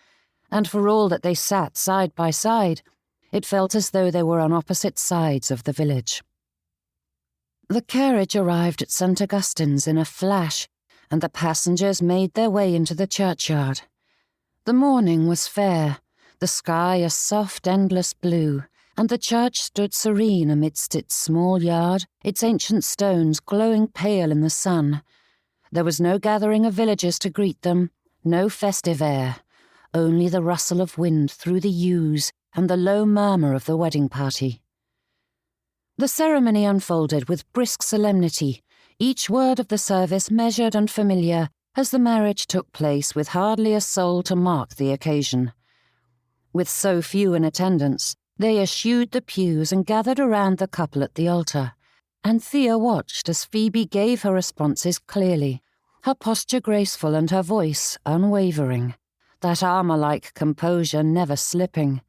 and for all that they sat side by side, it felt as though they were on opposite sides of the village. The carriage arrived at St. Augustine's in a flash, and the passengers made their way into the churchyard. The morning was fair, the sky a soft, endless blue, and the church stood serene amidst its small yard, its ancient stones glowing pale in the sun. There was no gathering of villagers to greet them, no festive air, only the rustle of wind through the yews and the low murmur of the wedding party. The ceremony unfolded with brisk solemnity, each word of the service measured and familiar, as the marriage took place with hardly a soul to mark the occasion. With so few in attendance, they eschewed the pews and gathered around the couple at the altar, and Thea watched as Phoebe gave her responses clearly, her posture graceful and her voice unwavering, that armour-like composure never slipping.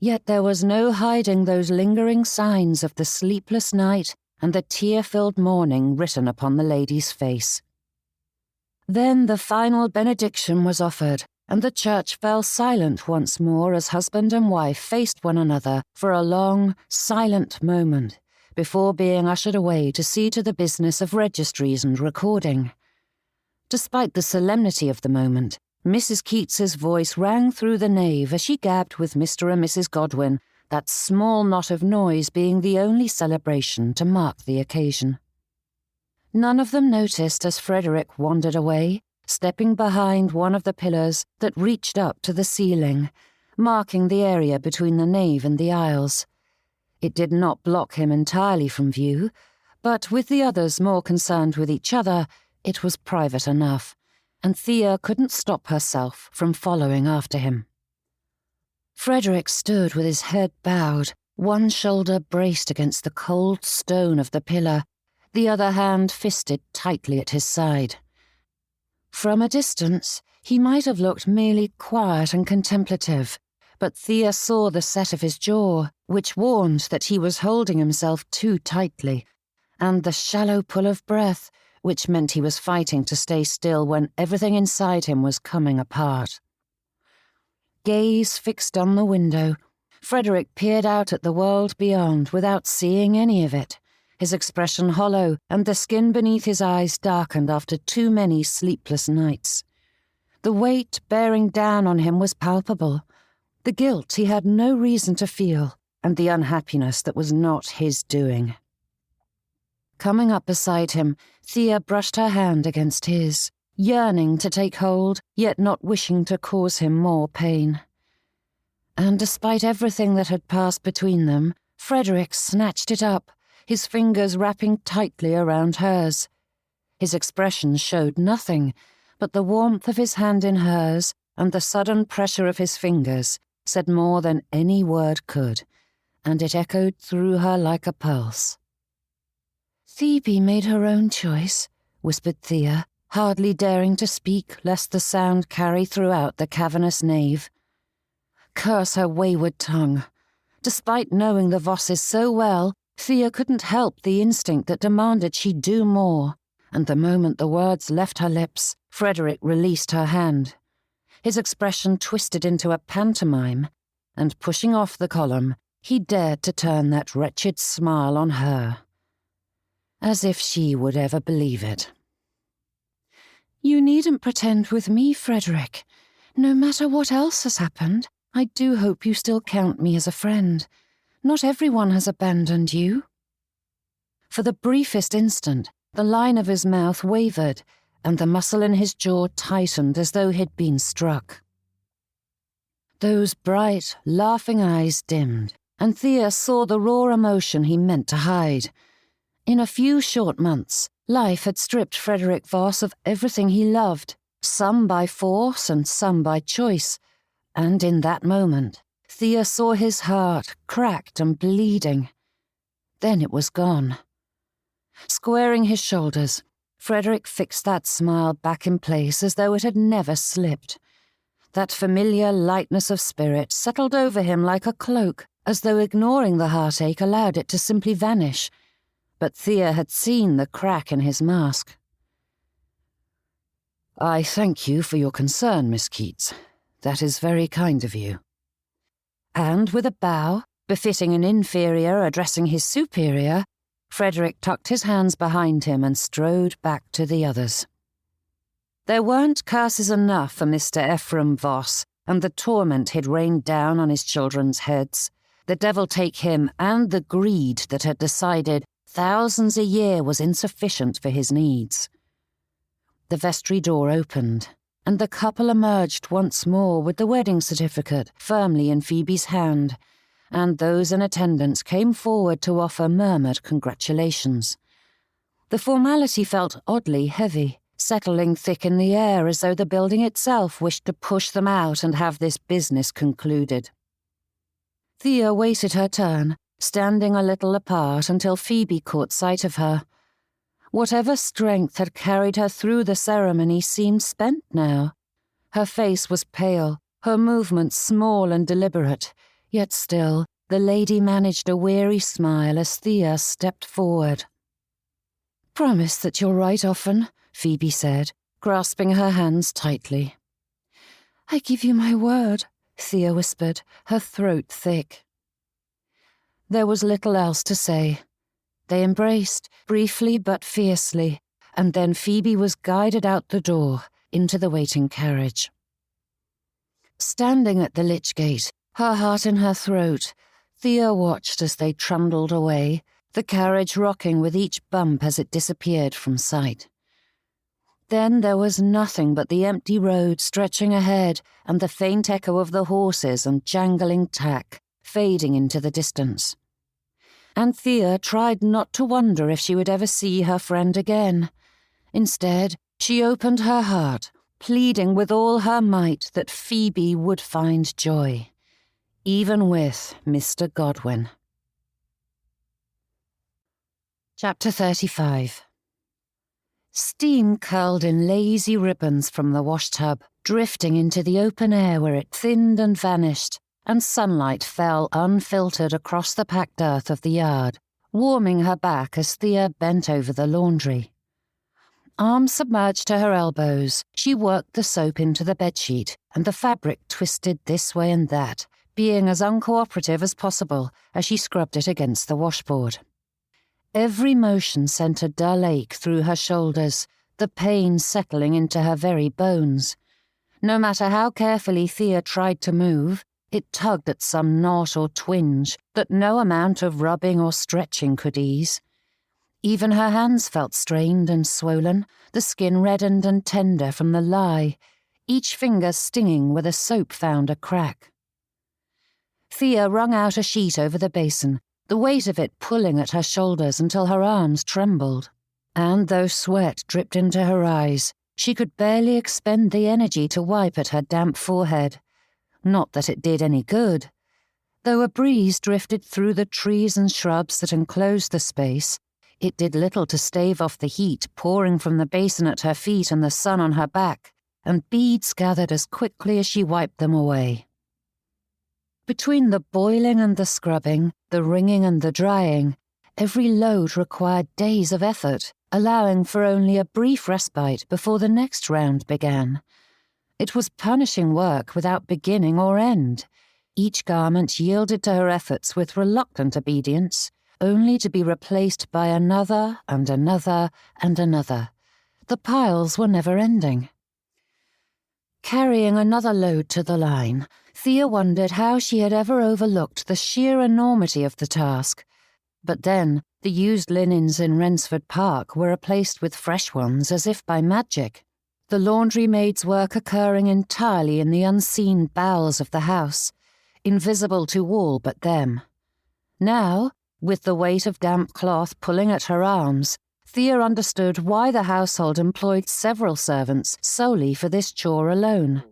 Yet there was no hiding those lingering signs of the sleepless night and the tear-filled morning written upon the lady's face. Then the final benediction was offered, and the church fell silent once more as husband and wife faced one another for a long, silent moment before being ushered away to see to the business of registries and recording. Despite the solemnity of the moment, Mrs. Keats's voice rang through the nave as she gabbed with Mr. and Mrs. Godwin, that small knot of noise being the only celebration to mark the occasion. None of them noticed as Frederick wandered away, stepping behind one of the pillars that reached up to the ceiling, marking the area between the nave and the aisles. It did not block him entirely from view, but with the others more concerned with each other, it was private enough, and Thea couldn't stop herself from following after him. Frederick stood with his head bowed, one shoulder braced against the cold stone of the pillar, the other hand fisted tightly at his side. From a distance, he might have looked merely quiet and contemplative, but Thea saw the set of his jaw, which warned that he was holding himself too tightly, and the shallow pull of breath, which meant he was fighting to stay still when everything inside him was coming apart. Gaze fixed on the window, Frederick peered out at the world beyond without seeing any of it, his expression hollow and the skin beneath his eyes darkened after too many sleepless nights. The weight bearing down on him was palpable, the guilt he had no reason to feel, and the unhappiness that was not his doing. Coming up beside him, Thea brushed her hand against his, yearning to take hold, yet not wishing to cause him more pain. And despite everything that had passed between them, Frederick snatched it up, his fingers wrapping tightly around hers. His expression showed nothing, but the warmth of his hand in hers and the sudden pressure of his fingers said more than any word could, and it echoed through her like a pulse. "Phoebe made her own choice," whispered Thea, hardly daring to speak lest the sound carry throughout the cavernous nave. Curse her wayward tongue. Despite knowing the Vosses so well, Thea couldn't help the instinct that demanded she do more, and the moment the words left her lips, Frederick released her hand. His expression twisted into a pantomime, and pushing off the column, he dared to turn that wretched smile on her. As if she would ever believe it. "You needn't pretend with me, Frederick. No matter what else has happened, I do hope you still count me as a friend. Not everyone has abandoned you." For the briefest instant, the line of his mouth wavered, and the muscle in his jaw tightened as though he'd been struck. Those bright, laughing eyes dimmed, and Thea saw the raw emotion he meant to hide. In a few short months, life had stripped Frederick Voss of everything he loved, some by force and some by choice, and in that moment, Thea saw his heart cracked and bleeding. Then it was gone. Squaring his shoulders, Frederick fixed that smile back in place as though it had never slipped. That familiar lightness of spirit settled over him like a cloak, as though ignoring the heartache allowed it to simply vanish. But Thea had seen the crack in his mask. "I thank you for your concern, Miss Keats. That is very kind of you." And with a bow, befitting an inferior addressing his superior, Frederick tucked his hands behind him and strode back to the others. There weren't curses enough for Mr. Ephraim Voss and the torment he'd rained down on his children's heads. The devil take him and the greed that had decided thousands a year was insufficient for his needs. The vestry door opened, and the couple emerged once more with the wedding certificate firmly in Phoebe's hand, and those in attendance came forward to offer murmured congratulations. The formality felt oddly heavy, settling thick in the air as though the building itself wished to push them out and have this business concluded. Thea waited her turn, standing a little apart until Phoebe caught sight of her. Whatever strength had carried her through the ceremony seemed spent now. Her face was pale, her movements small and deliberate, yet still the lady managed a weary smile as Thea stepped forward. "Promise that you'll write often," Phoebe said, grasping her hands tightly. "I give you my word," Thea whispered, her throat thick. There was little else to say. They embraced, briefly but fiercely, and then Phoebe was guided out the door, into the waiting carriage. Standing at the lich gate, her heart in her throat, Thea watched as they trundled away, the carriage rocking with each bump as it disappeared from sight. Then there was nothing but the empty road stretching ahead and the faint echo of the horses and jangling tack fading into the distance. And Thea tried not to wonder if she would ever see her friend again. Instead, she opened her heart, pleading with all her might that Phoebe would find joy, even with Mr. Godwin. Chapter 35. Steam curled in lazy ribbons from the washtub, drifting into the open air where it thinned and vanished, and sunlight fell unfiltered across the packed earth of the yard, warming her back as Thea bent over the laundry. Arms submerged to her elbows, she worked the soap into the bedsheet, and the fabric twisted this way and that, being as uncooperative as possible as she scrubbed it against the washboard. Every motion sent a dull ache through her shoulders, the pain settling into her very bones. No matter how carefully Thea tried to move, it tugged at some knot or twinge that no amount of rubbing or stretching could ease. Even her hands felt strained and swollen, the skin reddened and tender from the lye, each finger stinging where the soap found a crack. Thea wrung out a sheet over the basin, the weight of it pulling at her shoulders until her arms trembled. And though sweat dripped into her eyes, she could barely expend the energy to wipe at her damp forehead. Not that it did any good. Though a breeze drifted through the trees and shrubs that enclosed the space, it did little to stave off the heat pouring from the basin at her feet and the sun on her back, and beads gathered as quickly as she wiped them away. Between the boiling and the scrubbing, the wringing and the drying, every load required days of effort, allowing for only a brief respite before the next round began. It was punishing work without beginning or end. Each garment yielded to her efforts with reluctant obedience, only to be replaced by another and another and another. The piles were never ending. Carrying another load to the line, Thea wondered how she had ever overlooked the sheer enormity of the task. But then, the used linens in Wrensford Park were replaced with fresh ones as if by magic. The laundry-maid's work occurring entirely in the unseen bowels of the house, invisible to all but them. Now, with the weight of damp cloth pulling at her arms, Thea understood why the household employed several servants solely for this chore alone.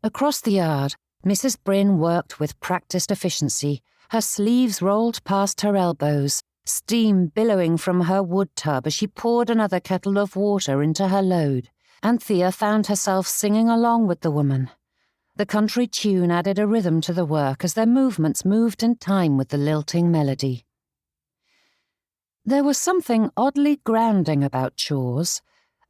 Across the yard, Mrs. Bryn worked with practiced efficiency, her sleeves rolled past her elbows, steam billowing from her wood tub as she poured another kettle of water into her load, and Thea found herself singing along with the woman. The country tune added a rhythm to the work as their movements moved in time with the lilting melody. There was something oddly grounding about chores,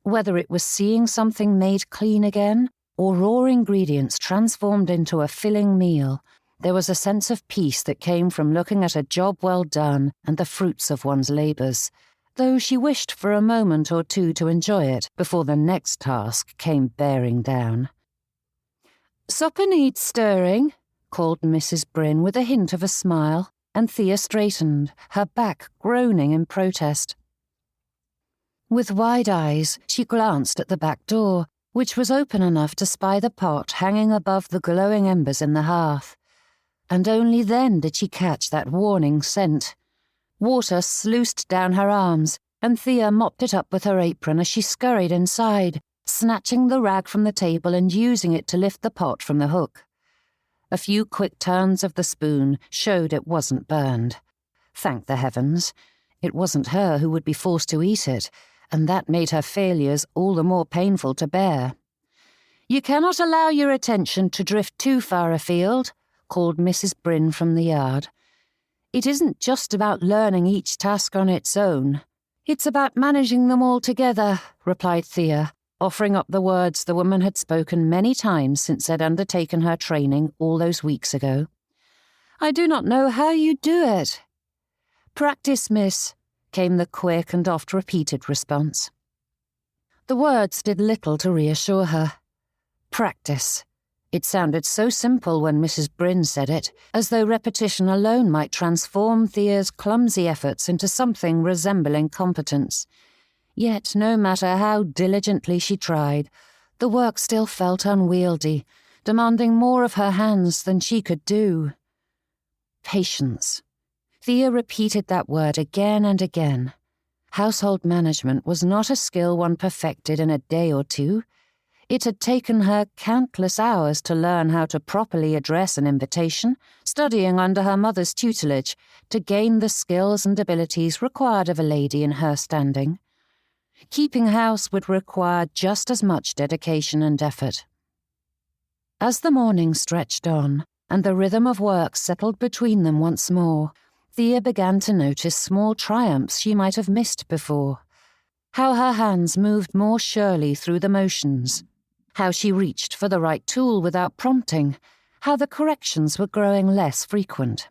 whether it was seeing something made clean again or raw ingredients transformed into a filling meal. There was a sense of peace that came from looking at a job well done and the fruits of one's labours, though she wished for a moment or two to enjoy it before the next task came bearing down. "Supper needs stirring," called Mrs. Bryn with a hint of a smile, and Thea straightened, her back groaning in protest. With wide eyes, she glanced at the back door, which was open enough to spy the pot hanging above the glowing embers in the hearth. And only then did she catch that warning scent. Water sluiced down her arms, and Thea mopped it up with her apron as she scurried inside, snatching the rag from the table and using it to lift the pot from the hook. A few quick turns of the spoon showed it wasn't burned. Thank the heavens. It wasn't her who would be forced to eat it, and that made her failures all the more painful to bear. "You cannot allow your attention to drift too far afield," called Mrs. Bryn from the yard. "It isn't just about learning each task on its own. It's about managing them all together," replied Thea, offering up the words the woman had spoken many times since they'd undertaken her training all those weeks ago. "I do not know how you do it." "Practice, miss," came the quick and oft-repeated response. The words did little to reassure her. Practice. It sounded so simple when Mrs. Bryn said it, as though repetition alone might transform Thea's clumsy efforts into something resembling competence. Yet, no matter how diligently she tried, the work still felt unwieldy, demanding more of her hands than she could do. Patience. Thea repeated that word again and again. Household management was not a skill one perfected in a day or two. It had taken her countless hours to learn how to properly address an invitation, studying under her mother's tutelage to gain the skills and abilities required of a lady in her standing. Keeping house would require just as much dedication and effort. As the morning stretched on, and the rhythm of work settled between them once more, Thea began to notice small triumphs she might have missed before. How her hands moved more surely through the motions. How she reached for the right tool without prompting. How the corrections were growing less frequent.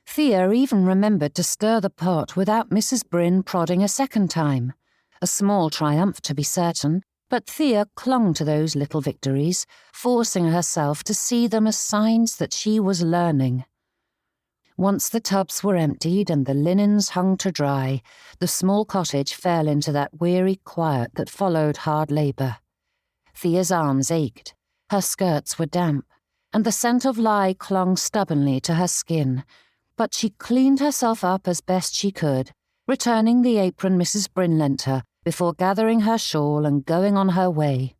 Thea even remembered to stir the pot without Mrs. Bryn prodding a second time. A small triumph, to be certain, but Thea clung to those little victories, forcing herself to see them as signs that she was learning. Once the tubs were emptied and the linens hung to dry, the small cottage fell into that weary quiet that followed hard labour. Thea's arms ached, her skirts were damp, and the scent of lye clung stubbornly to her skin, but she cleaned herself up as best she could, returning the apron Mrs. Bryn lent her before gathering her shawl and going on her way.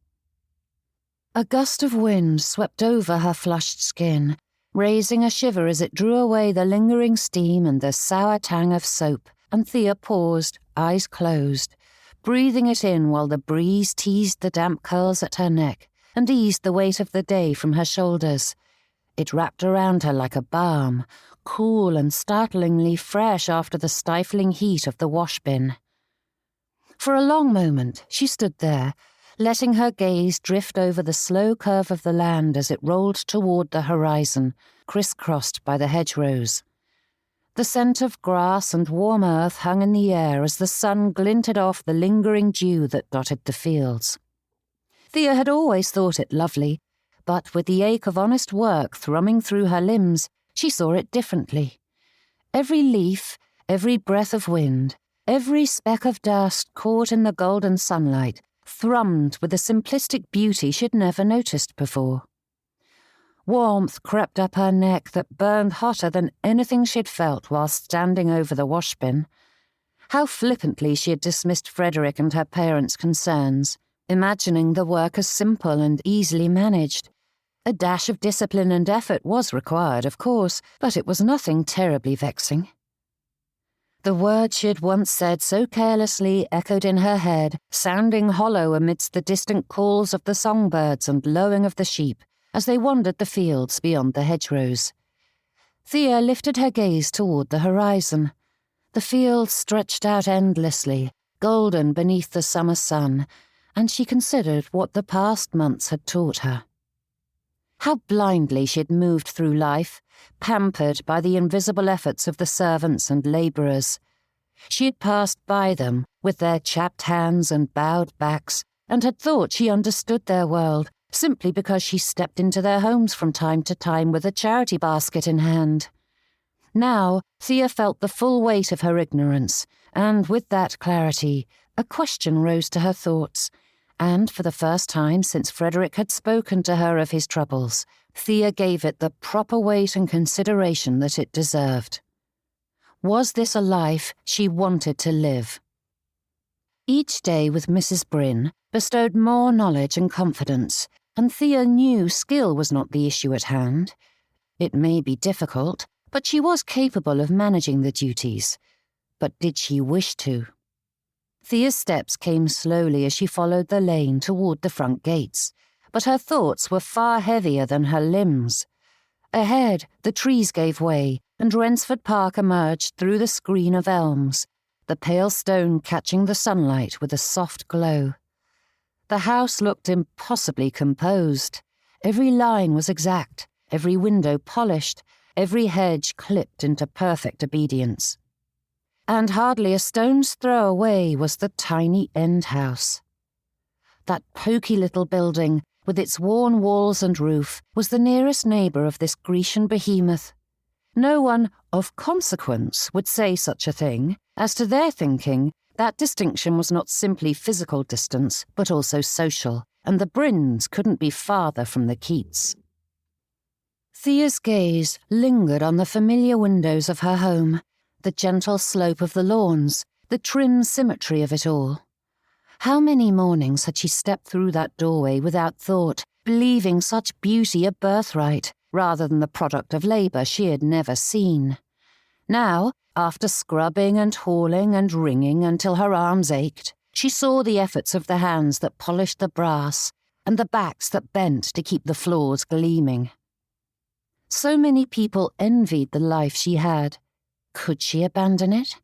A gust of wind swept over her flushed skin, raising a shiver as it drew away the lingering steam and the sour tang of soap, and Thea paused, eyes closed, breathing it in while the breeze teased the damp curls at her neck and eased the weight of the day from her shoulders. It wrapped around her like a balm, cool and startlingly fresh after the stifling heat of the wash-bin. For a long moment she stood there, letting her gaze drift over the slow curve of the land as it rolled toward the horizon, criss-crossed by the hedgerows. The scent of grass and warm earth hung in the air as the sun glinted off the lingering dew that dotted the fields. Thea had always thought it lovely, but with the ache of honest work thrumming through her limbs, she saw it differently. Every leaf, every breath of wind, every speck of dust caught in the golden sunlight thrummed with a simplistic beauty she'd never noticed before. Warmth crept up her neck that burned hotter than anything she'd felt while standing over the washbin. How flippantly she had dismissed Frederick and her parents' concerns, imagining the work as simple and easily managed. A dash of discipline and effort was required, of course, but it was nothing terribly vexing. The words she had once said so carelessly echoed in her head, sounding hollow amidst the distant calls of the songbirds and lowing of the sheep as they wandered the fields beyond the hedgerows. Thea lifted her gaze toward the horizon. The fields stretched out endlessly, golden beneath the summer sun, and she considered what the past months had taught her. How blindly she had moved through life, pampered by the invisible efforts of the servants and labourers. She had passed by them, with their chapped hands and bowed backs, and had thought she understood their world, simply because she stepped into their homes from time to time with a charity basket in hand. Now, Thea felt the full weight of her ignorance, and with that clarity, a question rose to her thoughts, and for the first time since Frederick had spoken to her of his troubles, Thea gave it the proper weight and consideration that it deserved. Was this a life she wanted to live? Each day with Mrs. Bryn bestowed more knowledge and confidence, and Thea knew skill was not the issue at hand. It may be difficult, but she was capable of managing the duties. But did she wish to? Thea's steps came slowly as she followed the lane toward the front gates, but her thoughts were far heavier than her limbs. Ahead, the trees gave way, and Rensford Park emerged through the screen of elms, the pale stone catching the sunlight with a soft glow. The house looked impossibly composed. Every line was exact, every window polished, every hedge clipped into perfect obedience. And hardly a stone's throw away was the tiny end house. That poky little building, with its worn walls and roof, was the nearest neighbour of this Grecian behemoth. No one of consequence would say such a thing. As to their thinking, that distinction was not simply physical distance, but also social, and the Bryns couldn't be farther from the Keats. Thea's gaze lingered on the familiar windows of her home, the gentle slope of the lawns, the trim symmetry of it all. How many mornings had she stepped through that doorway without thought, believing such beauty a birthright, rather than the product of labour she had never seen. Now, after scrubbing and hauling and wringing until her arms ached, she saw the efforts of the hands that polished the brass and the backs that bent to keep the floors gleaming. So many people envied the life she had. Could she abandon it?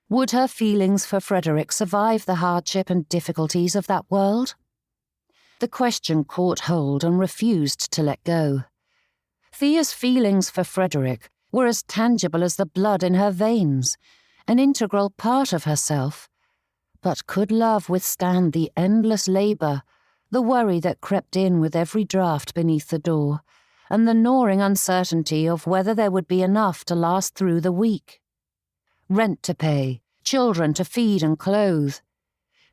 Would her feelings for Frederick survive the hardship and difficulties of that world? The question caught hold and refused to let go. Thea's feelings for Frederick were as tangible as the blood in her veins, an integral part of herself. But could love withstand the endless labour, the worry that crept in with every draught beneath the door, and the gnawing uncertainty of whether there would be enough to last through the week? Rent to pay, children to feed and clothe.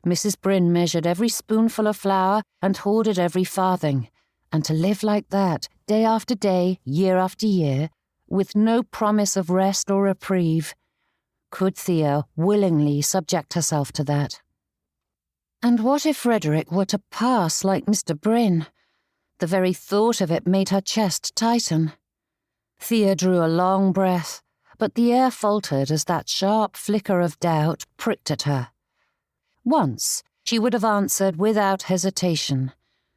Mrs. Bryn measured every spoonful of flour and hoarded every farthing, and to live like that, day after day, year after year, with no promise of rest or reprieve. Could Thea willingly subject herself to that? And what if Frederick were to pass like Mr. Bryn? The very thought of it made her chest tighten. Thea drew a long breath, but the air faltered as that sharp flicker of doubt pricked at her. Once, she would have answered without hesitation,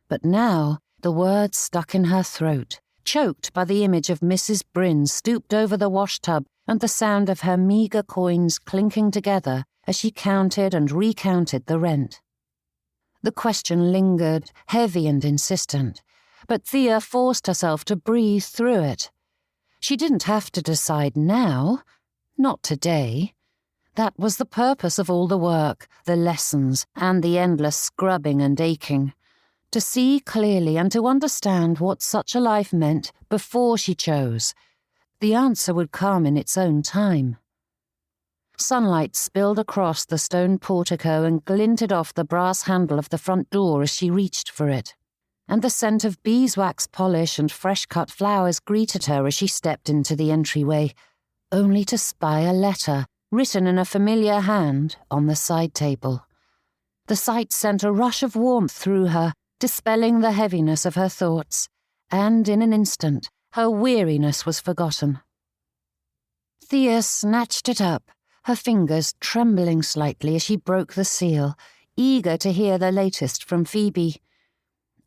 but now the words stuck in her throat, choked by the image of Mrs. Bryn stooped over the washtub and the sound of her meagre coins clinking together as she counted and recounted the rent. The question lingered, heavy and insistent, but Thea forced herself to breathe through it. She didn't have to decide now, not today. That was the purpose of all the work, the lessons, and the endless scrubbing and aching. To see clearly and to understand what such a life meant before she chose. The answer would come in its own time. Sunlight spilled across the stone portico and glinted off the brass handle of the front door as she reached for it, and the scent of beeswax polish and fresh-cut flowers greeted her as she stepped into the entryway, only to spy a letter, written in a familiar hand, on the side table. The sight sent a rush of warmth through her, dispelling the heaviness of her thoughts, and in an instant her weariness was forgotten. Thea snatched it up, her fingers trembling slightly as she broke the seal, eager to hear the latest from Phoebe.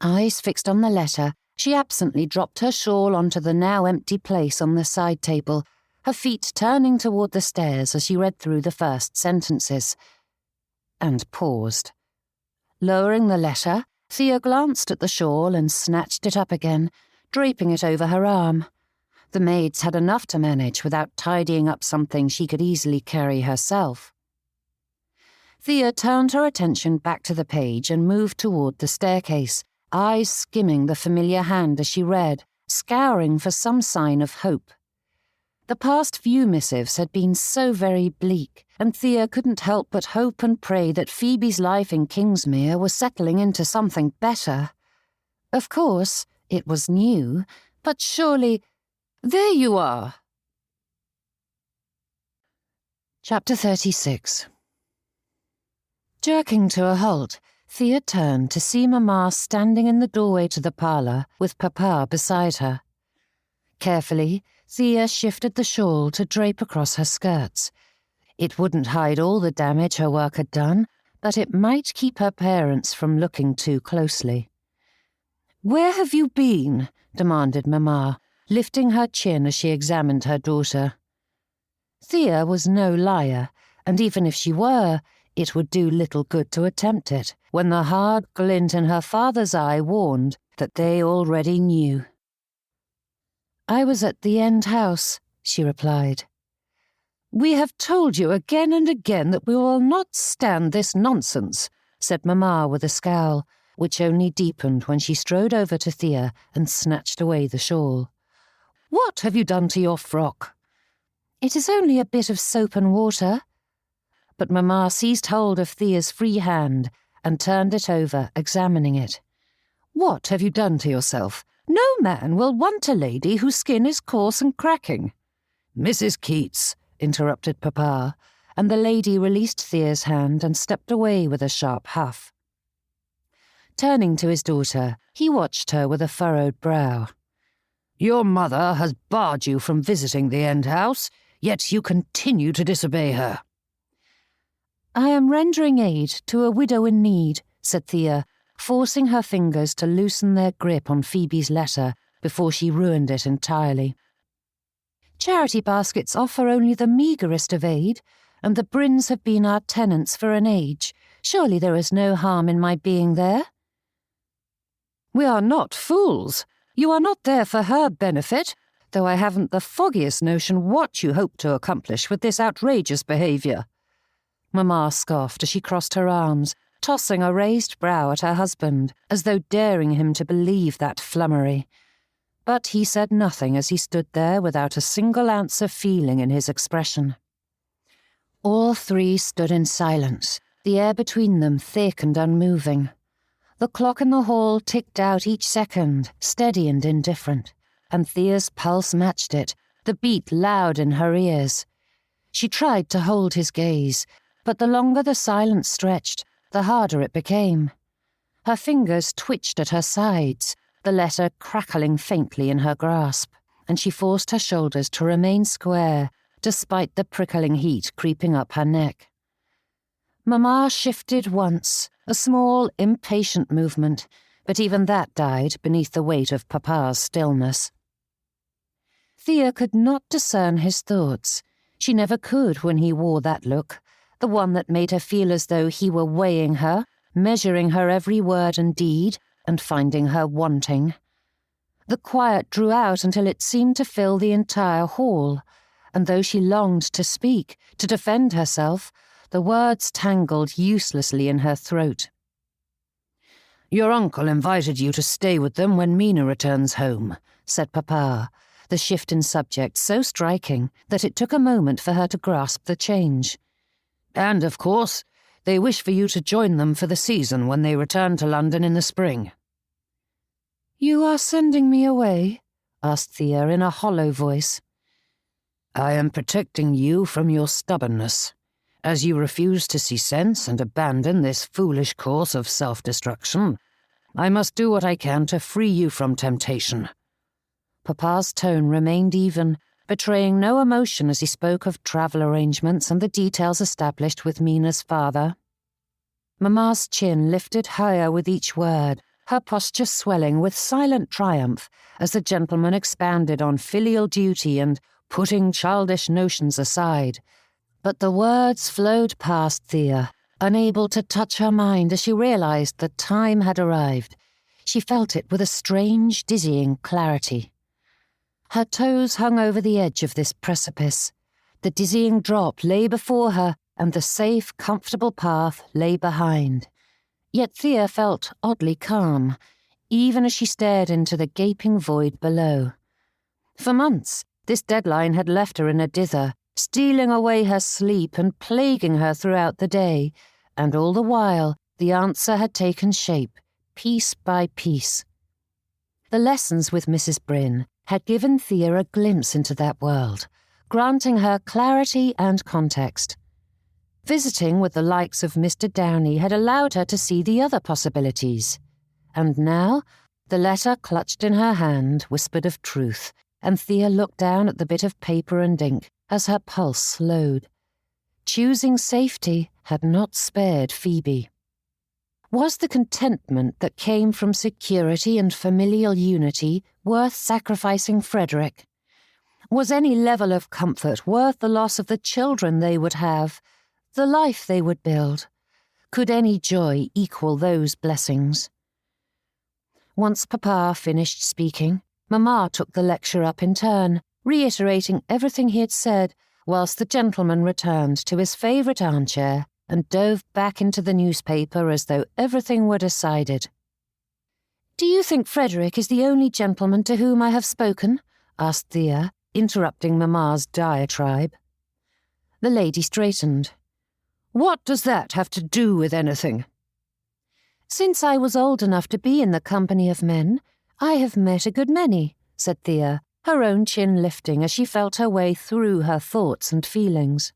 Eyes fixed on the letter, she absently dropped her shawl onto the now empty place on the side table, her feet turning toward the stairs as she read through the first sentences, and paused. Lowering the letter, Thea glanced at the shawl and snatched it up again, draping it over her arm. The maids had enough to manage without tidying up something she could easily carry herself. Thea turned her attention back to the page and moved toward the staircase, eyes skimming the familiar hand as she read, scouring for some sign of hope. The past few missives had been so very bleak, and Thea couldn't help but hope and pray that Phoebe's life in Kingsmere was settling into something better. Of course, it was new, but surely... There you are! Chapter 36. Jerking to a halt, Thea turned to see Mamma standing in the doorway to the parlour with Papa beside her. Carefully, Thea shifted the shawl to drape across her skirts. It wouldn't hide all the damage her work had done, but it might keep her parents from looking too closely. "Where have you been?" demanded Mamma, lifting her chin as she examined her daughter. Thea was no liar, and even if she were, it would do little good to attempt it, when the hard glint in her father's eye warned that they already knew. "I was at the end house," she replied. "We have told you again and again that we will not stand this nonsense," said Mamma with a scowl, which only deepened when she strode over to Thea and snatched away the shawl. "What have you done to your frock?" "It is only a bit of soap and water." But Mamma seized hold of Thea's free hand and turned it over, examining it. "What have you done to yourself? No man will want a lady whose skin is coarse and cracking." "Mrs. Keats," interrupted Papa, and the lady released Thea's hand and stepped away with a sharp huff. Turning to his daughter, he watched her with a furrowed brow. "Your mother has barred you from visiting the end house, yet you continue to disobey her." "I am rendering aid to a widow in need," said Thea, forcing her fingers to loosen their grip on Phoebe's letter before she ruined it entirely. "Charity baskets offer only the meagrest of aid, and the Bryns have been our tenants for an age. Surely there is no harm in my being there." "We are not fools. You are not there for her benefit, though I haven't the foggiest notion what you hope to accomplish with this outrageous behaviour." Mamma scoffed as she crossed her arms, tossing a raised brow at her husband, as though daring him to believe that flummery. But he said nothing as he stood there without a single ounce of feeling in his expression. All three stood in silence, the air between them thick and unmoving. The clock in the hall ticked out each second, steady and indifferent, and Thea's pulse matched it, the beat loud in her ears. She tried to hold his gaze, but the longer the silence stretched, the harder it became. Her fingers twitched at her sides, the letter crackling faintly in her grasp, and she forced her shoulders to remain square, despite the prickling heat creeping up her neck. Mamma shifted once, a small, impatient movement, but even that died beneath the weight of Papa's stillness. Thea could not discern his thoughts. She never could when he wore that look, the one that made her feel as though he were weighing her, measuring her every word and deed, and finding her wanting. The quiet drew out until it seemed to fill the entire hall, and though she longed to speak, to defend herself, the words tangled uselessly in her throat. "Your uncle invited you to stay with them when Mina returns home," said Papa, the shift in subject so striking that it took a moment for her to grasp the change. "And, of course, they wish for you to join them for the season when they return to London in the spring." "You are sending me away?" asked Thea in a hollow voice. "I am protecting you from your stubbornness. As you refuse to see sense and abandon this foolish course of self-destruction, I must do what I can to free you from temptation." Papa's tone remained even, betraying no emotion as he spoke of travel arrangements and the details established with Mina's father. Mamma's chin lifted higher with each word, her posture swelling with silent triumph as the gentleman expounded on filial duty and putting childish notions aside. But the words flowed past Thea, unable to touch her mind as she realized the time had arrived. She felt it with a strange, dizzying clarity. Her toes hung over the edge of this precipice. The dizzying drop lay before her, and the safe, comfortable path lay behind. Yet Thea felt oddly calm, even as she stared into the gaping void below. For months, this deadline had left her in a dither, stealing away her sleep and plaguing her throughout the day, and all the while the answer had taken shape, piece by piece. The lessons with Mrs. Bryn had given Thea a glimpse into that world, granting her clarity and context. Visiting with the likes of Mr. Downey had allowed her to see the other possibilities. And now, the letter clutched in her hand whispered of truth, and Thea looked down at the bit of paper and ink as her pulse slowed. Choosing safety had not spared Phoebe. Was the contentment that came from security and familial unity worth sacrificing Frederick? Was any level of comfort worth the loss of the children they would have, the life they would build? Could any joy equal those blessings? Once Papa finished speaking, Mamma took the lecture up in turn, reiterating everything he had said, whilst the gentleman returned to his favourite armchair and dove back into the newspaper as though everything were decided. "Do you think Frederick is the only gentleman to whom I have spoken?" asked Thea, interrupting Mamma's diatribe. The lady straightened. "What does that have to do with anything?" "Since I was old enough to be in the company of men, I have met a good many," said Thea, her own chin lifting as she felt her way through her thoughts and feelings.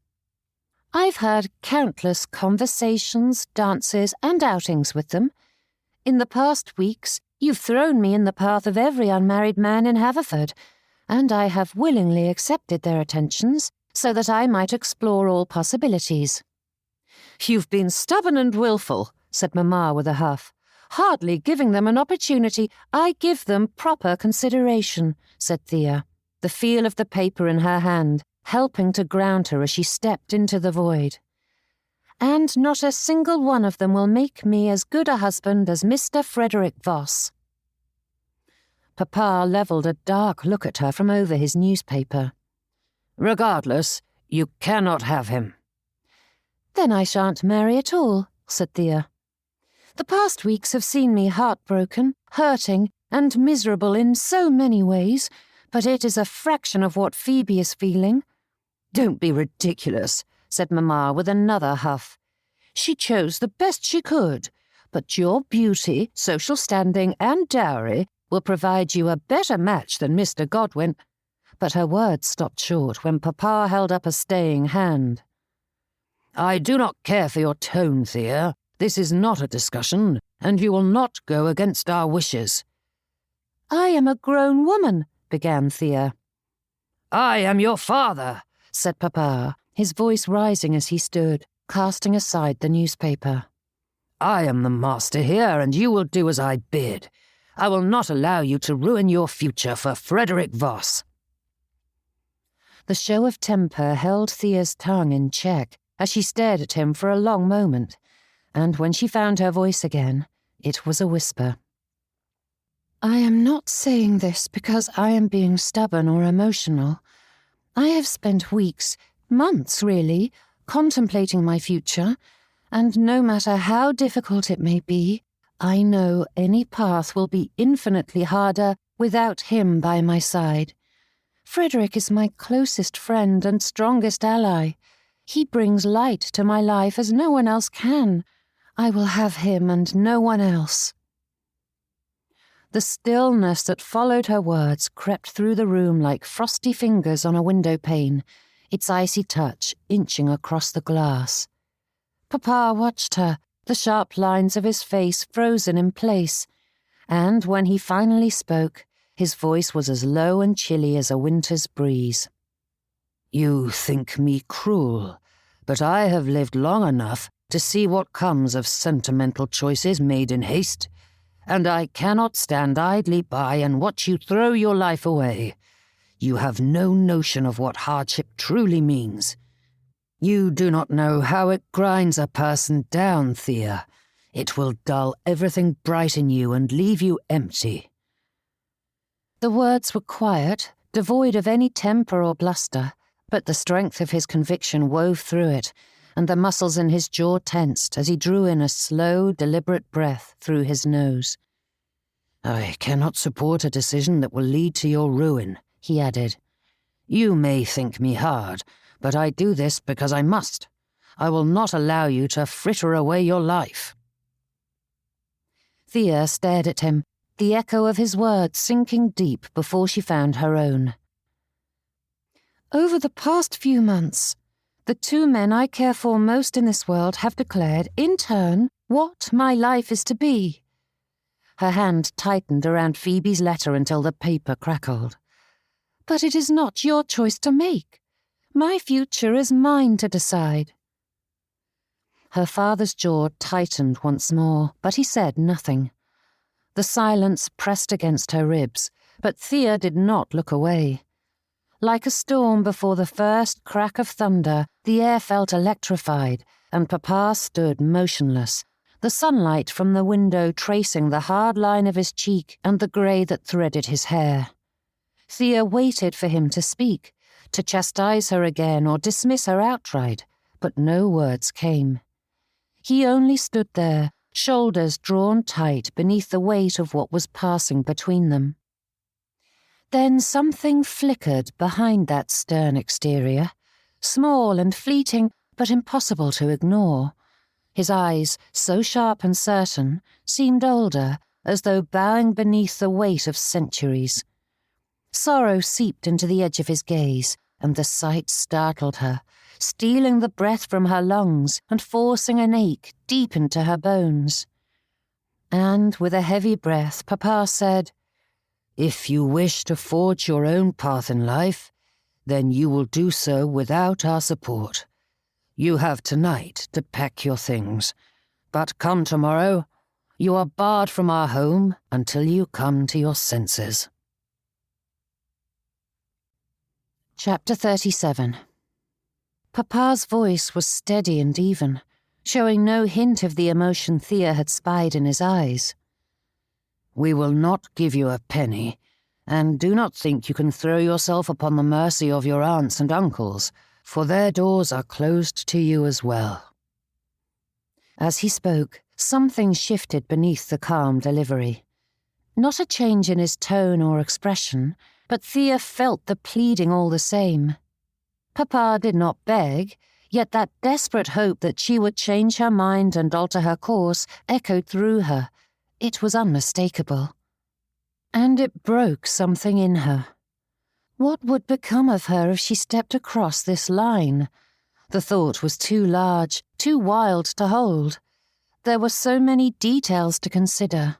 "I've had countless conversations, dances, and outings with them. In the past weeks, you've thrown me in the path of every unmarried man in Haverford, and I have willingly accepted their attentions so that I might explore all possibilities." "You've been stubborn and willful," said Mamma with a huff. "Hardly giving them an opportunity." "I give them proper consideration," said Thea, the feel of the paper in her hand helping to ground her as she stepped into the void. "And not a single one of them will make me as good a husband as Mr. Frederick Voss." Papa levelled a dark look at her from over his newspaper. "Regardless, you cannot have him." "Then I shan't marry at all," said Thea. "The past weeks have seen me heartbroken, hurting, and miserable in so many ways, but it is a fraction of what Phoebe is feeling." "Don't be ridiculous," said Mamma with another huff. "She chose the best she could, but your beauty, social standing, and dowry will provide you a better match than Mr. Godwin." But her words stopped short when Papa held up a staying hand. "I do not care for your tone, Thea. This is not a discussion, and you will not go against our wishes." "I am a grown woman," began Thea. "I am your father," said Papa, his voice rising as he stood, casting aside the newspaper. "I am the master here, and you will do as I bid. I will not allow you to ruin your future for Frederick Voss." The show of temper held Thea's tongue in check as she stared at him for a long moment, and when she found her voice again, it was a whisper. "I am not saying this because I am being stubborn or emotional. I have spent weeks, months really, contemplating my future, and no matter how difficult it may be, I know any path will be infinitely harder without him by my side. Frederick is my closest friend and strongest ally. He brings light to my life as no one else can. I will have him and no one else." The stillness that followed her words crept through the room like frosty fingers on a window pane, its icy touch inching across the glass. Papa watched her, the sharp lines of his face frozen in place, and when he finally spoke, his voice was as low and chilly as a winter's breeze. "You think me cruel, but I have lived long enough to see what comes of sentimental choices made in haste, and I cannot stand idly by and watch you throw your life away. You have no notion of what hardship truly means. You do not know how it grinds a person down, Thea. It will dull everything bright in you and leave you empty." The words were quiet, devoid of any temper or bluster, but the strength of his conviction wove through it, and the muscles in his jaw tensed as he drew in a slow, deliberate breath through his nose. "I cannot support a decision that will lead to your ruin," he added. "You may think me hard, but I do this because I must. I will not allow you to fritter away your life." Thea stared at him, the echo of his words sinking deep before she found her own. "Over the past few months, The two men I care for most in this world have declared, in turn, what my life is to be." Her hand tightened around Phoebe's letter until the paper crackled. "But it is not your choice to make. My future is mine to decide." Her father's jaw tightened once more, but he said nothing. The silence pressed against her ribs, but Thea did not look away. Like a storm before the first crack of thunder, the air felt electrified, and Papa stood motionless, the sunlight from the window tracing the hard line of his cheek and the grey that threaded his hair. Thea waited for him to speak, to chastise her again or dismiss her outright, but no words came. He only stood there, shoulders drawn tight beneath the weight of what was passing between them. Then something flickered behind that stern exterior, small and fleeting, but impossible to ignore. His eyes, so sharp and certain, seemed older, as though bowing beneath the weight of centuries. Sorrow seeped into the edge of his gaze, and the sight startled her, stealing the breath from her lungs and forcing an ache deep into her bones. And with a heavy breath, Papa said, "If you wish to forge your own path in life, then you will do so without our support. You have tonight to pack your things, but come tomorrow, you are barred from our home until you come to your senses." Chapter 37. Papa's voice was steady and even, showing no hint of the emotion Thea had spied in his eyes. "We will not give you a penny, and do not think you can throw yourself upon the mercy of your aunts and uncles, for their doors are closed to you as well." As he spoke, something shifted beneath the calm delivery. Not a change in his tone or expression, but Thea felt the pleading all the same. Papa did not beg, yet that desperate hope that she would change her mind and alter her course echoed through her. It was unmistakable. And it broke something in her. What would become of her if she stepped across this line? The thought was too large, too wild to hold. There were so many details to consider.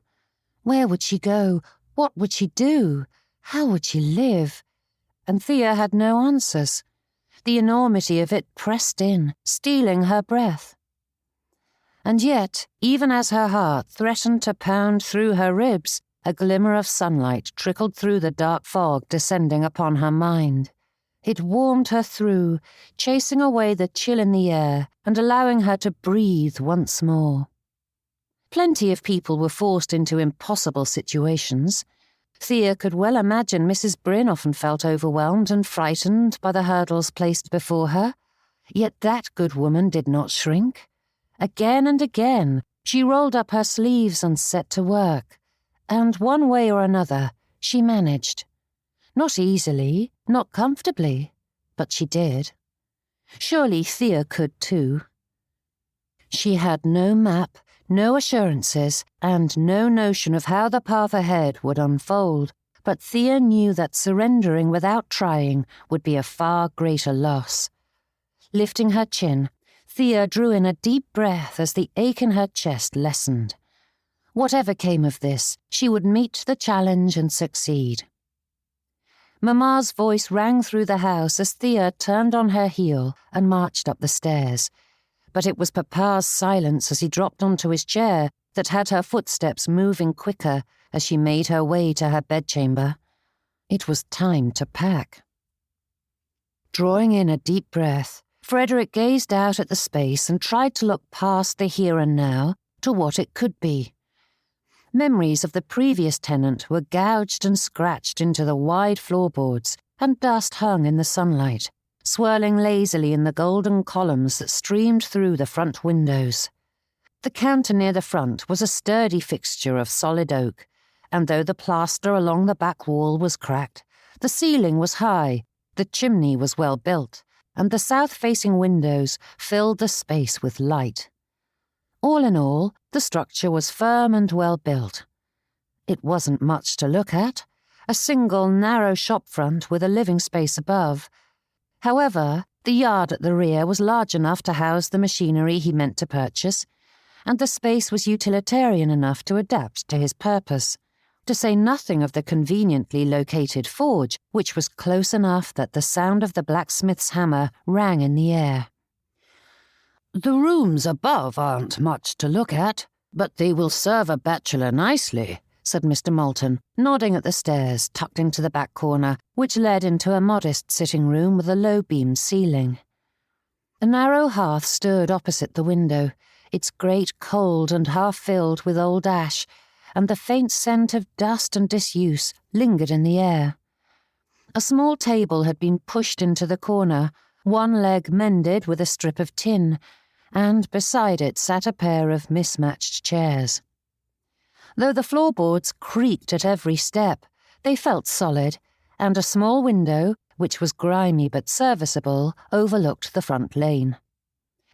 Where would she go? What would she do? How would she live? And Thea had no answers. The enormity of it pressed in, stealing her breath. And yet, even as her heart threatened to pound through her ribs, a glimmer of sunlight trickled through the dark fog descending upon her mind. It warmed her through, chasing away the chill in the air and allowing her to breathe once more. Plenty of people were forced into impossible situations. Thea could well imagine Mrs. Bryn often felt overwhelmed and frightened by the hurdles placed before her. Yet that good woman did not shrink. Again and again, she rolled up her sleeves and set to work. And one way or another, she managed. Not easily, not comfortably, but she did. Surely Thea could too. She had no map, no assurances, and no notion of how the path ahead would unfold, but Thea knew that surrendering without trying would be a far greater loss. Lifting her chin, Thea drew in a deep breath as the ache in her chest lessened. Whatever came of this, she would meet the challenge and succeed. Mamma's voice rang through the house as Thea turned on her heel and marched up the stairs. But it was Papa's silence as he dropped onto his chair that had her footsteps moving quicker as she made her way to her bedchamber. It was time to pack. Drawing in a deep breath, Frederick gazed out at the space and tried to look past the here and now to what it could be. Memories of the previous tenant were gouged and scratched into the wide floorboards, and dust hung in the sunlight, swirling lazily in the golden columns that streamed through the front windows. The counter near the front was a sturdy fixture of solid oak, and though the plaster along the back wall was cracked, the ceiling was high, the chimney was well built, and the south-facing windows filled the space with light. All in all, the structure was firm and well built. It wasn't much to look at, a single narrow shop front with a living space above. However, The yard at the rear was large enough to house the machinery he meant to purchase, and the space was utilitarian enough to adapt to his purpose, to say nothing of the conveniently located forge, which was close enough that the sound of the blacksmith's hammer rang in the air. "The rooms above aren't much to look at, but they will serve a bachelor nicely," said Mr. Moulton, nodding at the stairs tucked into the back corner, which led into a modest sitting room with a low-beamed ceiling. A narrow hearth stood opposite the window, its grate cold and half-filled with old ash, and the faint scent of dust and disuse lingered in the air. A small table had been pushed into the corner, one leg mended with a strip of tin, and beside it sat a pair of mismatched chairs. Though the floorboards creaked at every step, they felt solid, and a small window, which was grimy but serviceable, overlooked the front lane.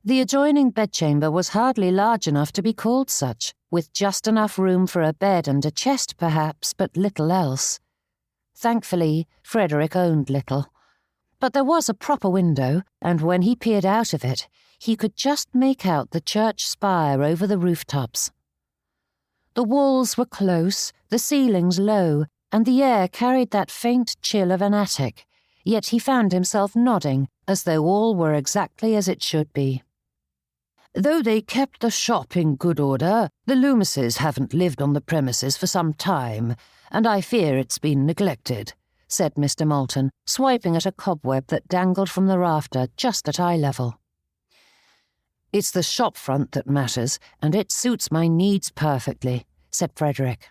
The adjoining bedchamber was hardly large enough to be called such, with just enough room for a bed and a chest perhaps, but little else. Thankfully, Frederick owned little. But there was a proper window, and when he peered out of it, he could just make out the church spire over the rooftops. The walls were close, the ceilings low, and the air carried that faint chill of an attic, yet he found himself nodding as though all were exactly as it should be. "Though they kept the shop in good order, the Loomises haven't lived on the premises for some time, and I fear it's been neglected," said Mr. Moulton, swiping at a cobweb that dangled from the rafter just at eye level. "It's the shop front that matters, and it suits my needs perfectly," said Frederick.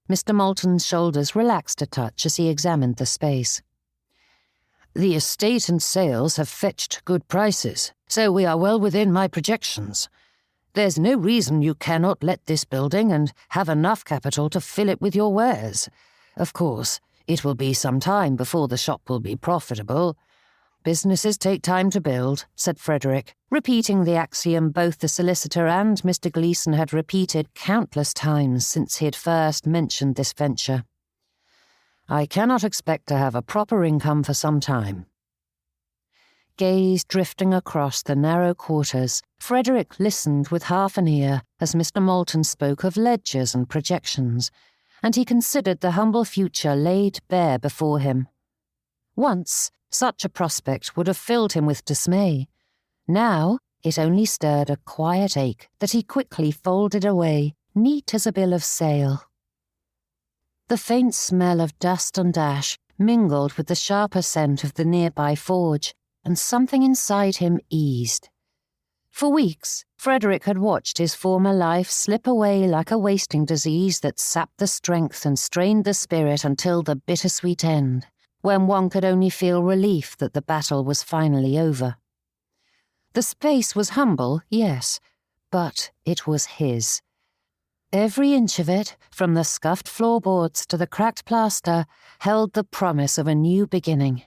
Mr. Moulton's shoulders relaxed a touch as he examined the space. "The estate and sales have fetched good prices, so we are well within my projections. There's no reason you cannot let this building and have enough capital to fill it with your wares. Of course, it will be some time before the shop will be profitable. Businesses take time to build," said Frederick, repeating the axiom both the solicitor and Mr. Gleeson had repeated countless times since he had first mentioned this venture. "I cannot expect to have a proper income for some time." Gaze drifting across the narrow quarters, Frederick listened with half an ear as Mr. Moulton spoke of ledgers and projections, and he considered the humble future laid bare before him. Once, such a prospect would have filled him with dismay. Now, it only stirred a quiet ache that he quickly folded away, neat as a bill of sale. The faint smell of dust and ash mingled with the sharper scent of the nearby forge, and something inside him eased. For weeks, Frederick had watched his former life slip away like a wasting disease that sapped the strength and strained the spirit until the bittersweet end, when one could only feel relief that the battle was finally over. The space was humble, yes, but it was his. Every inch of it, from the scuffed floorboards to the cracked plaster, held the promise of a new beginning.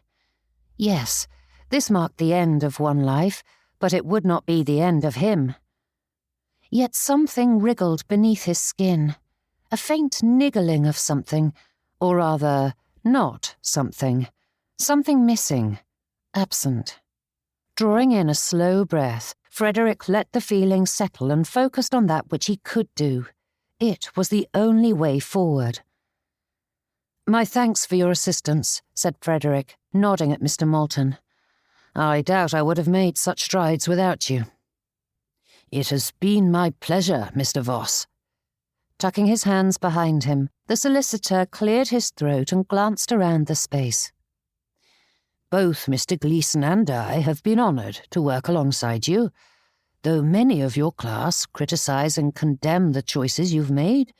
Yes, this marked the end of one life, but it would not be the end of him. Yet something wriggled beneath his skin, a faint niggling of something, or rather, not something missing, absent. Drawing in a slow breath, Frederick let the feeling settle and focused on that which he could do. It was the only way forward. "My thanks for your assistance," said Frederick, nodding at Mr. Moulton. "I doubt I would have made such strides without you." "It has been my pleasure, Mr. Voss." Tucking his hands behind him, the solicitor cleared his throat and glanced around the space. "Both Mr. Gleeson and I have been honoured to work alongside you. Though many of your class criticise and condemn the choices you've made,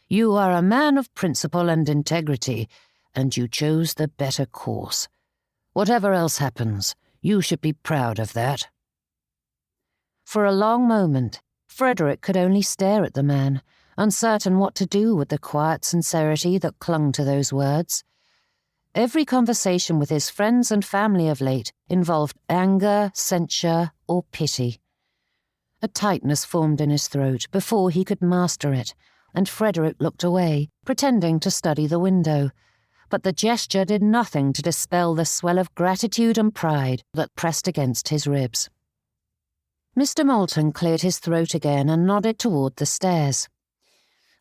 you are a man of principle and integrity, and you chose the better course. Whatever else happens, you should be proud of that." For a long moment, Frederick could only stare at the man, uncertain what to do with the quiet sincerity that clung to those words. Every conversation with his friends and family of late involved anger, censure, or pity. A tightness formed in his throat before he could master it, and Frederick looked away, pretending to study the window. but the gesture did nothing to dispel the swell of gratitude and pride that pressed against his ribs. Mr. Moulton cleared his throat again and nodded toward the stairs.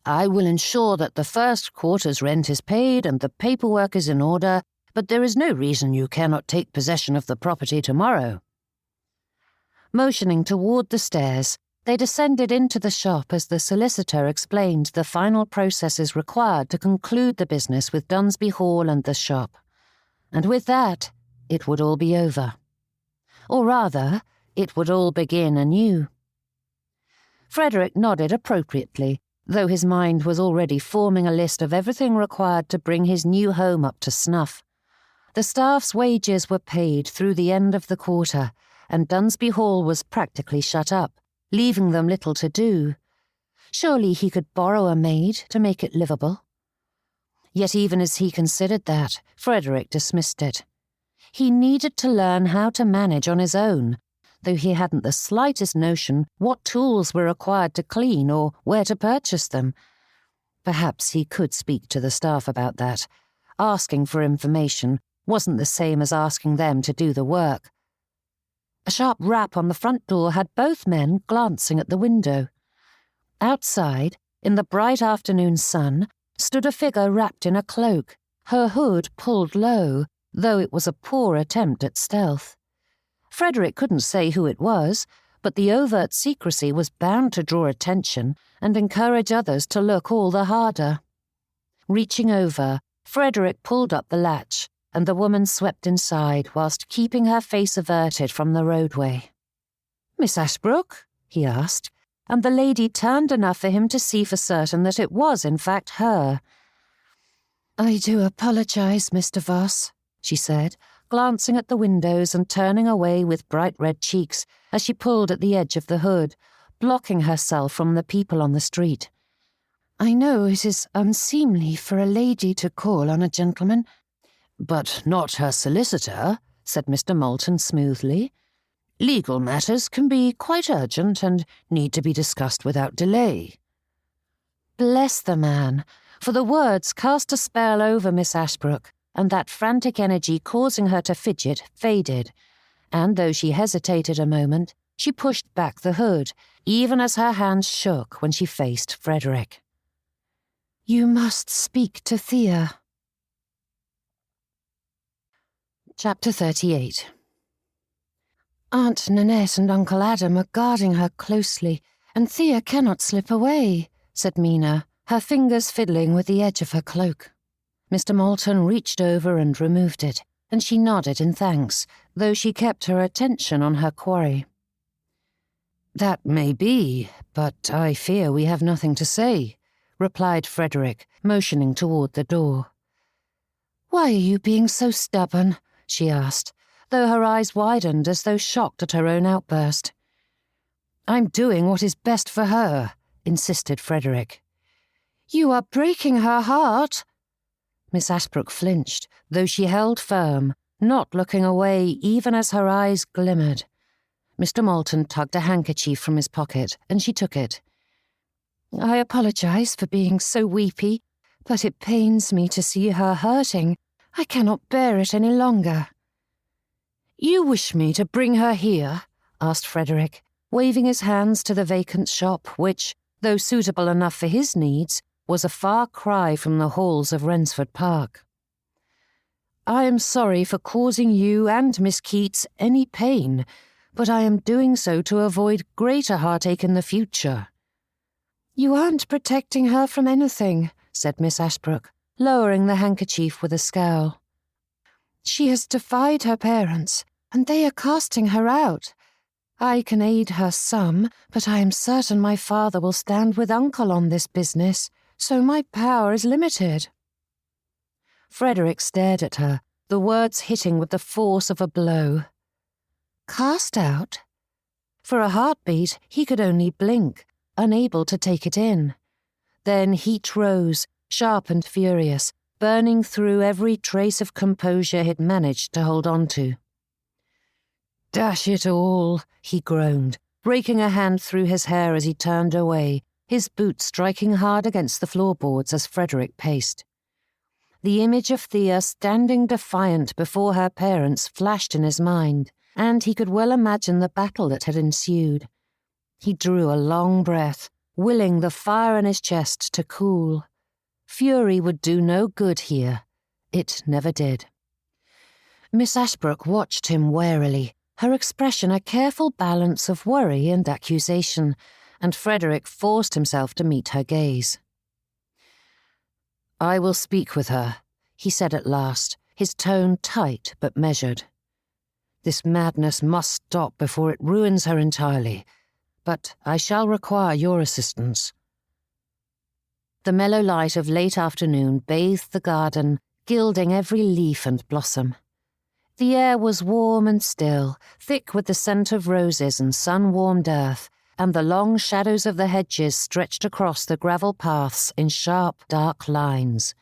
"I will ensure that the first quarter's rent is paid and the paperwork is in order, but there is no reason you cannot take possession of the property tomorrow." Motioning toward the stairs, they descended into the shop as the solicitor explained the final processes required to conclude the business with Dunsby Hall and the shop. And with that, it would all be over. Or rather, it would all begin anew. Frederick nodded appropriately, though his mind was already forming a list of everything required to bring his new home up to snuff. The staff's wages were paid through the end of the quarter, and Dunsby Hall was practically shut up, leaving them little to do. Surely he could borrow a maid to make it livable. Yet even as he considered that, Frederick dismissed it. He needed to learn how to manage on his own, though he hadn't the slightest notion what tools were required to clean or where to purchase them. Perhaps he could speak to the staff about that. Asking for information wasn't the same as asking them to do the work. A sharp rap on the front door had both men glancing at the window. Outside, in the bright afternoon sun, stood a figure wrapped in a cloak, her hood pulled low, though it was a poor attempt at stealth. Frederick couldn't say who it was, but the overt secrecy was bound to draw attention and encourage others to look all the harder. Reaching over, Frederick pulled up the latch, and the woman swept inside whilst keeping her face averted from the roadway. "Miss Ashbrook?" he asked, and the lady turned enough for him to see for certain that it was in fact her. "I do apologise, Mr. Voss," she said, glancing at the windows and turning away with bright red cheeks as she pulled at the edge of the hood, blocking herself from the people on the street. "I know it is unseemly for a lady to call on a gentleman." "But not her solicitor," said Mr. Moulton smoothly. "Legal matters can be quite urgent and need to be discussed without delay." Bless the man, for the words cast a spell over Miss Ashbrook, and that frantic energy causing her to fidget faded, and though she hesitated a moment, she pushed back the hood, even as her hands shook when she faced Frederick. "You must speak to Thea." Chapter 38. Aunt Nanette and Uncle Adam are guarding her closely, and Thea cannot slip away, said Mina, her fingers fiddling with the edge of her cloak. Mr. Moulton reached over and removed it, and she nodded in thanks, though she kept her attention on her quarry. "That may be, but I fear we have nothing to say," replied Frederick, motioning toward the door. "Why are you being so stubborn?" she asked, though her eyes widened as though shocked at her own outburst. "I'm doing what is best for her," insisted Frederick. "You are breaking her heart." Miss Ashbrook flinched, though she held firm, not looking away even as her eyes glimmered. Mr. Moulton tugged a handkerchief from his pocket, and she took it. "I apologise for being so weepy, but it pains me to see her hurting. I cannot bear it any longer." "You wish me to bring her here?" asked Frederick, waving his hands to the vacant shop, which, though suitable enough for his needs, was a far cry from the halls of Wrensford Park. "I am sorry for causing you and Miss Keats any pain, but I am doing so to avoid greater heartache in the future." "You aren't protecting her from anything," said Miss Ashbrook, lowering the handkerchief with a scowl. "She has defied her parents, and they are casting her out. I can aid her some, but I am certain my father will stand with Uncle on this business, so my power is limited." Frederick stared at her, the words hitting with the force of a blow. Cast out? For a heartbeat, he could only blink, unable to take it in. Then heat rose, sharp and furious, burning through every trace of composure he'd managed to hold on to. "Dash it all," he groaned, breaking a hand through his hair as he turned away, his boot striking hard against the floorboards as Frederick paced. The image of Thea standing defiant before her parents flashed in his mind, and he could well imagine the battle that had ensued. He drew a long breath, willing the fire in his chest to cool. Fury would do no good here. It never did. Miss Ashbrook watched him warily, her expression a careful balance of worry and accusation, and Frederick forced himself to meet her gaze. "I will speak with her," he said at last, his tone tight but measured. "This madness must stop before it ruins her entirely, but I shall require your assistance." The mellow light of late afternoon bathed the garden, gilding every leaf and blossom. The air was warm and still, thick with the scent of roses and sun-warmed earth, and the long shadows of the hedges stretched across the gravel paths in sharp, dark lines.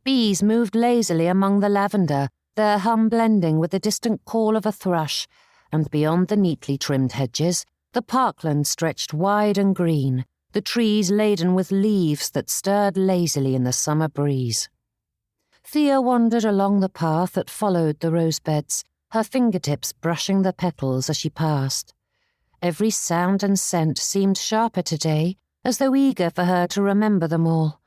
Bees moved lazily among the lavender, their hum blending with the distant call of a thrush, and beyond the neatly trimmed hedges, the parkland stretched wide and green, the trees laden with leaves that stirred lazily in the summer breeze. Thea wandered along the path that followed the rosebeds, her fingertips brushing the petals as she passed. Every sound and scent seemed sharper today, as though eager for her to remember them all.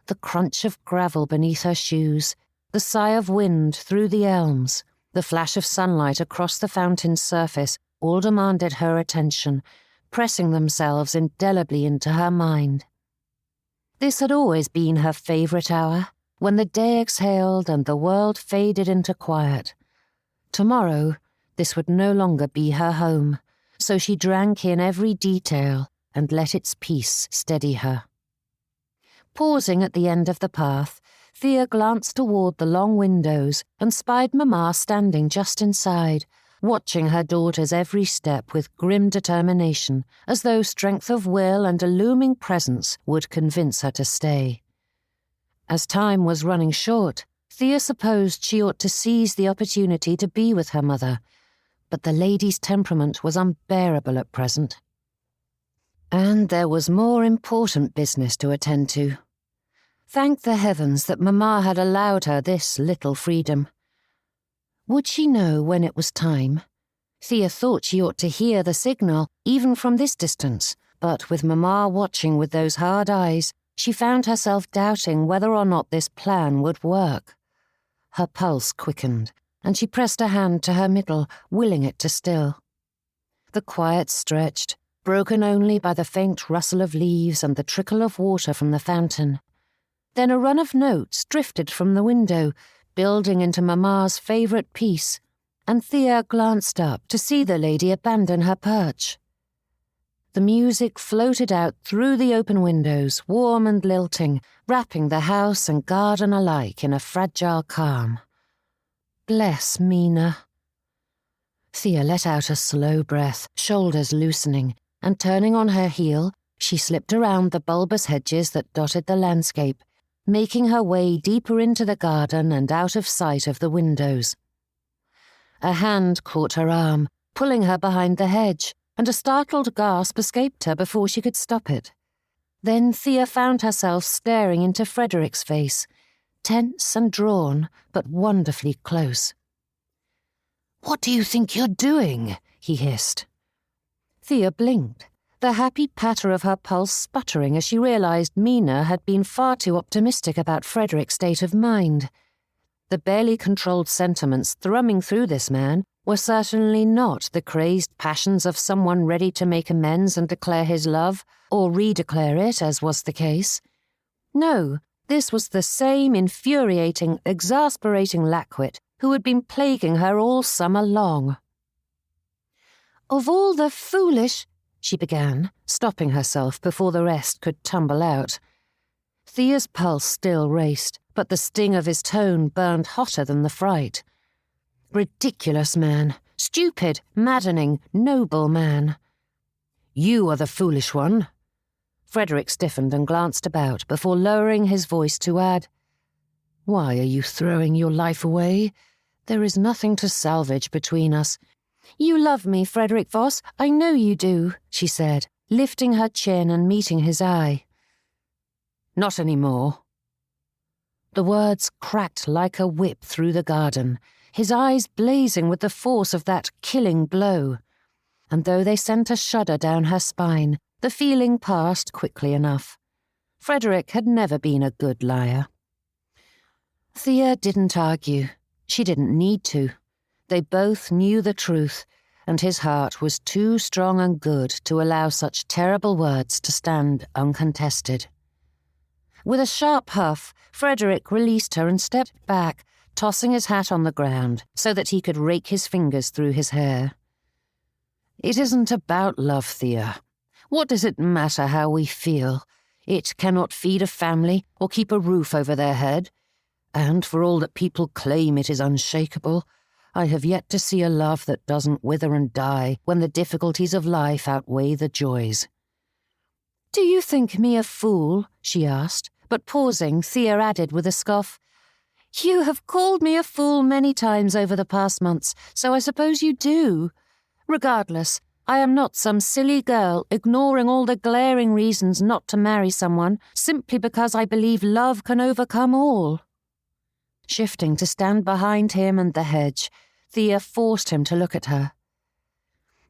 The crunch of gravel beneath her shoes, the sigh of wind through the elms, the flash of sunlight across the fountain's surface all demanded her attention, pressing themselves indelibly into her mind. This had always been her favourite hour, when the day exhaled and the world faded into quiet. Tomorrow, this would no longer be her home, so she drank in every detail and let its peace steady her. Pausing at the end of the path, Thea glanced toward the long windows and spied Mamma standing just inside, watching her daughter's every step with grim determination, as though strength of will and a looming presence would convince her to stay. As time was running short, Thea supposed she ought to seize the opportunity to be with her mother, but the lady's temperament was unbearable at present. And there was more important business to attend to. Thank the heavens that Mamma had allowed her this little freedom. Would she know when it was time? Thea thought she ought to hear the signal, even from this distance, but with Mamma watching with those hard eyes, she found herself doubting whether or not this plan would work. Her pulse quickened, and she pressed a hand to her middle, willing it to still. The quiet stretched, broken only by the faint rustle of leaves and the trickle of water from the fountain. Then a run of notes drifted from the window, building into Mamma's favourite piece, and Thea glanced up to see the lady abandon her perch. The music floated out through the open windows, warm and lilting, wrapping the house and garden alike in a fragile calm. Bless Mina. Thea let out a slow breath, shoulders loosening, and turning on her heel, she slipped around the bulbous hedges that dotted the landscape, making her way deeper into the garden and out of sight of the windows. A hand caught her arm, pulling her behind the hedge, and a startled gasp escaped her before she could stop it. Then Thea found herself staring into Frederick's face, tense and drawn, but wonderfully close. "What do you think you're doing?" he hissed. Thea blinked, the happy patter of her pulse sputtering as she realized Mina had been far too optimistic about Frederick's state of mind. The barely controlled sentiments thrumming through this man were certainly not the crazed passions of someone ready to make amends and declare his love, or redeclare it, as was the case. No, this was the same infuriating, exasperating Lackwit who had been plaguing her all summer long. "Of all the foolish—" she began, stopping herself before the rest could tumble out. Thea's pulse still raced, but the sting of his tone burned hotter than the fright. Ridiculous man, stupid, maddening, noble man. "You are the foolish one." Frederick stiffened and glanced about before lowering his voice to add, "Why are you throwing your life away? There is nothing to salvage between us." "You love me, Frederick Voss, I know you do," she said, lifting her chin and meeting his eye. "Not any more." The words cracked like a whip through the garden, his eyes blazing with the force of that killing blow. And though they sent a shudder down her spine, the feeling passed quickly enough. Frederick had never been a good liar. Thea didn't argue. She didn't need to. They both knew the truth, and his heart was too strong and good to allow such terrible words to stand uncontested. With a sharp huff, Frederick released her and stepped back, tossing his hat on the ground so that he could rake his fingers through his hair. "It isn't about love, Thea. What does it matter how we feel? It cannot feed a family or keep a roof over their head. And for all that people claim it is unshakable, I have yet to see a love that doesn't wither and die when the difficulties of life outweigh the joys." "Do you think me a fool?" she asked, but pausing, Thea added with a scoff, "You have called me a fool many times over the past months, so I suppose you do. Regardless, I am not some silly girl ignoring all the glaring reasons not to marry someone simply because I believe love can overcome all." Shifting to stand behind him and the hedge, Thea forced him to look at her.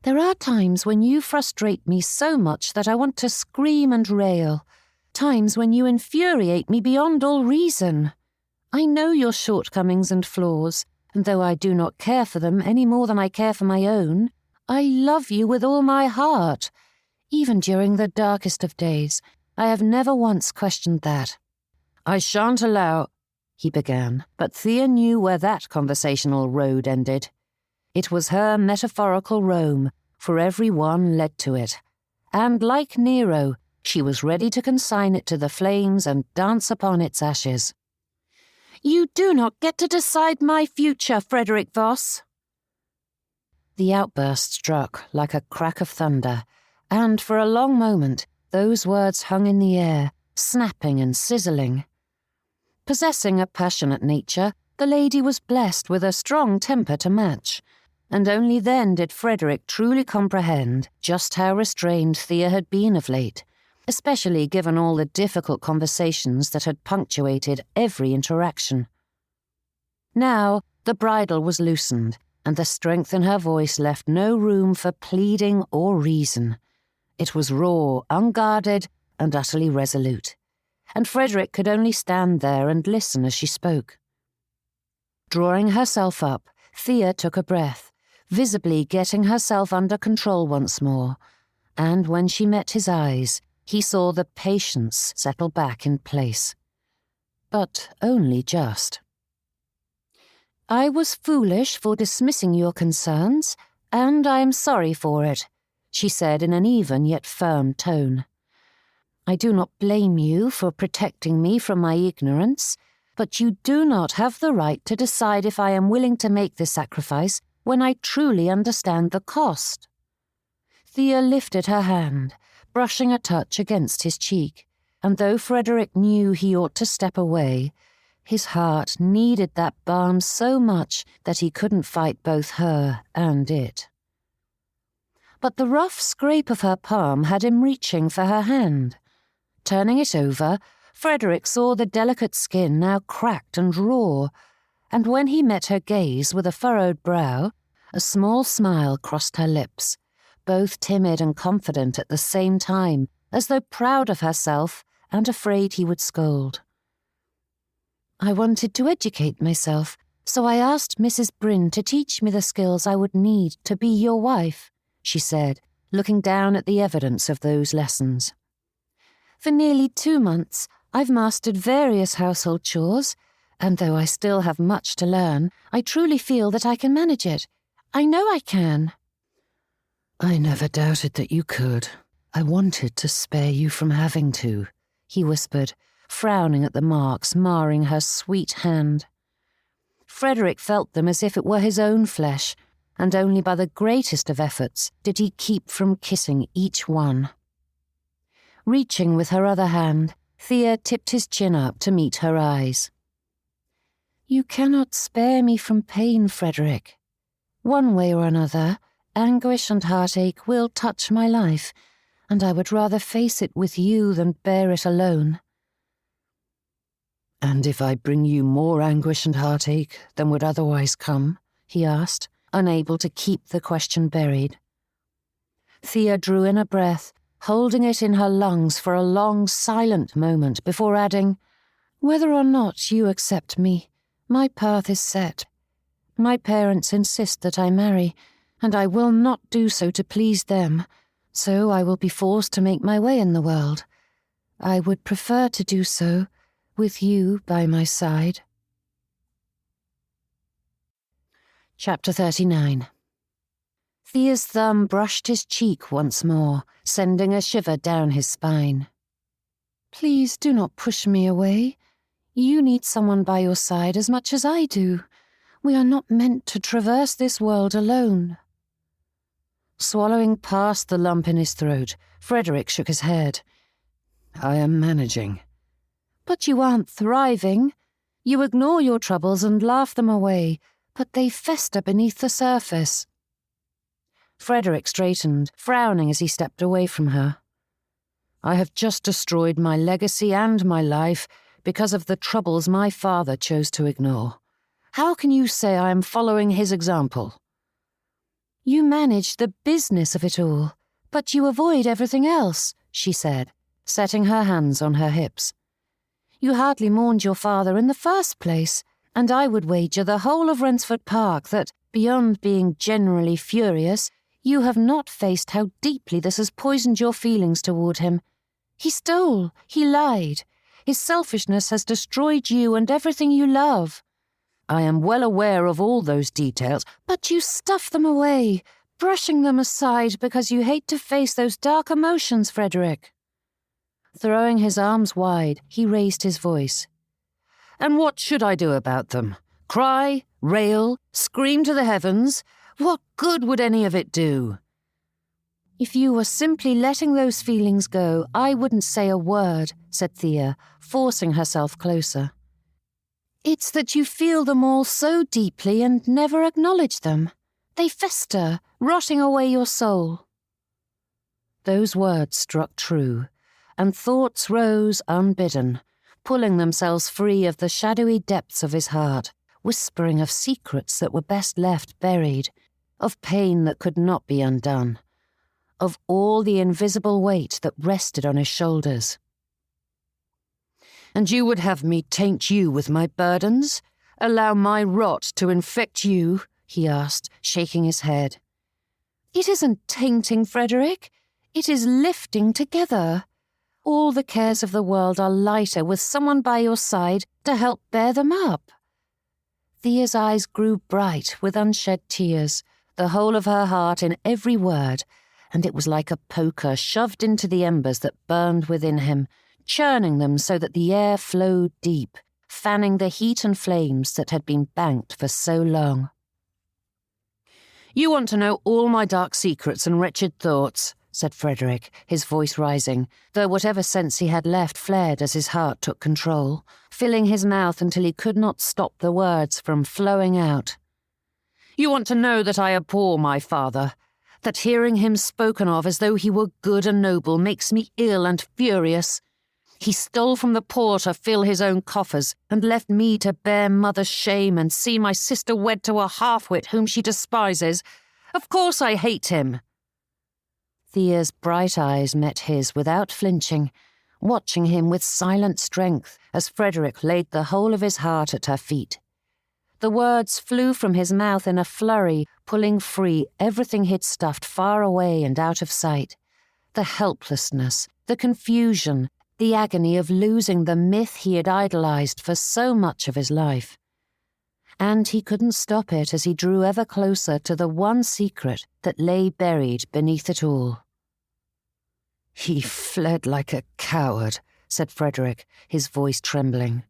"There are times when you frustrate me so much that I want to scream and rail. Times when you infuriate me beyond all reason. I know your shortcomings and flaws, and though I do not care for them any more than I care for my own, I love you with all my heart. Even during the darkest of days, I have never once questioned that." "I shan't allow—" he began, but Thea knew where that conversational road ended. It was her metaphorical Rome, for every one led to it. And like Nero, she was ready to consign it to the flames and dance upon its ashes. "You do not get to decide my future, Frederick Voss." The outburst struck like a crack of thunder, and for a long moment those words hung in the air, snapping and sizzling. Possessing a passionate nature, the lady was blessed with a strong temper to match, and only then did Frederick truly comprehend just how restrained Thea had been of late, especially given all the difficult conversations that had punctuated every interaction. Now the bridle was loosened, and the strength in her voice left no room for pleading or reason. It was raw, unguarded, and utterly resolute, and Frederick could only stand there and listen as she spoke. Drawing herself up, Thea took a breath, visibly getting herself under control once more, and when she met his eyes, he saw the patience settle back in place. But only just. "I was foolish for dismissing your concerns, and I am sorry for it," she said in an even yet firm tone. "I do not blame you for protecting me from my ignorance, but you do not have the right to decide if I am willing to make this sacrifice when I truly understand the cost." Thea lifted her hand, brushing a touch against his cheek, and though Frederick knew he ought to step away, his heart needed that balm so much that he couldn't fight both her and it. But the rough scrape of her palm had him reaching for her hand. Turning it over, Frederick saw the delicate skin now cracked and raw, and when he met her gaze with a furrowed brow, a small smile crossed her lips, both timid and confident at the same time, as though proud of herself and afraid he would scold. "I wanted to educate myself, so I asked Mrs. Bryn to teach me the skills I would need to be your wife," she said, looking down at the evidence of those lessons. "For nearly 2 months, I've mastered various household chores, and though I still have much to learn, I truly feel that I can manage it. I know I can." "I never doubted that you could. I wanted to spare you from having to," he whispered, frowning at the marks marring her sweet hand. Frederick felt them as if it were his own flesh, and only by the greatest of efforts did he keep from kissing each one. Reaching with her other hand, Thea tipped his chin up to meet her eyes. "You cannot spare me from pain, Frederick. One way or another, anguish and heartache will touch my life, and I would rather face it with you than bear it alone." "And if I bring you more anguish and heartache than would otherwise come?" he asked, unable to keep the question buried. Thea drew in a breath, holding it in her lungs for a long, silent moment before adding, "Whether or not you accept me, my path is set. My parents insist that I marry, and I will not do so to please them, so I will be forced to make my way in the world. I would prefer to do so with you by my side." Chapter 39. Thea's thumb brushed his cheek once more, sending a shiver down his spine. "Please do not push me away. You need someone by your side as much as I do. We are not meant to traverse this world alone." Swallowing past the lump in his throat, Frederick shook his head. "I am managing." "But you aren't thriving. You ignore your troubles and laugh them away, but they fester beneath the surface." Frederick straightened, frowning as he stepped away from her. "I have just destroyed my legacy and my life because of the troubles my father chose to ignore. How can you say I am following his example?" "You manage the business of it all, but you avoid everything else," she said, setting her hands on her hips. "You hardly mourned your father in the first place, and I would wager the whole of Rensford Park that, beyond being generally furious, you have not faced how deeply this has poisoned your feelings toward him. He stole, he lied. His selfishness has destroyed you and everything you love." "I am well aware of all those details." "But you stuff them away, brushing them aside because you hate to face those dark emotions, Frederick." Throwing his arms wide, he raised his voice. "And what should I do about them? Cry, rail, scream to the heavens? What good would any of it do?" "If you were simply letting those feelings go, I wouldn't say a word," said Thea, forcing herself closer. "It's that you feel them all so deeply and never acknowledge them. They fester, rotting away your soul." Those words struck true, and thoughts rose unbidden, pulling themselves free of the shadowy depths of his heart, whispering of secrets that were best left buried, of pain that could not be undone, of all the invisible weight that rested on his shoulders. "And you would have me taint you with my burdens? Allow my rot to infect you?" he asked, shaking his head. "It isn't tainting, Frederick. It is lifting together. All the cares of the world are lighter with someone by your side to help bear them up." Thea's eyes grew bright with unshed tears, the whole of her heart in every word, and it was like a poker shoved into the embers that burned within him, churning them so that the air flowed deep, fanning the heat and flames that had been banked for so long. "You want to know all my dark secrets and wretched thoughts," said Frederick, his voice rising, though whatever sense he had left fled as his heart took control, filling his mouth until he could not stop the words from flowing out. "You want to know that I abhor my father, that hearing him spoken of as though he were good and noble makes me ill and furious. He stole from the poor to fill his own coffers, and left me to bear mother's shame and see my sister wed to a half-wit whom she despises. Of course I hate him." Thea's bright eyes met his without flinching, watching him with silent strength as Frederick laid the whole of his heart at her feet. The words flew from his mouth in a flurry, pulling free everything he'd stuffed far away and out of sight. The helplessness, the confusion, the agony of losing the myth he had idolized for so much of his life. And he couldn't stop it as he drew ever closer to the one secret that lay buried beneath it all. "He fled like a coward," said Frederick, his voice trembling.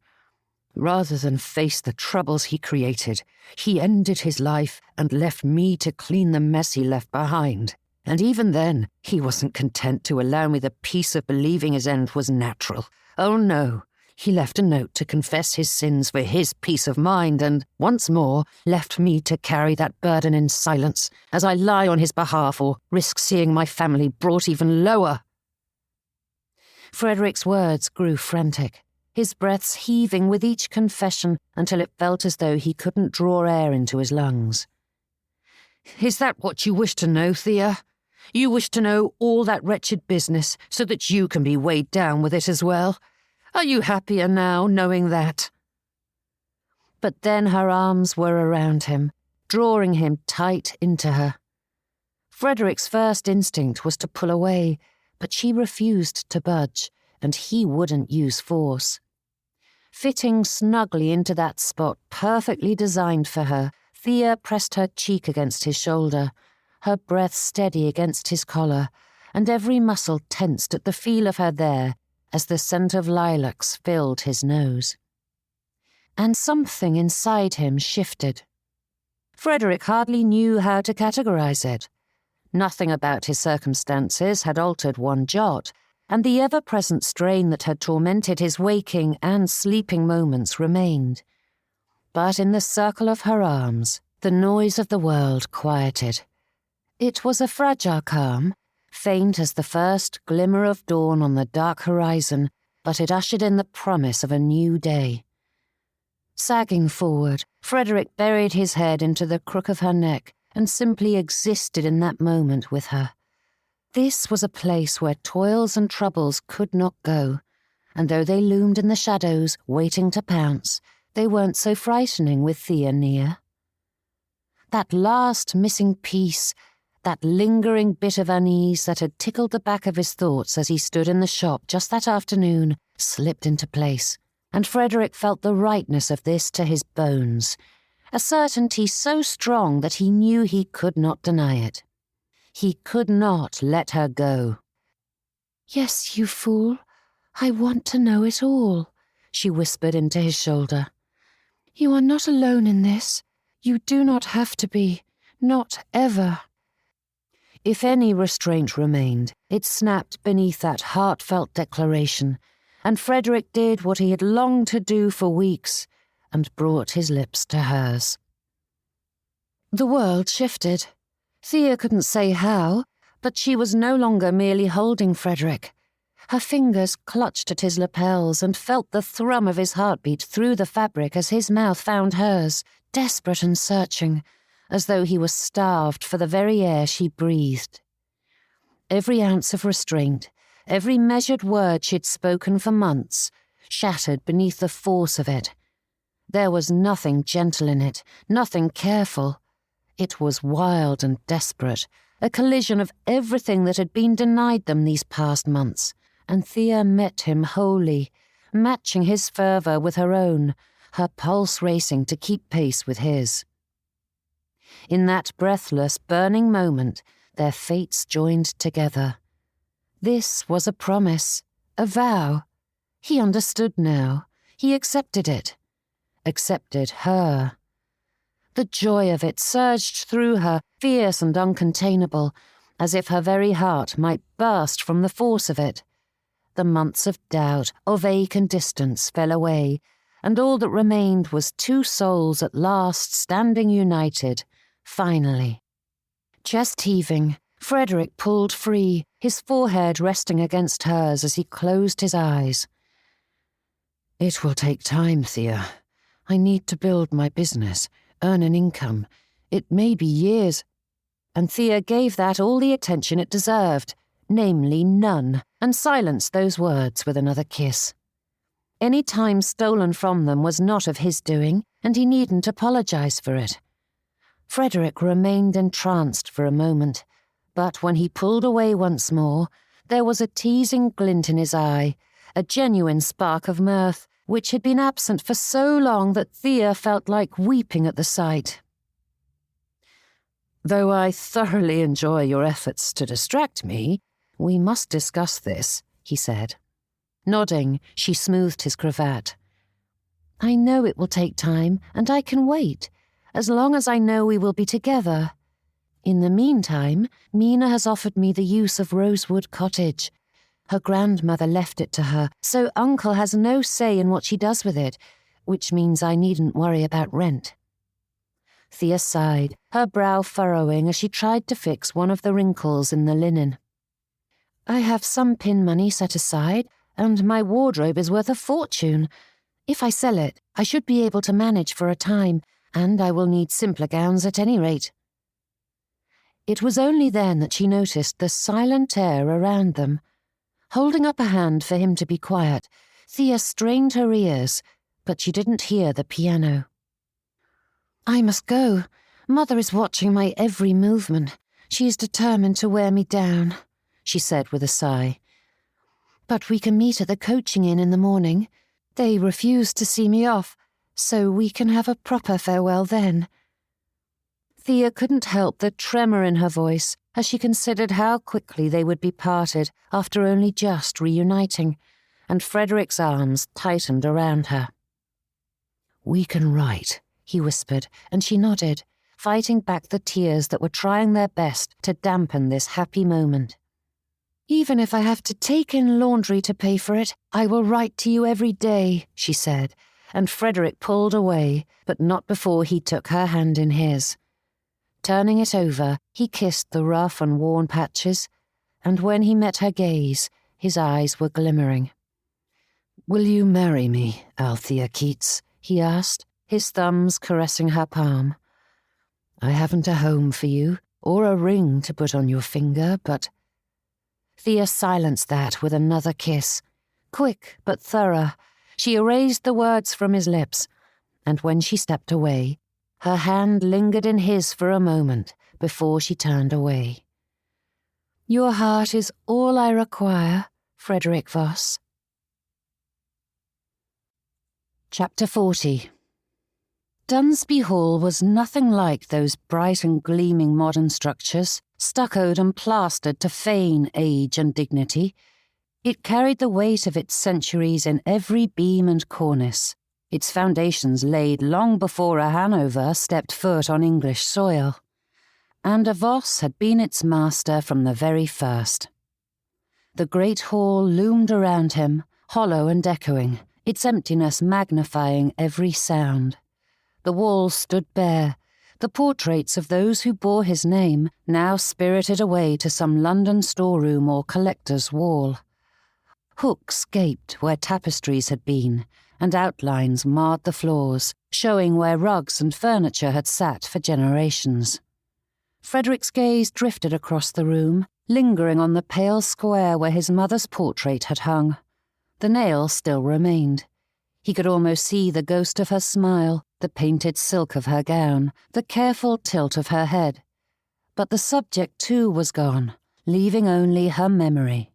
"Rather than face the troubles he created, he ended his life and left me to clean the mess he left behind. And even then, he wasn't content to allow me the peace of believing his end was natural. Oh no, he left a note to confess his sins for his peace of mind and, once more, left me to carry that burden in silence as I lie on his behalf or risk seeing my family brought even lower." Frederick's words grew frantic. his breaths heaving with each confession until it felt as though he couldn't draw air into his lungs. "Is that what you wish to know, Thea? You wish to know all that wretched business so that you can be weighed down with it as well? Are you happier now, knowing that?" But then her arms were around him, drawing him tight into her. Frederick's first instinct was to pull away, but she refused to budge, and he wouldn't use force. Fitting snugly into that spot perfectly designed for her, Thea pressed her cheek against his shoulder, her breath steady against his collar, and every muscle tensed at the feel of her there as the scent of lilacs filled his nose. And something inside him shifted. Frederick hardly knew how to categorize it. Nothing about his circumstances had altered one jot, and the ever-present strain that had tormented his waking and sleeping moments remained. But in the circle of her arms, the noise of the world quieted. It was a fragile calm, faint as the first glimmer of dawn on the dark horizon, but it ushered in the promise of a new day. Sagging forward, Frederick buried his head into the crook of her neck and simply existed in that moment with her. This was a place where toils and troubles could not go, and though they loomed in the shadows, waiting to pounce, they weren't so frightening with Thea near. That last missing piece, that lingering bit of unease that had tickled the back of his thoughts as he stood in the shop just that afternoon, slipped into place, and Frederick felt the rightness of this to his bones, a certainty so strong that he knew he could not deny it. He could not let her go. "Yes, you fool. I want to know it all," she whispered into his shoulder. "You are not alone in this. You do not have to be. Not ever." If any restraint remained, it snapped beneath that heartfelt declaration, and Frederick did what he had longed to do for weeks, and brought his lips to hers. The world shifted. Thea couldn't say how, but she was no longer merely holding Frederick. Her fingers clutched at his lapels and felt the thrum of his heartbeat through the fabric as his mouth found hers, desperate and searching, as though he was starved for the very air she breathed. Every ounce of restraint, every measured word she'd spoken for months, shattered beneath the force of it. There was nothing gentle in it, nothing careful. It was wild and desperate, a collision of everything that had been denied them these past months, and Thea met him wholly, matching his fervour with her own, her pulse racing to keep pace with his. In that breathless, burning moment, their fates joined together. This was a promise, a vow. He understood now. He accepted it. Accepted her. The joy of it surged through her, fierce and uncontainable, as if her very heart might burst from the force of it. The months of doubt, of ache and distance fell away, and all that remained was two souls at last standing united, finally. Chest heaving, Frederick pulled free, his forehead resting against hers as he closed his eyes. "It will take time, Thea. I need to build my business, earn an income. It may be years." And Thea gave that all the attention it deserved, namely none, and silenced those words with another kiss. Any time stolen from them was not of his doing, and he needn't apologize for it. Frederick remained entranced for a moment, but when he pulled away once more, there was a teasing glint in his eye, a genuine spark of mirth, which had been absent for so long that Thea felt like weeping at the sight. "Though I thoroughly enjoy your efforts to distract me, we must discuss this," he said. Nodding, she smoothed his cravat. "I know it will take time, and I can wait, as long as I know we will be together. In the meantime, Mina has offered me the use of Rosewood Cottage. Her grandmother left it to her, so Uncle has no say in what she does with it, which means I needn't worry about rent." Thea sighed, her brow furrowing as she tried to fix one of the wrinkles in the linen. "I have some pin money set aside, and my wardrobe is worth a fortune. If I sell it, I should be able to manage for a time, and I will need simpler gowns at any rate." It was only then that she noticed the silent air around them. Holding up a hand for him to be quiet, Thea strained her ears, but she didn't hear the piano. "I must go. Mother is watching my every movement. She is determined to wear me down," she said with a sigh. "But we can meet at the coaching inn in the morning. They refuse to see me off, so we can have a proper farewell then." Thea couldn't help the tremor in her voice as she considered how quickly they would be parted after only just reuniting, and Frederick's arms tightened around her. "We can write," he whispered, and she nodded, fighting back the tears that were trying their best to dampen this happy moment. "Even if I have to take in laundry to pay for it, I will write to you every day," she said, and Frederick pulled away, but not before he took her hand in his. Turning it over, he kissed the rough and worn patches, and when he met her gaze, his eyes were glimmering. "Will you marry me, Althea Keats?" he asked, his thumbs caressing her palm. "I haven't a home for you, or a ring to put on your finger, but—" Thea silenced that with another kiss. Quick but thorough, she erased the words from his lips, and when she stepped away, her hand lingered in his for a moment before she turned away. "Your heart is all I require, Frederick Voss." Chapter 40. Dunsby Hall was nothing like those bright and gleaming modern structures, stuccoed and plastered to feign age and dignity. It carried the weight of its centuries in every beam and cornice, its foundations laid long before a Hanover stepped foot on English soil. And a Voss had been its master from the very first. The great hall loomed around him, hollow and echoing, its emptiness magnifying every sound. The walls stood bare, the portraits of those who bore his name now spirited away to some London storeroom or collector's wall. Hooks gaped where tapestries had been, and outlines marred the floors, showing where rugs and furniture had sat for generations. Frederick's gaze drifted across the room, lingering on the pale square where his mother's portrait had hung. The nail still remained. He could almost see the ghost of her smile, the painted silk of her gown, the careful tilt of her head. But the subject too was gone, leaving only her memory.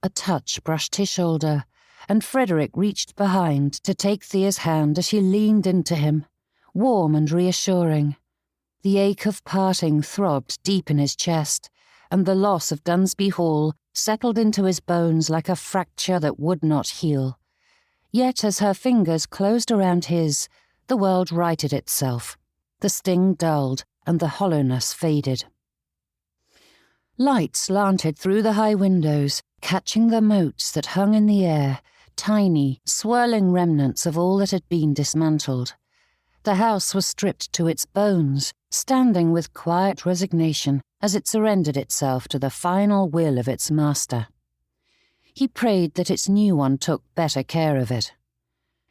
A touch brushed his shoulder, and Frederick reached behind to take Thea's hand as she leaned into him, warm and reassuring. The ache of parting throbbed deep in his chest, and the loss of Dunsby Hall settled into his bones like a fracture that would not heal. Yet as her fingers closed around his, the world righted itself. The sting dulled, and the hollowness faded. Light slanted through the high windows, catching the motes that hung in the air, tiny, swirling remnants of all that had been dismantled. The house was stripped to its bones, standing with quiet resignation as it surrendered itself to the final will of its master. He prayed that its new one took better care of it.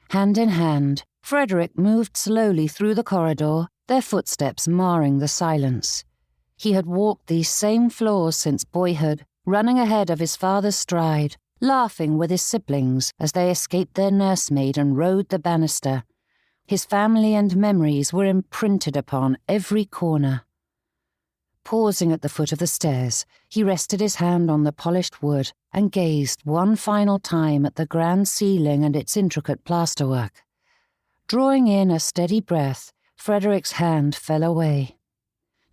Hand in hand, Frederick moved slowly through the corridor, their footsteps marring the silence. He had walked these same floors since boyhood, running ahead of his father's stride, laughing with his siblings as they escaped their nursemaid and rode the banister. His family and memories were imprinted upon every corner. Pausing at the foot of the stairs, he rested his hand on the polished wood and gazed one final time at the grand ceiling and its intricate plasterwork. Drawing in a steady breath, Frederick's hand fell away.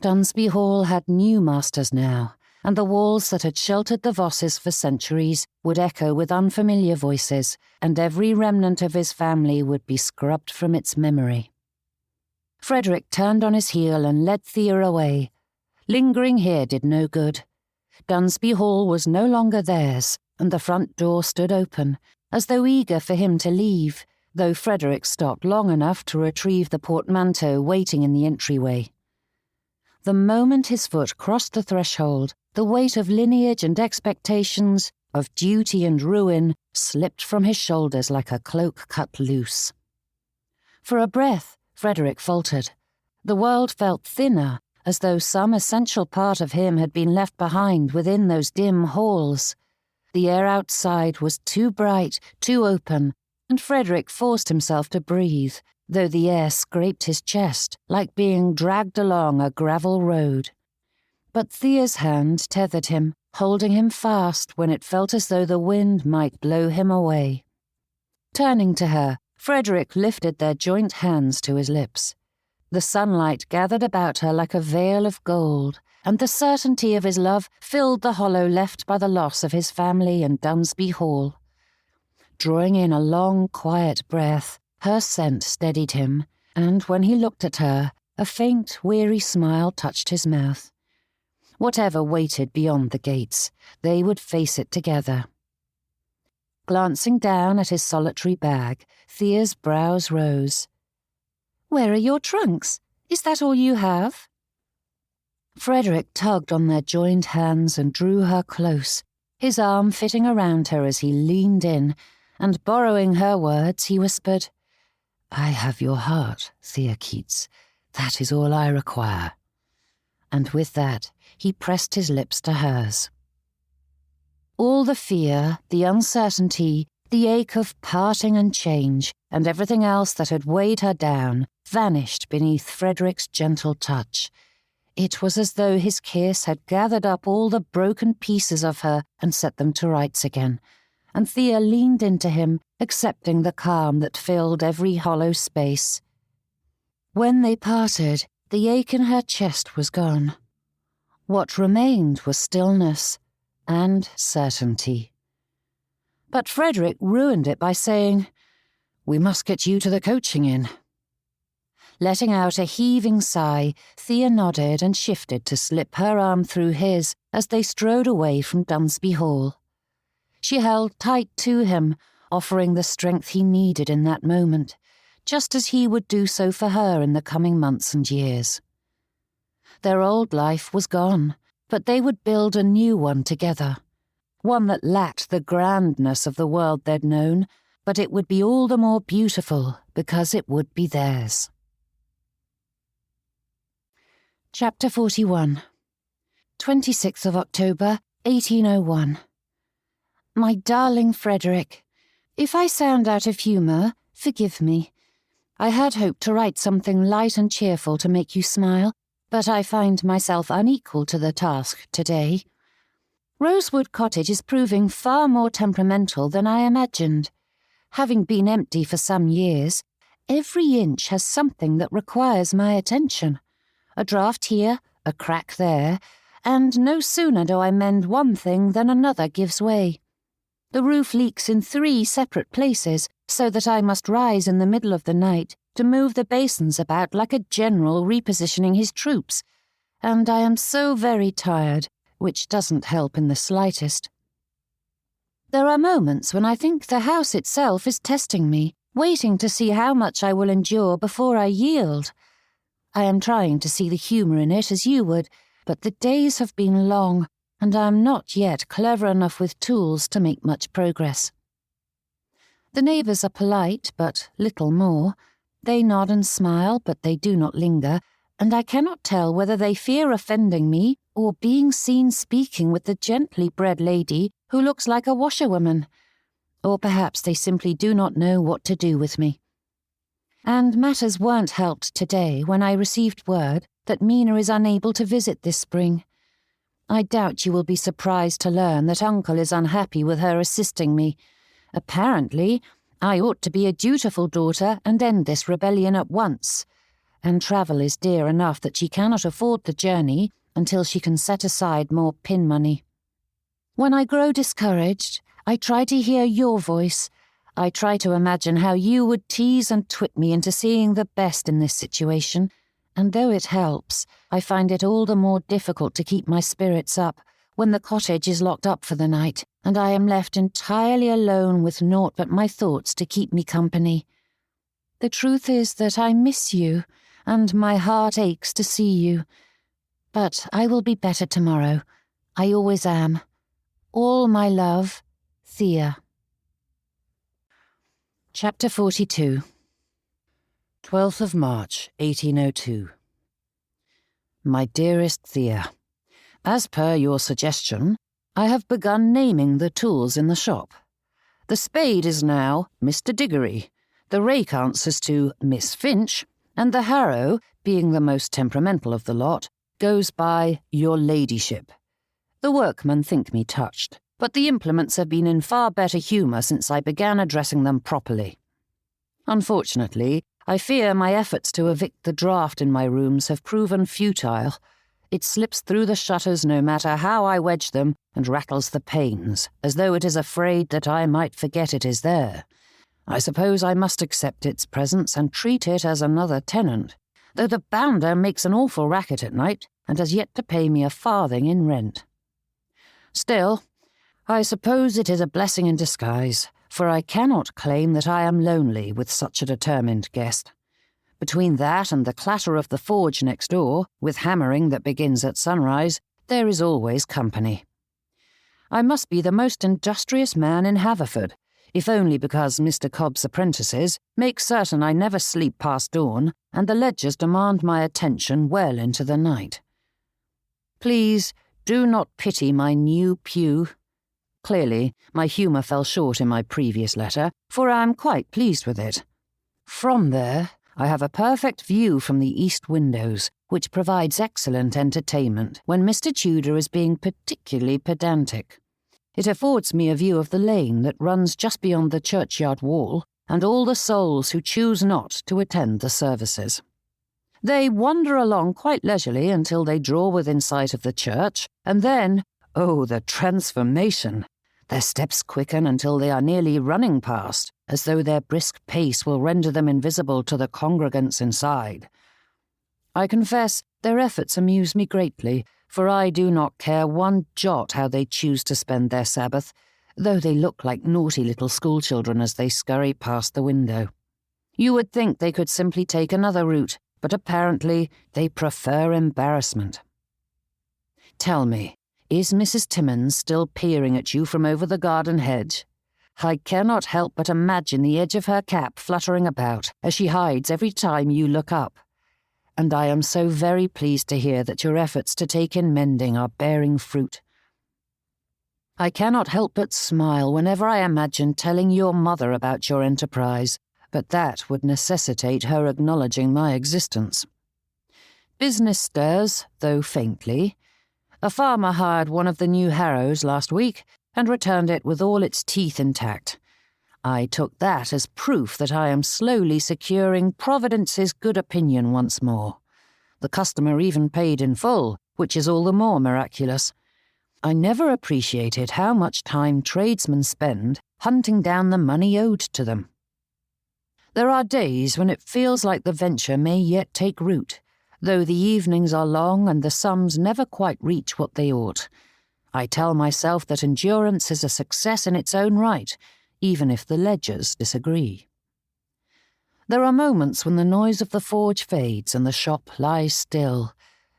Dunsby Hall had new masters now, and the walls that had sheltered the Vosses for centuries would echo with unfamiliar voices, and every remnant of his family would be scrubbed from its memory. Frederick turned on his heel and led Thea away. Lingering here did no good. Dunsby Hall was no longer theirs, and the front door stood open, as though eager for him to leave, though Frederick stopped long enough to retrieve the portmanteau waiting in the entryway. The moment his foot crossed the threshold, the weight of lineage and expectations of duty and ruin slipped from his shoulders like a cloak cut loose. For a breath, Frederick faltered. The world felt thinner, as though some essential part of him had been left behind within those dim halls. The air outside was too bright, too open, and Frederick forced himself to breathe, though the air scraped his chest like being dragged along a gravel road. But Thea's hand tethered him, holding him fast when it felt as though the wind might blow him away. Turning to her, Frederick lifted their joint hands to his lips. The sunlight gathered about her like a veil of gold, and the certainty of his love filled the hollow left by the loss of his family in Dunsby Hall. Drawing in a long, quiet breath, her scent steadied him, and when he looked at her, a faint, weary smile touched his mouth. Whatever waited beyond the gates, they would face it together. Glancing down at his solitary bag, Thea's brows rose. "Where are your trunks? Is that all you have?" Frederick tugged on their joined hands and drew her close, his arm fitting around her as he leaned in, and borrowing her words, he whispered, "I have your heart, Thea Keats. That is all I require." And with that, he pressed his lips to hers. All the fear, the uncertainty, the ache of parting and change, and everything else that had weighed her down, vanished beneath Frederick's gentle touch. It was as though his kiss had gathered up all the broken pieces of her and set them to rights again, and Thea leaned into him, accepting the calm that filled every hollow space. When they parted, the ache in her chest was gone. What remained was stillness and certainty. But Frederick ruined it by saying, "We must get you to the coaching inn." Letting out a heaving sigh, Thea nodded and shifted to slip her arm through his as they strode away from Dunsby Hall. She held tight to him, offering the strength he needed in that moment, just as he would do so for her in the coming months and years. Their old life was gone, but they would build a new one together. One that lacked the grandness of the world they'd known, but it would be all the more beautiful because it would be theirs. Chapter 41. 26th of October, 1801. My darling Frederick, if I sound out of humour, forgive me. I had hoped to write something light and cheerful to make you smile, but I find myself unequal to the task today. Rosewood Cottage is proving far more temperamental than I imagined. Having been empty for some years, every inch has something that requires my attention. A draught here, a crack there, and no sooner do I mend one thing than another gives way. The roof leaks in 3 separate places, so that I must rise in the middle of the night to move the basins about like a general repositioning his troops, and I am so very tired, which doesn't help in the slightest. There are moments when I think the house itself is testing me, waiting to see how much I will endure before I yield. I am trying to see the humour in it as you would, but the days have been long, and I am not yet clever enough with tools to make much progress. The neighbours are polite, but little more. They nod and smile, but they do not linger, and I cannot tell whether they fear offending me or being seen speaking with the gently bred lady who looks like a washerwoman, or perhaps they simply do not know what to do with me. And matters weren't helped today when I received word that Mina is unable to visit this spring. I doubt you will be surprised to learn that Uncle is unhappy with her assisting me. Apparently, I ought to be a dutiful daughter and end this rebellion at once, and travel is dear enough that she cannot afford the journey until she can set aside more pin money. When I grow discouraged, I try to hear your voice. I try to imagine how you would tease and twit me into seeing the best in this situation, and though it helps, I find it all the more difficult to keep my spirits up when the cottage is locked up for the night, and I am left entirely alone with naught but my thoughts to keep me company. The truth is that I miss you, and my heart aches to see you. But I will be better tomorrow. I always am. All my love, Thea. Chapter 42. 12th of March, 1802. My dearest Thea, as per your suggestion, I have begun naming the tools in the shop. The spade is now Mr. Diggory, the rake answers to Miss Finch, and the harrow, being the most temperamental of the lot, goes by Your Ladyship. The workmen think me touched, but the implements have been in far better humour since I began addressing them properly. Unfortunately, I fear my efforts to evict the draught in my rooms have proven futile. It slips through the shutters no matter how I wedge them, and rattles the panes, as though it is afraid that I might forget it is there. I suppose I must accept its presence and treat it as another tenant, though the bounder makes an awful racket at night and has yet to pay me a farthing in rent. Still, I suppose it is a blessing in disguise, for I cannot claim that I am lonely with such a determined guest. Between that and the clatter of the forge next door, with hammering that begins at sunrise, there is always company. I must be the most industrious man in Haverford, if only because Mr. Cobb's apprentices make certain I never sleep past dawn, and the ledgers demand my attention well into the night. Please do not pity my new pew. Clearly, my humour fell short in my previous letter, for I am quite pleased with it. From there, I have a perfect view from the east windows, which provides excellent entertainment when Mr. Tudor is being particularly pedantic. It affords me a view of the lane that runs just beyond the churchyard wall, and all the souls who choose not to attend the services. They wander along quite leisurely until they draw within sight of the church, and then, oh, the transformation! Their steps quicken until they are nearly running past, as though their brisk pace will render them invisible to the congregants inside. I confess their efforts amuse me greatly, for I do not care one jot how they choose to spend their Sabbath, though they look like naughty little schoolchildren as they scurry past the window. You would think they could simply take another route, but apparently they prefer embarrassment. Tell me, is Mrs. Timmins still peering at you from over the garden hedge? I cannot help but imagine the edge of her cap fluttering about as she hides every time you look up. And I am so very pleased to hear that your efforts to take in mending are bearing fruit. I cannot help but smile whenever I imagine telling your mother about your enterprise, but that would necessitate her acknowledging my existence. Business stirs, though faintly. A farmer hired one of the new harrows last week and returned it with all its teeth intact. I took that as proof that I am slowly securing Providence's good opinion once more. The customer even paid in full, which is all the more miraculous. I never appreciated how much time tradesmen spend hunting down the money owed to them. There are days when it feels like the venture may yet take root, though the evenings are long and the sums never quite reach what they ought. I tell myself that endurance is a success in its own right, even if the ledgers disagree. There are moments when the noise of the forge fades and the shop lies still,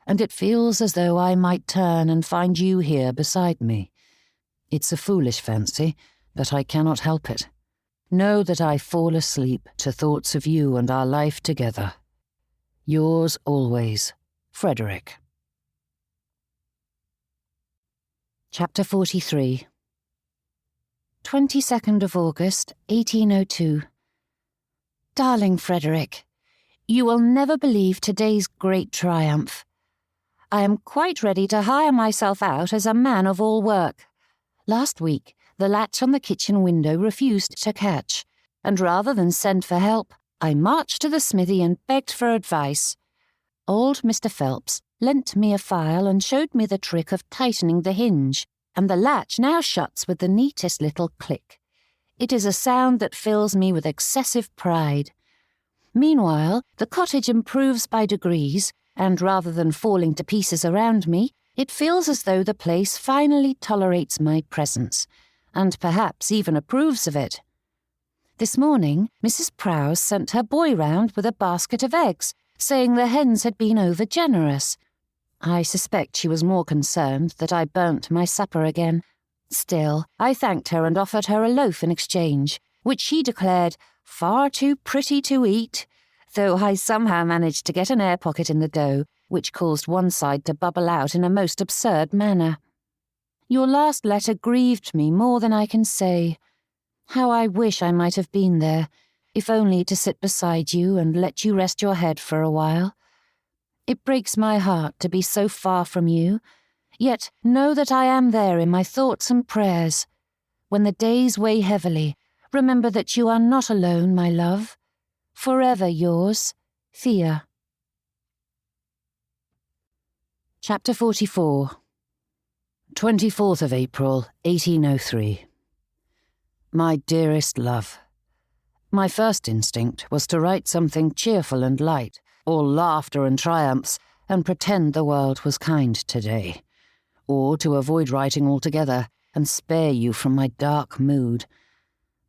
and it feels as though I might turn and find you here beside me. It's a foolish fancy, but I cannot help it. Know that I fall asleep to thoughts of you and our life together. Yours always, Frederick. Chapter 43. 22nd of August, 1802. Darling Frederick, you will never believe today's great triumph. I am quite ready to hire myself out as a man of all work. Last week, the latch on the kitchen window refused to catch, and rather than send for help, I marched to the smithy and begged for advice. Old Mr. Phelps lent me a file and showed me the trick of tightening the hinge, and the latch now shuts with the neatest little click. It is a sound that fills me with excessive pride. Meanwhile, the cottage improves by degrees, and rather than falling to pieces around me, it feels as though the place finally tolerates my presence, and perhaps even approves of it. This morning, Mrs. Prowse sent her boy round with a basket of eggs, saying the hens had been over-generous. I suspect she was more concerned that I burnt my supper again. Still, I thanked her and offered her a loaf in exchange, which she declared far too pretty to eat, though I somehow managed to get an air pocket in the dough, which caused one side to bubble out in a most absurd manner. Your last letter grieved me more than I can say. How I wish I might have been there, if only to sit beside you and let you rest your head for a while. It breaks my heart to be so far from you, yet know that I am there in my thoughts and prayers. When the days weigh heavily, remember that you are not alone, my love. Forever yours, Thea. Chapter 44. 24th of April, 1803. My dearest love, my first instinct was to write something cheerful and light, all laughter and triumphs, and pretend the world was kind today, or to avoid writing altogether and spare you from my dark mood.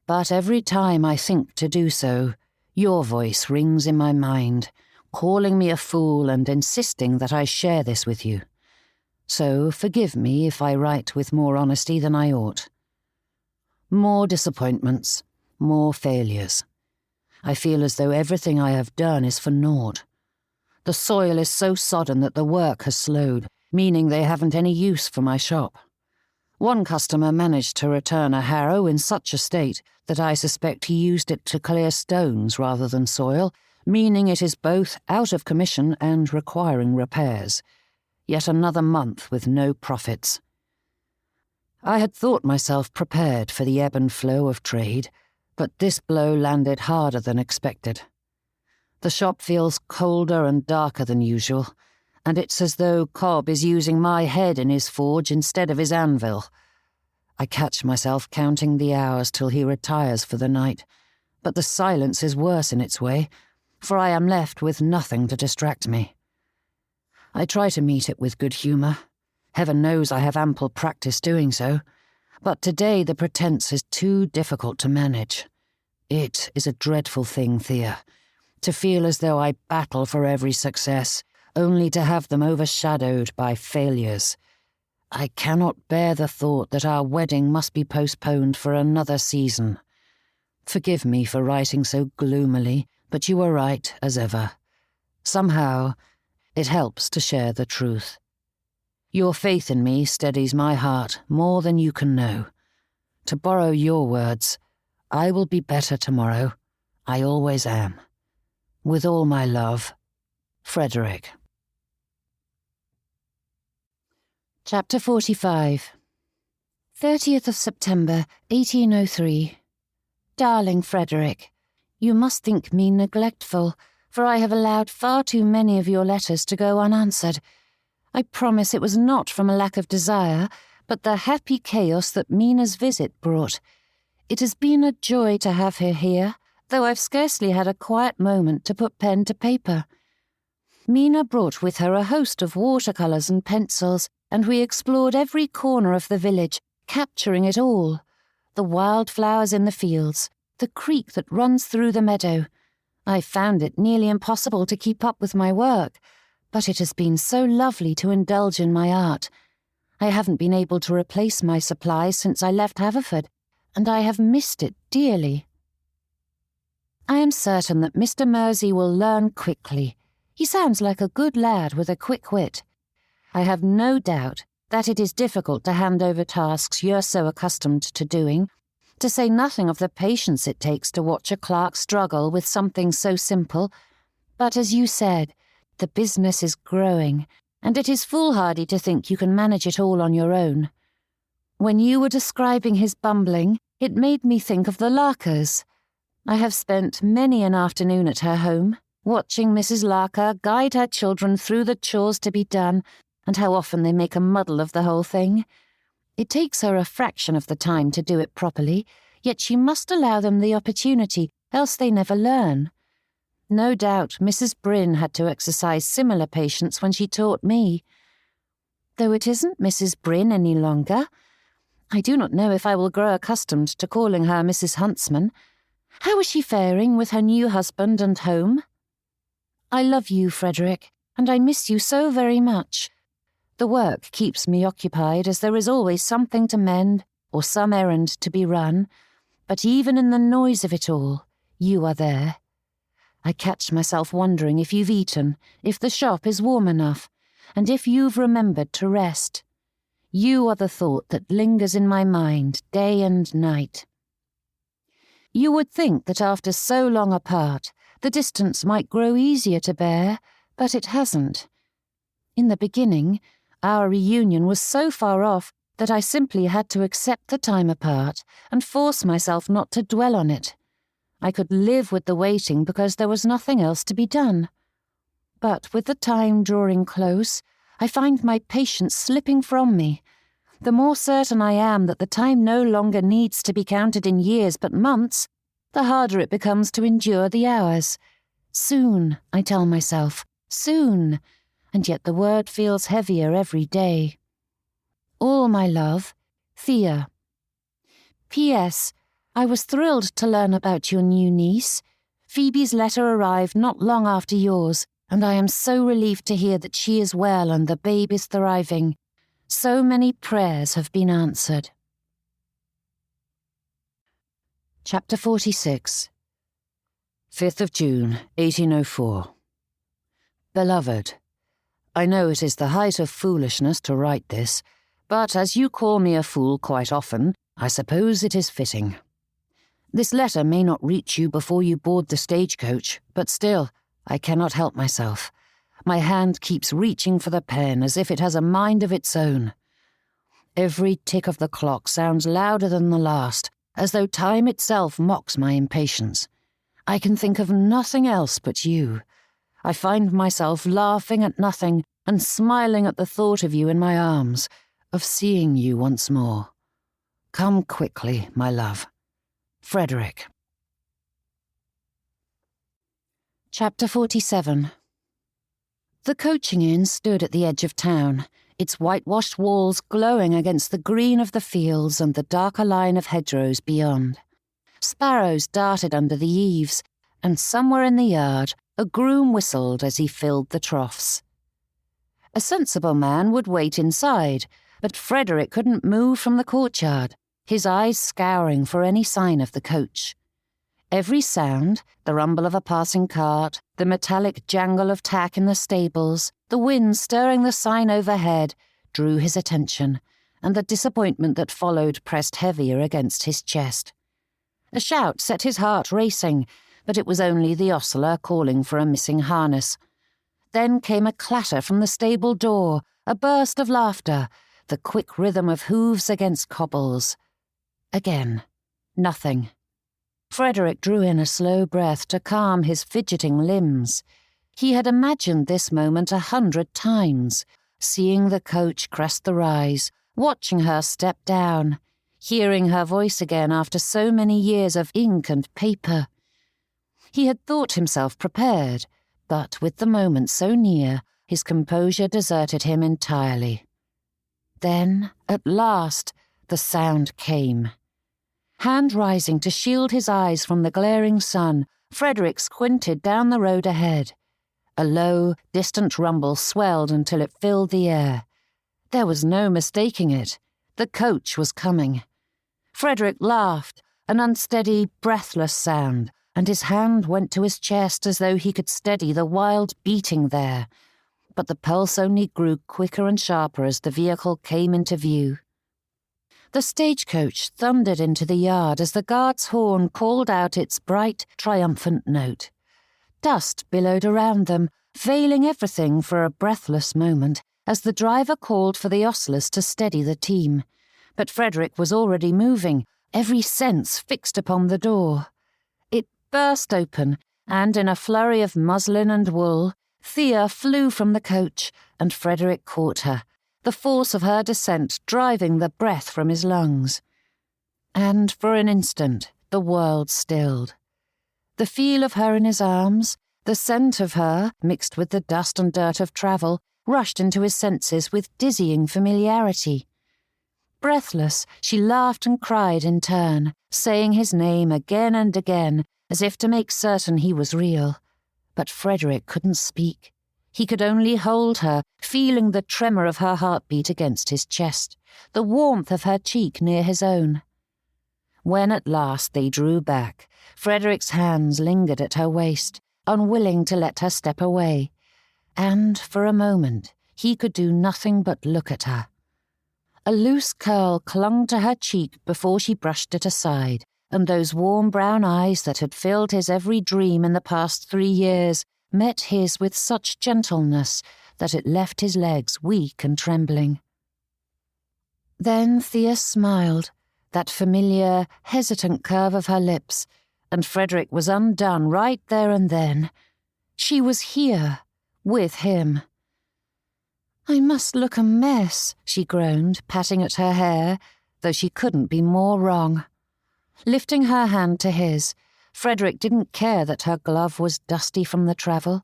But every time I think to do so, your voice rings in my mind, calling me a fool and insisting that I share this with you. So forgive me if I write with more honesty than I ought. More disappointments, more failures. I feel as though everything I have done is for naught. The soil is so sodden that the work has slowed, meaning they haven't any use for my shop. One customer managed to return a harrow in such a state that I suspect he used it to clear stones rather than soil, meaning it is both out of commission and requiring repairs. Yet another month with no profits. I had thought myself prepared for the ebb and flow of trade, but this blow landed harder than expected. The shop feels colder and darker than usual, and it's as though Cobb is using my head in his forge instead of his anvil. I catch myself counting the hours till he retires for the night, but the silence is worse in its way, for I am left with nothing to distract me. I try to meet it with good humour. Heaven knows I have ample practice doing so, but today the pretence is too difficult to manage. It is a dreadful thing, Thea, to feel as though I battle for every success, only to have them overshadowed by failures. I cannot bear the thought that our wedding must be postponed for another season. Forgive me for writing so gloomily, but you were right, as ever. Somehow, it helps to share the truth. Your faith in me steadies my heart more than you can know. To borrow your words, I will be better tomorrow. I always am. With all my love, Frederick. Chapter 45. 30th of September, 1803. Darling Frederick, you must think me neglectful, for I have allowed far too many of your letters to go unanswered. I promise it was not from a lack of desire, but the happy chaos that Mina's visit brought. It has been a joy to have her here, though I've scarcely had a quiet moment to put pen to paper. Mina brought with her a host of watercolours and pencils, and we explored every corner of the village, capturing it all. The wildflowers in the fields, the creek that runs through the meadow. I found it nearly impossible to keep up with my work, but it has been so lovely to indulge in my art. I haven't been able to replace my supplies since I left Haverford, and I have missed it dearly. I am certain that Mr. Mersey will learn quickly. He sounds like a good lad with a quick wit. I have no doubt that it is difficult to hand over tasks you're so accustomed to doing, to say nothing of the patience it takes to watch a clerk struggle with something so simple. But as you said, the business is growing, and it is foolhardy to think you can manage it all on your own. When you were describing his bumbling, it made me think of the Larkers. I have spent many an afternoon at her home, watching Mrs. Larker guide her children through the chores to be done, and how often they make a muddle of the whole thing. It takes her a fraction of the time to do it properly, yet she must allow them the opportunity, else they never learn. No doubt Mrs. Bryn had to exercise similar patience when she taught me. Though it isn't Mrs. Bryn any longer, I do not know if I will grow accustomed to calling her Mrs. Huntsman. How is she faring with her new husband and home? I love you, Frederick, and I miss you so very much. The work keeps me occupied, as there is always something to mend or some errand to be run, but even in the noise of it all, you are there. I catch myself wondering if you've eaten, if the shop is warm enough, and if you've remembered to rest. You are the thought that lingers in my mind day and night. You would think that after so long apart, the distance might grow easier to bear, but it hasn't. In the beginning, our reunion was so far off that I simply had to accept the time apart and force myself not to dwell on it. I could live with the waiting because there was nothing else to be done. But with the time drawing close, I find my patience slipping from me. The more certain I am that the time no longer needs to be counted in years but months, the harder it becomes to endure the hours. Soon, I tell myself, soon, and yet the word feels heavier every day. All my love, Thea. P.S. I was thrilled to learn about your new niece. Phoebe's letter arrived not long after yours, and I am so relieved to hear that she is well and the babe is thriving. So many prayers have been answered. Chapter 46. 5th of June, 1804. Beloved, I know it is the height of foolishness to write this, but as you call me a fool quite often, I suppose it is fitting. This letter may not reach you before you board the stagecoach, but still, I cannot help myself. My hand keeps reaching for the pen as if it has a mind of its own. Every tick of the clock sounds louder than the last, as though time itself mocks my impatience. I can think of nothing else but you. I find myself laughing at nothing and smiling at the thought of you in my arms, of seeing you once more. Come quickly, my love. Frederick. Chapter 47. The coaching inn stood at the edge of town, its whitewashed walls glowing against the green of the fields and the darker line of hedgerows beyond. Sparrows darted under the eaves, and somewhere in the yard a groom whistled as he filled the troughs. A sensible man would wait inside, but Frederick couldn't move from the courtyard, his eyes scouring for any sign of the coach. Every sound, the rumble of a passing cart, the metallic jangle of tack in the stables, the wind stirring the sign overhead, drew his attention, and the disappointment that followed pressed heavier against his chest. A shout set his heart racing, but it was only the ostler calling for a missing harness. Then came a clatter from the stable door, a burst of laughter, the quick rhythm of hooves against cobbles. Again, nothing. Frederick drew in a slow breath to calm his fidgeting limbs. He had imagined this moment 100 times, seeing the coach crest the rise, watching her step down, hearing her voice again after so many years of ink and paper. He had thought himself prepared, but with the moment so near, his composure deserted him entirely. Then, at last, the sound came. Hand rising to shield his eyes from the glaring sun, Frederick squinted down the road ahead. A low, distant rumble swelled until it filled the air. There was no mistaking it. The coach was coming. Frederick laughed, an unsteady, breathless sound, and his hand went to his chest as though he could steady the wild beating there. But the pulse only grew quicker and sharper as the vehicle came into view. The stagecoach thundered into the yard as the guard's horn called out its bright, triumphant note. Dust billowed around them, veiling everything for a breathless moment, as the driver called for the ostlers to steady the team. But Frederick was already moving, every sense fixed upon the door. It burst open, and in a flurry of muslin and wool, Thea flew from the coach, and Frederick caught her, the force of her descent driving the breath from his lungs. And for an instant, the world stilled. The feel of her in his arms, the scent of her, mixed with the dust and dirt of travel, rushed into his senses with dizzying familiarity. Breathless, she laughed and cried in turn, saying his name again and again, as if to make certain he was real. But Frederick couldn't speak. He could only hold her, feeling the tremor of her heartbeat against his chest, the warmth of her cheek near his own. When at last they drew back, Frederick's hands lingered at her waist, unwilling to let her step away, and for a moment he could do nothing but look at her. A loose curl clung to her cheek before she brushed it aside, and those warm brown eyes that had filled his every dream in the past 3 years met his with such gentleness that it left his legs weak and trembling. Then Thea smiled, that familiar, hesitant curve of her lips, and Frederick was undone right there and then. She was here, with him. "I must look a mess," she groaned, patting at her hair, though she couldn't be more wrong. Lifting her hand to his, Frederick didn't care that her glove was dusty from the travel.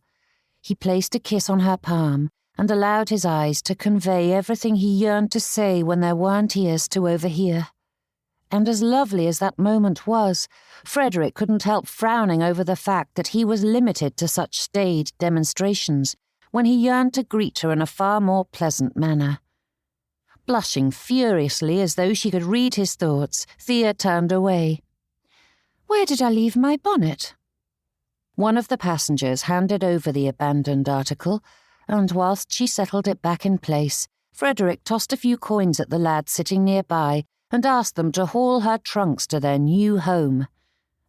He placed a kiss on her palm and allowed his eyes to convey everything he yearned to say when there weren't ears to overhear. And as lovely as that moment was, Frederick couldn't help frowning over the fact that he was limited to such staid demonstrations when he yearned to greet her in a far more pleasant manner. Blushing furiously as though she could read his thoughts, Thea turned away. "Where did I leave my bonnet?" One of the passengers handed over the abandoned article, and whilst she settled it back in place, Frederick tossed a few coins at the lads sitting nearby and asked them to haul her trunks to their new home.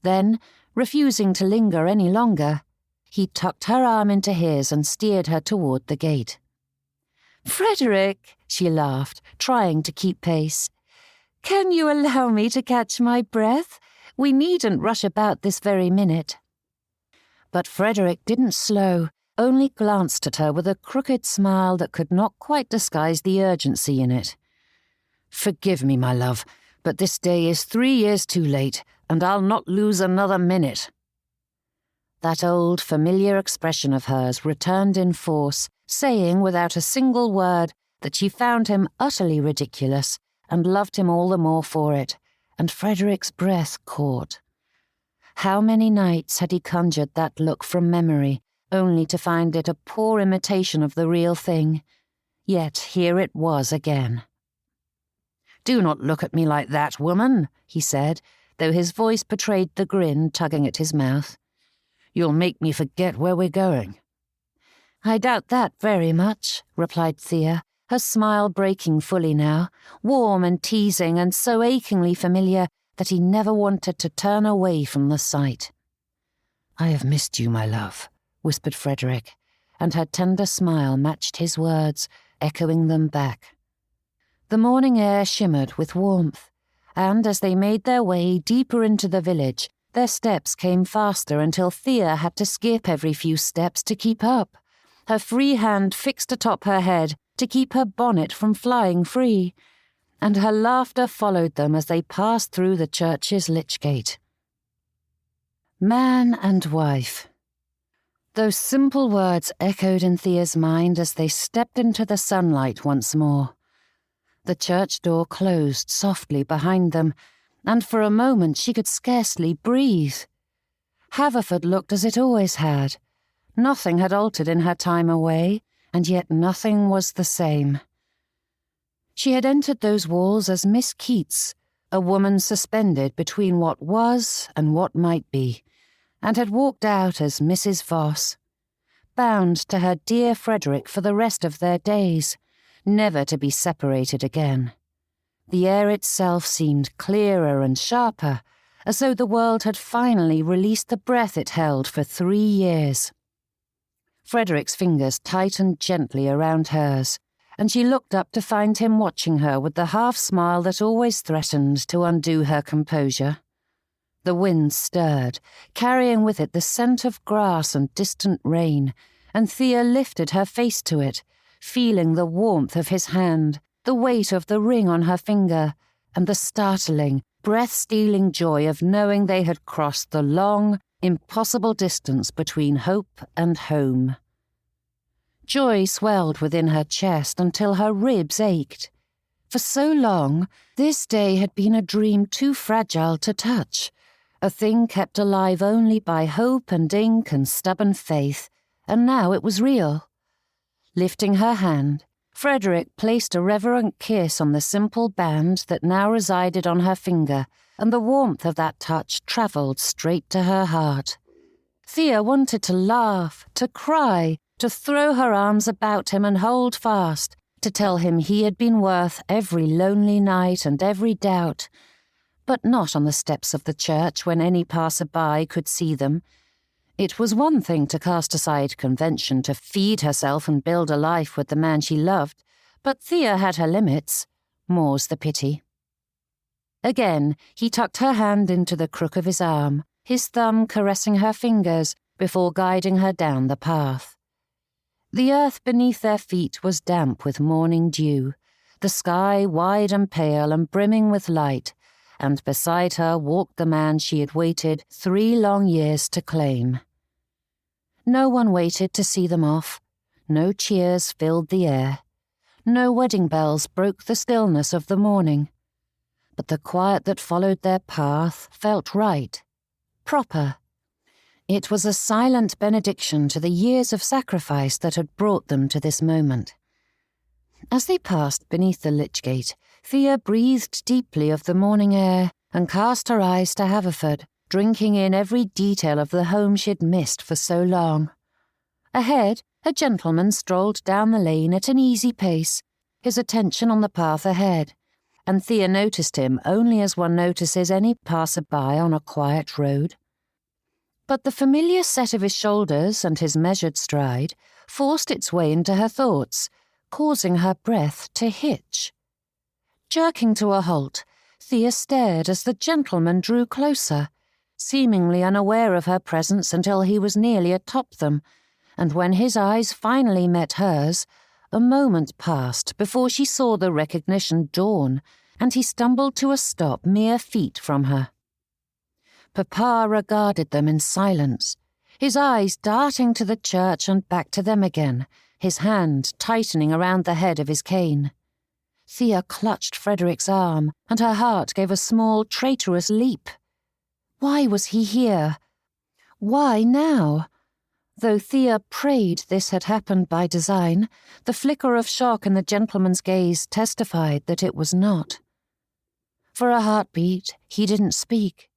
Then, refusing to linger any longer, he tucked her arm into his and steered her toward the gate. "Frederick," she laughed, trying to keep pace, "can you allow me to catch my breath? We needn't rush about this very minute." But Frederick didn't slow, only glanced at her with a crooked smile that could not quite disguise the urgency in it. "Forgive me, my love, but this day is 3 years too late, and I'll not lose another minute." That old, familiar expression of hers returned in force, saying without a single word that she found him utterly ridiculous and loved him all the more for it, and Frederick's breath caught. How many nights had he conjured that look from memory, only to find it a poor imitation of the real thing? Yet here it was again. "Do not look at me like that, woman," he said, though his voice betrayed the grin tugging at his mouth. "You'll make me forget where we're going." "I doubt that very much," replied Thea, her smile breaking fully now, warm and teasing and so achingly familiar that he never wanted to turn away from the sight. "I have missed you, my love," whispered Frederick, and her tender smile matched his words, echoing them back. The morning air shimmered with warmth, and as they made their way deeper into the village, their steps came faster until Thea had to skip every few steps to keep up, her free hand fixed atop her head to keep her bonnet from flying free, and her laughter followed them as they passed through the church's lich gate. Man and wife. Those simple words echoed in Thea's mind as they stepped into the sunlight once more. The church door closed softly behind them, and for a moment she could scarcely breathe. Haverford looked as it always had. Nothing had altered in her time away, and yet nothing was the same. She had entered those walls as Miss Keats, a woman suspended between what was and what might be, and had walked out as Mrs. Voss, bound to her dear Frederick for the rest of their days, never to be separated again. The air itself seemed clearer and sharper, as though the world had finally released the breath it held for 3 years. Frederick's fingers tightened gently around hers, and she looked up to find him watching her with the half-smile that always threatened to undo her composure. The wind stirred, carrying with it the scent of grass and distant rain, and Thea lifted her face to it, feeling the warmth of his hand, the weight of the ring on her finger, and the startling, breath-stealing joy of knowing they had crossed the long, impossible distance between hope and home. Joy swelled within her chest until her ribs ached. For so long, this day had been a dream too fragile to touch, a thing kept alive only by hope and ink and stubborn faith, and now it was real. Lifting her hand, Frederick placed a reverent kiss on the simple band that now resided on her finger, and the warmth of that touch travelled straight to her heart. Thea wanted to laugh, to cry, to throw her arms about him and hold fast, to tell him he had been worth every lonely night and every doubt, but not on the steps of the church when any passer-by could see them. It was one thing to cast aside convention, to feed herself and build a life with the man she loved, but Thea had her limits. More's the pity. Again, he tucked her hand into the crook of his arm, his thumb caressing her fingers before guiding her down the path. The earth beneath their feet was damp with morning dew, the sky wide and pale and brimming with light, and beside her walked the man she had waited 3 long years to claim. No one waited to see them off. No cheers filled the air. No wedding bells broke the stillness of the morning. But the quiet that followed their path felt right, proper. It was a silent benediction to the years of sacrifice that had brought them to this moment. As they passed beneath the lich gate, Thea breathed deeply of the morning air and cast her eyes to Haverford, drinking in every detail of the home she'd missed for so long. Ahead, a gentleman strolled down the lane at an easy pace, his attention on the path ahead, and Thea noticed him only as one notices any passer-by on a quiet road. But the familiar set of his shoulders and his measured stride forced its way into her thoughts, causing her breath to hitch. Jerking to a halt, Thea stared as the gentleman drew closer, seemingly unaware of her presence until he was nearly atop them, and when his eyes finally met hers, a moment passed before she saw the recognition dawn, and he stumbled to a stop mere feet from her. Papa regarded them in silence, his eyes darting to the church and back to them again, his hand tightening around the head of his cane. Thea clutched Frederick's arm, and her heart gave a small, traitorous leap. Why was he here? Why now? Though Thea prayed this had happened by design, the flicker of shock in the gentleman's gaze testified that it was not. For a heartbeat, he didn't speak,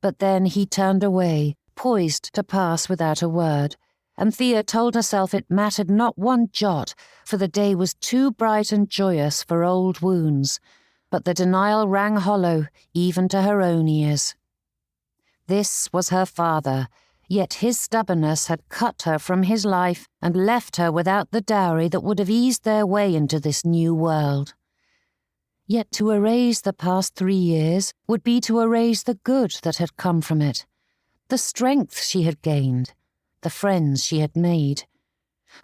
but then he turned away, poised to pass without a word, and Thea told herself it mattered not one jot, for the day was too bright and joyous for old wounds, but the denial rang hollow even to her own ears. This was her father, yet his stubbornness had cut her from his life and left her without the dowry that would have eased their way into this new world. Yet to erase the past 3 years would be to erase the good that had come from it, the strength she had gained, the friends she had made.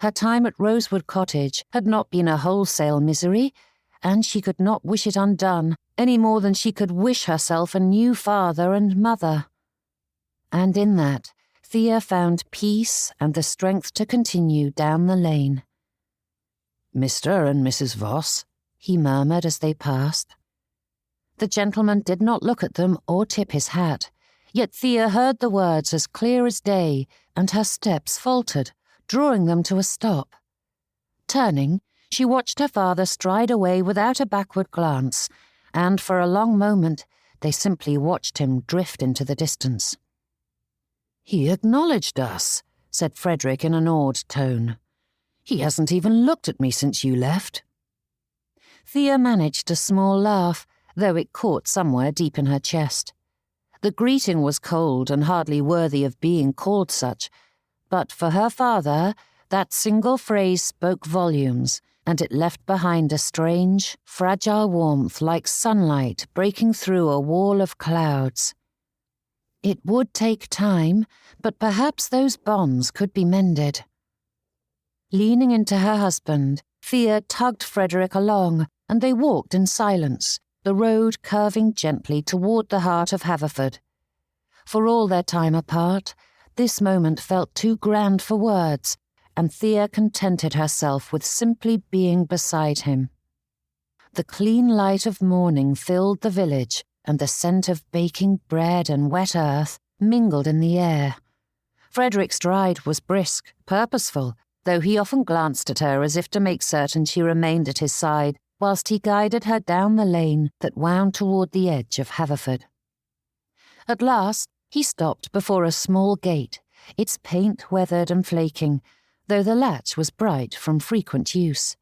Her time at Rosewood Cottage had not been a wholesale misery, and she could not wish it undone any more than she could wish herself a new father and mother. And in that, Thea found peace and the strength to continue down the lane. "Mr. and Mrs. Voss," he murmured as they passed. The gentleman did not look at them or tip his hat, yet Thea heard the words as clear as day, and her steps faltered, drawing them to a stop. Turning, she watched her father stride away without a backward glance, and for a long moment they simply watched him drift into the distance. "He acknowledged us," said Frederick in an awed tone. "He hasn't even looked at me since you left." Thea managed a small laugh, though it caught somewhere deep in her chest. The greeting was cold and hardly worthy of being called such, but for her father, that single phrase spoke volumes, and it left behind a strange, fragile warmth like sunlight breaking through a wall of clouds. It would take time, but perhaps those bonds could be mended. Leaning into her husband, Thea tugged Frederick along, and they walked in silence, the road curving gently toward the heart of Haverford. For all their time apart, this moment felt too grand for words, and Thea contented herself with simply being beside him. The clean light of morning filled the village, and the scent of baking bread and wet earth mingled in the air. Frederick's stride was brisk, purposeful, though he often glanced at her as if to make certain she remained at his side, whilst he guided her down the lane that wound toward the edge of Haverford. At last, he stopped before a small gate, its paint weathered and flaking, though the latch was bright from frequent use.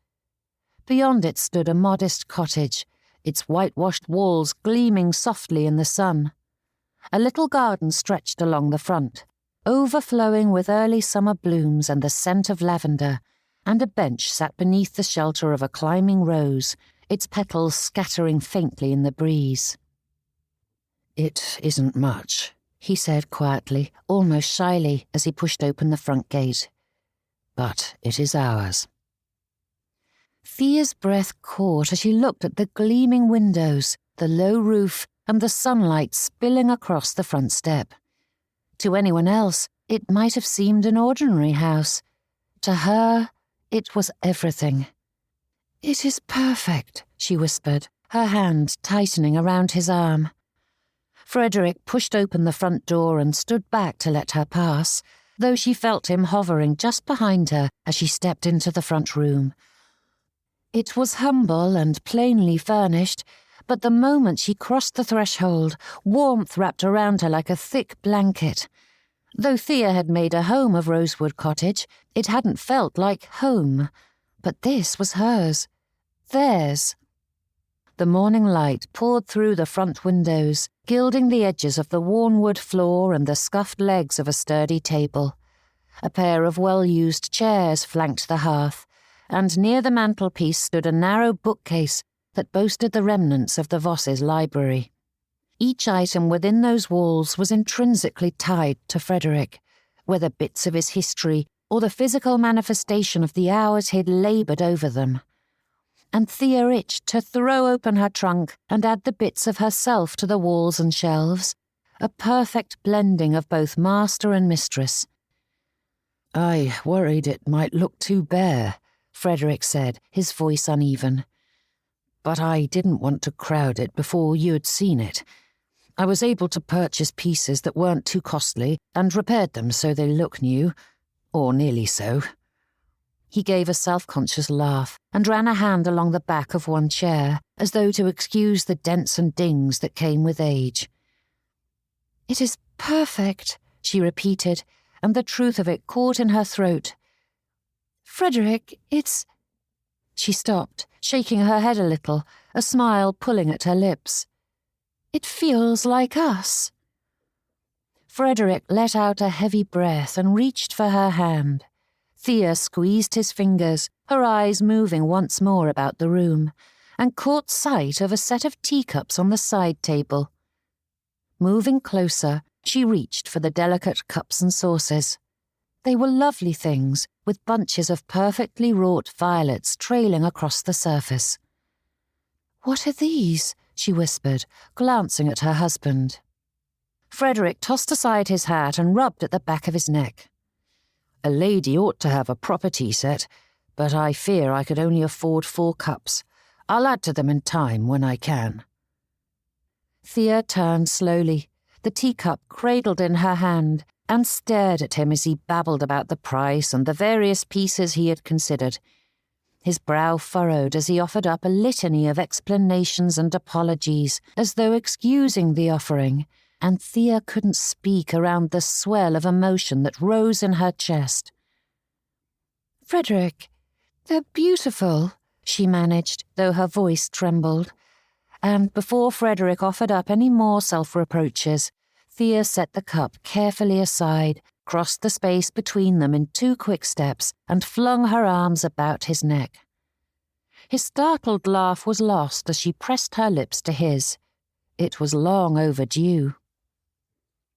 Beyond it stood a modest cottage, its whitewashed walls gleaming softly in the sun. A little garden stretched along the front, overflowing with early summer blooms and the scent of lavender, and a bench sat beneath the shelter of a climbing rose, its petals scattering faintly in the breeze. "It isn't much," he said quietly, almost shyly, as he pushed open the front gate. "But it is ours." Thea's breath caught as she looked at the gleaming windows, the low roof, and the sunlight spilling across the front step. To anyone else, it might have seemed an ordinary house. To her, it was everything. "It is perfect," she whispered, her hand tightening around his arm. Frederick pushed open the front door and stood back to let her pass, though she felt him hovering just behind her as she stepped into the front room. It was humble and plainly furnished, but the moment she crossed the threshold, warmth wrapped around her like a thick blanket. Though Thea had made a home of Rosewood Cottage, it hadn't felt like home. But this was hers. Theirs. The morning light poured through the front windows, gilding the edges of the worn wood floor and the scuffed legs of a sturdy table. A pair of well-used chairs flanked the hearth, and near the mantelpiece stood a narrow bookcase that boasted the remnants of the Vosses' library. Each item within those walls was intrinsically tied to Frederick, whether bits of his history or the physical manifestation of the hours he'd laboured over them. And Thea itched to throw open her trunk and add the bits of herself to the walls and shelves, a perfect blending of both master and mistress. "I worried it might look too bare," Frederick said, his voice uneven. "But I didn't want to crowd it before you'd seen it. I was able to purchase pieces that weren't too costly and repaired them so they look new, or nearly so." He gave a self-conscious laugh and ran a hand along the back of one chair, as though to excuse the dents and dings that came with age. "It is perfect," she repeated, and the truth of it caught in her throat. "Frederick, it's—" She stopped, shaking her head a little, a smile pulling at her lips. "It feels like us." Frederick let out a heavy breath and reached for her hand. Thea squeezed his fingers, her eyes moving once more about the room, and caught sight of a set of teacups on the side table. Moving closer, she reached for the delicate cups and saucers. They were lovely things, with bunches of perfectly wrought violets trailing across the surface. "What are these?" she whispered, glancing at her husband. Frederick tossed aside his hat and rubbed at the back of his neck. "A lady ought to have a proper tea set, but I fear I could only afford 4 cups. I'll add to them in time when I can." Thea turned slowly, the teacup cradled in her hand, and stared at him as he babbled about the price and the various pieces he had considered. His brow furrowed as he offered up a litany of explanations and apologies, as though excusing the offering, and Thea couldn't speak around the swell of emotion that rose in her chest. "Frederick, they're beautiful," she managed, though her voice trembled. And before Frederick offered up any more self-reproaches, Thea set the cup carefully aside, crossed the space between them in 2 quick steps, and flung her arms about his neck. His startled laugh was lost as she pressed her lips to his. It was long overdue.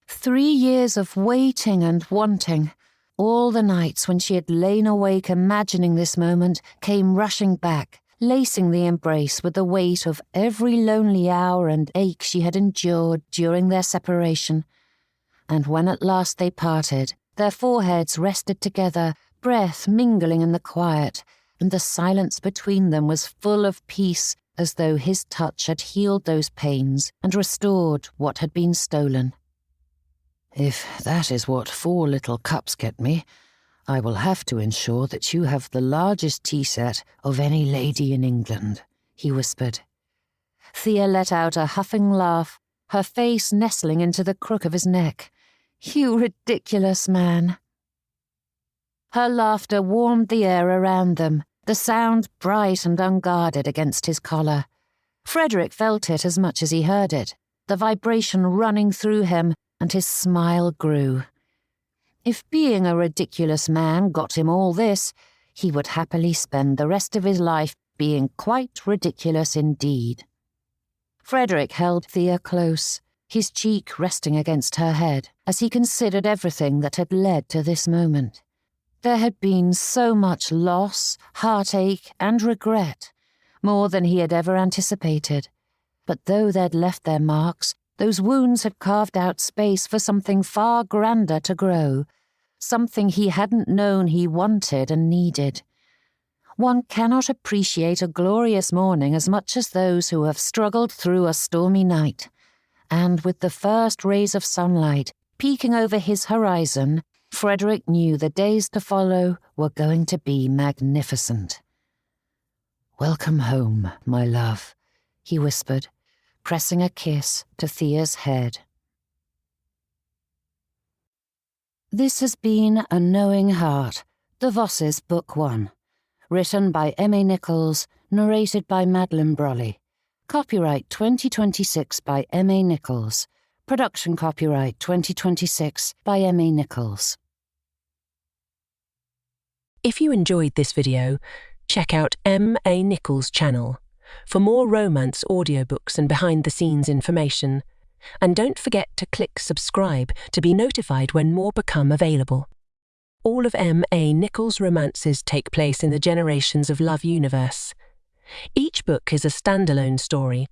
3 years of waiting and wanting, all the nights when she had lain awake imagining this moment, came rushing back, lacing the embrace with the weight of every lonely hour and ache she had endured during their separation. And when at last they parted, their foreheads rested together, breath mingling in the quiet, and the silence between them was full of peace, as though his touch had healed those pains and restored what had been stolen. "If that is what 4 little cups get me, I will have to ensure that you have the largest tea set of any lady in England," he whispered. Thea let out a huffing laugh, her face nestling into the crook of his neck. "You ridiculous man." Her laughter warmed the air around them, the sound bright and unguarded against his collar. Frederick felt it as much as he heard it, the vibration running through him, and his smile grew. If being a ridiculous man got him all this, he would happily spend the rest of his life being quite ridiculous indeed. Frederick held Thea close, his cheek resting against her head, as he considered everything that had led to this moment. There had been so much loss, heartache, and regret, more than he had ever anticipated. But though they'd left their marks, those wounds had carved out space for something far grander to grow, something he hadn't known he wanted and needed. One cannot appreciate a glorious morning as much as those who have struggled through a stormy night. And with the first rays of sunlight peeking over his horizon, Frederick knew the days to follow were going to be magnificent. "Welcome home, my love," he whispered, pressing a kiss to Thea's head. This has been A Knowing Heart, the Vosses Book 1, written by M.A. Nichols, narrated by Madeline Brolly. Copyright 2026 by M.A. Nichols. Production copyright 2026 by M.A. Nichols. If you enjoyed this video, check out M.A. Nichols' channel for more romance audiobooks and behind-the-scenes information. And don't forget to click subscribe to be notified when more become available. All of M.A. Nichols' romances take place in the Generations of Love universe. Each book is a standalone story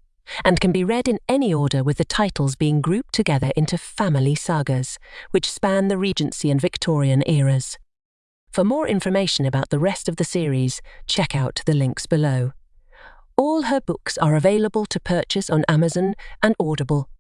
and can be read in any order, with the titles being grouped together into family sagas, which span the Regency and Victorian eras. For more information about the rest of the series, check out the links below. All her books are available to purchase on Amazon and Audible.